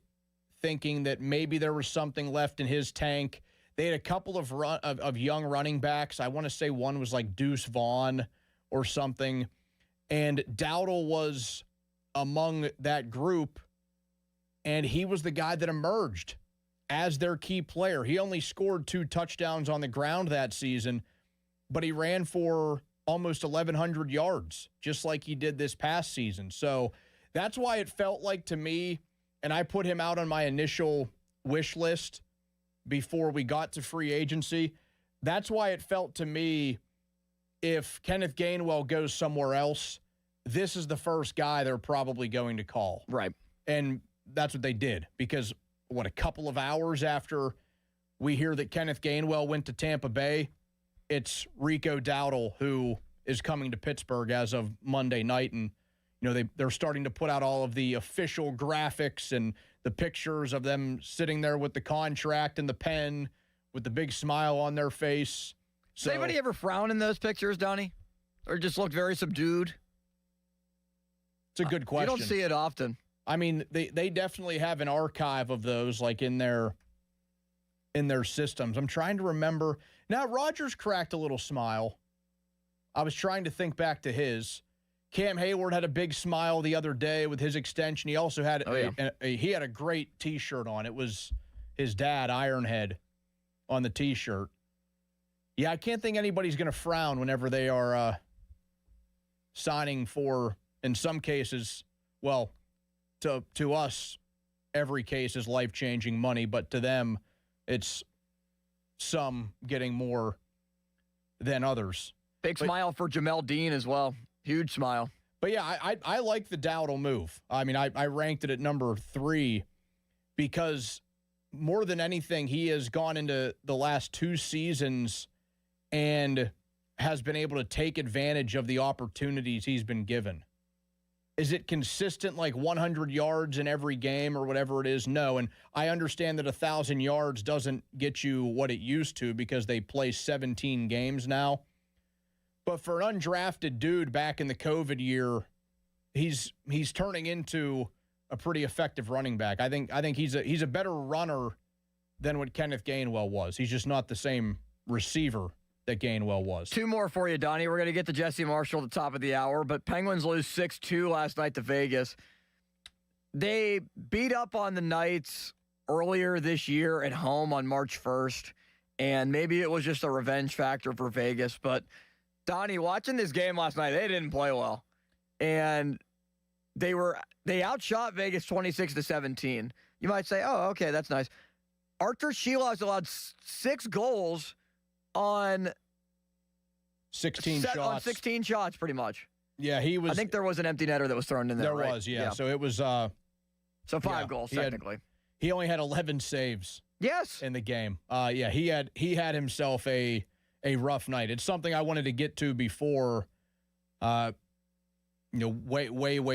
thinking that maybe there was something left in his tank. They had a couple of young running backs. I want to say one was like Deuce Vaughn or something. And Dowdle was among that group, and he was the guy that emerged as their key player. He only scored 2 touchdowns on the ground that season, but he ran for almost 1,100 yards, just like he did this past season. So that's why it felt like to me, and I put him out on my initial wish list before we got to free agency. That's why it felt to me, if Kenneth Gainwell goes somewhere else, this is the first guy they're probably going to call. Right. And that's what they did, because a couple of hours after we hear that Kenneth Gainwell went to Tampa Bay, it's Rico Dowdle who is coming to Pittsburgh as of Monday night. And, they're starting to put out all of the official graphics and the pictures of them sitting there with the contract and the pen with the big smile on their face. Does anybody ever frown in those pictures, Donnie? Or just look very subdued? It's a good question. You don't see it often. I mean, they definitely have an archive of those, like in their systems. I'm trying to remember. Now, Rodgers cracked a little smile. I was trying to think back to his. Cam Hayward had a big smile the other day with his extension. He also had he had a great T-shirt on. It was his dad, Ironhead, on the T-shirt. Yeah, I can't think anybody's going to frown whenever they are signing for, in some cases, well, to us, every case is life-changing money, but to them, it's some getting more than others. Big smile for Jamel Dean as well. Huge smile. But yeah, I like the Dowdle move. I mean, I ranked it at number 3 because more than anything, he has gone into the last 2 seasons and has been able to take advantage of the opportunities he's been given. Is it consistent, like 100 yards in every game or whatever it is? No. And I understand that 1,000 yards doesn't get you what it used to because they play 17 games now. But for an undrafted dude back in the COVID year, he's turning into a pretty effective running back. I think he's a better runner than what Kenneth Gainwell was. He's just not the same receiver that Gainwell was. 2 more for you, Donnie. We're going to get to Jesse Marshall at the top of the hour, but Penguins lose 6-2 last night to Vegas. They beat up on the Knights earlier this year at home on March 1st, and maybe it was just a revenge factor for Vegas, but Donnie, watching this game last night, they didn't play well. And they outshot Vegas 26-17. You might say, oh, okay, that's nice. Arthur Sheilow's allowed 6 goals on 16 shots. On 16 shots, pretty much. Yeah, he was. I think there was an empty netter that was thrown in there. There was, yeah. So it was. So 5 goals technically. He only had 11 saves. Yes. In the game. Yeah, he had himself a rough night. It's something I wanted to get to before, way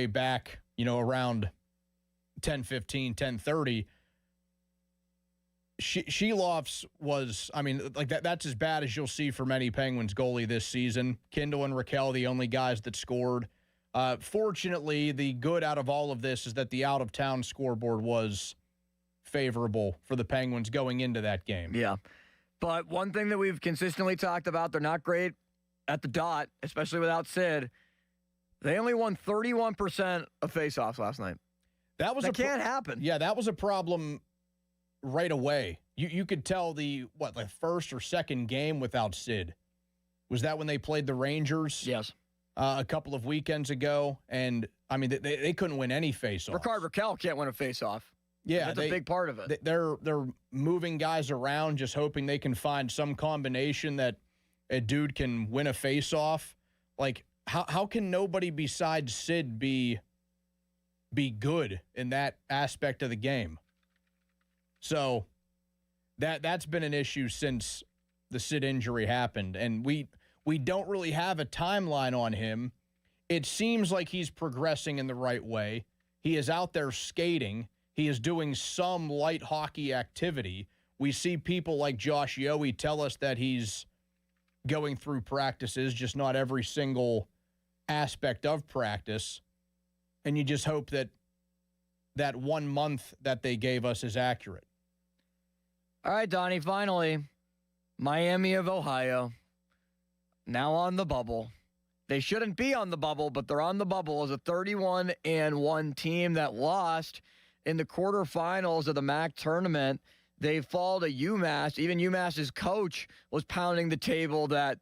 back, around 10:15, 10:30. Sheilow's was, I mean, like that's as bad as you'll see from any Penguins goalie this season. Kindle and Raquel, the only guys that scored. Fortunately, the good out of all of this is that the out-of-town scoreboard was favorable for the Penguins going into that game. Yeah. But one thing that we've consistently talked about, they're not great at the dot, especially without Sid. They only won 31% of faceoffs last night. That can't happen. Yeah, that was a problem right away. You could tell the first or second game without Sid. Was that when they played the Rangers? Yes. A couple of weekends ago. And, I mean, they couldn't win any faceoffs. Rickard Raquel can't win a faceoff. Yeah, that's a big part of it. They're moving guys around, just hoping they can find some combination that a dude can win a face-off. Like, how can nobody besides Sid be good in that aspect of the game? So that's been an issue since the Sid injury happened, and we don't really have a timeline on him. It seems like he's progressing in the right way. He is out there skating. He is doing some light hockey activity. We see people like Josh Yohe tell us that he's going through practices, just not every single aspect of practice. And you just hope that that 1 month that they gave us is accurate. All right, Donnie, finally, Miami of Ohio, now on the bubble. They shouldn't be on the bubble, but they're on the bubble as a 31-1 team that lost in the quarterfinals of the MAC tournament. They fall to UMass. Even UMass's coach was pounding the table that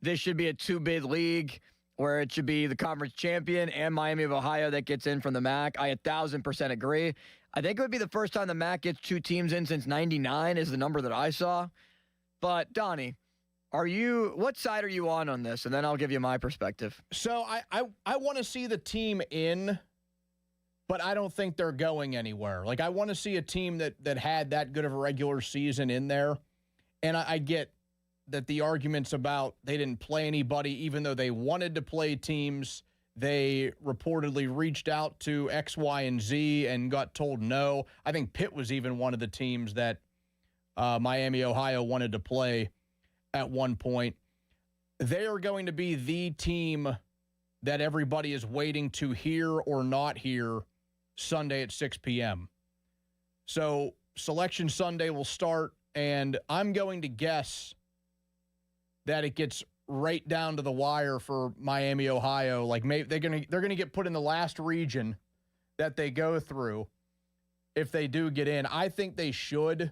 this should be a two-bid league where it should be the conference champion and Miami of Ohio that gets in from the MAC. I 1,000% agree. I think it would be the first time the MAC gets two teams in since 99 is the number that I saw. But, Donnie, what side are you on this? And then I'll give you my perspective. So I want to see the team in, but I don't think they're going anywhere. Like, I want to see a team that had that good of a regular season in there. And I get that the arguments about they didn't play anybody, even though they wanted to play teams. They reportedly reached out to X, Y, and Z and got told no. I think Pitt was even one of the teams that Miami, Ohio wanted to play at one point. They are going to be the team that everybody is waiting to hear or not hear Sunday at 6 p.m. So Selection Sunday will start, and I'm going to guess that it gets right down to the wire for Miami, Ohio. Like, maybe they're gonna get put in the last region that they go through if they do get in. I think they should,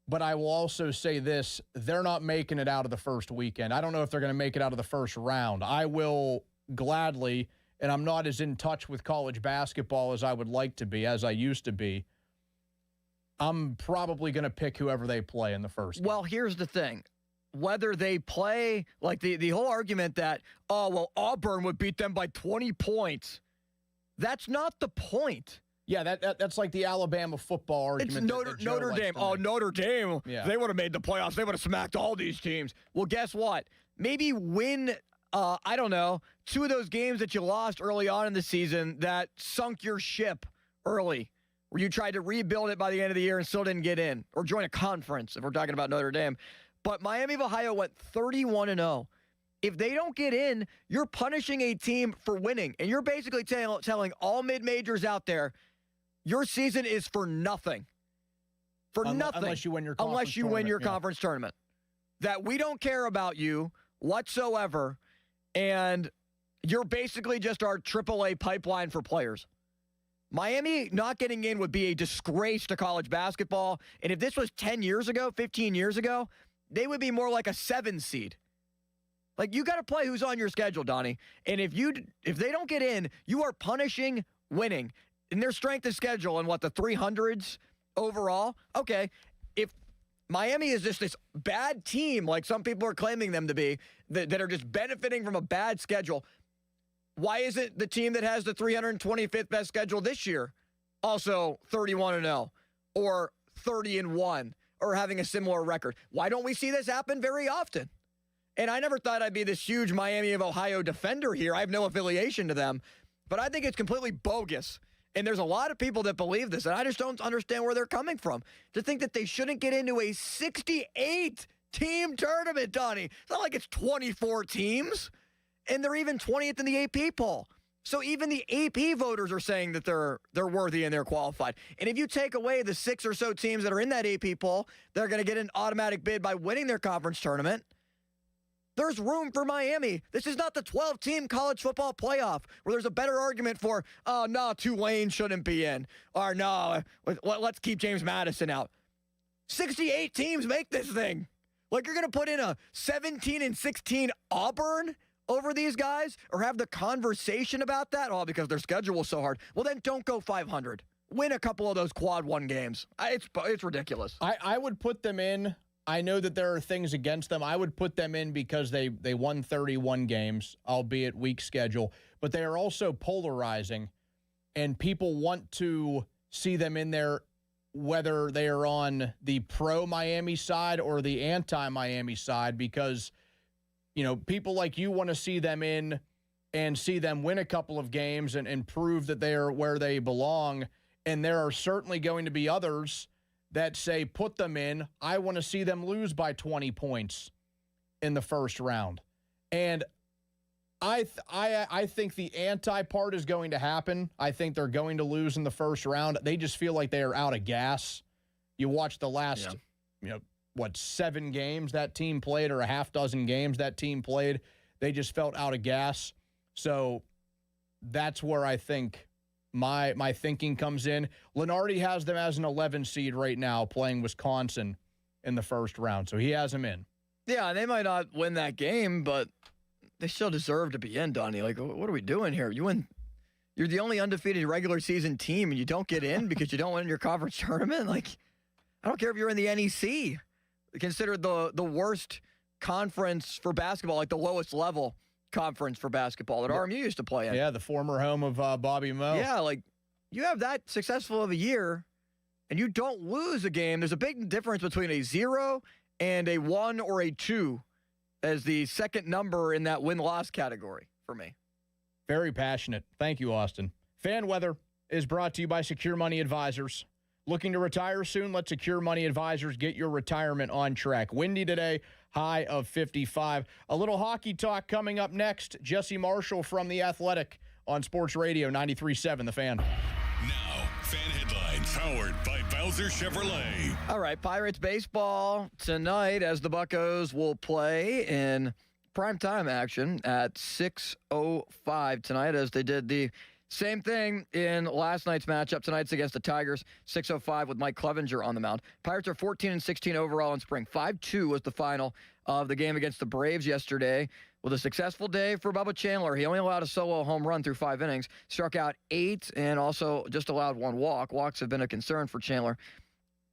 but I will also say this: they're not making it out of the first weekend. I don't know if they're going to make it out of the first round. I will gladly, and I'm not as in touch with college basketball as I would like to be, as I used to be. I'm probably going to pick whoever they play in the first game. Well, here's the thing. Whether they play, like the whole argument that, Auburn would beat them by 20 points. That's not the point. Yeah, that's like the Alabama football argument. It's Notre Dame. Notre Dame. Yeah. They would have made the playoffs. They would have smacked all these teams. Well, guess what? Maybe win, I don't know, 2 of those games that you lost early on in the season that sunk your ship early, where you tried to rebuild it by the end of the year and still didn't get in, or join a conference if we're talking about Notre Dame. But Miami of Ohio went 31-0. If they don't get in, you're punishing a team for winning. And you're basically telling all mid-majors out there, your season is for nothing. Nothing. Unless you win your conference tournament. That we don't care about you whatsoever. And you're basically just our AAA pipeline for players. Miami not getting in would be a disgrace to college basketball. And if this was 10 years ago, 15 years ago, they would be more like a 7 seed. Like, you got to play who's on your schedule, Donnie. And if they don't get in, you are punishing winning. And their strength of schedule and the 300s overall. Okay, if Miami is just this bad team, like some people are claiming them to be, that are just benefiting from a bad schedule, why isn't the team that has the 325th best schedule this year also 31-0 or 30-1? Or having a similar record? Why don't we see this happen very often? And I never thought I'd be this huge Miami of Ohio defender here. I have no affiliation to them. But I think it's completely bogus. And there's a lot of people that believe this, and I just don't understand where they're coming from. To think that they shouldn't get into a 68-team tournament, Donnie. It's not like it's 24 teams. And they're even 20th in the AP poll. So even the AP voters are saying that they're worthy and they're qualified. And if you take away the 6 or so teams that are in that AP poll, they're going to get an automatic bid by winning their conference tournament. There's room for Miami. This is not the 12-team college football playoff where there's a better argument for, Tulane shouldn't be in. Or no, let's keep James Madison out. 68 teams make this thing. Like, you're going to put in a 17-16 Auburn over these guys, or have the conversation about that? Oh, because their schedule was so hard. Well, then don't go 500. Win a couple of those quad 1 games. It's ridiculous. I would put them in. I know that there are things against them. I would put them in because they won 31 games, albeit weak schedule. But they are also polarizing, and people want to see them in there, whether they are on the pro-Miami side or the anti-Miami side, because people like you want to see them in and see them win a couple of games and prove that they are where they belong. And there are certainly going to be others that say, put them in. I want to see them lose by 20 points in the first round. And I think the anti part is going to happen. I think they're going to lose in the first round. They just feel like they are out of gas. You watch the last, 7 games that team played, or a half dozen games that team played. They just felt out of gas. So that's where I think my thinking comes in. Lenardi has them as an 11 seed right now, playing Wisconsin in the first round. So he has them in. Yeah, they might not win that game, but they still deserve to be in, Donnie. Like, what are we doing here? You're the only undefeated regular season team, and you don't get in because you don't win your conference tournament? Like, I don't care if you're in the NEC. Considered the worst conference for basketball, like the lowest level conference for basketball that RMU used to play in. Yeah, the former home of Bobby Moe. Yeah, like, you have that successful of a year, and you don't lose a game. There's a big difference between a 0 and a 1 or a 2 as the second number in that win-loss category for me. Very passionate. Thank you, Austin. Fan weather is brought to you by Secure Money Advisors. Looking to retire soon? Let Secure Money Advisors get your retirement on track. Windy today, high of 55. A little hockey talk coming up next. Jesse Marshall from The Athletic on Sports Radio 93.7 The Fan. Now, fan headlines powered by Bowser Chevrolet. All right, Pirates baseball tonight as the Buccos will play in primetime action at 6:05 tonight, as they did the same thing in last night's matchup. Tonight's against the Tigers, 6:05 with Mike Clevenger on the mound. Pirates are 14-16 overall in spring. 5-2 was the final of the game against the Braves yesterday. With a successful day for Bubba Chandler. He only allowed a solo home run through 5 innings, struck out 8, and also just allowed 1 walk. Walks have been a concern for Chandler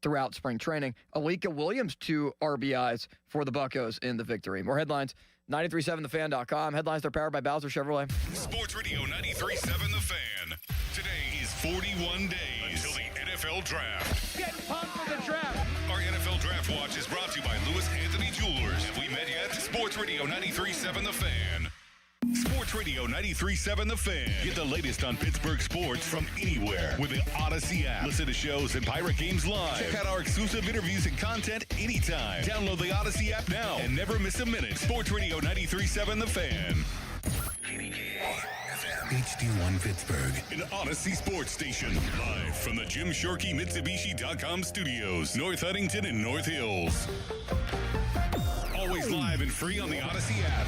throughout spring training. Alika Williams, 2 RBIs for the Buccos in the victory. More headlines, 937thefan.com. Headlines are powered by Bowser Chevrolet. Sports Radio 93.7 The Fan. Today is 41 days until the NFL Draft. Get pumped for the draft. Our NFL Draft Watch is brought to you by Lewis Anthony Jewelers. Have we met yet? Sports Radio 93.7 The Fan. Sports Radio 93.7 The Fan. Get the latest on Pittsburgh sports from anywhere with the Odyssey app. Listen to shows and Pirate games live. Check out our exclusive interviews and content anytime. Download the Odyssey app now and never miss a minute. Sports Radio 93.7 The Fan. HD1 Pittsburgh, an Odyssey sports station. Live from the Jim Shorkey Mitsubishi.com studios, North Huntington and North Hills. Always live and free on the Odyssey app.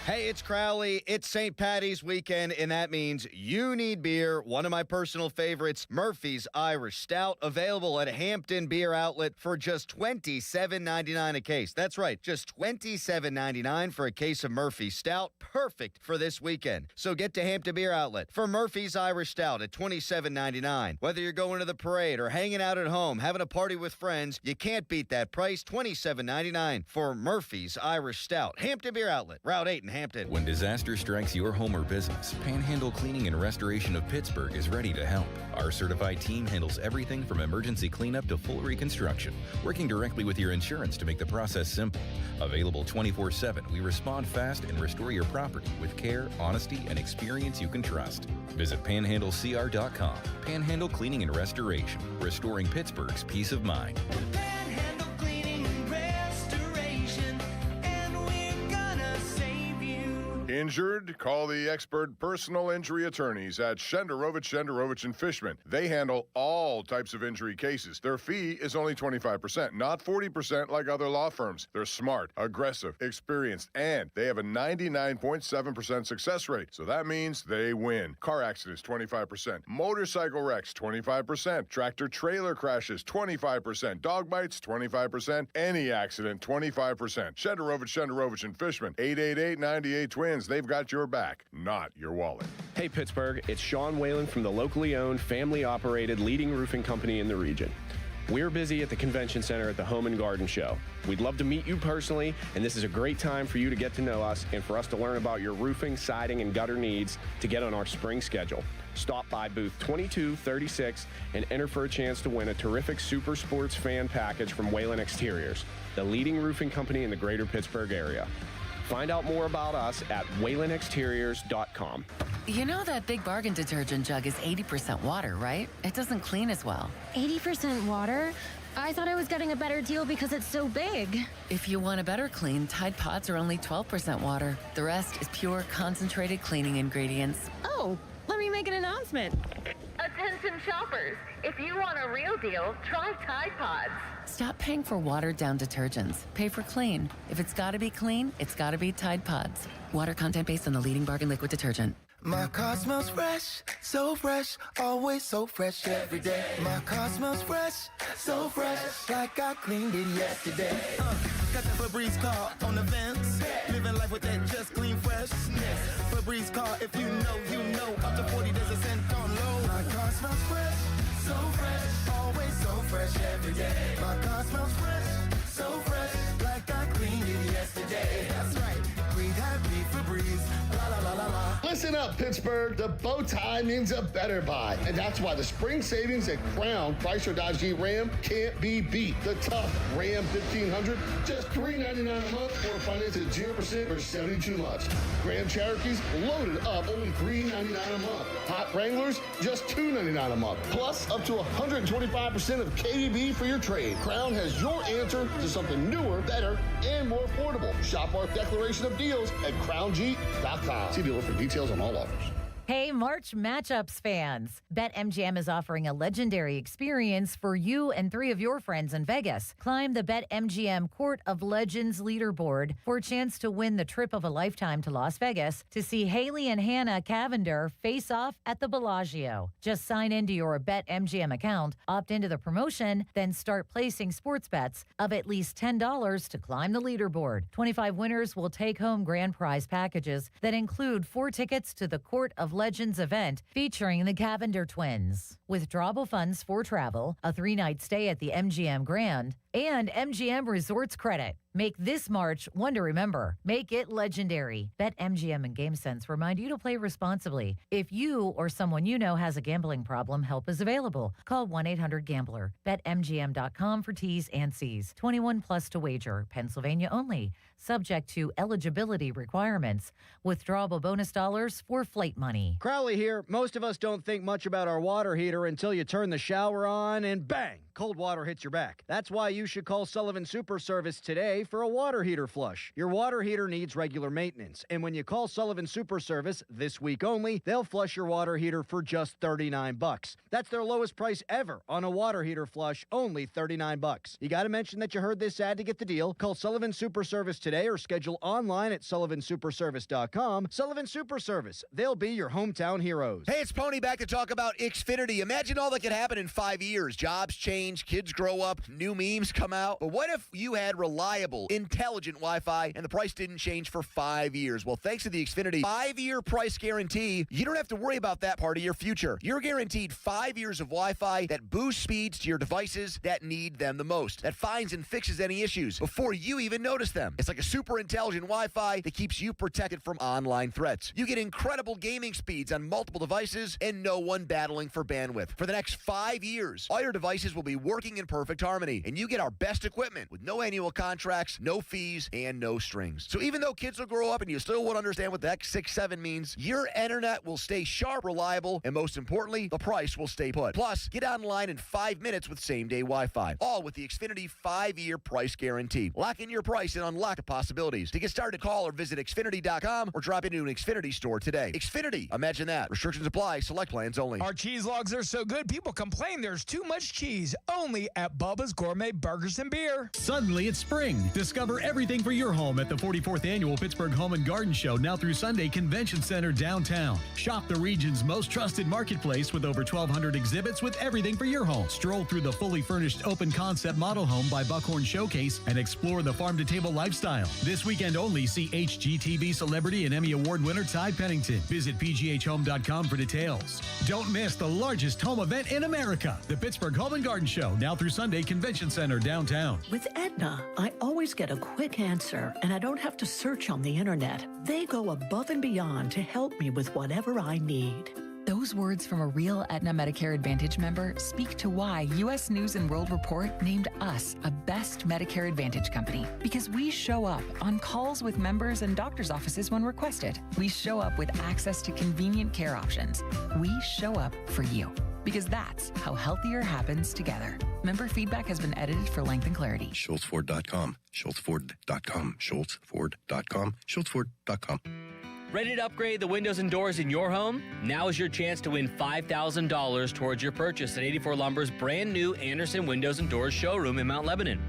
Hey, it's Crowley. It's St. Patty's weekend, and that means you need beer. One of my personal favorites, Murphy's Irish Stout, available at Hampton Beer Outlet for just $27.99 a case. That's right, just $27.99 for a case of Murphy's Stout. Perfect for this weekend. So get to Hampton Beer Outlet for Murphy's Irish Stout at $27.99. Whether you're going to the parade or hanging out at home, having a party with friends, you can't beat that price. $27.99 for Murphy's Irish Stout. Hampton Beer Outlet, Route 8 in Hampton. When disaster strikes your home or business, Panhandle Cleaning and Restoration of Pittsburgh is ready to help. Our certified team handles everything from emergency cleanup to full reconstruction, working directly with your insurance to make the process simple. Available 24/7, we respond fast and restore your property with care, honesty, and experience you can trust. Visit panhandlecr.com. Panhandle Cleaning and Restoration, restoring Pittsburgh's peace of mind. Panhandle Cleaning and Restoration, and we're gonna save you. Injured? Call the expert personal injury attorneys at Shenderovich and Fishman. They handle all types of injury cases. Their fee is only 25%, not 40% like other law firms. They're smart, aggressive, experienced, and they have a 99.7% success rate. So that means they win. Car accidents, 25%. Motorcycle wrecks, 25%. Tractor-trailer crashes, 25%. Dog bites, 25%. Any accident, 25%. Shenderovich and Fishman. 888-98-TWINS. They've got your back, not your wallet. Hey, Pittsburgh, it's Sean Whalen from the locally owned, family-operated leading roofing company in the region. We're busy at the convention center at the Home and Garden Show. We'd love to meet you personally, and this is a great time for you to get to know us and for us to learn about your roofing, siding, and gutter needs to get on our spring schedule. Stop by booth 2236 and enter for a chance to win a terrific Super Sports fan package from Whalen Exteriors, the leading roofing company in the greater Pittsburgh area. Find out more about us at whalenexteriors.com. You know that Big Bargain detergent jug is 80% water, right? It doesn't clean as well. 80% water? I thought I was getting a better deal because it's so big. If you want a better clean, Tide Pods are only 12% water. The rest is pure, concentrated cleaning ingredients. Oh, let me make an announcement. Attention shoppers, if you want a real deal, try Tide Pods. Stop paying for watered-down detergents. Pay for clean. If it's got to be clean, it's got to be Tide Pods. Water content based on the leading bargain liquid detergent. My car smells fresh, always so fresh every day. My car smells fresh, like I cleaned it yesterday. Got that Febreze car on the vents, living life with that just clean freshness. Febreze car, if you know, you know. Up to 40 days a cent on low. My car smells fresh, always so fresh every day. My car smells fresh, like I cleaned it yesterday. That's right, breathe happy Febreze, la la la la la. Listen up, Pittsburgh. The bow tie means a better buy. And that's why the spring savings at Crown Chrysler Dodge Jeep Ram can't be beat. The tough Ram 1500, just $399 a month, or finance at 0% or 72 months. Grand Cherokees loaded up, only $399 a month. Hot Wranglers, just $299 a month. Plus, up to 125% of KDB for your trade. Crown has your answer to something newer, better, and more affordable. Shop our declaration of deals at crownjeep.com. See dealer for details on all offers. Hey, March Matchups fans. BetMGM is offering a legendary experience for you and 3 of your friends in Vegas. Climb the BetMGM Court of Legends leaderboard for a chance to win the trip of a lifetime to Las Vegas to see Haley and Hannah Cavender face off at the Bellagio. Just sign into your BetMGM account, opt into the promotion, then start placing sports bets of at least $10 to climb the leaderboard. 25 winners will take home grand prize packages that include 4 tickets to the Court of Legends event featuring the Cavender twins. Withdrawable funds for travel, a 3-night stay at the MGM Grand, and MGM Resorts credit. Make this March one to remember. Make it legendary. BetMGM and GameSense remind you to play responsibly. If you or someone you know has a gambling problem, help is available. Call 1-800-GAMBLER. BetMGM.com for T's and C's. 21 plus to wager. Pennsylvania only. Subject to eligibility requirements. Withdrawable bonus dollars for flight money. Crowley here. Most of us don't think much about our water heater until you turn the shower on and bang, cold water hits your back. That's why you should call Sullivan Super Service today for a water heater flush. Your water heater needs regular maintenance, and when you call Sullivan Super Service this week only, they'll flush your water heater for just $39. That's their lowest price ever on a water heater flush, only $39. You got to mention that you heard this ad to get the deal. Call Sullivan Super Service today or schedule online at sullivansuperservice.com. Sullivan Super Service. They'll be your hometown heroes. Hey, it's Pony back to talk about Xfinity. Imagine all that could happen in 5 years. Jobs change, kids grow up, new memes come out. But what if you had reliable, intelligent Wi-Fi and the price didn't change for 5 years? Well, thanks to the Xfinity 5-year price guarantee, you don't have to worry about that part of your future. You're guaranteed 5 years of Wi-Fi that boosts speeds to your devices that need them the most, that finds and fixes any issues before you even notice them. It's like a super intelligent Wi-Fi that keeps you protected from online threats. You get incredible gaming speeds on multiple devices and no one battling for bandwidth. For the next 5 years, all your devices will be working in perfect harmony, and you get our best equipment with no annual contracts, no fees, and no strings. So even though kids will grow up and you still won't understand what the X67 means, your internet will stay sharp, reliable, and most importantly, the price will stay put. Plus, get online in 5 minutes with same-day Wi-Fi, all with the Xfinity 5-year price guarantee. Lock in your price and unlock the possibilities. To get started, call or visit Xfinity.com or drop into an Xfinity store today. Xfinity, imagine that. Restrictions apply. Select plans only. Our cheese logs are so good, people complain there's too much cheese. Only at Bubba's Gourmet Burgers and Beer. Suddenly it's spring. Discover everything for your home at the 44th Annual Pittsburgh Home and Garden Show, now through Sunday, Convention Center downtown. Shop the region's most trusted marketplace with over 1,200 exhibits with everything for your home. Stroll through the fully furnished open concept model home by Buckhorn Showcase and explore the farm-to-table lifestyle. This weekend only, see HGTV celebrity and Emmy Award winner Ty Pennington. Visit pghhome.com for details. Don't miss the largest home event in America, the Pittsburgh Home and Garden Show, now through Sunday, Convention Center downtown. With Aetna, I always get a quick answer, and I don't have to search on the internet. They go above and beyond to help me with whatever I need. Those words from a real Aetna Medicare Advantage member speak to why U.S. News & World Report named us a best Medicare Advantage company. Because we show up on calls with members and doctor's offices when requested. We show up with access to convenient care options. We show up for you. Because that's how healthier happens together. Member feedback has been edited for length and clarity. SchultzFord.com. SchultzFord.com. SchultzFord.com. SchultzFord.com. Ready to upgrade the windows and doors in your home? Now is your chance to win $5,000 towards your purchase at 84 Lumber's brand new Anderson Windows and Doors showroom in Mount Lebanon.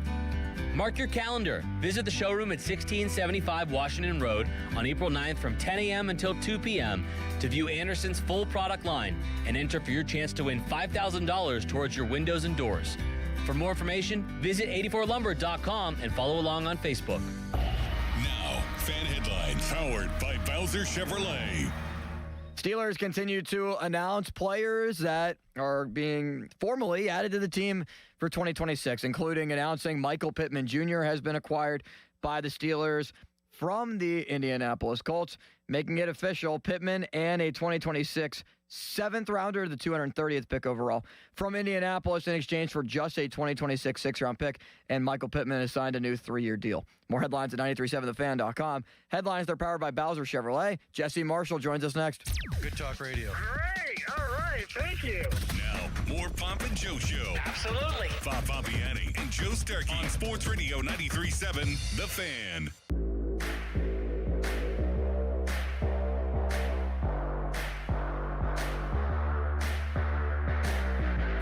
Mark your calendar. Visit the showroom at 1675 Washington Road on April 9th from 10 a.m. until 2 p.m. to view Anderson's full product line and enter for your chance to win $5,000 towards your windows and doors. For more information, visit 84lumber.com and follow along on Facebook. Now, fan headlines powered by Bowser Chevrolet. Steelers continue to announce players that are being formally added to the team for 2026, including announcing Michael Pittman Jr. has been acquired by the Steelers from the Indianapolis Colts, making it official. Pittman and a 2026 seventh rounder, the 230th pick overall from Indianapolis in exchange for just a 2026 sixth-round pick, and Michael Pittman has signed a new 3-year deal. More headlines at 937thefan.com. Headlines, they're powered by Bowser Chevrolet. Jesse Marshall joins us next. Good Talk Radio. All right, thank you. Now, more Pomp and Joe Show. Absolutely. Bob Pompiani and Joe Starkey on Sports Radio 93.7 The Fan.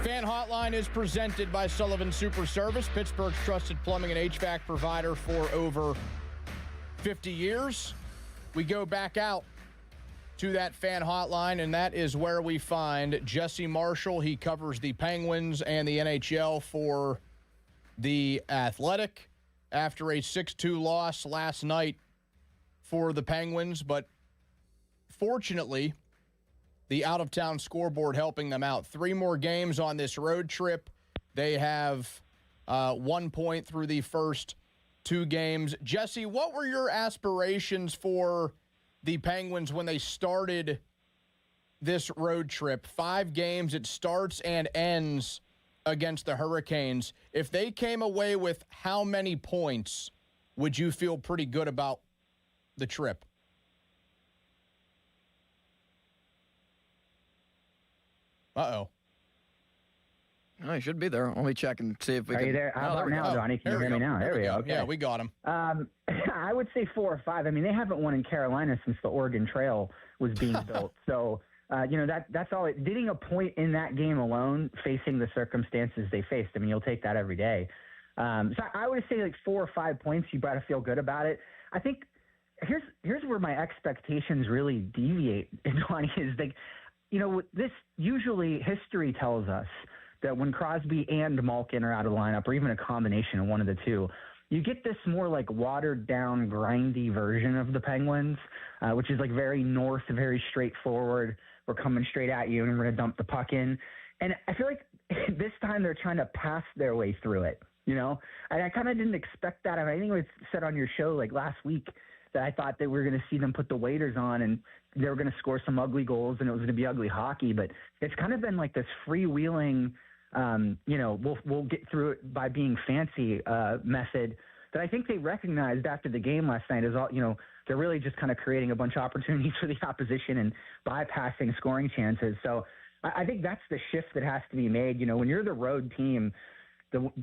Fan Hotline is presented by Sullivan Super Service, Pittsburgh's trusted plumbing and HVAC provider for over 50 years. We go back out to that Fan Hotline, and that is where we find Jesse Marshall. He covers the Penguins and the NHL for The Athletic after a 6-2 loss last night for the Penguins, but fortunately, the out-of-town scoreboard helping them out. 3 more games on this road trip. They have 1 point through the first 2 games. Jesse, what were your aspirations for the Penguins when they started this road trip? 5 games, it starts and ends against the Hurricanes. If they came away with how many points, would you feel pretty good about the trip? Uh-oh. Oh, he should be there. Let me check and see if we can. Are you there? How about now, Johnny? Can you hear me now? There we go. Okay. Yeah, we got him. I would say 4 or 5. I mean, they haven't won in Carolina since the Oregon Trail was being built. So, that's all. Getting a point in that game alone, facing the circumstances they faced, I mean, you'll take that every day. So I would say like 4 or 5 points. You better feel good about it. I think here's where my expectations really deviate, Johnny, is like, this usually history tells us that when Crosby and Malkin are out of the lineup, or even a combination of one of the two, you get this more like watered down, grindy version of the Penguins, which is like very north, very straightforward. We're coming straight at you and we're going to dump the puck in. And I feel like this time they're trying to pass their way through it, And I kind of didn't expect that. I think it was said on your show like last week that I thought that we were going to see them put the waders on and they were going to score some ugly goals and it was going to be ugly hockey. But it's kind of been like this freewheeling, we'll get through it by being fancy method that I think they recognized after the game last night is all, they're really just kind of creating a bunch of opportunities for the opposition and bypassing scoring chances. So I think that's the shift that has to be made. When you're the road team,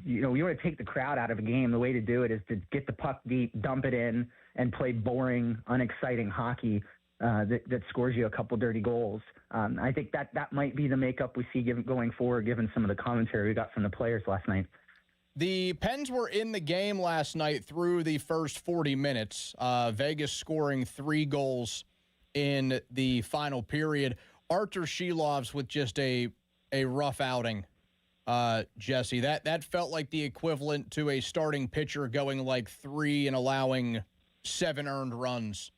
you want to take the crowd out of a game. The way to do it is to get the puck deep, dump it in, and play boring, unexciting hockey that scores you a couple dirty goals. I think that might be the makeup we see going forward, given some of the commentary we got from the players last night. The Pens were in the game last night through the first 40 minutes. Vegas scoring 3 goals in the final period. Artur Shilov's with just a rough outing. Jesse, that felt like the equivalent to a starting pitcher going like 3 and allowing 7 earned runs.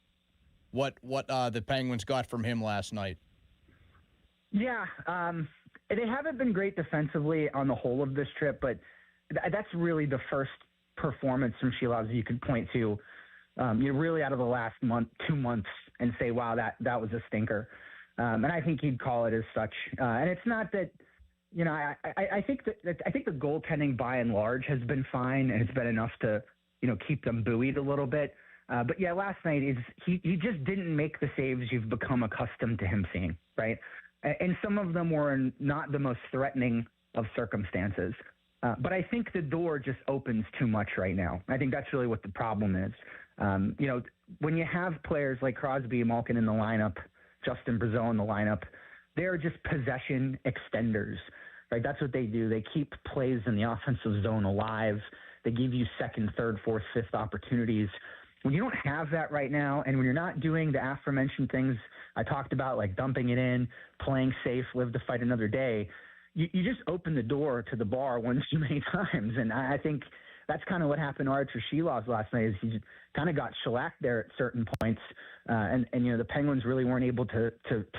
What the Penguins got from him last night. Yeah, they haven't been great defensively on the whole of this trip, but that's really the first performance from Shilov you could point to. You're really out of the last 2 months and say, wow, that was a stinker. And I think he'd call it as such. And it's not that, I think the goaltending by and large has been fine, and it's been enough to, keep them buoyed a little bit. But yeah, last night he just didn't make the saves you've become accustomed to him seeing, right? and some of them were in not the most threatening of circumstances. But I think the door just opens too much right now. I think that's really what the problem is. When you have players like Crosby, Malkin in the lineup, Justin Brazeau in the lineup, they're just possession extenders, right? That's what they do. They keep plays in the offensive zone alive. They give you second, third, fourth, fifth opportunities. When you don't have that right now, and when you're not doing the aforementioned things I talked about, like dumping it in, playing safe, live to fight another day, you just open the door to the bar one too many times. And I think that's kind of what happened to Artur Shilovs last night, is he kind of got shellacked there at certain points. And the Penguins really weren't able to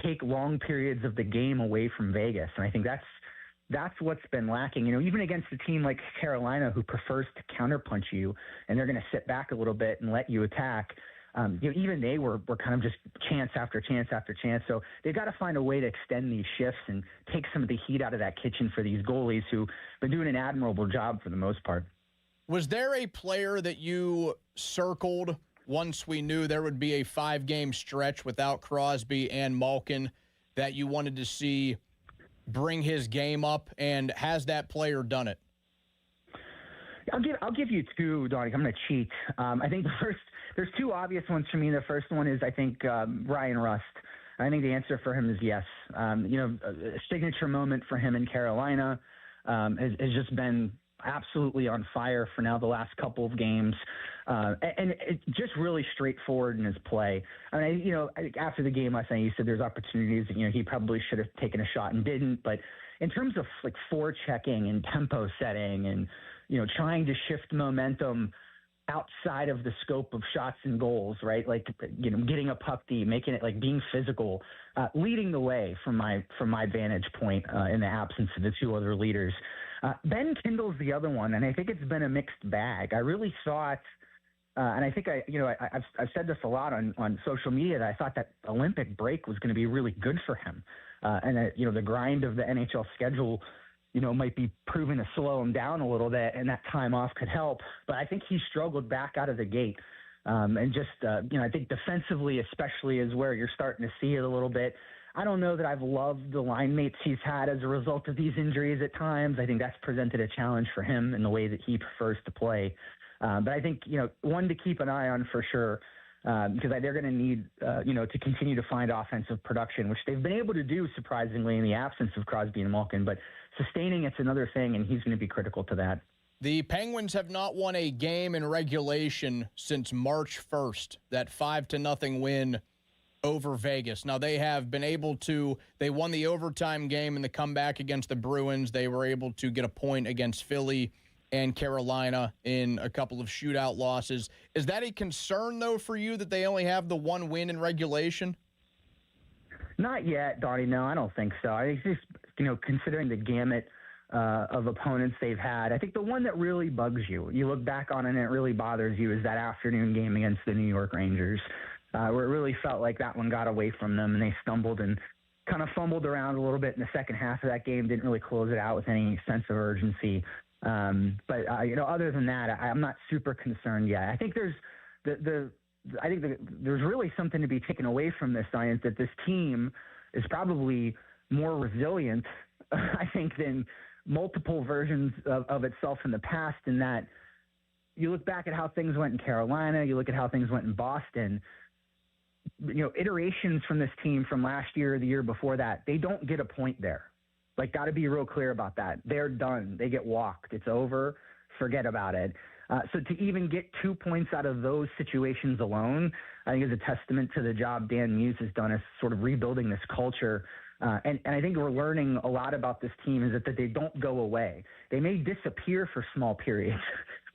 take long periods of the game away from Vegas. And I think that's what's been lacking. Even against a team like Carolina, who prefers to counterpunch you, and they're going to sit back a little bit and let you attack. Even they were kind of just chance after chance after chance. So they've got to find a way to extend these shifts and take some of the heat out of that kitchen for these goalies who've been doing an admirable job for the most part. Was there a player that you circled once we knew there would be a 5-game stretch without Crosby and Malkin that you wanted to see bring his game up, and has that player done it? I'll give you two, Donnie. I'm going to cheat. I think there's two obvious ones for me. The first one is, I think, Ryan Rust. I think the answer for him is yes. A signature moment for him in Carolina has just been absolutely on fire for now the last couple of games. And it's just really straightforward in his play. I mean, I think after the game last night, he said there's opportunities that, he probably should have taken a shot and didn't. But in terms of like forechecking and tempo setting and, trying to shift momentum outside of the scope of shots and goals, right? Like, getting a puck deep, making it, like, being physical, leading the way from my vantage point in the absence of the two other leaders. Ben Kindle's the other one, and I think it's been a mixed bag. I really thought, and I think I've said this a lot on social media, that I thought that Olympic break was going to be really good for him, and that the grind of the NHL schedule, might be proven to slow him down a little bit, and that time off could help. But I think he struggled back out of the gate, and just I think defensively, especially, is where you're starting to see it a little bit. I don't know that I've loved the line mates he's had as a result of these injuries at times. I think that's presented a challenge for him in the way that he prefers to play. But I think, one to keep an eye on for sure, because they're going to need, to continue to find offensive production, which they've been able to do, surprisingly, in the absence of Crosby and Malkin. But sustaining it's another thing, and he's going to be critical to that. The Penguins have not won a game in regulation since March 1st, that 5-0 win over Vegas. Now, they have been able to, they won the overtime game in the comeback against the Bruins. They were able to get a point against Philly and Carolina in a couple of shootout losses. Is that a concern, though, for you, that they only have the one win in regulation? Not yet, Donnie. No, I don't think so. I think just, considering the gamut of opponents they've had, I think the one that really bugs you look back on it and it really bothers you, is that afternoon game against the New York Rangers, where it really felt like that one got away from them and they stumbled and kind of fumbled around a little bit in the second half of that game, didn't really close it out with any sense of urgency. But other than that, I'm not super concerned yet. I think there's there's really something to be taken away from this, science, that this team is probably more resilient, I think, than multiple versions of itself in the past, in that you look back at how things went in Carolina, you look at how things went in Boston, iterations from this team from last year or the year before that, they don't get a point there. Like, got to be real clear about that. They're done. They get walked. It's over. Forget about it. So to even get 2 points out of those situations alone, I think is a testament to the job Dan Muse has done as sort of rebuilding this culture. And I think we're learning a lot about this team, is that they don't go away. They may disappear for small periods,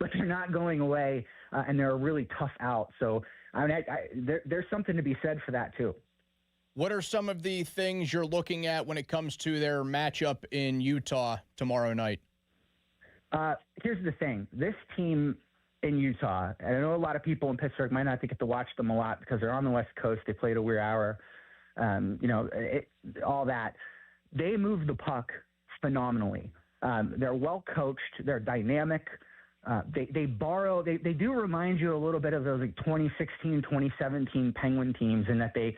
but they're not going away, and they're a really tough out. So there's something to be said for that too. What are some of the things you're looking at when it comes to their matchup in Utah tomorrow night? Here's the thing. This team in Utah, and I know a lot of people in Pittsburgh might not get to watch them a lot because they're on the West Coast. They play at a weird hour. All that. They move the puck phenomenally. They're well coached. They're dynamic. They borrow. They do remind you a little bit of those 2016, 2017 Penguin teams, in that they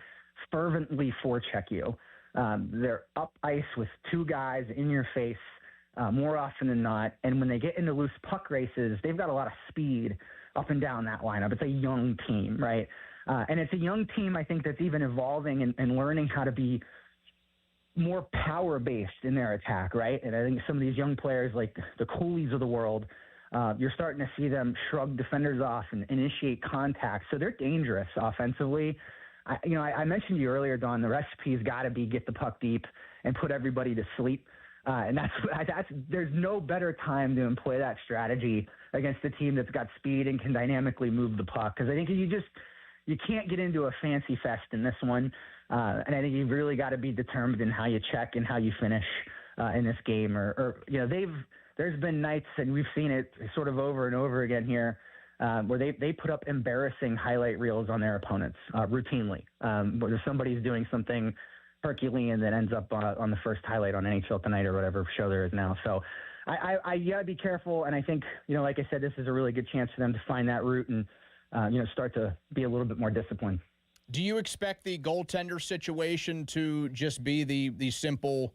fervently forecheck you. They're up ice with two guys in your face more often than not. And when they get into loose puck races, they've got a lot of speed up and down that lineup. It's a young team, right? And it's a young team, I think, that's even evolving and learning how to be more power-based in their attack, right? And I think some of these young players, like the Coolies of the world, you're starting to see them shrug defenders off and initiate contact. So they're dangerous offensively. I mentioned to you earlier, Don, the recipe's got to be get the puck deep and put everybody to sleep. And there's no better time to employ that strategy against a team that's got speed and can dynamically move the puck. Because I think you can't get into a fancy fest in this one. And I think you've really got to be determined in how you check and how you finish in this game. There's been nights, and we've seen it sort of over and over again here, where they put up embarrassing highlight reels on their opponents routinely, where somebody's doing something Herculean that ends up on the first highlight on NHL Tonight or whatever show there is now. So I got to be careful, and I think, like I said, this is a really good chance for them to find that route and, start to be a little bit more disciplined. Do you expect the goaltender situation to just be the simple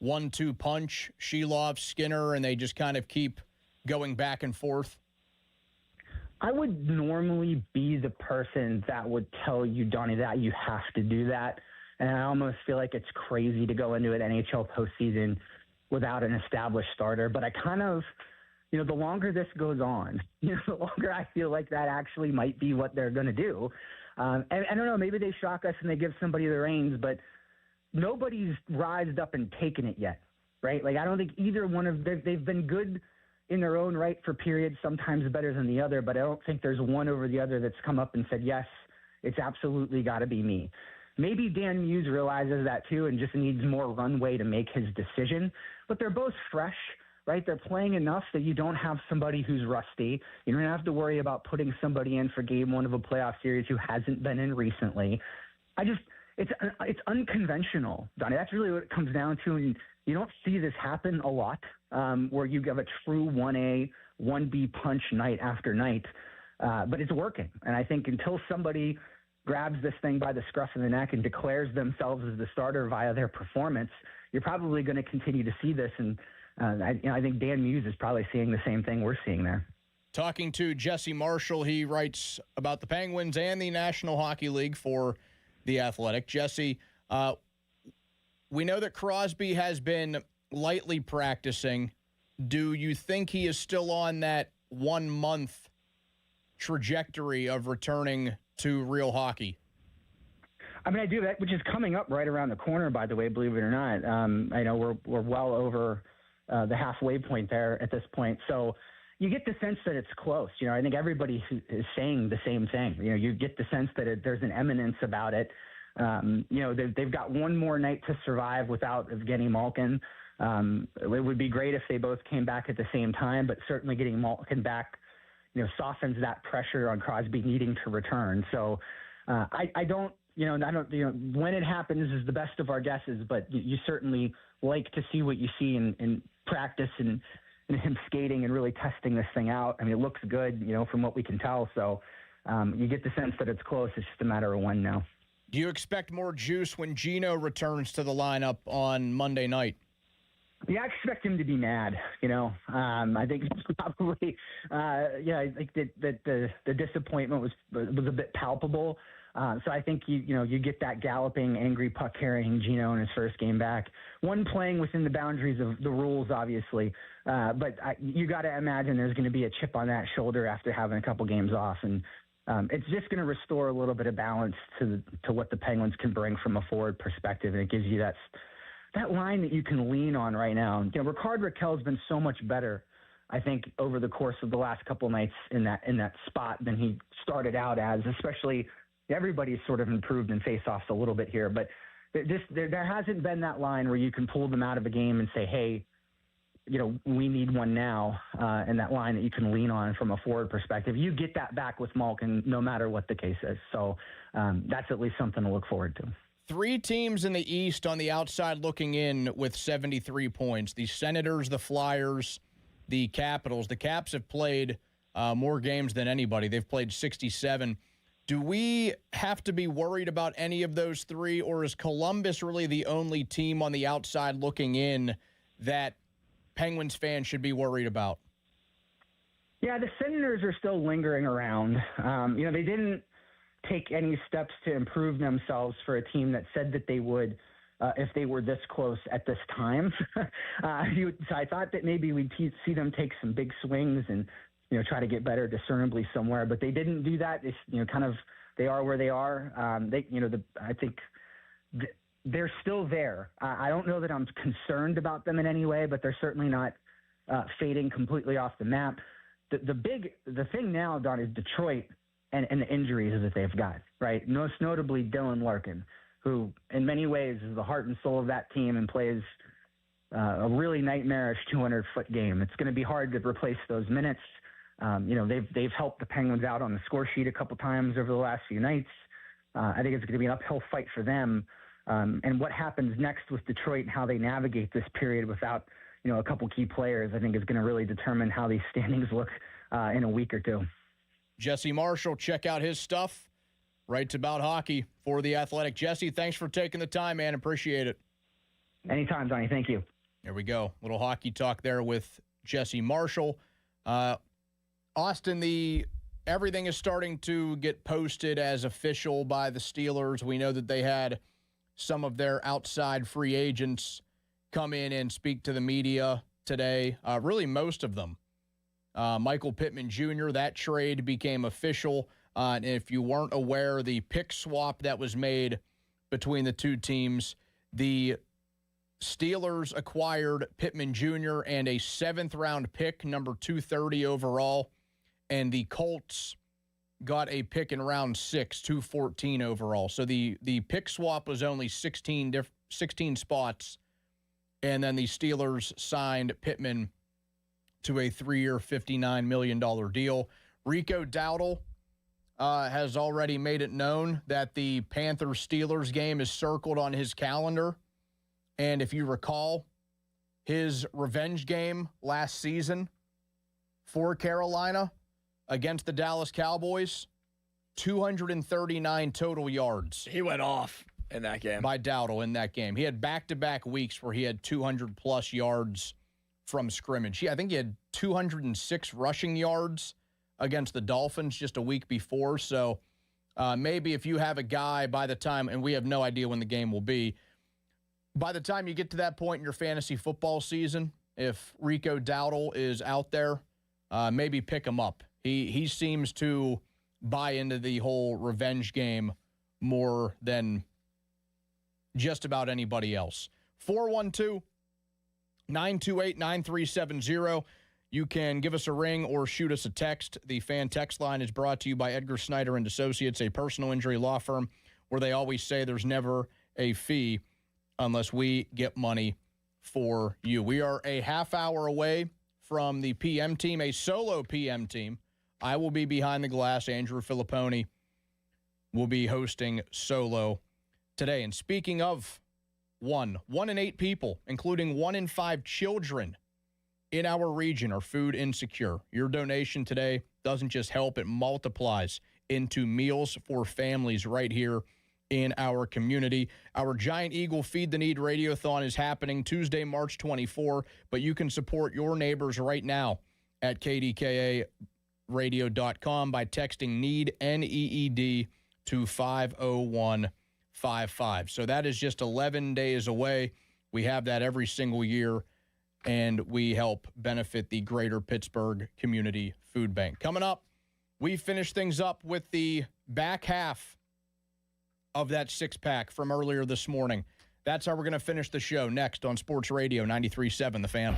1-2 punch, Sheilov, Skinner, and they just kind of keep going back and forth? I would normally be the person that would tell you, Donnie, that you have to do that. And I almost feel like it's crazy to go into an NHL postseason without an established starter. But I kind of, the longer this goes on, the longer I feel like that actually might be what they're going to do. And I don't know, maybe they shock us and they give somebody the reins, but nobody's rised up and taken it yet, right? Like, I don't think either one of them, they've been good in their own right for periods, sometimes better than the other, but I don't think there's one over the other that's come up and said, yes, it's absolutely got to be me. Maybe Dan Muse realizes that too and just needs more runway to make his decision, but they're both fresh, right? They're playing enough that you don't have somebody who's rusty. You don't have to worry about putting somebody in for game one of a playoff series who hasn't been in recently. It's unconventional, Donnie. That's really what it comes down to. And you don't see this happen a lot, where you have a true 1A, 1B punch night after night. But it's working. And I think until somebody grabs this thing by the scruff of the neck and declares themselves as the starter via their performance, you're probably going to continue to see this. And I think Dan Muse is probably seeing the same thing we're seeing there. Talking to Jesse Marshall, he writes about the Penguins and the National Hockey League for The Athletic. Jesse, we know that Crosby has been lightly practicing. Do you think he is still on that 1 month trajectory of returning to real hockey? I mean, I do that, which is coming up right around the corner, by the way, believe it or not. I know we're well over the halfway point there at this point. So you get the sense that it's close. I think everybody is saying the same thing. You get the sense that there's an imminence about it. They've got one more night to survive without Evgeny Malkin. It would be great if they both came back at the same time, but certainly getting Malkin back, softens that pressure on Crosby needing to return. So I don't when it happens is the best of our guesses, but you certainly like to see what you see in practice and him skating and really testing this thing out. I mean, it looks good, from what we can tell. So you get the sense that it's close. It's just a matter of when now. Do you expect more juice when Gino returns to the lineup on Monday night? Yeah, I expect him to be mad. I think probably, I think that the disappointment was a bit palpable. So I think you get that galloping, angry, puck carrying Gino in his first game back. One playing within the boundaries of the rules, obviously, but you got to imagine there's going to be a chip on that shoulder after having a couple games off, and it's just going to restore a little bit of balance to what the Penguins can bring from a forward perspective, and it gives you that line that you can lean on right now. Ricard Raquel's been so much better, I think, over the course of the last couple nights in that spot than he started out as. Especially, everybody's sort of improved in faceoffs a little bit here, but there hasn't been that line where you can pull them out of a game and say, hey, we need one now, and that line that you can lean on from a forward perspective. You get that back with Malkin no matter what the case is. So that's at least something to look forward to. 3 teams in the East on the outside looking in with 73 points. The Senators, the Flyers, the Capitals. The Caps have played more games than anybody. They've played 67. Do we have to be worried about any of those three, or is Columbus really the only team on the outside looking in that Penguins fans should be worried about? Yeah, the Senators are still lingering around. They didn't take any steps to improve themselves for a team that said that they would if they were this close at this time. So I thought that maybe we'd see them take some big swings and try to get better discernibly somewhere, but they didn't do that. They are where they are. I think they're still there. I don't know that I'm concerned about them in any way, but they're certainly not fading completely off the map. The thing now, Don, is Detroit and the injuries that they've got, right? Most notably Dylan Larkin, who in many ways is the heart and soul of that team and plays a really nightmarish 200-foot game. It's going to be hard to replace those minutes. They've helped the Penguins out on the score sheet a couple times over the last few nights. I think it's going to be an uphill fight for them. And what happens next with Detroit and how they navigate this period without a couple key players, I think is going to really determine how these standings look in a week or two. Jesse Marshall, check out his stuff. Writes about hockey for The Athletic. Jesse, thanks for taking the time, man. Appreciate it. Anytime, Donnie. Thank you. There we go. Little hockey talk there with Jesse Marshall. Austin, everything is starting to get posted as official by the Steelers. We know that they had some of their outside free agents come in and speak to the media today. Really, most of them. Michael Pittman Jr., that trade became official. And if you weren't aware, the pick swap that was made between the two teams, the Steelers acquired Pittman Jr. and a 7th-round pick, number 230 overall, and the Colts got a pick in round 6, 214 overall. So the pick swap was only 16 spots, and then the Steelers signed Pittman to a 3-year, $59 million deal. Rico Dowdle has already made it known that the Panthers-Steelers game is circled on his calendar. And if you recall, his revenge game last season for Carolina against the Dallas Cowboys, 239 total yards. He went off in that game. By Dowdle in that game. He had back-to-back weeks where he had 200-plus yards from scrimmage. I think he had 206 rushing yards against the Dolphins just a week before. So maybe if you have a guy by the time, and we have no idea when the game will be, by the time you get to that point in your fantasy football season, if Rico Dowdle is out there, maybe pick him up. He seems to buy into the whole revenge game more than just about anybody else. 412-928-9370. You can give us a ring or shoot us a text. The fan text line is brought to you by Edgar Snyder and Associates, a personal injury law firm where they always say there's never a fee unless we get money for you. We are a half hour away from the PM team, a solo PM team. I will be behind the glass. Andrew Filipponi will be hosting solo today. And speaking of 1 in 8 people, including 1 in 5 children in our region, are food insecure. Your donation today doesn't just help, it multiplies into meals for families right here in our community. Our Giant Eagle Feed the Need Radiothon is happening Tuesday, March 24, but you can support your neighbors right now at KDKAradio.com by texting NEED, N-E-E-D, to 50155. So that is just 11 days away. We have that every single year, and we help benefit the Greater Pittsburgh Community Food Bank. Coming up, we finish things up with the back half of that 6-pack from earlier this morning. That's how we're going to finish the show next on Sports Radio 93.7 The Fan.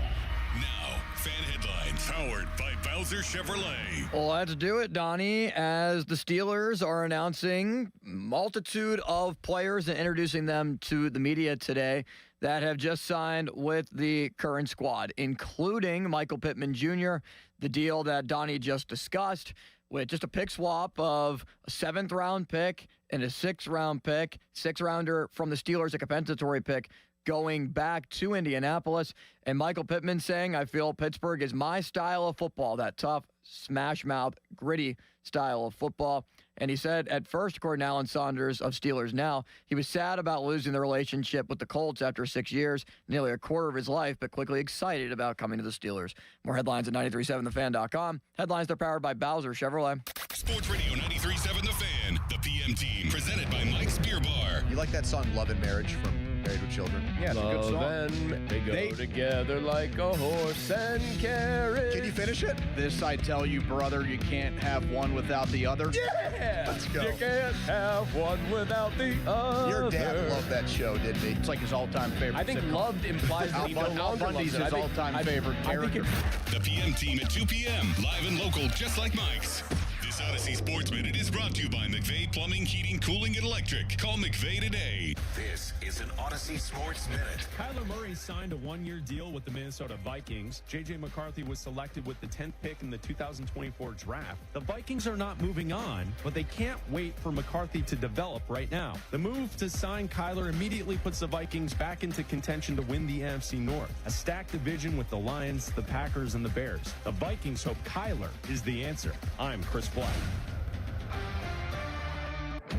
Now, fan headlines powered by Bowser Chevrolet. Well, let's do it, Donnie, as the Steelers are announcing multitude of players and introducing them to the media today that have just signed with the current squad, including Michael Pittman Jr., the deal that Donnie just discussed, with just a pick swap of a 7th-round pick and a 6th-round pick, 6-rounder from the Steelers, a compensatory pick, going back to Indianapolis. And Michael Pittman saying, I feel Pittsburgh is my style of football, that tough, smash-mouth, gritty style of football. And he said at first, according to Alan Saunders of Steelers Now, he was sad about losing the relationship with the Colts after 6 years, nearly a quarter of his life, but quickly excited about coming to the Steelers. More headlines at 937thefan.com. Headlines are powered by Bowser Chevrolet. Sports Radio 93.7 The Fan, the PM team, presented by Mike's Beer Bar. You like that song Love and Marriage from Married with Children? Yeah, it's a good song. And they go together like a horse and carriage. Can you finish it? This I tell you, brother, you can't have one without the other. Yeah! Let's go. You can't have one without the other. Your dad loved that show, didn't he? It's like his all-time favorite. I think sitcom. loved implies that he no Al longer Bundy's loves it. his all-time favorite character. The PM team at 2 p.m. Live and local, just like Mike's. This Odyssey Sports Minute is brought to you by McVeigh Plumbing, Heating, Cooling, and Electric. Call McVeigh today. This is an Odyssey Sports Minute. Kyler Murray signed a one-year deal with the Minnesota Vikings. J.J. McCarthy was selected with the 10th pick in the 2024 draft. The Vikings are not moving on, but they can't wait for McCarthy to develop right now. The move to sign Kyler immediately puts the Vikings back into contention to win the NFC North, a stacked division with the Lions, the Packers, and the Bears. The Vikings hope Kyler is the answer. I'm Chris Black.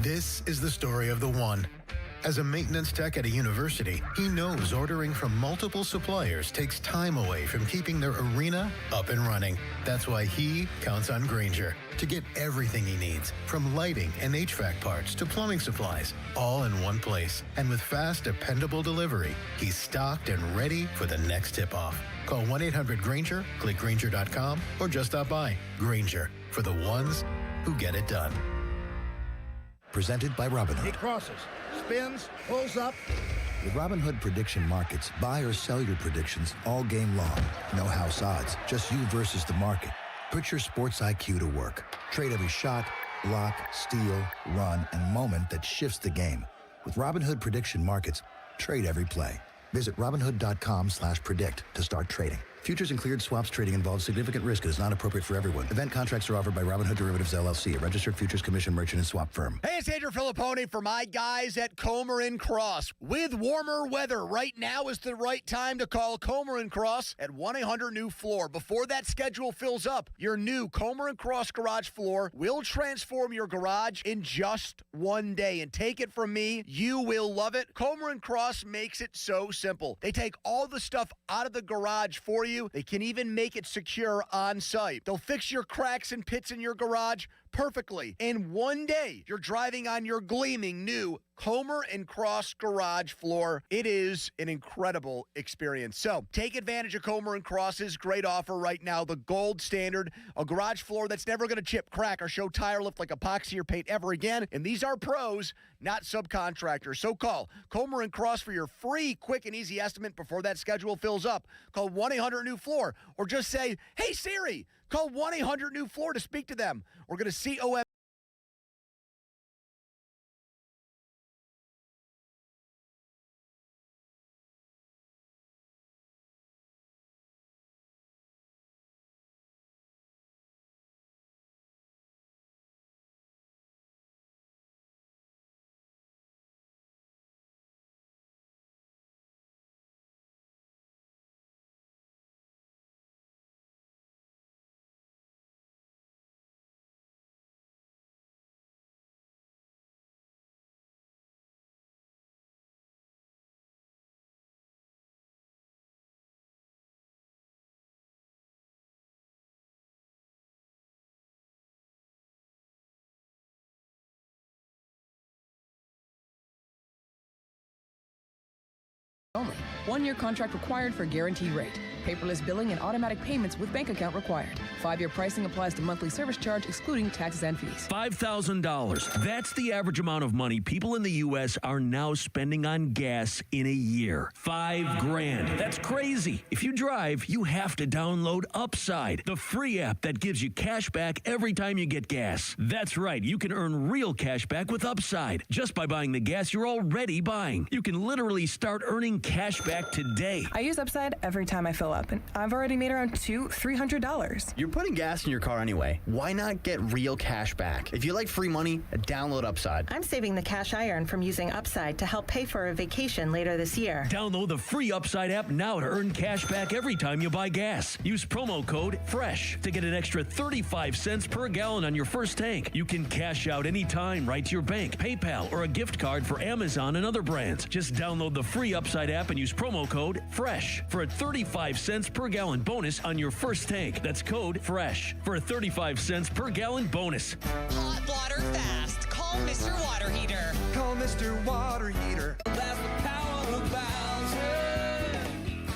This is the story of the one. As a maintenance tech at a university, he knows ordering from multiple suppliers takes time away from keeping their arena up and running. That's why he counts on Grainger to get everything he needs, from lighting and HVAC parts to plumbing supplies, all in one place. And with fast, dependable delivery, he's stocked and ready for the next tip-off. Call 1-800-GRAINGER, click Grainger.com, or just stop by. Grainger, for the ones who get it done. Presented by Robinhood. He crosses, spins, pulls up. With Robinhood Prediction Markets, buy or sell your predictions all game long. No house odds, just you versus the market. Put your sports IQ to work. Trade every shot, block, steal, run, and moment that shifts the game. With Robinhood Prediction Markets, trade every play. Visit Robinhood.com/predict to start trading. Futures and cleared swaps trading involves significant risk and is not appropriate for everyone. Event contracts are offered by Robinhood Derivatives LLC, a registered futures commission merchant and swap firm. Hey, it's Andrew Filippone for my guys at Comer & Cross. With warmer weather, right now is the right time to call Comer & Cross at 1-800-NEW-FLOOR. Before that schedule fills up, your new Comer & Cross garage floor will transform your garage in just one day. And take it from me, you will love it. Comer & Cross makes it so simple. They take all the stuff out of the garage for you. They can even make it secure on site. They'll fix your cracks and pits in your garage perfectly. In one day, you're driving on your gleaming new Comer & Cross garage floor. It is an incredible experience. So take advantage of Comer & Cross's great offer right now, the gold standard, a garage floor that's never going to chip, crack, or show tire lift like epoxy or paint ever again. And these are pros, not subcontractors. So call Comer & Cross for your free, quick, and easy estimate before that schedule fills up. Call 1-800-NEW-FLOOR or just say, hey, Siri, call 1-800-NEW-FLOOR to speak to them. We're going to COM. Only. 1-year contract required for guaranteed rate. Paperless billing and automatic payments with bank account required. 5-year pricing applies to monthly service charge excluding taxes and fees. $5,000. That's the average amount of money people in the U.S. are now spending on gas in a year. $5,000. That's crazy. If you drive, you have to download Upside, the free app that gives you cash back every time you get gas. That's right. You can earn real cash back with Upside just by buying the gas you're already buying. You can literally start earning cash back today. I use Upside every time I fill up, and I've already made around $300. You're putting gas in your car anyway. Why not get real cash back? If you like free money, download Upside. I'm saving the cash I earn from using Upside to help pay for a vacation later this year. Download the free Upside app now to earn cash back every time you buy gas. Use promo code FRESH to get an extra 35 cents per gallon on your first tank. You can cash out anytime right to your bank, PayPal, or a gift card for Amazon and other brands. Just download the free Upside app and use promo code FRESH for a 35 cents per gallon bonus on your first tank. That's code FRESH for a 35 cents per gallon bonus. Hot water fast. Call Mr. Water Heater. Call Mr. Water Heater. That's the power of Bowser.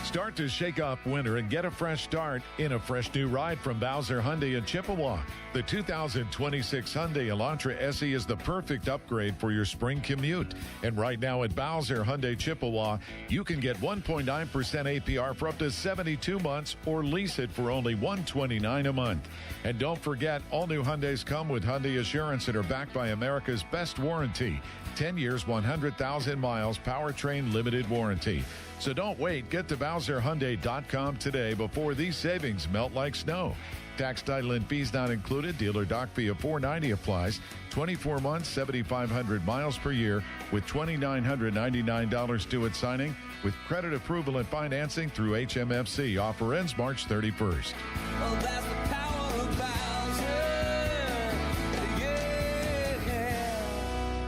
Start to shake off winter and get a fresh start in a fresh new ride from Bowser Hyundai in Chippewa. The 2026 Hyundai Elantra SE is the perfect upgrade for your spring commute. And right now at Bowser Hyundai Chippewa, you can get 1.9% APR for up to 72 months or lease it for only $129 a month. And don't forget, all new Hyundais come with Hyundai Assurance and are backed by America's best warranty. 10 years, 100,000 miles, powertrain limited warranty. So don't wait. Get to BowserHyundai.com today before these savings melt like snow. Tax, title, and fees not included. Dealer doc fee of $490 applies. 24 months, 7,500 miles per year with $2,999 due at signing with credit approval and financing through HMFC. Offer ends March 31st. Well, that's the power of Bowser.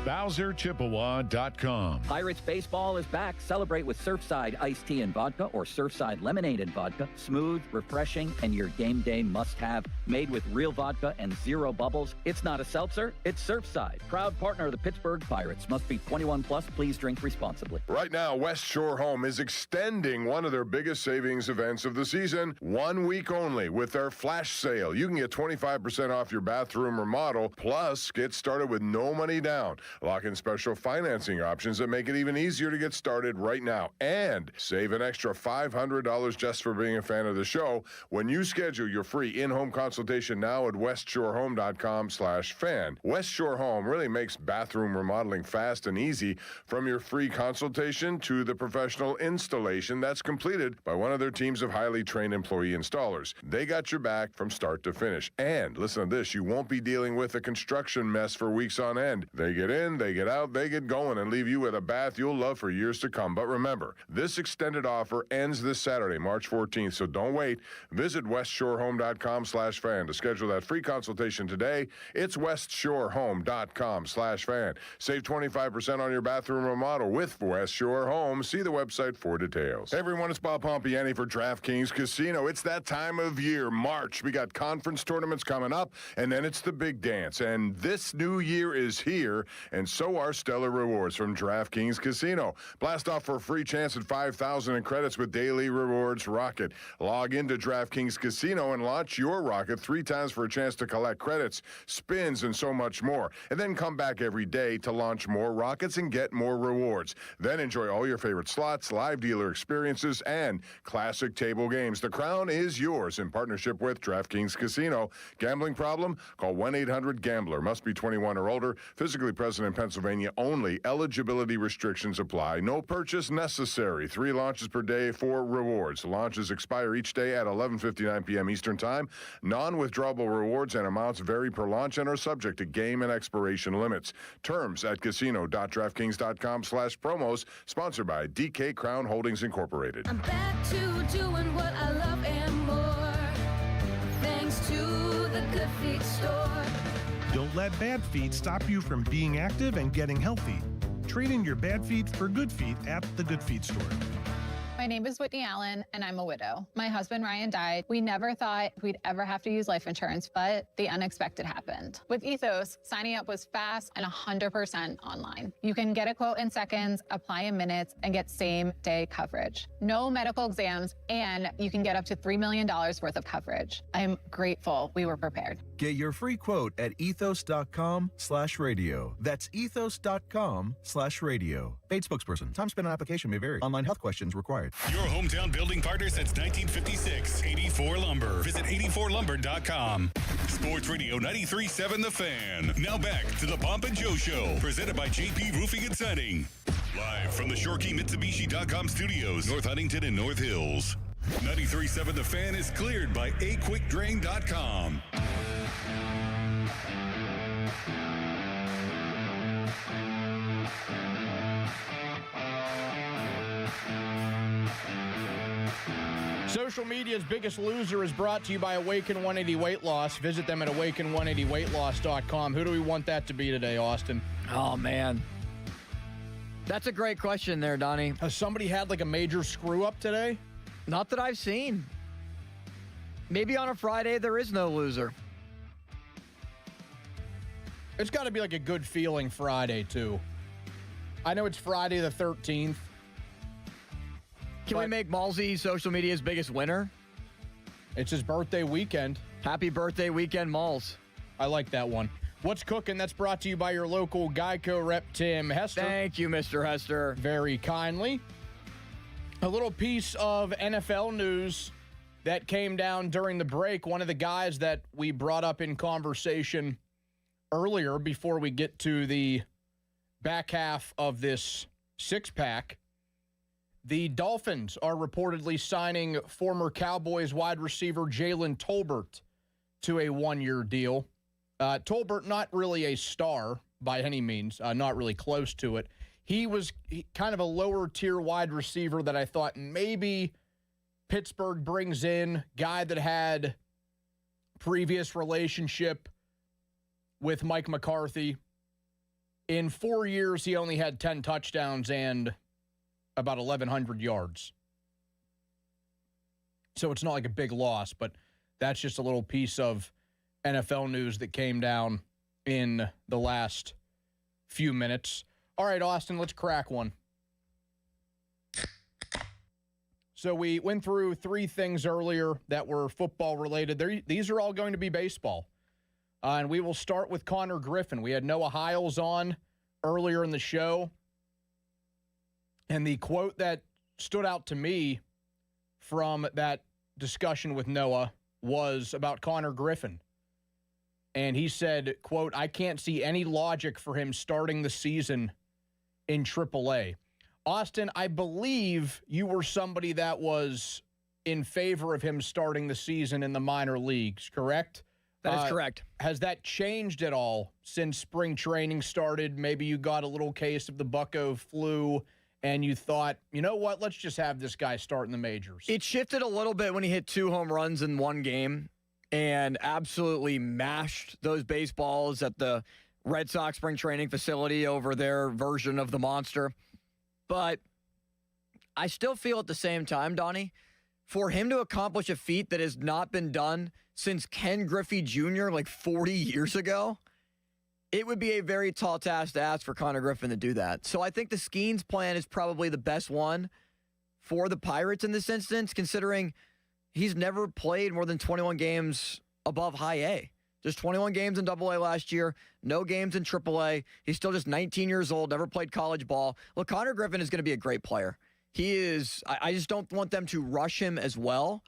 BowserChippewa.com. Pirates baseball is back. Celebrate with Surfside iced tea and vodka or Surfside lemonade and vodka. Smooth, refreshing, and your game day must-have. Made with real vodka and zero bubbles. It's not a seltzer, it's Surfside. Proud partner of the Pittsburgh Pirates. Must be 21 plus. Please drink responsibly. Right now, West Shore Home is extending one of their biggest savings events of the season, 1 week only, with their flash sale. You can get 25% off your bathroom remodel, plus get started with no money down. Lock in special financing options that make it even easier to get started right now. And save an extra $500 just for being a fan of the show when you schedule your free in-home consultation now at westshorehome.com/fan. West Shore Home really makes bathroom remodeling fast and easy, from your free consultation to the professional installation that's completed by one of their teams of highly trained employee installers. They got your back from start to finish. And listen to this, you won't be dealing with a construction mess for weeks on end. They get in, they get out, they get going, and leave you with a bath you'll love for years to come. But remember, this extended offer ends this Saturday, March 14th, so don't wait. Visit westshorehome.com/fan to schedule that free consultation today. It's westshorehome.com/fan. Save 25% on your bathroom remodel with West Shore Home. See the website for details. Hey everyone, it's Bob Pompiani for DraftKings Casino. It's that time of year, March. We got conference tournaments coming up, and then it's the big dance. And this new year is here, and so are stellar rewards from DraftKings Casino. Blast off for a free chance at $5,000 in credits with Daily Rewards Rocket. Log into DraftKings Casino and launch your rocket 3 times for a chance to collect credits, spins, and so much more. And then come back every day to launch more rockets and get more rewards. Then enjoy all your favorite slots, live dealer experiences, and classic table games. The crown is yours in partnership with DraftKings Casino. Gambling problem? Call 1-800-GAMBLER. Must be 21 or older. Physically present in Pennsylvania only. Eligibility restrictions apply. No purchase necessary. 3 launches per day for rewards. Launches expire each day at 11:59 p.m. Eastern Time. Non-withdrawable rewards and amounts vary per launch and are subject to game and expiration limits. Terms at casino.draftkings.com/promos. Sponsored by DK Crown Holdings Incorporated. I'm back to doing what I love and more. Thanks to the Good Feet store. Don't let bad feet stop you from being active and getting healthy. Trade in your bad feet for good feet at the Good Feet store. My name is Whitney Allen, and I'm a widow. My husband, Ryan, died. We never thought we'd ever have to use life insurance, but the unexpected happened. With Ethos, signing up was fast and 100% online. You can get a quote in seconds, apply in minutes, and get same-day coverage. No medical exams, and you can get up to $3 million worth of coverage. I'm grateful we were prepared. Get your free quote at ethos.com/radio. That's ethos.com/radio. Paid spokesperson. Time spent on application may vary. Online health questions required. Your hometown building partner since 1956, 84 Lumber. Visit 84lumber.com. Sports Radio 93.7 The Fan. Now back to the Pomp and Joe Show, presented by JP Roofing and Siding. Live from the ShoreKeyMitsubishi.com studios, North Huntington and North Hills. 93.7 The Fan is cleared by aquickdrain.com. Social media's biggest loser is brought to you by Awaken 180 Weight Loss. Visit them at awaken180weightloss.com. Who do we want that to be today, Austin? Oh, man. That's a great question there, Donnie. Has somebody had like a major screw up today? Not that I've seen. Maybe on a Friday there is no loser. It's got to be like a good feeling Friday, too. I know it's Friday the 13th. Can we make Malsey social media's biggest winner? It's his birthday weekend. Happy birthday weekend, Malls. I like that one. What's cooking? That's brought to you by your local Geico rep, Tim Hester. Thank you, Mr. Hester. Very kindly. A little piece of NFL news that came down during the break. One of the guys that we brought up in conversation earlier before we get to the back half of this six-pack, the Dolphins are reportedly signing former Cowboys wide receiver Jalen Tolbert to a one-year deal. Tolbert, not really a star by any means, not really close to it. He was kind of a lower-tier wide receiver that I thought maybe Pittsburgh brings in, guy that had previous relationship with Mike McCarthy. In 4 years, he only had 10 touchdowns and about 1,100 yards. So it's not like a big loss, but that's just a little piece of NFL news that came down in the last few minutes. All right, Austin, let's crack one. So we went through three things earlier that were football related. These are all going to be baseball. And we will start with Connor Griffin. We had Noah Hiles on earlier in the show. And the quote that stood out to me from that discussion with Noah was about Connor Griffin. And he said, quote, "I can't see any logic for him starting the season in AAA." Austin, I believe you were somebody that was in favor of him starting the season in the minor leagues, correct? That is correct. Has that changed at all since spring training started? Maybe you got a little case of the bucko flu and you thought, you know what, let's just have this guy start in the majors. It shifted a little bit when he hit 2 home runs in one game and absolutely mashed those baseballs at the Red Sox spring training facility over their version of the monster. But I still feel at the same time, Donnie, for him to accomplish a feat that has not been done since Ken Griffey Jr. like 40 years ago, it would be a very tall task to ask for Connor Griffin to do that. So I think the Skeens plan is probably the best one for the Pirates in this instance, considering he's never played more than 21 games above high A. Just 21 games in AA last year, no games in AAA. He's still just 19 years old, never played college ball. Well, Connor Griffin is going to be a great player. He is, I just don't want them to rush him as well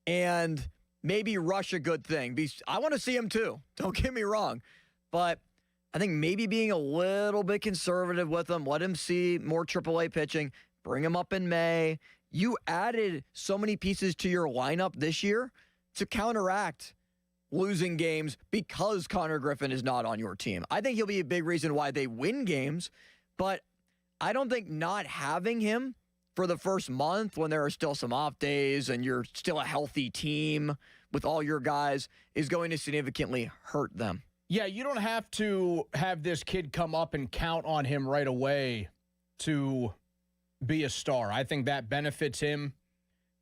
and maybe rush a good thing. I want to see him too, don't get me wrong. But I think maybe being a little bit conservative with him, let him see more AAA pitching, bring him up in May. You added so many pieces to your lineup this year to counteract losing games because Connor Griffin is not on your team. I think he'll be a big reason why they win games, but I don't think not having him for the first month when there are still some off days and you're still a healthy team with all your guys is going to significantly hurt them. Yeah, you don't have to have this kid come up and count on him right away to be a star. I think that benefits him.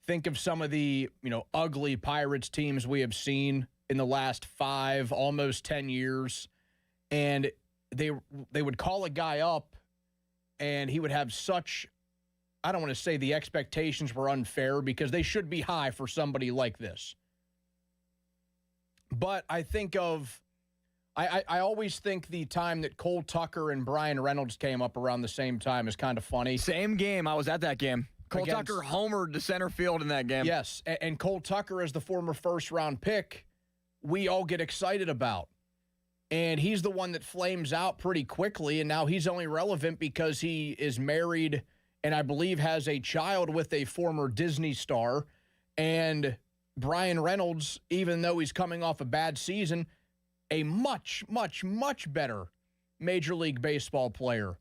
Think of some of the, ugly Pirates teams we have seen in the last 5, almost 10 years. And they would call a guy up and he would have such, I don't want to say the expectations were unfair because they should be high for somebody like this. But I think of, I always think the time that Cole Tucker and Brian Reynolds came up around the same time is kind of funny. Same game. I was at that game. Cole Tucker homered to center field in that game. Yes, and Cole Tucker as the former first-round pick, we all get excited about. And he's the one that flames out pretty quickly, and now he's only relevant because he is married and I believe has a child with a former Disney star. And Brian Reynolds, even though he's coming off a bad season, a much, much, much better Major League Baseball player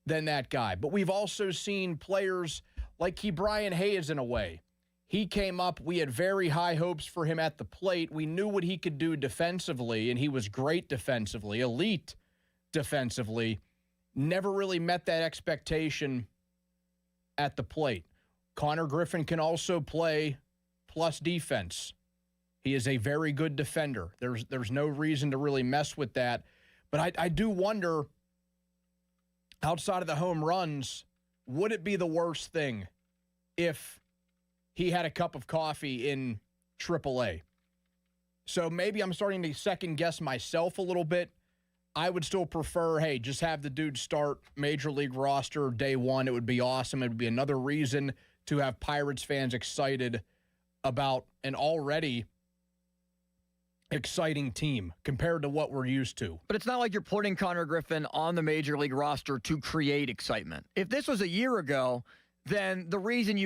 than that guy. But we've also seen players like Brian Hayes in a way. He came up, we had very high hopes for him at the plate. We knew what he could do defensively, and he was great defensively, elite defensively. Never really met that expectation at the plate. Connor Griffin can also play plus defense. He is a very good defender. There's no reason to really mess with that. But I do wonder, outside of the home runs, would it be the worst thing if he had a cup of coffee in AAA? So maybe I'm starting to second-guess myself a little bit. I would still prefer, hey, just have the dude start Major League roster day one. It would be awesome. It would be another reason to have Pirates fans excited about an already exciting team compared to what we're used to. But it's not like you're putting Connor Griffin on the Major League roster to create excitement. If this was a year ago, then the reason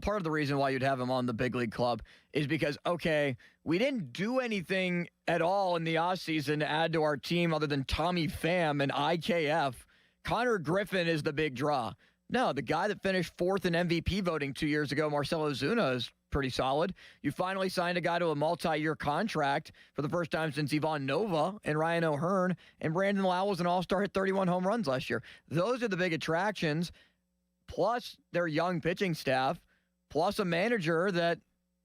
part of the reason why you'd have him on the big league club is because, okay, we didn't do anything at all in the offseason to add to our team other than Tommy Pham and IKF. Connor Griffin is the big draw. No, the guy that finished fourth in MVP voting 2 years ago, Marcell Ozuna, is pretty solid. You finally signed a guy to a multi-year contract for the first time since Ivan Nova and Ryan O'Hearn, and Brandon Lowe was an all-star, hit 31 home runs last year. Those are the big attractions, plus their young pitching staff, plus a manager that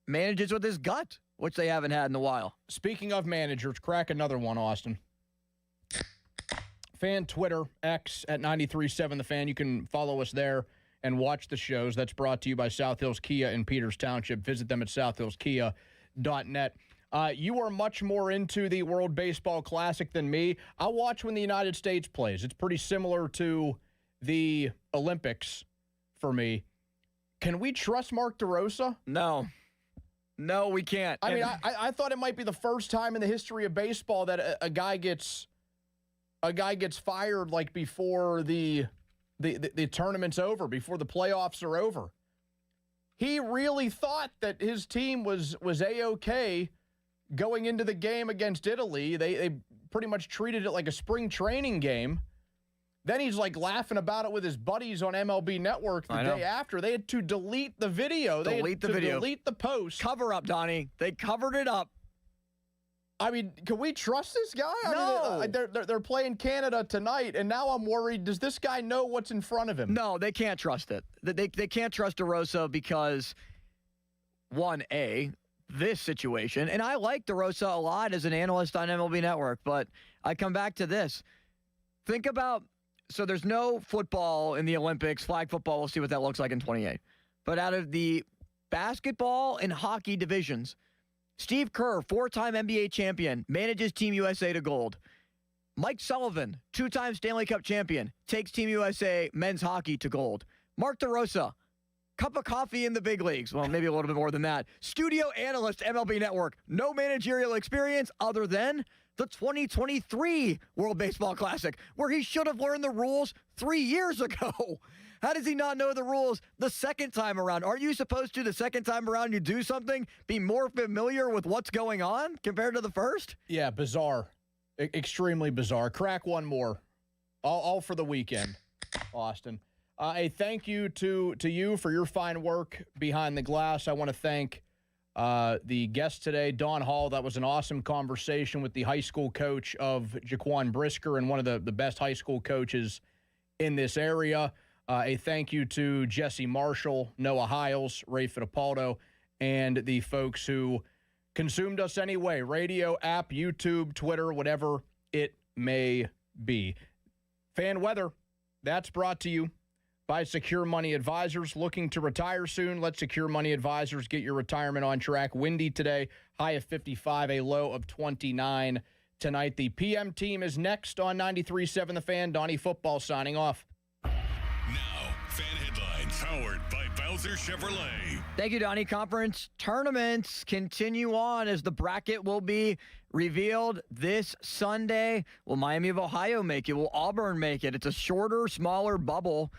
manages with his gut, which they haven't had in a while. Speaking of managers, crack another one, Austin. Fan Twitter, X at 93.7 The Fan. You can follow us there and watch the shows. That's brought to you by South Hills Kia in Peters Township. Visit them at southhillskia.net. You are much more into the World Baseball Classic than me. I watch when the United States plays. It's pretty similar to the Olympics for me. Can we trust Mark DeRosa? No, we can't. I mean, I thought it might be the first time in the history of baseball that a guy gets fired like before the tournament's over, before the playoffs are over. He really thought that his team was A-OK going into the game against Italy. They pretty much treated it like a spring training game. Then he's like laughing about it with his buddies on MLB Network the day after. They had to delete the video. Delete the post. Cover up, Donnie. They covered it up. I mean, can we trust this guy? No. I mean, they're playing Canada tonight, and now I'm worried. Does this guy know what's in front of him? No, they can't trust it. They can't trust DeRosa because, this situation, and I like DeRosa a lot as an analyst on MLB Network, but I come back to this. Think about, so there's no football in the Olympics, flag football, we'll see what that looks like in 28. But out of the basketball and hockey divisions, Steve Kerr, four-time NBA champion, manages Team USA to gold. Mike Sullivan, two-time Stanley Cup champion, takes Team USA men's hockey to gold. Mark DeRosa, cup of coffee in the big leagues. Well, maybe a little bit more than that. Studio analyst, MLB Network. No managerial experience other than the 2023 World Baseball Classic, where he should have learned the rules 3 years ago. How does he not know the rules the second time around? Aren't you supposed to, the second time around you do something, be more familiar with what's going on compared to the first? Yeah, bizarre. Extremely bizarre. Crack one more. All for the weekend, Austin. A thank you to you for your fine work behind the glass. I want to thank the guest today, Don Hall. That was an awesome conversation with the high school coach of Jaquan Brisker and one of the best high school coaches in this area. A thank you to Jesse Marshall, Noah Hiles, Ray Fittipaldo, and the folks who consumed us anyway. Radio, app, YouTube, Twitter, whatever it may be. Fan weather, that's brought to you by Secure Money Advisors. Looking to retire soon? Let Secure Money Advisors get your retirement on track. Windy today, high of 55, a low of 29 tonight. The PM team is next on 93.7 The Fan. Donnie Football signing off. Now, fan headlines powered by Bowser Chevrolet. Thank you, Donnie. Conference tournaments continue on as the bracket will be revealed this Sunday. Will Miami of Ohio make it? Will Auburn make it? It's a shorter, smaller bubble.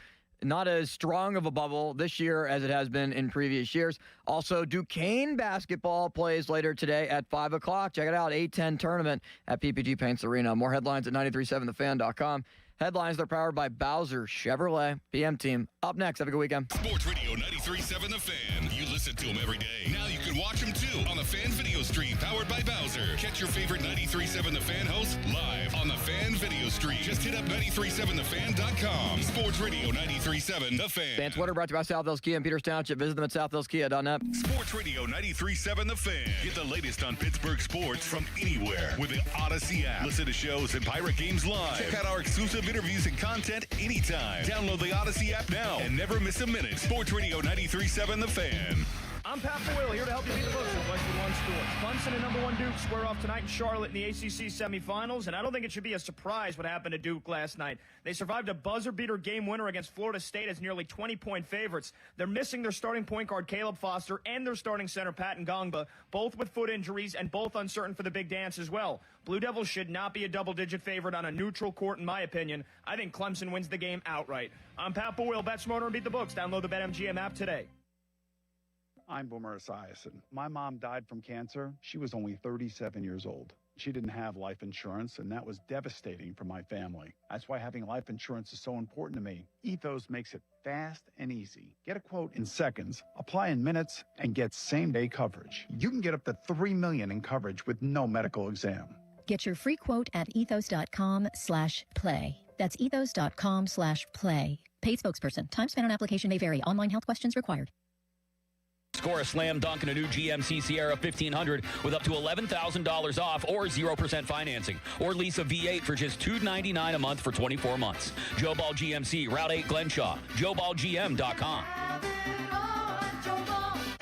Not as strong of a bubble this year as it has been in previous years. Also, Duquesne basketball plays later today at 5 o'clock. Check it out, 8-10 tournament at PPG Paints Arena. More headlines at 937thefan.com. Headlines, they're powered by Bowser Chevrolet. PM team. Up next. Have a good weekend. Sports Radio 93.7 The Fan. You listen to them every day. Now you can watch them too on the Fan Video Stream powered by Bowser. Catch your favorite 93.7 The Fan hosts live on the Fan Video Stream. Just hit up 937thefan.com. Sports Radio 93.7 The Fan. Fan Twitter brought to you by South Hills Kia in Peters Township. Visit them at southhillskia.net. Sports Radio 93.7 The Fan. Get the latest on Pittsburgh sports from anywhere with the Odyssey app. Listen to shows and Pirate Games live. Check out our exclusive interviews and content anytime. Download the Odyssey app now and never miss a minute. Sports Radio 93.7 The Fan. I'm Pat Boyle, here to help you beat the books at Westwood One Sports. Clemson and number 1 Duke square off tonight in Charlotte in the ACC semifinals, and I don't think it should be a surprise what happened to Duke last night. They survived a buzzer-beater game winner against Florida State as nearly 20-point favorites. They're missing their starting point guard Caleb Foster and their starting center Pat Ngongba, both with foot injuries and both uncertain for the big dance as well. Blue Devils should not be a double-digit favorite on a neutral court, in my opinion. I think Clemson wins the game outright. I'm Pat Boyle, bet smarter and beat the books. Download the BetMGM app today. I'm Boomer Esiason. My mom died from cancer. She was only 37 years old. She didn't have life insurance, and that was devastating for my family. That's why having life insurance is so important to me. Ethos makes it fast and easy. Get a quote in seconds, apply in minutes, and get same-day coverage. You can get up to $3 million in coverage with no medical exam. Get your free quote at ethos.com/play. That's ethos.com/play. Paid spokesperson. Time spent on application may vary. Online health questions required. Score a slam dunk in a new GMC Sierra 1500 with up to $11,000 off or 0% financing. Or lease a V8 for just $299 a month for 24 months. Joe Ball GMC, Route 8 Glenshaw, joeballgm.com.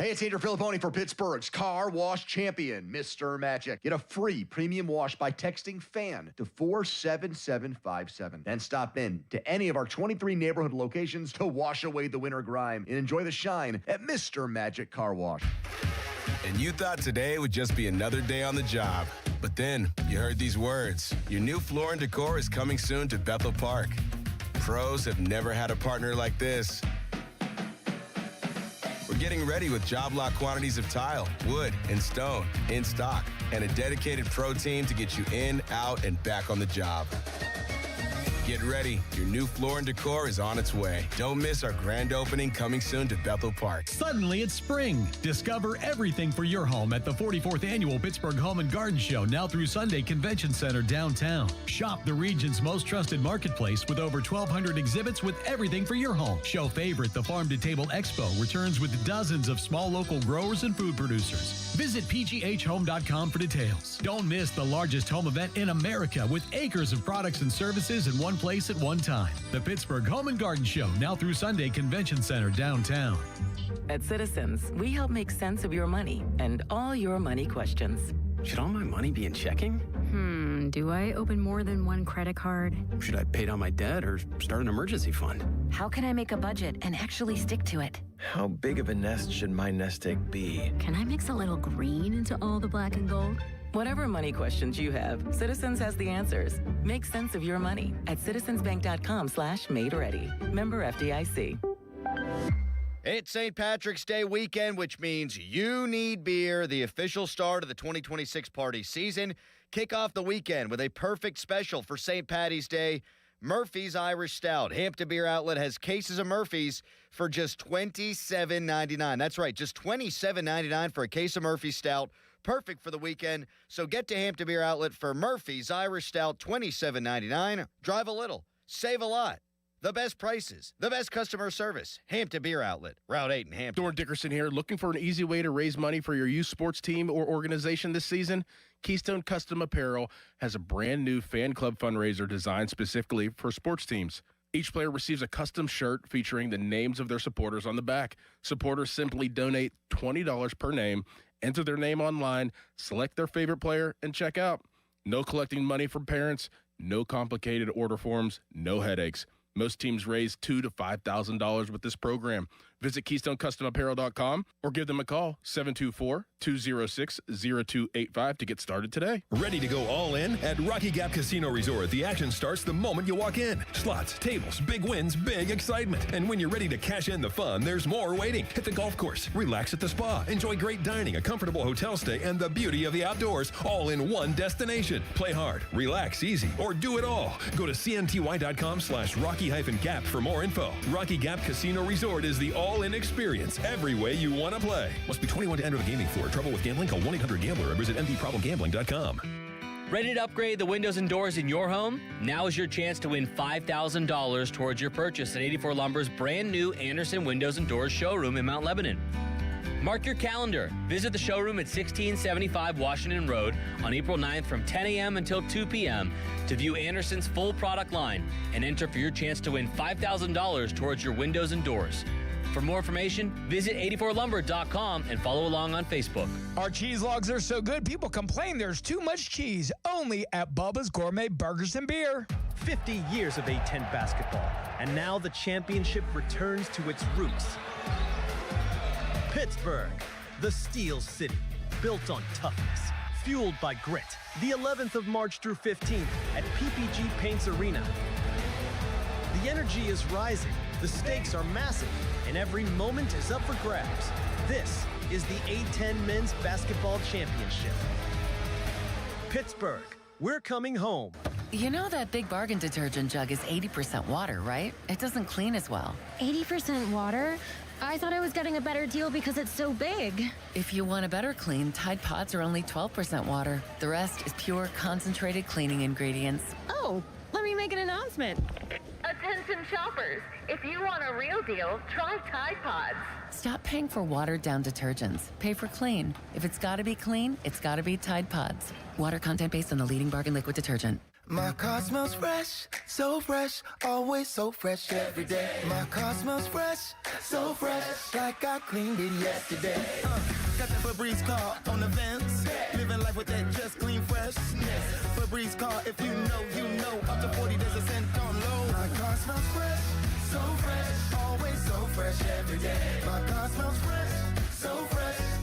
Hey, it's Andrew Filipponi for Pittsburgh's car wash champion, Mr. Magic. Get a free premium wash by texting FAN to 47757. Then stop in to any of our 23 neighborhood locations to wash away the winter grime and enjoy the shine at Mr. Magic Car Wash. And you thought today would just be another day on the job. But then you heard these words. Your new floor and decor is coming soon to Bethel Park. Pros have never had a partner like this. We're getting ready with job lot quantities of tile, wood, and stone in stock, and a dedicated pro team to get you in, out, and back on the job. Get ready. Your new floor and decor is on its way. Don't miss our grand opening coming soon to Bethel Park. Suddenly it's spring. Discover everything for your home at the 44th Annual Pittsburgh Home and Garden Show, now through Sunday, Convention Center downtown. Shop the region's most trusted marketplace with over 1,200 exhibits with everything for your home. Show favorite, the Farm to Table Expo, returns with dozens of small local growers and food producers. Visit pghhome.com for details. Don't miss the largest home event in America with acres of products and services in one place at one time. The Pittsburgh Home and Garden Show, now through Sunday, Convention Center downtown. At Citizens, we help make sense of your money and all your money questions. Should all my money be in checking? Do I open more than one credit card? Should I pay down my debt or start an emergency fund? How can I make a budget and actually stick to it? How big of a nest should my nest egg be? Can I mix a little green into all the black and gold? Whatever money questions you have, Citizens has the answers. Make sense of your money at citizensbank.com/made-ready. Member FDIC. It's St. Patrick's Day weekend, which means you need beer, the official start of the 2026 party season. Kick off the weekend with a perfect special for St. Patty's Day. Murphy's Irish Stout. Hampton Beer Outlet has cases of Murphy's for just $27.99. That's right, just $27.99 for a case of Murphy's Stout. Perfect for the weekend. So get to Hampton Beer Outlet for Murphy's Irish Stout, $27.99. Drive a little, save a lot. The best prices, the best customer service. Hampton Beer Outlet, Route 8 in Hampton. Dorn Dickerson here. Looking for an easy way to raise money for your youth sports team or organization this season? Keystone Custom Apparel has a brand new fan club fundraiser designed specifically for sports teams. Each player receives a custom shirt featuring the names of their supporters on the back. Supporters simply donate $20 per name, enter their name online, select their favorite player, and check out. No collecting money from parents, no complicated order forms, no headaches. Most teams raise $2,000 to $5,000 with this program. Visit KeystoneCustomApparel.com or give them a call, 724-206-0285 to get started today. Ready to go all in? At Rocky Gap Casino Resort, the action starts the moment you walk in. Slots, tables, big wins, big excitement. And when you're ready to cash in the fun, there's more waiting. Hit the golf course, relax at the spa, enjoy great dining, a comfortable hotel stay, and the beauty of the outdoors, all in one destination. Play hard, relax easy, or do it all. Go to cnty.com/Rocky-Gap for more info. Rocky Gap Casino Resort is the all-in experience every way you want to play. Must be 21 to enter the gaming floor. Trouble with gambling? Call 1-800-GAMBLER or visit mdproblemgambling.com. Ready to upgrade the windows and doors in your home? Now is your chance to win $5,000 towards your purchase at 84 Lumber's brand new Anderson Windows and Doors showroom in Mount Lebanon. Mark your calendar. Visit the showroom at 1675 Washington Road on April 9th from 10 a.m. until 2 p.m. to view Anderson's full product line and enter for your chance to win $5,000 towards your windows and doors. For more information, visit 84lumber.com and follow along on Facebook. Our cheese logs are so good, people complain there's too much cheese. Only at Bubba's Gourmet Burgers and Beer. 50 years of A-10 basketball, and now the championship returns to its roots. Pittsburgh, the Steel City, built on toughness, fueled by grit. The 11th of March through 15th at PPG Paints Arena. The energy is rising, the stakes are massive, and every moment is up for grabs. This is the A-10 Men's Basketball Championship. Pittsburgh, we're coming home. You know that Big Bargain detergent jug is 80% water, right? It doesn't clean as well. 80% water? I thought I was getting a better deal because it's so big. If you want a better clean, Tide Pods are only 12% water. The rest is pure, concentrated cleaning ingredients. Oh, let me make an announcement. Attention shoppers, if you want a real deal, try Tide Pods. Stop paying for watered-down detergents. Pay for clean. If it's gotta be clean, it's gotta be Tide Pods. Water content based on the leading bargain liquid detergent. My car smells fresh, always so fresh every day. My car smells fresh, like I cleaned it yesterday. Got that Febreze car on the vents, living life with that just clean freshness. Febreze car, if you know, you know. Up to 40, there's a cent on low. My car smells fresh, always so fresh every day. My car smells fresh,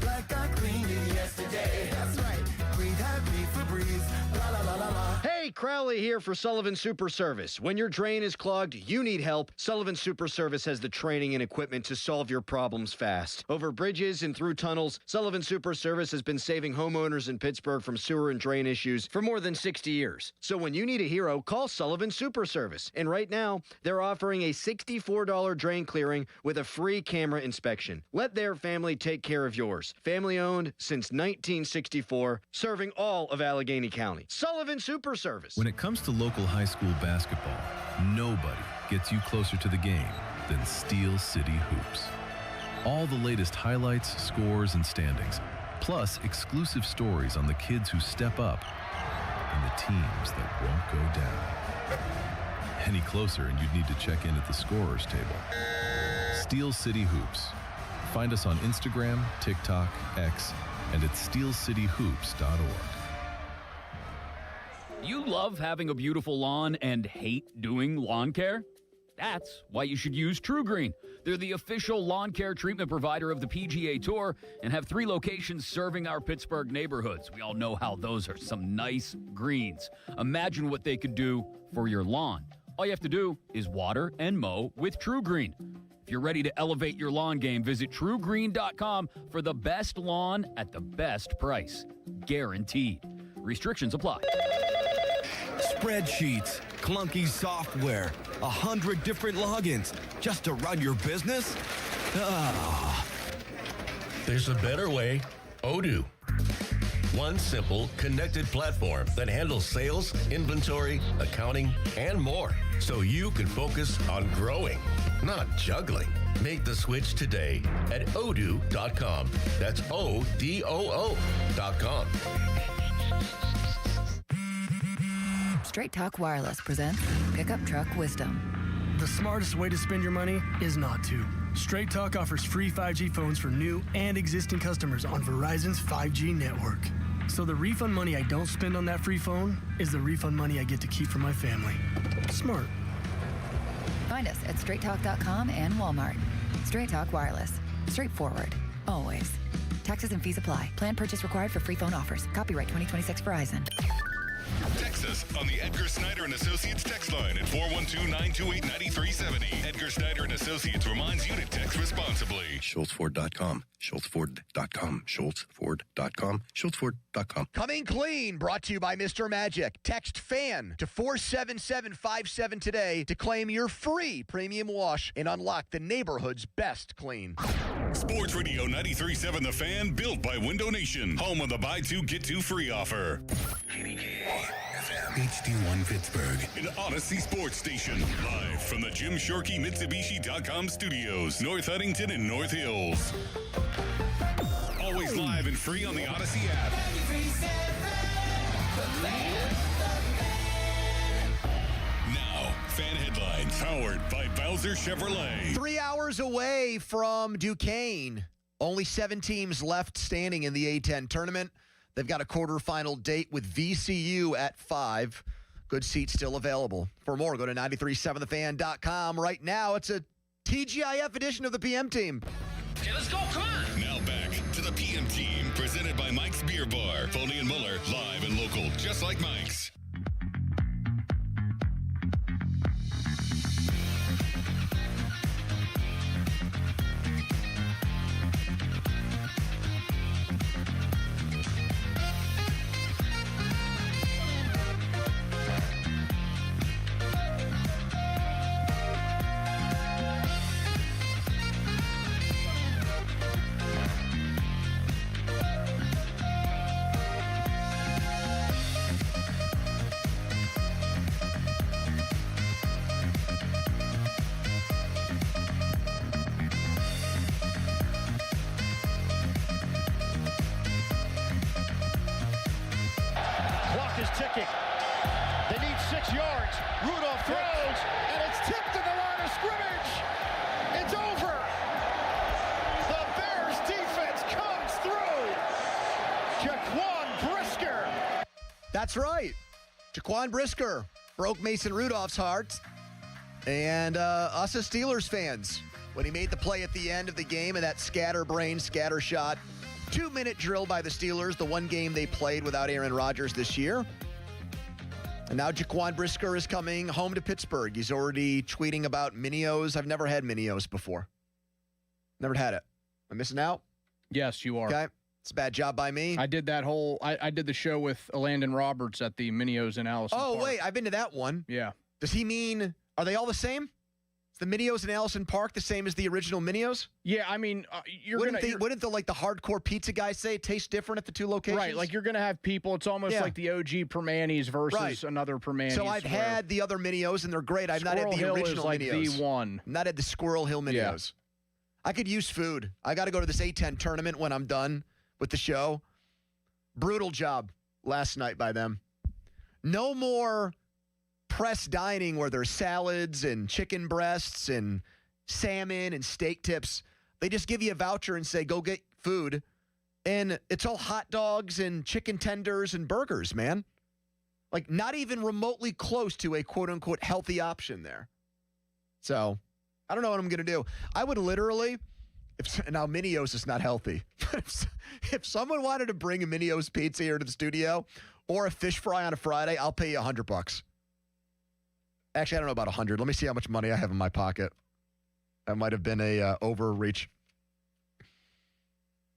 like I cleaned it yesterday. That's right, breathe happy Febreze, la la la la la. Hey, Crowley here for Sullivan Super Service. When your drain is clogged, you need help. Sullivan Super Service has the training and equipment to solve your problems fast. Over bridges and through tunnels, Sullivan Super Service has been saving homeowners in Pittsburgh from sewer and drain issues for more than 60 years. So when you need a hero, call Sullivan Super Service. And right now, they're offering a $64 drain clearing with a free camera inspection. Let their family take care of yours. Family owned since 1964, serving all of Allegheny County. Sullivan Super Service. When it comes to local high school basketball, nobody gets you closer to the game than Steel City Hoops. All the latest highlights, scores, and standings, plus exclusive stories on the kids who step up and the teams that won't go down. Any closer and you'd need to check in at the scorer's table. Steel City Hoops. Find us on Instagram, TikTok, X, and at steelcityhoops.org. You love having a beautiful lawn and hate doing lawn care? That's why you should use True Green. They're the official lawn care treatment provider of the PGA Tour and have 3 locations serving our Pittsburgh neighborhoods. We all know how those are some nice greens. Imagine what they could do for your lawn. All you have to do is water and mow with True Green. If you're ready to elevate your lawn game, visit TrueGreen.com for the best lawn at the best price. Guaranteed. Restrictions apply. Spreadsheets, clunky software, 100 different logins just to run your business? There's a better way. Odoo. One simple, connected platform that handles sales, inventory, accounting, and more. So you can focus on growing, not juggling. Make the switch today at odoo.com. That's ODOO.com. Straight Talk Wireless presents Pickup Truck Wisdom. The smartest way to spend your money is not to. Straight Talk offers free 5G phones for new and existing customers on Verizon's 5G network. So the refund money I don't spend on that free phone is the refund money I get to keep for my family. Smart. Find us at straighttalk.com and Walmart. Straight Talk Wireless. Straightforward. Always. Taxes and fees apply. Plan purchase required for free phone offers. Copyright 2026 Verizon. Text us on the Edgar Snyder and Associates text line at 412-928-9370. Edgar Snyder and Associates reminds you to text responsibly. SchultzFord.com. SchultzFord.com. SchultzFord.com. SchultzFord.com. Coming Clean, brought to you by Mr. Magic. Text FAN to 47757 today to claim your free premium wash and unlock the neighborhood's best clean. Sports Radio 93.7 The Fan, built by Window Nation. Home of the buy two, get two free offer. HD1 Pittsburgh, an Odyssey sports station. Live from the Jim Shorkey Mitsubishi.com studios, North Huntington and North Hills. Always live and free on the Odyssey app. Now, fan headlines powered by Bowser Chevrolet. 3 hours away from Duquesne. Only 7 teams left standing in the A-10 tournament. They've got a quarterfinal date with VCU at 5. Good seats still available. For more, go to 937thefan.com. Right now, it's a TGIF edition of the PM Team. Okay, let's go. Come on. Now back to the PM Team, presented by Mike's Beer Bar. Foley and Muller, live and local, just like Mike's. Ticking. They need 6 yards. Rudolph throws, and it's tipped to the line of scrimmage. It's over. The Bears defense comes through. Jaquan Brisker. That's right. Jaquan Brisker broke Mason Rudolph's heart. And us as Steelers fans, when he made the play at the end of the game and that scatterbrain, scatter shot, 2-minute drill by the Steelers, the one game they played without Aaron Rodgers this year. And now Jaquan Brisker is coming home to Pittsburgh. He's already tweeting about Minios. I've never had Minios before. Never had it. Am I missing out? Yes, you are. Okay. It's a bad job by me. I did that whole, I did the show with Landon Roberts at the Minios in Allison Park. Wait, I've been to that one. Yeah. Does he mean, are they all the same? Is the Minios in Allison Park the same as the original Minios? Yeah, I mean, wouldn't the hardcore pizza guys say it tastes different at the 2 locations? Right, like you're going to have people, it's almost like the OG Permanis versus another Permanis. So I've had the other Minios, and they're great. I've not had the original Minios. Minios. The one. I've not had the Squirrel Hill Minios. Yeah. I could use food. I got to go to this A-10 tournament when I'm done with the show. Brutal job last night by them. No more press dining where there's salads and chicken breasts and salmon and steak tips. They just give you a voucher and say, go get food. And it's all hot dogs and chicken tenders and burgers, man. Like, not even remotely close to a quote-unquote healthy option there. So, I don't know what I'm going to do. I would literally, now Minios is not healthy. If someone wanted to bring a Minios pizza here to the studio or a fish fry on a Friday, I'll pay you $100. Actually, I don't know about 100. Let me see how much money I have in my pocket. That might have been a overreach.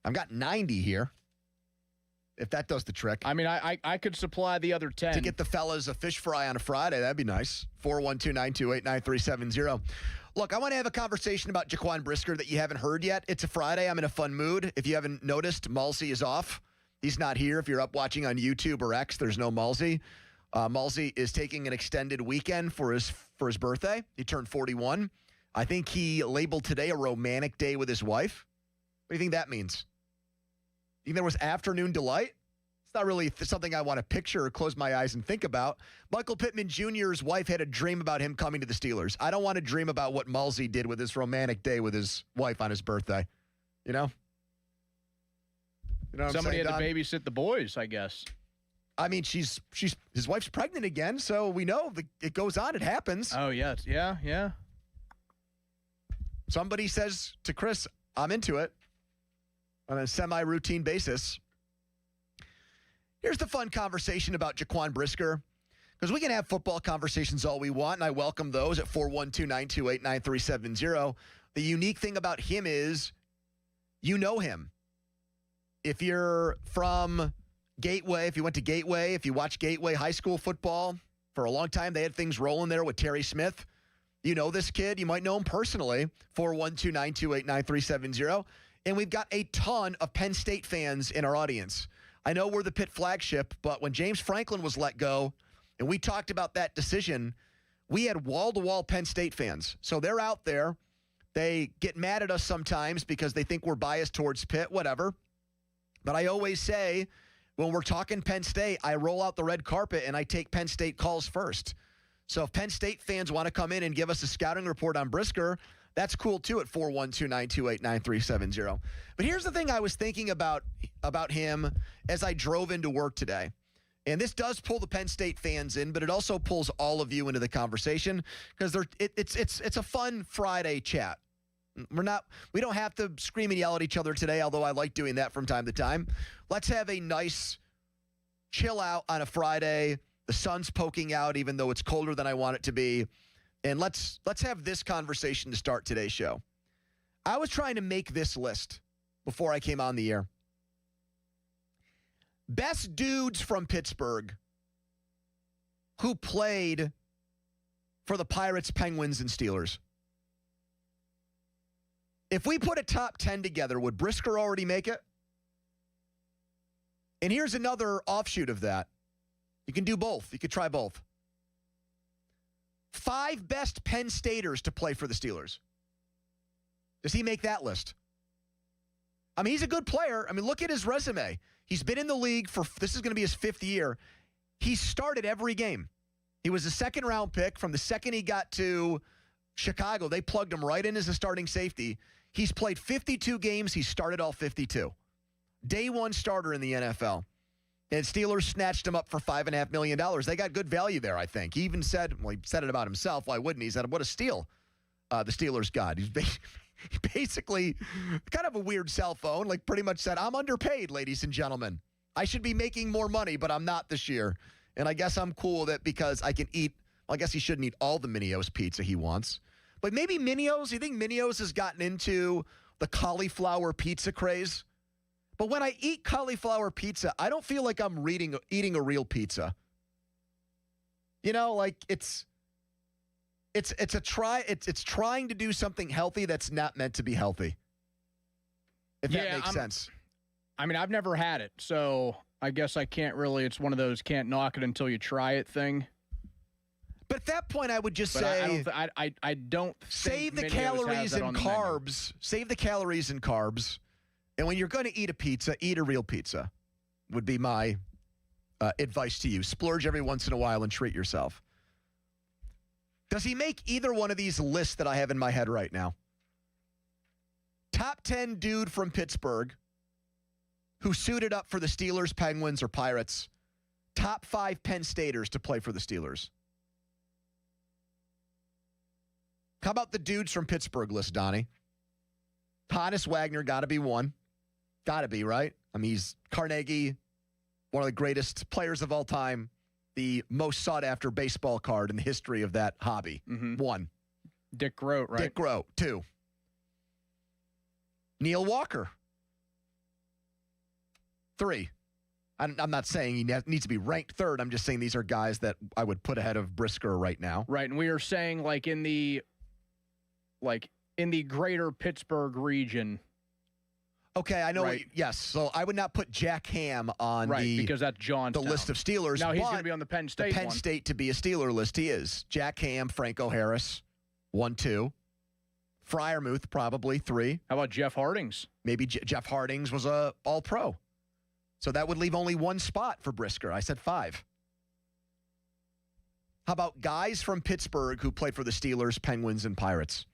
I've got 90 here. If that does the trick. I mean, I could supply the other 10. To get the fellas a fish fry on a Friday, that'd be nice. 412-928-9370. Look, I want to have a conversation about Jaquan Brisker that you haven't heard yet. It's a Friday. I'm in a fun mood. If you haven't noticed, Malsey is off. He's not here. If you're up watching on YouTube or X, there's no Malsey. Malsey is taking an extended weekend for his birthday. He turned 41. I think he labeled today a romantic day with his wife. What do you think that means? You think there was afternoon delight? It's not really something I want to picture or close my eyes and think about. Michael Pittman Jr.'s wife had a dream about him coming to the Steelers. I don't want to dream about what Malsey did with his romantic day with his wife on his birthday. You know? You know what Somebody I'm saying, had to babysit the boys, I guess. I mean, his wife's pregnant again, so we know it goes on. It happens. Oh, yes. Yeah. somebody says to Chris, I'm into it on a semi-routine basis. Here's the fun conversation about Jaquan Brisker, because we can have football conversations all we want, and I welcome those at 412-928-9370. The unique thing about him is you know him. If you're from Gateway, if you went to Gateway, if you watch Gateway high school football, for a long time they had things rolling there with Terry Smith. You know this kid. You might know him personally. 412-928-9370. And we've got a ton of Penn State fans in our audience. I know we're the Pitt flagship, but when James Franklin was let go and we talked about that decision, we had wall-to-wall Penn State fans. So they're out there. They get mad at us sometimes because they think we're biased towards Pitt, whatever. But I always say, when we're talking Penn State, I roll out the red carpet and I take Penn State calls first. So if Penn State fans want to come in and give us a scouting report on Brisker, that's cool too at 412-928-9370. But here's the thing I was thinking about him as I drove into work today. And this does pull the Penn State fans in, but it also pulls all of you into the conversation because it's a fun Friday chat. We don't have to scream and yell at each other today, although I like doing that from time to time. Let's have a nice chill out on a Friday. The sun's poking out, even though it's colder than I want it to be. And let's have this conversation to start today's show. I was trying to make this list before I came on the air. Best dudes from Pittsburgh who played for the Pirates, Penguins, and Steelers. If we put a top 10 together, would Brisker already make it? And here's another offshoot of that. You can do both. You could try both. 5 best Penn Staters to play for the Steelers. Does he make that list? I mean, he's a good player. I mean, look at his resume. He's been in the league this is going to be his 5th year. He started every game. He was a second-round pick. From the second he got to Chicago, they plugged him right in as a starting safety. He's played 52 games. He started all 52. Day one starter in the NFL. And Steelers snatched him up for $5.5 million. They got good value there, I think. He even said, well, he said it about himself. Why wouldn't he? He said, what a steal the Steelers got. He's basically kind of a weird cell phone, like pretty much said, I'm underpaid, ladies and gentlemen. I should be making more money, but I'm not this year. And I guess I'm cool with it because I can eat, well, I guess he shouldn't eat all the Minios pizza he wants. But maybe Minios, you think Minios has gotten into the cauliflower pizza craze? But when I eat cauliflower pizza, I don't feel like I'm eating a real pizza. You know, like it's trying to do something healthy that's not meant to be healthy. If that makes sense. I mean, I've never had it, so I guess I can't really. It's one of those can't knock it until you try it thing. But at that point, I would just say, I don't save the calories and carbs. Save the calories and carbs. And when you're going to eat a pizza, eat a real pizza, would be my advice to you. Splurge every once in a while and treat yourself. Does he make either one of these lists that I have in my head right now? Top 10 dude from Pittsburgh who suited up for the Steelers, Penguins, or Pirates. Top 5 Penn Staters to play for the Steelers. How about the dudes from Pittsburgh list, Donnie? Honus Wagner got to be one. Got to be, right? I mean, he's Carnegie, one of the greatest players of all time, the most sought-after baseball card in the history of that hobby. Mm-hmm. 1. Dick Groat, right? Dick Groat. 2. Neil Walker. 3. I'm not saying he needs to be ranked 3rd. I'm just saying these are guys that I would put ahead of Brisker right now. Right, and we are saying in the greater Pittsburgh region. Okay, I know. Right. Yes, so I would not put Jack Ham on because that's Johnstown. The list of Steelers. Now he's going to be on the Penn State Penn State to be a Steeler list, he is. Jack Ham, Franco Harris, 1, 2. Freiermuth, probably 3. How about Jeff Hardings? Maybe Jeff Hardings was a All-Pro. So that would leave only 1 spot for Brisker. I said 5. How about guys from Pittsburgh who played for the Steelers, Penguins, and Pirates?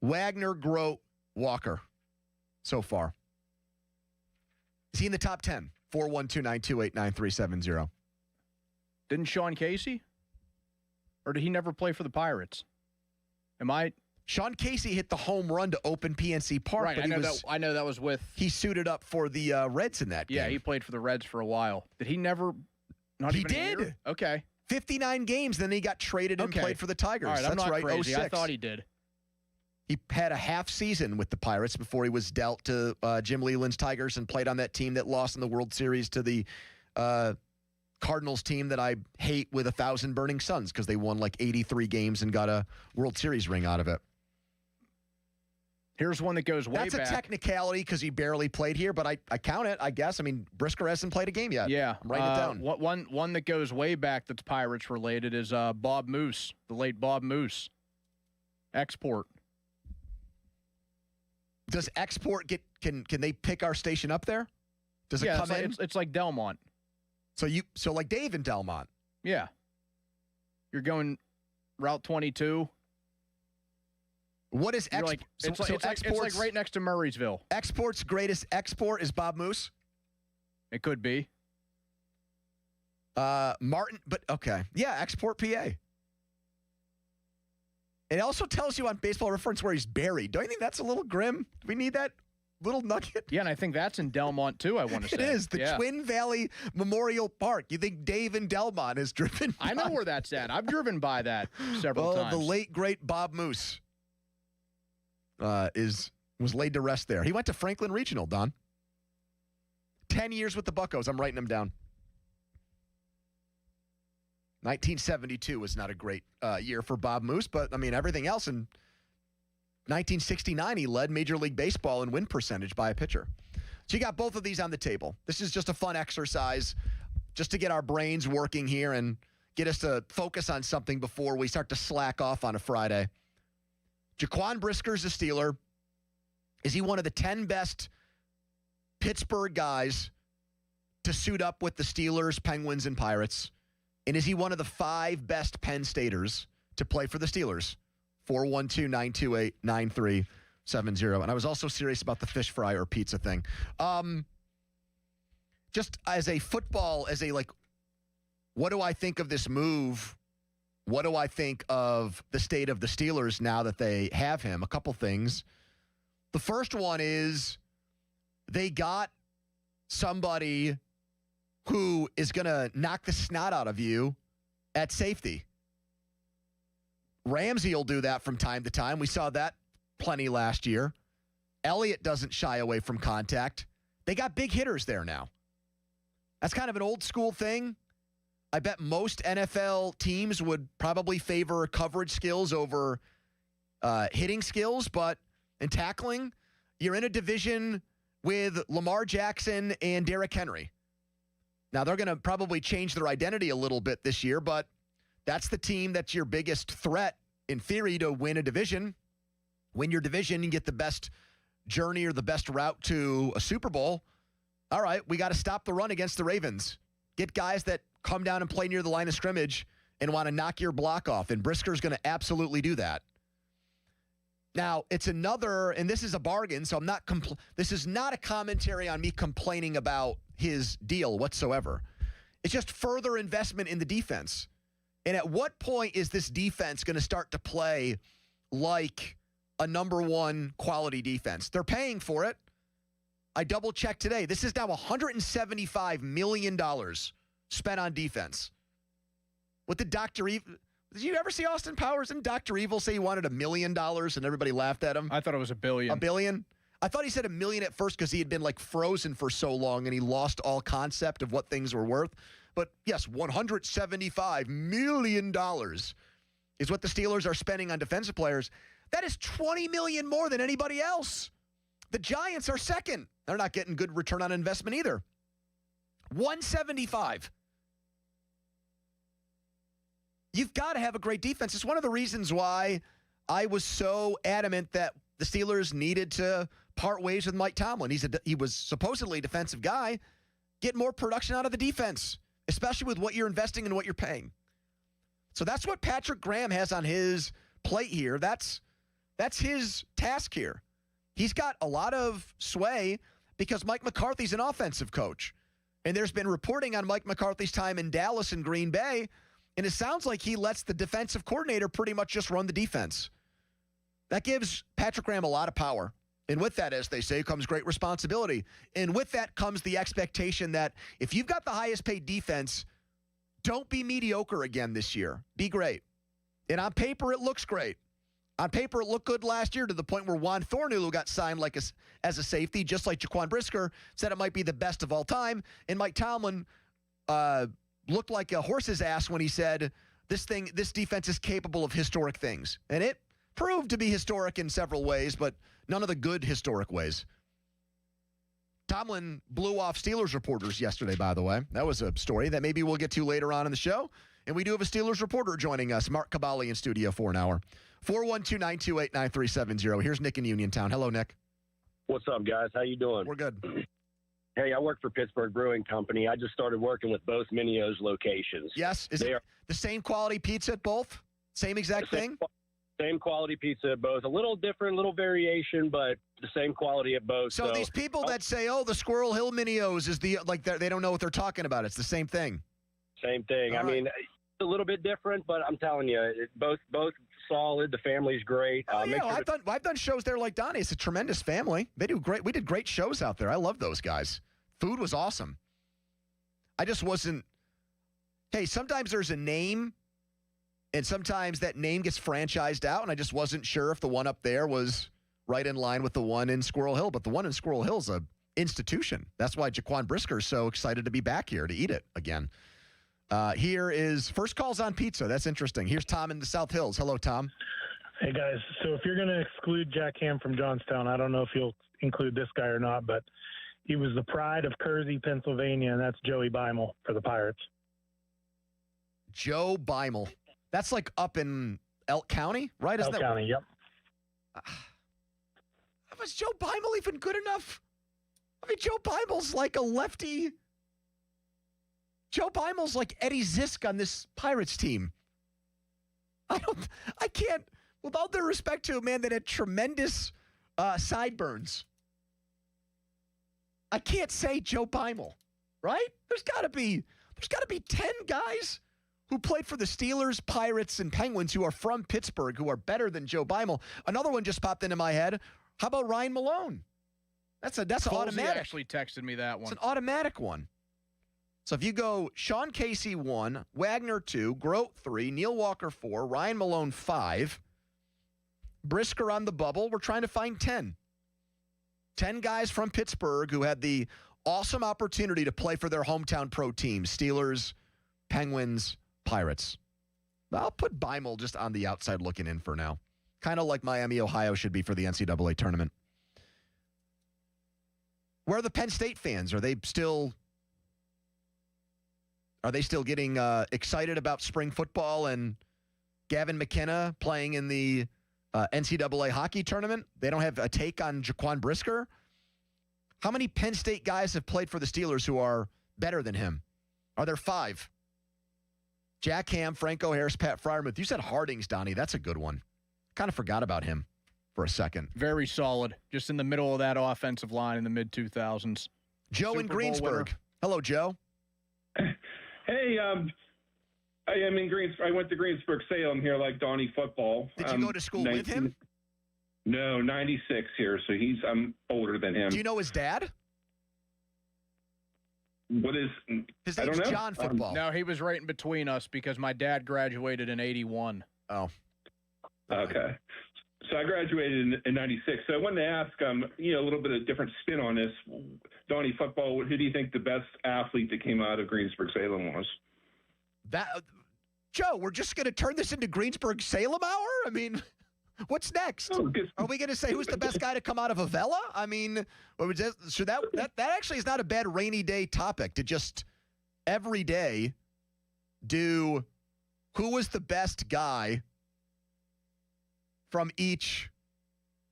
Wagner, Groat, Walker. So far. Is he in the top 10? 412-928-9370. Didn't Sean Casey? Or did he never play for the Pirates? Am I? Sean Casey hit the home run to open PNC Park. Right, but I know that was with. He suited up for the Reds in that game. Yeah, he played for the Reds for a while. Did he never? He did. Okay. 59 games, then he got traded and played for the Tigers. All right, That's I'm not right, crazy. 06. I thought he did. He had a half season with the Pirates before he was dealt to Jim Leyland's Tigers and played on that team that lost in the World Series to the Cardinals team that I hate with 1,000 burning suns because they won like 83 games and got a World Series ring out of it. Here's one that goes way back. That's a technicality because he barely played here, but I count it, I guess. I mean, Brisker hasn't played a game yet. Yeah. I'm writing it down. One that goes way back that's Pirates related is Bob Moose, the late Bob Moose. Export. Does Export can they pick our station up there? Does it come in? It's like Delmont. So like Dave in Delmont. Yeah. You're going Route 22. What is Export? It's like right next to Murraysville. Export's greatest export is Bob Moose? It could be. Martin, but okay. Yeah, Export, PA. It also tells you on Baseball Reference where he's buried. Don't you think that's a little grim? Do we need that little nugget? Yeah, and I think that's in Delmont, too, I want to say. It is. The Twin Valley Memorial Park. You think Dave in Delmont is driven by? I know where that's at. I've driven by that several times. The late, great Bob Moose was laid to rest there. He went to Franklin Regional, Don. 10 years with the Buccos. I'm writing them down. 1972 was not a great year for Bob Moose, but, I mean, everything else. In 1969, he led Major League Baseball in win percentage by a pitcher. So you got both of these on the table. This is just a fun exercise just to get our brains working here and get us to focus on something before we start to slack off on a Friday. Jaquan Brisker's a Steeler. Is he one of the 10 best Pittsburgh guys to suit up with the Steelers, Penguins, and Pirates? And is he one of the 5 best Penn Staters to play for the Steelers? 412-928-9370. And I was also serious about the fish fry or pizza thing. Just as a football, what do I think of this move? What do I think of the state of the Steelers now that they have him? A couple things. The first one is they got somebody who is going to knock the snot out of you at safety. Ramsey will do that from time to time. We saw that plenty last year. Elliott doesn't shy away from contact. They got big hitters there now. That's kind of an old school thing. I bet most NFL teams would probably favor coverage skills over hitting skills, but in tackling, you're in a division with Lamar Jackson and Derrick Henry. Now, they're going to probably change their identity a little bit this year, but that's the team that's your biggest threat, in theory, to win a division. Win your division, you get the best journey or the best route to a Super Bowl. All right, we got to stop the run against the Ravens. Get guys that come down and play near the line of scrimmage and want to knock your block off, and Brisker's going to absolutely do that. Now, it's another, and this is a bargain, so I'm not. This is not a commentary on me complaining about his deal whatsoever. It's just further investment in the defense. And at what point is this defense going to start to play like a number one quality defense? They're paying for it. I double-checked today. This is now $175 million spent on defense. What did Dr. Evil... Did you ever see Austin Powers and Dr. Evil say he wanted $1 million and everybody laughed at him? I thought it was $1 billion. $1 billion? I thought he said $1 million at first because he had been frozen for so long and he lost all concept of what things were worth. But yes, $175 million is what the Steelers are spending on defensive players. That is $20 million more than anybody else. The Giants are second. They're not getting good return on investment either. $175. You've got to have a great defense. It's one of the reasons why I was so adamant that the Steelers needed to part ways with Mike Tomlin. He was supposedly a defensive guy. Get more production out of the defense, especially with what you're investing and what you're paying. So that's what Patrick Graham has on his plate here. That's his task here. He's got a lot of sway because Mike McCarthy's an offensive coach. And there's been reporting on Mike McCarthy's time in Dallas and Green Bay, and it sounds like he lets the defensive coordinator pretty much just run the defense. That gives Patrick Graham a lot of power. And with that, as they say, comes great responsibility. And with that comes the expectation that if you've got the highest paid defense, don't be mediocre again this year. Be great. And on paper, it looks great. On paper, it looked good last year to the point where Juan Thornhill got signed as a safety, just like Jaquan Brisker, said it might be the best of all time. And Mike Tomlin looked like a horse's ass when he said, this defense is capable of historic things. And it proved to be historic in several ways, but none of the good historic ways. Tomlin blew off Steelers reporters yesterday, by the way. That was a story that maybe we'll get to later on in the show. And we do have a Steelers reporter joining us, Mark Cabali, in studio for an hour. 412-928-9370. Here's Nick in Uniontown. Hello, Nick. What's up, guys? How you doing? We're good. Hey, I work for Pittsburgh Brewing Company. I just started working with both Minio's locations. Yes? Is it the same quality pizza at both? Same exact thing? Same quality pizza at both. A little different, little variation, but the same quality at both. So these people that say, the Squirrel Hill Minios is they don't know what they're talking about. It's the same thing. Same thing. I mean, it's a little bit different, but I'm telling you, both solid. The family's great. I've done shows there like Donnie. It's a tremendous family. They do great. We did great shows out there. I love those guys. Food was awesome. I just wasn't. Hey, sometimes there's a name, and sometimes that name gets franchised out, and I just wasn't sure if the one up there was right in line with the one in Squirrel Hill. But the one in Squirrel Hill is an institution. That's why Jaquan Brisker is so excited to be back here to eat it again. Here is first calls on pizza. That's interesting. Here's Tom in the South Hills. Hello, Tom. Hey, guys. So if you're going to exclude Jack Ham from Johnstown, I don't know if you'll include this guy or not, but he was the pride of Kersey, Pennsylvania, and that's Joey Beimel for the Pirates. Joe Beimel. That's like up in Elk County, right? Elk County, yep. Was Joe Beimel even good enough? I mean, Joe Beimel's like a lefty. Joe Beimel's like Eddie Zisk on this Pirates team. I can't, with all due respect to a man that had tremendous sideburns, I can't say Joe Beimel, right? There's got to be 10 guys who played for the Steelers, Pirates, and Penguins who are from Pittsburgh who are better than Joe Beimel. Another one just popped into my head. How about Ryan Malone? That's an automatic. Actually texted me that one. It's an automatic one. So if you go Sean Casey 1, Wagner 2, Grote 3, Neil Walker 4, Ryan Malone 5, Brisker on the bubble, we're trying to find 10. 10 guys from Pittsburgh who had the awesome opportunity to play for their hometown pro teams, Steelers, Penguins, Pirates. I'll put Beimel just on the outside looking in for now. Kind of like Miami, Ohio should be for the NCAA tournament. Where are the Penn State fans? Are they still getting excited about spring football and Gavin McKenna playing in the NCAA hockey tournament? They don't have a take on Jaquan Brisker? How many Penn State guys have played for the Steelers who are better than him? Are there 5? Jack Ham, Franco Harris, Pat Freiermuth. You said Hardings, Donnie. That's a good one. Kind of forgot about him for a second. Very solid. Just in the middle of that offensive line in the mid-2000s. Joe Super in Greensburg. Hello, Joe. Hey, I am in Greensburg. I went to Greensburg-Salem here, like Donnie football. Did you go to school with him? No, 96 here, so I'm older than him. Do you know his dad? What is his name's John Football? No, he was right in between us because my dad graduated in 81. Oh. Okay. So I graduated in 96. So I wanted to ask, a little bit of different spin on this. Donnie Football, who do you think the best athlete that came out of Greensburg-Salem was? Joe, we're just going to turn this into Greensburg-Salem hour? I mean, what's next? Are we going to say who's the best guy to come out of Avella? I mean, so that actually is not a bad rainy day topic to just every day do who was the best guy from each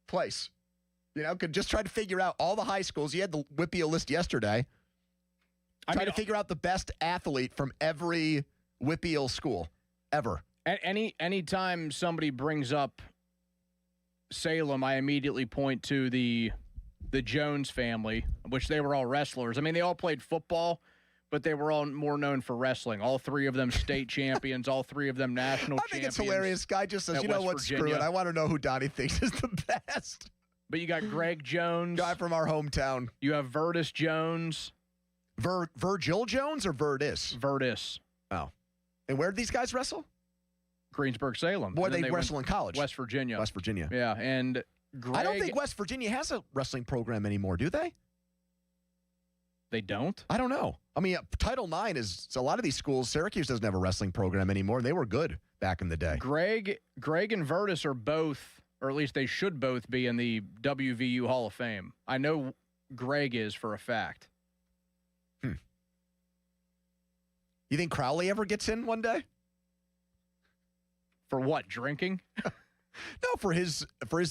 place. Could just try to figure out all the high schools. You had the WPIAL list yesterday. Try to figure out the best athlete from every WPIAL school ever. Anytime somebody brings up Salem, I immediately point to the Jones family, which they were all wrestlers. I mean, they all played football, but they were all more known for wrestling. All three of them state champions, all three of them national champions. I think it's hilarious. Guy just says, you know what, screw it. I want to know who Donnie thinks is the best. But you got Greg Jones. Guy from our hometown. You have Virtus Jones. Virgil Jones or Virtus? Virtus. Oh. And where did these guys wrestle? Greensburg-Salem. Boy, they wrestle in college. West Virginia. West Virginia. Yeah, and Greg... I don't think West Virginia has a wrestling program anymore, do they? They don't? I don't know. I mean, Title IX is a lot of these schools. Syracuse doesn't have a wrestling program anymore. They were good back in the day. Greg and Virtus are both, or at least they should both be in the WVU Hall of Fame. I know Greg is for a fact. You think Crowley ever gets in one day? For what, drinking? No, for his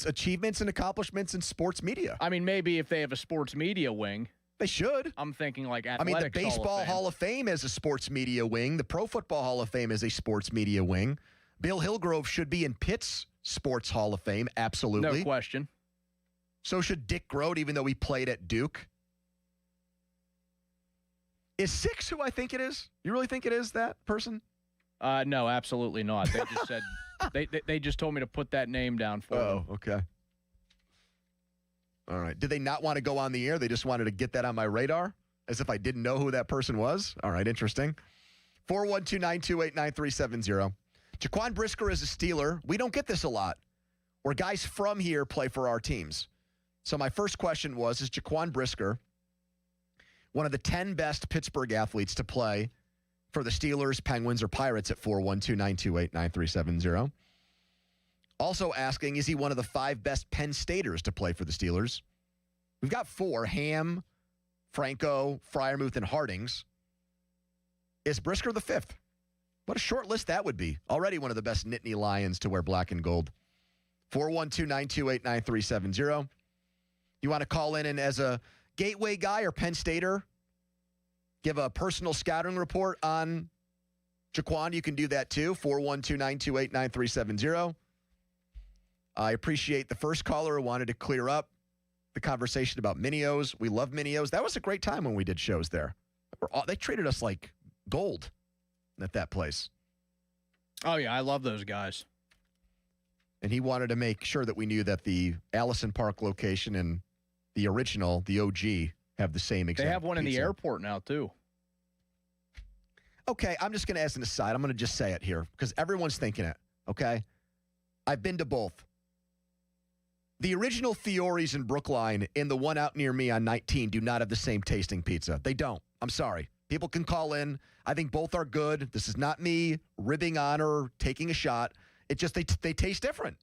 achievements and accomplishments in sports media. I mean, maybe if they have a sports media wing. They should. I'm thinking like athletics. I mean, the Baseball Hall of Fame has a sports media wing. The Pro Football Hall of Fame is a sports media wing. Bill Hillgrove should be in Pitt's Sports Hall of Fame, absolutely. No question. So should Dick Grote, even though he played at Duke. Is Six who I think it is? You really think it is that person? No, absolutely not. They just said they just told me to put that name down for them. Oh, okay. All right. Did they not want to go on the air? They just wanted to get that on my radar as if I didn't know who that person was? All right, interesting. 412-928-9370. Jaquan Brisker is a Steeler. We don't get this a lot, where guys from here play for our teams. So my first question was, is Jaquan Brisker one of the 10 best Pittsburgh athletes to play for the Steelers, Penguins, or Pirates at 412-928-9370? Also asking, is he one of the 5 best Penn Staters to play for the Steelers? We've got 4, Ham, Franco, Freiermuth, and Hardings. Is Brisker the 5th? What a short list that would be. Already one of the best Nittany Lions to wear black and gold. 412-928-9370. You want to call in and as a Gateway guy or Penn Stater, give a personal scouting report on Jaquan, you can do that too. 412-928-9370. I appreciate the first caller who wanted to clear up the conversation about Minios. We love Minios. That was a great time when we did shows there. They treated us like gold at that place. Oh, yeah, I love those guys. And he wanted to make sure that we knew that the Allison Park location and the original, the OG, have the same exact They have one in the pizza. airport now, too. Okay, I'm just going to ask an aside. I'm going to just say it here because everyone's thinking it, okay? I've been to both. The original Fiore's in Brookline and the one out near me on 19 do not have the same tasting pizza. They don't. I'm sorry. People can call in. I think both are good. This is not me ribbing on or taking a shot. It just, they taste different.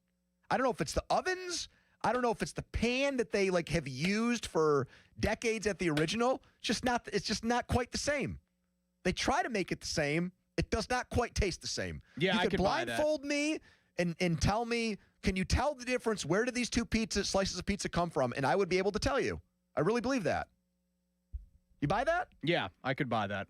I don't know if it's the ovens. I don't know if it's the pan that they like have used for decades at the original. It's just not quite the same. They try to make it the same. It does not quite taste the same. Yeah, you I could could buy that. blindfold me and tell me, can you tell the difference? Where do these two slices of pizza come from? And I would be able to tell you. I really believe that. You buy that? Yeah, I could buy that.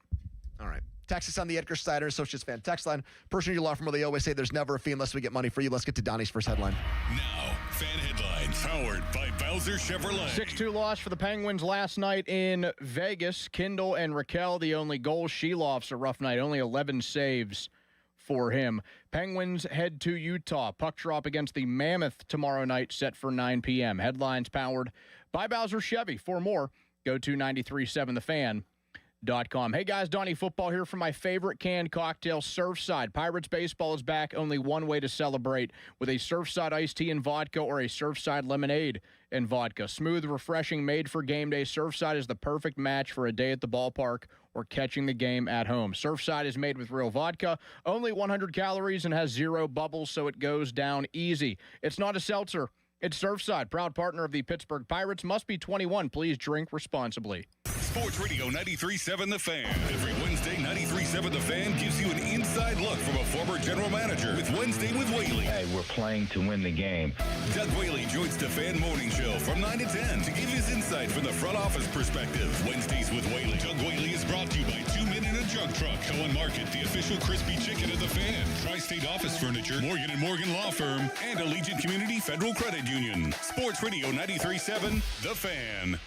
All right. Text us on the Edgar Snyder Associates fan text line. Person you law firm, they always say there's never a fee unless we get money for you. Let's get to Donnie's first headline. Now, fan headlines powered by Bowser Chevrolet. 6-2 loss for the Penguins last night in Vegas. Kindle and Raquel, the only goals. Sheloff's a rough night. Only 11 saves for him. Penguins head to Utah. Puck drop against the Mammoth tomorrow night, set for 9 p.m. Headlines powered by Bowser Chevy. For more, go to 937thefan.com. Hey guys, Donnie Football here for my favorite canned cocktail, Surfside. Pirates baseball is back. Only one way to celebrate, with a Surfside iced tea and vodka or a Surfside lemonade and vodka. Smooth, refreshing, made for game day. Surfside is the perfect match for a day at the ballpark or catching the game at home. Surfside is made with real vodka, only 100 calories, and has 0 bubbles, so it goes down easy. It's not a seltzer. It's Surfside, proud partner of the Pittsburgh Pirates. Must be 21. Please drink responsibly. Sports Radio 93.7 The Fan. Every Wednesday, 93.7 The Fan gives you an inside look from a former general manager with Wednesday with Whaley. Hey, we're playing to win the game. Doug Whaley joins the Fan Morning Show from 9 to 10 to give his insight from the front office perspective. Wednesdays with Whaley. Doug Whaley is brought to you by 2 Men in a Jug Truck. Cohen Market, the official crispy chicken of the Fan. Tri-State Office Furniture, Morgan & Morgan Law Firm, and Allegiant Community Federal Credit Union. Sports Radio 93.7 The Fan.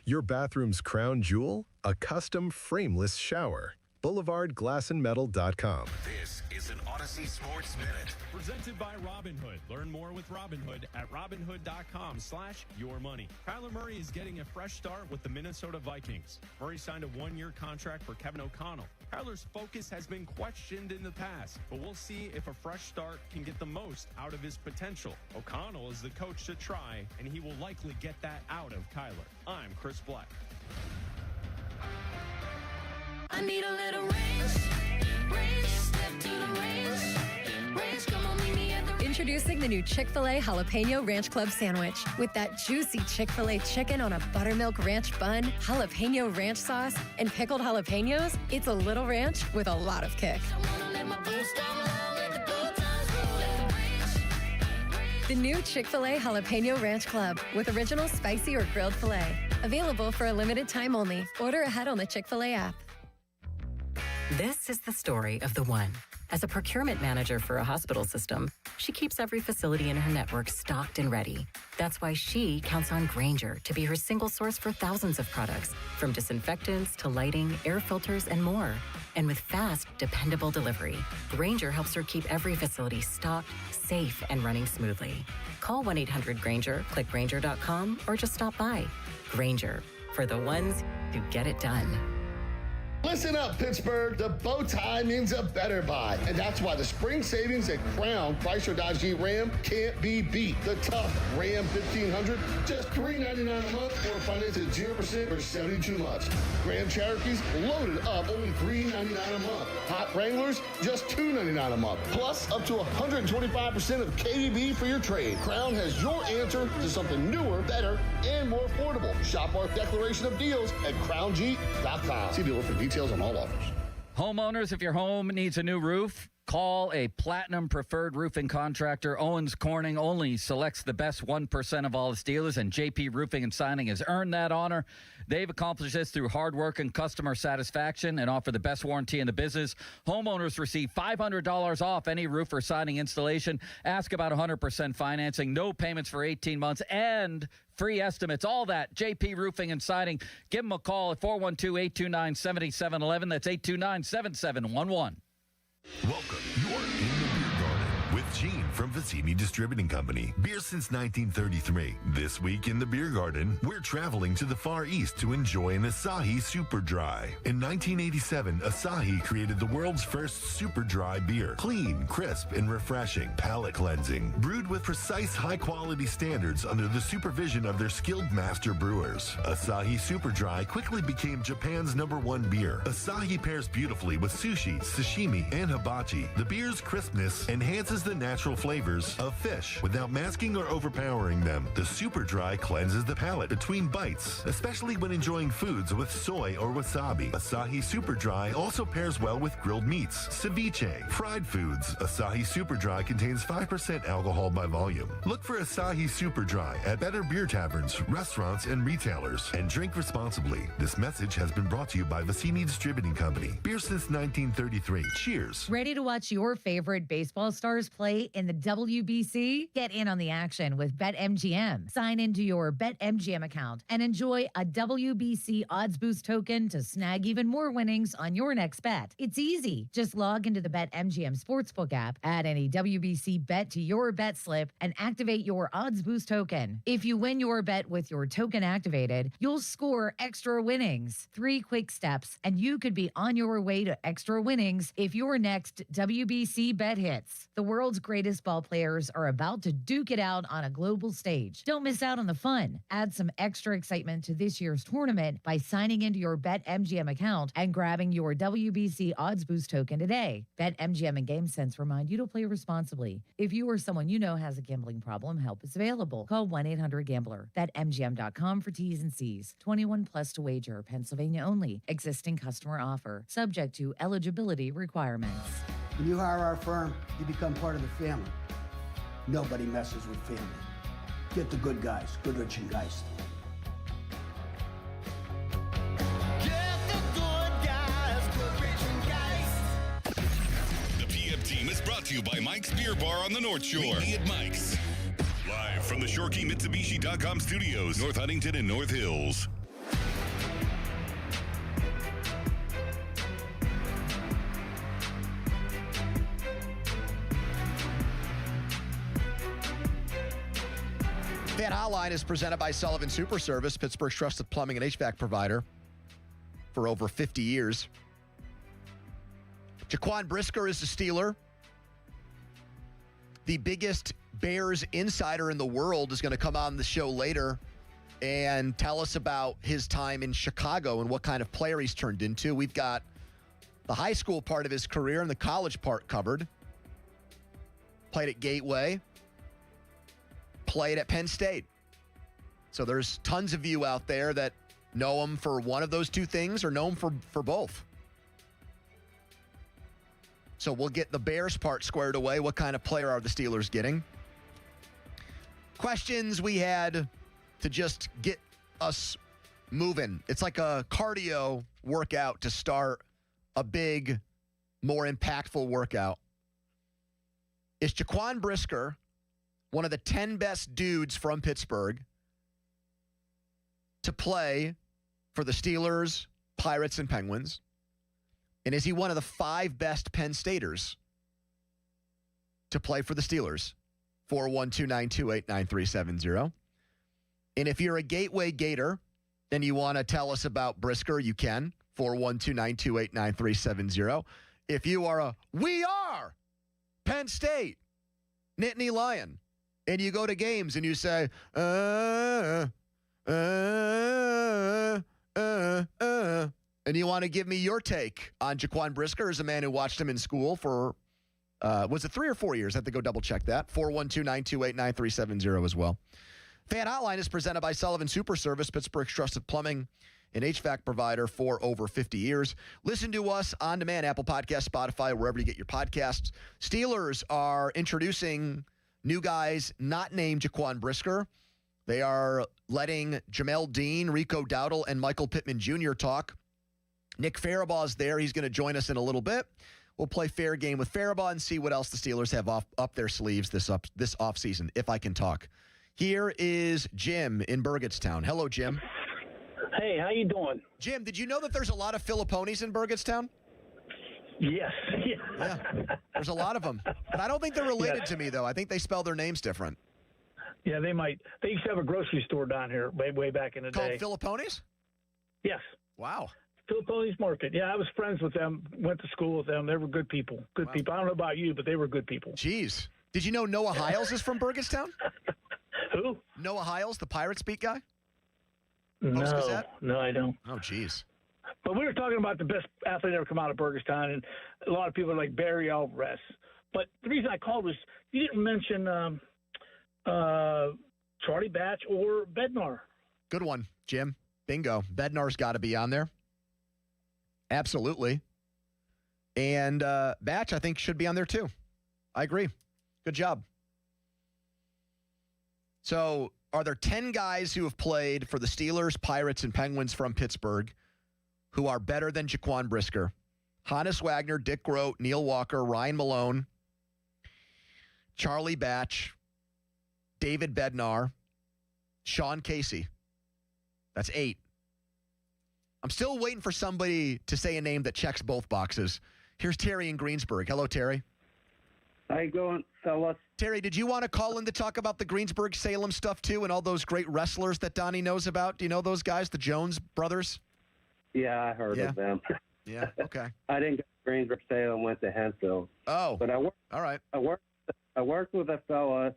Your bathroom's crown jewel? a custom frameless shower. BoulevardGlassandMetal.com. This is an Odyssey Sports Minute. Presented by Robinhood. Learn more with Robinhood at Robinhood.com/yourmoney. Kyler Murray is getting a fresh start with the Minnesota Vikings. Murray signed a 1-year contract for Kevin O'Connell. Kyler's focus has been questioned in the past, but we'll see if a fresh start can get the most out of his potential. O'Connell is the coach to try, and he will likely get that out of Kyler. I'm Chris Black. I need a little range, step to the range, come on, meet me at the Introducing the new Chick-fil-A Jalapeno Ranch Club Sandwich. With that juicy Chick-fil-A chicken on a buttermilk ranch bun, jalapeno ranch sauce, and pickled jalapenos, it's a little ranch with a lot of kick. The new Chick-fil-A Jalapeno Ranch Club with original spicy or grilled filet. Available for a limited time only. Order ahead on the Chick-fil-A app. This is the story of the one. As a procurement manager for a hospital system, she keeps every facility in her network stocked and ready. That's why she counts on Grainger to be her single source for thousands of products, from disinfectants to lighting, air filters, and more. And with fast, dependable delivery, Grainger helps her keep every facility stocked, safe, and running smoothly. Call 1-800-GRAINGER, click Grainger.com, or just stop by. Grainger, for the ones who get it done. Listen up, Pittsburgh. The bow tie means a better buy. And that's why the spring savings at Crown Chrysler Dodge Jeep Ram can't be beat. The tough Ram 1500, just $399 a month, or finance at 0% for 72 months. Grand Cherokees loaded up, only $399 a month. Hot Wranglers, just $299 a month. Plus, up to 125% of KDB for your trade. Crown has your answer to something newer, better, and more affordable. Shop our declaration of deals at crownjeep.com. See dealer for details on all offers. Homeowners, if your home needs a new roof, call a Platinum Preferred Roofing Contractor. Owens Corning only selects the best 1% of all its dealers, and JP Roofing and Signing has earned that honor. They've accomplished this through hard work and customer satisfaction and offer the best warranty in the business. Homeowners receive $500 off any roof or siding installation. Ask about 100% financing, no payments for 18 months, and free estimates. All that, JP Roofing and Siding. Give them a call at 412-829-7711. That's 829-7711. Welcome. You're in the Beer Garden with Gene from Vicini Distributing Company. Beer since 1933. This week in the Beer Garden, we're traveling to the Far East to enjoy an Asahi Super Dry. In 1987, Asahi created the world's first super dry beer. Clean, crisp, and refreshing. Palate cleansing. Brewed with precise high-quality standards under the supervision of their skilled master brewers. Asahi Super Dry quickly became Japan's #1 beer. Asahi pairs beautifully with sushi, sashimi, and hibachi. The beer's crispness enhances the natural flavors of fish without masking or overpowering them. The Super Dry cleanses the palate between bites, especially when enjoying foods with soy or wasabi. Asahi Super Dry also pairs well with grilled meats, ceviche, fried foods. Asahi Super Dry contains 5% alcohol by volume. Look for Asahi Super Dry at better beer taverns, restaurants, and retailers, and drink responsibly. This message has been brought to you by Vicini Distributing Company. Beer since 1933. Cheers. Ready to watch your favorite baseball stars play in the WBC? Get in on the action with BetMGM. Sign into your BetMGM account and enjoy a WBC odds boost token to snag even more winnings on your next bet. It's easy. Just log into the BetMGM Sportsbook app, add any WBC bet to your bet slip, and activate your odds boost token. If you win your bet with your token activated, you'll score extra winnings. 3 quick steps, and you could be on your way to extra winnings if your next WBC bet hits. The world's greatest ball players are about to duke it out on a global stage. Don't miss out on the fun. Add some extra excitement to this year's tournament by signing into your BetMGM account and grabbing your WBC odds boost token today. BetMGM and GameSense remind you to play responsibly. If you or someone you know has a gambling problem, help is available. Call 1-800-GAMBLER. BetMGM.com for T's and C's. 21 plus to wager. Pennsylvania only. Existing customer offer. Subject to eligibility requirements. When you hire our firm, you become part of the family. Nobody messes with family. Get the good guys, Goodrich and Geist. The PM team is brought to you by Mike's Beer Bar on the North Shore. Meet me at Mike's. Live from the ShoreKeyMitsubishi.com studios, North Huntington and North Hills. Fan Hotline is presented by Sullivan Super Service, Pittsburgh's trusted plumbing and HVAC provider for over 50 years. Jaquan Brisker is a Steeler. The biggest Bears insider in the world is going to come on the show later and tell us about his time in Chicago and what kind of player he's turned into. We've got the high school part of his career and the college part covered. Played at Gateway. Played at Penn State. So there's tons of you out there that know him for one of those two things or know him for both. So we'll get the Bears part squared away. What kind of player are the Steelers getting? Questions we had to just get us moving. It's like a cardio workout to start a big, more impactful workout. Is Jaquan Brisker one of the 10 best dudes from Pittsburgh to play for the Steelers, Pirates, and Penguins? And is he one of the 5 best Penn Staters to play for the Steelers? 412-928-9370. And if you're a Gateway Gator and you want to tell us about Brisker, you can. 412-928-9370. If you are We are Penn State, Nittany Lion, and you go to games and you say, and you want to give me your take on Jaquan Brisker as a man who watched him in school for, was it 3 or 4 years? I have to go double check that. 412-928-9370 as well. Fan Hotline is presented by Sullivan Super Service, Pittsburgh's trusted plumbing and HVAC provider for over 50 years. Listen to us on demand, Apple Podcasts, Spotify, wherever you get your podcasts. Steelers are introducing new guys not named Jaquan Brisker. They are letting Jamel Dean, Rico Dowdle, and Michael Pittman Jr. talk. Nick Farabaugh is there. He's going to join us in a little bit. We'll play fair game with Farabaugh and see what else the Steelers have up their sleeves this offseason, if I can talk. Here is Jim in Burgettstown. Hello, Jim. Hey, how you doing? Jim, did you know that there's a lot of Filipponis in Burgettstown? Yes. Yeah, there's a lot of them. But I don't think they're related to me, though. I think they spell their names different. Yeah, they might. They used to have a grocery store down here way back in the day. Called Filipponis? Yes. Wow. Filipponis Market. Yeah, I was friends with them, went to school with them. They were good people. Good people. I don't know about you, but they were good people. Jeez. Did you know Noah Hiles is from Burgettstown? Who? Noah Hiles, the Pirates beat guy? No, I don't. Oh, jeez. But we were talking about the best athlete ever come out of Burgettstown, and a lot of people are like Barry Alvarez. But the reason I called was you didn't mention Charlie Batch or Bednar. Good one, Jim. Bingo. Bednar's got to be on there. Absolutely. And Batch, I think, should be on there too. I agree. Good job. So, are there 10 guys who have played for the Steelers, Pirates, and Penguins from Pittsburgh who are better than Jaquan Brisker? Hannes Wagner, Dick Grote, Neil Walker, Ryan Malone, Charlie Batch, David Bednar, Sean Casey. That's 8. I'm still waiting for somebody to say a name that checks both boxes. Here's Terry in Greensburg. Hello, Terry. How you going, fellas? Terry, did you want to call in to talk about the Greensburg-Salem stuff, too, and all those great wrestlers that Donnie knows about? Do you know those guys, the Jones brothers? Yeah, I heard of them. Yeah, okay. I didn't go to Greensburg-Salem, went to Hemphill. Oh, but all right. I worked with a fella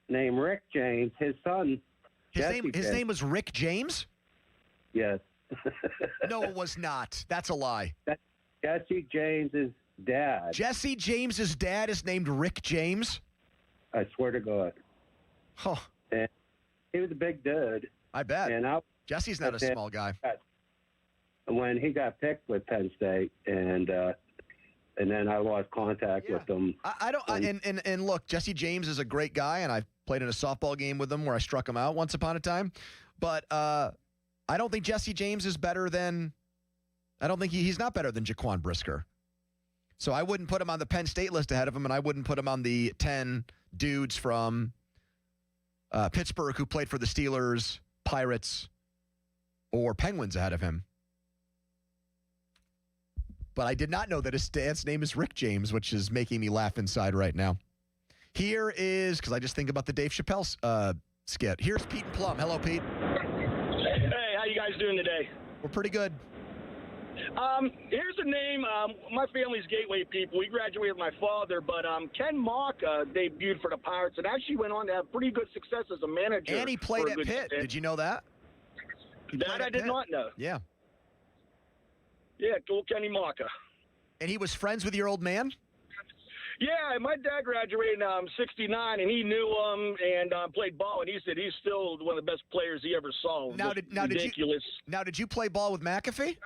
named Rick James. His son. His name was Rick James? Yes. No, it was not. That's a lie. Jesse James's dad. Jesse James's dad is named Rick James? I swear to God. Huh. And he was a big dude. I bet. And Jesse's not a small guy. When he got picked with Penn State, and then I lost contact with him. And look, Jesse James is a great guy, and I played in a softball game with him where I struck him out once upon a time. But I don't think Jesse James is better than. I don't think he's not better than Jaquan Brisker. So I wouldn't put him on the Penn State list ahead of him, and I wouldn't put him on the 10 dudes from Pittsburgh who played for the Steelers, Pirates, or Penguins ahead of him. But I did not know that his dad's name is Rick James, which is making me laugh inside right now. Here is, because I just think about the Dave Chappelle skit. Here's Pete and Plum. Hello, Pete. Hey, how you guys doing today? We're pretty good. Here's a name. My family's Gateway people. We graduated with my father, but Ken Mock debuted for the Pirates and actually went on to have pretty good success as a manager. And he played at Pitt. Stint. Did you know that? That I did not know. Yeah. Yeah, cool Kenny Mock. And he was friends with your old man? Yeah, my dad graduated in 69, and he knew him and played ball, and he said he's still one of the best players he ever saw. Did you play ball with McAfee?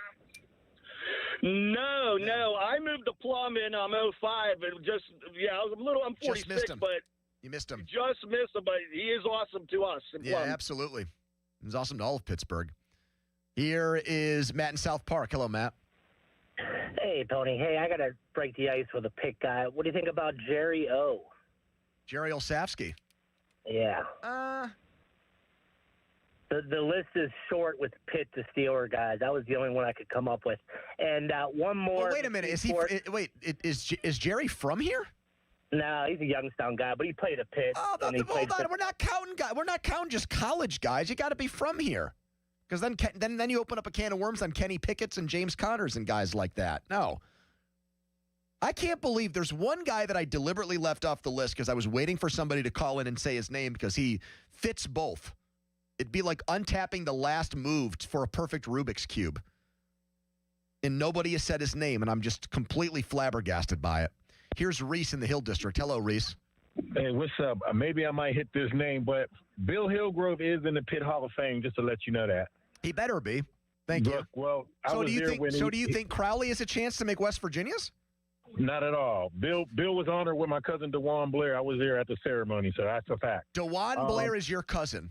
No. I moved to Plum in 05, and I'm 46, but you missed him. Just missed him, but he is awesome to us in Yeah, Plum. absolutely. He was awesome to all of Pittsburgh. Here is Matt in South Park. Hello, Matt. Hey, Tony. Hey, I got to break the ice with a Pitt guy. What do you think about Jerry O? Jerry Olszewski. Yeah. The list is short with Pitt to Steeler guys. That was the only one I could come up with. And one more. Oh, wait a minute. Is Jerry from here? No, he's a Youngstown guy, but he played at Pitt. Oh, hold on. We're not counting guys. We're not counting just college guys. You got to be from here. Because then you open up a can of worms on Kenny Pickett's and James Connors and guys like that. No. I can't believe there's one guy that I deliberately left off the list because I was waiting for somebody to call in and say his name because he fits both. It'd be like untapping the last move for a perfect Rubik's Cube. And nobody has said his name, and I'm just completely flabbergasted by it. Here's Reese in the Hill District. Hello, Reese. Hey, what's up? Maybe I might hit this name, but Bill Hillgrove is in the Pitt Hall of Fame, just to let you know that. He better be. Thank you. Well, do you think Crowley has a chance to make West Virginia's? Not at all. Bill was honored with my cousin DeJuan Blair. I was there at the ceremony, so that's a fact. DeJuan Blair is your cousin?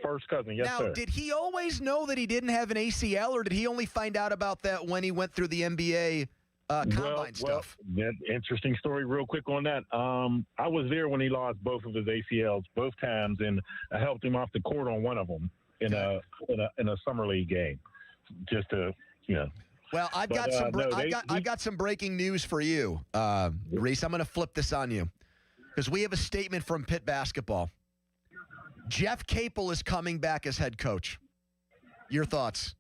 First cousin, yes, now, sir. Did he always know that he didn't have an ACL, or did he only find out about that when he went through the NBA combine stuff? Yeah, interesting story real quick on that. I was there when he lost both of his ACLs both times, and I helped him off the court on one of them in a summer league game, just to, Well, I've got some breaking news for you, Reese. I'm going to flip this on you because we have a statement from Pitt basketball. Jeff Capel is coming back as head coach. Your thoughts?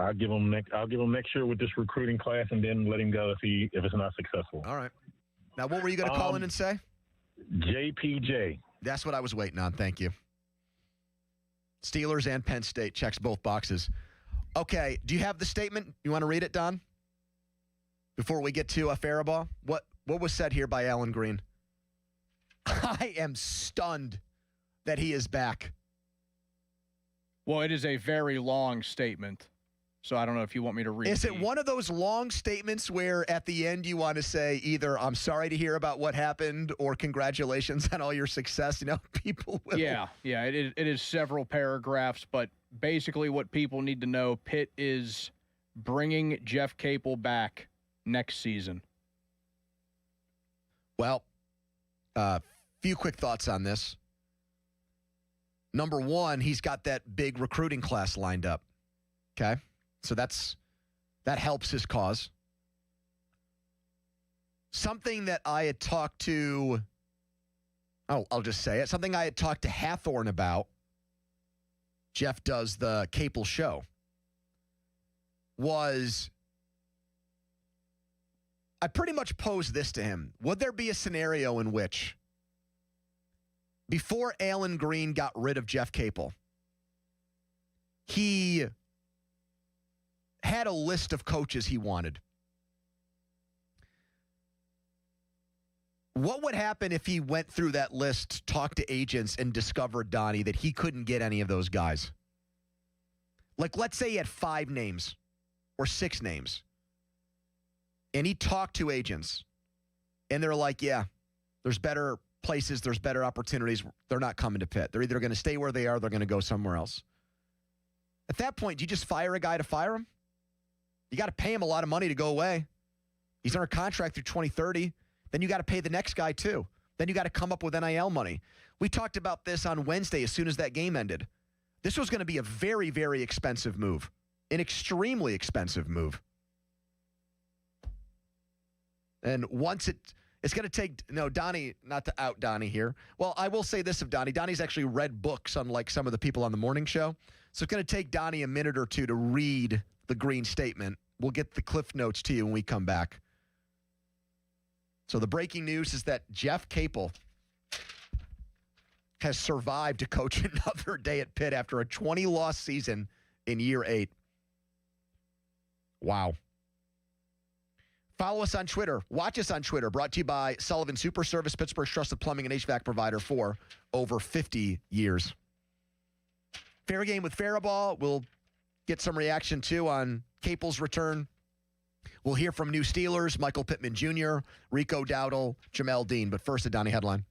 I'll give him next year with this recruiting class, and then let him go if it's not successful. All right. Now, what were you going to call in and say? JPJ. That's what I was waiting on. Thank you. Steelers and Penn State checks both boxes. Okay. Do you have the statement? You want to read it, Don? Before we get to Faribaugh? What was said here by Alan Green? I am stunned that he is back. Well, it is a very long statement, so I don't know if you want me to read. Is it one of those long statements where at the end you want to say either I'm sorry to hear about what happened or congratulations on all your success? People will. Yeah, it is several paragraphs, but basically what people need to know, Pitt is bringing Jeff Capel back next season. Well, few quick thoughts on this. Number one, he's got that big recruiting class lined up. Okay? So that helps his cause. Something that I had talked to, I'll just say it, something I had talked to Hathorn about, Jeff does the Capel show, was I pretty much posed this to him. Would there be a scenario in which before Alan Green got rid of Jeff Capel, he had a list of coaches he wanted? What would happen if he went through that list, talked to agents, and discovered, Donnie, that he couldn't get any of those guys? Like, let's say he had 5 names or 6 names, and he talked to agents, and they're like, yeah, there's better places, there's better opportunities. They're not coming to Pitt. They're either going to stay where they are, they're going to go somewhere else. At that point, do you just fire a guy to fire him? You got to pay him a lot of money to go away. He's under contract through 2030. Then you got to pay the next guy too. Then you got to come up with NIL money. We talked about this on Wednesday as soon as that game ended. This was going to be a very, very expensive move. An extremely expensive move. And once It's going to take, Donnie, not to out Donnie here. Well, I will say this of Donnie. Donnie's actually read books, unlike some of the people on the morning show. So it's going to take Donnie a minute or two to read the Green Statement. We'll get the cliff notes to you when we come back. So the breaking news is that Jeff Capel has survived to coach another day at Pitt after a 20-loss season in year 8. Wow. Follow us on Twitter. Watch us on Twitter. Brought to you by Sullivan Super Service, Pittsburgh's trusted plumbing and HVAC provider for over 50 years. Fair game with Faribault. We'll get some reaction, too, on Capel's return. We'll hear from new Steelers, Michael Pittman Jr., Rico Dowdle, Jamel Dean. But first, a Donnie headline.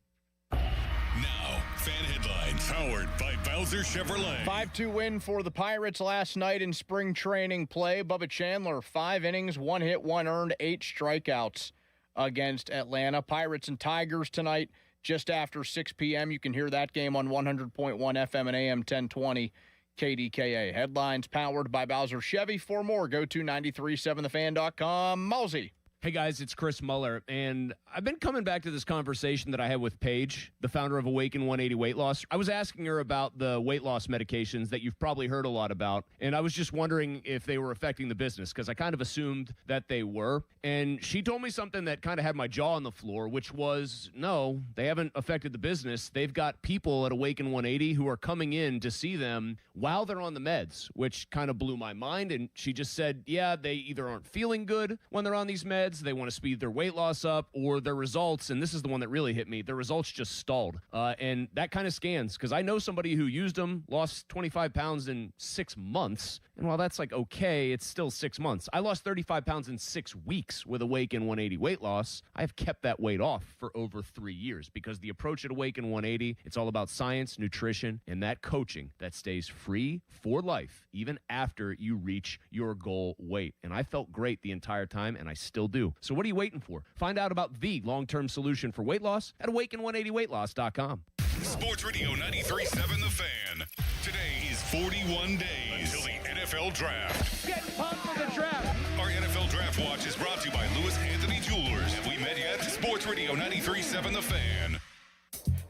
Now, fan headlines powered by Bowser Chevrolet. 5-2 win for the Pirates last night in spring training play. Bubba Chandler, 5 innings, 1 hit, 1 earned, 8 strikeouts against Atlanta. Pirates and Tigers tonight just after 6 p.m. You can hear that game on 100.1 FM and AM 1020 KDKA. Headlines powered by Bowser Chevy. For more, go to 937thefan.com. Mosey. Hey, guys, it's Chris Muller, and I've been coming back to this conversation that I had with Paige, the founder of Awaken 180 Weight Loss. I was asking her about the weight loss medications that you've probably heard a lot about, and I was just wondering if they were affecting the business, because I kind of assumed that they were. And she told me something that kind of had my jaw on the floor, which was, no, they haven't affected the business. They've got people at Awaken 180 who are coming in to see them while they're on the meds, which kind of blew my mind. And she just said, yeah, they either aren't feeling good when they're on these meds, they want to speed their weight loss up, or their results, and this is the one that really hit me, their results just stalled. And that kind of scans, because I know somebody who used them, lost 25 pounds in 6 months, and while that's like okay, it's still 6 months. I lost 35 pounds in 6 weeks with Awaken 180 Weight Loss. I've kept that weight off for over 3 years, because the approach at Awaken 180, it's all about science, nutrition, and that coaching that stays free for life, even after you reach your goal weight. And I felt great the entire time, and I still do. So what are you waiting for? Find out about the long-term solution for weight loss at awaken180weightloss.com. Sports Radio 93.7 The Fan. Today is 41 days until the NFL Draft. Get pumped for the draft. Our NFL Draft Watch is brought to you by Lewis Anthony Jewelers. Have we met yet? Sports Radio 93.7 The Fan.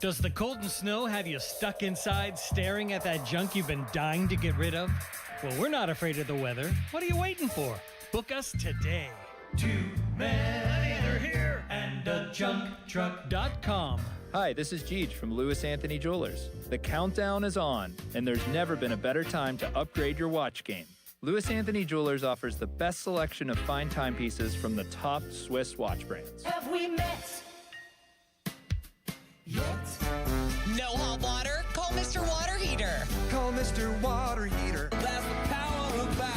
Does the cold and snow have you stuck inside staring at that junk you've been dying to get rid of? Well, we're not afraid of the weather. What are you waiting for? Book us today. 2 men are here and a junktruck.com. Hi, this is Jeej from Lewis Anthony Jewelers. The countdown is on, and there's never been a better time to upgrade your watch game. Lewis Anthony Jewelers offers the best selection of fine timepieces from the top Swiss watch brands. Have we met yet? No hot water? Call Mr. Water Heater. Call Mr. Water Heater. That's the power of Bowser.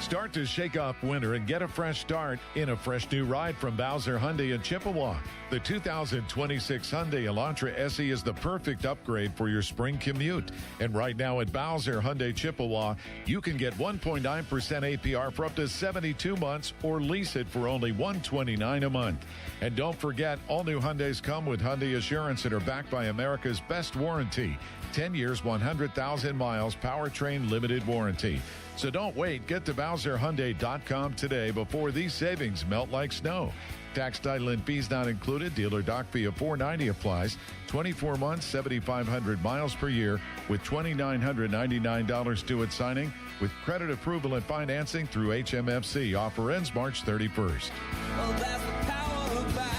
Start to shake off winter and get a fresh start in a fresh new ride from Bowser Hyundai in Chippewa. The 2026 Hyundai Elantra SE is the perfect upgrade for your spring commute. And right now at Bowser Hyundai Chippewa, you can get 1.9% APR for up to 72 months or lease it for only $129 a month. And don't forget, all new Hyundais come with Hyundai Assurance and are backed by America's best warranty. 10 years, 100,000 miles, powertrain limited warranty. So don't wait. Get to BowserHyundai.com today before these savings melt like snow. Tax, title, and fees not included. Dealer doc fee of $490 applies. 24 months, 7,500 miles per year with $2,999 due at signing with credit approval and financing through HMFC. Offer ends March 31st. Well, that's the power of Bowser.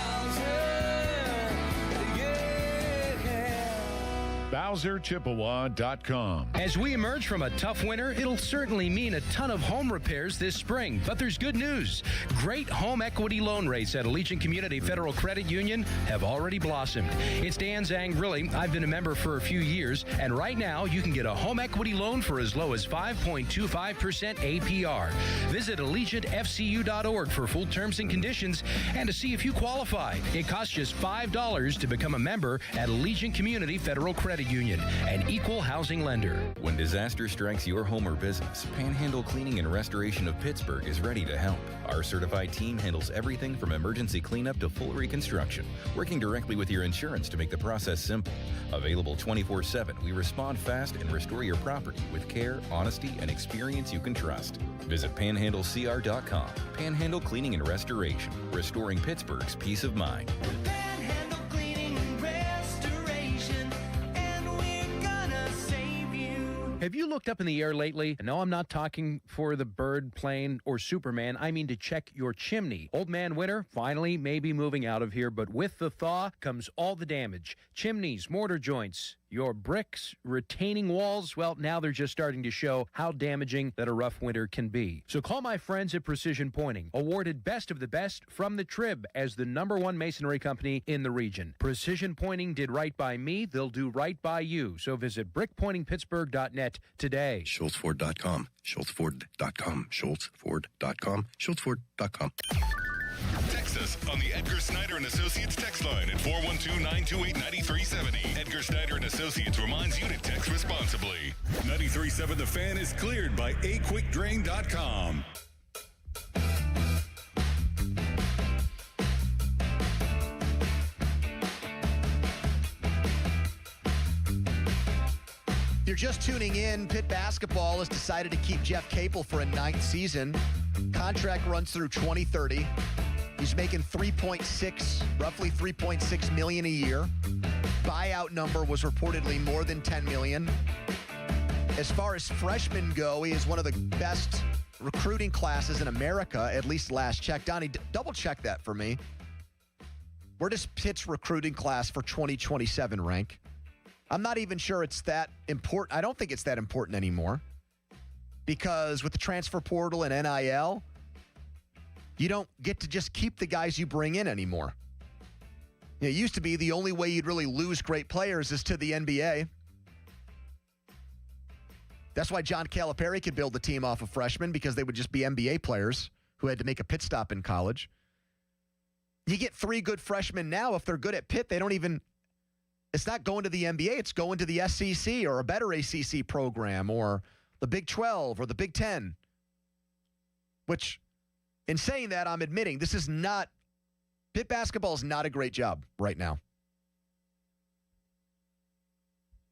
BowserChippewa.com. As we emerge from a tough winter, it'll certainly mean a ton of home repairs this spring. But there's good news. Great home equity loan rates at Allegiant Community Federal Credit Union have already blossomed. It's Dan Zangrilli. I've been a member for a few years, and right now you can get a home equity loan for as low as 5.25% APR. Visit AllegiantFCU.org for full terms and conditions and to see if you qualify. It costs just $5 to become a member at Allegiant Community Federal Credit Union. Union, an equal housing lender. When disaster strikes your home or business, Panhandle Cleaning and Restoration of Pittsburgh is ready to help. Our certified team handles everything from emergency cleanup to full reconstruction, working directly with your insurance to make the process simple. Available 24/7, we respond fast and restore your property with care, honesty, and experience you can trust. Visit panhandlecr.com. Panhandle Cleaning and Restoration, restoring Pittsburgh's peace of mind. Panhandle Cleaning and Restoration, and we're gonna save you. Have you looked up in the air lately? No, I'm not talking for the bird, plane, or Superman. I mean to check your chimney. Old Man Winter finally may be moving out of here, but with the thaw comes all the damage. Chimneys, mortar joints, your bricks, retaining walls, well, now they're just starting to show how damaging that a rough winter can be. So call my friends at Precision Pointing, awarded Best of the Best from the Trib as the #1 masonry company in the region. Precision Pointing did right by me. They'll do right by you. So visit brickpointingpittsburgh.net today. SchultzFord.com, SchultzFord.com, SchultzFord.com, SchultzFord.com. Text us on the Edgar Snyder and Associates text line at 412-928-9370. Edgar Snyder and Associates reminds you to text responsibly. 93.7 The Fan is cleared by aquickdrain.com. If you're just tuning in, Pitt basketball has decided to keep Jeff Capel for a 9th season. Contract runs through 2030. He's making roughly $3.6 million a year. Buyout number was reportedly more than $10 million. As far as freshmen go, he is one of the best recruiting classes in America, at least last check. Donnie, double check that for me. Where does Pitt's recruiting class for 2027 rank? I'm not even sure it's that important. I don't think it's that important anymore. Because with the transfer portal and NIL, you don't get to just keep the guys you bring in anymore. It used to be the only way you'd really lose great players is to the NBA. That's why John Calipari could build the team off of freshmen, because they would just be NBA players who had to make a pit stop in college. You get 3 good freshmen now. If they're good at Pitt, they don't even, it's not going to the NBA. It's going to the SEC or a better ACC program or the Big 12 or the Big 10. Which, in saying that, I'm admitting this is not, Pitt basketball is not a great job right now.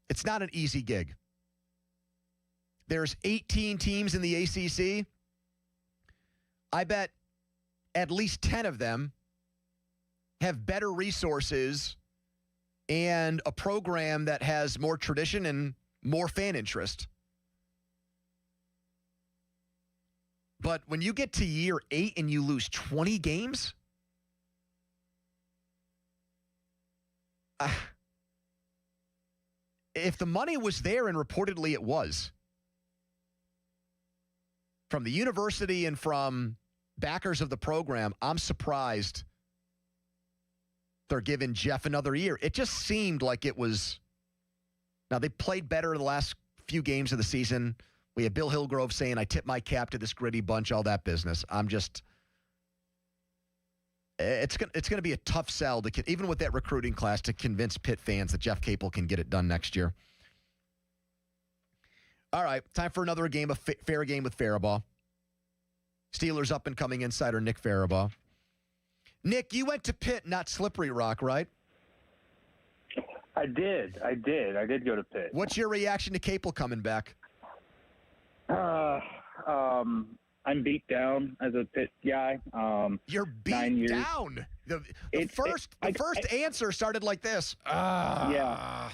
It's not an easy gig. There's 18 teams in the ACC. I bet at least 10 of them have better resources and a program that has more tradition and more fan interest. But when you get to year 8 and you lose 20 games, if the money was there, and reportedly it was, from the university and from backers of the program, I'm surprised they're giving Jeff another year. It just seemed like it was. Now, they played better the last few games of the season. We had Bill Hillgrove saying, I tip my cap to this gritty bunch, all that business. It's going to be a tough sell, even with that recruiting class, to convince Pitt fans that Jeff Capel can get it done next year. All right, time for another game of fair game with Faribault. Steelers up-and-coming insider Nick Faribault. Nick, you went to Pitt, not Slippery Rock, right? I did go to Pitt. What's your reaction to Capel coming back? I'm beat down as a Pitt guy. You're beat down. The first answer started like this. Yeah,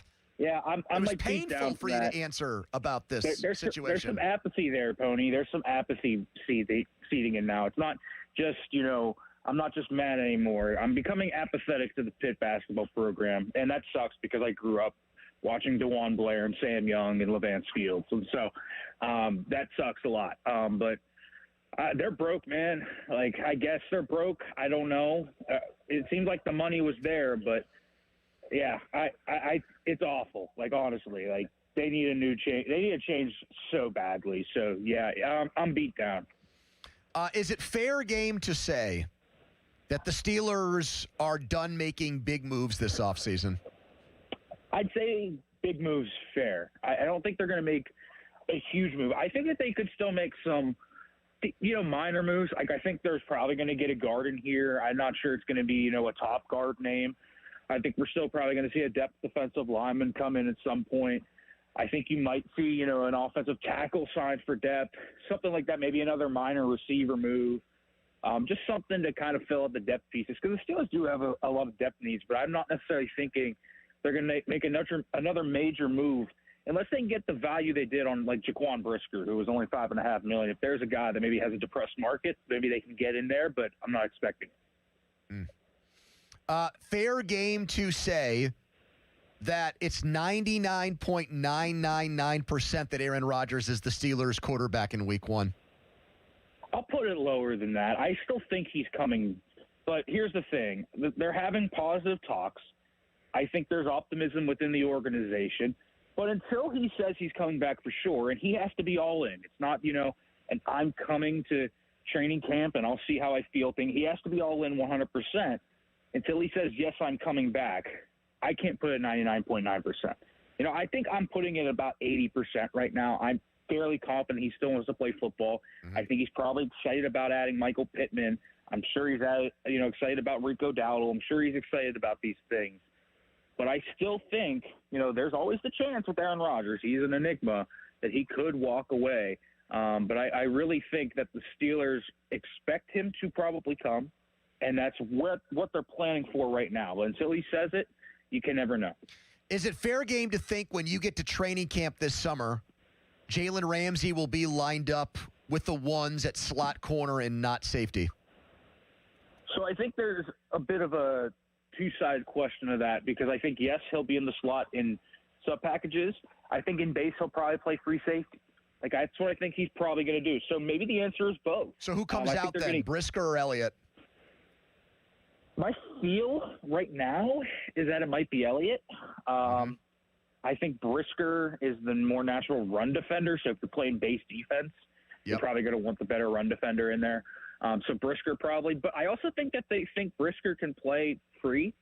I'm it was like painful for you to answer about this situation. There's some apathy there, Pony. There's some apathy seeding in now. It's not just, I'm not just mad anymore. I'm becoming apathetic to the Pitt basketball program, and that sucks because I grew up watching DeJuan Blair and Sam Young and Levance Fields, and so that sucks a lot. But they're broke, man. Like, I guess they're broke. I don't know. It seems like the money was there, but yeah, I it's awful. Like, honestly, like they need a new change. They need a change so badly. So yeah, I'm beat down. Is it fair game to say that the Steelers are done making big moves this offseason? I'd say big moves fair. I don't think they're going to make a huge move. I think that they could still make some, minor moves. Like, I think there's probably going to get a guard in here. I'm not sure it's going to be, a top guard name. I think we're still probably going to see a depth defensive lineman come in at some point. I think you might see, an offensive tackle signed for depth, something like that, maybe another minor receiver move. Just something to kind of fill out the depth pieces, because the Steelers do have a lot of depth needs, but I'm not necessarily thinking they're going to make another major move unless they can get the value they did on, like, Jaquan Brisker, who was only $5.5 million. If there's a guy that maybe has a depressed market, maybe they can get in there, but I'm not expecting it. Fair game to say that it's 99.999% that Aaron Rodgers is the Steelers' quarterback in Week 1. I'll put it lower than that. I still think he's coming. But here's the thing. They're having positive talks. I think there's optimism within the organization. But until he says he's coming back for sure, and he has to be all in. It's not, and I'm coming to training camp and I'll see how I feel thing. He has to be all in 100%. Until he says, yes, I'm coming back, I can't put it 99.9%. I think I'm putting it about 80% right now. I'm fairly confident he still wants to play football. Mm-hmm. I think he's probably excited about adding Michael Pittman. I'm sure he's excited about Rico Dowdle. I'm sure he's excited about these things. But I still think, there's always the chance with Aaron Rodgers. He's an enigma that he could walk away. But I really think that the Steelers expect him to probably come, and that's what they're planning for right now. But until he says it, you can never know. Is it fair game to think when you get to training camp this summer, Jalen Ramsey will be lined up with the ones at slot corner and not safety? So I think there's a bit of a two-sided question of that, because I think, yes, he'll be in the slot in sub-packages. I think in base he'll probably play free safety. Like, that's what I think he's probably going to do. So maybe the answer is both. So who comes out then, Brisker or Elliott? My feel right now is that it might be Elliott. I think Brisker is the more natural run defender. So if you're playing base defense, you're probably going to want the better run defender in there. So Brisker probably. But I also think that they think Brisker can play free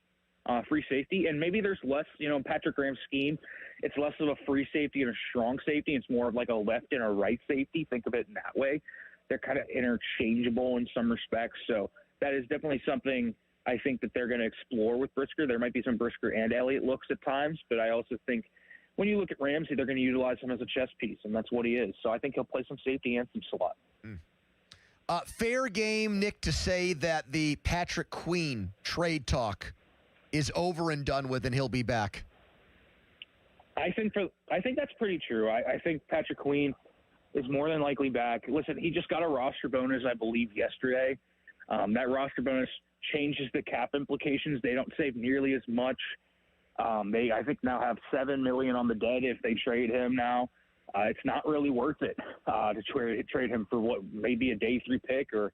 safety. And maybe there's less, in Patrick Graham's scheme, it's less of a free safety and a strong safety. It's more of like a left and a right safety. Think of it in that way. They're kind of interchangeable in some respects. So that is definitely something I think that they're going to explore with Brisker. There might be some Brisker and Elliott looks at times, but I also think when you look at Ramsey, they're going to utilize him as a chess piece, and that's what he is. So I think he'll play some safety and some slot. Fair game, Nick, to say that the Patrick Queen trade talk is over and done with, and he'll be back. I think that's pretty true. I think Patrick Queen is more than likely back. Listen, he just got a roster bonus, I believe, yesterday. That roster bonus changes the cap implications. They don't save nearly as much. They, I think, now have $7 million on the dead if they trade him now. It's not really worth it to trade him for what maybe a day 3 pick or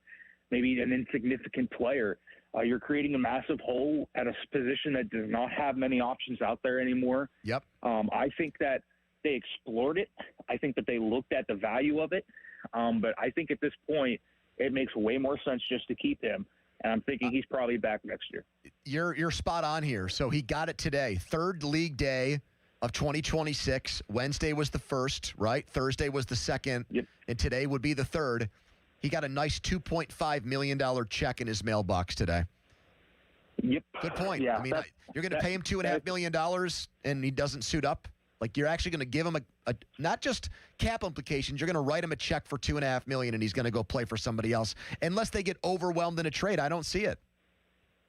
maybe an insignificant player. You're creating a massive hole at a position that does not have many options out there anymore. Yep. I think that they explored it. I think that they looked at the value of it. But I think at this point, it makes way more sense just to keep him. And I'm thinking he's probably back next year. You're spot on here. So he got it today. Third league day of 2026. Wednesday was the first, right? Thursday was the second. Yep. And today would be the third. He got a nice $2.5 million check in his mailbox today. Yep. Good point. Yeah, I mean, you're going to pay him $2.5 million and he doesn't suit up? Like, you're actually going to give him a not just cap implications, you're going to write him a check for $2.5 million and he's going to go play for somebody else. Unless they get overwhelmed in a trade, I don't see it.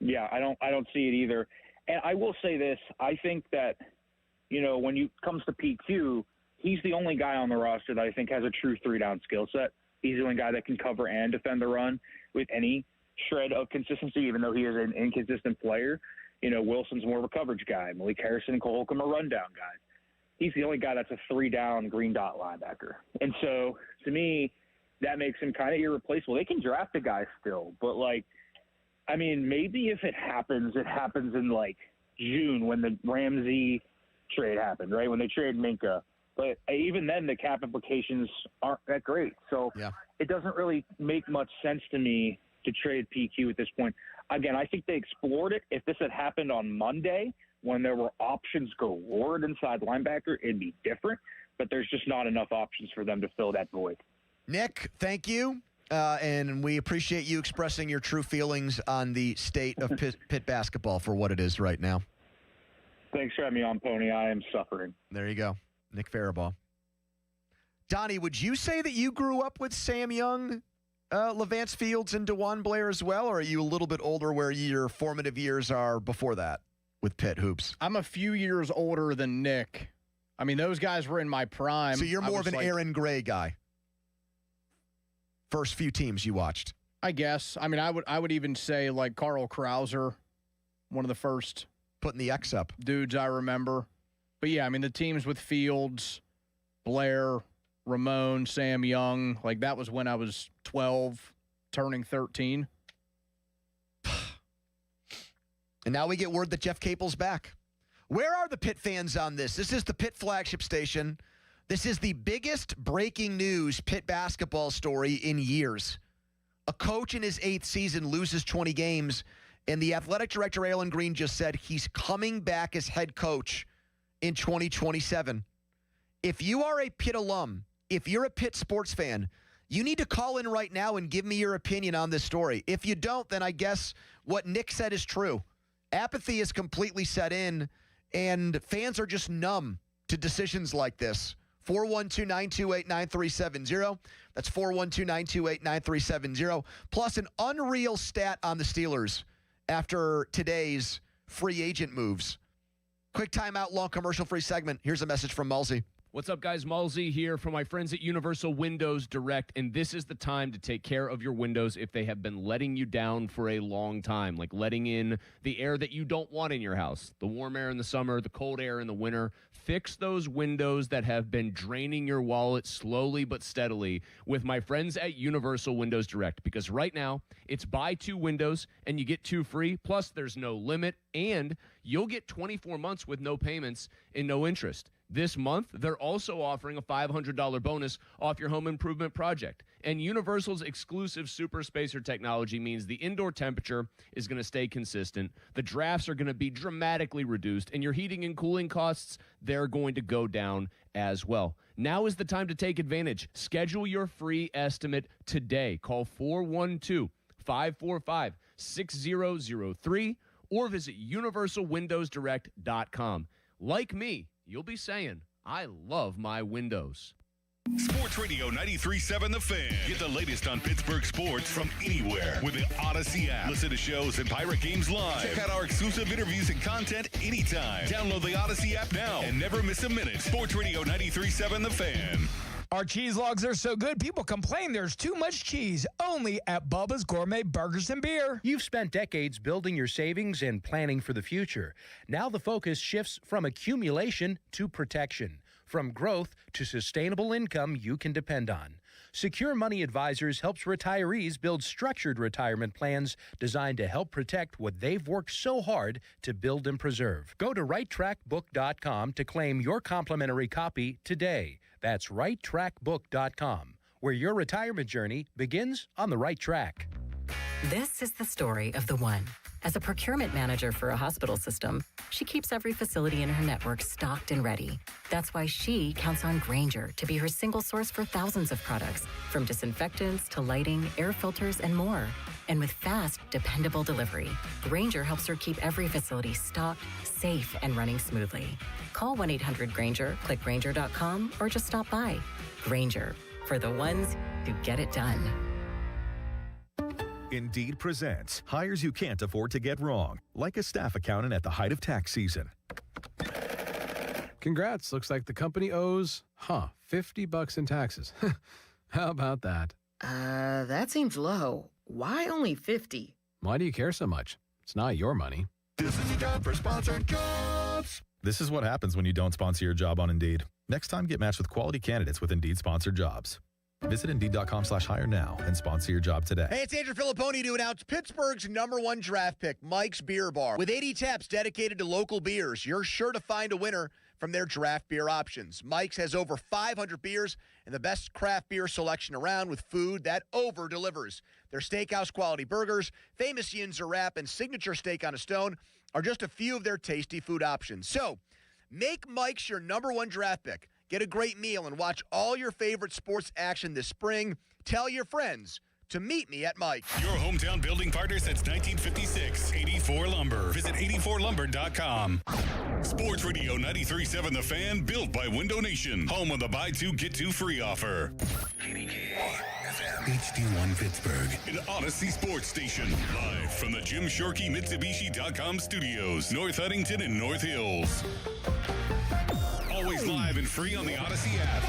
Yeah, I don't see it either. And I will say this, I think that, when it comes to PQ, he's the only guy on the roster that I think has a true 3-down skill set. He's the only guy that can cover and defend the run with any shred of consistency, even though he is an inconsistent player. Wilson's more of a coverage guy. Malik Harrison and Cole Holcomb are rundown guys. He's the only guy that's a 3-down green dot linebacker. And so, to me, that makes him kind of irreplaceable. They can draft a guy still, but, maybe if it happens in, June when the Ramsey trade happened, right, when they traded Minka. But even then, the cap implications aren't that great. So It doesn't really make much sense to me to trade PQ at this point. Again, I think they explored it. If this had happened on Monday, when there were options galore at inside linebacker, it'd be different. But there's just not enough options for them to fill that void. Nick, thank you. And we appreciate you expressing your true feelings on the state of Pitt basketball for what it is right now. Thanks for having me on, Pony. I am suffering. There you go. Nick Faribault. Donnie, would you say that you grew up with Sam Young, Levance Fields, and DeJuan Blair as well, or are you a little bit older where your formative years are before that with Pitt hoops? I'm a few years older than Nick. I mean, those guys were in my prime. So you're more of an Aaron Gray guy. First few teams you watched. I guess. I mean, I would even say like Carl Krauser, one of the first. Putting the X up. Dudes I remember. But yeah, I mean, the teams with Fields, Blair, Ramon, Sam Young, like that was when I was 12, turning 13. And now we get word that Jeff Capel's back. Where are the Pitt fans on this? This is the Pitt flagship station. This is the biggest breaking news Pitt basketball story in years. A coach in his 8th season loses 20 games, and the athletic director, Alan Green, just said he's coming back as head coach in 2027. If you are a Pitt alum, if you're a Pitt sports fan, you need to call in right now and give me your opinion on this story. If you don't, then I guess what Nick said is true. Apathy is completely set in, and fans are just numb to decisions like this. 412-928-9370. That's 412-928-9370. Plus an unreal stat on the Steelers after today's free agent moves. Quick timeout, long commercial-free segment. Here's a message from Mulsey. What's up, guys? Mulsey here from my friends at Universal Windows Direct, and this is the time to take care of your windows if they have been letting you down for a long time, like letting in the air that you don't want in your house, the warm air in the summer, the cold air in the winter. Fix those windows that have been draining your wallet slowly but steadily with my friends at Universal Windows Direct, because right now it's buy 2 windows and you get 2 free, plus there's no limit, and you'll get 24 months with no payments and no interest. This month, they're also offering a $500 bonus off your home improvement project. And Universal's exclusive Super Spacer technology means the indoor temperature is going to stay consistent, the drafts are going to be dramatically reduced, and your heating and cooling costs, they're going to go down as well. Now is the time to take advantage. Schedule your free estimate today. Call 412-545-6003 or visit universalwindowsdirect.com. Like me, you'll be saying, I love my windows. Sports Radio 93.7 The Fan. Get the latest on Pittsburgh sports from anywhere with the Odyssey app. Listen to shows and Pirate Games live. Check out our exclusive interviews and content anytime. Download the Odyssey app now and never miss a minute. Sports Radio 93.7 The Fan. Our cheese logs are so good, people complain there's too much cheese. Only at Bubba's Gourmet Burgers and Beer. You've spent decades building your savings and planning for the future. Now the focus shifts from accumulation to protection, from growth to sustainable income you can depend on. Secure Money Advisors helps retirees build structured retirement plans designed to help protect what they've worked so hard to build and preserve. Go to righttrackbook.com to claim your complimentary copy today. That's righttrackbook.com, where your retirement journey begins on the right track. This is the story of the one. As a procurement manager for a hospital system, she keeps every facility in her network stocked and ready. That's why she counts on Grainger to be her single source for thousands of products, from disinfectants to lighting, air filters, and more. And with fast, dependable delivery, Grainger helps her keep every facility stocked, safe, and running smoothly. Call 1-800-GRAINGER, click Grainger.com, or just stop by. Grainger, for the ones who get it done. Indeed presents hires you can't afford to get wrong, like a staff accountant at the height of tax season. Congrats. Looks like the company owes, $50 in taxes. How about that? That seems low. Why only 50? Why do you care so much? It's not your money. This is the time for sponsored jobs. This is what happens when you don't sponsor your job on Indeed. Next time, get matched with quality candidates with Indeed sponsored jobs. Visit Indeed.com/hire now and sponsor your job today. Hey, it's Andrew Filipponi to announce Pittsburgh's #1 draft pick, Mike's Beer Bar. With 80 taps dedicated to local beers, you're sure to find a winner from their draft beer options. Mike's has over 500 beers and the best craft beer selection around, with food that over-delivers. Their steakhouse quality burgers, famous Yinzer wrap, and signature steak on a stone are just a few of their tasty food options. So, make Mike's your number one draft pick. Get a great meal and watch all your favorite sports action this spring. Tell your friends to meet me at Mike's. Your hometown building partner since 1956. 84 Lumber. Visit 84lumber.com. Sports Radio 93.7 The Fan, built by Window Nation. Home of the buy two, get two free offer. HD1 Pittsburgh. An Odyssey Sports Station. Live from the Jim Shorkey Mitsubishi.com studios. North Huntington and North Hills. Always live and free on the Odyssey app.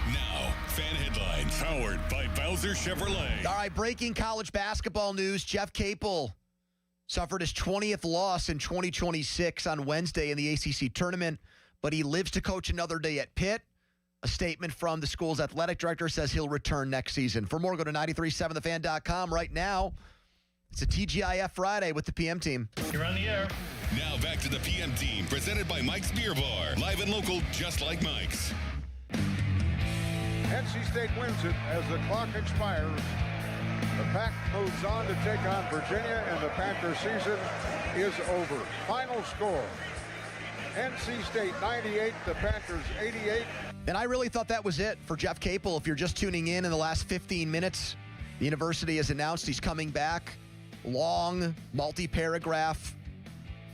Now, fan headlines powered by Bowser Chevrolet. All right, breaking college basketball news. Jeff Capel suffered his 20th loss in 2026 on Wednesday in the ACC tournament, but he lives to coach another day at Pitt. A statement from the school's athletic director says he'll return next season. For more, go to 937thefan.com right now. It's a TGIF Friday with the PM team. You're on the air. Now back to the PM team, presented by Mike's Beer Bar. Live and local, just like Mike's. NC State wins it as the clock expires. The Pack moves on to take on Virginia, and the Panther season is over. Final score, NC State 98, the Panthers 88. And I really thought that was it for Jeff Capel. If you're just tuning in the last 15 minutes, the university has announced he's coming back. Long, multi-paragraph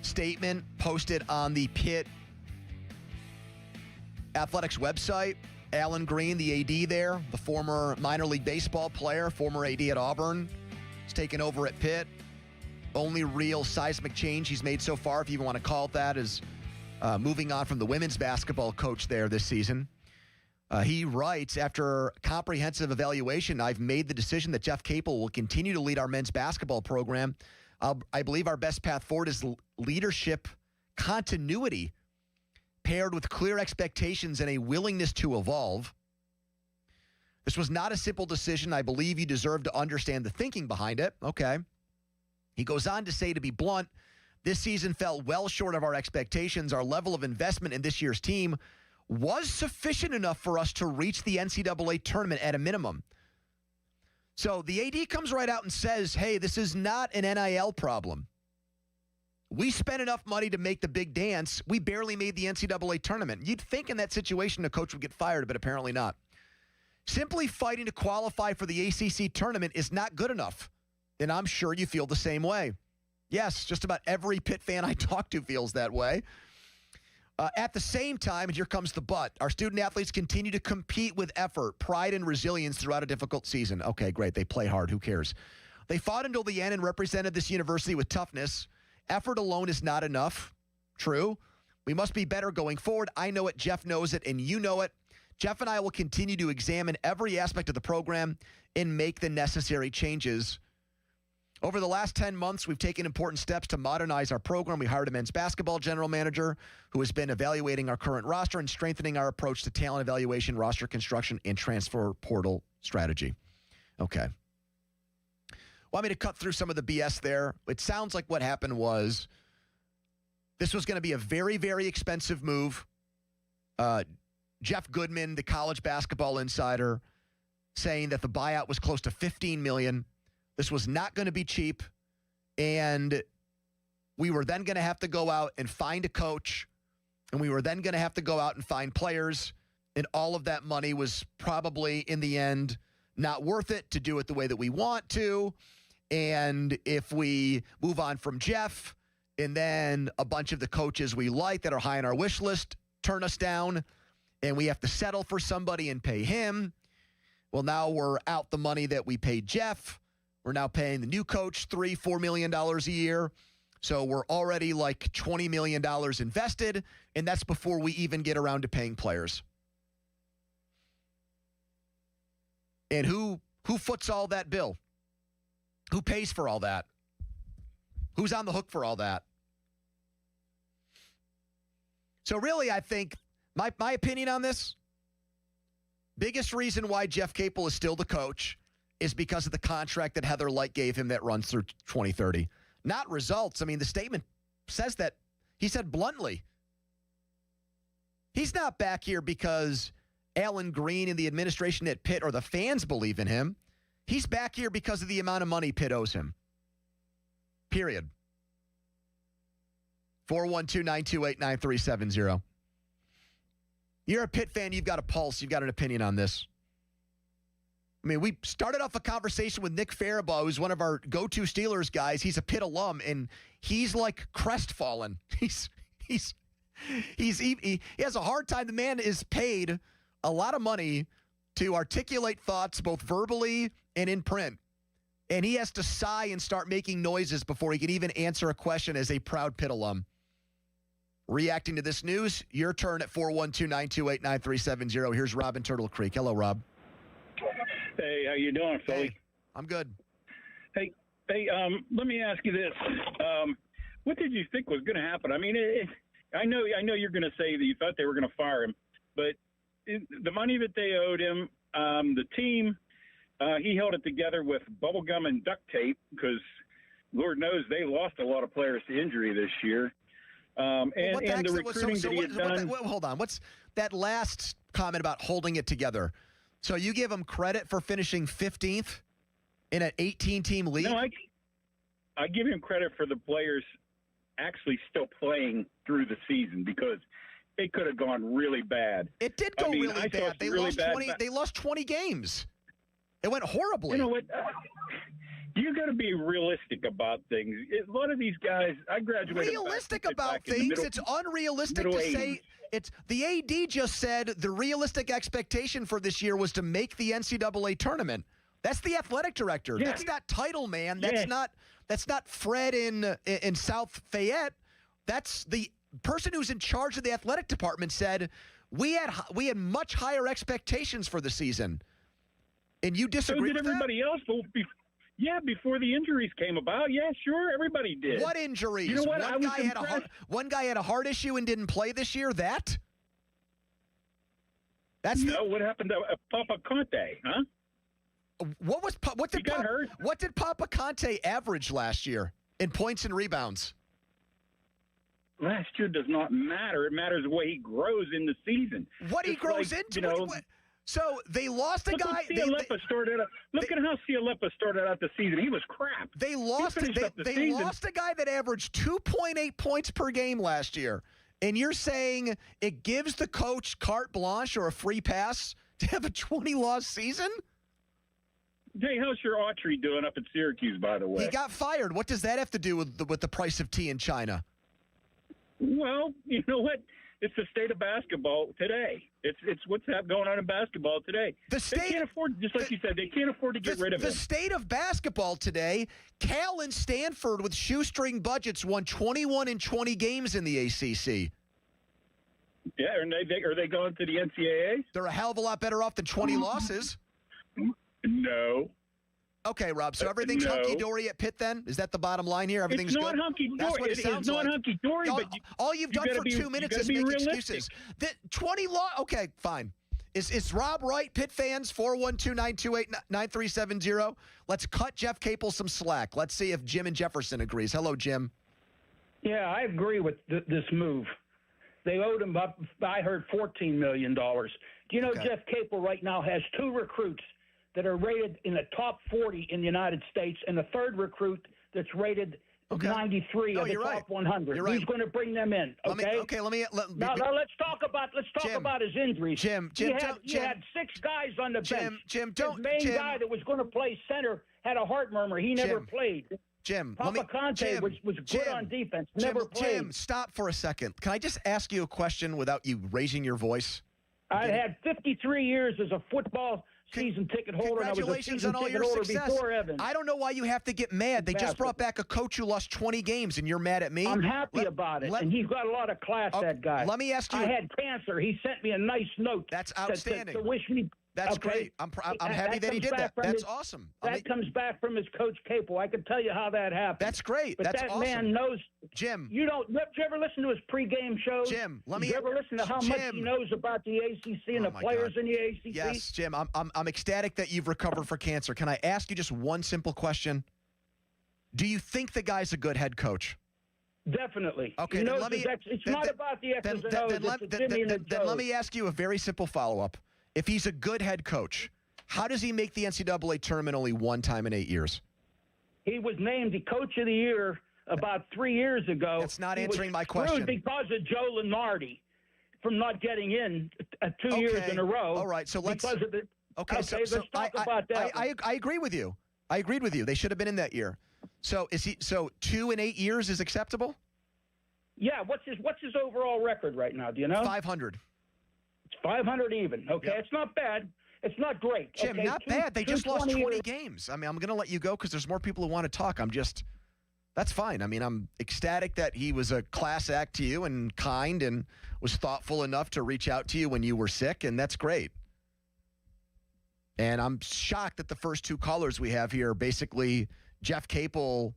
statement posted on the Pitt Athletics website. Alan Green, the AD there, the former minor league baseball player, former AD at Auburn, has taken over at Pitt. Only real seismic change he's made so far, if you even want to call it that, is moving on from the women's basketball coach there this season. He writes, after comprehensive evaluation, I've made the decision that Jeff Capel will continue to lead our men's basketball program. I believe our best path forward is leadership continuity paired with clear expectations and a willingness to evolve. This was not a simple decision. I believe you deserve to understand the thinking behind it. Okay. He goes on to say, to be blunt, this season fell well short of our expectations. Our level of investment in this year's team was sufficient enough for us to reach the NCAA tournament at a minimum. So the AD comes right out and says, hey, this is not an NIL problem. We spent enough money to make the big dance. We barely made the NCAA tournament. You'd think in that situation a coach would get fired, but apparently not. Simply fighting to qualify for the ACC tournament is not good enough. And I'm sure you feel the same way. Yes, just about every Pitt fan I talk to feels that way. At the same time, and here comes the but, our student athletes continue to compete with effort, pride, and resilience throughout a difficult season. Okay, great. They play hard. Who cares? They fought until the end and represented this university with toughness. Effort alone is not enough. True. We must be better going forward. I know it. Jeff knows it, and you know it. Jeff and I will continue to examine every aspect of the program and make the necessary changes. Over the last 10 months, we've taken important steps to modernize our program. We hired a men's basketball general manager who has been evaluating our current roster and strengthening our approach to talent evaluation, roster construction, and transfer portal strategy. Okay. Want me to cut through some of the BS there? It sounds like what happened was this was going to be a very, very expensive move. Jeff Goodman, the college basketball insider, saying that the buyout was close to $15 million. This was not going to be cheap, and we were then going to have to go out and find a coach, and we were then going to have to go out and find players, and all of that money was probably, in the end, not worth it to do it the way that we want to. And if we move on from Jeff, and then a bunch of the coaches we like that are high on our wish list turn us down, and we have to settle for somebody and pay him, well, now we're out the money that we paid Jeff. We're now paying the new coach $3-4 million a year. So we're already like $20 million invested, and that's before we even get around to paying players. And who foots all that bill? Who pays for all that? Who's on the hook for all that? So really, I think my opinion on this, biggest reason why Jeff Capel is still the coach is because of the contract that Heather Light gave him that runs through 2030. Not results. I mean, the statement says that. He said bluntly. He's not back here because Alan Green and the administration at Pitt or the fans believe in him. He's back here because of the amount of money Pitt owes him. Period. 412-928-9370. You're a Pitt fan. You've got a pulse. You've got an opinion on this. I mean, we started off a conversation with Nick Faribaugh, who's one of our go-to Steelers guys. He's a Pitt alum, and he's like crestfallen. He has a hard time. The man is paid a lot of money to articulate thoughts both verbally and in print. And he has to sigh and start making noises before he can even answer a question as a proud Pitt alum. Reacting to this news, your turn at 412-928-9370. Here's Rob in Turtle Creek. Hello, Rob. Hey, how you doing, Philly? Hey, I'm good. Hey, let me ask you this. What did you think was going to happen? I mean, I know you're going to say that you thought they were going to fire him, but the money that they owed him, the team, he held it together with bubble gum and duct tape because Lord knows they lost a lot of players to injury this year. And the recruiting that he had done. Hold on. What's that last comment about holding it together? So you give him credit for finishing 15th in an 18-team league? No, I give him credit for the players actually still playing through the season because it could have gone really bad. It did go really bad. They lost 20 games. It went horribly. You know what? You got to be realistic about things. A lot of these guys, I graduated. Realistic about things? It's unrealistic to say. It's the AD just said the realistic expectation for this year was to make the NCAA tournament. That's the athletic director. Yeah. That's not title man. That's not Fred in South Fayette. That's the person who's in charge of the athletic department said we had much higher expectations for the season. And you disagree so did with everybody that? else. Yeah, before the injuries came about. Yeah, sure, everybody did. What injuries? You know what? One guy had a heart issue and didn't play this year. That's what happened to Papa Conte, huh? What did Papa Conte average last year in points and rebounds? Last year does not matter. It matters the way he grows in the season. What he grows into. So they lost a guy. Look at how Cialeppa started out the season. He was crap. They lost a guy that averaged 2.8 points per game last year. And you're saying it gives the coach carte blanche or a free pass to have a 20-loss season? Hey, how's your Autry doing up at Syracuse, by the way? He got fired. What does that have to do with the price of tea in China? Well, you know what? It's the state of basketball today. It's what's going on in basketball today. They can't afford, just like you said, they can't afford to get rid of it. The state of basketball today, Cal and Stanford with shoestring budgets won 21 and 20 games in the ACC. Yeah, are they going to the NCAA? They're a hell of a lot better off than 20 losses. No. Okay, Rob, so everything's hunky-dory at Pitt then? Is that the bottom line here? Everything's good? It's not hunky-dory. That's what it sounds like. It's not hunky-dory, but all you've done for 2 minutes is make excuses. The 20 okay, fine. Is Rob right, Pitt fans? 412-928-9370. Let's cut Jeff Capel some slack. Let's see if Jim and Jefferson agrees. Hello, Jim. Yeah, I agree with this move. They owed him up, I heard, $14 million. Do you know Jeff Capel right now has 2 recruits that are rated in the top 40 in the United States, and a third recruit that's rated 93 of the top 100. You're right. He's going to bring them in. Okay. Now let's talk about his injuries. Jim, he had 6 guys on the bench. Jim, his main guy that was going to play center had a heart murmur. He never played. Jim, Papa Conte was good on defense. Never played. Jim, stop for a second. Can I just ask you a question without you raising your voice? I had 53 years as a football season ticket holder. Congratulations on all your success. I don't know why you have to get mad. They just brought back a coach who lost 20 games, and you're mad at me? I'm happy about it, and he's got a lot of class, that guy. Let me ask you. I had cancer. He sent me a nice note. That's outstanding. To wish me. That's great. I'm happy that he did that. That's awesome. That comes back from his coach Capel. I can tell you how that happened. That's great. But that's that awesome. man knows. Jim, did you ever listen to his pregame shows? Jim, did you ever listen to how much he knows about the ACC and the players in the ACC? Yes, Jim. I'm ecstatic that you've recovered from cancer. Can I ask you just one simple question? Do you think the guy's a good head coach? Definitely. Okay, it's not about the X's and O's. Then let me ask you a very simple follow-up. If he's a good head coach, How does he make the NCAA tournament only one time in 8 years? He was named the Coach of the Year about 3 years ago. That's not He answering was my screwed question. because of Joe Lenardi from not getting in 2 years in a row. All right, so let's. Because of the, Okay, let's talk about that. I agree with you. I agreed with you. They should have been in that year. So 2 in 8 years is acceptable? Yeah, what's his overall record right now? Do you know? 500. It's 500 even. Okay, Yep. It's not bad. It's not great. Jim, okay? not bad. They just lost 20 228. games. I mean, I'm going to let you go because there's more people who want to talk. That's fine. I mean, I'm ecstatic that he was a class act to you and kind and was thoughtful enough to reach out to you when you were sick, and that's great. And I'm shocked that the first two callers we have here are basically Jeff Capel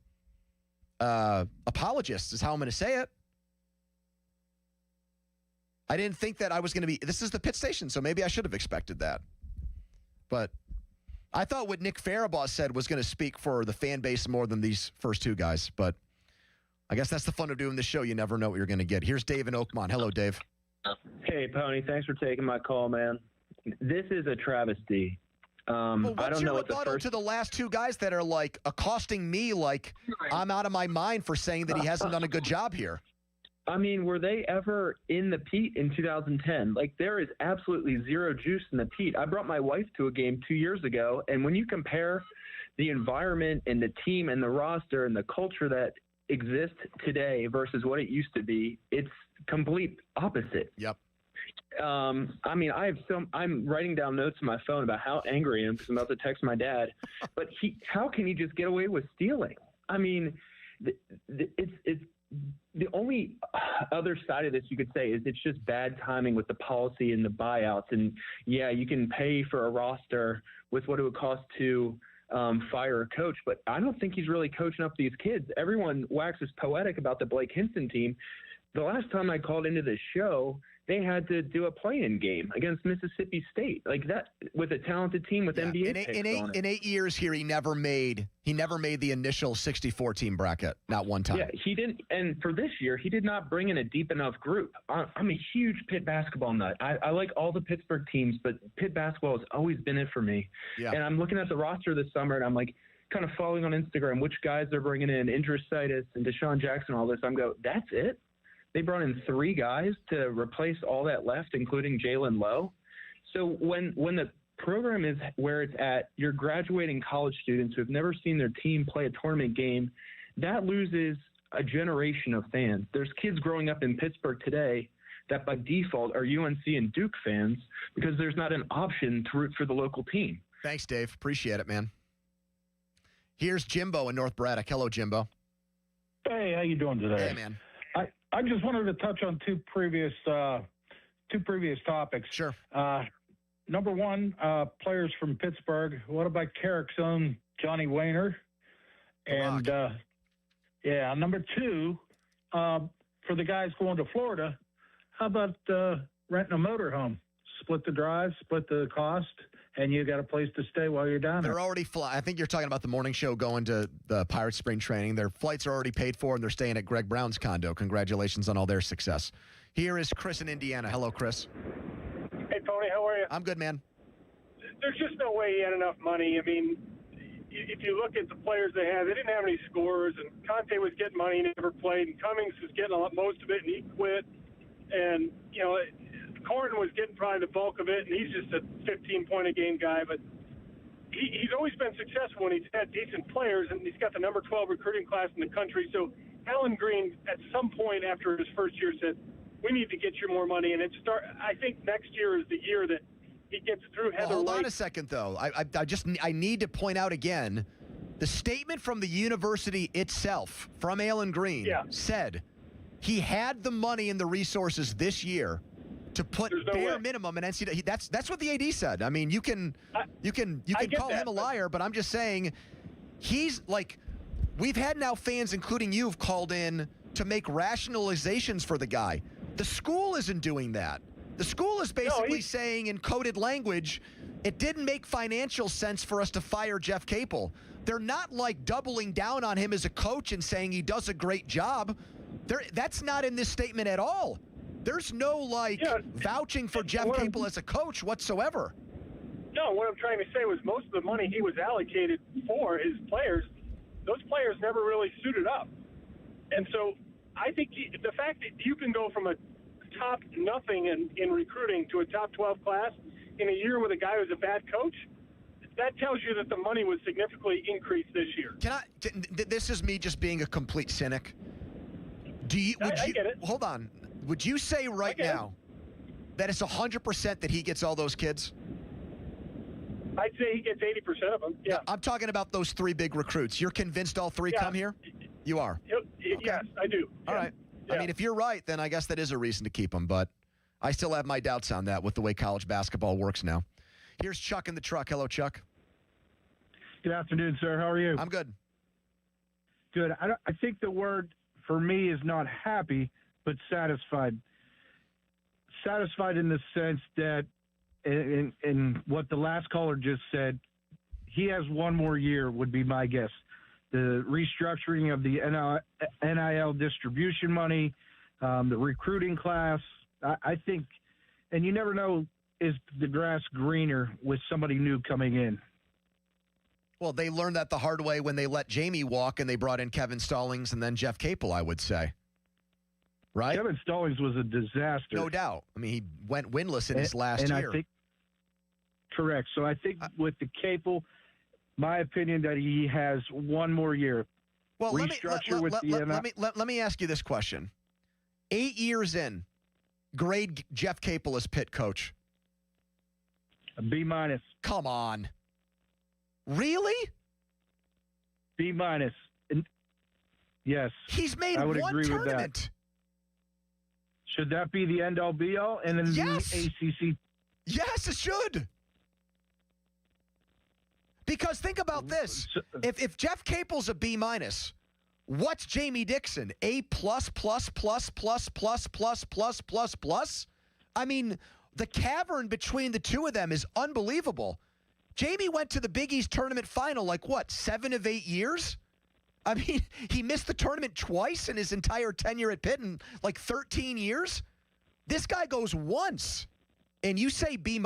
apologists, is how I'm going to say it. I didn't think that I was going to be. This is the Pit Station, so maybe I should have expected that. But I thought what Nick Farabaugh said was going to speak for the fan base more than these first two guys. But I guess that's the fun of doing this show. You never know what you're going to get. Here's Dave in Oakmont. Hello, Dave. Hey, Pony. Thanks for taking my call, man. This is a travesty. Well, what's I don't your know what the rebuttal first. to the last two guys that are like accosting me like I'm out of my mind for saying that he hasn't done a good job here? I mean, were they ever in the Pete in 2010? Like, there is absolutely zero juice in the Pete. I brought my wife to a game 2 years ago, and when you compare the environment and the team and the roster and the culture that exists today versus what it used to be, it's complete opposite. Yep. I mean, I'm writing down notes on my phone about how angry I am because I'm about to text my dad. But how can he just get away with stealing? I mean, it's the only other side of this you could say is it's just bad timing with the policy and the buyouts. And yeah, you can pay for a roster with what it would cost to fire a coach, but I don't think he's really coaching up these kids. Everyone waxes poetic about the Blake Hinson team. The last time I called into this show, they had to do a play-in game against Mississippi State, like that, with a talented team with NBA picks on it. In 8 years here, he never made the initial 64-team bracket, not one time. Yeah, he didn't. And for this year, he did not bring in a deep enough group. I'm a huge Pitt basketball nut. I like all the Pittsburgh teams, but Pitt basketball has always been it for me. Yeah. And I'm looking at the roster this summer, and I'm like, kind of following on Instagram which guys they're bringing in, Indra-Sitis and Deshaun Jackson, all this. I'm go, that's it? They brought in 3 guys to replace all that left, including Jalen Lowe. So when the program is where it's at, you're graduating college students who have never seen their team play a tournament game. That loses a generation of fans. There's kids growing up in Pittsburgh today that by default are UNC and Duke fans because there's not an option to root for the local team. Thanks, Dave. Appreciate it, man. Here's Jimbo in North Braddock. Hello, Jimbo. Hey, how you doing today? Hey, man. I just wanted to touch on two previous topics. Sure. Number one, players from Pittsburgh. What about Carrick's own Johnny Wayner? And number two, for the guys going to Florida, how about renting a motorhome? Split the drive, split the cost, and you got a place to stay while you're down there. They're already I think you're talking about the morning show going to the Pirates spring training. Their flights are already paid for, and they're staying at Greg Brown's condo. Congratulations on all their success. Here is Chris in Indiana. Hello, Chris. Hey, Tony, how are you? I'm good, man. There's just no way he had enough money. I mean, if you look at the players they had, they didn't have any scorers, and Conte was getting money, he never played, and Cummings was getting most of it, and he quit. And, Gordon was getting probably the bulk of it, and he's just a 15-point-a-game guy. But he's always been successful when he's had decent players, and he's got the number 12 recruiting class in the country. So Alan Green, at some point after his first year, said, we need to get you more money. And I think next year is the year that he gets through Heather Hold White. on a second, though. I need to point out again, the statement from the university itself, from Alan Green, said he had the money and the resources this year to put bare minimum in NCAA. That's what the AD said. I mean, you can call him a liar, but I'm just saying he's like, we've had now fans, including you, have called in to make rationalizations for the guy. The school isn't doing that. The school is basically saying in coded language, it didn't make financial sense for us to fire Jeff Capel. They're not like doubling down on him as a coach and saying he does a great job. That's not in this statement at all. There's no vouching for Jeff Capel as a coach whatsoever. No, No, what I'm trying to say was most of the money he was allocated for his players, those players never really suited up. And so I think the fact that you can go from a top nothing in recruiting to a top 12 class in a year with a guy who's a bad coach, that tells you that the money was significantly increased this year. This is me just being a complete cynic. I get it. Hold on. Would you say right now that it's 100% that he gets all those kids? I'd say he gets 80% of them, yeah. I'm talking about those 3 big recruits. You're convinced all 3 come here? You are? Yes, I do. All right. I mean, if you're right, then I guess that is a reason to keep him, but I still have my doubts on that with the way college basketball works now. Here's Chuck in the truck. Hello, Chuck. Good afternoon, sir. How are you? I'm good. Good. I think the word for me is not happy, but satisfied. Satisfied in the sense that, in what the last caller just said, he has one more year would be my guess. The restructuring of the NIL distribution money, the recruiting class, I think, and you never know, is the grass greener with somebody new coming in? Well, they learned that the hard way when they let Jamie walk and they brought in Kevin Stallings and then Jeff Capel, I would say. Right? Kevin Stallings was a disaster. No doubt. I mean, he went winless in his last year. I think, correct. So I think with the Capel, my opinion that he has one more year. Well, let me ask you this question. 8 years in, grade Jeff Capel as Pitt coach. A B-. Come on. Really? B-. Yes. He's made I would one agree tournament. With that. Should that be the end-all be-all? And then yes. The ACC? Yes, it should. Because think about this. If Jeff Capel's a B-, what's Jamie Dixon? A plus. I mean, the cavern between the two of them is unbelievable. Jamie went to the Big East tournament final 7 of 8 years? I mean, he missed the tournament twice in his entire tenure at Pitt in 13 years? This guy goes once, and you say B-?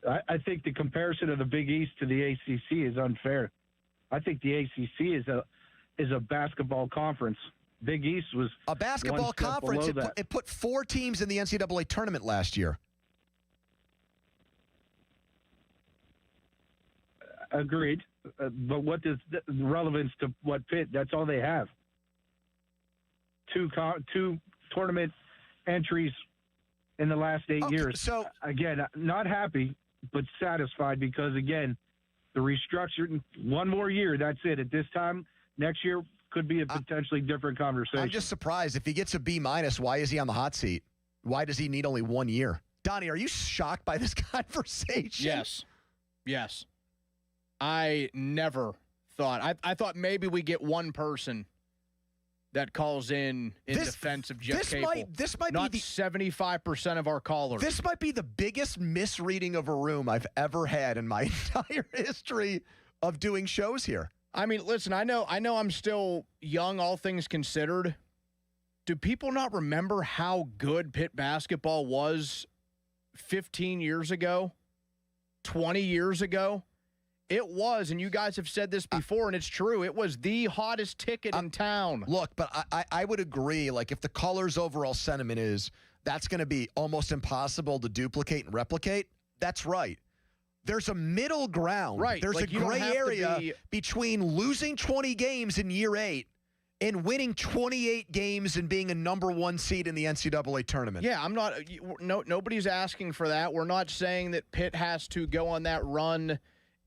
I think the comparison of the Big East to the ACC is unfair. I think the ACC is a basketball conference. Big East was a basketball conference. It put 4 teams in the NCAA tournament last year. Agreed. But what does the relevance to what Pitt? That's all they have. Two tournament entries in the last 8 years. So again, not happy, but satisfied because again, the restructured one more year. That's it. At this time next year could be a potentially different conversation. I'm just surprised if he gets a B-. Why is he on the hot seat? Why does he need only 1 year? Donnie, are you shocked by this conversation? Yes. I never thought. I thought maybe we get one person that calls in defense of Jeff Capel. This might not be the 75% of our callers. This might be the biggest misreading of a room I've ever had in my entire history of doing shows here. I mean, listen, I know I'm still young, all things considered. Do people not remember how good Pitt basketball was 15 years ago, 20 years ago? It was, and you guys have said this before, and it's true. It was the hottest ticket in town. Look, but I would agree, if the caller's overall sentiment is that's going to be almost impossible to duplicate and replicate, that's right. There's a middle ground. Right. There's a gray area between losing 20 games in year 8 and winning 28 games and being a number 1 seed in the NCAA tournament. Yeah, nobody's asking for that. We're not saying that Pitt has to go on that run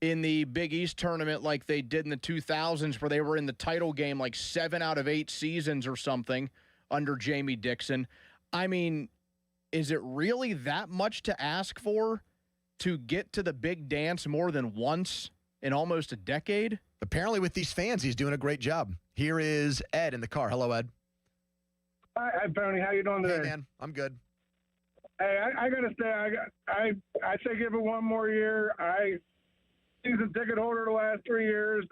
in the Big East tournament like they did in the 2000s where they were in the title game 7 out of 8 seasons or something under Jamie Dixon. I mean, is it really that much to ask for to get to the big dance more than once in almost a decade? Apparently with these fans, he's doing a great job. Here is Ed in the car. Hello, Ed. Hi, Tony. How you doing today? Hey, man. I'm good. Hey, I got to say, I say give it one more year. Season ticket holder the last 3 years.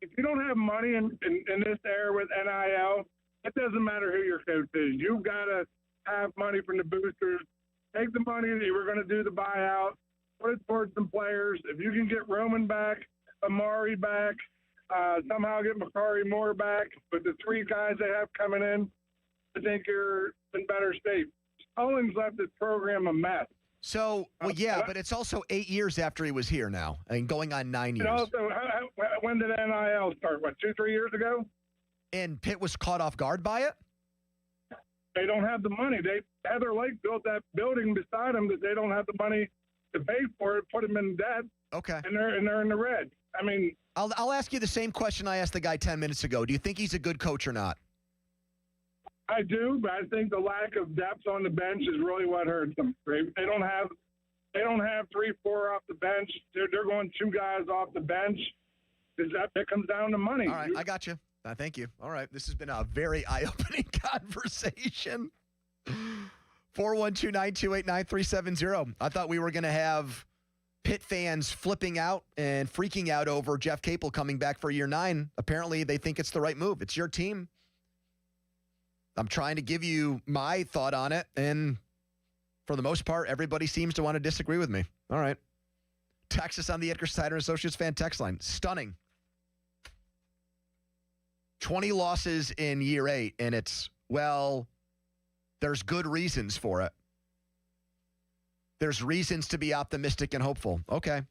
If you don't have money in this era with NIL, it doesn't matter who your coach is. You've got to have money from the boosters take the money that you were going to do the buyout, put it towards some players. If you can get Roman back, Amari back, somehow get Makari Moore back, with the three guys they have coming in, I think you're in better shape. Owens left this program a mess. So, well, yeah, but it's also 8 years after he was here now, and going on 9 years. And also, when did NIL start? What, 2-3 years ago? And Pitt was caught off guard by it? They don't have the money. Heather Lake built that building beside them that they don't have the money to pay for it, put them in debt. Okay. And they're in the red. I mean, I'll ask you the same question I asked the guy 10 minutes ago. Do you think he's a good coach or not? I do, but I think the lack of depth on the bench is really what hurts them. They don't have 3-4 off the bench. They're going 2 guys off the bench. That comes down to money. All right, I got you. Thank you. All right, this has been a very eye-opening conversation. 412-928-9370. I thought we were going to have Pitt fans flipping out and freaking out over Jeff Capel coming back for year 9. Apparently, they think it's the right move. It's your team. I'm trying to give you my thought on it, and for the most part, everybody seems to want to disagree with me. All right. Text us on the Edgar Snyder Associates fan text line. Stunning. 20 losses in year 8, and it's, well, there's good reasons for it. There's reasons to be optimistic and hopeful. Okay.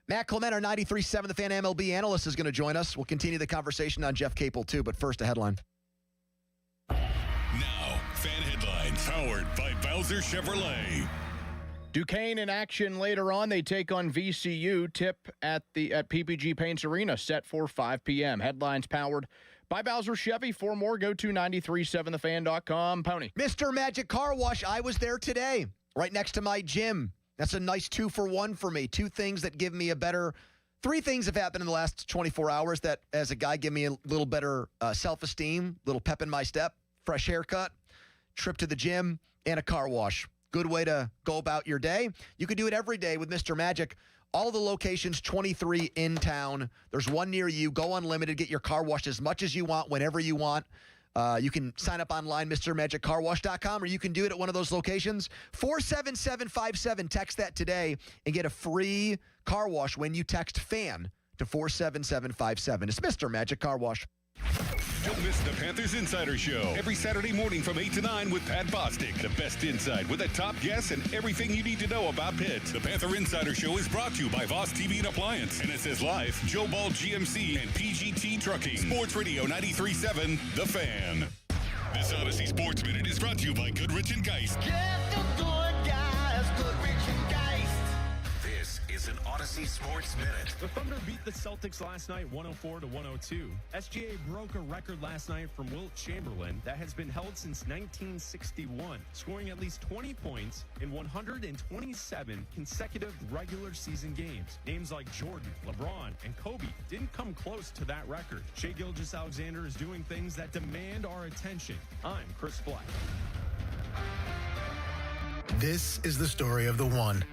Matt Clement, our 93.7 The Fan MLB analyst, is going to join us. We'll continue the conversation on Jeff Capel, too, but first, a headline. Now, fan headlines powered by Bowser Chevrolet. Duquesne in action later on. They take on VCU. Tip at PPG Paints Arena, set for 5 p.m. Headlines powered by Bowser Chevy. For more, go to 937thefan.com. Pony. Mr. Magic Car Wash. I was there today, right next to my gym. That's a nice 2-for-1 for me. 2 things that give me a better. 3 things have happened in the last 24 hours that, as a guy, give me a little better self-esteem, little pep in my step, fresh haircut, trip to the gym, and a car wash. Good way to go about your day. You can do it every day with Mr. Magic. All the locations, 23 in town. There's one near you. Go unlimited. Get your car washed as much as you want, whenever you want. You can sign up online, MrMagicCarWash.com, or you can do it at one of those locations. 47757. Text that today and get a free car wash when you text FAN to 47757. It's Mr. Magic Car Wash. Don't miss the Panthers Insider Show every Saturday morning from 8 to 9 with Pat Bostic. The best insight with the top guests and everything you need to know about Pitt. The Panther Insider Show is brought to you by Voss TV and Appliance, NSS Life, Joe Ball GMC, and PGT Trucking. Sports Radio 93.7, The Fan. This Odyssey Sports Minute is brought to you by Goodrich and Geist. Get the good guys, Goodrich and Geist. This is an Odyssey Sports Minute. The Thunder beat the Celtics last night 104-102. SGA broke a record last night from Wilt Chamberlain that has been held since 1961, scoring at least 20 points in 127 consecutive regular season games. Names like Jordan, LeBron, and Kobe didn't come close to that record. Shai Gilgeous-Alexander is doing things that demand our attention. I'm Chris Black. This is the story of the one.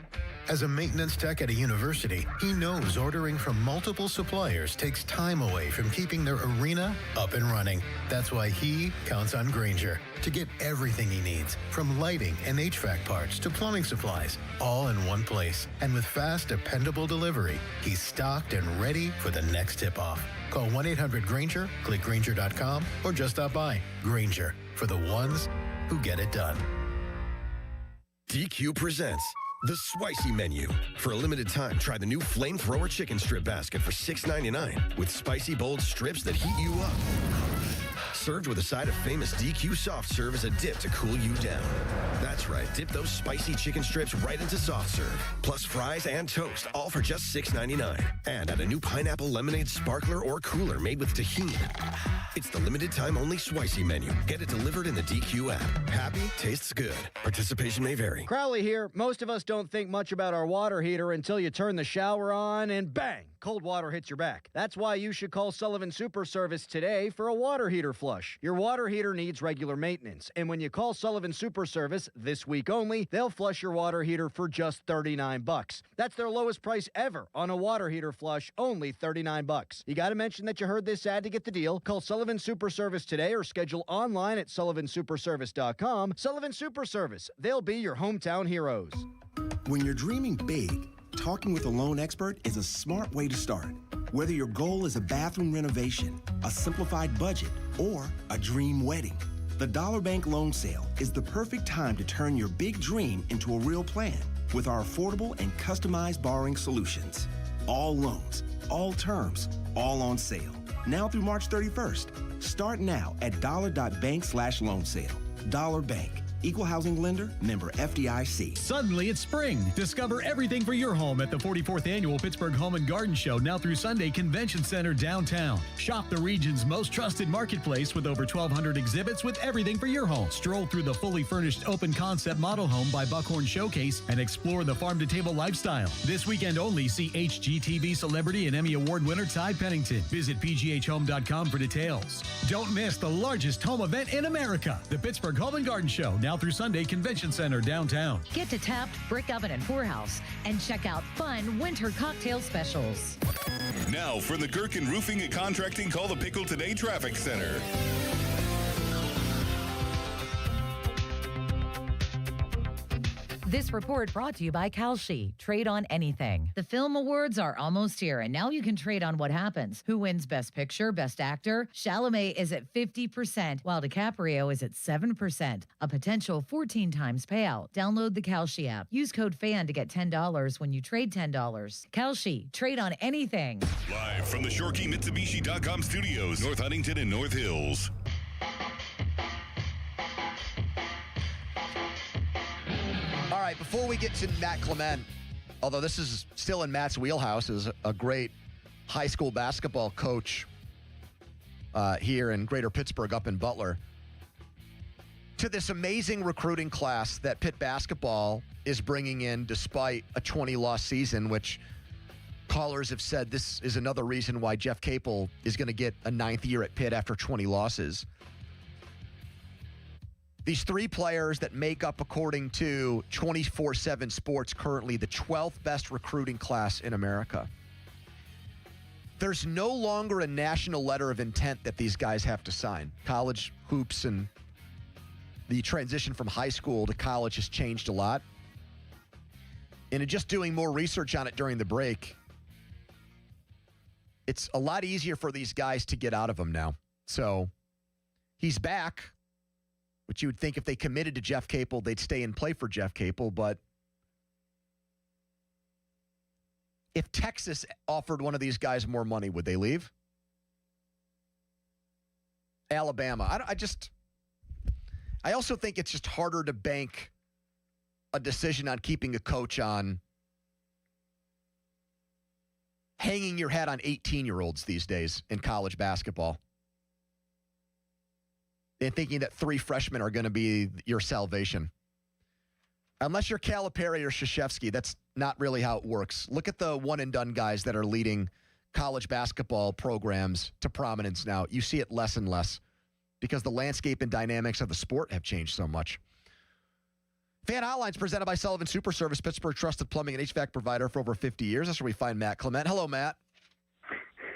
As a maintenance tech at a university, he knows ordering from multiple suppliers takes time away from keeping their arena up and running. That's why he counts on Grainger to get everything he needs, from lighting and HVAC parts to plumbing supplies, all in one place. And with fast, dependable delivery, he's stocked and ready for the next tip-off. Call 1-800-GRAINGER, click Grainger.com, or just stop by. Grainger, for the ones who get it done. DQ presents the Spicy Menu. For a limited time, try the new Flamethrower Chicken Strip Basket for $6.99 with spicy, bold strips that heat you up. Served with a side of famous DQ soft serve as a dip to cool you down. That's right, dip those spicy chicken strips right into soft serve. Plus fries and toast, all for just $6.99. And add a new pineapple lemonade sparkler or cooler made with tahini. It's the limited time only Spicy Menu. Get it delivered in the DQ app. Happy, tastes good. Participation may vary. Crowley here. Most of us don't think much about our water heater until you turn the shower on and bang, cold water hits your back. That's why you should call Sullivan Super Service today for a water heater flood. flush. Your water heater needs regular maintenance, and when you call Sullivan Super Service this week only, they'll flush your water heater for just $39. That's their lowest price ever on a water heater flush, only $39. You got to mention that you heard this ad to get the deal. Call Sullivan Super Service today or schedule online at sullivansuperservice.com. Sullivan Super Service. They'll be your hometown heroes. When you're dreaming big, talking with a loan expert is a smart way to start. Whether your goal is a bathroom renovation, a simplified budget, or a dream wedding, the Dollar Bank Loan Sale is the perfect time to turn your big dream into a real plan with our affordable and customized borrowing solutions. All loans, all terms, all on sale. Now through March 31st. Start now at dollar.bank/loan sale. Dollar Bank. Equal housing lender, member FDIC. Suddenly it's spring. Discover everything for your home at the 44th Annual Pittsburgh Home and Garden Show, now through Sunday, Convention Center downtown. Shop the region's most trusted marketplace with over 1,200 exhibits with everything for your home. Stroll through the fully furnished open concept model home by Buckhorn Showcase and explore the farm-to-table lifestyle. This weekend only, see HGTV celebrity and Emmy Award winner Ty Pennington. Visit pghhome.com for details. Don't miss the largest home event in America, the Pittsburgh Home and Garden Show, now through Sunday, Convention Center downtown. Get to Tapped, Brick Oven, and Poorhouse and check out fun winter cocktail specials. Now for the Gherkin Roofing and Contracting Call the Pickle Today Traffic Center. This report brought to you by Kalshi. Trade on anything. The film awards are almost here, and now you can trade on what happens. Who wins Best Picture, Best Actor? Chalamet is at 50%, while DiCaprio is at 7%. A potential 14 times payout. Download the Kalshi app. Use code FAN to get $10 when you trade $10. Kalshi. Trade on anything. Live from the ShorkeyMitsubishi.com studios, North Huntington and North Hills. All right, before we get to Matt Clement, although this is still in Matt's wheelhouse, is a great high school basketball coach here in Greater Pittsburgh up in Butler, to this amazing recruiting class that Pitt basketball is bringing in despite a 20-loss season, which callers have said this is another reason why Jeff Capel is going to get a 9th year at Pitt after 20 losses. These three players that make up, according to 24/7 Sports, currently the 12th best recruiting class in America. There's no longer a national letter of intent that these guys have to sign. College hoops and the transition from high school to college has changed a lot. And in just doing more research on it during the break, it's a lot easier for these guys to get out of them now. So he's back, which you would think if they committed to Jeff Capel, they'd stay and play for Jeff Capel. But if Texas offered one of these guys more money, would they leave? Alabama. I also think it's just harder to bank a decision on keeping a coach on hanging your hat on 18-year-olds these days in college basketball. And thinking that 3 freshmen are going to be your salvation. Unless you're Calipari or Krzyzewski, that's not really how it works. Look at the one-and-done guys that are leading college basketball programs to prominence now. You see it less and less because the landscape and dynamics of the sport have changed so much. Fan Hotlines presented by Sullivan Super Service, Pittsburgh trusted plumbing and HVAC provider for over 50 years. That's where we find Matt Clement. Hello, Matt.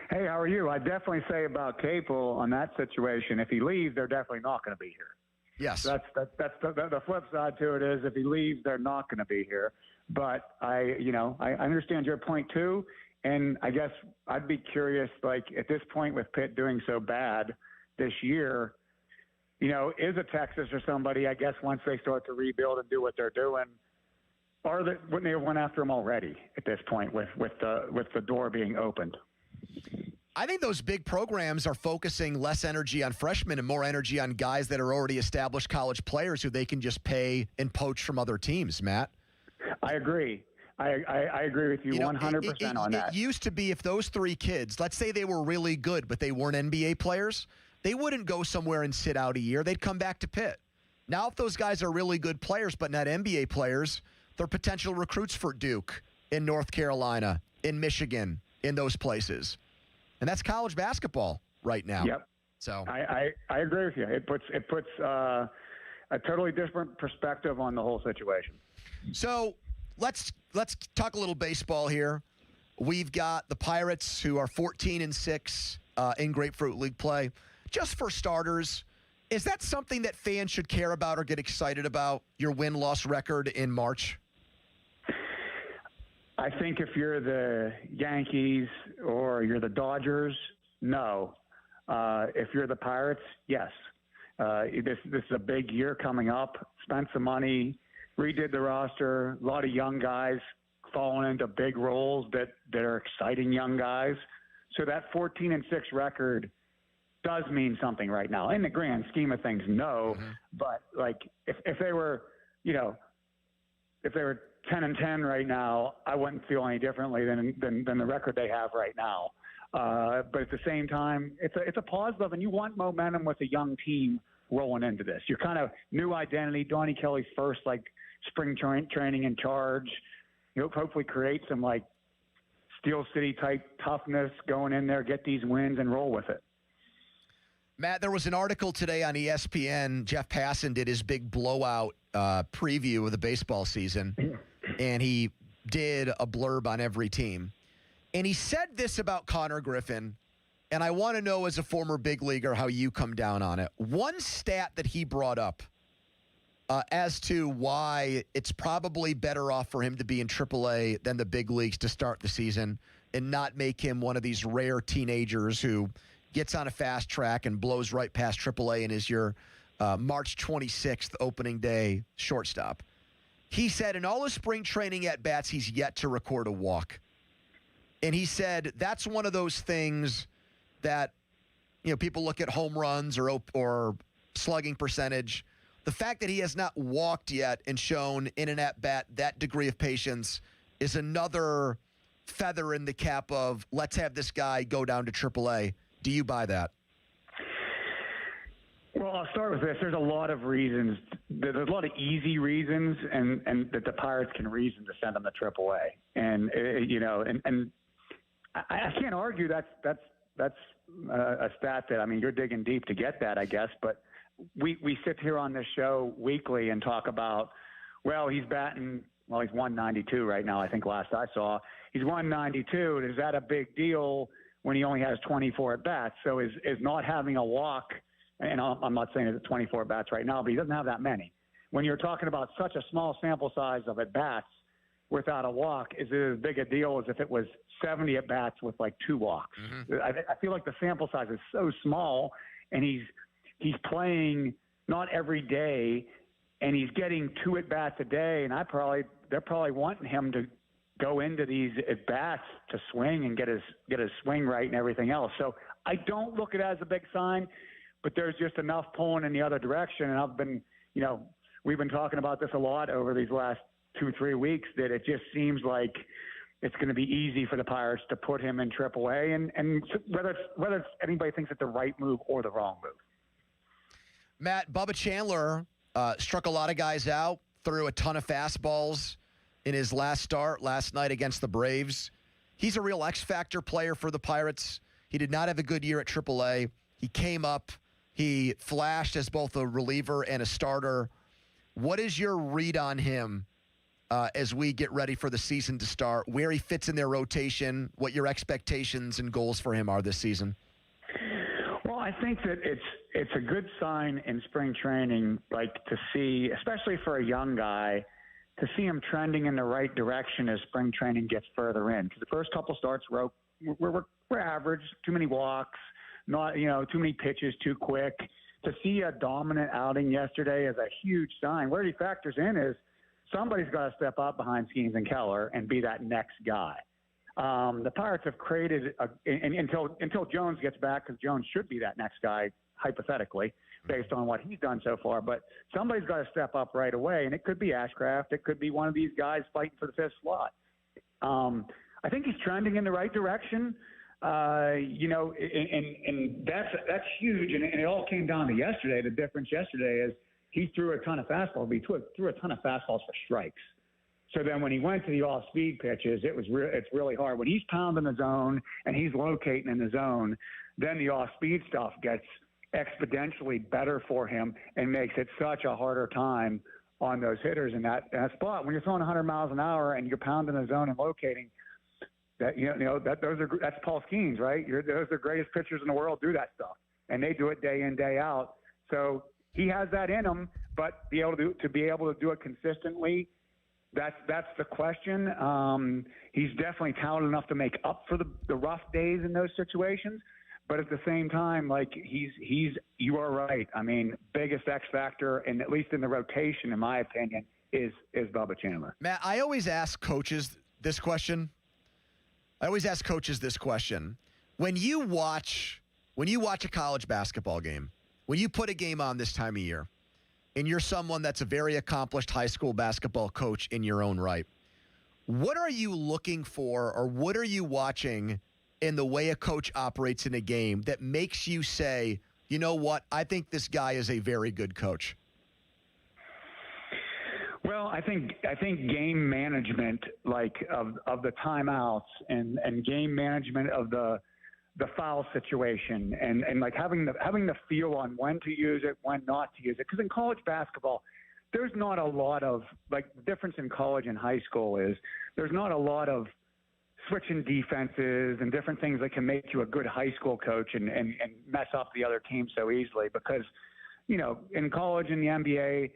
Hey, how are you? I definitely say about Capel on that situation, if he leaves, they're definitely not going to be here. Yes. That's the flip side to it is if he leaves, they're not going to be here. But I understand your point too. And I guess I'd be curious, like at this point with Pitt doing so bad this year, is a Texas or somebody, I guess once they start to rebuild and do what they're doing, wouldn't they have went after him already at this point with the door being opened? I think those big programs are focusing less energy on freshmen and more energy on guys that are already established college players who they can just pay and poach from other teams, Matt. I agree. I agree with you 100% on that. It used to be if those 3 kids, let's say they were really good, but they weren't NBA players, they wouldn't go somewhere and sit out a year. They'd come back to Pitt. Now, if those guys are really good players but not NBA players, they're potential recruits for Duke, in North Carolina, in Michigan, in those places. And that's college basketball right now. Yep. So I agree with you. It puts a totally different perspective on the whole situation. So let's talk a little baseball here. We've got the Pirates, who are 14-6 in Grapefruit League play. Just for starters, is that something that fans should care about or get excited about, your win-loss record in March? I think if you're the Yankees or you're the Dodgers, no. If you're the Pirates, yes. This is a big year coming up. Spent some money, redid the roster, a lot of young guys falling into big roles that are exciting young guys. So that 14-6 record does mean something right now. In the grand scheme of things, no. Mm-hmm. But like if they were, if they were 10-10 right now, I wouldn't feel any differently than the record they have right now. But at the same time, it's a positive, and you want momentum with a young team rolling into this. You're kind of new identity. Donnie Kelly's first spring training in charge. Hopefully create some Steel City type toughness going in there, get these wins, and roll with it. Matt, there was an article today on ESPN. Jeff Passan did his big blowout preview of the baseball season, and he did a blurb on every team. And he said this about Connor Griffin, and I want to know as a former big leaguer how you come down on it. One stat that he brought up as to why it's probably better off for him to be in AAA than the big leagues to start the season and not make him one of these rare teenagers who gets on a fast track and blows right past AAA and is your March 26th opening day shortstop. He said in all his spring training at-bats, he's yet to record a walk. And he said that's one of those things that, people look at home runs or slugging percentage. The fact that he has not walked yet and shown in an at-bat that degree of patience is another feather in the cap of let's have this guy go down to AAA. Do you buy that? Well, I'll start with this. There's a lot of reasons. There's a lot of easy reasons, and that the Pirates can reason to send him to AAA. And and I can't argue that's a stat that you're digging deep to get that, I guess. But we sit here on this show weekly and talk about, he's batting. Well, he's 192 right now. I think last I saw he's 192. Is that a big deal when he only has 24 at bats? So is not having a walk. And I'm not saying it's 24 at-bats right now, but he doesn't have that many. When you're talking about such a small sample size of at-bats without a walk, is it as big a deal as if it was 70 at-bats with 2 walks? Mm-hmm. I feel like the sample size is so small, and he's playing not every day, and he's getting 2 at-bats a day, and they're probably wanting him to go into these at-bats to swing and get his swing right and everything else. So I don't look at it as a big sign. But there's just enough pulling in the other direction. And I've been, we've been talking about this a lot over these last 2-3 weeks, that it just seems like it's going to be easy for the Pirates to put him in AAA. And whether anybody thinks it's the right move or the wrong move. Matt, Bubba Chandler struck a lot of guys out, threw a ton of fastballs in his last start last night against the Braves. He's a real X-factor player for the Pirates. He did not have a good year at AAA. He came up. He flashed as both a reliever and a starter. What is your read on him as we get ready for the season to start, where he fits in their rotation, what your expectations and goals for him are this season? Well, I think that it's a good sign in spring training, to see, especially for a young guy, to see him trending in the right direction as spring training gets further in. Because the first couple starts we're average, too many walks. Not, too many pitches too quick. To see a dominant outing yesterday is a huge sign. Where he factors in is somebody's got to step up behind Skeens and Keller and be that next guy. The Pirates have created until Jones gets back, because Jones should be that next guy hypothetically based on what he's done so far. But somebody's got to step up right away, and it could be Ashcraft. It could be one of these guys fighting for the 5th slot. I think he's trending in the right direction. And that's huge. And it all came down to yesterday. The difference yesterday is he threw a ton of fastballs, but he threw a ton of fastballs for strikes. So then when he went to the off-speed pitches, it's really hard. When he's pounding the zone and he's locating in the zone, then the off-speed stuff gets exponentially better for him and makes it such a harder time on those hitters in that spot. When you're throwing 100 miles an hour and you're pounding the zone and locating, that's Paul Skeens, right? Those are the greatest pitchers in the world do that stuff, and they do it day in, day out. So he has that in him, but be able to do it consistently, that's the question. He's definitely talented enough to make up for the rough days in those situations. But at the same time, like you are right. I mean, biggest X factor, and at least in the rotation, in my opinion, is Bubba Chandler. Matt, I always ask coaches this question. When you watch a college basketball game, when you put a game on this time of year, and you're someone that's a very accomplished high school basketball coach in your own right, what are you looking for, or what are you watching in the way a coach operates in a game that makes you say, you know what, I think this guy is a very good coach? Well, I think game management, like of the timeouts and game management of the foul situation and like having the feel on when to use it, when not to use it. Because in college basketball, there's not a lot of, like, the difference in college and high school is there's not a lot of switching defenses and different things that can make you a good high school coach and mess up the other team so easily. Because, in college and the NBA,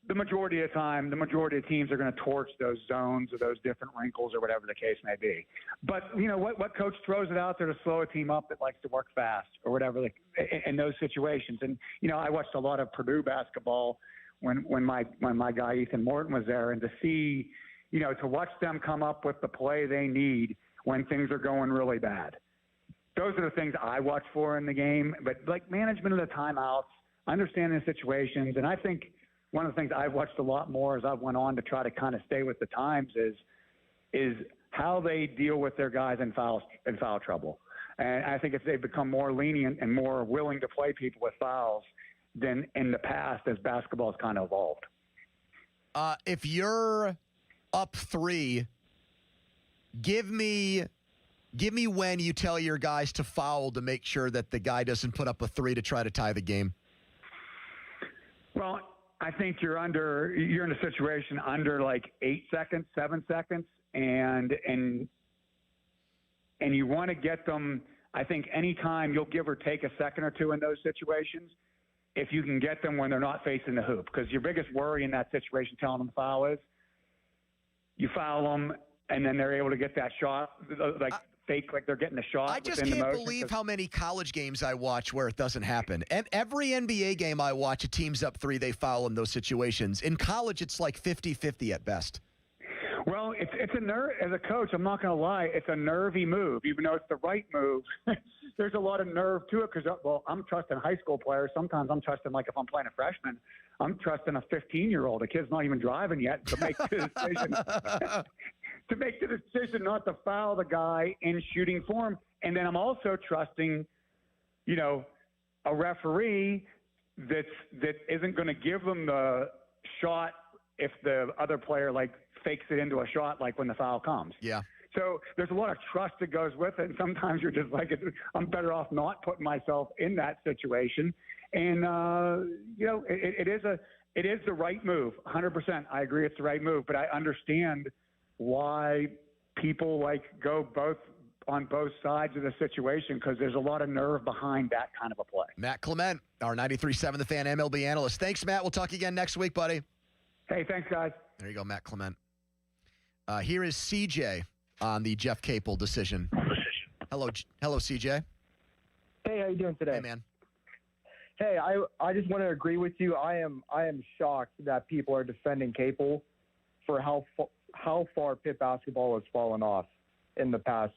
the majority of the time, the majority of teams are going to torch those zones or those different wrinkles or whatever the case may be. But, what coach throws it out there to slow a team up that likes to work fast or whatever, like, in those situations. And, I watched a lot of Purdue basketball when my guy Ethan Morton was there, and to see, to watch them come up with the play they need when things are going really bad. Those are the things I watch for in the game. But, like, management of the timeouts, understanding the situations, and I think one of the things I've watched a lot more as I've went on to try to kind of stay with the times is how they deal with their guys in foul trouble. And I think if they've become more lenient and more willing to play people with fouls than in the past as basketball has kind of evolved. If you're up 3, give me when you tell your guys to foul to make sure that the guy doesn't put up a 3 to try to tie the game. Well, I think you're in a situation under like 8 seconds, 7 seconds, and you want to get them. I think anytime you'll give or take a second or two in those situations, if you can get them when they're not facing the hoop, because your biggest worry in that situation, telling them to foul, is you foul them and then they're able to get that shot, fake like they're getting a shot. I just can't believe how many college games I watch where it doesn't happen. And every NBA game I watch, a team's up 3, they foul in those situations. In college, it's like 50-50 at best. Well, it's a nerve. As a coach, I'm not going to lie, it's a nervy move, even though it's the right move. There's a lot of nerve to it because, I'm trusting high school players. Sometimes I'm trusting, like if I'm playing a freshman, I'm trusting a 15-year-old. A kid's not even driving yet to make the decision. To make the decision not to foul the guy in shooting form. And then I'm also trusting, a referee that isn't going to give them the shot if the other player, like, fakes it into a shot, like when the foul comes. Yeah. So there's a lot of trust that goes with it. And sometimes you're just like, I'm better off not putting myself in that situation. And, it is the right move. 100%. I agree it's the right move, but I understand why people go on both sides of the situation, because there's a lot of nerve behind that kind of a play. Matt Clement, our 93.7 The Fan MLB analyst. Thanks, Matt. We'll talk again next week, buddy. Hey, thanks, guys. There you go, Matt Clement. Here is CJ on the Jeff Capel decision. Hello, CJ. Hey, how you doing today? Hey, man. Hey, I just want to agree with you. I am shocked that people are defending Capel for how far Pitt basketball has fallen off in the past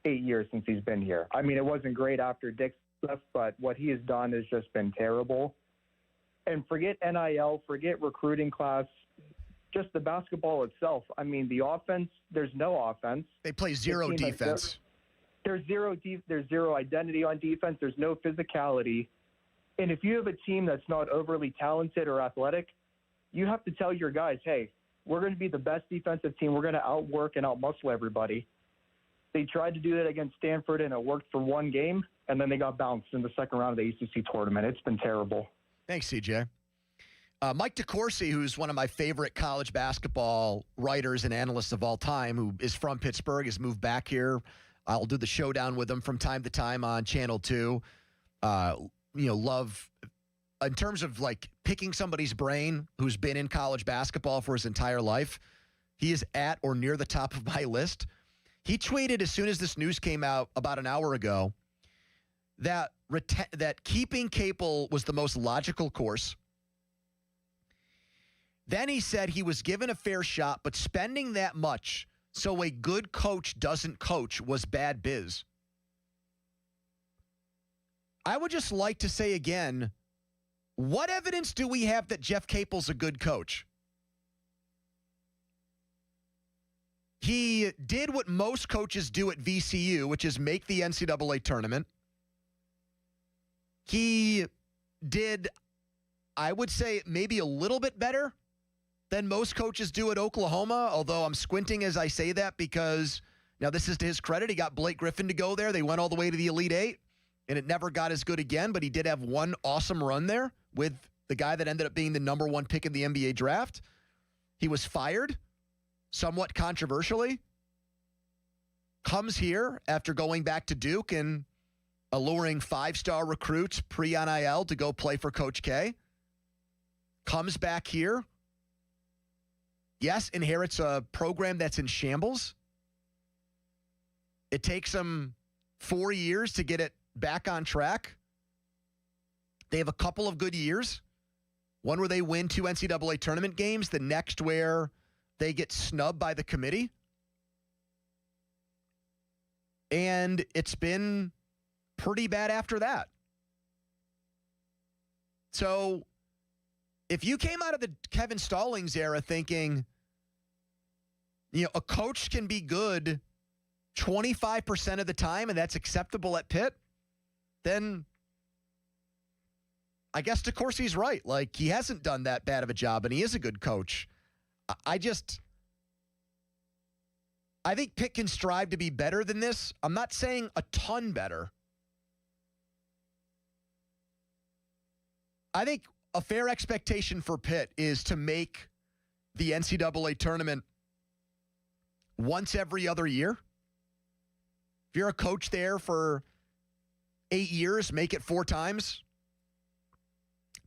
8 years since he's been here. I mean, it wasn't great after Dick left, but what he has done has just been terrible. And forget NIL, forget recruiting class, just the basketball itself. I mean, the offense, there's no offense. They play zero defense. There's zero identity on defense. There's no physicality. And if you have a team that's not overly talented or athletic, you have to tell your guys, hey, we're going to be the best defensive team. We're going to outwork and outmuscle everybody. They tried to do that against Stanford, and it worked for one game. and then they got bounced in the second round of the ACC tournament. It's been terrible. Thanks, CJ. Mike DeCourcy, who's one of my favorite college basketball writers and analysts of all time, who is from Pittsburgh, has moved back here. I'll do the showdown with him from time to time on Channel 2. Love, in terms of like picking somebody's brain who's been in college basketball for his entire life, he is at or near the top of my list. He tweeted as soon as this news came out about an hour ago that keeping Capel was the most logical course. Then he said he was given a fair shot, but spending that much so a good coach doesn't coach was bad biz. I would just like to say again, what evidence do we have that Jeff Capel's a good coach? He did what most coaches do at VCU, which is make the NCAA tournament. He did, I would say, maybe a little bit better than most coaches do at Oklahoma, although I'm squinting as I say that because, now this is to his credit, he got Blake Griffin to go there. They went all the way to the Elite Eight, and it never got as good again, but he did have one awesome run there with the guy that ended up being the number one pick in the NBA draft. He was fired, somewhat controversially, comes here after going back to Duke and alluring five-star recruits pre-NIL to go play for Coach K, comes back here, yes, inherits a program that's in shambles. It takes them 4 years to get it back on track. They have a couple of good years. One where they win 2 NCAA tournament games. The next where they get snubbed by the committee. And it's been pretty bad after that. So if you came out of the Kevin Stallings era thinking, a coach can be good 25% of the time and that's acceptable at Pitt, then I guess DeCourcy's right. Like, he hasn't done that bad of a job and he is a good coach. I think Pitt can strive to be better than this. I'm not saying a ton better. I think a fair expectation for Pitt is to make the NCAA tournament once every other year. If you're a coach there for 8 years, make it 4 times.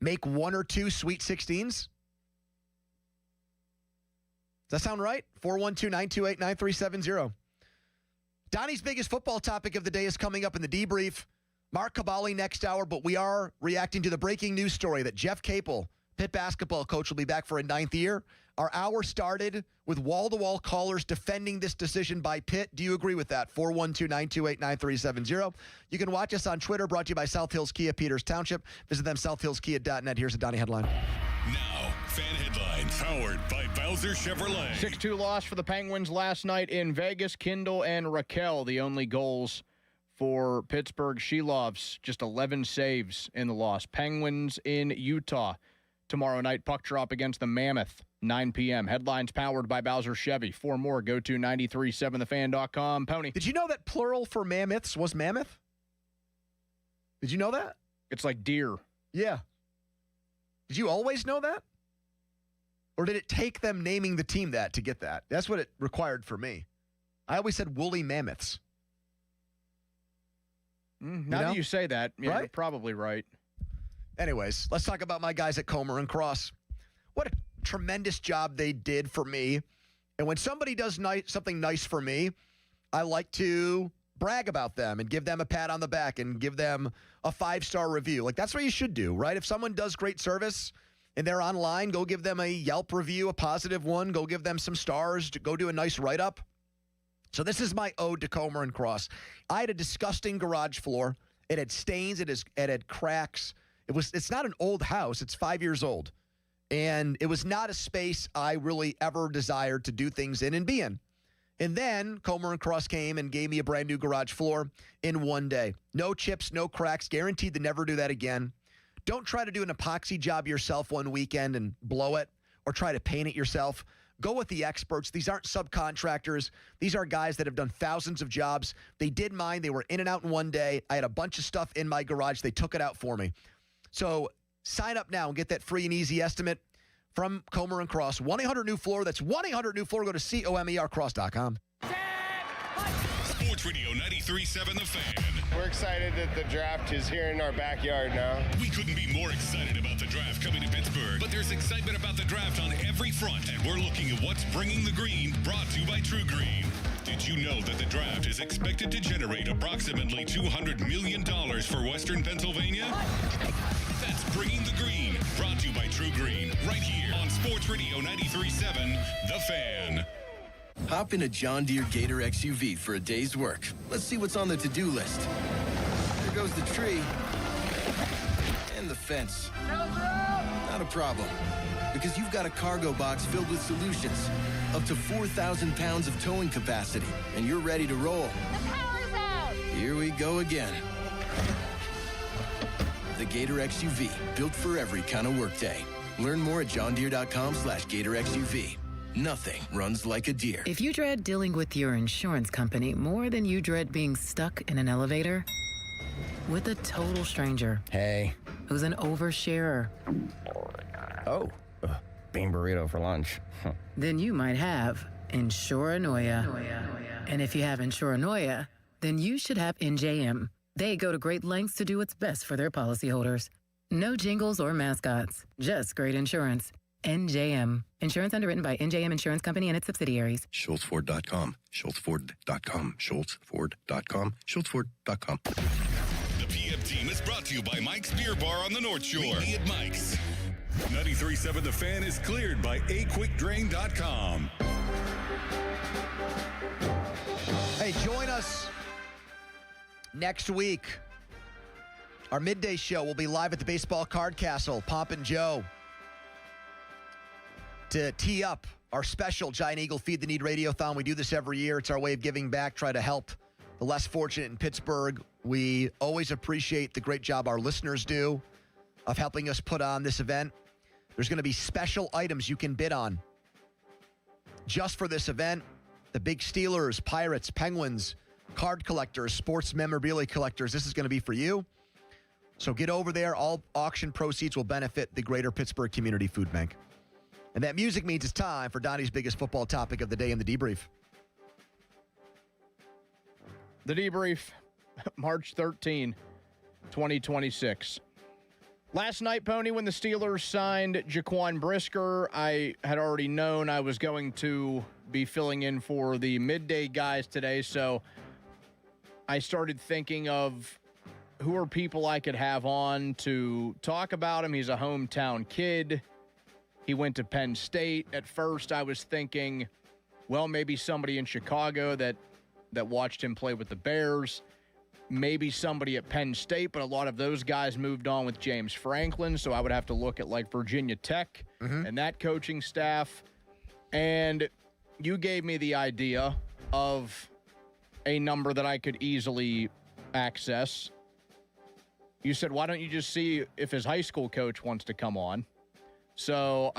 Make 1 or 2 Sweet 16s. Does that sound right? 412-928-9370. Donnie's biggest football topic of the day is coming up in the debrief. Mark Cabali next hour, but we are reacting to the breaking news story that Jeff Capel, Pitt basketball coach, will be back for a 9th year. Our hour started with wall-to-wall callers defending this decision by Pitt. Do you agree with that? 412-928-9370. You can watch us on Twitter, brought to you by South Hills Kia, Peters Township. Visit them, southhillskia.net. Here's a Donnie headline. Now, fan headlines powered by Bowser Chevrolet. 6-2 loss for the Penguins last night in Vegas. Kindle and Raquel, the only goals for Pittsburgh Shelovs. Just 11 saves in the loss. Penguins in Utah tomorrow night. Puck drop against the Mammoth, 9 p.m. Headlines powered by Bowser Chevy. For more, go to 937thefan.com. Pony. Did you know that plural for mammoths was mammoth? Did you know that? It's like deer. Yeah. Did you always know that? Or did it take them naming the team that to get that? That's what it required for me. I always said woolly mammoths. Now that you say that, right? You're probably right. Anyways, let's talk about my guys at Comer and Cross. What a tremendous job they did for me. And when somebody does something nice for me, I like to brag about them and give them a pat on the back and give them a 5-star review. Like, that's what you should do, right? If someone does great service and they're online, go give them a Yelp review, a positive one. Go give them some stars. Go do a nice write-up. So this is my ode to Comer and Cross. I had a disgusting garage floor. It had stains. It had cracks. It's not an old house. It's 5 years old. And it was not a space I really ever desired to do things in and be in. And then Comer and Cross came and gave me a brand new garage floor in one day. No chips, no cracks, guaranteed to never do that again. Don't try to do an epoxy job yourself one weekend and blow it, or try to paint it yourself. Go with the experts. These aren't subcontractors. These are guys that have done thousands of jobs. They did mine. They were in and out in one day. I had a bunch of stuff in my garage. They took it out for me. So sign up now and get that free and easy estimate from Comer and Cross. 1-800-NEW-FLOOR. That's 1-800-NEW-FLOOR. Go to COMERcross.com. Sports Radio 93.7 The Fan. We're excited that the draft is here in our backyard now. We couldn't be more excited about the draft coming to Pittsburgh, but there's excitement about the draft on every front, and we're looking at what's bringing the green, brought to you by True Green. Did you know that the draft is expected to generate approximately $200 million for Western Pennsylvania? That's Bringing the Green, brought to you by True Green, right here on Sports Radio 93.7 The Fan. Hop in a John Deere Gator XUV for a day's work. Let's see what's on the to-do list. There goes the tree. And the fence. Not a problem. Because you've got a cargo box filled with solutions. Up to 4,000 pounds of towing capacity. And you're ready to roll. The power's out! Here we go again. The Gator XUV, built for every kind of workday. Learn more at johndeere.com/Gator XUV. Nothing runs like a deer. If you dread dealing with your insurance company more than you dread being stuck in an elevator with a total stranger. Hey. Who's an oversharer. Oh, bean burrito for lunch. Then you might have Insuranoia. And if you have Insuranoia, then you should have NJM. They go to great lengths to do what's best for their policyholders. No jingles or mascots, just great insurance. NJM. Insurance underwritten by NJM Insurance Company and its subsidiaries. SchultzFord.com. SchultzFord.com. SchultzFord.com. SchultzFord.com. The PM team is brought to you by Mike's Beer Bar on the North Shore. Meet me at Mike's. 93.7 The Fan is cleared by aquickdrain.com. Hey, join us next week. Our midday show will be live at the Baseball Card Castle. Pomp and Joe to tee up our special Giant Eagle Feed the Need Radiothon. We do this every year. It's our way of giving back, try to help the less fortunate in Pittsburgh. We always appreciate the great job our listeners do of helping us put on this event. There's going to be special items you can bid on just for this event. The big Steelers, Pirates, Penguins, card collectors, sports memorabilia collectors. This is going to be for you. So get over there. All auction proceeds will benefit the Greater Pittsburgh Community Food Bank. And that music means it's time for Donnie's biggest football topic of the day in the debrief. The debrief, March 13, 2026. Last night, Pony, when the Steelers signed Jaquan Brisker, I had already known I was going to be filling in for the midday guys today, so I started thinking of who are people I could have on to talk about him. He's a hometown kid. He went to Penn State. At first, I was thinking, well, maybe somebody in Chicago that watched him play with the Bears. Maybe somebody at Penn State, but a lot of those guys moved on with James Franklin, so I would have to look at like Virginia Tech and that coaching staff. And you gave me the idea of a number that I could easily access. You said, why don't you just see if his high school coach wants to come on? So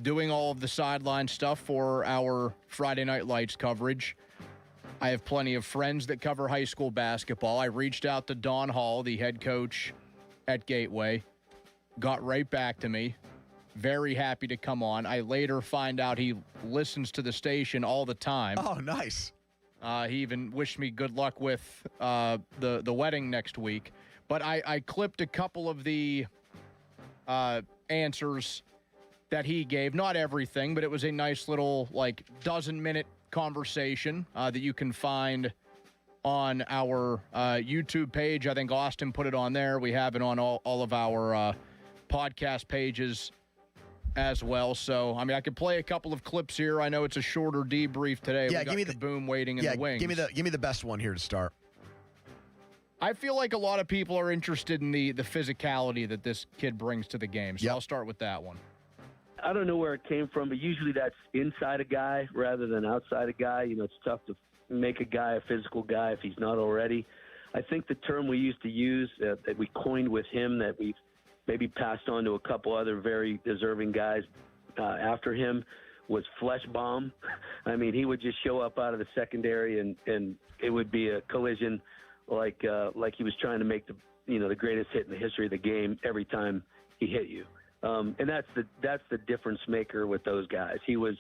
doing all of the sideline stuff for our Friday Night Lights coverage. I have plenty of friends that cover high school basketball. I reached out to Don Hall, the head coach at Gateway, got right back to me. Very happy to come on. I later find out he listens to the station all the time. Oh, nice. He even wished me good luck with the wedding next week. But I clipped a couple of the answers that he gave. Not everything, but it was a nice little, like, dozen-minute conversation that you can find on our YouTube page. I think Austin put it on there. We have it on all of our podcast pages as well. So, I mean, I could play a couple of clips here. I know it's a shorter debrief today. Yeah, we got give me Kaboom waiting in the wings. Give me the best one here to start. I feel like a lot of people are interested in the physicality that this kid brings to the game. So I'll start with that one. I don't know where it came from, but usually that's inside a guy rather than outside a guy. You know, it's tough to make a guy a physical guy if he's not already. I think the term we used to use that we coined with him, that we've maybe passed on to a couple other very deserving guys, after him was Flesh Bomb. I mean, he would just show up out of the secondary, and it would be a collision like he was trying to make the greatest hit in the history of the game every time he hit you. And that's the difference maker with those guys. He was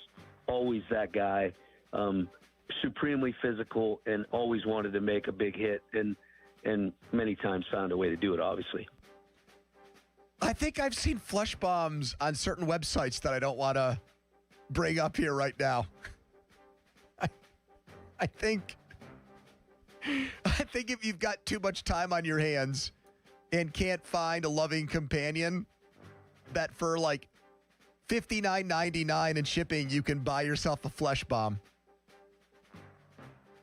always that guy, supremely physical, and always wanted to make a big hit, and many times found a way to do it, obviously. I think I've seen flush bombs on certain websites that I don't want to bring up here right now. I think if you've got too much time on your hands and can't find a loving companion, that for like $59.99 in shipping, you can buy yourself a flesh bomb.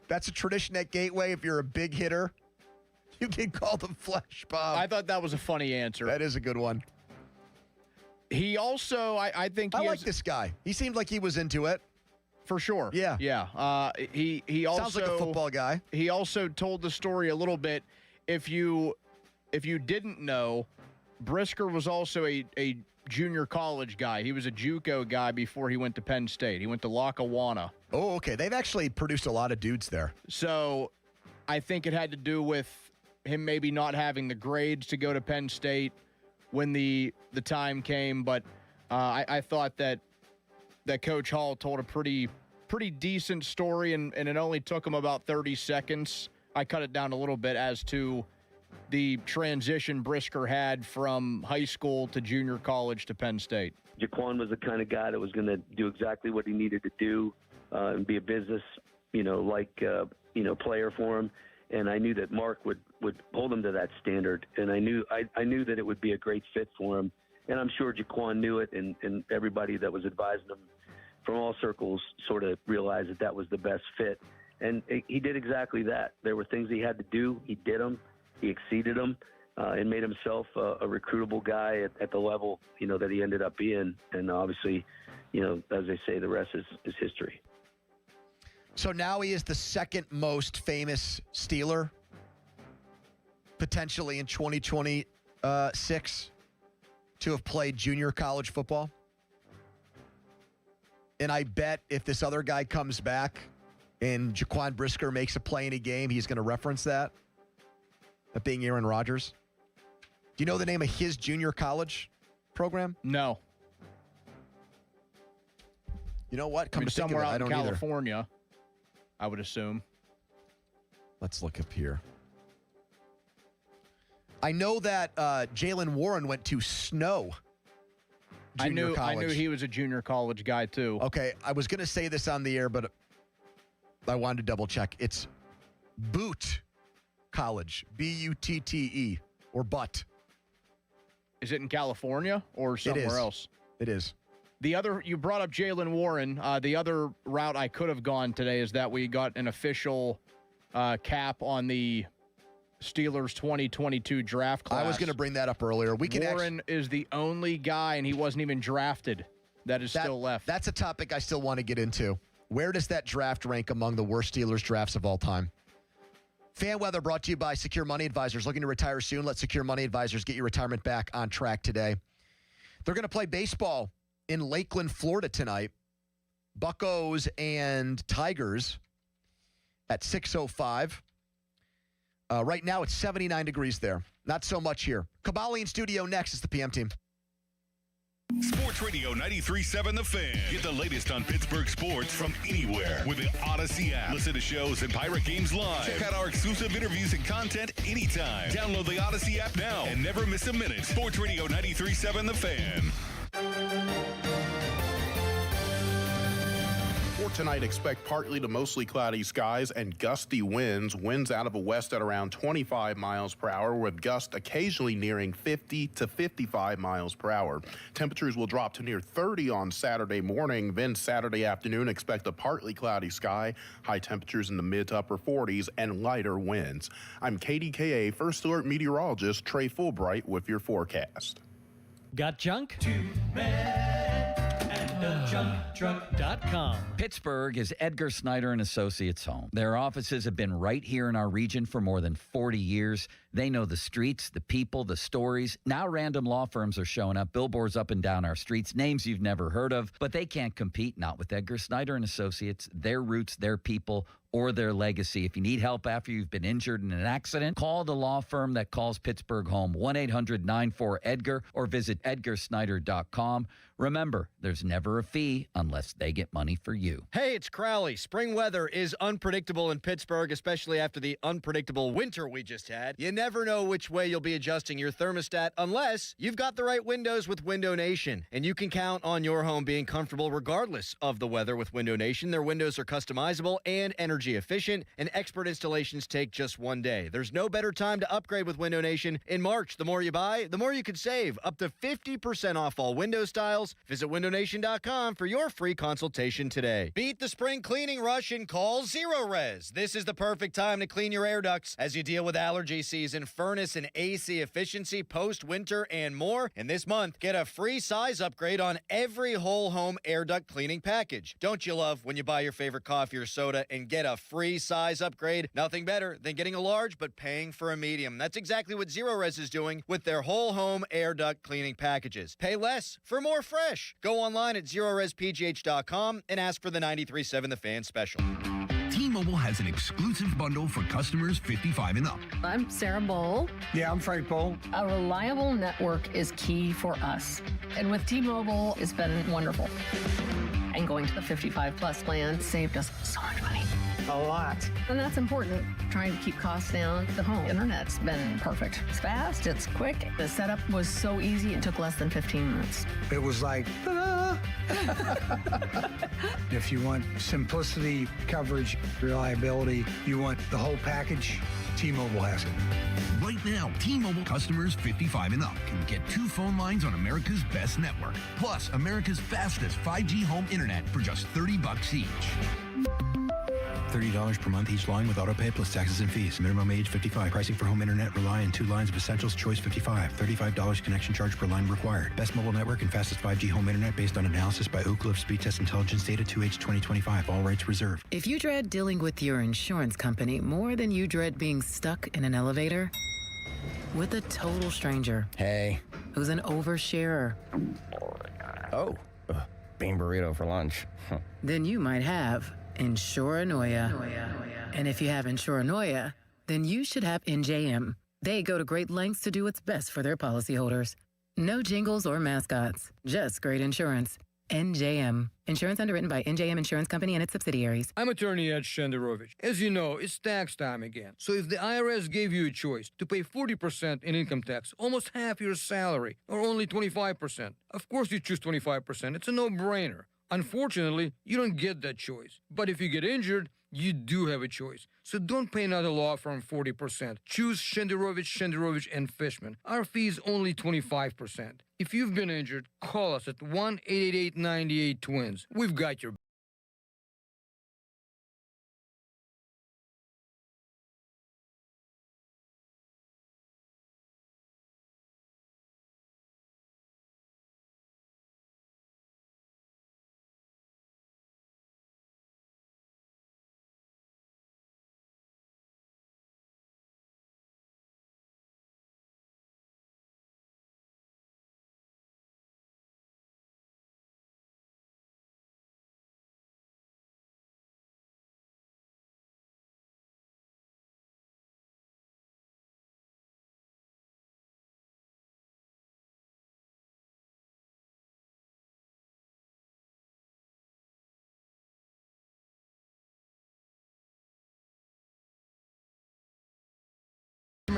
That's a tradition at Gateway. If you're a big hitter, you can call them flesh bomb. I thought that was a funny answer. That is a good one. He also, I think he like this guy. He seemed like he was into it. For sure. Yeah. Yeah. He also sounds like a football guy. He also told the story a little bit. If you didn't know, Brisker was also a junior college guy. He was a JUCO guy before he went to Penn State. He went to Lackawanna. Oh, okay. They've actually produced a lot of dudes there. So I think it had to do with him maybe not having the grades to go to Penn State when the time came. But I thought that Coach Hall told a pretty decent story, and it only took him about 30 seconds. I cut it down a little bit as to the transition Brisker had from high school to junior college to Penn State. Jaquan was the kind of guy that was going to do exactly what he needed to do and be a business, player for him. And I knew that Mark would hold him to that standard. And I knew that it would be a great fit for him. And I'm sure Jaquan knew it, and everybody that was advising him from all circles sort of realized that was the best fit. And he did exactly that. There were things he had to do. He did them. He exceeded them and made himself a recruitable guy at the level, that he ended up being. And obviously, as they say, the rest is history. So now he is the second most famous Steeler, potentially in 2026, to have played junior college football. And I bet if this other guy comes back and Jaquan Brisker makes a play in a game, he's going to reference that being Aaron Rodgers. Do you know the name of his junior college program? No. You know what? Come to think of somewhere it, out I don't in California, either. I would assume. Let's look up here. I know that Jalen Warren went to Snow Junior College. I knew he was a junior college guy too. Okay, I was going to say this on the air, but I wanted to double check. It's Boot College, Butte, or Butt. Is it in California or somewhere else? It is. You brought up Jalen Warren. The other route I could have gone today is that we got an official cap on the Steelers 2022 draft class. I was going to bring that up earlier. Warren is the only guy, and he wasn't even drafted, that is still left. That's a topic I still want to get into. Where does that draft rank among the worst Steelers drafts of all time? Fan weather brought to you by Secure Money Advisors. Looking to retire soon? Let Secure Money Advisors get your retirement back on track today. They're going to play baseball in Lakeland, Florida tonight. Buccos and Tigers at 6:05. Right now it's 79 degrees there. Not so much here. Kabali in studio next is the PM team. Sports Radio 93.7 The Fan. Get the latest on Pittsburgh sports from anywhere with the Odyssey app. Listen to shows and Pirate games live. Check out our exclusive interviews and content anytime. Download the Odyssey app now and never miss a minute. Sports Radio 93.7 The Fan. For tonight, expect partly to mostly cloudy skies and gusty winds. Winds out of the west at around 25 miles per hour, with gusts occasionally nearing 50 to 55 miles per hour. Temperatures will drop to near 30 on Saturday morning. Then Saturday afternoon, expect a partly cloudy sky, high temperatures in the mid to upper 40s, and lighter winds. I'm KDKA First Alert meteorologist Trey Fulbright with your forecast. Got junk? JunkTruck.com. Pittsburgh is Edgar Snyder and Associates' home. Their offices have been right here in our region for more than 40 years. They know the streets, the people, the stories. Now random law firms are showing up, billboards up and down our streets, names you've never heard of, but they can't compete, not with Edgar Snyder and Associates, their roots, their people, or their legacy. If you need help after you've been injured in an accident, call the law firm that calls Pittsburgh home, 1-800-94-EDGAR, or visit edgarsnyder.com. Remember, there's never a fee unless they get money for you. Hey, it's Crowley. Spring weather is unpredictable in Pittsburgh, especially after the unpredictable winter we just had. You never know which way you'll be adjusting your thermostat unless you've got the right windows with Window Nation. And you can count on your home being comfortable regardless of the weather with Window Nation. Their windows are customizable and energy efficient, and expert installations take just 1 day. There's no better time to upgrade with Window Nation. In March, the more you buy, the more you could save. Up to 50% off all window styles. Visit windownation.com for your free consultation today. Beat the spring cleaning rush and call Zero Res. This is the perfect time to clean your air ducts as you deal with allergy season, furnace and AC efficiency, post-winter, and more. And this month, get a free size upgrade on every whole home air duct cleaning package. Don't you love when you buy your favorite coffee or soda and get a free size upgrade? Nothing better than getting a large but paying for a medium. That's exactly what Zero Res is doing with their whole home air duct cleaning packages. Pay less for more fresh. Go online at ZeroResPGH.com and ask for the 93.7 The Fan special. T-Mobile has an exclusive bundle for customers 55 and up. I'm Sarah Bowl. Yeah, I'm Frank Bowl. A reliable network is key for us. And with T-Mobile, it's been wonderful. And going to the 55-plus plan saved us so much money. A lot. And that's important. Trying to keep costs down. The home internet's been perfect. It's fast, it's quick. The setup was so easy, it took less than 15 minutes. It was like, ta-da! If you want simplicity, coverage, reliability, you want the whole package, T-Mobile has it. Right now, T-Mobile customers 55 and up can get 2 phone lines on America's best network, plus America's fastest 5G home internet for just $30 each. $30 per month each line with autopay plus taxes and fees. Minimum age 55. Pricing for home internet rely on 2 lines of essentials. Choice 55. $35 connection charge per line required. Best mobile network and fastest 5G home internet based on analysis by Ookla of Speed Test Intelligence data 2H 2025. All rights reserved. If you dread dealing with your insurance company more than you dread being stuck in an elevator with a total stranger. Hey. Who's an oversharer. Oh, bean burrito for lunch. Then you might have Insuranoia. And if you have Insuranoia, then you should have NJM. They go to great lengths to do what's best for their policyholders. No jingles or mascots, just great insurance. NJM. Insurance underwritten by NJM Insurance Company and its subsidiaries. I'm attorney Ed Shenderovich. As you know, it's tax time again. So if the IRS gave you a choice to pay 40% in income tax, almost half your salary, or only 25%, of course you choose 25%. It's a no-brainer. Unfortunately, you don't get that choice. But if you get injured, you do have a choice. So don't pay another law firm 40%. Choose Shenderovich, and Fishman. Our fee is only 25%. If you've been injured, call us at 1-888-98-TWINS. We've got your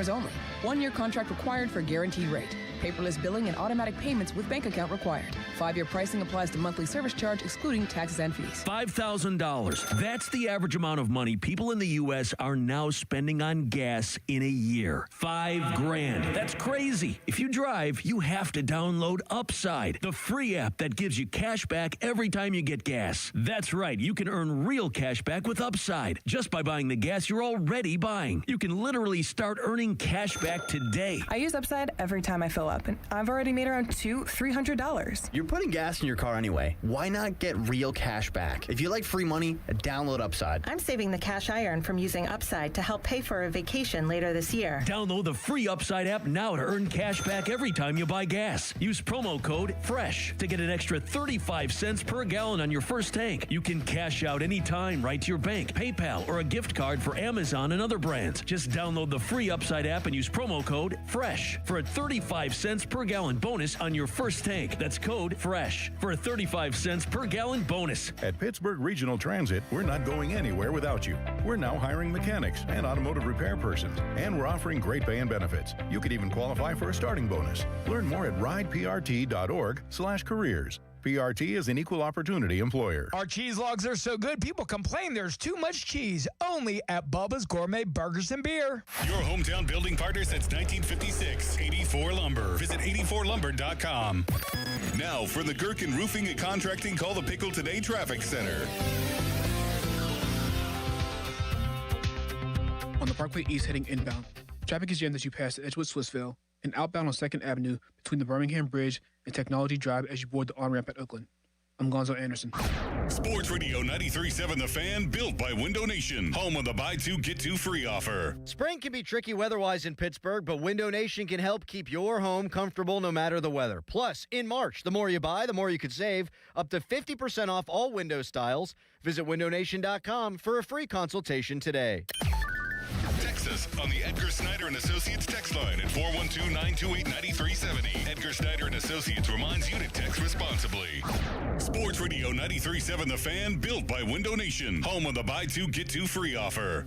Only. 1-year contract required for guaranteed rate. Paperless billing and automatic payments with bank account required. 5-year pricing applies to monthly service charge excluding taxes and fees. $5,000. That's the average amount of money people in the U.S. are now spending on gas in a year. $5,000. That's crazy. If you drive, you have to download Upside, the free app that gives you cash back every time you get gas. That's right. You can earn real cash back with Upside just by buying the gas you're already buying. You can literally start earning cash back today. I use Upside every time I fill up, and I've already made around $300. You're putting gas in your car anyway. Why not get real cash back? If you like free money, download Upside. I'm saving the cash I earn from using Upside to help pay for a vacation later this year. Download the free Upside app now to earn cash back every time you buy gas. Use promo code FRESH to get an extra 35 cents per gallon on your first tank. You can cash out anytime right to your bank, PayPal, or a gift card for Amazon and other brands. Just download the free Upside app and use promo code FRESH for a 35 cents per gallon bonus on your first tank. That's code FRESH for a 35 cents per gallon bonus. At Pittsburgh Regional Transit, we're not going anywhere without you. We're now hiring mechanics and automotive repair persons, and we're offering great pay and benefits. You could even qualify for a starting bonus. Learn more at rideprt.org/careers. PRT is an equal opportunity employer. Our cheese logs are so good, people complain there's too much cheese. Only at Bubba's Gourmet Burgers and Beer. Your hometown building partner since 1956, 84 Lumber. Visit 84lumber.com. Now for the Gherkin Roofing and Contracting Call the Pickle Today Traffic Center. On the Parkway East heading inbound, traffic is jammed as you pass Edgewood-Swissville and outbound on 2nd Avenue between the Birmingham Bridge and Technology Drive as you board the on-ramp at Oakland. I'm Gonzo Anderson. Sports Radio 93.7 The Fan, built by Window Nation. Home of the buy two, get two free offer. Spring can be tricky weather-wise in Pittsburgh, but Window Nation can help keep your home comfortable no matter the weather. Plus, in March, the more you buy, the more you could save. Up to 50% off all window styles. Visit windownation.com for a free consultation today. Text us on the Edgar Snyder and Associates text line at 412-928-9370. Edgar Snyder and Associates reminds you to text responsibly. Sports Radio 93.7 The Fan, built by Window Nation. Home of the buy two, get two free offer.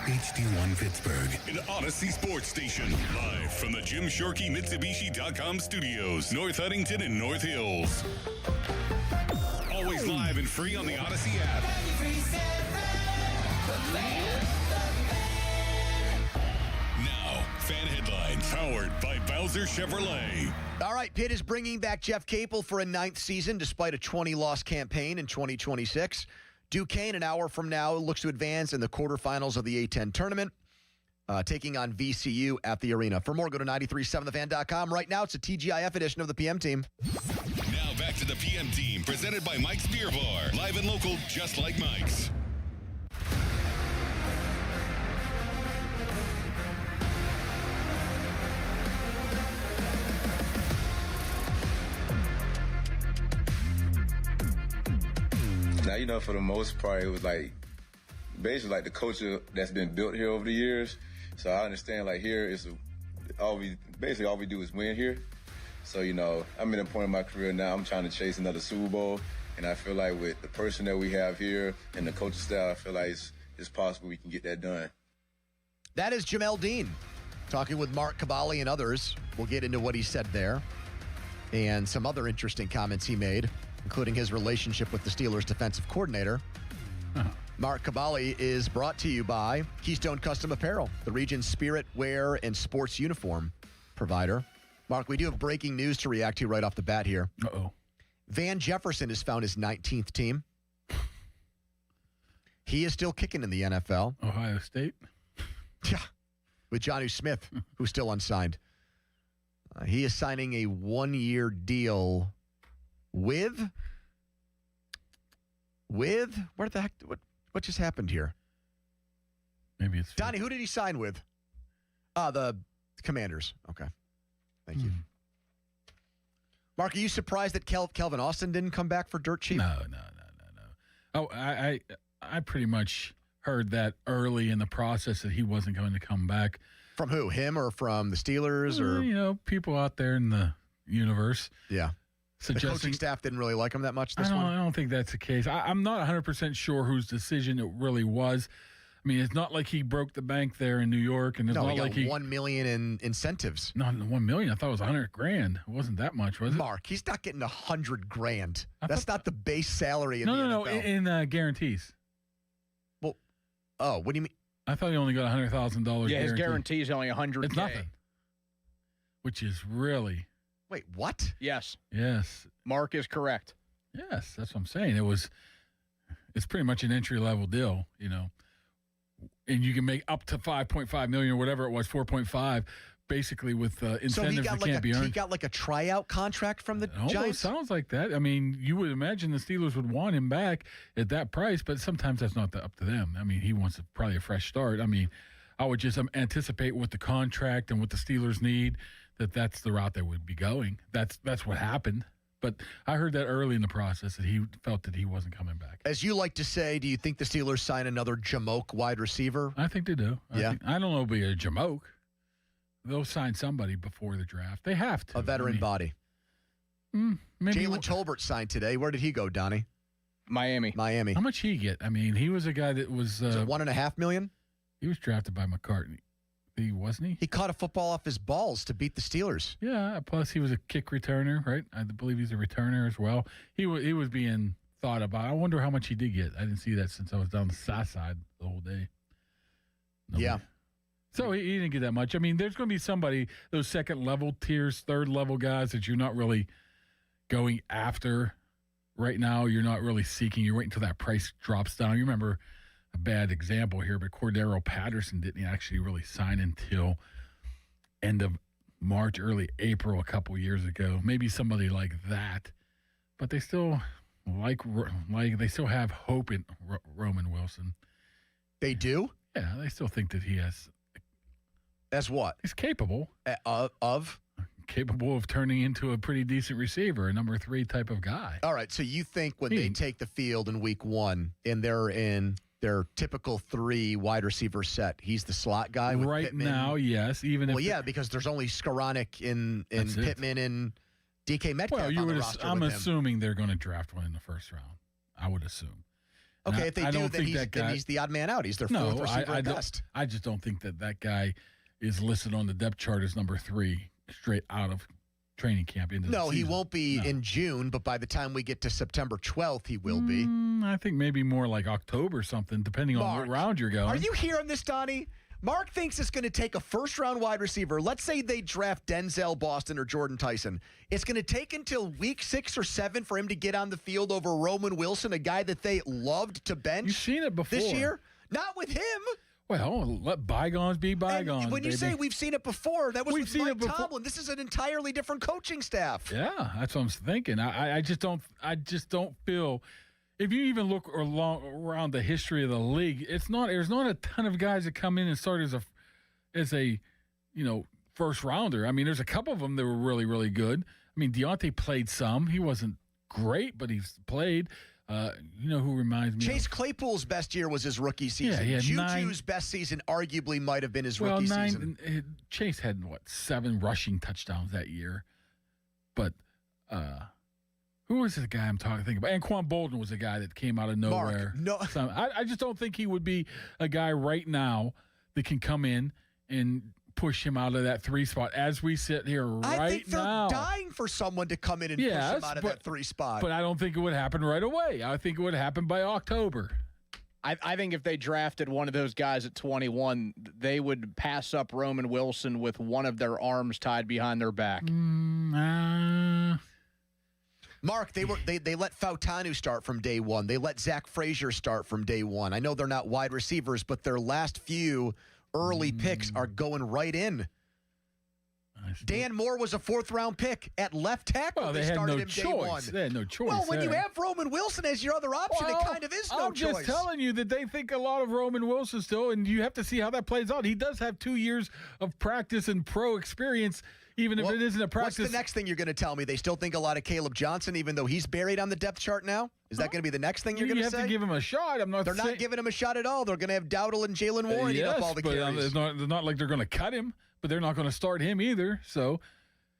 HD1 Pittsburgh, an Odyssey sports station. Live from the Jim Shorkey Mitsubishi.com studios, North Huntington and North Hills. Always live and free on the Odyssey app. Now, fan headlines powered by Bowser Chevrolet. All right, Pitt is bringing back Jeff Capel for a 9th season despite a 20-loss campaign in 2026. Duquesne, an hour from now, looks to advance in the quarterfinals of the A10 tournament, taking on VCU at the arena. For more, go to 937thefan.com. Right now, it's a TGIF edition of the PM Team. Now back to the PM Team, presented by Mike's Beer Bar. Live and local, just like Mike's. Now, you know, for the most part, it was like basically like the culture that's been built here over the years. So I understand, like, here is all we do is win here. So, you know, I'm at a point in my career now, I'm trying to chase another Super Bowl. And I feel like with the person that we have here and the coaching style, I feel like it's possible we can get that done. That is Jamel Dean talking with Mark Cavalli and others. We'll get into what he said there and some other interesting comments he made, including his relationship with the Steelers defensive coordinator. Mark Cavalli is brought to you by Keystone Custom Apparel, the region's spirit wear and sports uniform provider. Mark, we do have breaking news to react to right off the bat here. Uh-oh. Van Jefferson has found his 19th team. He is still kicking in the NFL. Ohio State? Yeah, with Jonnu Smith, who's still unsigned. He is signing a 1-year deal with what the heck? What just happened here? Maybe it's Donnie. Who did he sign with? The Commanders. Okay, thank you. Mark, are you surprised that Kelvin Austin didn't come back for dirt cheap? No. Oh, I pretty much heard that early in the process that he wasn't going to come back. From who? Him or from the Steelers? Or you know, people out there in the universe. Yeah. The coaching staff didn't really like him that much this one? I don't think that's the case. I'm not 100% sure whose decision it really was. I mean, it's not like he broke the bank there in New York, and it's not he like got $1 million in incentives. No, $1 million. I thought it was $100,000. It wasn't that much, was it? Mark, he's not getting $100,000. That's not the base salary in the NFL. NFL. In guarantees. Well, what do you mean? I thought he only got $100,000. Yeah, his guarantee is only $100,000. It's nothing. Which is really. Wait, what? Yes. Yes. Mark is correct. Yes, that's what I'm saying. It's pretty much an entry-level deal, you know. And you can make up to $5.5 million or whatever it was, 4.5. basically with incentives So he that got can't be earned. He got like a tryout contract from the It almost Giants? sounds like that. I mean, you would imagine the Steelers would want him back at that price, but sometimes that's not up to them. I mean, he wants probably a fresh start. I mean, I would just anticipate with the contract and what the Steelers need that's the route they would be going. That's what happened. But I heard that early in the process that he felt that he wasn't coming back. As you like to say, do you think the Steelers sign another Jamoke wide receiver? I think they do. Yeah. I don't know if it'll be a Jamoke. They'll sign somebody before the draft. They have to. A veteran body. Maybe Jalen Tolbert signed today. Where did he go, Donnie? Miami. How much he get? I mean, he was a guy that was $1.5 million? He was drafted by McCartney. Wasn't he? He caught a football off his balls to beat the Steelers. Yeah, plus he was a kick returner, right? I believe he's a returner as well. He was being thought about. I wonder how much he did get. I didn't see that since I was down the south side the whole day. Yeah. So he didn't get that much. I mean, there's going to be somebody, those second-level tiers, third-level guys that you're not really going after right now. You're not really seeking. You're waiting until that price drops down. You remember a bad example here, but Cordero Patterson didn't actually really sign until end of March, early April a couple years ago. Maybe somebody like that, but they still they still have hope in Roman Wilson. They do? Yeah, they still think that he has. As what? He's capable of capable of turning into a pretty decent receiver, a number 3 type of guy. All right, so you think when they take the field in week 1 and they're in their typical 3 wide receiver set, he's the slot guy with right Pittman? now, yes. Because there's only Skoranek in Pittman and DK Metcalf on the roster I'm with him. assuming they're going to draft one in the first round. I would assume. Okay, if they do, then he's the odd man out. He's their fourth receiver at best. I just don't think that guy is listed on the depth chart as number 3 straight out of training camp into the he season. won't be in June, but by the time we get to September 12th, he will be. I think maybe more like October something, depending on what round you're going. Are you hearing this, Donnie? Mark thinks it's going to take a first-round wide receiver. Let's say they draft Denzel Boston or Jordan Tyson. It's going to take until week 6 or 7 for him to get on the field over Roman Wilson, a guy that they loved to bench. You've seen it before. This year? Not with him. Well, let bygones be bygones. And when you say we've seen it before, that was with Mike before. Tomlin. This is an entirely different coaching staff. Yeah, that's what I'm thinking. I just don't feel. If you even look around the history of the league, there's not a ton of guys that come in and start as a first rounder. I mean, there's a couple of them that were really, really good. I mean, Deontay played some. He wasn't great, but he's played. You know who reminds me? Chase Claypool's best year was his rookie season. Yeah, Juju's best season arguably might have been his rookie season. Chase had 7 rushing touchdowns that year, but who was the guy I'm thinking about? Anquan Bolden was a guy that came out of nowhere. I just don't think he would be a guy right now that can come in and push him out of that 3 spot as we sit here right now. I think they're dying for someone to come in and push him out of that 3 spot. But I don't think it would happen right away. I think it would happen by October. I think if they drafted one of those guys at 21, they would pass up Roman Wilson with one of their arms tied behind their back. Mark, they let Fautanu start from day 1. They let Zach Frazier start from day 1. I know they're not wide receivers, but their last few early picks are going right in. Dan Moore was a 4th-round pick at left tackle. Well, they had no choice. They had no choice. Well, when you have Roman Wilson as your other option, it kind of is no choice. I'm just telling you that they think a lot of Roman Wilson still, and you have to see how that plays out. He does have 2 years of practice and pro experience, even if it isn't a practice. What's the next thing you're going to tell me? They still think a lot of Caleb Johnson, even though he's buried on the depth chart now? Is that going to be the next thing you're going to say? You have to give him a shot. They're not giving him a shot at all. They're going to have Dowdle and Jalen Warren eat up all the carries. It's not like they're going to cut him, but they're not going to start him either. So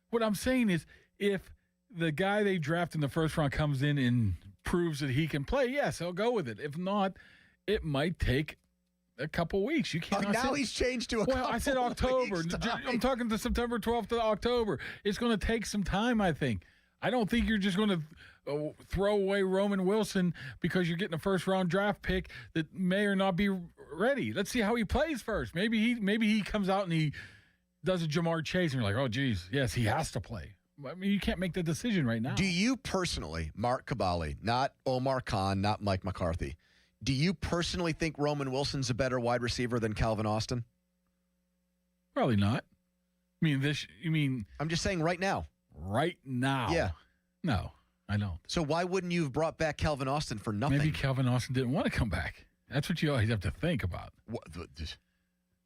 what I'm saying is if the guy they draft in the first round comes in and proves that he can play, yes, I'll go with it. If not, it might take a couple weeks. You can't. Now he's changed to a couple. Well, I said October. I'm talking to September 12th to October. It's going to take some time, I think. I don't think you're just going to throw away Roman Wilson because you're getting a first-round draft pick that may or not be ready. Let's see how he plays first. Maybe he comes out and he does a Jamar Chase, and you're like, oh, geez, yes, he has to play. I mean, you can't make the decision right now. Do you personally, Mark Cabali, not Omar Khan, not Mike McCarthy, do you personally think Roman Wilson's a better wide receiver than Calvin Austin? Probably not. I'm just saying right now. Right now. Yeah. No, I don't. So why wouldn't you have brought back Calvin Austin for nothing? Maybe Calvin Austin didn't want to come back. That's what you always have to think about.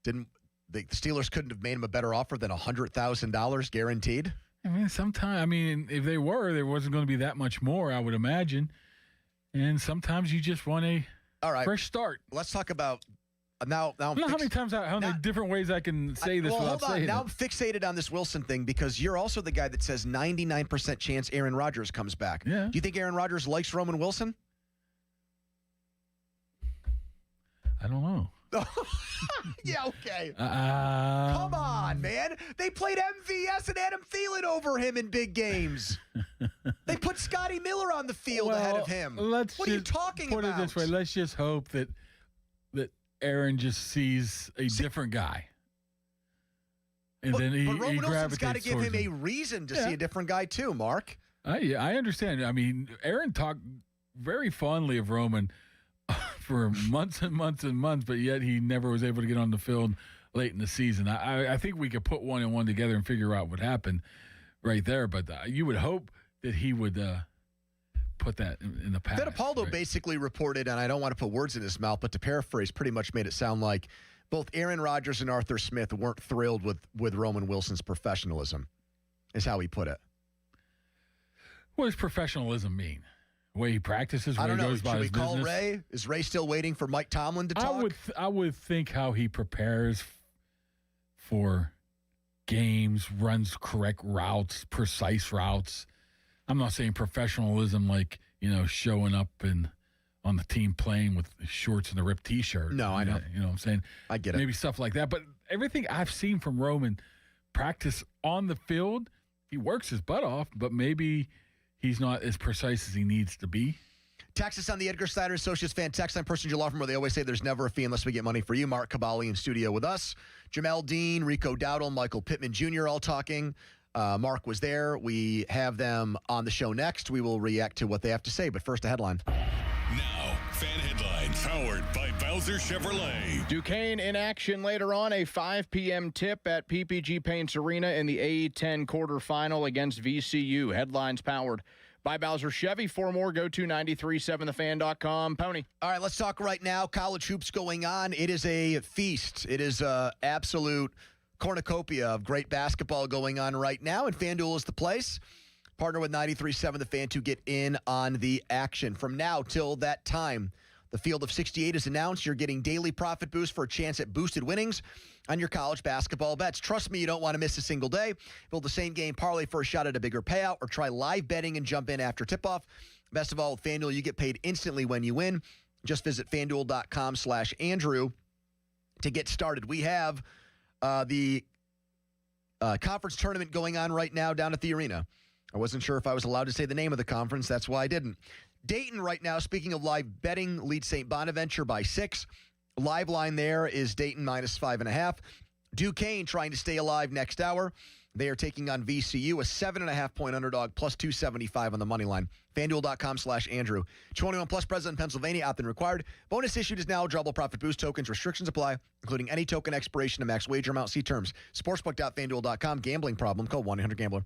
The Steelers couldn't have made him a better offer than $100,000 guaranteed? If they were, there wasn't going to be that much more, I would imagine. And sometimes you just want a fresh start. Let's talk about now. How many different ways I can say this without saying it. Now I'm fixated on this Wilson thing because you're also the guy that says 99% chance Aaron Rodgers comes back. Yeah. Do you think Aaron Rodgers likes Roman Wilson? I don't know. Yeah, okay. Come on, man. They played MVS and Adam Thielen over him in big games. They put Scotty Miller on the field ahead of him. What are you talking about? Put it this way. Let's just hope that Aaron just sees a different guy. And then he Roman Wilson's got to gravitates give towards him a reason to see a different guy too, Mark. I understand. Aaron talked very fondly of Roman for months and months and months, but yet he never was able to get on the field late in the season. I think we could put one and one together and figure out what happened right there, but you would hope that he would put that in the past. Fittipaldo basically reported, and I don't want to put words in his mouth, but to paraphrase, pretty much made it sound like both Aaron Rodgers and Arthur Smith weren't thrilled with Roman Wilson's professionalism, is how he put it. What does professionalism mean? The way he practices, I don't know. Goes Should we call Ray? Is Ray still waiting for Mike Tomlin to talk? I would think how he prepares for games, runs correct routes, precise routes. I'm not saying professionalism like, showing up on the team playing with shorts and a ripped T-shirt. No, I know. You know what I'm saying? I get it. Maybe stuff like that. But everything I've seen from Roman practice on the field, he works his butt off, but maybe he's not as precise as he needs to be. Text us on the Edgar Snyder Associates fan text line, personal law firm where they always say there's never a fee unless we get money for you. Mark Cabali in studio with us. Jamel Dean, Rico Dowdle, Michael Pittman Jr. all talking. Mark was there. We have them on the show next. We will react to what they have to say. But first, a headline. Now, fan headlines powered by Bowser Chevrolet. Duquesne in action later on, a 5 p.m. tip at PPG Paints Arena in the A10 quarterfinal against VCU. Headlines powered by Bowser Chevy. For more, go to 937thefan.com. Pony. All right, let's talk right now. College hoops going on. It is a feast. It is an absolute cornucopia of great basketball going on right now, and FanDuel is the place. Partner with 93.7 The Fan to get in on the action. From now till that time, the field of 68 is announced. You're getting daily profit boost for a chance at boosted winnings on your college basketball bets. Trust me, you don't want to miss a single day. Build the same game parlay for a shot at a bigger payout, or try live betting and jump in after tip-off. Best of all, with FanDuel, you get paid instantly when you win. Just visit FanDuel.com/Andrew to get started. We have the conference tournament going on right now down at the arena. I wasn't sure if I was allowed to say the name of the conference. That's why I didn't. Dayton right now, speaking of live betting, leads St. Bonaventure by 6. Live line there is Dayton -5.5. Duquesne trying to stay alive next hour. They are taking on VCU, a 7.5-point underdog, plus 275 on the money line. FanDuel.com/Andrew. 21 plus, present in Pennsylvania, opt-in required. Bonus issued is now eligible. Profit boost tokens. Restrictions apply, including any token expiration and max wager amount. See terms. Sportsbook.FanDuel.com. Gambling problem? Call 1-800-GAMBLER.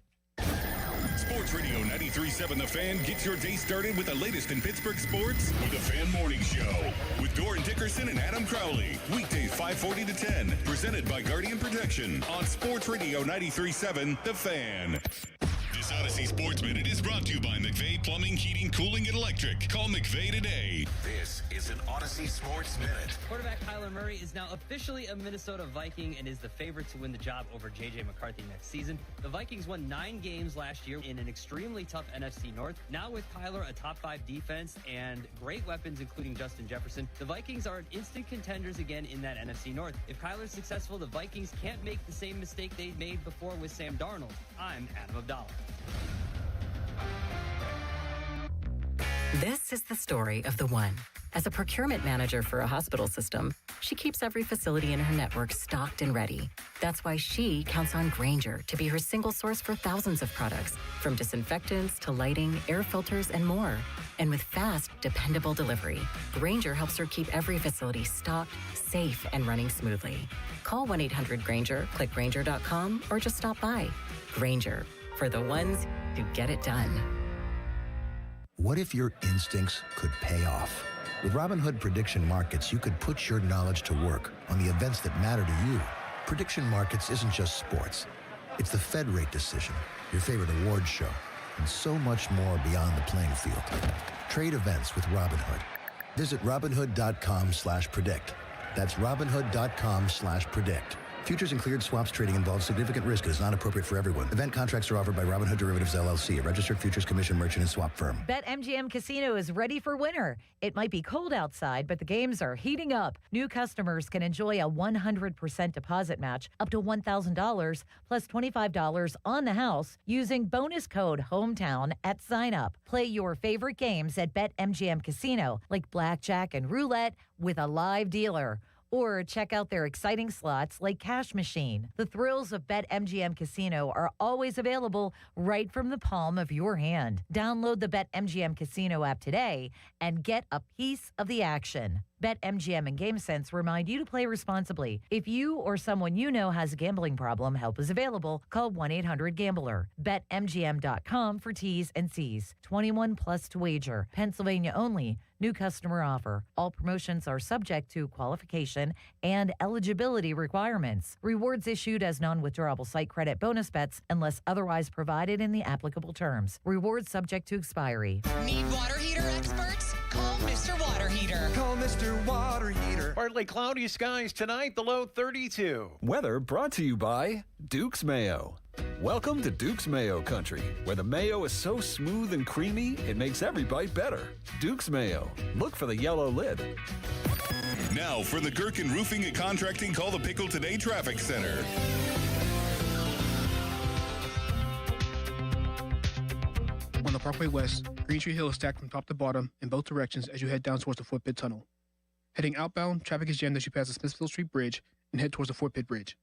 Sports Radio 93.7 The Fan gets your day started with the latest in Pittsburgh sports with the Fan Morning Show with Doran Dickerson and Adam Crowley. Weekdays 5:40 to 10. Presented by Guardian Protection on Sports Radio 93.7 The Fan. This Odyssey Sports Minute is brought to you by McVeigh Plumbing, Heating, Cooling, and Electric. Call McVeigh today. This is an Odyssey Sports Minute. Quarterback Kyler Murray is now officially a Minnesota Viking and is the favorite to win the job over J.J. McCarthy next season. The Vikings won 9 games last year in an extremely tough NFC North. Now with Kyler, a top 5 defense, and great weapons, including Justin Jefferson, the Vikings are instant contenders again in that NFC North. If Kyler's successful, the Vikings can't make the same mistake they made before with Sam Darnold. I'm Adam Abdallah. This is the story of the one. As a procurement manager for a hospital system, she keeps every facility in her network stocked and ready. That's why she counts on Grainger to be her single source for thousands of products, from disinfectants to lighting, air filters, and more. And with fast, dependable delivery, Grainger helps her keep every facility stocked, safe, and running smoothly. Call 1-800-GRAINGER, click Grainger.com, or just stop by. Grainger, for the ones who get it done. What if your instincts could pay off? With Robinhood Prediction Markets, you could put your knowledge to work on the events that matter to you. Prediction Markets isn't just sports. It's the Fed rate decision, your favorite awards show, and so much more beyond the playing field. Trade events with Robinhood. Visit Robinhood.com/predict. That's Robinhood.com/predict. Futures and cleared swaps trading involves significant risk and is not appropriate for everyone. Event contracts are offered by Robinhood Derivatives LLC, a registered futures commission merchant and swap firm. BetMGM Casino is ready for winter. It might be cold outside, but the games are heating up. New customers can enjoy a 100% deposit match up to $1,000 plus $25 on the house using bonus code HOMETOWN at sign up. Play your favorite games at BetMGM Casino, like blackjack and roulette with a live dealer. Or check out their exciting slots like Cash Machine. The thrills of BetMGM Casino are always available right from the palm of your hand. Download the BetMGM Casino app today and get a piece of the action. BetMGM and GameSense remind you to play responsibly. If you or someone you know has a gambling problem, help is available. Call 1-800-GAMBLER. BetMGM.com for T's and C's. 21 plus to wager. Pennsylvania only. New customer offer. All promotions are subject to qualification and eligibility requirements. Rewards issued as non-withdrawable site credit bonus bets unless otherwise provided in the applicable terms. Rewards subject to expiry. Need water heater experts? Call Mr. Water Heater. Call Mr. Water Heater. Partly cloudy skies tonight, the low 32. Weather brought to you by Duke's Mayo. Welcome to Duke's Mayo Country, where the mayo is so smooth and creamy, it makes every bite better. Duke's Mayo. Look for the yellow lid. Now for the Gherkin Roofing and Contracting, call the Pickle Today Traffic Center. On the Parkway West, Green Tree Hill is stacked from top to bottom in both directions as you head down towards the Fort Pitt Tunnel. Heading outbound, traffic is jammed as you pass the Smithfield Street Bridge and head towards the Fort Pitt Bridge.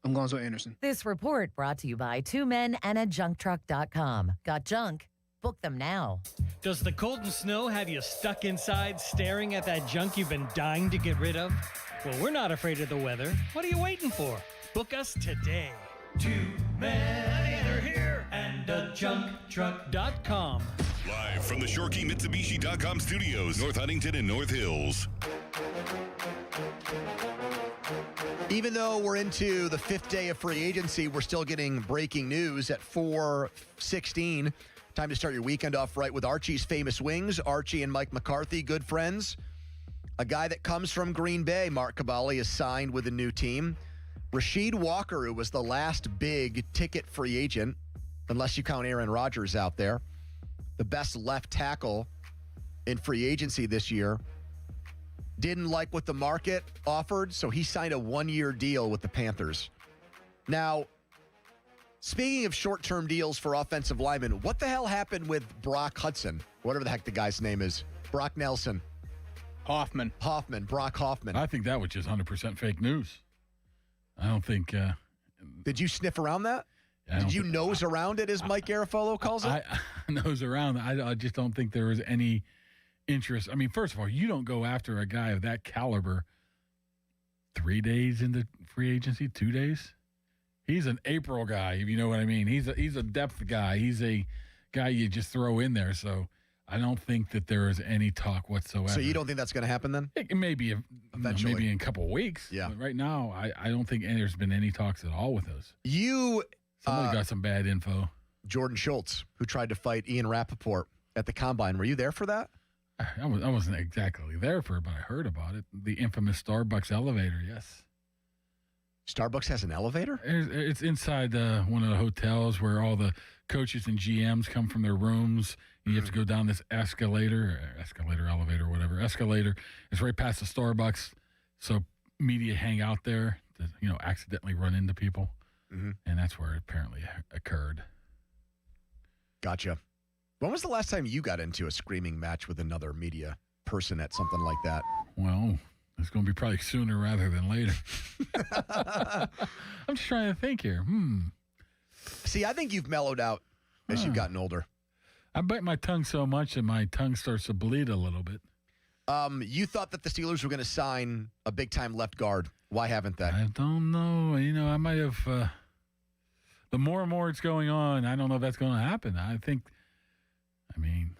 I'm Gonzo Anderson. This report brought to you by 2menandajunktruck.com. Got junk? Book them now. Does the cold and snow have you stuck inside staring at that junk you've been dying to get rid of? Well, we're not afraid of the weather. What are you waiting for? Book us today. 2 men are here and a junktruck.com. Live from the ShoreKeyMitsubishi.com studios, North Huntington and North Hills. Even though we're into the 5th day of free agency, we're still getting breaking news at 4:16. Time to start your weekend off right with Archie's Famous Wings. Archie and Mike McCarthy, good friends. A guy that comes from Green Bay, Mark Cavalli, is signed with a new team. Rasheed Walker, who was the last big ticket free agent, unless you count Aaron Rodgers out there, the best left tackle in free agency this year, didn't like what the market offered, so he signed a 1-year deal with the Panthers. Now, speaking of short-term deals for offensive linemen, what the hell happened with Brock Hudson? Whatever the heck the guy's name is. Brock Nelson. Hoffman. Brock Hoffman. I think that was just 100% fake news. I don't think... Did you sniff around that? Did you nose around it, as Mike Garafolo calls it? I nose around. I just don't think there was any interest. I mean, first of all, you don't go after a guy of that caliber 3 days into free agency, 2 days. He's an April guy, if you know what I mean. He's a depth guy. He's a guy you just throw in there. So I don't think that there is any talk whatsoever. So you don't think that's going to happen then? It may be eventually, maybe in a couple of weeks. Yeah. But right now, I don't think there's been any talks at all with us. Somebody got some bad info. Jordan Schultz, who tried to fight Ian Rappaport at the Combine. Were you there for that? I wasn't exactly there for it, but I heard about it. The infamous Starbucks elevator, yes. Starbucks has an elevator? It's inside one of the hotels where all the coaches and GMs come from their rooms. You have to go down this elevator, whatever. Escalator. It's right past the Starbucks. So media hang out there to, accidentally run into people. Mm-hmm. And that's where it apparently occurred. Gotcha. When was the last time you got into a screaming match with another media person at something like that? Well, it's going to be probably sooner rather than later. I'm just trying to think here. See, I think you've mellowed out as you've gotten older. I bite my tongue so much that my tongue starts to bleed a little bit. You thought that the Steelers were going to sign a big-time left guard. Why haven't they? I don't know. I might have. The more and more it's going on, I don't know if that's going to happen.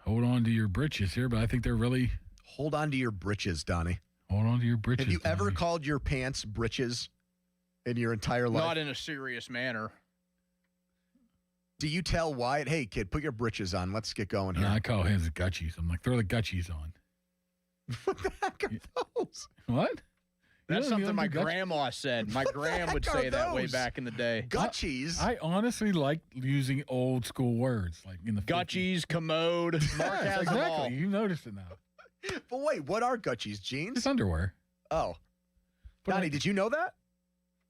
Hold on to your britches here, but I think they're really. Hold on to your britches, Donnie. Hold on to your britches. Have you ever called your pants britches in your entire life? Not in a serious manner. Do you tell Wyatt, hey, kid, put your britches on. Let's get going here? No, I call his gutchies. I'm like, throw the gutchies on. What the heck are those? What? That's something my grandma said. My gram would say that way back in the day. Gutchies? I honestly like using old school words. Like in the Gutchies, commode. Mark has them all. Exactly. You noticed it now. But wait, what are gutchies? Jeans? It's underwear. Oh. Donnie, did you know that?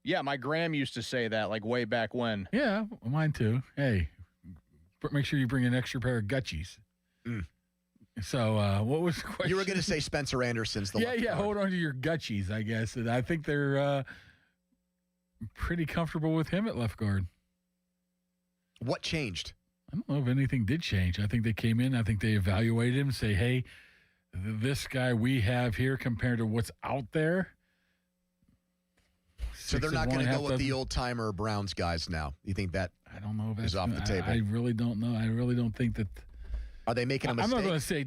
Yeah, my gram used to say that like way back when. Yeah, mine too. Hey, make sure you bring an extra pair of gutchies. So what was the question? You were going to say Spencer Anderson's the left guard. Hold on to your gutchies, I guess. And I think they're pretty comfortable with him at left guard. What changed? I don't know if anything did change. I think they came in. I think they evaluated him and say, hey, this guy we have here compared to what's out there. So they're not going to go with the old-timer Browns guys now? You think that I don't know if is off the table? I really don't know. I really don't think that. Are they making a mistake? I'm not going to say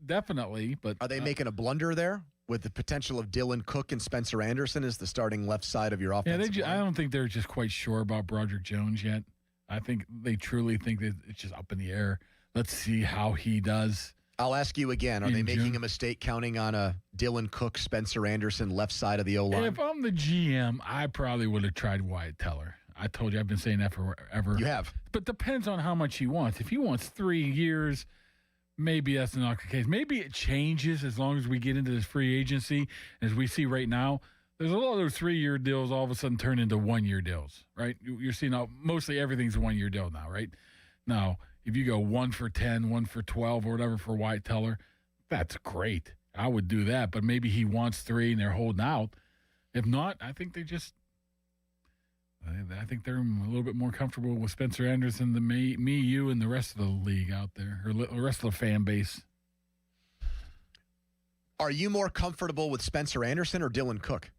definitely, but are they making a blunder there with the potential of Dylan Cook and Spencer Anderson as the starting left side of your offense? I don't think they're just quite sure about Broderick Jones yet. I think they truly think that it's just up in the air. Let's see how he does. I'll ask you again. Are they making a mistake counting on a Dylan Cook, Spencer Anderson left side of the O-line? If I'm the GM, I probably would have tried Wyatt Teller. I told you I've been saying that forever. You have. But depends on how much he wants. If he wants 3 years, maybe that's not the case. Maybe it changes as long as we get into this free agency. As we see right now, there's a lot of those 3-year deals all of a sudden turn into 1-year deals, right? You're seeing mostly everything's a 1-year deal now, right? Now, if you go 1 for 10, 1 for 12, or whatever for Wyatt Teller, that's great. I would do that. But maybe he wants 3 and they're holding out. If not, I think they're a little bit more comfortable with Spencer Anderson than me, you, and the rest of the league out there, or the rest of the fan base. Are you more comfortable with Spencer Anderson or Dylan Cook?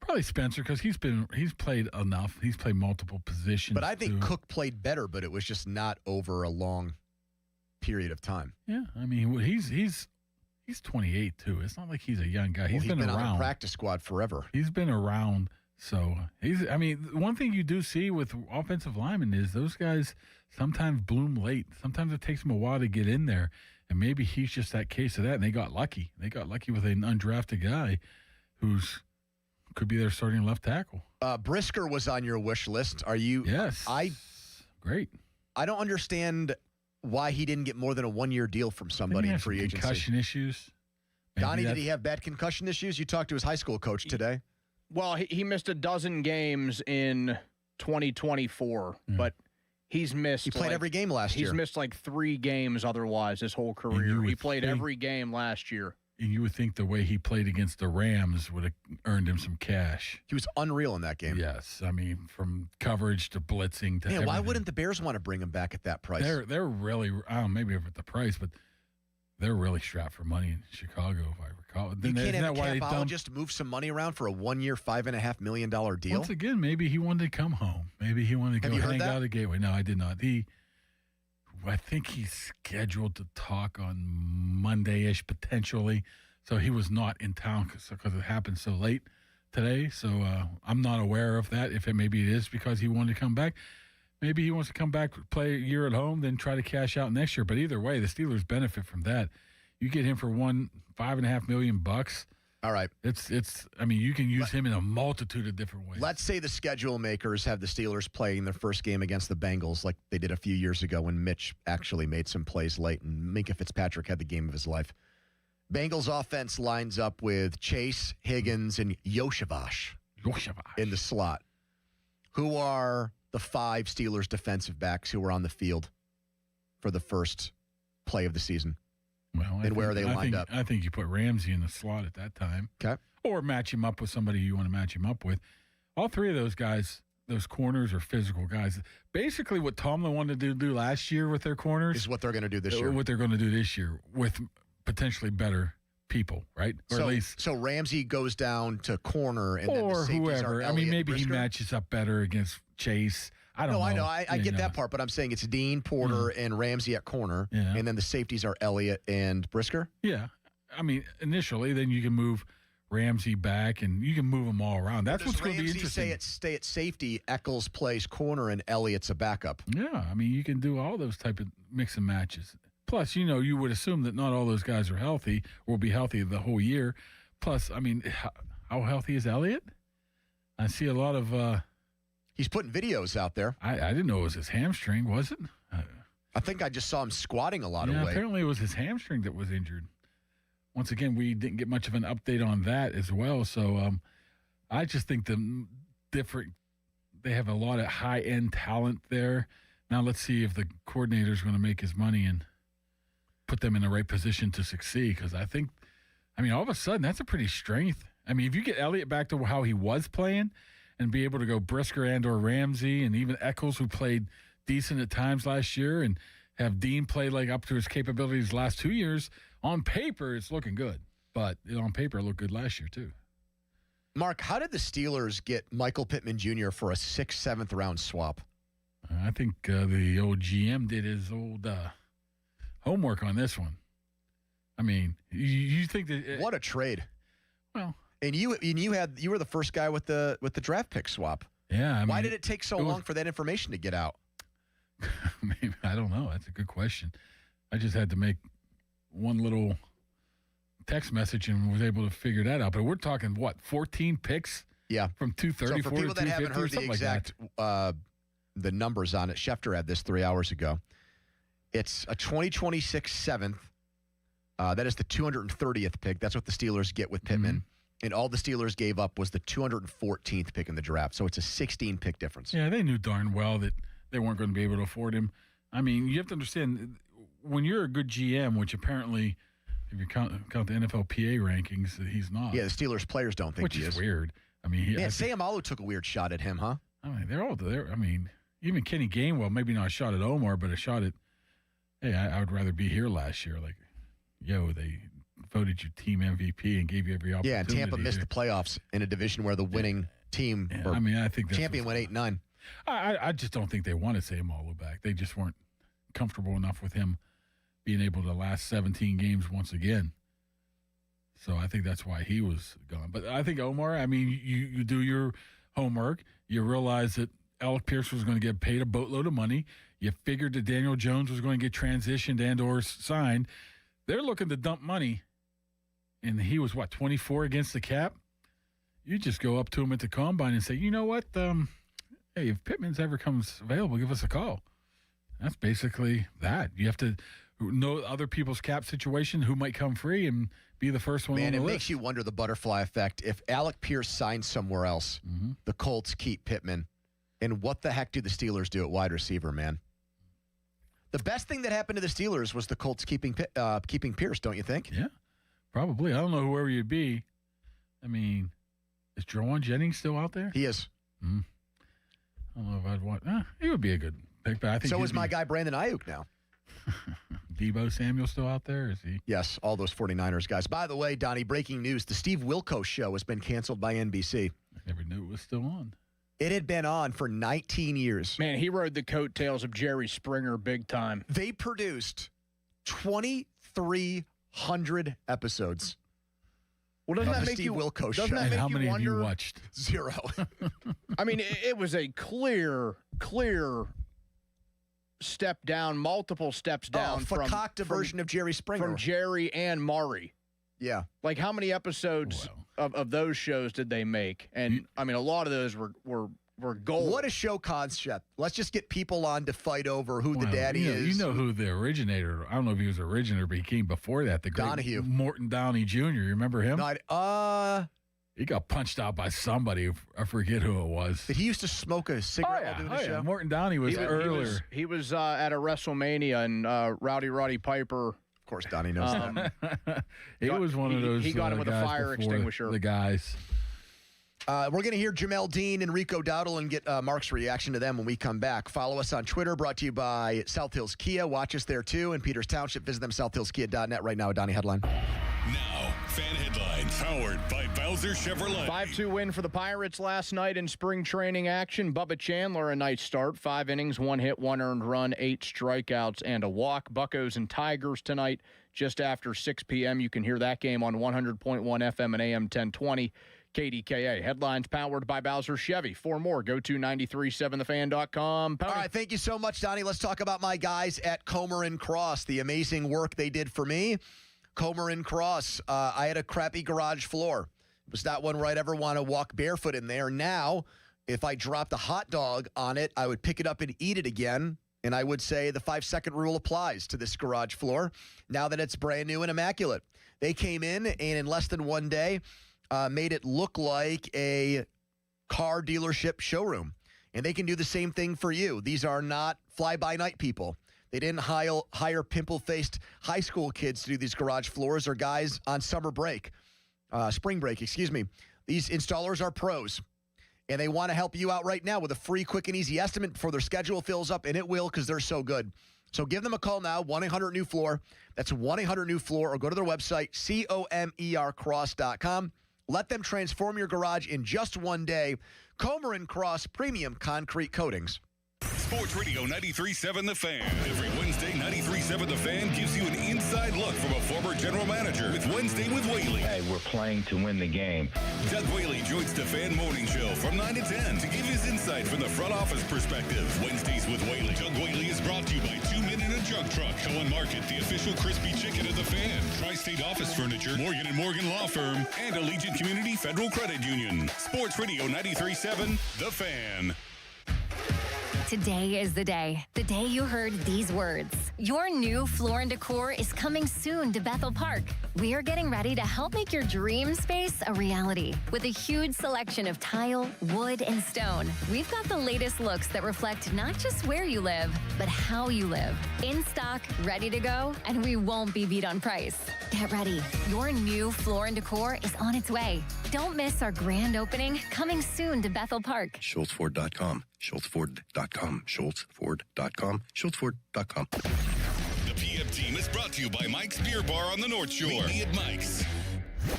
Probably Spencer, because he's played enough. He's played multiple positions. But I think Cook played better, but it was just not over a long period of time. Yeah, I mean he's 28 too. It's not like he's a young guy. He's been around on the practice squad forever. He's been around. So one thing you do see with offensive linemen is those guys sometimes bloom late. Sometimes it takes them a while to get in there, and maybe he's just that case of that. And they got lucky. They got lucky with an undrafted guy who's could be their starting left tackle. Brisker was on your wish list. Are you? Yes. Great. I don't understand why he didn't get more than a 1-year deal from somebody in free agency. Concussion issues. Donnie, did he have bad concussion issues? You talked to his high school coach today. Well, he missed a dozen games in 2024, but he's missed. He played every game last year. He's missed like 3 games otherwise his whole career. He played every game last year. And you would think the way he played against the Rams would have earned him some cash. He was unreal in that game. Yes. I mean, from coverage to blitzing to everything. Why wouldn't the Bears want to bring him back at that price? They're really, I don't know, maybe at the price, but they're really strapped for money in Chicago, if I recall. You can't have a capologist move some money around for a 1-year, $5.5 million deal? Once again, maybe he wanted to come home. Maybe he wanted to go hang out at Gateway. No, I did not. I think he's scheduled to talk on Monday-ish, potentially. So he was not in town because it happened so late today. So I'm not aware of that. Maybe it is because he wanted to come back. Maybe he wants to come back, play a year at home, then try to cash out next year. But either way, the Steelers benefit from that. You get him for $5.5 million. All right. You can use him in a multitude of different ways. Let's say the schedule makers have the Steelers playing their first game against the Bengals like they did a few years ago when Mitch actually made some plays late and Minkah Fitzpatrick had the game of his life. Bengals offense lines up with Chase, Higgins, and Yoshavash in the slot. Who are the 5 Steelers defensive backs who were on the field for the first play of the season? and where are they lined up? I think you put Ramsey in the slot at that time. Okay. Or match him up with somebody you want to match him up with. All three of those guys, those corners are physical guys. Basically what Tomlin wanted to do last year with their corners is what they're going to do this year. What they're going to do this year with potentially better people, right? Or at least so Ramsey goes down to corner and then the safeties whoever. are I mean, maybe Brisker? He matches up better against Chase. I don't know. I know. I get that part, but I'm saying it's Dean, Porter, and Ramsey at corner, and then the safeties are Elliott and Brisker. Yeah. I mean, initially, then you can move Ramsey back, and you can move them all around. That's what's going to be interesting. Stay at safety, Eccles plays corner, and Elliott's a backup. Yeah, I mean, you can do all those type of mix and matches. Plus, you would assume that not all those guys are healthy or will be healthy the whole year. Plus, I mean, how healthy is Elliott? I see a lot of... He's putting videos out there. I didn't know it was his hamstring, was it? I think I just saw him squatting a lot of weight. Apparently it was his hamstring that was injured. Once again, we didn't get much of an update on that as well. So I just think they have a lot of high-end talent there. Now let's see if the coordinator is going to make his money and put them in the right position to succeed. Because all of a sudden, that's a pretty strength. I mean, if you get Elliott back to how he was playing and be able to go Brisker and or Ramsey and even Eccles, who played decent at times last year, and have Dean play like up to his capabilities the last 2 years, on paper, it's looking good. But on paper, it looked good last year, too. Mark, how did the Steelers get Michael Pittman Jr. for a 6th, 7th round swap? I think the old GM did his old homework on this one. I mean, you think that... what a trade. Well... And you were the first guy with the draft pick swap. Yeah. Why did it take so long for that information to get out? Maybe, I don't know. That's a good question. I just had to make one little text message and was able to figure that out. But we're talking, 14 picks? Yeah. From 234 so for people to that haven't heard the exact the numbers on it, Schefter had this 3 hours ago. It's a 2026 7th. That is the 230th pick. That's what the Steelers get with Pittman. Mm-hmm. And all the Steelers gave up was the 214th pick in the draft. So it's a 16-pick difference. Yeah, they knew darn well that they weren't going to be able to afford him. I mean, you have to understand, when you're a good GM, which apparently, if you count the NFLPA rankings, he's not. Yeah, the Steelers players don't think he is. Which is weird. I mean, Sam Alou took a weird shot at him, huh? I mean, they're all there. I mean, even Kenny Gainwell, maybe not a shot at Omar, but a shot at, hey, I would rather be here last year. Like, they voted you team MVP and gave you every opportunity. Yeah, and Tampa missed the playoffs in a division where the winning team I think that's champion went 8-9. I just don't think they wanted Sam Alou back. They just weren't comfortable enough with him being able to last 17 games once again. So I think that's why he was gone. But I think Omar, I mean, you do your homework. You realize that Alec Pierce was going to get paid a boatload of money. You figured that Daniel Jones was going to get transitioned and or signed. They're looking to dump money. And he was, 24 against the cap? You just go up to him at the combine and say, you know what? Hey, if Pittman's ever comes available, give us a call. That's basically that. You have to know other people's cap situation, who might come free, and be the first one on the list. Man, it makes you wonder the butterfly effect. If Alec Pierce signs somewhere else, the Colts keep Pittman. And what the heck do the Steelers do at wide receiver, man? The best thing that happened to the Steelers was the Colts keeping Pierce, don't you think? Yeah. Probably. I don't know whoever you'd be. I mean, is Jawan Jennings still out there? He is. I don't know if I'd want... he would be a good pick, but I think... So is my guy Brandon Ayuk now. Debo Samuel still out there? Is he? Yes, all those 49ers guys. By the way, Donnie, breaking news. The Steve Wilkos show has been canceled by NBC. I never knew it was still on. It had been on for 19 years. Man, he rode the coattails of Jerry Springer big time. They produced 2,300 episodes. Well, doesn't that make Steve you Wilkos doesn't show? that make how you many wonder? Have you watched? 0. I mean, it was a clear step down, multiple steps down from version of Jerry Springer, from Jerry and Murray. Yeah, like how many episodes of those shows did they make? And I mean, a lot of those were gold. What a show concept! Let's just get people on to fight over who the daddy is. You know who the originator? I don't know if he was originator, but he came before that. The great Donahue, Morton Downey Jr. You remember him? He got punched out by somebody. I forget who it was. But he used to smoke a cigarette while doing the show. Morton Downey was earlier. He was at a WrestleMania, and Rowdy Roddy Piper Of course, Donnie knows that. It was one of those. He got it with a guys fire before extinguisher. The guys. We're going to hear Jamel Dean and Rico Dowdle and get Mark's reaction to them when we come back. Follow us on Twitter, brought to you by South Hills Kia. Watch us there, too, in Peters Township. Visit them, southhillskia.net. Right now, a Donnie headline. Now, fan headlines powered by Bowser Chevrolet. 5-2 win for the Pirates last night in spring training action. Bubba Chandler, a nice start. 5 innings, 1 hit, 1 earned run, 8 strikeouts, and a walk. Buccos and Tigers tonight just after 6 p.m. You can hear that game on 100.1 FM and AM 1020. KDKA. Headlines powered by Bowser Chevy. For more, go to 937thefan.com. All right, thank you so much, Donnie. Let's talk about my guys at Comer and Cross, the amazing work they did for me. Comer and Cross, I had a crappy garage floor. It was not one where I'd ever want to walk barefoot in there. Now, if I dropped a hot dog on it, I would pick it up and eat it again. And I would say the 5-second rule applies to this garage floor now that it's brand new and immaculate. They came in and in less than 1 day, made it look like a car dealership showroom. And they can do the same thing for you. These are not fly-by-night people. They didn't hire pimple-faced high school kids to do these garage floors or guys on spring break, excuse me. These installers are pros, and they want to help you out right now with a free, quick, and easy estimate before their schedule fills up, and it will because they're so good. So give them a call now, 1-800-NEW-FLOOR. That's 1-800-NEW-FLOOR, or go to their website, comercross.com. Let them transform your garage in just 1 day. Comer and Cross Premium Concrete Coatings. Sports Radio 93.7 The Fan. Every Wednesday, 93.7 The Fan gives you an inside look from a former general manager with Wednesday with Whaley. Hey, we're playing to win the game. Doug Whaley joins the Fan Morning Show from 9 to 10 to give his insight from the front office perspective. Wednesdays with Whaley. Doug Whaley is brought to you by 2 Men in a Jug Truck. Cohen Market, the official crispy chicken of the Fan. Tri-State Office Furniture, Morgan & Morgan Law Firm, and Allegiant Community Federal Credit Union. Sports Radio 93.7 The Fan. Today is the day you heard these words. Your new Floor & Decor is coming soon to Bethel Park. We are getting ready to help make your dream space a reality. With a huge selection of tile, wood, and stone, we've got the latest looks that reflect not just where you live, but how you live. In stock, ready to go, and we won't be beat on price. Get ready. Your new Floor & Decor is on its way. Don't miss our grand opening coming soon to Bethel Park. SchultzFord.com. SchultzFord.com. SchultzFord.com. SchultzFord.com. The PM team is brought to you by Mike's Beer Bar on the North Shore. Meet me at Mike's.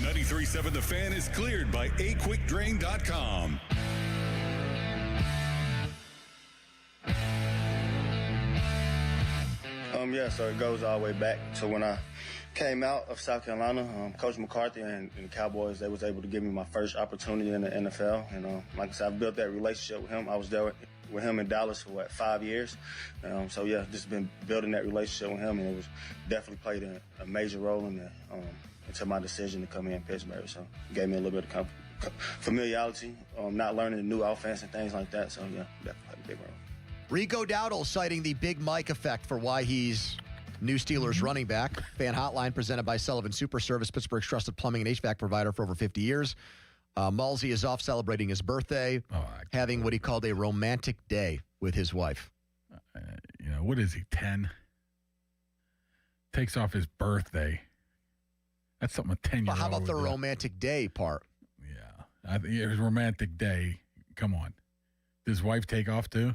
93.7 The Fan is cleared by aquickdrain.com. So it goes all the way back to when I came out of South Carolina. Coach McCarthy and the Cowboys, they was able to give me my first opportunity in the NFL. And like I said, I've built that relationship with him. I was there with him in Dallas for 5 years. Just been building that relationship with him, and it was definitely played a major role into my decision to come here in Pittsburgh. So it gave me a little bit of familiarity, not learning the new offense and things like that. So definitely played a big role. Rico Dowdle citing the Big Mike effect for why he's new Steelers running back. Fan Hotline presented by Sullivan Super Service, Pittsburgh's trusted plumbing and HVAC provider for over 50 years. Malsey is off celebrating his birthday, having what he called a romantic day with his wife. What is he, 10? Takes off his birthday. That's something a 10-year-old. Well, how about the romantic day part? Yeah. I think it was romantic day. Come on. Does his wife take off too?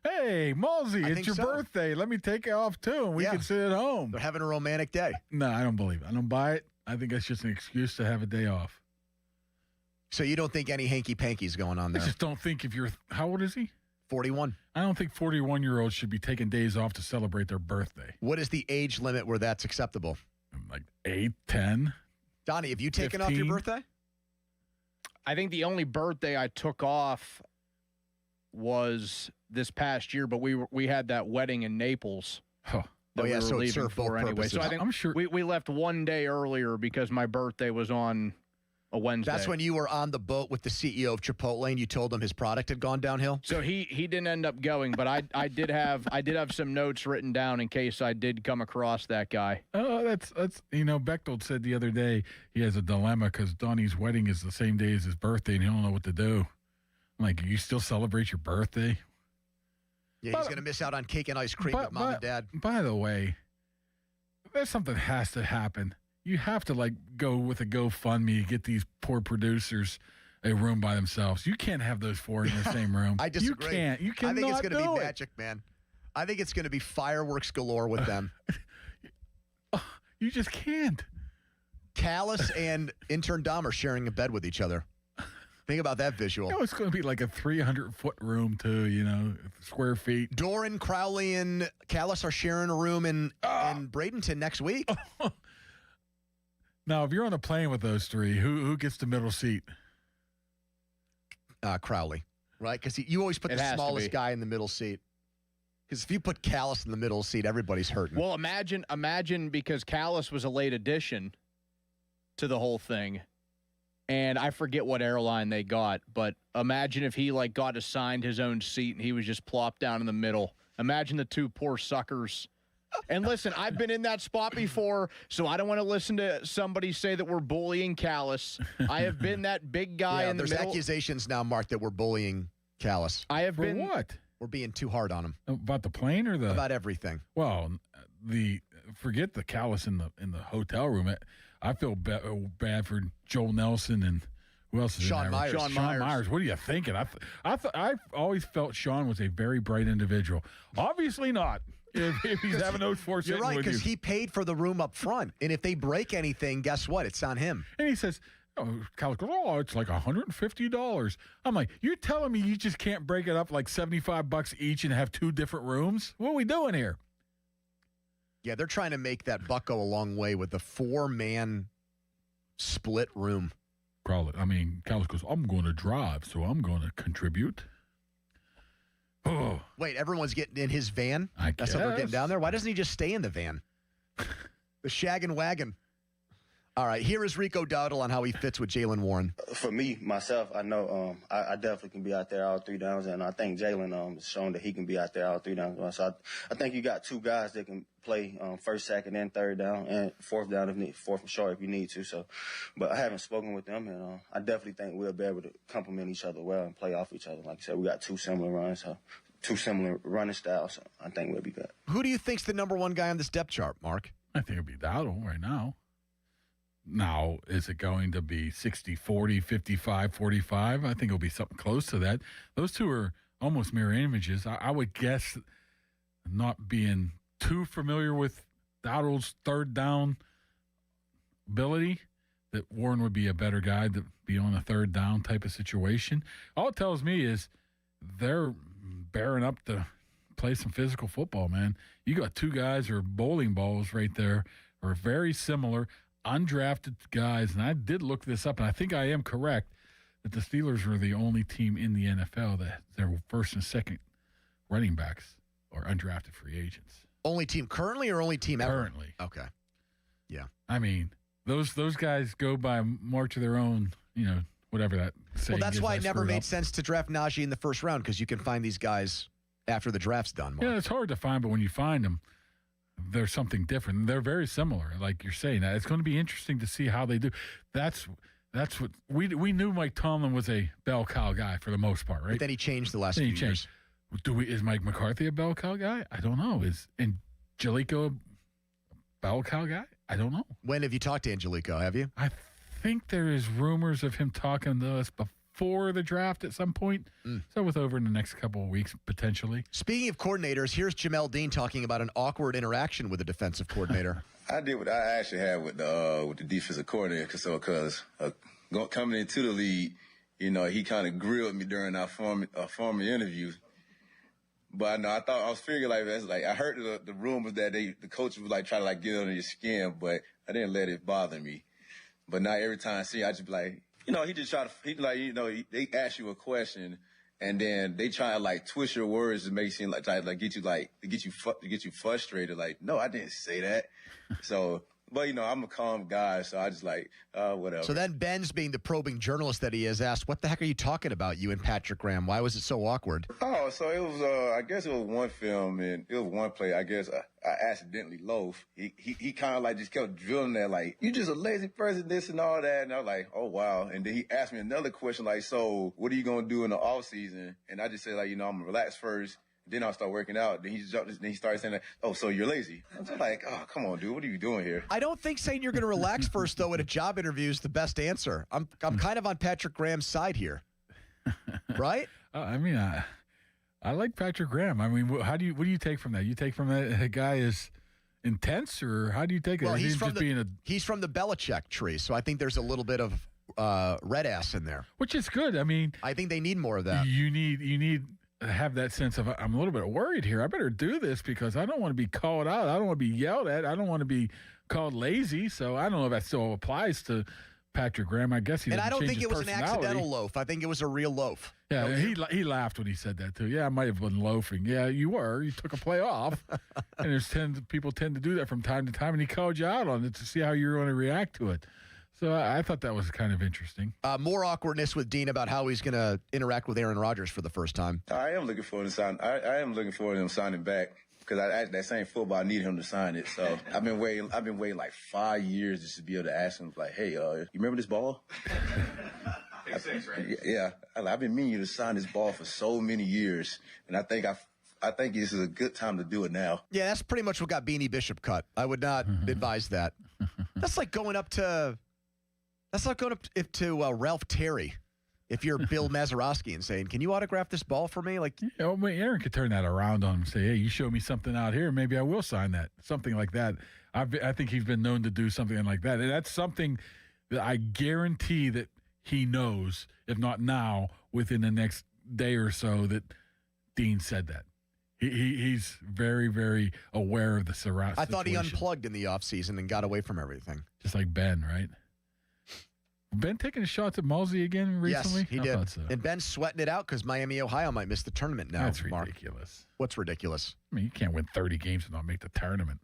Hey, Malsey, it's your birthday. Let me take it off too, and we can sit at home. They're having a romantic day. No, I don't believe it. I don't buy it. I think that's just an excuse to have a day off. So you don't think any hanky-panky's going on there? I just don't think how old is he? 41. I don't think 41-year-olds should be taking days off to celebrate their birthday. What is the age limit where that's acceptable? Like 8, 10. Donnie, have you taken off your birthday? I think the only birthday I took off was this past year, but we had that wedding in Naples. Huh. So it served both purposes. So I think I'm sure we left 1 day earlier because my birthday was on a Wednesday. That's when you were on the boat with the CEO of Chipotle and you told him his product had gone downhill? So he didn't end up going, but I did have some notes written down in case I did come across that guy. Oh, that's Bechtold said the other day he has a dilemma because Donnie's wedding is the same day as his birthday and he don't know what to do. I'm like, you still celebrate your birthday? Yeah, he's going to miss out on cake and ice cream with mom and dad. By the way, there's something has to happen. You have to go with a GoFundMe to get these poor producers a room by themselves. You can't have those four in the same room. I disagree. You can't. You cannot. I think it's going to be it. magic, man. I think it's going to be fireworks galore with them. You just can't. Callis and intern Dom are sharing a bed with each other. Think about that visual. It's going to be like a 300-foot room, too, square feet. Doran, Crowley, and Callis are sharing a room in Bradenton next week. Now, if you're on a plane with those three, who gets the middle seat? Crowley, right? Because you always put the smallest guy in the middle seat. Because if you put Callis in the middle seat, everybody's hurting. Well, imagine because Callis was a late addition to the whole thing. And I forget what airline they got, but imagine if he got assigned his own seat and he was just plopped down in the middle. Imagine the two poor suckers. And listen, I've been in that spot before, so I don't want to listen to somebody say that we're bullying Callis. I have been that big guy in the middle. There's accusations now, Mark, that we're bullying Callis. For what? We're being too hard on him. About the plane or about everything? Well, forget the Callis in the hotel room. I feel bad for Joel Nelson and who else is Sean in there? Myers. Sean Myers. What are you thinking? I've always felt Sean was a very bright individual. Obviously not. If he's having those four You're sitting right, with you. because he paid for the room up front. And if they break anything, guess what? It's on him. And he says, Callis goes, it's like $150. I'm like, you're telling me you just can't break it up like $75 each and have two different rooms? What are we doing here? Yeah, they're trying to make that buck go a long way with the 4-man split room. Callis goes, I'm going to drive, so I'm going to contribute. Oh. Wait, everyone's getting in his van? That's how they're getting down there? Why doesn't he just stay in the van? The shag and wagon. All right, here is Rico Dowdle on how he fits with Jalen Warren. For me, myself, I know I definitely can be out there all 3 downs, and I think Jalen has shown that he can be out there all 3 downs. So I think you got 2 guys that can play first, second, and third down, and fourth down fourth and short if you need to. So, but I haven't spoken with them, and I definitely think we'll be able to complement each other well and play off each other. Like I said, we got 2 similar runs, so 2 similar running styles. So I think we'll be good. Who do you think's the number 1 guy on this depth chart, Mark? I think it'll be Dowdle right now. Now, is it going to be 60-40, 55-45? I think it'll be something close to that. Those two are almost mirror images. I would guess, not being too familiar with Dowdle's third down ability, that Warren would be a better guy to be on a third down type of situation. All it tells me is they're bearing up to play some physical football, man. You got 2 guys who are bowling balls right there, are very similar, undrafted guys. And I did look this up, and I think I am correct, that the Steelers were the only team in the NFL that their first and second running backs are undrafted free agents. Only team currently or only team ever? Currently. Okay. Yeah. Those guys go by march of their own, whatever that saying is. Well, that's why it never made sense to draft Najee in the first round, because you can find these guys after the draft's done, Mark. Yeah, it's hard to find, but when you find them, there's something different. They're very similar, like you're saying. It's going to be interesting to see how they do. That's what we knew. Mike Tomlin was a bell cow guy for the most part, right? But then he changed the last few years. Is Mike McCarthy a bell cow guy? I don't know. Is Angelico a bell cow guy? I don't know. When have you talked to Angelico? Have you? I think there is rumors of him talking to us before the draft at some point. So with over in the next couple of weeks, potentially. Speaking of coordinators, here's Jamel Dean talking about an awkward interaction with a defensive coordinator. I did what I actually had with the defensive coordinator, because coming into the league, he kind of grilled me during our former interview. But I thought I was figuring I heard the rumors that the coach would try to get under your skin, but I didn't let it bother me. But now every time I see, I just be like, he just try to, they ask you a question, and then they try to twist your words to make it seem get you frustrated. No, I didn't say that. So, but I'm a calm guy, so I just whatever. So then Ben's, being the probing journalist that he is, asked, "What the heck are you talking about, you and Patrick Graham? Why was it so awkward?" Oh, so it was. I guess it was one film, and it was one play. I guess I accidentally loafed. He kind of just kept drilling that, you just a lazy person, this and all that. And I was like, oh wow. And then he asked me another question, so what are you gonna do in the off season? And I just said, I'm gonna relax first, Then I'll start working out. Then he started saying, "Oh, so you're lazy?" I'm just like, "Oh, come on, dude. What are you doing here?" I don't think saying you're going to relax first, though, at a job interview is the best answer. I'm kind of on Patrick Graham's side here, right? I mean, I like Patrick Graham. I mean, what do you take from that? You take from that guy is intense, or how do you take it? Well, he's from the Belichick tree, so I think there's a little bit of red ass in there, which is good. I mean, I think they need more of that. You need to have that sense of, I'm a little bit worried here. I better do this because I don't want to be called out. I don't want to be yelled at. I don't want to be called lazy. So I don't know if that still applies to Patrick Graham. I guess he. And I don't think it was an accidental loaf. I think it was a real loaf. Yeah, he laughed when he said that too. Yeah, I might have been loafing. Yeah, you were. You took a play off, and there's people tend to do that from time to time, and he called you out on it to see how you're going to react to it. So I thought that was kind of interesting. More awkwardness with Dean about how he's going to interact with Aaron Rodgers for the first time. I am looking forward to sign. I am looking forward to him signing back because that same football, I need him to sign it. So I've been waiting like 5 years just to be able to ask him, like, "Hey, you remember this ball?" Right? Yeah, I've been meaning you to sign this ball for so many years, and I think this is a good time to do it now. Yeah, that's pretty much what got Beanie Bishop cut. I would not advise that. That's like going up to Ralph Terry if you're Bill Mazeroski and saying, "Can you autograph this ball for me?" Like, Aaron could turn that around on him and say, "Hey, you show me something out here, maybe I will sign that." Something like that. I think he's been known to do something like that, and that's something that I guarantee that he knows, if not now, within the next day or so, that Dean said that. He's very, very aware of the situation. I thought he unplugged in the offseason and got away from everything. Just like Ben, right? Ben taking shots at Mulsey again recently? Yes, he did. So. And Ben's sweating it out because Miami, Ohio might miss the tournament now. That's Mark. ridiculous. What's ridiculous? I mean, you can't win 30 games and not make the tournament.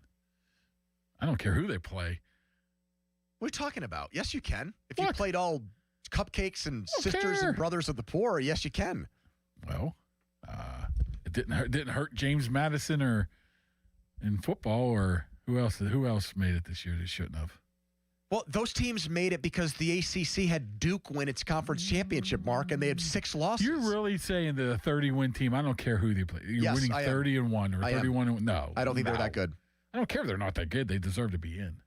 I don't care who they play. What are you talking about? Yes, you can. If you played all cupcakes and sisters and brothers of the poor, yes, you can. Well, it didn't hurt James Madison or in football, or who else made it this year that shouldn't have? Well, those teams made it because the ACC had Duke win its conference championship, Mark, and they had 6 losses. You're really saying that a 30-win team, I don't care who they play. You're winning 30-1 or 31-1. No. I don't think they're that good. I don't care if they're not that good. They deserve to be in.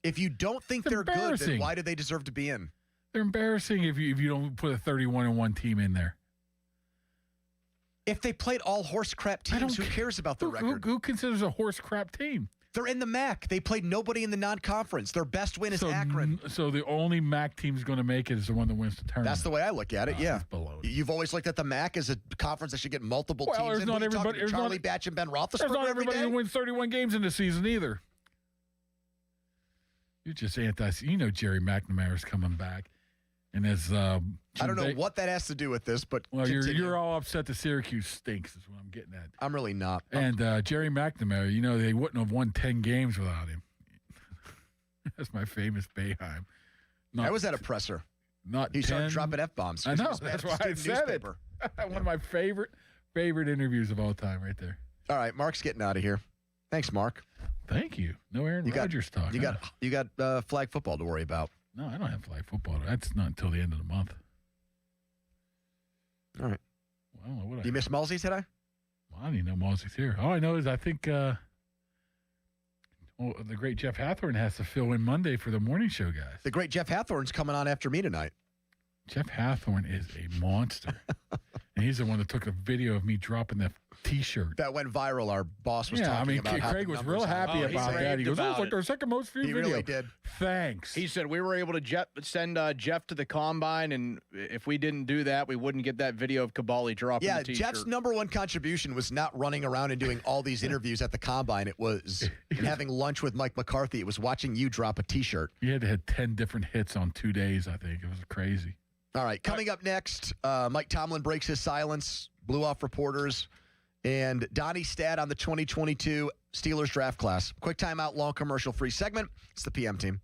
If you don't think they're good, then why do they deserve to be in? They're embarrassing if you don't put a 31-1 team in there. If they played all horse crap teams, who cares about the record? Who considers a horse crap team? They're in the MAC. They played nobody in the non-conference. Their best win is Akron. So the only MAC team's going to make it is the one that wins the tournament. That's the way I look at it, yeah. You've always looked at the MAC as a conference that should get multiple teams in. Not everybody, Charlie Batch and Ben Roethlisberger. There's not everybody who wins 31 games in the season either. You're just Jerry McNamara's coming back. And as I don't know what that has to do with this, but you're all upset that Syracuse stinks is what I'm getting at. I'm really not. And Jerry McNamara, they wouldn't have won 10 games without him. That's my famous Boeheim. I was at a presser. He started dropping F-bombs. I know. That's why I said it. One of my favorite interviews of all time right there. All right, Mark's getting out of here. Thanks, Mark. Thank you. No Aaron Rodgers talk. You got flag football to worry about. No, I don't have flag football. That's not until the end of the month. All right. Well, you miss Mulsey today? Well, I didn't know Mulsey's here. All I know is I think the great Jeff Hathorn has to fill in Monday for the morning show guys. The great Jeff Hathorn's coming on after me tonight. Jeff Hathorn is a monster. And he's the one that took a video of me dropping that T-shirt. That went viral. Our boss was talking about Craig was real happy about that. He goes, it's like our second most viewed video. He really did. Thanks. He said we were able to send Jeff to the Combine, and if we didn't do that, we wouldn't get that video of Kabali dropping the T-shirt. Jeff's number one contribution was not running around and doing all these interviews at the Combine. It was having lunch with Mike McCarthy. It was watching you drop a T-shirt. He had 10 different hits on 2 days, I think. It was crazy. All right, coming up next, Mike Tomlin breaks his silence, blew off reporters, and Donnie Stat on the 2022 Steelers draft class. Quick timeout, long commercial-free segment. It's the PM team.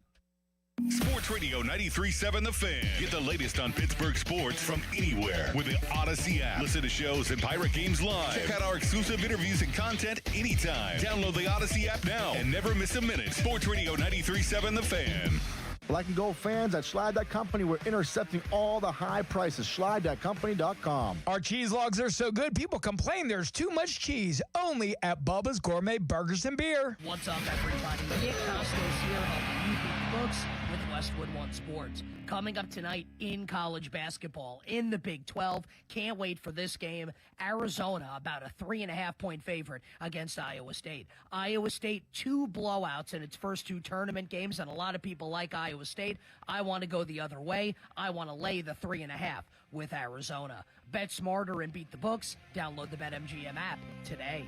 Sports Radio 93.7 The Fan. Get the latest on Pittsburgh sports from anywhere with the Odyssey app. Listen to shows and Pirate Games live. Check out our exclusive interviews and content anytime. Download the Odyssey app now and never miss a minute. Sports Radio 93.7 The Fan. Black and gold fans at Schleid Company, we're intercepting all the high prices. Schleid.company.com. Our cheese logs are so good, people complain there's too much cheese. Only at Bubba's Gourmet Burgers and Beer. What's up, everybody? Nick Costos here helping you beat the books with Westwood One Sports. Coming up tonight in college basketball in the Big 12. Can't wait for this game. Arizona, about a 3.5-point favorite against Iowa State. Iowa State, 2 blowouts in its first 2 tournament games, and a lot of people like Iowa State. I want to go the other way. I want to lay the 3.5 with Arizona. Bet smarter and beat the books. Download the BetMGM app today.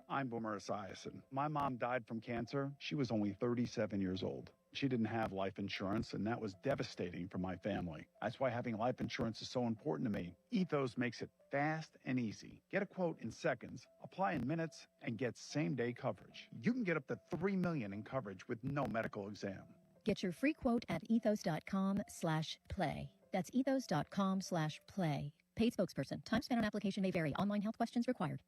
I'm Boomer Esiason. My mom died from cancer. She was only 37 years old. She didn't have life insurance, and that was devastating for my family. That's why having life insurance is so important to me. Ethos makes it fast and easy. Get a quote in seconds, apply in minutes, and get same-day coverage. You can get up to $3 million in coverage with no medical exam. Get your free quote at ethos.com/play. That's ethos.com/play. Paid spokesperson. Time spent on application may vary. Online health questions required.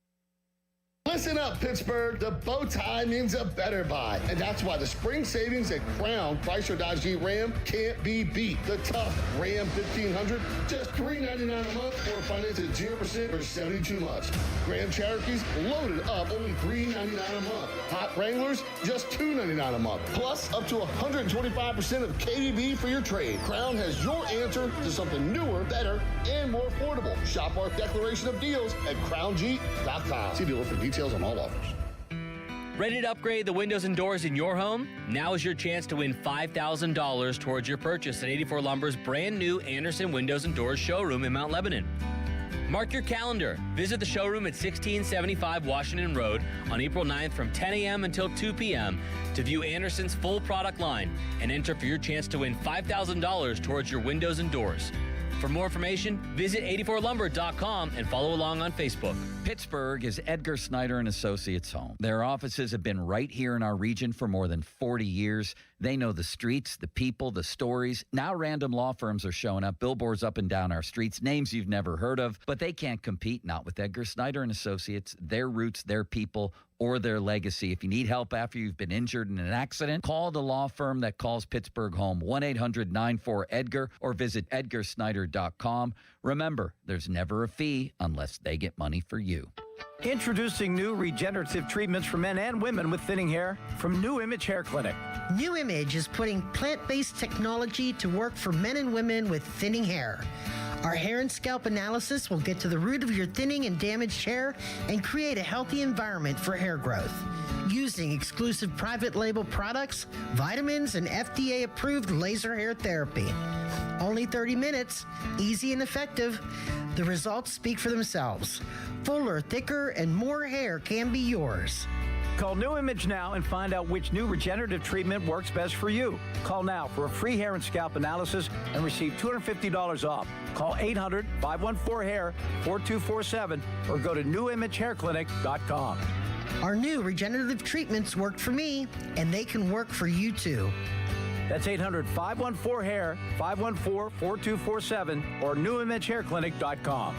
Listen up, Pittsburgh. The bow tie means a better buy. And that's why the spring savings at Crown Chrysler Dodge Jeep Ram can't be beat. The tough Ram 1500, just $399 a month, or finance at 0% for 72 months. Grand Cherokees loaded up, only $399 a month. Hot Wranglers, just $299 a month. Plus, up to 125% of KDB for your trade. Crown has your answer to something newer, better, and more affordable. Shop our declaration of deals at crownjeep.com. See dealer for details on all offers. Ready to upgrade the windows and doors in your home? Now is your chance to win $5,000 towards your purchase at 84 Lumber's brand new Anderson Windows and Doors showroom in Mount Lebanon. Mark your calendar. Visit the showroom at 1675 Washington Road on April 9th from 10 a.m. until 2 p.m. to view Anderson's full product line and enter for your chance to win $5,000 towards your windows and doors. For more information, visit 84lumber.com and follow along on Facebook. Pittsburgh is Edgar Snyder and Associates' home. Their offices have been right here in our region for more than 40 years. They know the streets, the people, the stories. Now random law firms are showing up, billboards up and down our streets, names you've never heard of, but they can't compete, not with Edgar Snyder and Associates, their roots, their people, or their legacy. If you need help after you've been injured in an accident, call the law firm that calls Pittsburgh home, 1-800-94-EDGAR, or visit edgarsnyder.com. Remember, there's never a fee unless they get money for you. Introducing new regenerative treatments for men and women with thinning hair from New Image Hair Clinic. New Image is putting plant-based technology to work for men and women with thinning hair. Our hair and scalp analysis will get to the root of your thinning and damaged hair and create a healthy environment for hair growth. Using exclusive private label products, vitamins, and FDA-approved laser hair therapy. Only 30 minutes, easy and effective. The results speak for themselves. Fuller, thicker, and more hair can be yours. Call New Image now and find out which new regenerative treatment works best for you. Call now for a free hair and scalp analysis and receive $250 off. Call 800-514-HAIR 4247 or go to newimagehairclinic.com. Our new regenerative treatments worked for me, and they can work for you too. That's 800-514-HAIR 514-4247 or newimagehairclinic.com.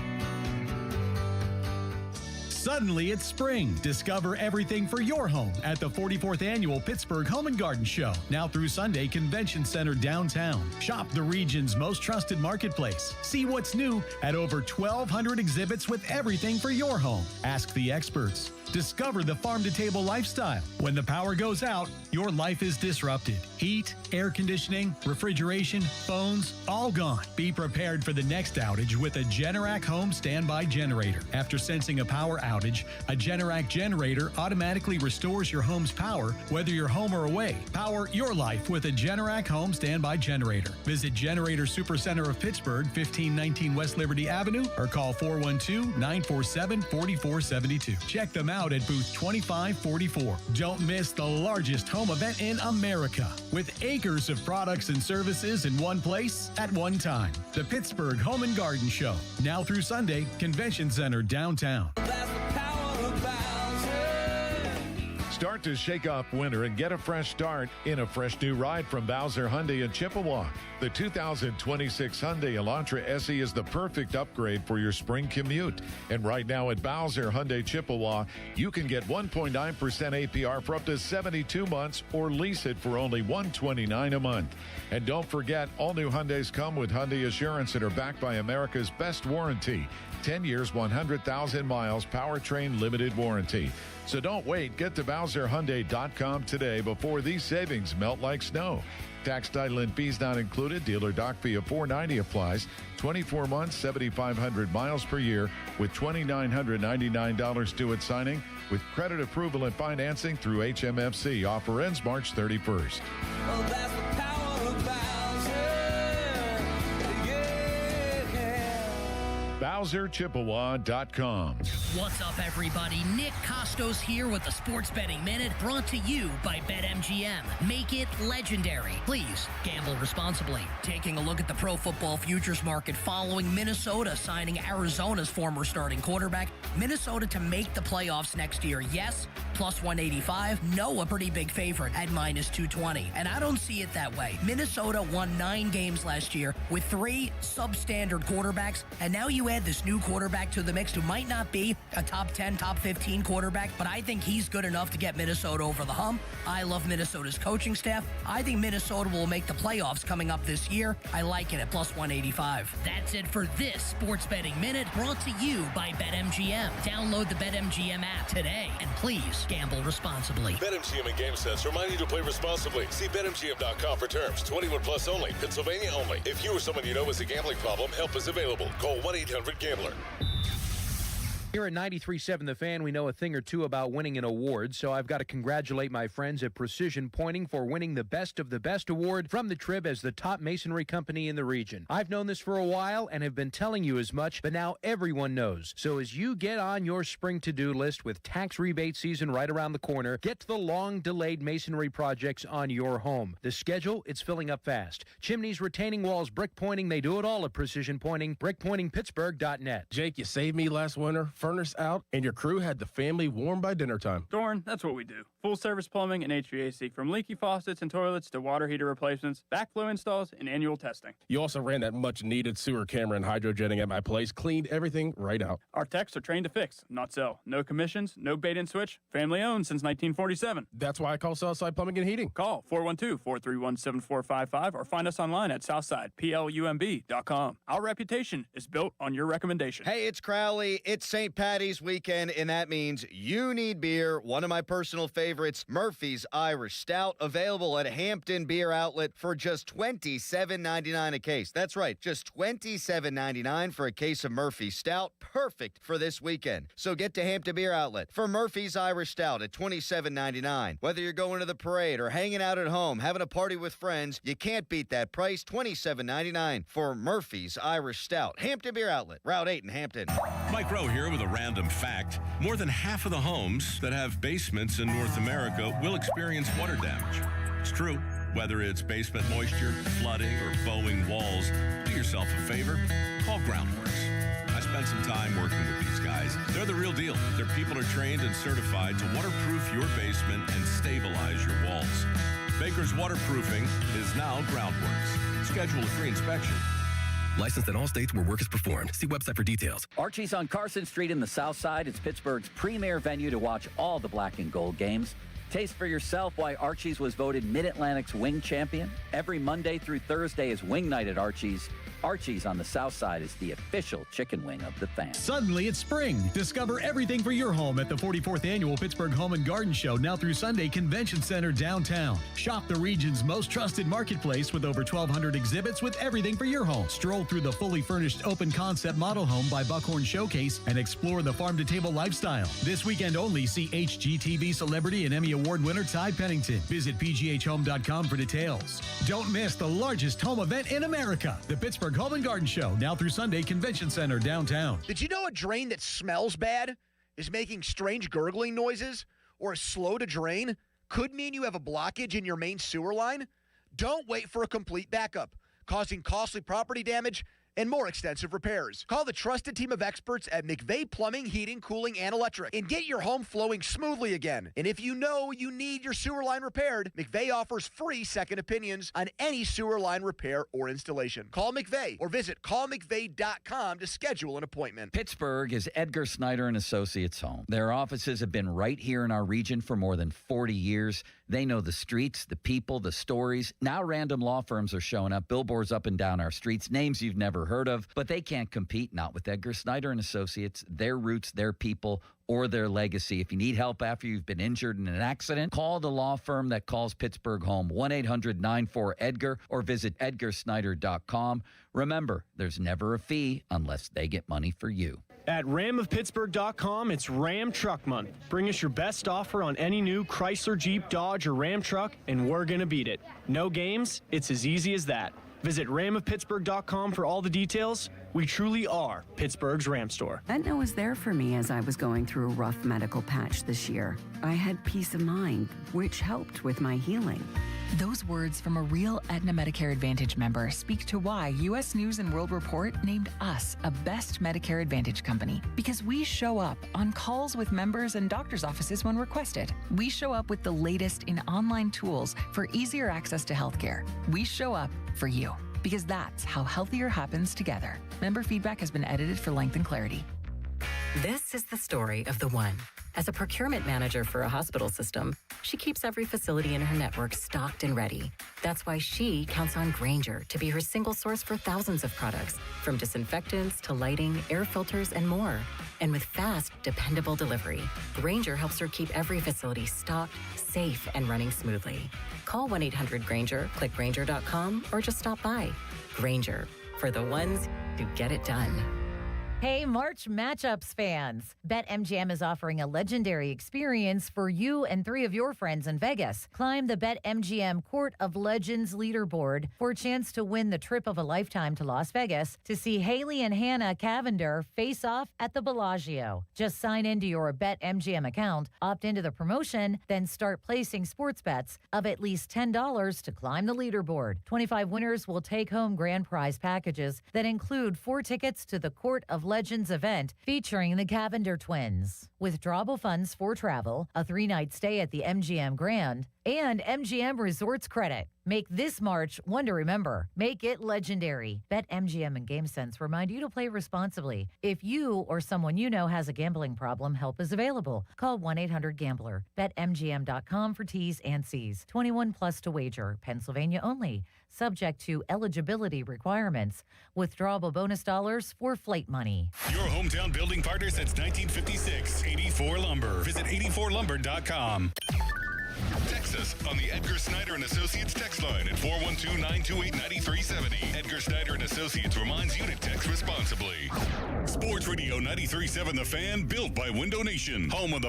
Suddenly it's spring. Discover everything for your home at the 44th Annual Pittsburgh Home and Garden Show. Now through Sunday, Convention Center downtown. Shop the region's most trusted marketplace. See what's new at over 1,200 exhibits with everything for your home. Ask the experts. Discover the farm-to-table lifestyle. When the power goes out, your life is disrupted. Heat, air conditioning, refrigeration, phones, all gone. Be prepared for the next outage with a Generac home standby generator. After sensing a power outage, a Generac generator automatically restores your home's power, whether you're home or away. Power your life with a Generac home standby generator. Visit Generator Supercenter of Pittsburgh, 1519 West Liberty Avenue, or call 412-947-4472. Check them out at booth 2544. Don't miss the largest home event in America with acres of products and services in one place at one time. The Pittsburgh Home and Garden Show. Now through Sunday, Convention Center downtown. Start to shake off winter and get a fresh start in a fresh new ride from Bowser Hyundai in Chippewa. The 2026 Hyundai Elantra SE is the perfect upgrade for your spring commute. And right now at Bowser Hyundai Chippewa, you can get 1.9% APR for up to 72 months or lease it for only $129 a month. And don't forget, all new Hyundais come with Hyundai Assurance and are backed by America's best warranty. 10 years, 100,000 miles, powertrain limited warranty. So don't wait. Get to BowserHyundai.com today before these savings melt like snow. Tax, title, and fees not included. Dealer doc fee of $490 applies. 24 months, 7,500 miles per year with $2,999 due at signing with credit approval and financing through HMFC. Offer ends March 31st. Well, that's the power of BowserChippewa.com. What's up, everybody? Nick Costos here with the Sports Betting Minute, brought to you by BetMGM. Make it legendary. Please gamble responsibly. Taking a look at the pro football futures market following Minnesota signing Arizona's former starting quarterback. Minnesota to make the playoffs next year, yes, plus 185. No, a pretty big favorite at minus 220. And I don't see it that way. Minnesota won 9 games last year with 3 substandard quarterbacks, and now you add this new quarterback to the mix who might not be a top 10, top 15 quarterback, but I think he's good enough to get Minnesota over the hump. I love Minnesota's coaching staff. I think Minnesota will make the playoffs coming up this year. I like it at plus 185. That's it for this Sports Betting Minute, brought to you by BetMGM. Download the BetMGM app today, and please gamble responsibly. BetMGM and GameSense remind you to play responsibly. See BetMGM.com for terms. 21 plus only. Pennsylvania only. If you or someone you know has a gambling problem, help is available. Call 1-800-GAMBLER. Here at 93.7 The Fan, we know a thing or two about winning an award, so I've got to congratulate my friends at Precision Pointing for winning the Best of the Best award from the Trib as the top masonry company in the region. I've known this for a while and have been telling you as much, but now everyone knows. So as you get on your spring to-do list with tax rebate season right around the corner, get to the long-delayed masonry projects on your home. The schedule, it's filling up fast. Chimneys, retaining walls, brick pointing, they do it all at Precision Pointing. BrickPointingPittsburgh.net. Jake, you saved me last winter. Furnace out, and your crew had the family warm by dinner time. Dorn, that's what we do. Full service plumbing and HVAC, from leaky faucets and toilets to water heater replacements, backflow installs, and annual testing. You also ran that much needed sewer camera and hydrojetting at my place, cleaned everything right out. Our techs are trained to fix, not sell. No commissions, no bait and switch, family owned since 1947. That's why I call Southside Plumbing and Heating. Call 412-431-7455 or find us online at southsideplumb.com. Our reputation is built on your recommendation. Hey, it's Crowley. It's St. Patty's weekend, and that means you need beer. One of my personal favorites, Murphy's Irish Stout, available at Hampton Beer Outlet for just $27.99 a case. That's right, just $27.99 for a case of Murphy's Stout. Perfect for this weekend. So get to Hampton Beer Outlet for Murphy's Irish Stout at $27.99. Whether you're going to the parade or hanging out at home, having a party with friends, you can't beat that price. $27.99 for Murphy's Irish Stout. Hampton Beer Outlet, Route 8 in Hampton. Mike Rowe here with a random fact. More than half of the homes that have basements in North America will experience water damage. It's true. Whether it's basement moisture, flooding, or bowing walls, do yourself a favor. Call Groundworks. I spent some time working with these guys. They're the real deal. Their people are trained and certified to waterproof your basement and stabilize your walls. Baker's Waterproofing is now Groundworks. Schedule a free inspection. Licensed in all states where work is performed. See website for details. Archie's on Carson Street in the South Side. It's Pittsburgh's premier venue to watch all the black and gold games. Taste for yourself why Archie's was voted Mid-Atlantic's wing champion. Every Monday through Thursday is wing night at Archie's. Archie's on the South Side is the official chicken wing of the fan. Suddenly it's spring. Discover everything for your home at the 44th Annual Pittsburgh Home and Garden Show, now through Sunday, Convention Center downtown. Shop the region's most trusted marketplace with over 1,200 exhibits with everything for your home. Stroll through the fully furnished open concept model home by Buckhorn Showcase and explore the farm-to-table lifestyle. This weekend only, see HGTV celebrity and Emmy Award winner Ty Pennington. Visit pghhome.com for details. Don't miss the largest home event in America, the Pittsburgh Home and Garden Show, now through Sunday, Convention Center downtown. Did you know a drain that smells bad is making strange gurgling noises, or is slow to drain could mean you have a blockage in your main sewer line? Don't wait for a complete backup, causing costly property damage and more extensive repairs. Call the trusted team of experts at McVeigh Plumbing, Heating, Cooling, and Electric and get your home flowing smoothly again. And if you know you need your sewer line repaired, McVeigh offers free second opinions on any sewer line repair or installation. Call McVeigh or visit callmcveigh.com to schedule an appointment. Pittsburgh is Edgar Snyder and Associates' home. Their offices have been right here in our region for more than 40 years. They know the streets, the people, the stories. Now random law firms are showing up, billboards up and down our streets, names you've never heard of, but they can't compete, not with Edgar Snyder and Associates, their roots, their people, or their legacy. If you need help after you've been injured in an accident, call the law firm that calls Pittsburgh home, 1-800-94-EDGAR, or visit edgarsnyder.com. Remember, there's never a fee unless they get money for you. At ramofpittsburgh.com, it's Ram Truck Month. Bring us your best offer on any new Chrysler, Jeep, Dodge, or Ram truck, and we're going to beat it. No games, it's as easy as that. Visit ramofpittsburgh.com for all the details. We truly are Pittsburgh's Ram store. Aetna was there for me as I was going through a rough medical patch this year. I had peace of mind, which helped with my healing. Those words from a real Aetna Medicare Advantage member speak to why U.S. News & World Report named us a best Medicare Advantage company. Because we show up on calls with members and doctors' offices when requested. We show up with the latest in online tools for easier access to healthcare. We show up for you. Because that's how healthier happens together. Member feedback has been edited for length and clarity. This is the story of the one. As a procurement manager for a hospital system, she keeps every facility in her network stocked and ready. That's why she counts on Grainger to be her single source for thousands of products, from disinfectants to lighting, air filters, and more. And with fast, dependable delivery, Grainger helps her keep every facility stocked, safe, and running smoothly. Call 1-800-GRAINGER, click Grainger.com, or just stop by. Grainger, for the ones who get it done. Hey, March Matchups fans. BetMGM is offering a legendary experience for you and 3 of your friends in Vegas. Climb the BetMGM Court of Legends leaderboard for a chance to win the trip of a lifetime to Las Vegas to see Haley and Hannah Cavender face off at the Bellagio. Just sign into your BetMGM account, opt into the promotion, then start placing sports bets of at least $10 to climb the leaderboard. 25 winners will take home grand prize packages that include 4 tickets to the Court of Legends event featuring the Cavender twins. Withdrawable funds for travel, a 3-night stay at the MGM Grand, and MGM Resorts credit. Make this March one to remember. Make it legendary. BetMGM and GameSense remind you to play responsibly. If you or someone you know has a gambling problem, help is available. Call 1-800-GAMBLER. BetMGM.com for T's and C's. 21 plus to wager. Pennsylvania only. Subject to eligibility requirements. Withdrawable bonus dollars for flight money. Your hometown building partner since 1956. 84 Lumber. Visit 84lumber.com. Text us on the Edgar Snyder and Associates text line at 412-928-9370. Edgar Snyder and Associates reminds you to text responsibly. Sports Radio 93.7 The Fan, built by Window Nation, home of the